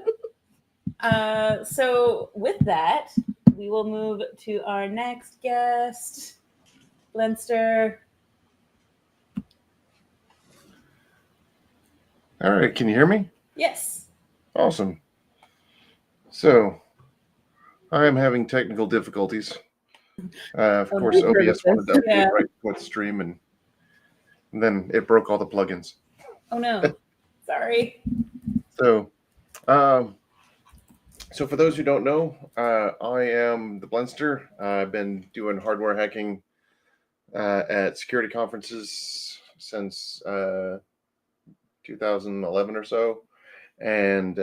So with that, we will move to our next guest, Leinster. All right, can you hear me? Yes. Awesome. So, I am having technical difficulties. Of course, OBS wanted to update right before the stream, and then it broke all the plugins. Oh no. Sorry. So, so for those who don't know, I am the Blendster. I've been doing hardware hacking at security conferences since 2011 or so, and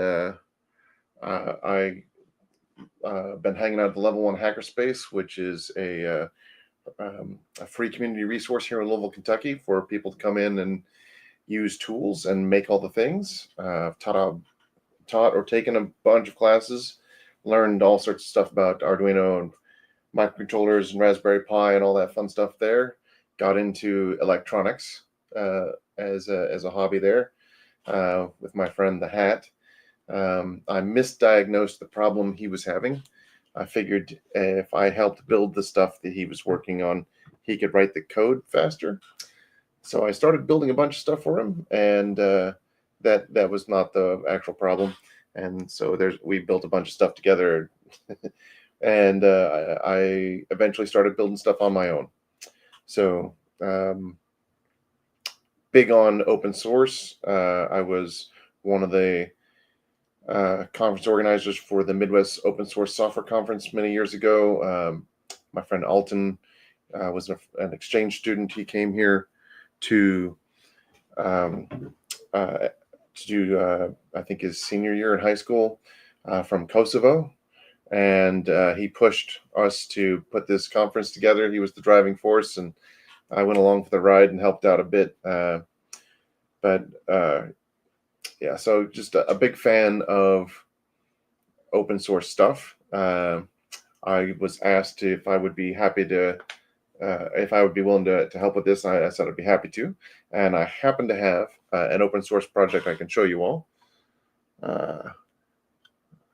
I've been hanging out at the Level 1 Hackerspace, which is a free community resource here in Louisville, Kentucky, for people to come in and use tools and make all the things. Taught or taken a bunch of classes, learned all sorts of stuff about Arduino and microcontrollers and Raspberry Pi and all that fun stuff there. Got into electronics as a hobby there with my friend the Hat. I misdiagnosed the problem he was having. I figured if I helped build the stuff that he was working on, he could write the code faster. So I started building a bunch of stuff for him, and that was not the actual problem. And so we built a bunch of stuff together, and I eventually started building stuff on my own. So big on open source. I was one of the conference organizers for the Midwest Open Source Software Conference many years ago. My friend Alton was an exchange student. He came here to do, I think, his senior year in high school from Kosovo. And he pushed us to put this conference together. He was the driving force, and I went along for the ride and helped out a bit. Yeah, so just a big fan of open source stuff. I was asked if I would be happy to, if I would be willing to help with this. I said I'd be happy to. And I happen to have an open source project I can show you all.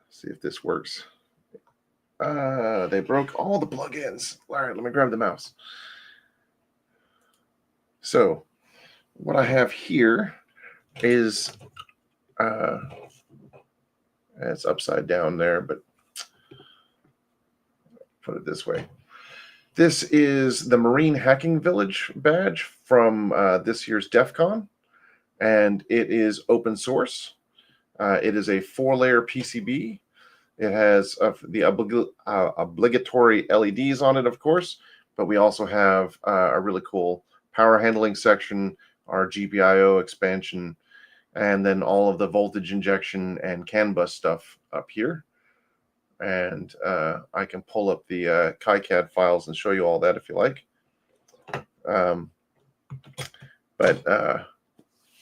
See if this works. They broke all the plugins. All right, let me grab the mouse. So what I have here is, it's upside down there, but put it this way. This is the Marine Hacking Village badge from this year's DEF CON, and it is open source. It is a 4-layer PCB. It has the obligatory LEDs on it, of course, but we also have a really cool power handling section, our GPIO expansion, and then all of the voltage injection and CAN bus stuff up here. And I can pull up the KiCad files and show you all that if you like.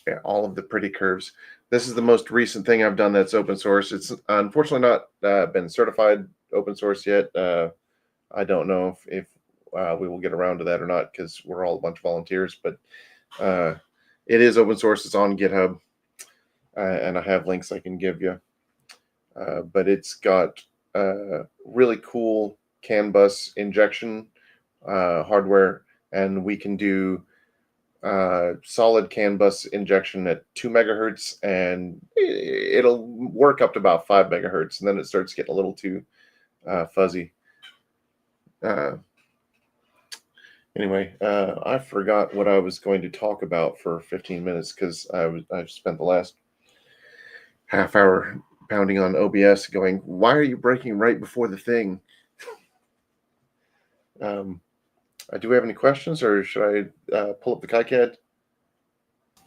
Yeah, all of the pretty curves. This is the most recent thing I've done that's open source. It's unfortunately not been certified open source yet. I don't know if we will get around to that or not, because we're all a bunch of volunteers, but it is open source. It's on GitHub, and I have links I can give you. But it's got really cool CAN bus injection hardware, and we can do solid CAN bus injection at 2 megahertz, and it'll work up to about 5 megahertz, and then it starts getting a little too fuzzy. Anyway, I forgot what I was going to talk about for 15 minutes because I've spent the last half hour pounding on OBS going, why are you breaking right before the thing? Do we have any questions, or should I pull up the KiCad?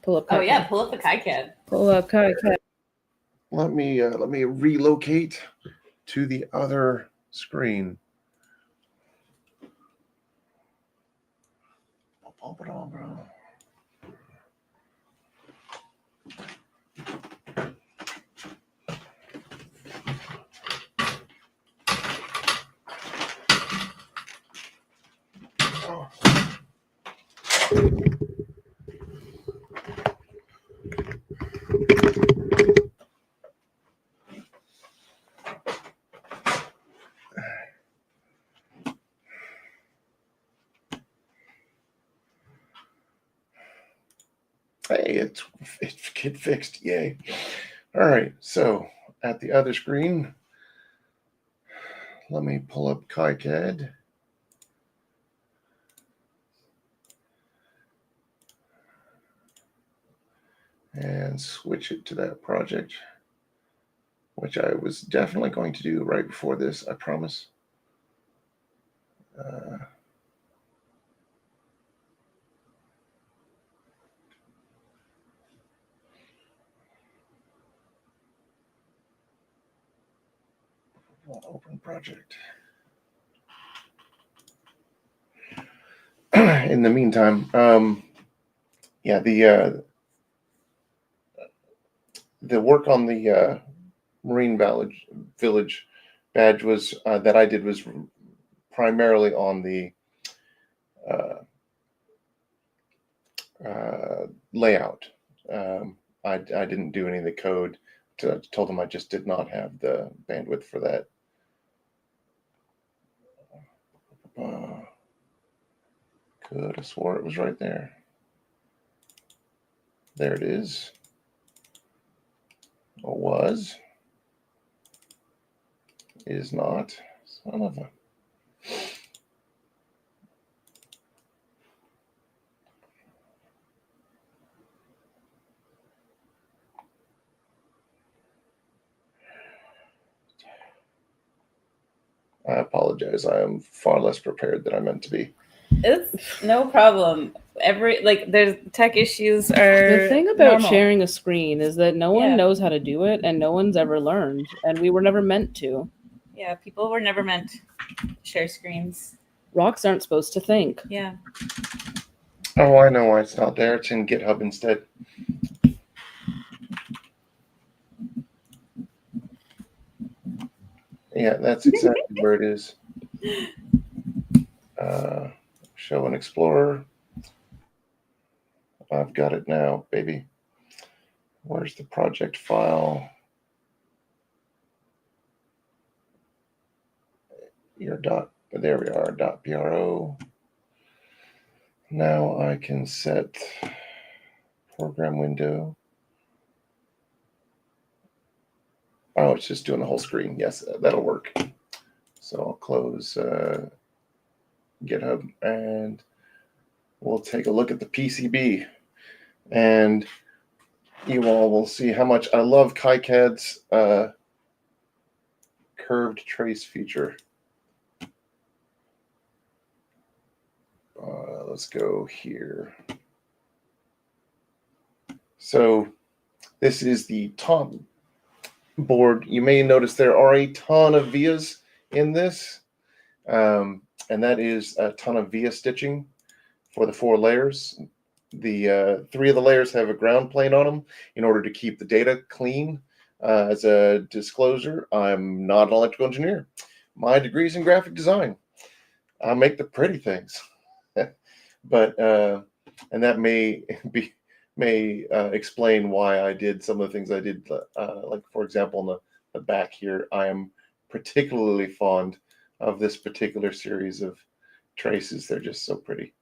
Pull up KiCad. Oh yeah, pull up the KiCad. Pull up KiCad. Let me relocate to the other screen. Hey, it's get fixed. Yay. All right. So at the other screen, let me pull up KiCad. and switch it to that project, which I was definitely going to do right before this, I promise. Open project. In the meantime, yeah, the work on the Marine Village badge was that I did was primarily on the layout. I didn't do any of the code. Told them I just did not have the bandwidth for that. Could have swore it was right there. There it is. Or was. Is not. Son of a. I apologize. I am far less prepared than I meant to be. It's no problem. There's tech issues are The thing about normal. sharing a screen is that no one Yeah. knows how to do it, and no one's ever learned, and we were never meant to. Yeah, people were never meant to share screens. Rocks aren't supposed to think. Yeah. Oh, I know why it's not there. It's in GitHub instead. Yeah, that's exactly where it is. Show and Explorer. I've got it now, baby. Where's the project file? There we are, .pro. Now I can set program window. Oh, it's just doing the whole screen. Yes, that'll work. So I'll close GitHub and we'll take a look at the PCB. And you all will see how much I love KiCad's curved trace feature. Let's go here. So this is the top board. You may notice there are a ton of vias in this, and that is a ton of via stitching for the 4 layers. The 3 of the layers have a ground plane on them in order to keep the data clean. As a disclosure, I'm not an electrical engineer. My degree is in graphic design. I make the pretty things. But and that may explain why I did some of the things I did. Like, for example, in the back here, I am particularly fond of this particular series of traces. They're just so pretty.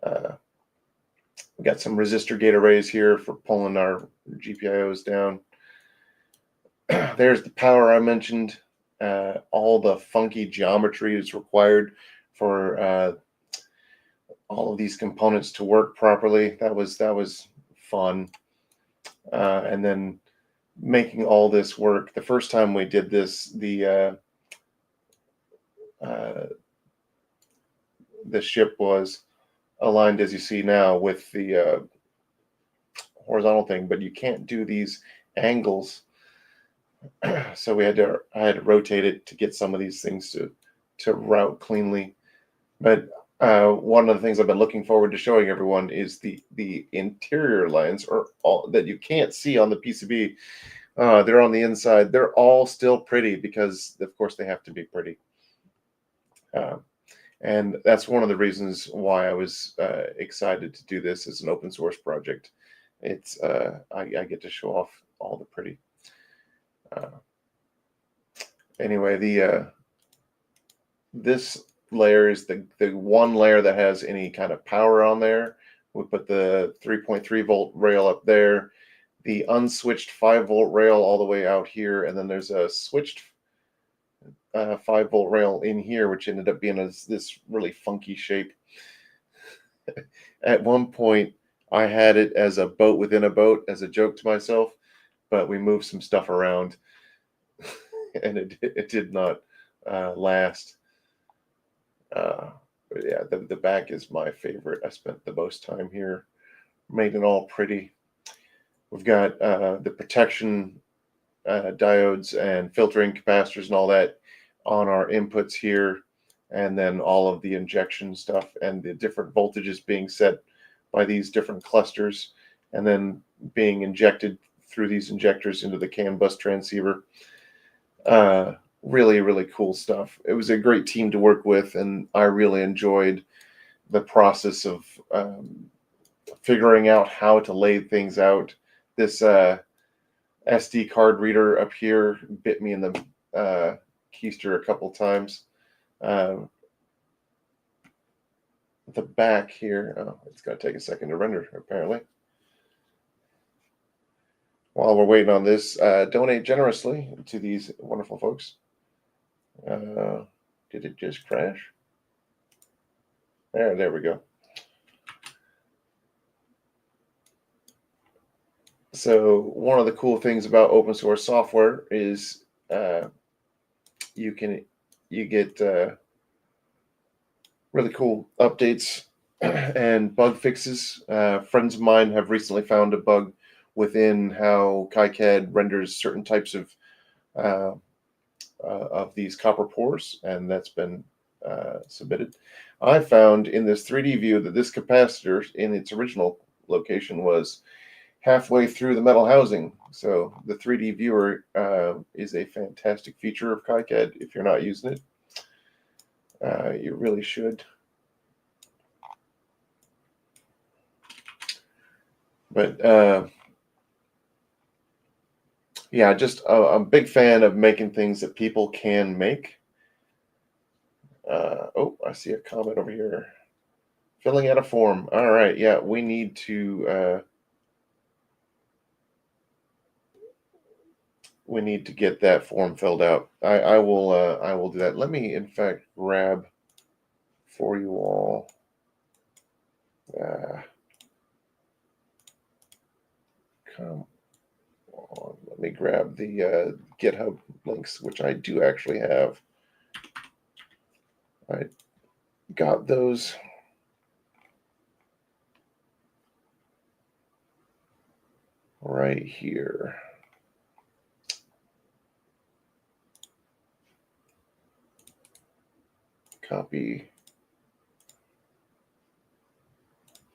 We got some resistor gate arrays here for pulling our GPIOs down. There's the power I mentioned. All the funky geometry is required for all of these components to work properly. That was fun. And then making all this work. The first time we did this, the ship was aligned, as you see now, with the horizontal thing, but you can't do these angles. So I had to rotate it to get some of these things to route cleanly. But one of the things I've been looking forward to showing everyone is the interior lines, or all that you can't see on the PCB. They're on the inside. They're all still pretty because, of course, they have to be pretty. And that's one of the reasons why I was excited to do this as an open source project. It's I get to show off all the pretty. Anyway, this layer is the one layer that has any kind of power on there. We put the 3.3 volt rail up there, the unswitched 5 volt rail all the way out here, and then there's a switched 5 volt rail in here, which ended up being this really funky shape. At one point, I had it as a boat within a boat as a joke to myself, but we moved some stuff around and it did not last. But yeah, the back is my favorite. I spent the most time here, made it all pretty. We've got the protection diodes and filtering capacitors and all that on our inputs here, and then all of the injection stuff and the different voltages being set by these different clusters and then being injected through these injectors into the CAN bus transceiver. Really, really cool stuff. It was a great team to work with, and I really enjoyed the process of figuring out how to lay things out. This SD card reader up here bit me in the keister a couple times. The back here, oh, it's going to take a second to render, apparently. While we're waiting on this, donate generously to these wonderful folks. Did it just crash? There we go. So one of the cool things about open source software is you get really cool updates and bug fixes. Friends of mine have recently found a bug within how KiCad renders certain types of these copper pores, and that's been submitted. I found in this 3D view that this capacitor in its original location was halfway through the metal housing. So the 3D viewer is a fantastic feature of KiCad. If you're not using it, you really should. But yeah, just I'm a big fan of making things that people can make. Oh, I see a comment over here. Filling out a form. All right, yeah, we need to get that form filled out. I will do that. Let me, in fact, grab for you all. Come on, let me grab the GitHub links, which I do actually have. I got those. Right here. Copy.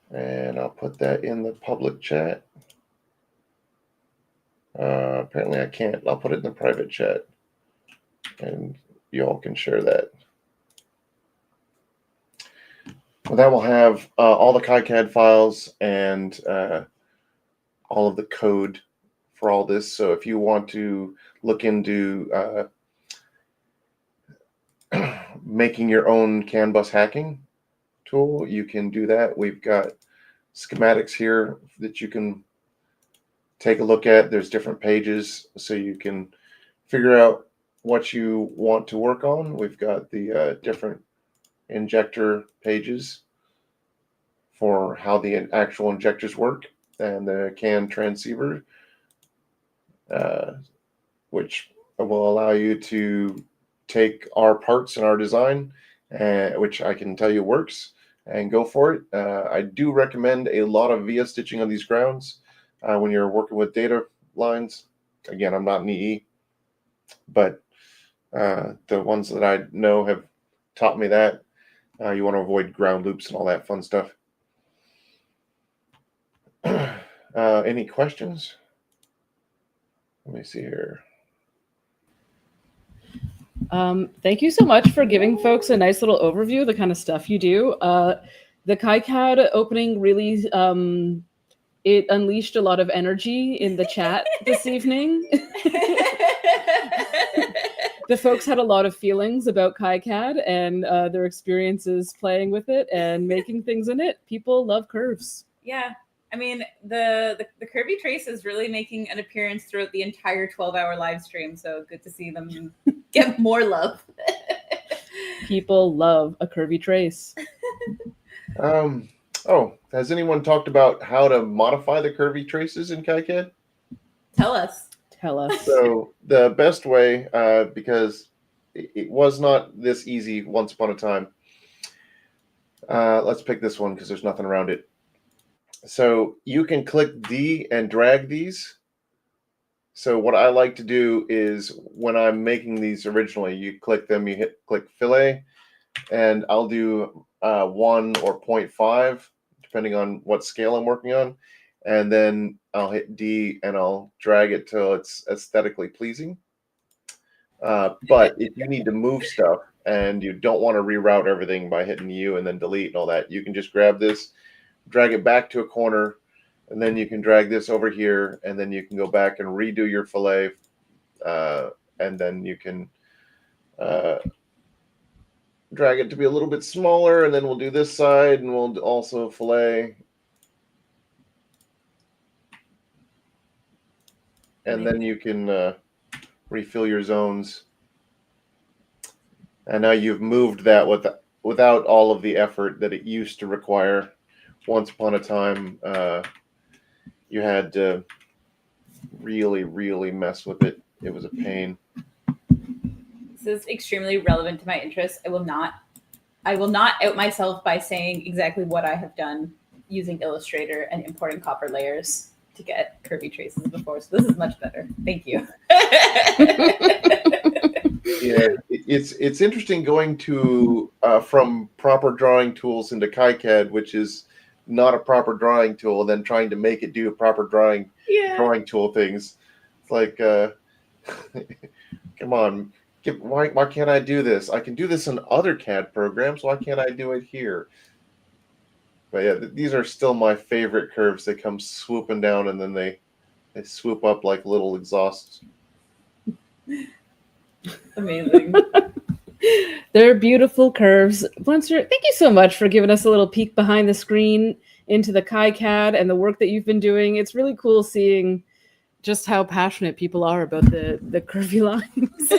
And I'll put that in the public chat. Apparently I can't. I'll put it in the private chat. And you all can share that. Well, that will have all the KiCad files and all of the code for all this. So if you want to look into making your own CAN bus hacking tool, you can do that. We've got schematics here that you can take a look at. There's different pages so you can figure out what you want to work on. We've got the different injector pages for how the actual injectors work, and the CAN transceiver, which will allow you to take our parts and our design, which I can tell you works, and go for it. I do recommend a lot of via stitching on these grounds when you're working with data lines. Again, I'm not an EE, but the ones that I know have taught me that. You want to avoid ground loops and all that fun stuff. Any questions? Let me see here. Thank you so much for giving folks a nice little overview of the kind of stuff you do. The KiCad opening really, it unleashed a lot of energy in the chat this evening. The folks had a lot of feelings about KiCad and their experiences playing with it and making things in it. People love curves. Yeah. I mean, the curvy trace is really making an appearance throughout the entire 12-hour live stream. So good to see them get more love. People love a curvy trace. Oh, has anyone talked about how to modify the curvy traces in KiCad? Tell us. Tell us. So the best way, because it was not this easy once upon a time. Let's pick this one because there's nothing around it. So you can click D and drag these. So what I like to do is when I'm making these originally, you click them, you click fillet, and I'll do 1 or 0.5, depending on what scale I'm working on. And then I'll hit D and I'll drag it till it's aesthetically pleasing. But if you need to move stuff and you don't want to reroute everything by hitting U and then delete and all that, you can just grab this, drag it back to a corner, and then you can drag this over here, and then you can go back and redo your fillet, and then you can drag it to be a little bit smaller, and then we'll do this side, and we'll also fillet. And then you can refill your zones. And now you've moved that without all of the effort that it used to require. Once upon a time, you had to really, really mess with it. It was a pain. This is extremely relevant to my interests. I will not out myself by saying exactly what I have done using Illustrator and importing copper layers to get curvy traces before. So this is much better. Thank you. Yeah, it's interesting going to from proper drawing tools into KiCad, which is not a proper drawing tool, and then trying to make it do proper drawing tool things. It's like, come on, why can't I do this? I can do this in other CAD programs. Why can't I do it here? But yeah, these are still my favorite curves. They come swooping down, and then they swoop up like little exhausts. Amazing. They're beautiful curves. Blunster, thank you so much for giving us a little peek behind the screen into the KiCad and the work that you've been doing. It's really cool seeing just how passionate people are about the curvy lines.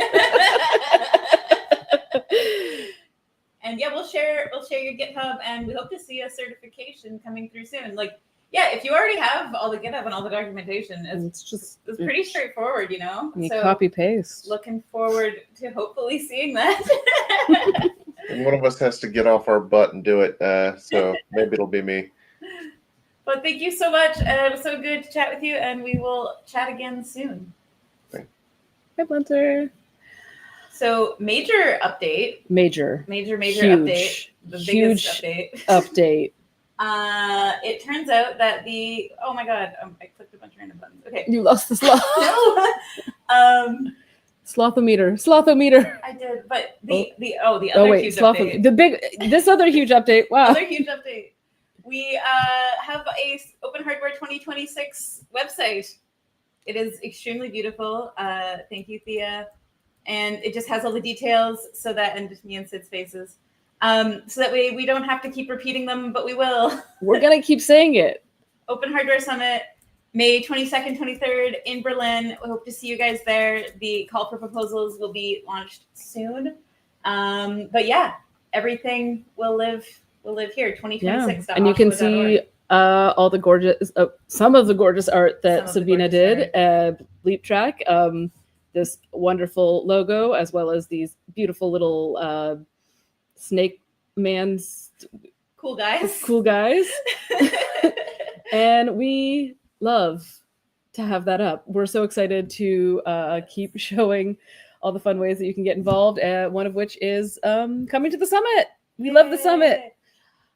And yeah, we'll share your GitHub, and we hope to see a certification coming through soon. Like, yeah, if you already have all the GitHub and all the documentation, it's pretty straightforward, you know. You so copy paste. Looking forward to hopefully seeing that. And one of us has to get off our butt and do it. So maybe it'll be me. But thank you so much. It was so good to chat with you, and we will chat again soon. Hi, Blunter. So major update. Major huge, update. The huge biggest update. It turns out that oh my god, I clicked a bunch of random buttons. Okay. You lost the sloth. No. Slothometer. I did, but the other huge update. This other huge update. Wow. Other huge update. We have a Open Hardware 2026 website. It is extremely beautiful. Thank you, Thea. And it just has all the details and just me and Sid's faces. So that way we don't have to keep repeating them, but we will. We're going to keep saying it. Open Hardware Summit, May 22nd, 23rd in Berlin. We hope to see you guys there. The call for proposals will be launched soon. But yeah, everything will live here, 2026. Yeah. And you can see all the gorgeous, some of the gorgeous art that Sabina did, Bleep Track. This wonderful logo, as well as these beautiful little snake man's cool guys. And we love to have that up. We're so excited to keep showing all the fun ways that you can get involved, one of which is coming to the summit. We love the summit.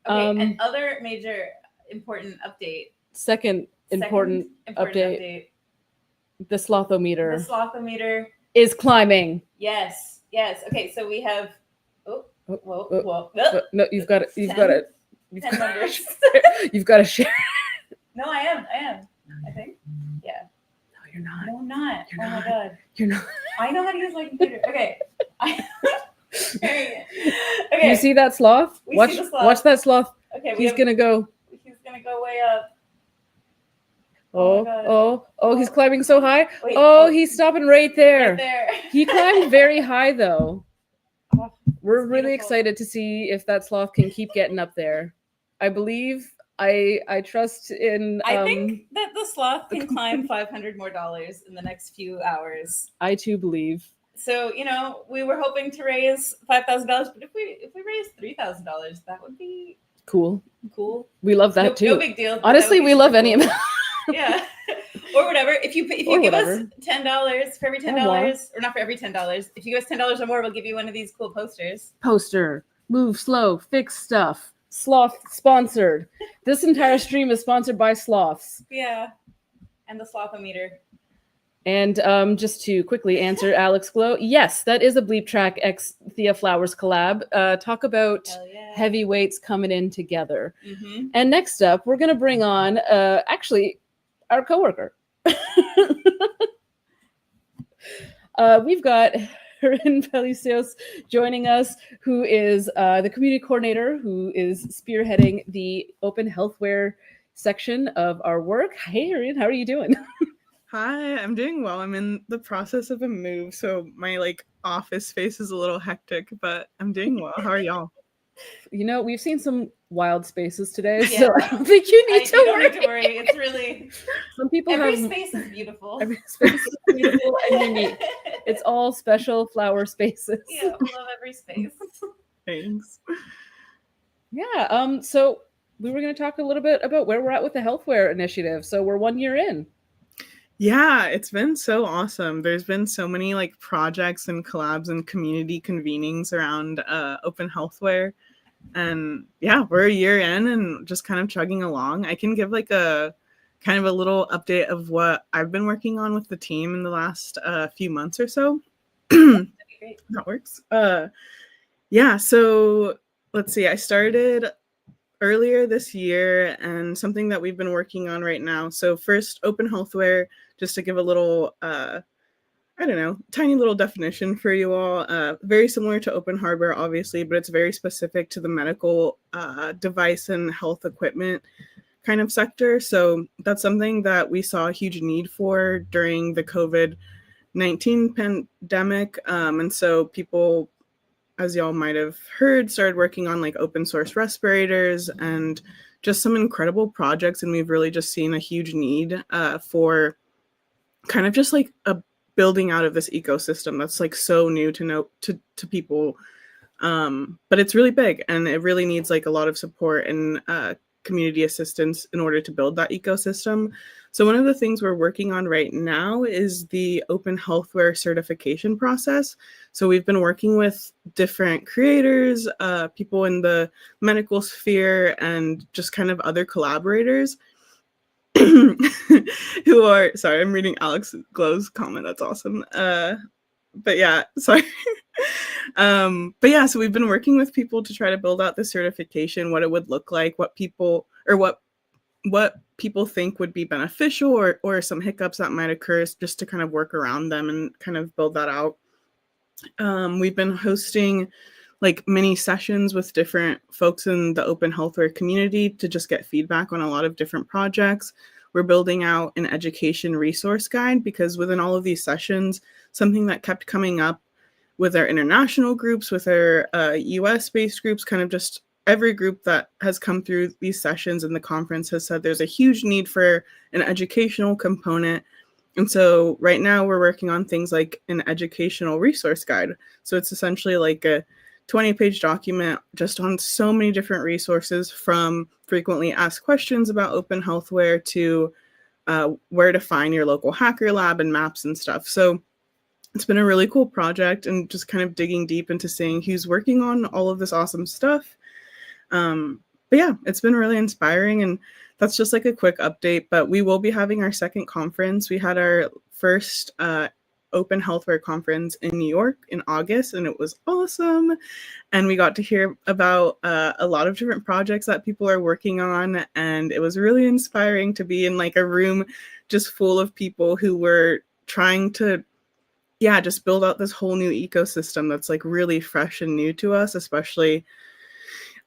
Okay, and other major important update. Second important update. The slothometer. The slothometer is climbing. Yes. Okay, so we have. Whoa. No, you've got it. You've got it. 10 members. You've got to share. No, I am. I think. Yeah. No, you're not. No, I'm not. You're oh not. my god. You're not. I know how to use my computer. Okay. Okay. You see that sloth? See the sloth. Watch that sloth. Okay. He's gonna go. He's gonna go way up. Oh, he's climbing so high. Wait, he's stopping right there. Right there. He climbed very high though. We're really excited to see if that sloth can keep getting up there. I believe I trust in. I think that the sloth can climb $500 more in the next few hours. I too believe. So we were hoping to raise $5,000, but if we raise $3,000, that would be Cool. We love that too. No big deal. but that Honestly, would be we love super any cool. amount. Yeah, or whatever. If you Or give whatever. us $10 for every $10, more. or not for every $10, if you give us $10 or more, we'll give you one of these cool posters. Poster, move slow, fix stuff. Sloth sponsored. This entire stream is sponsored by Sloths. Yeah, and the Slothometer. And just to quickly answer Alex Glow, yes, that is a Bleep Track X Thea Flowers collab. Talk about heavyweights coming in together. Mhm. And next up, we're going to bring on actually our coworker. We've got Corinne Pelicios joining us, who is the community coordinator who is spearheading the open healthware section of our work. Hey, Corinne, how are you doing? Hi, I'm doing well. I'm in the process of a move, so my office space is a little hectic, but I'm doing well. How are y'all? We've seen some wild spaces today, so I don't think you need to You don't worry. need to worry. It's really Some people every have space is beautiful. every space is beautiful and unique. It's all special flower spaces. Yeah, we love every space. Thanks. Yeah. So we were going to talk a little bit about where we're at with the healthware initiative. So we're 1 year in. Yeah, it's been so awesome. There's been so many projects and collabs and community convenings around open healthware. And yeah, we're a year in and just kind of chugging along. I can give a kind of a little update of what I've been working on with the team in the last few months or so. That'd be great. That works. Yeah, so let's see. I started earlier this year and something that we've been working on right now. So first, open healthware, just to give a little, tiny little definition for you all. Very similar to open hardware, obviously, but it's very specific to the medical device and health equipment kind of sector. So that's something that we saw a huge need for during the COVID-19 pandemic. And so people, as y'all might have heard, started working on open source respirators and just some incredible projects. And we've really just seen a huge need for kind of just a building out of this ecosystem that's so new to people. But it's really big and it really needs a lot of support and community assistance in order to build that ecosystem. So one of the things we're working on right now is the open healthware certification process. So we've been working with different creators, people in the medical sphere, and just kind of other collaborators who are, sorry, I'm reading Alex Glow's comment. That's awesome. But yeah, sorry. But yeah, so we've been working with people to try to build out the certification, what it would look like, what people think would be beneficial, or some hiccups that might occur, just to kind of work around them and kind of build that out. We've been hosting mini sessions with different folks in the open healthware community to just get feedback on a lot of different projects. We're building out an education resource guide because within all of these sessions, something that kept coming up with our international groups, with our US-based groups, kind of just every group that has come through these sessions in the conference has said there's a huge need for an educational component. And so right now we're working on things like an educational resource guide. So it's essentially a 20-page document just on so many different resources, from frequently asked questions about open healthware to where to find your local hacker lab and maps and stuff. So it's been a really cool project and just kind of digging deep into seeing who's working on all of this awesome stuff. But yeah, it's been really inspiring, and that's just a quick update, but we will be having our second conference. We had our first open healthware conference in New York in August, and it was awesome. And we got to hear about a lot of different projects that people are working on, and it was really inspiring to be in a room just full of people who were trying to just build out this whole new ecosystem that's really fresh and new to us, especially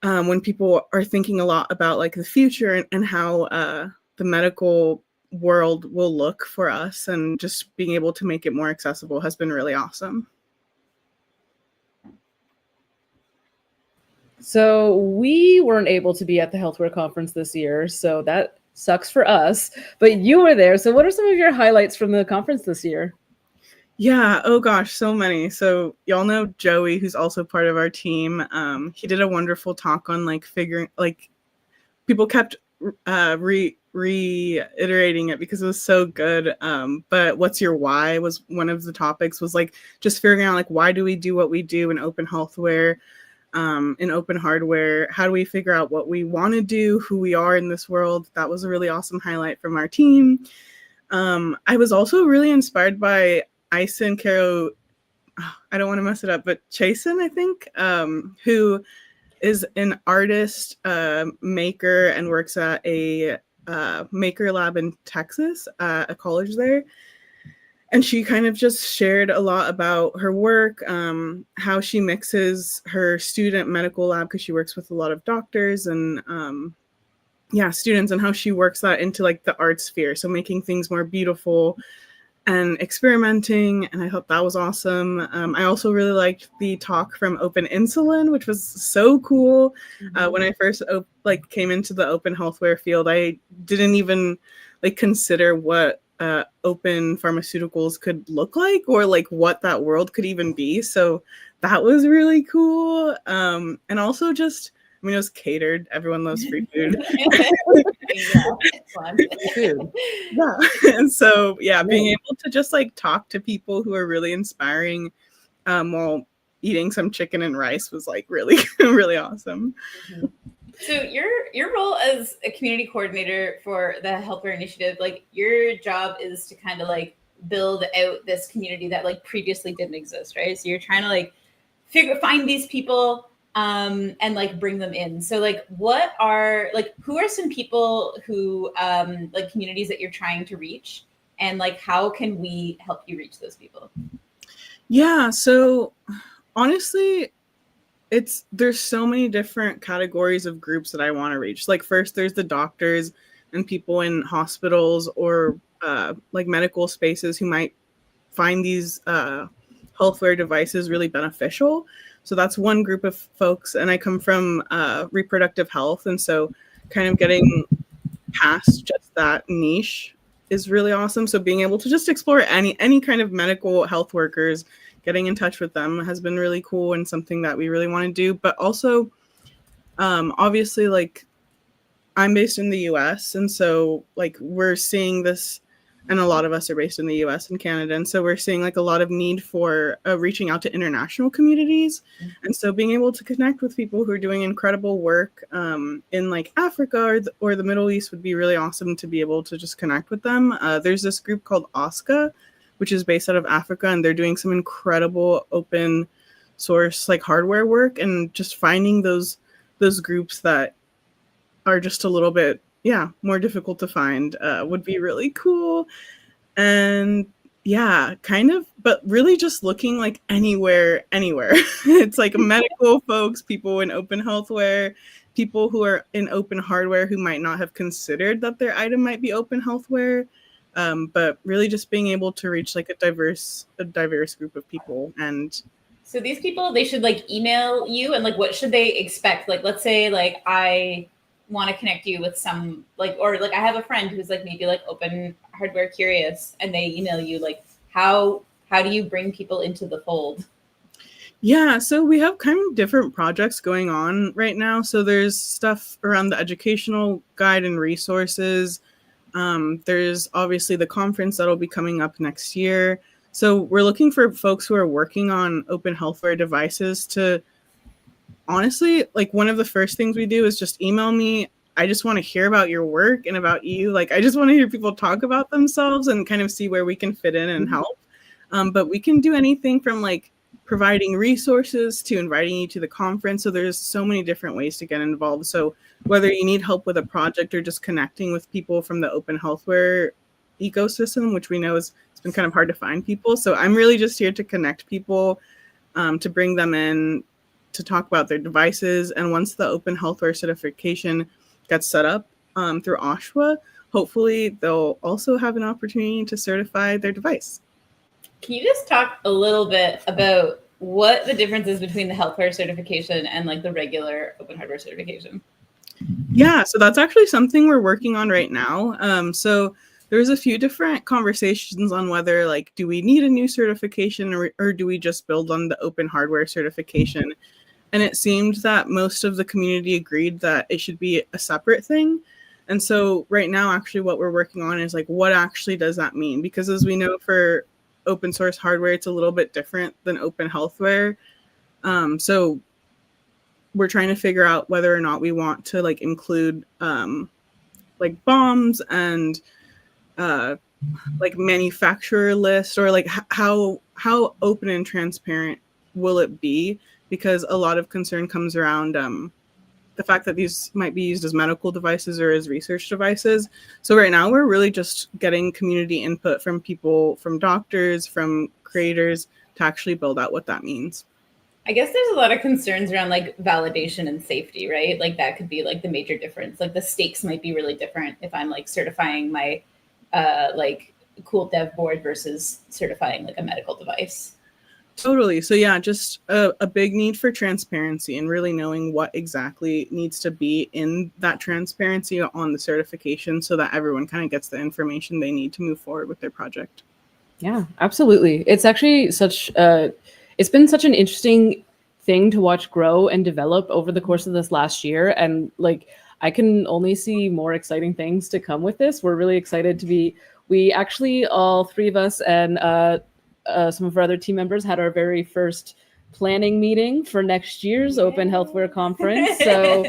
when people are thinking a lot about the future and how the medical world will look for us, and just being able to make it more accessible has been really awesome. So we weren't able to be at the healthware conference this year, so that sucks for us. But you were there. So what are some of your highlights from the conference this year? Yeah, oh gosh, so many. So y'all know Joey, who's also part of our team. He did a wonderful talk on like figuring, like people kept reiterating it because it was so good. But what's your why was one of the topics, was like just figuring out like why do we do what we do in open healthware, in open hardware? How do we figure out what we want to do, who we are in this world? That was a really awesome highlight from our team. I was also really inspired by Ayesha and Caro, I don't want to mess it up, but Chasen, I think, who is an artist, maker, and works at a maker lab in Texas, a college there. And she kind of just shared a lot about her work, how she mixes her student medical lab, because she works with a lot of doctors and students, and how she works that into like the art sphere. So making things more beautiful and experimenting, and I thought that was awesome. I also really liked the talk from Open Insulin, which was so cool. When I first came into the open healthware field, I didn't even like consider what open pharmaceuticals could look like, or like what that world could even be. So that was really cool. And also just, I mean, it was catered. Everyone loves free food. Yeah. And so, yeah, being able to just like talk to people who are really inspiring while eating some chicken and rice was like really, really awesome. So your role as a community coordinator for the healthware initiative, like your job is to kind of like build out this community that like previously didn't exist, right? So you're trying to like find these people and like bring them in. So like what are like, who are some people who like communities that you're trying to reach, and like how can we help you reach those people? Yeah, so honestly, there's so many different categories of groups that I want to reach. Like first there's the doctors and people in hospitals or like medical spaces who might find these healthware devices really beneficial. So that's one group of folks. And I come from reproductive health. And so kind of getting past just that niche is really awesome. So being able to just explore any kind of medical health workers, getting in touch with them has been really cool and something that we really want to do. But also, obviously, like I'm based in the US. And so like we're seeing this, and a lot of us are based in the US and Canada. And so we're seeing like a lot of need for reaching out to international communities. And so being able to connect with people who are doing incredible work in like Africa or the Middle East would be really awesome to be able to just connect with them. There's this group called OSHWA, which is based out of Africa, and they're doing some incredible open source like hardware work, and just finding those groups that are just a little bit more difficult to find would be really cool. And yeah, kind of, but really just looking like anywhere. It's like medical folks, people in open healthware, people who are in open hardware who might not have considered that their item might be open healthware. But really just being able to reach like a diverse group of people. And so these people, they should like email you, and like what should they expect? Like let's say like I want to connect you with some like, or like I have a friend who's like maybe like open hardware curious, and they email you, like how do you bring people into the fold? Yeah, so we have kind of different projects going on right now. So there's stuff around the educational guide and resources. There's obviously the conference that'll be coming up next year. So we're looking for folks who are working on open healthware devices to, honestly, like one of the first things we do is just email me. I just want to hear about your work and about you. Like, I just want to hear people talk about themselves and kind of see where we can fit in and help. But we can do anything from like providing resources to inviting you to the conference. So there's so many different ways to get involved. So whether you need help with a project or just connecting with people from the open healthware ecosystem, which we know it's been kind of hard to find people. So I'm really just here to connect people, to bring them in, to talk about their devices. And once the open healthware certification gets set up through OSHWA, hopefully they'll also have an opportunity to certify their device. Can you just talk a little bit about what the difference is between the healthware certification and like the regular open hardware certification. Yeah, so that's actually something we're working on right now. So there's a few different conversations on whether like, do we need a new certification or do we just build on the open hardware certification? And it seemed that most of the community agreed that it should be a separate thing. And so right now, actually what we're working on is like, what actually does that mean? Because as we know for open source hardware, it's a little bit different than open healthware. So we're trying to figure out whether or not we want to like include like bombs and like manufacturer list, or like how open and transparent will it be? Because a lot of concern comes around the fact that these might be used as medical devices or as research devices. So right now we're really just getting community input from people, from doctors, from creators to actually build out what that means. I guess there's a lot of concerns around like validation and safety, right? Like that could be like the major difference. Like the stakes might be really different if I'm like certifying my like cool dev board versus certifying like a medical device. Totally. So yeah, just a big need for transparency and really knowing what exactly needs to be in that transparency on the certification so that everyone kind of gets the information they need to move forward with their project. Yeah, absolutely. It's actually such it's been such an interesting thing to watch grow and develop over the course of this last year. And like, I can only see more exciting things to come with this. We're really excited to be, we actually, all three of us and some of our other team members had our very first planning meeting for next year's Open Healthware Conference. So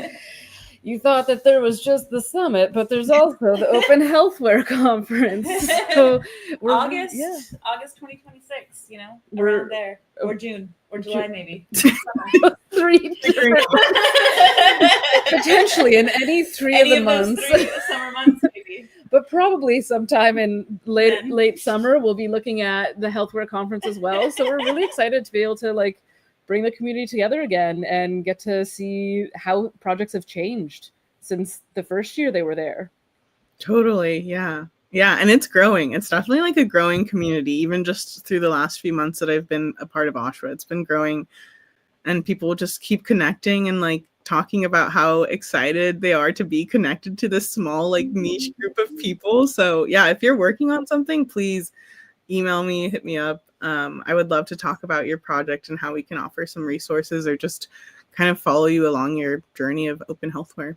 you thought that there was just the summit, but there's also the Open Healthware Conference. So we're, August 2026, you know, around there, or June, or July maybe. Three potentially in any three Any of the of those months. 3 summer months maybe. But probably sometime in late summer, we'll be looking at the Healthware Conference as well. So we're really excited to be able to like bring the community together again and get to see how projects have changed since the first year they were there. Totally. Yeah. Yeah. And it's growing. It's definitely like a growing community, even just through the last few months that I've been a part of OSHWA. It's been growing and people just keep connecting and like talking about how excited they are to be connected to this small like niche group of people. So yeah, if you're working on something, please email me, hit me up. I would love to talk about your project and how we can offer some resources or just kind of follow you along your journey of open healthware.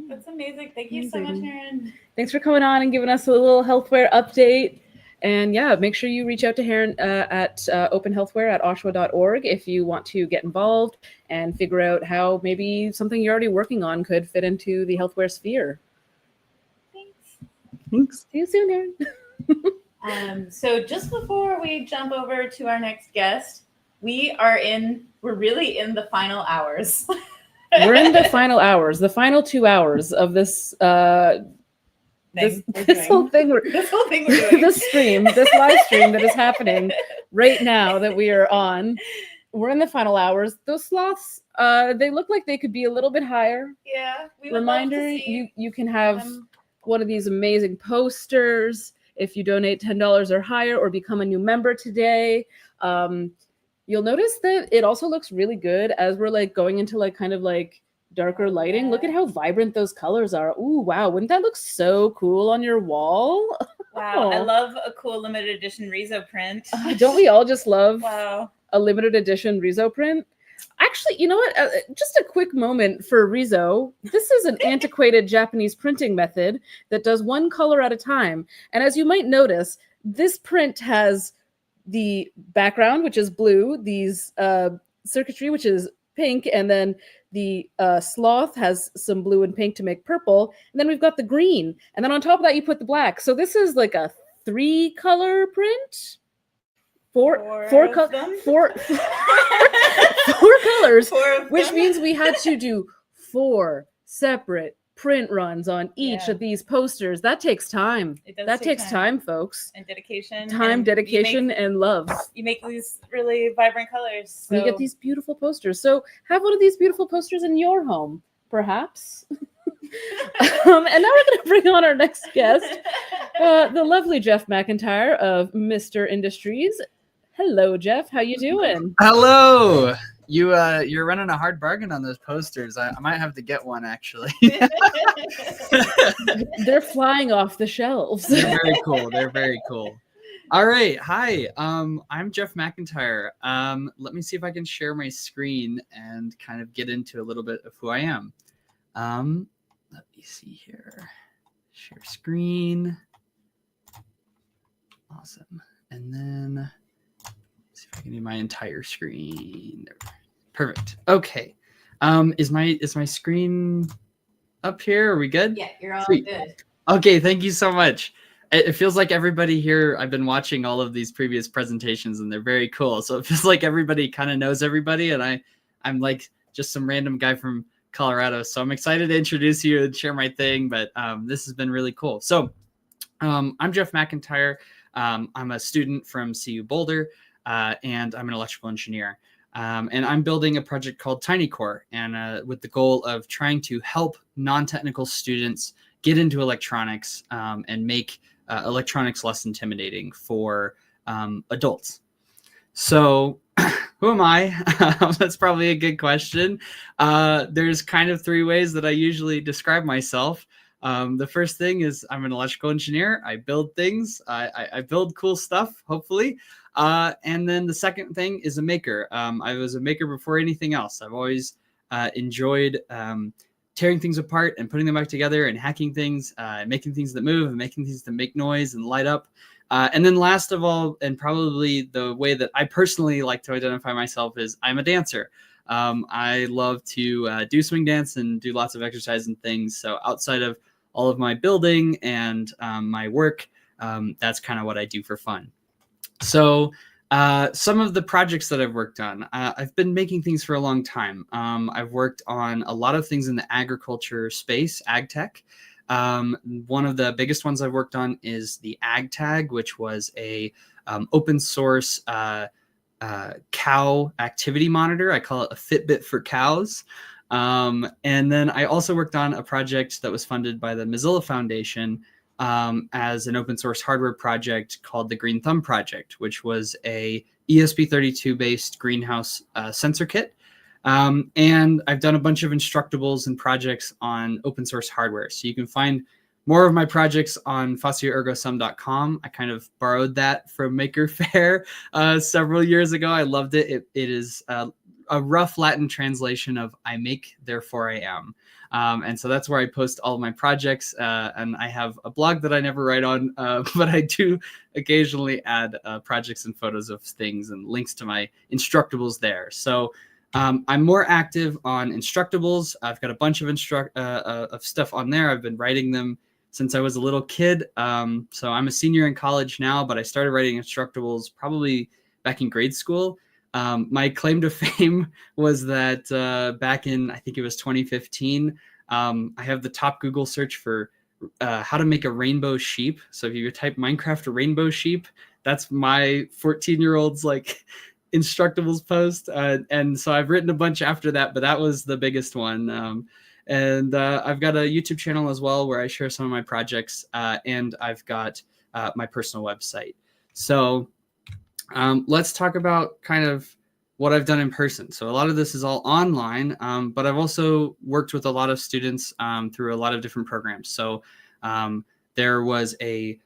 That's amazing. Thank you so much, Erin. Thanks for coming on and giving us a little healthware update. And yeah, make sure you reach out to Erin at openhealthware@oshwa.org if you want to get involved and figure out how maybe something you're already working on could fit into the healthware sphere. Thanks. See you soon, Erin. So just before we jump over to our next guest, we're really in the final hours. We're in the final hours, the final 2 hours of this this whole thing we're doing. this live stream that is happening right now that we are on. We're in the final hours. Those sloths, they look like they could be a little bit higher. Yeah. Reminder, you can have one of these amazing posters if you donate $10 or higher or become a new member today. You'll notice that it also looks really good as we're like going into like kind of like darker lighting. Look at how vibrant those colors are. Ooh, wow. Wouldn't that look so cool on your wall? Wow. I love a cool limited edition Rezo print. Don't we all just love Wow. a limited edition Rezo print? Actually, you know what? Just a quick moment for Rezo. This is an antiquated Japanese printing method that does one color at a time. And as you might notice, this print has the background, which is blue, these circuitry, which is pink, and then the sloth has some blue and pink to make purple, and then we've got the green, and then on top of that you put the black. So this is like a 3-color print. Four colors, which means we had to do 4 separate print runs on each of these posters. That takes time. That takes time, folks. And dedication. Dedication, and love. You make these really vibrant colors. So. You get these beautiful posters. So have one of these beautiful posters in your home, perhaps. And now we're going to bring on our next guest, the lovely Jeff McIntyre of Mr. Industries. Hello, Jeff. How you doing? Hello. You're running a hard bargain on those posters. I might have to get one actually. They're flying off the shelves. They're very cool. They're very cool. All right. Hi. I'm Jeff McIntyre. Let me see if I can share my screen and kind of get into a little bit of who I am. Let me see here. Share screen. Awesome. And then see if I can do my entire screen. Perfect. Okay. Is my screen up here? Are we good? Yeah, you're all Sweet. good. Okay, thank you so much. It feels like everybody here, I've been watching all of these previous presentations and they're very cool. So it feels like everybody kind of knows everybody and I'm like just some random guy from Colorado. So I'm excited to introduce you and share my thing, but this has been really cool. So I'm Jeff McIntyre. I'm a student from CU Boulder and I'm an electrical engineer. And I'm building a project called TinyCore and with the goal of trying to help non-technical students get into electronics and make electronics less intimidating for adults. So who am I? That's probably a good question. There's kind of three ways that I usually describe myself. The first thing is I'm an electrical engineer. I build things. I build cool stuff, hopefully. And then the second thing is a maker. I was a maker before anything else. I've always enjoyed tearing things apart and putting them back together and hacking things, making things that move and making things that make noise and light up. And then last of all, and probably the way that I personally like to identify myself is I'm a dancer. I love to do swing dance and do lots of exercise and things. So outside of all of my building and my work, that's kind of what I do for fun. So some of the projects that I've worked on, I've been making things for a long time. I've worked on a lot of things in the agriculture space, ag tech. One of the biggest ones I've worked on is the Ag Tag, which was a open source cow activity monitor. I call it a Fitbit for cows. And then I also worked on a project that was funded by the Mozilla Foundation as an open source hardware project called the Green Thumb Project, which was a ESP32 based greenhouse sensor kit. And I've done a bunch of Instructables and projects on open source hardware. So you can find more of my projects on facioergosum.com. I kind of borrowed that from Maker Faire several years ago. I loved it. It is a rough Latin translation of I make, therefore I am. And so that's where I post all of my projects. And I have a blog that I never write on, but I do occasionally add projects and photos of things and links to my Instructables there. So I'm more active on Instructables. I've got a bunch of stuff on there. I've been writing them since I was a little kid. So I'm a senior in college now, but I started writing Instructables probably back in grade school. My claim to fame was that back in, I think it was 2015, I have the top Google search for how to make a rainbow sheep. So if you type Minecraft rainbow sheep, that's my 14-year-old's like Instructables post. And so I've written a bunch after that, but that was the biggest one. And I've got a YouTube channel as well where I share some of my projects, and I've got my personal website. So let's talk about kind of what I've done in person. So a lot of this is all online, but I've also worked with a lot of students through a lot of different programs. So there was I'm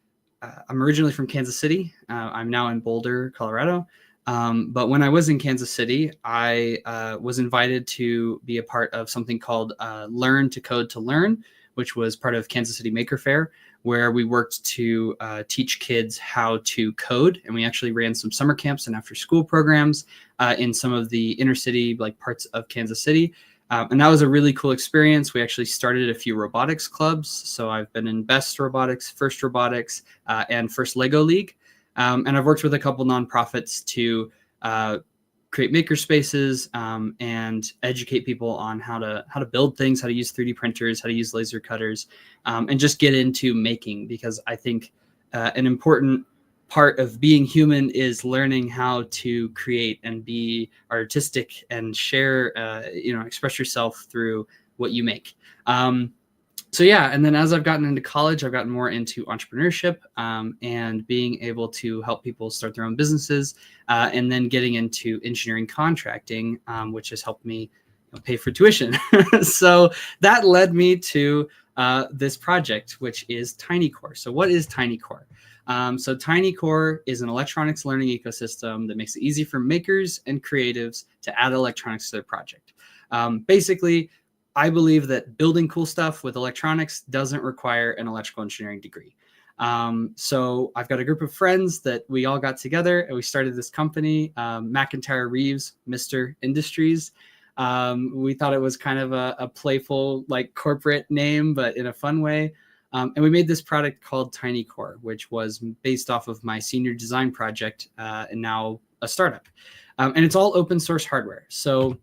originally from Kansas City. I'm now in Boulder, Colorado. But when I was in Kansas City, I was invited to be a part of something called Learn to Code to Learn, which was part of Kansas City Maker Faire, where we worked to teach kids how to code. And we actually ran some summer camps and after school programs in some of the inner city like parts of Kansas City. And that was a really cool experience. We actually started a few robotics clubs. So I've been in Best Robotics, First Robotics, and First Lego League. And I've worked with a couple nonprofits to create maker spaces and educate people on how to build things, how to use 3D printers, how to use laser cutters, and just get into making, because I think an important part of being human is learning how to create and be artistic and share, express yourself through what you make. So yeah, and then as I've gotten into college, I've gotten more into entrepreneurship and being able to help people start their own businesses, and then getting into engineering contracting, which has helped me pay for tuition. So that led me to this project, which is TinyCore. So what is TinyCore? So TinyCore is an electronics learning ecosystem that makes it easy for makers and creatives to add electronics to their project. Basically, I believe that building cool stuff with electronics doesn't require an electrical engineering degree. So I've got a group of friends that we all got together and we started this company, McIntyre Reeves Mr. Industries. We thought it was kind of a playful, like, corporate name, but in a fun way. And we made this product called TinyCore, which was based off of my senior design project, and now a startup. And it's all open source hardware. So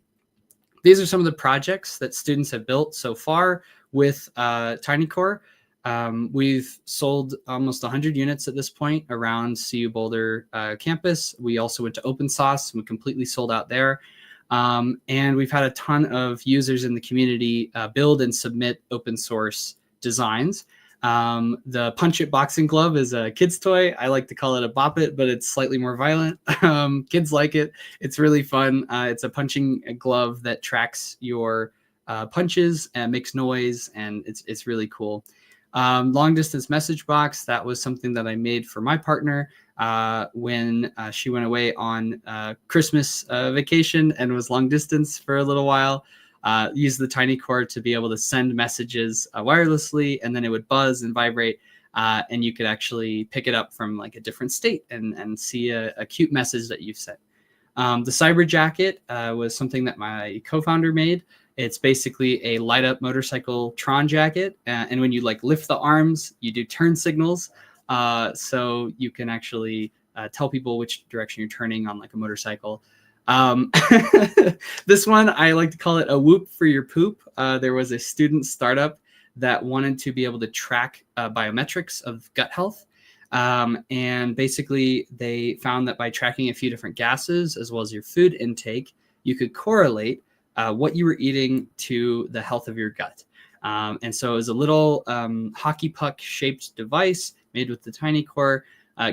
these are some of the projects that students have built so far with TinyCore. We've sold almost 100 units at this point around CU Boulder campus. We also went to open source and we completely sold out there. And we've had a ton of users in the community build and submit open source designs. The Punch It boxing glove is a kid's toy. I like to call it a Bop It, but it's slightly more violent. Kids like it. It's really fun. It's a punching glove that tracks your punches and makes noise, and it's really cool. Long distance message box, that was something that I made for my partner when she went away on Christmas vacation and was long distance for a little while. Use the TinyCore to be able to send messages wirelessly, and then it would buzz and vibrate, and you could actually pick it up from like a different state and see a cute message that you've sent. The Cyber Jacket was something that my co-founder made. It's basically a light up motorcycle Tron jacket, and when you like lift the arms, you do turn signals, so you can actually tell people which direction you're turning on like a motorcycle. This one, I like to call it a whoop for your poop. There was a student startup that wanted to be able to track biometrics of gut health. And basically they found that by tracking a few different gases as well as your food intake, you could correlate what you were eating to the health of your gut. And so it was a little hockey puck shaped device made with the TinyCore.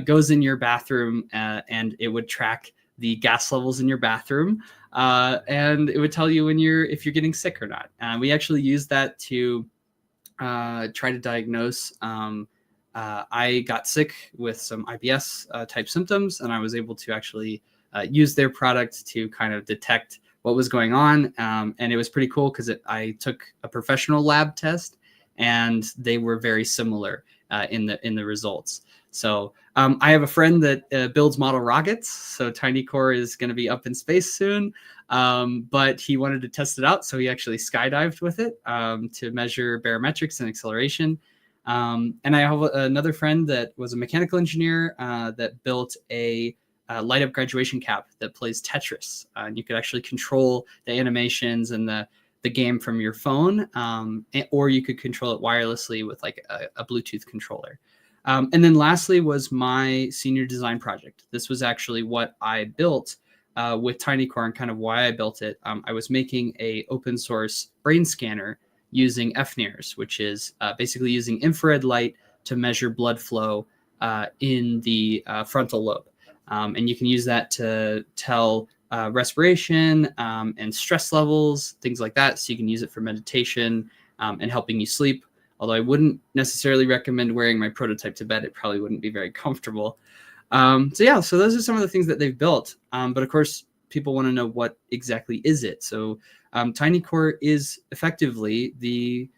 Goes in your bathroom and it would track the gas levels in your bathroom, and it would tell you if you're getting sick or not. We actually used that to try to diagnose. I got sick with some IBS type symptoms, and I was able to actually use their product to kind of detect what was going on. And it was pretty cool because I took a professional lab test, and they were very similar in the results. So I have a friend that builds model rockets. So TinyCore is going to be up in space soon, but he wanted to test it out. So he actually skydived with it to measure barometrics and acceleration. And I have another friend that was a mechanical engineer that built a light up graduation cap that plays Tetris. And you could actually control the animations and the game from your phone, or you could control it wirelessly with like a Bluetooth controller. And then lastly was my senior design project. This was actually what I built with TinyCore and kind of why I built it. I was making a open source brain scanner using FNIRS, which is basically using infrared light to measure blood flow in the frontal lobe. And you can use that to tell respiration and stress levels, things like that. So you can use it for meditation and helping you sleep. Although I wouldn't necessarily recommend wearing my prototype to bed. It probably wouldn't be very comfortable. So those are some of the things that they've built. But of course, people want to know what exactly is it. So TinyCore is effectively the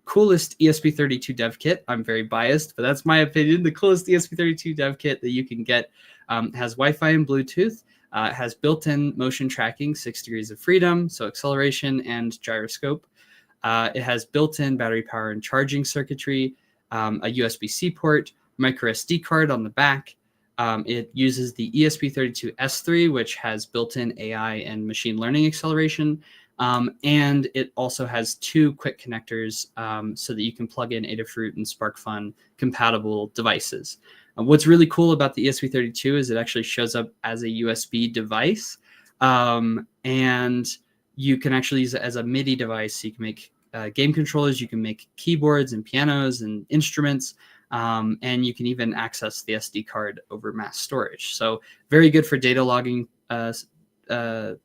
coolest ESP32 dev kit. I'm very biased, but that's my opinion. The coolest ESP32 dev kit that you can get. Has Wi-Fi and Bluetooth. Has built-in motion tracking, 6 degrees of freedom, so acceleration and gyroscope. It has built-in battery power and charging circuitry, a USB-C port, micro SD card on the back. It uses the ESP32S3, which has built-in AI and machine learning acceleration. And it also has 2 quick connectors so that you can plug in Adafruit and SparkFun compatible devices. What's really cool about the ESP32 is it actually shows up as a USB device. And you can actually use it as a MIDI device. So you can make game controllers. You can make keyboards and pianos and instruments. And you can even access the SD card over mass storage. So very good for data logging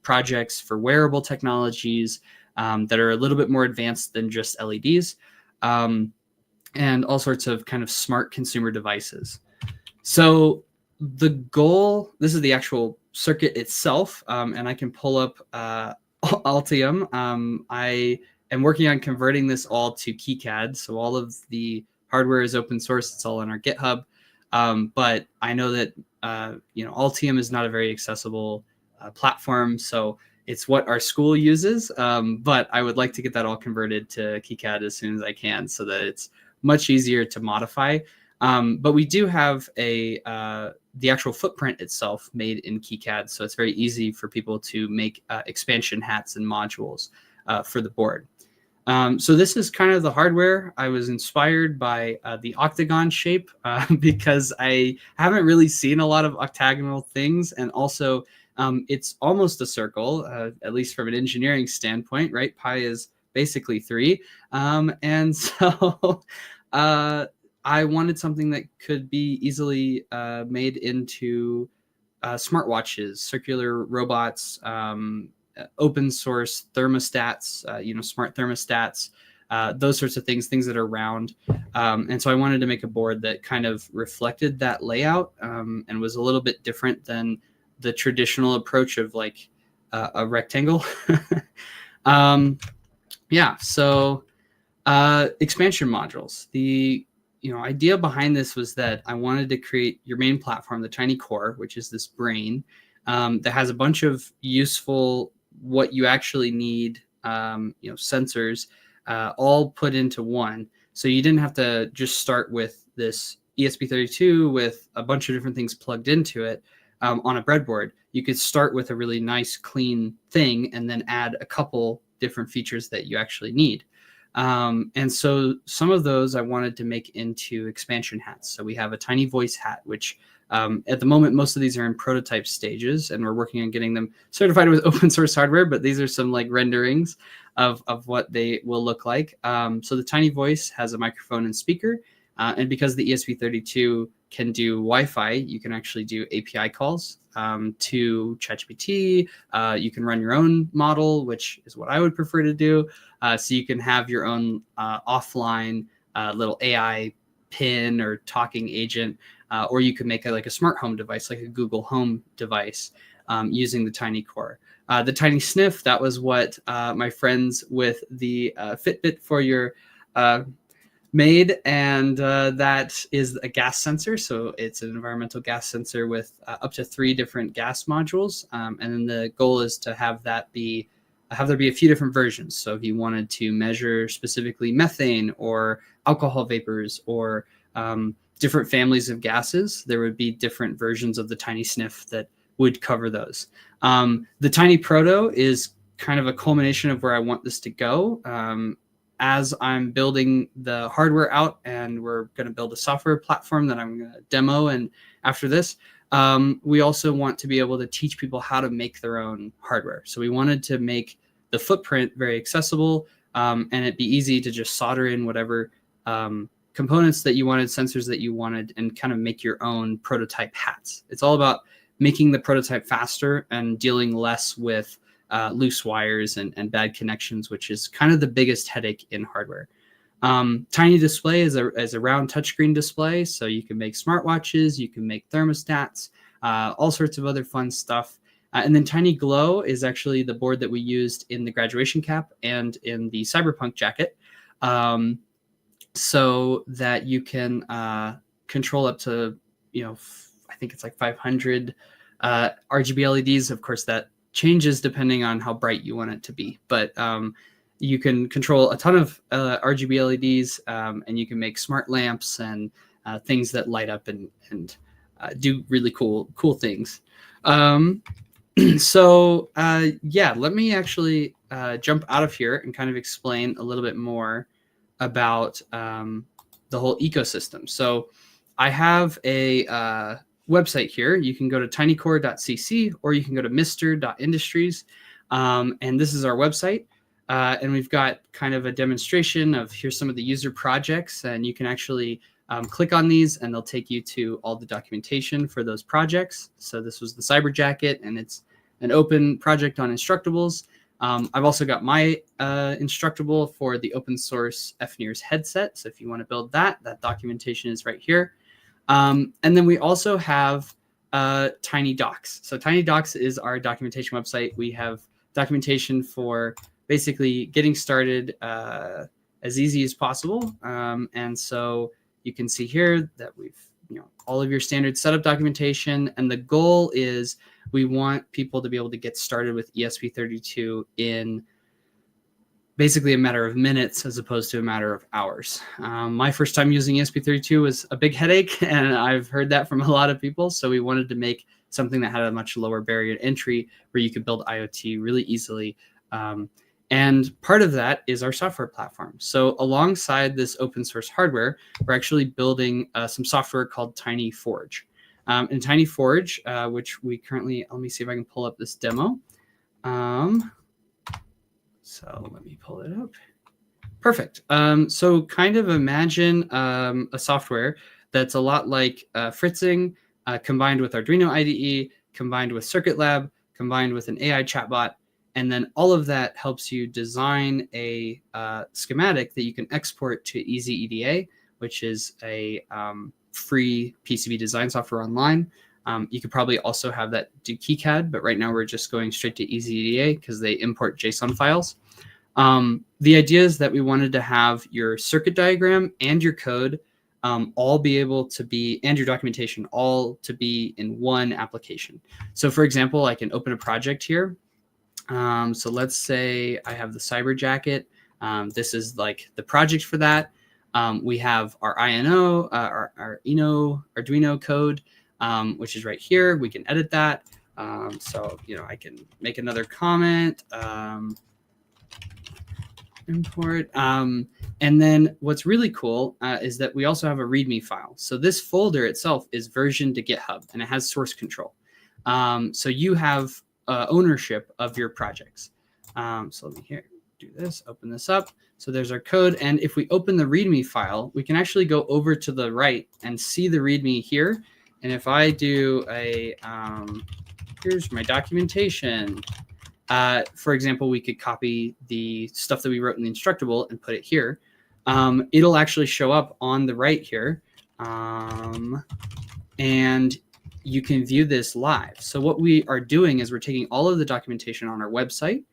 projects, for wearable technologies that are a little bit more advanced than just LEDs, and all sorts of kind of smart consumer devices. So the goal, this is the actual circuit itself, and I can pull up Altium. I am working on converting this all to KiCad. So all of the hardware is open source. It's all on our GitHub. But I know that, Altium is not a very accessible platform. So it's what our school uses. But I would like to get that all converted to KiCad as soon as I can so that it's much easier to modify. But we do have the actual footprint itself made in KiCad. So it's very easy for people to make expansion hats and modules for the board. So this is kind of the hardware. I was inspired by the octagon shape because I haven't really seen a lot of octagonal things. And also it's almost a circle, at least from an engineering standpoint, right? Pi is basically 3. And so I wanted something that could be easily made into smartwatches, circular robots, open source thermostats, smart thermostats, those sorts of things that are round. And so I wanted to make a board that kind of reflected that layout and was a little bit different than the traditional approach of like a rectangle. So expansion modules. The idea behind this was that I wanted to create your main platform, the tiny core, which is this brain that has a bunch of useful what you actually need, sensors, all put into one. So you didn't have to just start with this ESP32 with a bunch of different things plugged into it on a breadboard. You could start with a really nice, clean thing and then add a couple different features that you actually need. And so some of those I wanted to make into expansion hats. So we have a tiny voice hat, which at the moment, most of these are in prototype stages, and we're working on getting them certified with open source hardware, but these are some like renderings of what they will look like. So the tiny voice has a microphone and speaker, and because the ESP32 can do Wi-Fi, you can actually do API calls to ChatGPT. You can run your own model, which is what I would prefer to do. So you can have your own offline little AI pin or talking agent, or you could make a smart home device, like a Google Home device, using the tiny core. The tiny sniff, that was what my friends with the Fitbit for your made, and that is a gas sensor. So it's an environmental gas sensor with up to 3 different gas modules. And then the goal is to have there be a few different versions. So if you wanted to measure specifically methane or alcohol vapors or different families of gases, there would be different versions of the tiny sniff that would cover those. The tiny proto is kind of a culmination of where I want this to go. As I'm building the hardware out, and we're going to build a software platform that I'm going to demo, and after this, we also want to be able to teach people how to make their own hardware. So we wanted to make the footprint very accessible, and it'd be easy to just solder in whatever components that you wanted, sensors that you wanted, and kind of make your own prototype hats. It's all about making the prototype faster and dealing less with loose wires and bad connections, which is kind of the biggest headache in hardware. Tiny display is a round touchscreen display, so you can make smartwatches, you can make thermostats, all sorts of other fun stuff. And then Tiny Glow is actually the board that we used in the graduation cap and in the Cyberpunk jacket, so that you can control up to, I think it's like 500 RGB LEDs. Of course, that changes depending on how bright you want it to be, but you can control a ton of RGB LEDs, and you can make smart lamps and things that light up and do really cool things. So let me actually jump out of here and kind of explain a little bit more about the whole ecosystem. So I have a website here. You can go to tinycore.cc, or you can go to mister.industries, and this is our website. And we've got kind of a demonstration of here's some of the user projects, and you can actually click on these and they'll take you to all the documentation for those projects. So this was the Cyber Jacket, and it's an open project on Instructables. I've also got my Instructable for the open source FNIRS headset. So if you want to build that, that documentation is right here. And then we also have Tiny Docs. So Tiny Docs is our documentation website. We have documentation for basically getting started as easy as possible. And so you can see here that we've, all of your standard setup documentation. And the goal is we want people to be able to get started with ESP32 in basically a matter of minutes as opposed to a matter of hours. My first time using ESP32 was a big headache, and I've heard that from a lot of people. So we wanted to make something that had a much lower barrier to entry where you could build IoT really easily. And part of that is our software platform. So alongside this open source hardware, we're actually building some software called Tiny Forge. And Tiny Forge, which we currently, let me see if I can pull up this demo. So let me pull it up. Perfect. So kind of imagine a software that's a lot like Fritzing, combined with Arduino IDE, combined with Circuit Lab, combined with an AI chatbot. And then all of that helps you design a schematic that you can export to EasyEDA, which is a free PCB design software online. You could probably also have that do KiCad, but right now we're just going straight to EasyEDA because they import JSON files. The idea is that we wanted to have your circuit diagram and your code all be able to be, and your documentation all to be in one application. So for example, I can open a project here. So let's say I have the Cyber Jacket. This is like the project for that. We have our INO, our Arduino code, which is right here. We can edit that. So, I can make another comment, import. And then what's really cool is that we also have a README file. So this folder itself is versioned to GitHub, and it has source control. So you have ownership of your projects. So let me do this, open this up. So there's our code. And if we open the README file, we can actually go over to the right and see the README here. And if I do a, here's my documentation. For example, we could copy the stuff that we wrote in the Instructable and put it here. It'll actually show up on the right here. And you can view this live. So what we are doing is we're taking all of the documentation on our website.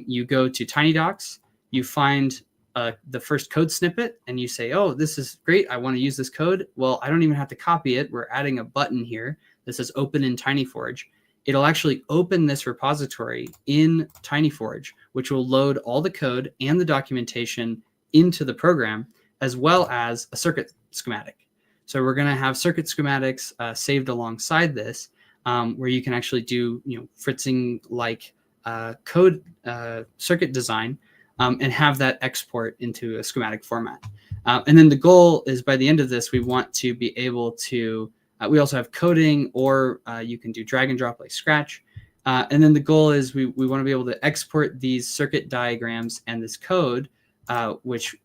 You go to Tiny Docs, you find the first code snippet, and you say, oh, this is great. I want to use this code. Well, I don't even have to copy it. We're adding a button here that says open in Tiny Forge. It'll actually open this repository in Tiny Forge, which will load all the code and the documentation into the program, as well as a circuit schematic. So we're going to have circuit schematics saved alongside this, where you can actually do, Fritzing-like code circuit design and have that export into a schematic format. And then the goal is by the end of this, we want to be able to, we also have coding, or you can do drag and drop like Scratch. And then the goal is we want to be able to export these circuit diagrams and this code, which,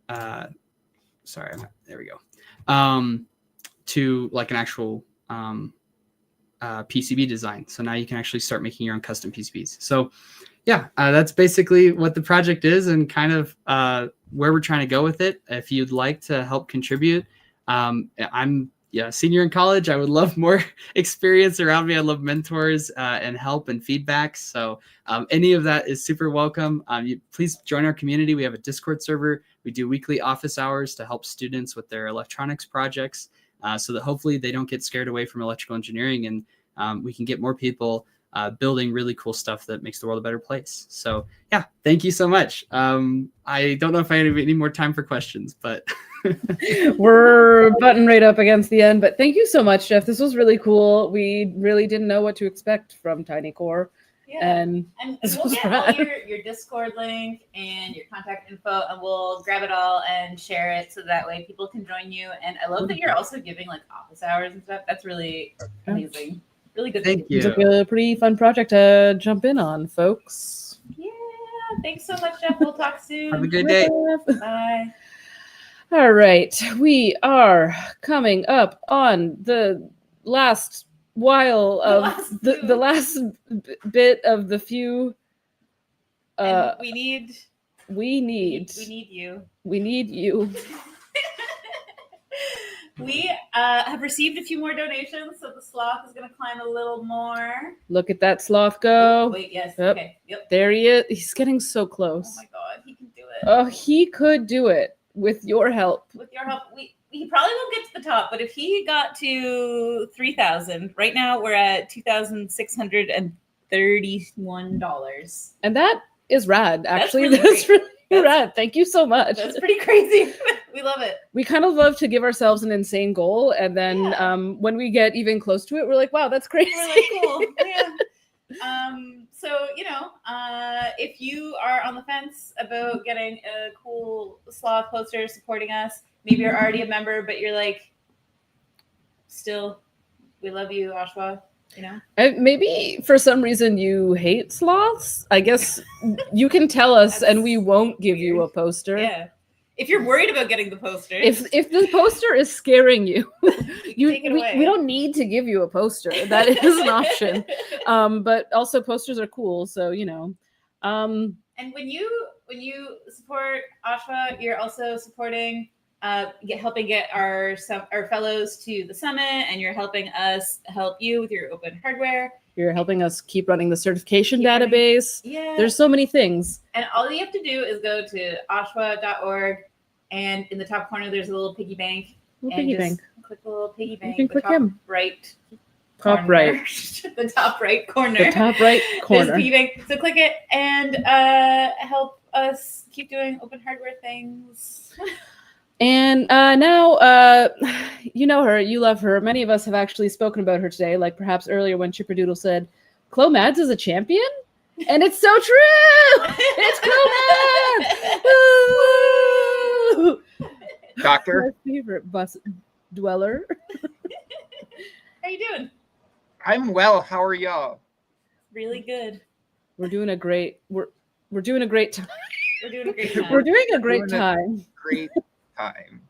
sorry, there we go. To like an actual PCB design. So now you can actually start making your own custom PCBs. So yeah, that's basically what the project is and kind of where we're trying to go with it. If you'd like to help contribute, I'm a senior in college. I would love more experience around me. I love mentors and help and feedback. So any of that is super welcome. Please join our community. We have a Discord server. We do weekly office hours to help students with their electronics projects so that hopefully they don't get scared away from electrical engineering, and we can get more people building really cool stuff that makes the world a better place. So yeah, thank you so much. I don't know if I have any more time for questions, but we're button right up against the end, but thank you so much, Jeff. This was really cool. We really didn't know what to expect from Tiny Core. Yeah. And we'll get all your Discord link and your contact info, and we'll grab it all and share it so that way people can join you. And I love that you're also giving like office hours and stuff. That's really amazing. Really good. Thank you. It's like a pretty fun project to jump in on, folks. Yeah. Thanks so much, Jeff. We'll talk soon. Have a good day. Bye. All right, we are coming up on the last while of the last bit of the few. And we need you. We need you. We have received a few more donations, so the sloth is going to climb a little more. Look at that sloth go. Oh, wait, yes. Yep. Okay. Yep. There he is. He's getting so close. Oh my God, he can do it. Oh, he could do it with your help. With your help, he probably won't get to the top, but if he got to 3,000, right now we're at $2,631. And that is rad, actually. That's really Really rad. Thank you so much. That's pretty crazy. We love it. We kind of love to give ourselves an insane goal, and then when we get even close to it, we're like, wow, that's crazy. We're like, cool. Yeah. So, if you are on the fence about getting a cool sloth poster supporting us, maybe you're already a member, but you're like, still, we love you, OSHWA. Maybe for some reason you hate sloths. I guess you can tell us, and we won't give you a poster. Yeah. If you're worried about getting the poster, If the poster is scaring you, take it away. we don't need to give you a poster. That is an option. But also posters are cool, so And when you support OSHWA, you're also supporting helping get our fellows to the summit, and you're helping us help you with your open hardware. You're helping us keep running the certification database. Yeah. There's so many things. And all you have to do is go to oshwa.org, and in the top corner there's a little piggy bank. Little piggy bank. Click the little piggy bank. can the click top him. Right. Top corner. right. The top right corner. The top right There's a corner. piggy bank. So click it and help us keep doing open hardware things. And now, you know her, you love her. Many of us have actually spoken about her today, like perhaps earlier when Chipperdoodle said, Chloe Mads is a champion? And it's so true! It's Chloe Mads! Woo! Doctor? My favorite bus dweller. How you doing? I'm well. How are y'all? Really good. We're doing a great we're doing a great time. We're doing a great time. We're doing a great Doing a time. Great time.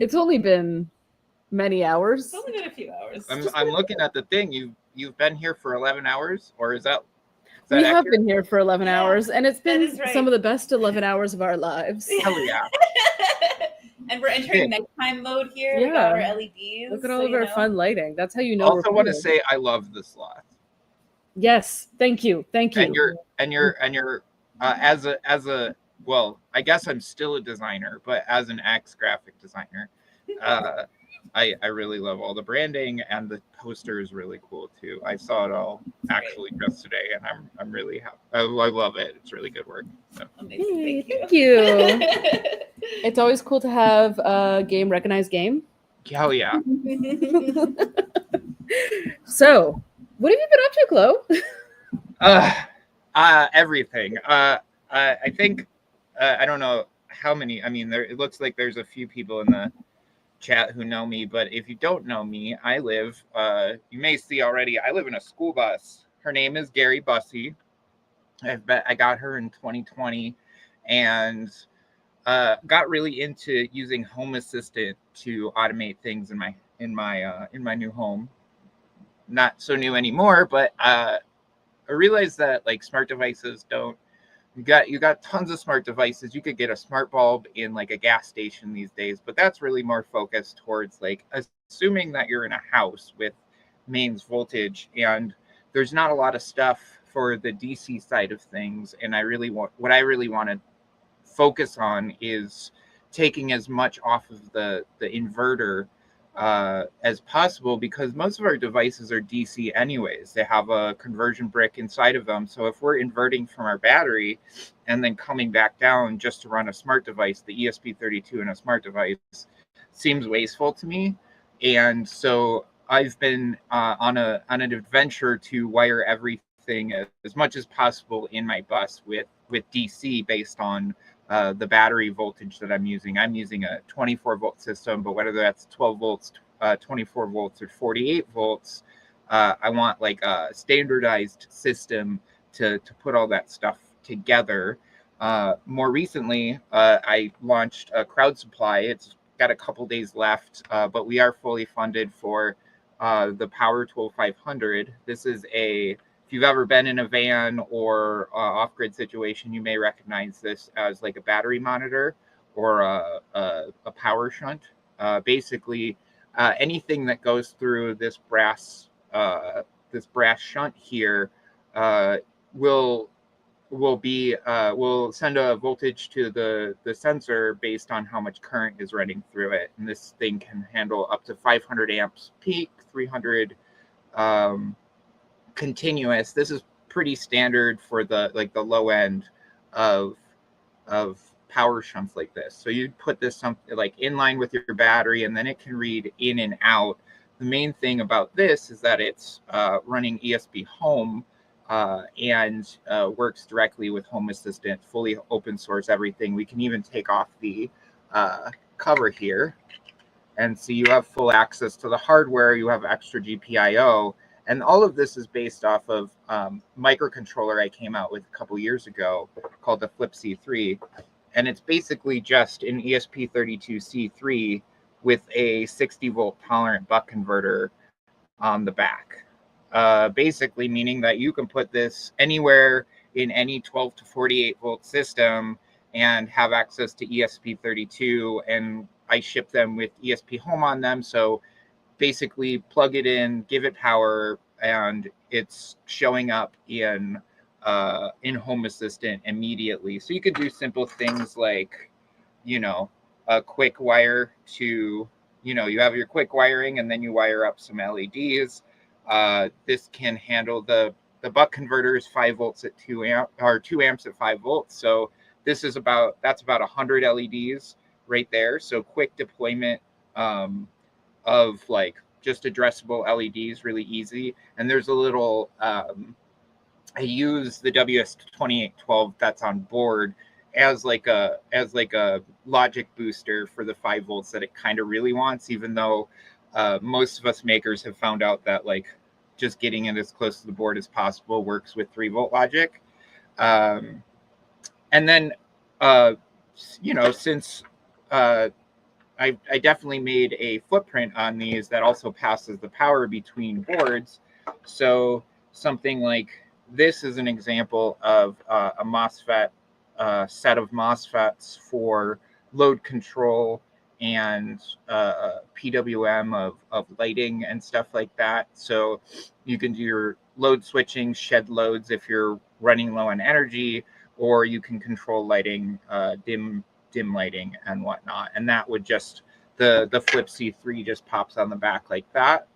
It's only been many hours. It's only been a few hours. I'm looking at the thing. You've been here for 11 hours, or is that We have accurate? been here for 11 hours, and it's been is right. some of the best 11 hours of our lives. Hell yeah. And we're entering nighttime mode here. We got our LEDs. Look at all of our fun lighting. That's how you know. Also we're want to cool. say I love the sloth. Yes, thank you. And you're as a well, I guess I'm still a designer, but as an ex-graphic designer, I really love all the branding, and the poster is really cool too. I saw it all actually just today, and I'm really happy. I love it. It's really good work. So. Hey, thank you. It's always cool to have a game recognized game. Hell yeah. So, what have you been up to, Chloe? Everything. I think I don't know how many. I mean, it looks like there's a few people in the chat who know me, but if you don't know me, I live. You may see already. I live in a school bus. Her name is Gary Bussey. I got her in 2020, and got really into using Home Assistant to automate things in my new home. Not so new anymore, but I realized that like smart devices don't. You got tons of smart devices. You could get a smart bulb in like a gas station these days, but that's really more focused towards like assuming that you're in a house with mains voltage, and there's not a lot of stuff for the DC side of things. And what I really want to focus on is taking as much off of the inverter as possible, because most of our devices are DC anyways. They have a conversion brick inside of them. So if we're inverting from our battery and then coming back down just to run a smart device, the ESP32 in a smart device seems wasteful to me. And so I've been on an adventure to wire everything as much as possible in my bus with DC based on the battery voltage that I'm using. I'm using a 24 volt system, but whether that's 12 volts, 24 volts, or 48 volts, I want like a standardized system to put all that stuff together. More recently, I launched a crowd supply. It's got a couple days left, but we are fully funded for the Power Tool 500. This is if you've ever been in a van or off-grid situation, you may recognize this as like a battery monitor or a power shunt. Basically, anything that goes through this brass shunt here will send a voltage to the sensor based on how much current is running through it, and this thing can handle up to 500 amps peak, 300 continuous. This is pretty standard for the low end of power shunts like this. So you'd put this something like in line with your battery, and then it can read in and out. The main thing about this is that it's running ESP Home and works directly with Home Assistant, fully open source everything. We can even take off the cover here, and so you have full access to the hardware. You have extra GPIO, and all of this is based off of microcontroller I came out with a couple years ago called the Flip C3. And it's basically just an ESP32C3 with a 60 volt tolerant buck converter on the back. Basically meaning that you can put this anywhere in any 12 to 48 volt system and have access to ESP32, and I ship them with ESP Home on them. So basically plug it in, give it power, and it's showing up in Home Assistant immediately. So you could do simple things like, a quick wire to, you have your quick wiring, and then you wire up some LEDs. This can handle the buck converter is 5 volts at 2 amps at 5 volts. So that's about 100 LEDs right there. So quick deployment of like just addressable LEDs, really easy. And there's a little I use the WS2812 that's on board as like a logic booster for the 5 volts that it kind of really wants, even though most of us makers have found out that like just getting it as close to the board as possible works with 3 volt logic. And then since I definitely made a footprint on these that also passes the power between boards. So something like this is an example of a MOSFET set of MOSFETs for load control and PWM of lighting and stuff like that. So you can do your load switching, shed loads if you're running low on energy, or you can control lighting, dim lighting and whatnot. And that would just, the Flip C3 just pops on the back like that.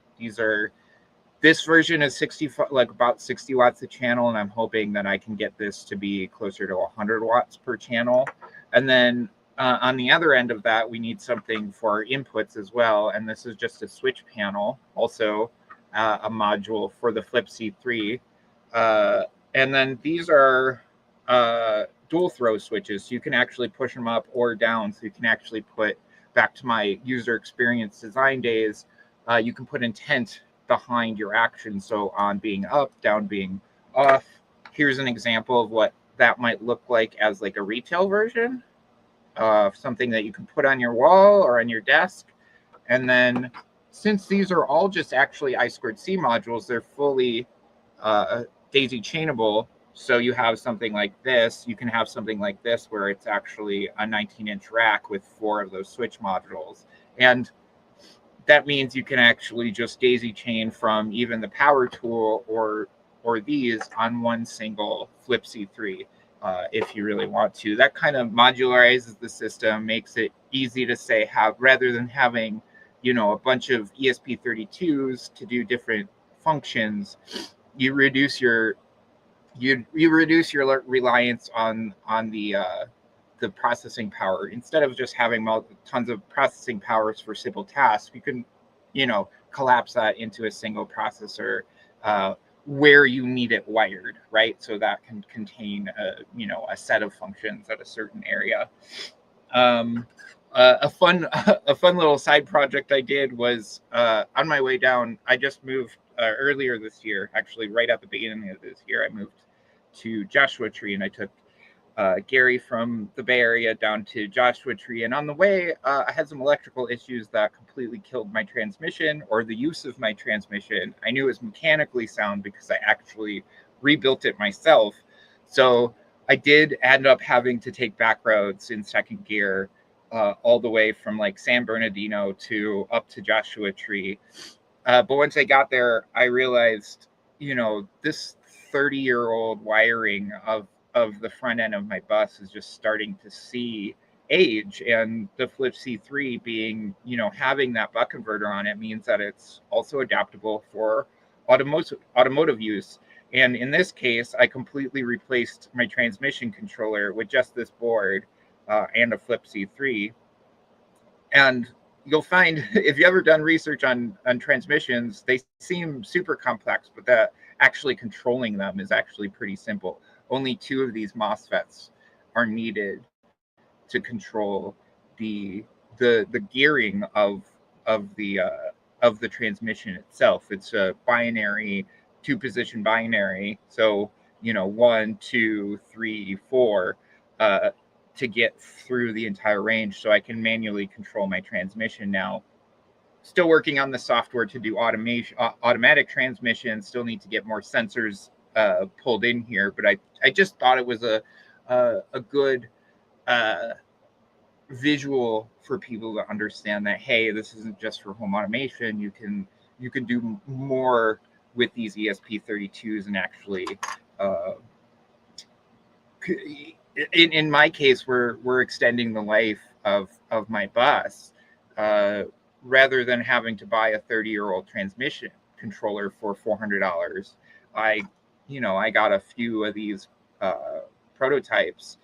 This version is about 60 watts a channel, and I'm hoping that I can get this to be closer to 100 watts per channel. And then on the other end of that, we need something for our inputs as well. And this is just a switch panel, also a module for the Flip C3. And then these are dual throw switches. So you can actually push them up or down. So you can actually put, back to my user experience design days, you can put intent behind your action. So on being up, down being off. Here's an example of what that might look like as like a retail version of something that you can put on your wall or on your desk. And then since these are all just actually I2C modules, they're fully daisy chainable. So you have something like this. You can have something like this where it's actually a 19-inch rack with 4 of those switch modules. And that means you can actually just daisy chain from even the power tool or these on one single Flip C3 if you really want to. That kind of modularizes the system, makes it easy to say rather than having, a bunch of ESP32s to do different functions, you reduce your reliance on the processing power. Instead of just having tons of processing powers for simple tasks, you can, collapse that into a single processor where you need it wired, right? So that can contain a set of functions at a certain area. A fun little side project I did was on my way down. I just moved earlier this year, actually right at the beginning of this year, I moved to Joshua Tree, and I took Gary from the Bay Area down to Joshua Tree. And on the way, I had some electrical issues that completely killed my transmission, or the use of my transmission. I knew it was mechanically sound because I actually rebuilt it myself. So I did end up having to take back roads in second gear all the way from like San Bernardino to up to Joshua Tree. But once I got there, I realized, you know, this 30-year-old wiring of the front end of my bus is just starting to see age, and the Flip C3 being, you know, having that buck converter on it means that it's also adaptable for automotive use. And in this case, I completely replaced my transmission controller with just this board and a Flip C3. And you'll find, if you ever done research on transmissions, they seem super complex, but that actually controlling them is actually pretty simple. Only 2 of these MOSFETs are needed to control the gearing of the transmission itself. It's a binary, 2-position binary. So, you know, 1, 2, 3, 4 to get through the entire range. So I can manually control my transmission now. Still working on the software to do automatic transmission. Still need to get more sensors pulled in here, but I just thought it was a good visual for people to understand that, hey, this isn't just for home automation. You can do more with these ESP32s, and actually in my case, we're extending the life of my bus rather than having to buy a 30-year-old transmission controller for $400. I got a few of these prototypes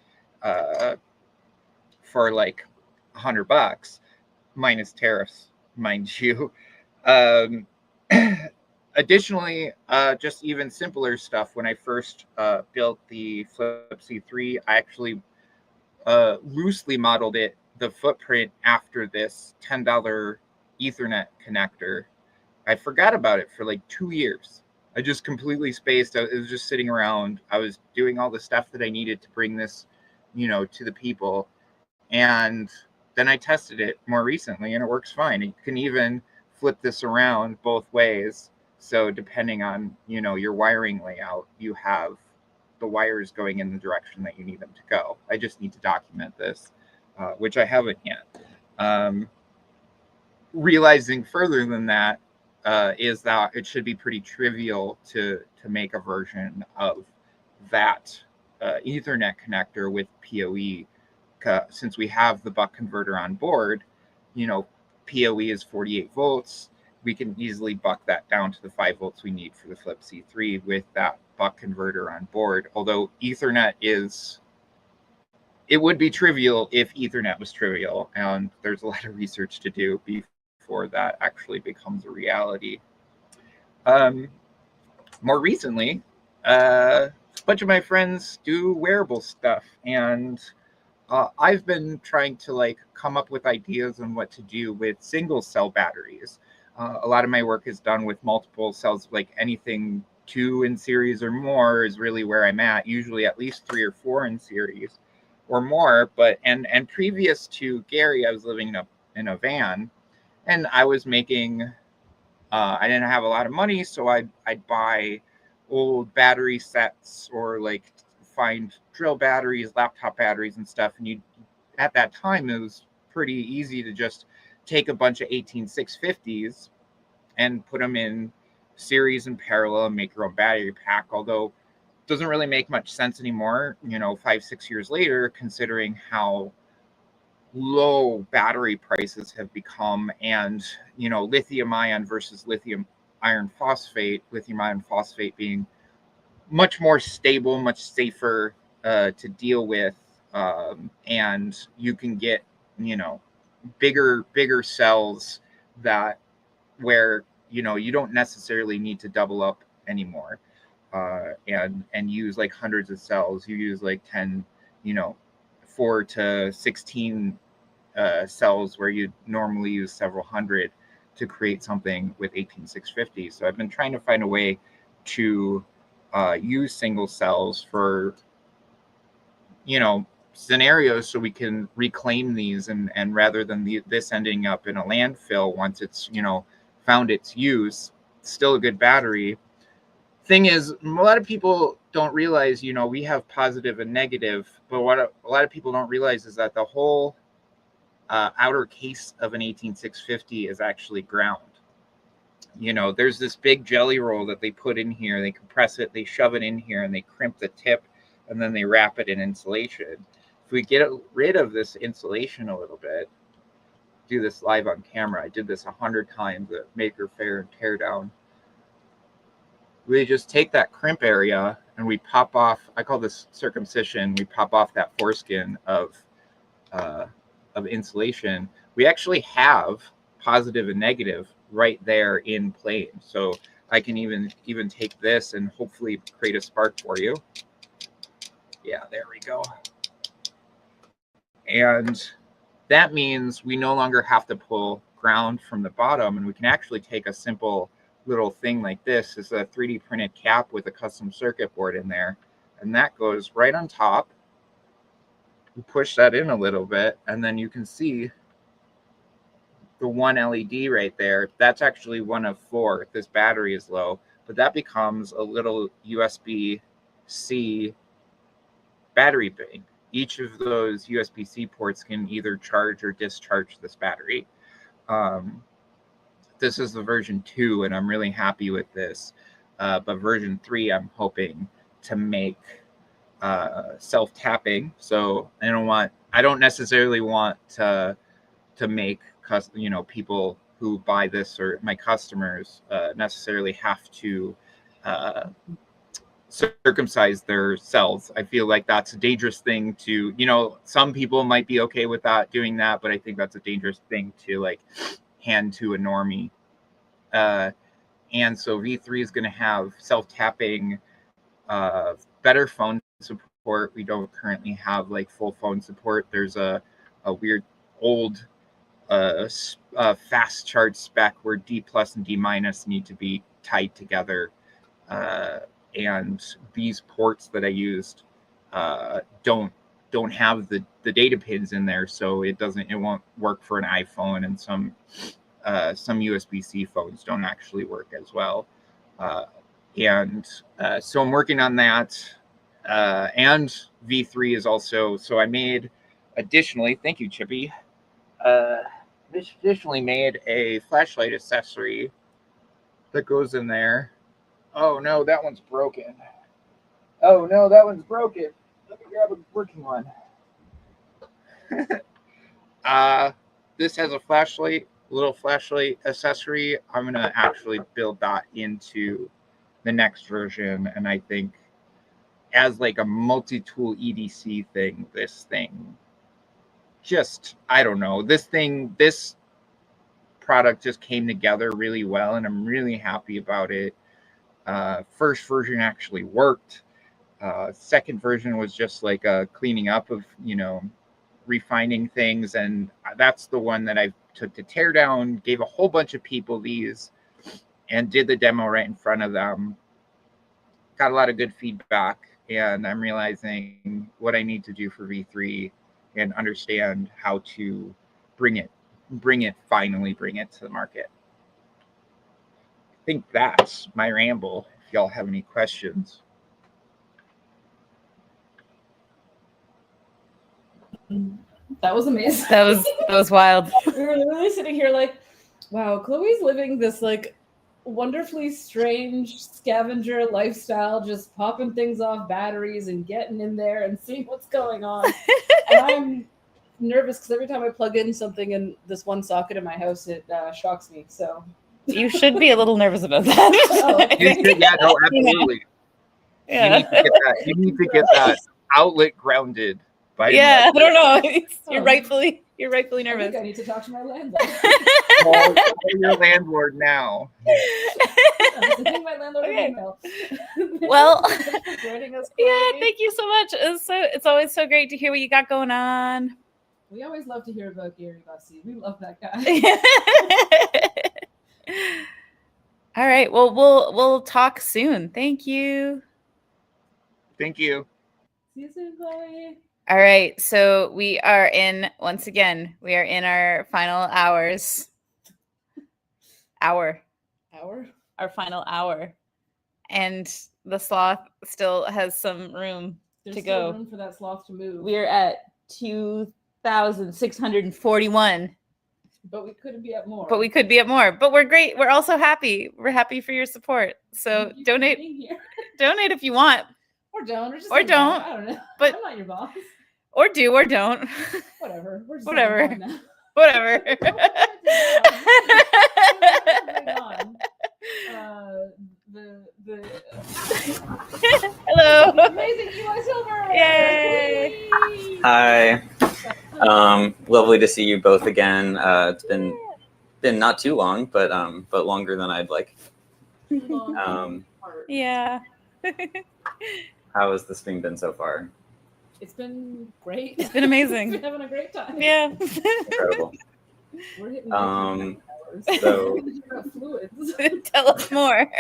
for like $100 minus tariffs, mind you. Additionally, just even simpler stuff. When I first built the Flip C3, I actually loosely modeled it, the footprint, after this $10 Ethernet connector. I forgot about it for like 2 years. I just completely spaced. It was just sitting around. I was doing all the stuff that I needed to bring this, you know, to the people. And then I tested it more recently, and it works fine. You can even flip this around both ways. So depending on, you know, your wiring layout, you have the wires going in the direction that you need them to go. I just need to document this, which I haven't yet. Realizing further than that, is that it should be pretty trivial to make a version of that Ethernet connector with PoE, since we have the buck converter on board. You know, PoE is 48 volts. We can easily buck that down to the 5 volts we need for the Flip C3 with that buck converter on board. Although Ethernet it would be trivial if Ethernet was trivial, and there's a lot of research to do before that actually becomes a reality. More recently, a bunch of my friends do wearable stuff, and I've been trying to like come up with ideas on what to do with single cell batteries. A lot of my work is done with multiple cells, like anything 2 in series or more is really where I'm at, usually at least 3 or 4 in series or more. But and previous to Gary, I was living in a van, and I was making I didn't have a lot of money, so I'd buy old battery sets, or like find drill batteries, laptop batteries and stuff. And at that time, it was pretty easy to just take a bunch of 18650s and put them in series and parallel and make your own battery pack. Although it doesn't really make much sense anymore, you know, 5-6 years later, considering how low battery prices have become, and, you know, lithium ion versus lithium iron phosphate being much more stable, much safer to deal with, and you can get, you know, bigger cells that where, you know, you don't necessarily need to double up anymore, and use like hundreds of cells. You use like 10, you know, 4 to 16 cells where you normally use several hundred. to create something with 18650. So I've been trying to find a way to use single cells for, scenarios so we can reclaim these and rather than this ending up in a landfill once it's, found its use, still a good battery. Thing is, a lot of people don't realize, we have positive and negative, but what a lot of people don't realize is that the whole outer case of an 18650 is actually ground. There's this big jelly roll that they put in here, they compress it, they shove it in here, and they crimp the tip, and then they wrap it in insulation. If we get rid of this insulation a little bit, do this live on camera. I did this 100 times at Maker Faire and Teardown. We just take that crimp area and we pop off, I call this circumcision, we pop off that foreskin of insulation. We actually have positive and negative right there in plane. So I can even take this and hopefully create a spark for you. Yeah, there we go. And that means we no longer have to pull ground from the bottom, and we can actually take a simple little thing like this. It's a 3D printed cap with a custom circuit board in there, and that goes right on top. You push that in a little bit, and then you can see the one LED right there. That's actually one of 4 if this battery is low, but that becomes a little USB-C battery bank. Each of those USB-C ports can either charge or discharge this battery. This is the version 2, and I'm really happy with this. But version 3, I'm hoping to make self-tapping. So I don't necessarily want to make people who buy this or my customers necessarily have to circumcise their cells. I feel like that's a dangerous thing to, some people might be okay with doing that, but I think that's a dangerous thing to hand to a normie. And so V3 is going to have self-tapping, better phone support. We don't currently have full phone support. There's a weird old fast charge spec where D+ and D- need to be tied together. And these ports that I used don't have the data pins in there, so it won't work for an iPhone, and some USB-C phones don't actually work as well. So I'm working on that. And V3 is also, so I made additionally, thank you, Chippy. Additionally made a flashlight accessory that goes in there. Oh no, that one's broken. Oh no, that one's broken. Let me grab a working one. This has a little flashlight accessory. I'm gonna actually build that into the next version, and I think as a multi-tool EDC thing, this thing I don't know. This product just came together really well, and I'm really happy about it. First version actually worked. Second version was just a cleaning up of, refining things. And that's the one that I took to Teardown, gave a whole bunch of people these and did the demo right in front of them. Got a lot of good feedback, and I'm realizing what I need to do for V3 and understand how to finally bring it to the market. I think that's my ramble. If y'all have any questions. That was amazing. That was wild. We were literally sitting here wow, Chloe's living this wonderfully strange scavenger lifestyle, just popping things off batteries and getting in there and seeing what's going on. And I'm nervous because every time I plug in something in this one socket in my house, it shocks me. So you should be a little nervous about that. Yeah, no, absolutely. Yeah. You need to get that outlet grounded. I don't know. You're rightfully nervous. I think I need to talk to my landlord. Call your landlord now. My landlord email. Well, joining us, yeah, thank you so much. It's always so great to hear what you got going on. We always love to hear about Gary Bussey. We love that guy. All right. Well, we'll talk soon. Thank you. Thank you. See you soon, Chloe. All right. So we are in our final hours. Our final hour. And the sloth still has some room There's to still go. room for that sloth to move. We're at 2,641. But we could be at more. But we're great. We're also happy. We're happy for your support. So Thank you for donate being here. donate if you want. Or don't. Or just Or say no. don't. I don't know. But I'm not your boss. or do or don't. Whatever. We're just Whatever. having fun now. Whatever. Hello. Amazing Eli Silver. Yay. Hi. Lovely to see you both again. It's been not too long, but longer than I'd like. Yeah. How has the stream been so far? It's been great. It's been amazing. We've been having a great time. Yeah. Incredible. We're hitting So fluids. Tell us more.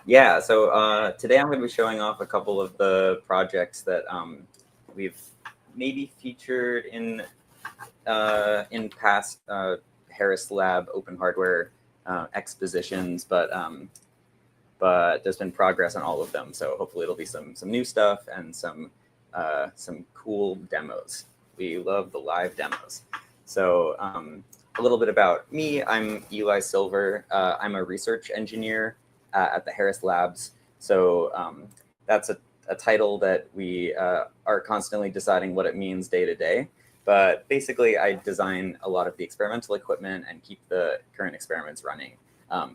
yeah, so today I'm going to be showing off a couple of the projects that we've maybe featured in past Harris Lab open hardware expositions, but there's been progress on all of them. So hopefully it'll be some new stuff and some cool demos. We love the live demos. So a little bit about me. I'm Eli Silver. I'm a research engineer at the Harris Labs. So that's a title that we are constantly deciding what it means day to day. But basically, I design a lot of the experimental equipment and keep the current experiments running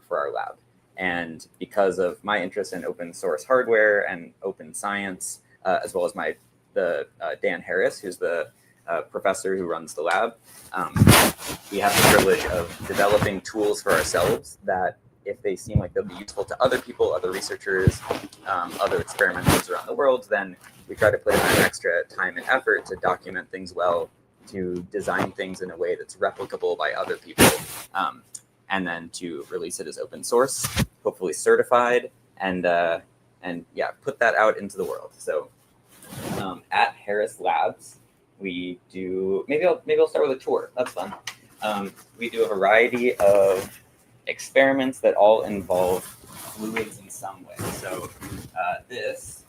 for our lab. And because of my interest in open source hardware and open science, as well as Dan Harris, who's the professor who runs the lab, we have the privilege of developing tools for ourselves that, if they seem like they'll be useful to other people, other researchers, other experimenters around the world, then we try to put in that extra time and effort to document things well, to design things in a way that's replicable by other people, and then to release it as open source, hopefully certified, and yeah, put that out into the world. So at Harris Labs, we do, maybe I'll start with a tour. That's fun. We do a variety of experiments that all involve fluids in some way. So this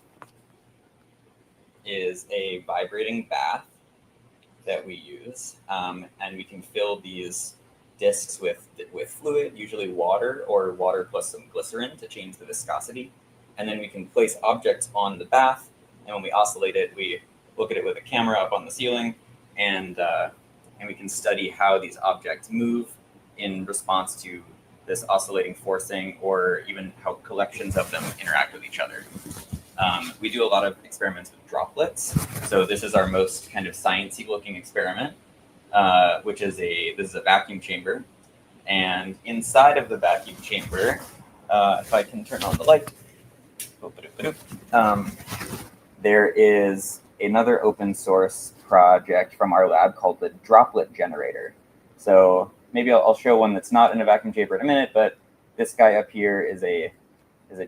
is a vibrating bath that we use, and we can fill these discs with fluid, usually water or water plus some glycerin to change the viscosity. And then we can place objects on the bath, and when we oscillate it, we look at it with a camera up on the ceiling, and we can study how these objects move in response to this oscillating forcing, or even how collections of them interact with each other. We do a lot of experiments with droplets. So this is our most kind of sciencey looking experiment, which is this is a vacuum chamber. And inside of the vacuum chamber, if I can turn on the light, there is another open source project from our lab called the droplet generator. So maybe I'll show one that's not in a vacuum chamber in a minute, but this guy up here is a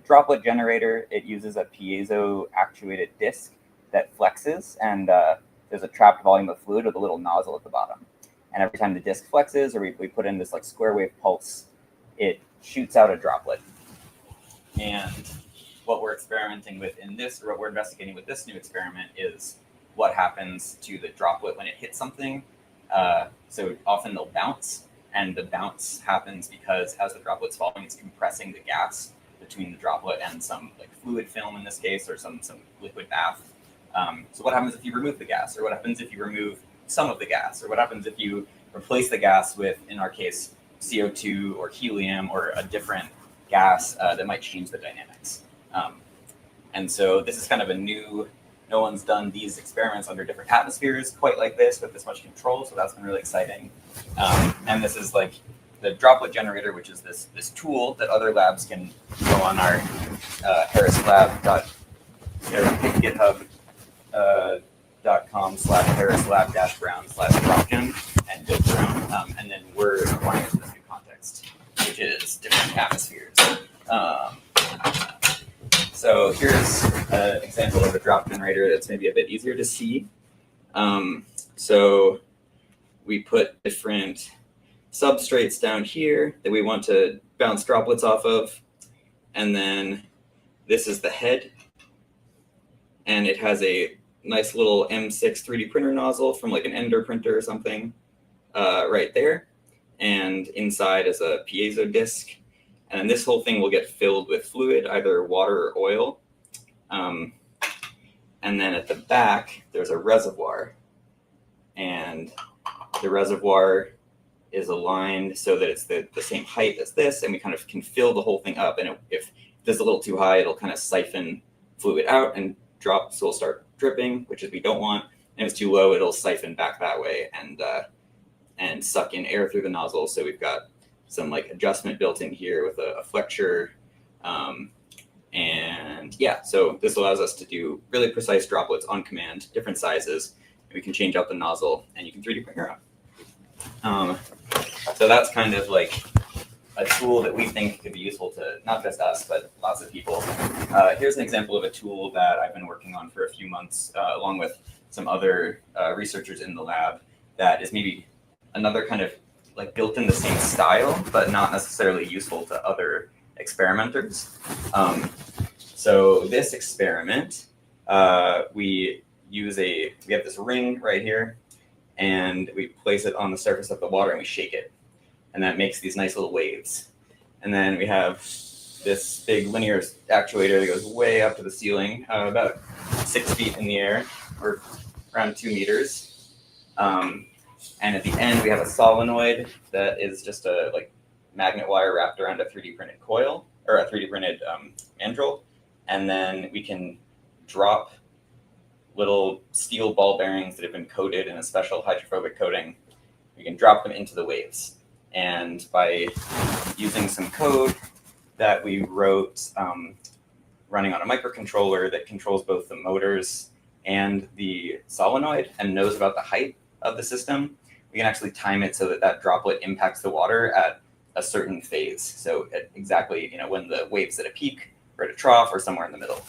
droplet generator. It uses a piezo actuated disc that flexes, and there's a trapped volume of fluid with a little nozzle at the bottom. And every time the disc flexes, or we put in this like square wave pulse, it shoots out a droplet. And what we're experimenting with in this, or what we're investigating with this new experiment, is what happens to the droplet when it hits something. So often they'll bounce, and the bounce happens because as the droplet's falling, it's compressing the gas between the droplet and some like fluid film in this case, or some liquid bath. So what happens if you remove the gas, or what happens if you remove some of the gas, or what happens if you replace the gas with, in our case, CO2 or helium or a different gas that might change the dynamics. And so this is kind of a new, no one's done these experiments under different atmospheres quite like this with this much control, so that's been really exciting. And this is like the droplet generator, which is this tool that other labs can go on our harrislab.com/harrislab-brown/dropgen and build their own. And then we're applying it to this new context. which is different atmospheres. So here's an example of a drop generator that's maybe a bit easier to see. So we put different substrates down here that we want to bounce droplets off of. And then this is the head. And it has a nice little M6 3D printer nozzle from like an Ender printer or something right there. And inside is a piezo disc. And this whole thing will get filled with fluid, either water or oil. And then at the back, there's a reservoir. And the reservoir is aligned so that it's the same height as this, and we kind of can fill the whole thing up. And if this is a little too high, it'll kind of siphon fluid out and drops will start dripping, which is we don't want. And if it's too low, it'll siphon back that way and suck in air through the nozzle. So we've got some like adjustment built in here with a flexure. And yeah, so this allows us to do really precise droplets on command, different sizes. We can change out the nozzle and you can 3D print your own. So that's kind of like a tool that we think could be useful to not just us, but lots of people. Here's an example of a tool that I've been working on for a few months, along with some other researchers in the lab, that is maybe another kind of like built in the same style, but not necessarily useful to other experimenters. So this experiment, we have this ring right here, and we place it on the surface of the water and we shake it. And that makes these nice little waves. And then we have this big linear actuator that goes way up to the ceiling, about 6 feet in the air, or around 2 meters. And at the end, we have a solenoid that is just a like magnet wire wrapped around a 3D printed coil, or a 3D printed mandrel. And then we can drop little steel ball bearings that have been coated in a special hydrophobic coating. We can drop them into the waves. And by using some code that we wrote running on a microcontroller that controls both the motors and the solenoid and knows about the height of the system, we can actually time it so that that droplet impacts the water at a certain phase. So at exactly, when the wave's at a peak or at a trough or somewhere in the middle.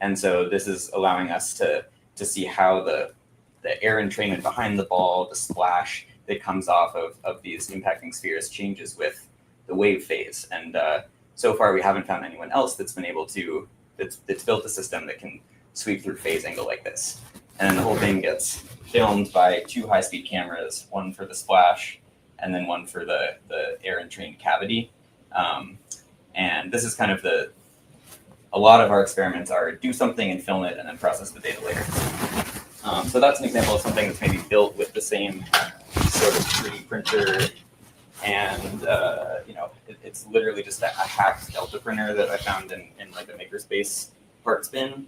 And so this is allowing us to see how the air entrainment behind the ball, the splash that comes off of these impacting spheres changes with the wave phase. And so far we haven't found anyone else that's been able to, that's built a system that can sweep through phase angle like this. And then the whole thing gets filmed by 2 high-speed cameras, one for the splash and then one for the air entrained cavity. And this is kind of a lot of our experiments are do something and film it and then process the data later. So that's an example of something that's maybe built with the same sort of 3D printer. And, it's literally just a hacked Delta printer that I found in like a makerspace parts bin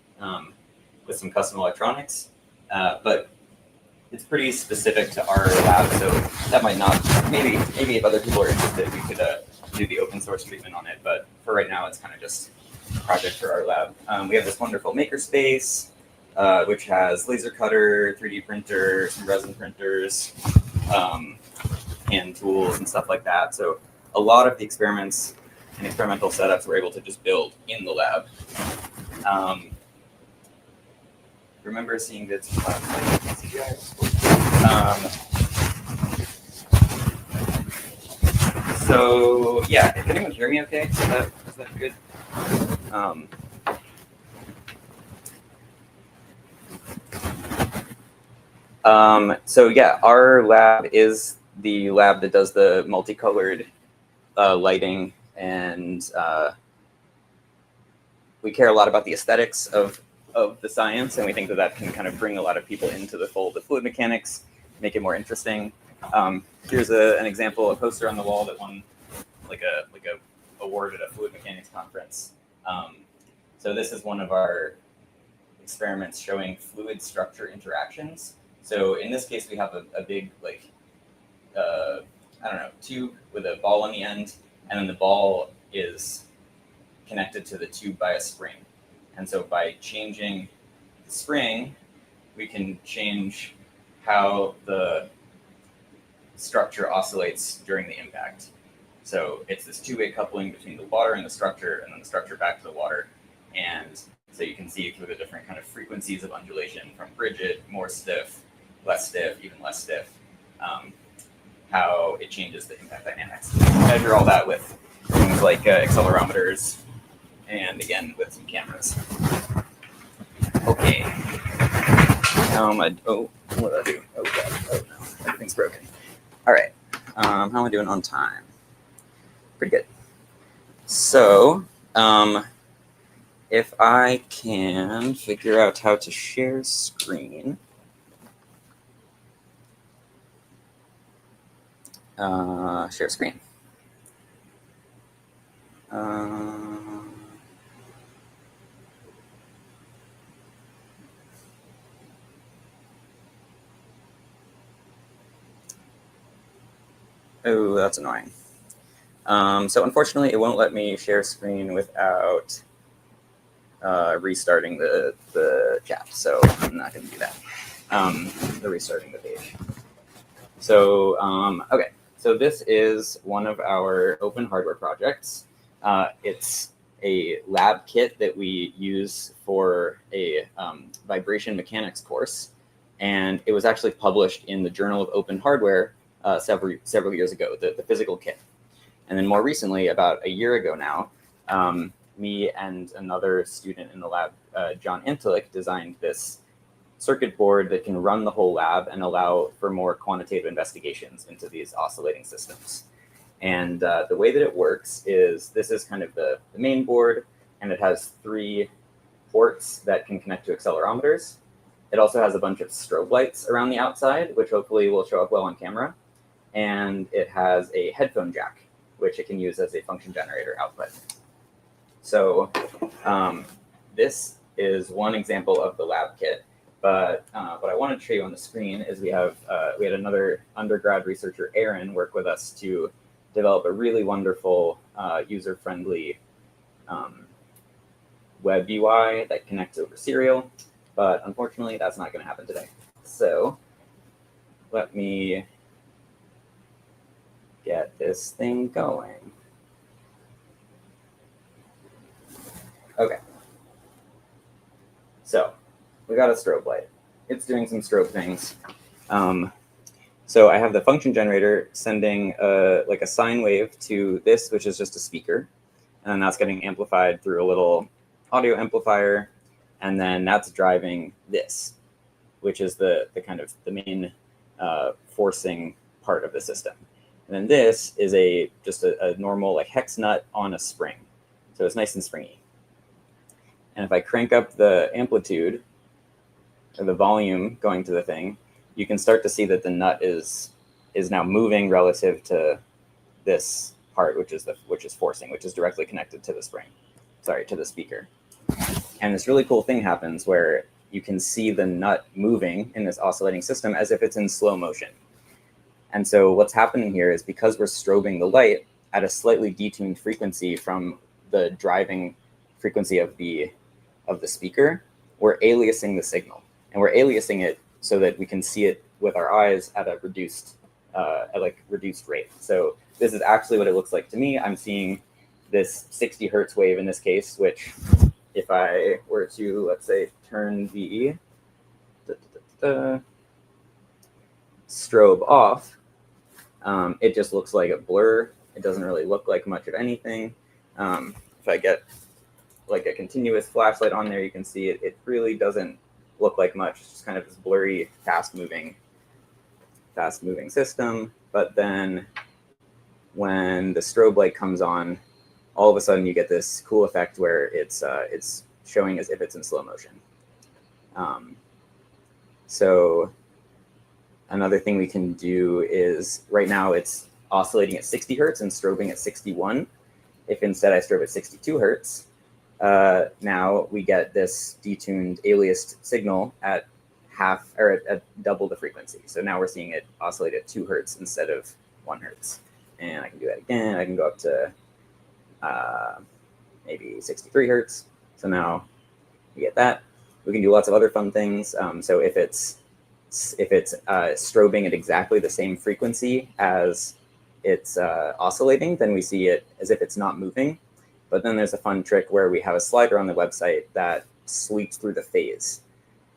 with some custom electronics. But it's pretty specific to our lab, so that might not, maybe if other people are interested, we could do the open source treatment on it. But for right now, it's kind of just a project for our lab. We have this wonderful makerspace, which has laser cutter, 3D printer, some resin printers, hand tools and stuff like that. So a lot of the experiments and experimental setups we're able to just build in the lab. Remember seeing this CGI? So yeah, can anyone hear me okay? Is that good? So yeah, our lab is the lab that does the multicolored lighting, and we care a lot about the aesthetics of the science, and we think that can kind of bring a lot of people into the fold of fluid mechanics, make it more interesting. Here's an example, a poster on the wall that won like a award at a fluid mechanics conference. So this is one of our experiments showing fluid structure interactions. So in this case, we have a big tube with a ball on the end, and then the ball is connected to the tube by a spring. And so by changing the spring, we can change how the structure oscillates during the impact. So it's this two-way coupling between the water and the structure, and then the structure back to the water. And so you can see through the different kind of frequencies of undulation, from rigid, more stiff, less stiff, even less stiff, how it changes the impact dynamics. Measure all that with things like accelerometers, and again with some cameras. Okay. What did I do? Oh god, oh no, everything's broken. All right. How am I doing on time? Pretty good. So, if I can figure out how to share screen. Share screen. Oh, that's annoying. So unfortunately, it won't let me share screen without restarting the chat. So I'm not going to do that. The restarting the page. So, okay. So this is one of our open hardware projects. It's a lab kit that we use for a vibration mechanics course. And it was actually published in the Journal of Open Hardware several years ago, the physical kit. And then more recently, about a year ago now, me and another student in the lab, John Antalik, designed this circuit board that can run the whole lab and allow for more quantitative investigations into these oscillating systems. And the way that it works is this is kind of the main board, and it has 3 ports that can connect to accelerometers. It also has a bunch of strobe lights around the outside, which hopefully will show up well on camera. And it has a headphone jack, which it can use as a function generator output. So this is one example of the lab kit. But what I wanted to show you on the screen is we had another undergrad researcher, Aaron, work with us to develop a really wonderful user-friendly web UI that connects over serial. But unfortunately, that's not going to happen today. So let me get this thing going. Okay. So we got a strobe light. It's doing some strobe things. So I have the function generator sending like a sine wave to this, which is just a speaker. And then that's getting amplified through a little audio amplifier. And then that's driving this, which is the kind of the main forcing part of the system. And then this is just a normal like hex nut on a spring. So it's nice and springy. And if I crank up the amplitude or the volume going to the thing, you can start to see that the nut is now moving relative to this part, which is forcing, which is directly connected to the spring. Sorry, to the speaker. And this really cool thing happens where you can see the nut moving in this oscillating system as if it's in slow motion. And so what's happening here is because we're strobing the light at a slightly detuned frequency from the driving frequency of the speaker, we're aliasing the signal. And we're aliasing it so that we can see it with our eyes at a reduced rate. So this is actually what it looks like to me. I'm seeing this 60 hertz wave in this case, which if I were to, let's say, turn the strobe off, it just looks like a blur. It doesn't really look like much of anything. If I get like a continuous flashlight on there, you can see it really doesn't look like much. It's just kind of this blurry, fast-moving system. But then when the strobe light comes on, all of a sudden you get this cool effect where it's showing as if it's in slow motion. So another thing we can do is right now it's oscillating at 60 hertz and strobing at 61. If instead I strobe at 62 hertz, now we get this detuned aliased signal at half or at double the frequency. So now we're seeing it oscillate at 2 hertz instead of 1 hertz. And I can do that again. I can go up to maybe 63 hertz. So now we get that. We can do lots of other fun things. So if it's strobing at exactly the same frequency as it's oscillating, then we see it as if it's not moving. But then there's a fun trick where we have a slider on the website that sweeps through the phase.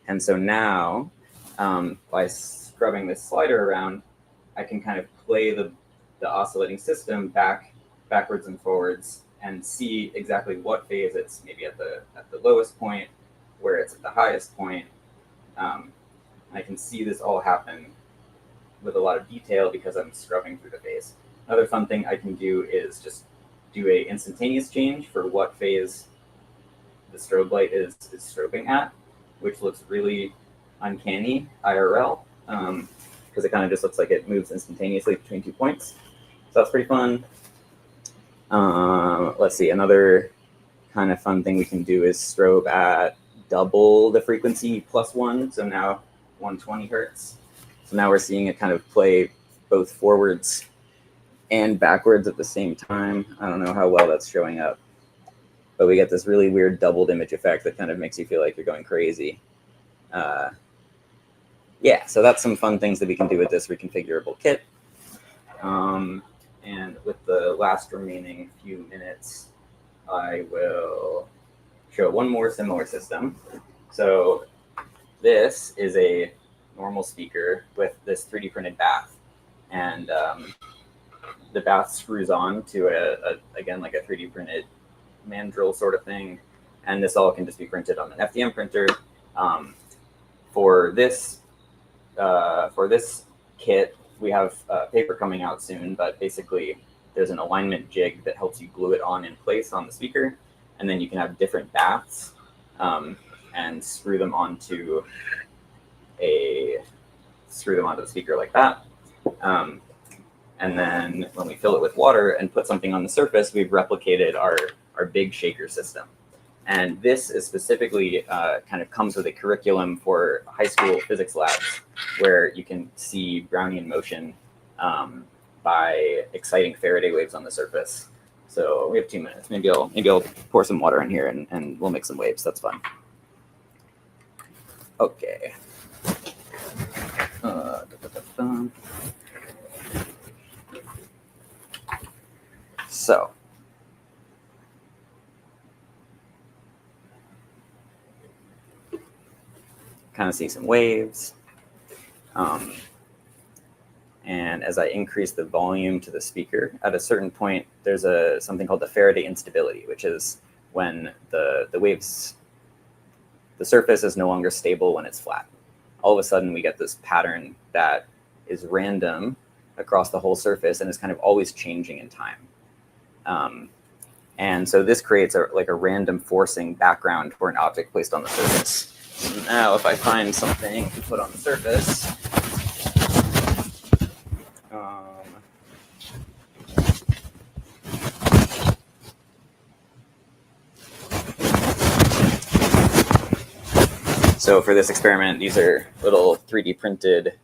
And so now, by scrubbing this slider around, I can kind of play the oscillating system backwards and forwards and see exactly what phase it's maybe at the lowest point, where it's at the highest point. I can see this all happen with a lot of detail because I'm scrubbing through the phase. Another fun thing I can do is just do a instantaneous change for what phase the strobe light is strobing at, which looks really uncanny IRL, because it kind of just looks like it moves instantaneously between 2 points. So that's pretty fun. Let's see, another kind of fun thing we can do is strobe at double the frequency +1, so now 120 hertz. So now we're seeing it kind of play both forwards and backwards at the same time. I don't know how well that's showing up, but we get this really weird doubled image effect that kind of makes you feel like you're going crazy. Yeah, so that's some fun things that we can do with this reconfigurable kit. And with the last remaining few minutes, I will show one more similar system. So this is a normal speaker with this 3D printed bath, and the bath screws on to again like a 3D printed mandrel sort of thing, and this all can just be printed on an FDM printer. For this kit, we have paper coming out soon, but basically there's an alignment jig that helps you glue it on in place on the speaker, and then you can have different baths and screw them onto the speaker like that. And then when we fill it with water and put something on the surface, we've replicated our big shaker system. And this is specifically kind of comes with a curriculum for high school physics labs, where you can see Brownian motion by exciting Faraday waves on the surface. So we have 2 minutes. Maybe I'll pour some water in here and we'll make some waves. That's fun. Okay. So kind of see some waves. And as I increase the volume to the speaker, at a certain point, there's something called the Faraday instability, which is when the surface is no longer stable when it's flat. All of a sudden, we get this pattern that is random across the whole surface and is kind of always changing in time. And so this creates a random forcing background for an object placed on the surface. So now if I find something to put on the surface, so for this experiment, these are little 3D printed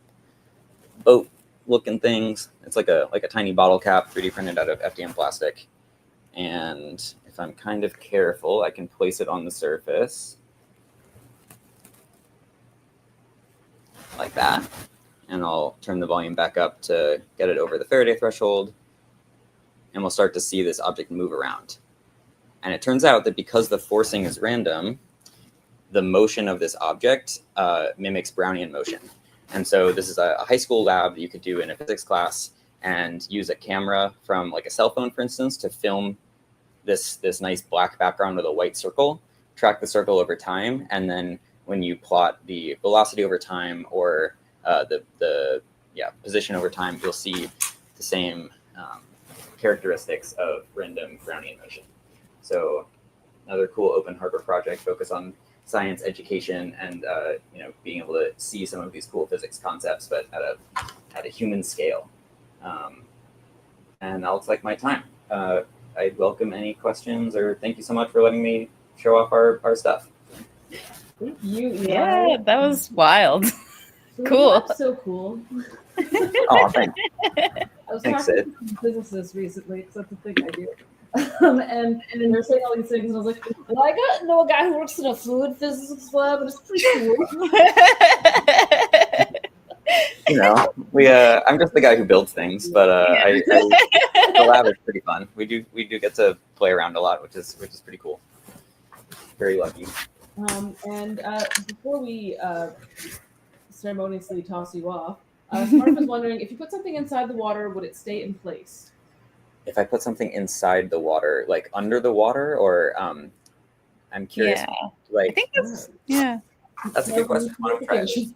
boat looking things. It's like a tiny bottle cap, 3D printed out of FDM plastic. And if I'm kind of careful, I can place it on the surface like that. And I'll turn the volume back up to get it over the Faraday threshold. And we'll start to see this object move around. And it turns out that because the forcing is random, the motion of this object mimics Brownian motion. And so this is a high school lab that you could do in a physics class and use a camera from like a cell phone, for instance, to film this nice black background with a white circle, track the circle over time, and then when you plot the velocity over time or the position over time, you'll see the same characteristics of random Brownian motion. So another cool open hardware project focused on science education and being able to see some of these cool physics concepts, but at a human scale. And that looks like my time. I'd welcome any questions, or thank you so much for letting me show off our stuff. Thank you. Yeah, that was wild. Cool. That's so cool. Oh, thanks. I was Thanks, talking Sid. to some physicists recently, because that's the thing I do. And they're saying all these things, and I was like, well, I got to know a guy who works in a fluid physics lab, and it's pretty cool. you know, I'm just the guy who builds things, but the lab is pretty fun. We do get to play around a lot, which is pretty cool. Very lucky. And before we ceremoniously toss you off, Smart was wondering, if you put something inside the water, would it stay in place? If I put something inside the water, like under the water, or I'm curious. Yeah. Like, I think that's a good question. I want to try it.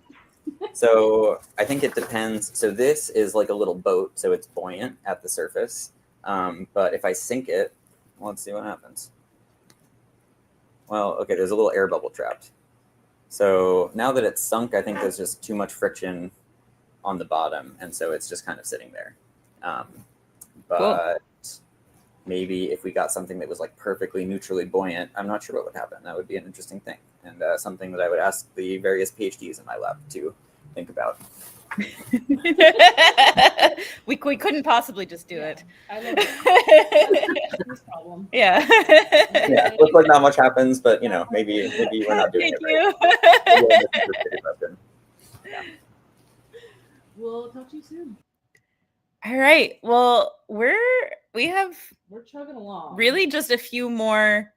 So I think it depends. So this is like a little boat, so it's buoyant at the surface. But if I sink it, let's see what happens. Well, okay, there's a little air bubble trapped. So now that it's sunk, I think there's just too much friction on the bottom, and so it's just kind of sitting there. But maybe if we got something that was like perfectly neutrally buoyant, I'm not sure what would happen. That would be an interesting thing, and something that I would ask the various PhDs in my lab to think about. we couldn't possibly just do it. I love it. No problem. Yeah. Yeah, looks like not much happens, but you know, maybe we're not doing it right. We'll talk to you soon. All right. Well, we're chugging along. Really just a few more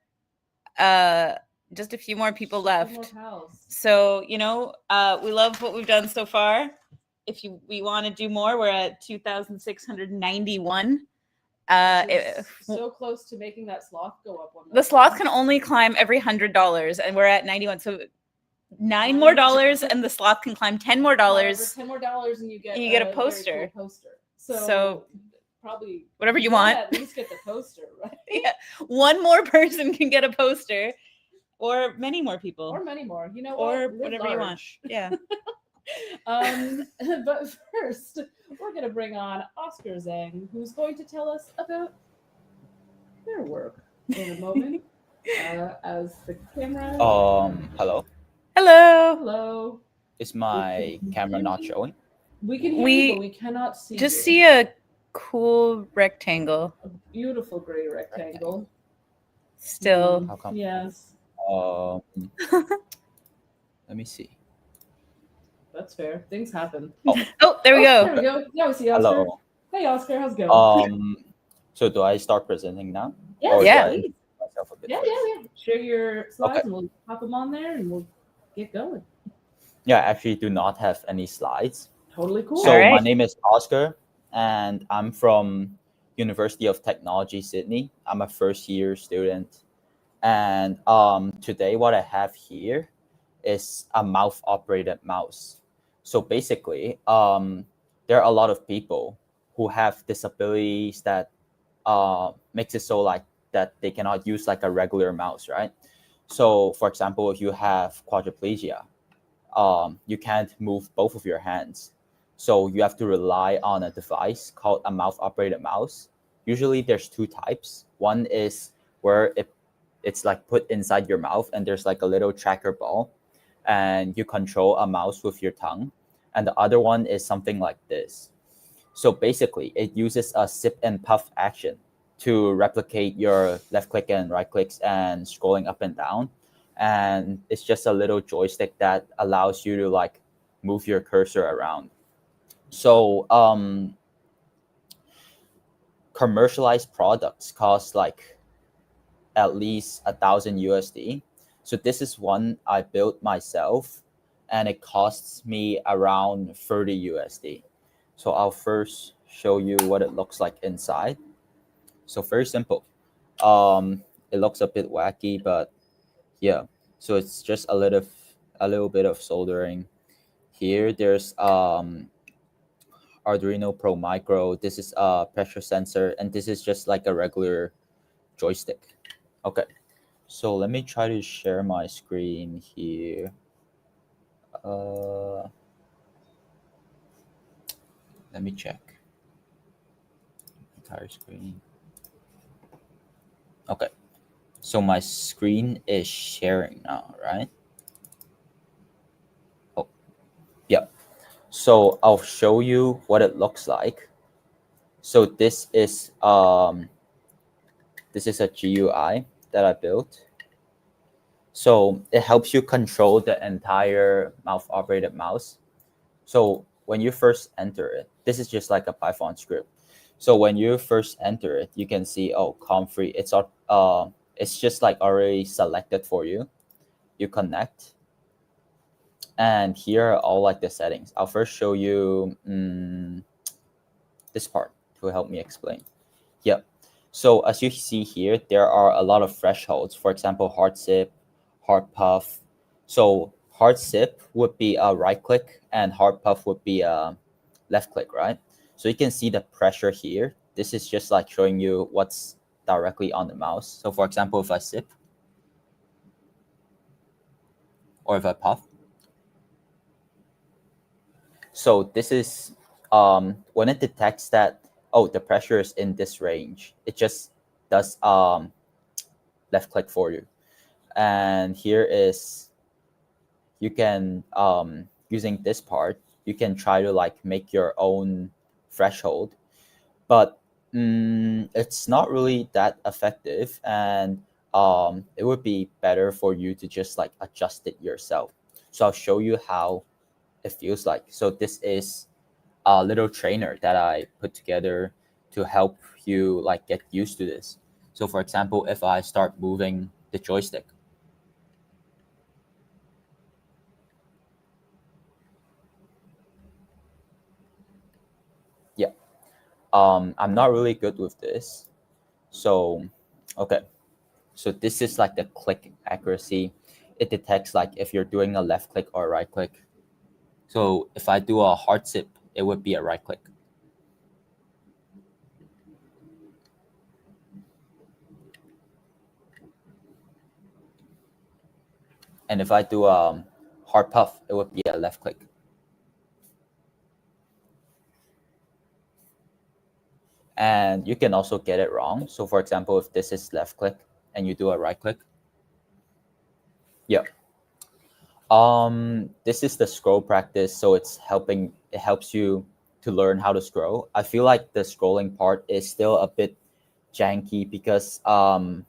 people left. So, you know, we love what we've done so far. If we want to do more, we're at 2,691. So close to making that sloth go up one more. The sloth can only climb every $100, and we're at 91. So $9 more, and the sloth can climb $10 more. $10 more, and you get a poster. very cool poster. So probably whatever you want. At least get the poster, right? Yeah, one more person can get a poster, or many more people, or many more. You know, or Live whatever you want. large. Yeah. But first, we're going to bring on Oscar Zhang, who's going to tell us about their work in a moment. As the camera. Hello. Hello. Hello. Is my camera not showing? We can hear you, but we cannot see. Just you. see a cool rectangle. A beautiful gray rectangle. Still. How come? Yes. Let me see. That's fair. Things happen. Oh, there we go. There we go. Now we see Oscar. Hello. Hey, Oscar. How's it going? So do I start presenting now? Yeah, Or do yeah. I introduce myself a bit first? Yeah. Share your slides, Okay. and we'll pop them on there, and we'll get going. Yeah, I actually do not have any slides. Totally cool. So my name is Oscar, and I'm from University of Technology, Sydney. I'm a first-year student. And today what I have here is a mouth-operated mouse. So basically, there are a lot of people who have disabilities that makes it so like that they cannot use like a regular mouse, right? So for example, if you have quadriplegia, you can't move both of your hands. So you have to rely on a device called a mouth-operated mouse. Usually there's two types. One is where it's like put inside your mouth and there's like a little tracker ball and you control a mouse with your tongue. And the other one is something like this. So basically it uses a sip and puff action to replicate your left click and right clicks and scrolling up and down. And it's just a little joystick that allows you to like move your cursor around. So commercialized products cost like at least $1,000 USD. So this is one I built myself and it costs me around 30 USD. So I'll first show you what it looks like inside. So very simple. It looks a bit wacky, but yeah. So it's just a little bit of soldering. Here there's Arduino Pro Micro. This is a pressure sensor, and this is just like a regular joystick. Okay, so let me try to share my screen here. Let me check. Entire screen. Okay, so my screen is sharing now, right? Oh, yeah. So I'll show you what it looks like. So this is a GUI that I built. So it helps you control the entire mouth-operated mouse. So when you first enter it, this is just like a Python script. So when you first enter it, you can see, oh, COM3, it's just like already selected for you. You connect, and here are all like the settings. I'll first show you this part to help me explain. Yep. So as you see here, there are a lot of thresholds. For example, hard sip, hard puff. So hard sip would be a right click, and hard puff would be a left click, right? So you can see the pressure here. This is just like showing you what's directly on the mouse. So for example, if I sip or if I puff. So this is when it detects that, oh, the pressure is in this range, it just does left click for you. And here is, you can, using this part, you can try to like make your own threshold, but it's not really that effective, and it would be better for you to just like adjust it yourself. So I'll show you how it feels like. So this is a little trainer that I put together to help you like get used to this. So for example, if I start moving the joystick, yeah, I'm not really good with this. So, okay. So this is like the click accuracy. It detects like if you're doing a left click or a right click. So if I do a hard sip, it would be a right click. And if I do a hard puff, it would be a left click. And you can also get it wrong. So for example, if this is left click and you do a right click. Yeah. This is the scroll practice. So it helps you to learn how to scroll. I feel like the scrolling part is still a bit janky because of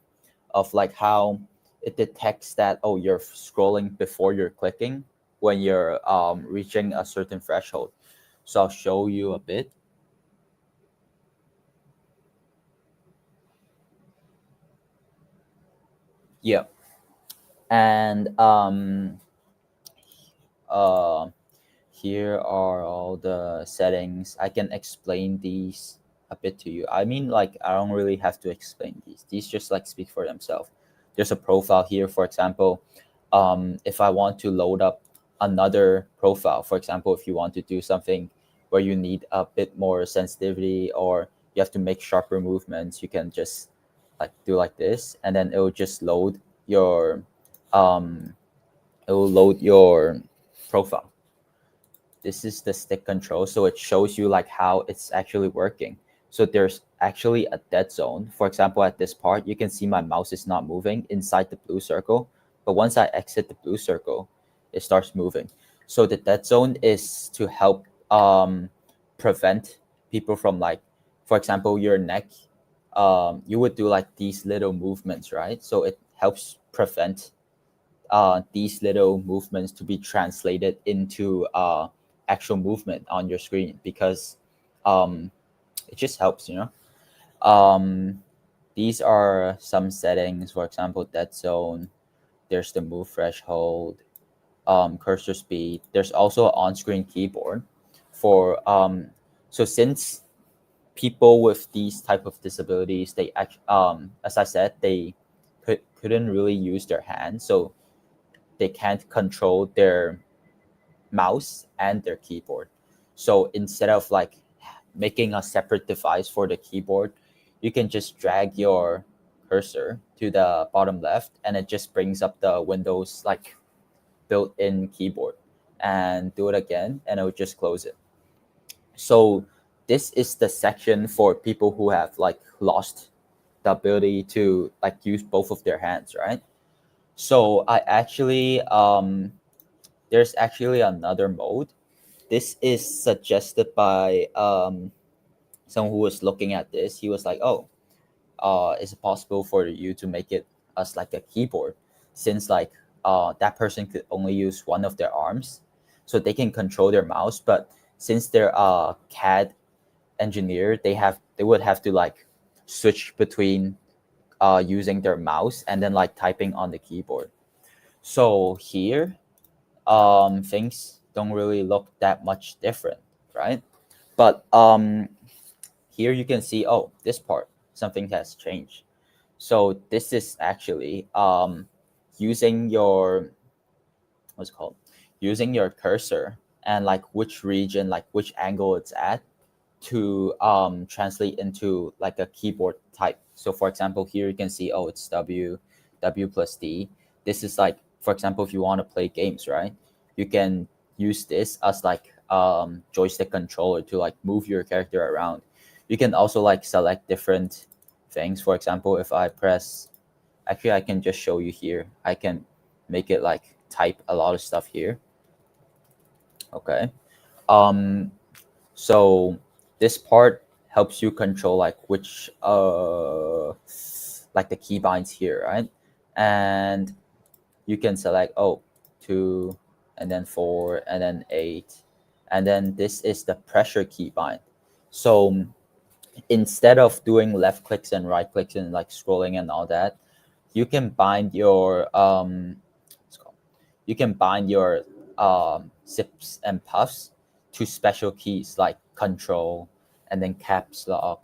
like how it detects that, oh, you're scrolling before you're clicking when you're reaching a certain threshold. So I'll show you a bit. Yeah. And here are all the settings. I can explain these a bit to you. I mean, like, I don't really have to explain these. These just like speak for themselves. There's a profile here, for example. If I want to load up another profile, for example, if you want to do something where you need a bit more sensitivity or you have to make sharper movements, you can just like do like this, and then it will just load your profile. This is the stick control, so it shows you like how it's actually working. So there's actually a dead zone. For example, at this part, you can see my mouse is not moving inside the blue circle, but once I exit the blue circle, it starts moving. So the dead zone is to help prevent people from, like, for example, your neck, you would do like these little movements, right? So it helps prevent these little movements to be translated into actual movement on your screen, because it just helps, you know. These are some settings. For example, dead zone. There's the move threshold, cursor speed. There's also an on-screen keyboard for so since people with these type of disabilities, they as I said, they couldn't really use their hands, so they can't control their mouse and their keyboard. So instead of like making a separate device for the keyboard, you can just drag your cursor to the bottom left, and it just brings up the Windows like built-in keyboard, and do it again, and it will just close it. So this is the section for people who have like lost the ability to like use both of their hands, right? So I actually there's actually another mode. This is suggested by someone who was looking at this. He was like, oh, is it possible for you to make it as like a keyboard, since like that person could only use one of their arms, so they can control their mouse, but since they're a CAD engineer, they would have to like switch between using their mouse and then like typing on the keyboard. So here, things don't really look that much different, right? But here you can see, oh, this part, something has changed. So this is actually using your, what's it called? Using your cursor and like which region, like which angle it's at, to translate into like a keyboard type. So for example, here you can see, oh, it's W plus D. This is like, for example, if you want to play games, right? You can use this as like joystick controller to like move your character around. You can also like select different things. For example, if I press, actually I can just show you here. I can make it like type a lot of stuff here. Okay. So this part helps you control like which like the keybinds here, right? And you can select 2 and then 4 and then 8, and then this is the pressure keybind. So instead of doing left clicks and right clicks and like scrolling and all that, you can bind your zips and puffs to special keys like control and then caps lock,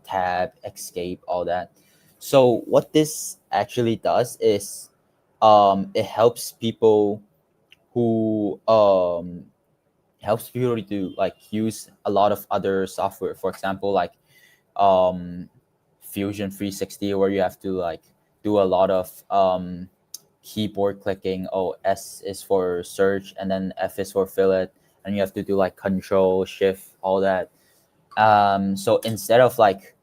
tab, escape, all that. So what this actually does is it helps people who to like use a lot of other software. For example, like Fusion 360, where you have to like do a lot of keyboard clicking. S is for search, and then F is for fillet, and you have to do like control, shift, all that. So instead of like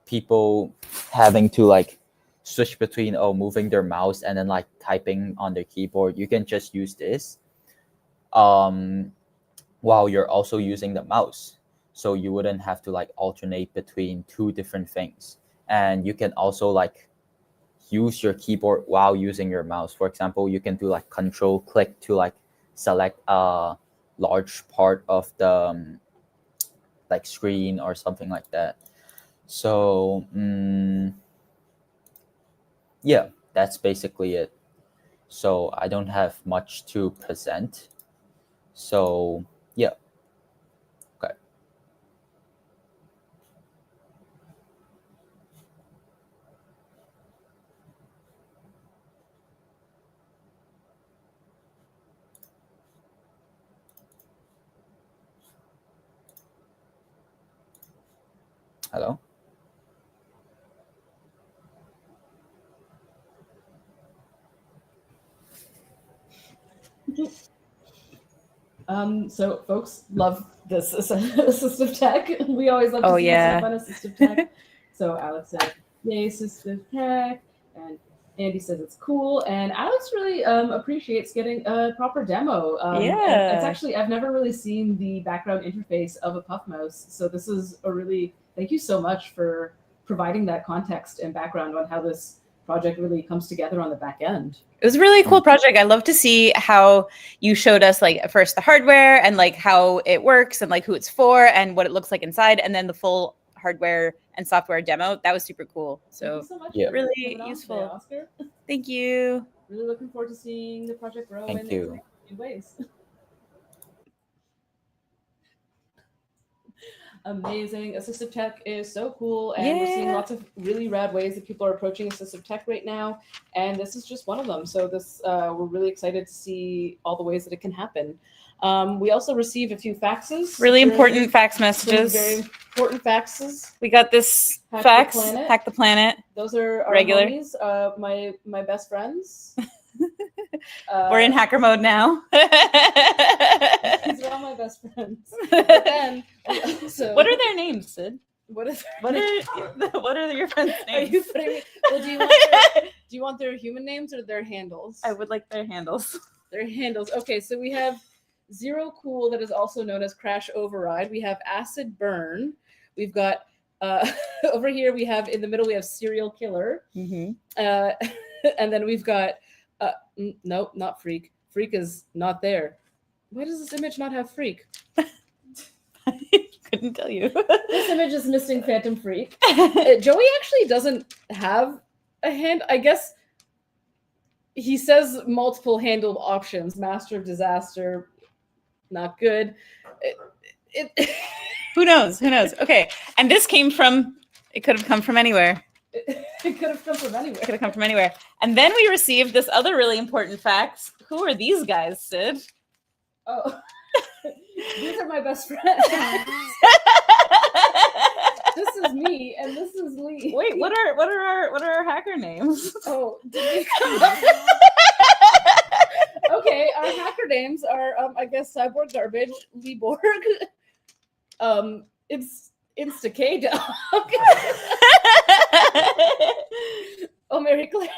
people having to like switch between moving their mouse and then like typing on their keyboard, you can just use this while you're also using the mouse. So you wouldn't have to like alternate between two different things. And you can also like use your keyboard while using your mouse. For example, you can do like control click to like select a large part of the like screen or something like that. So yeah, that's basically it. So I don't have much to present. So yeah. Okay. Hello? So folks love this assistive tech. We always love to see stuff on assistive tech. So Alex said, yay, assistive tech. And Andy says it's cool. And Alex really appreciates getting a proper demo. And it's actually, I've never really seen the background interface of a puff mouse. So this is a really, thank you so much for providing that context and background on how this project really comes together on the back end. It was a really cool project. I love to see how you showed us like first the hardware and like how it works and like who it's for and what it looks like inside, and then the full hardware and software demo. That was super cool. So, really useful. Today, Oscar. Thank you. Really looking forward to seeing the project grow in new ways. Amazing. Assistive tech is so cool, and we're seeing lots of really rad ways that people are approaching assistive tech right now, and this is just one of them. So this we're really excited to see all the ways that it can happen. We also received a few faxes. Really important fax messages. Very important faxes. We got this fax, Hack the Planet. Those are our regular. homies, my best friends. We're in hacker mode now. These are all my best friends. But then also, what are their names, Sid? What are your friends' names? Well, do you want their human names or their handles? I would like their handles. Their handles. Okay, so we have Zero Cool, that is also known as Crash Override. We have Acid Burn. We've got over here. We have in the middle. We have Serial Killer. Mm-hmm. And then we've got nope, not Freak. Freak is not there. Why does this image not have Freak? Couldn't tell you. This image is missing Phantom Freak. Joey actually doesn't have a hand. I guess he says multiple handle options. Master of Disaster, not good. Who knows? Who knows? Okay, and this came from. It could have come from anywhere. It could have come from anywhere. It could have come from anywhere. And then we received this other really important fact. Who are these guys, Sid? Oh, these are my best friends. This is me, and this is Lee. Wait, what are our hacker names? Oh, did we come up? Okay, our hacker names are I guess Cyborg Garbage, Lee Borg. It's Insta K Dog. Oh, Mary Claire.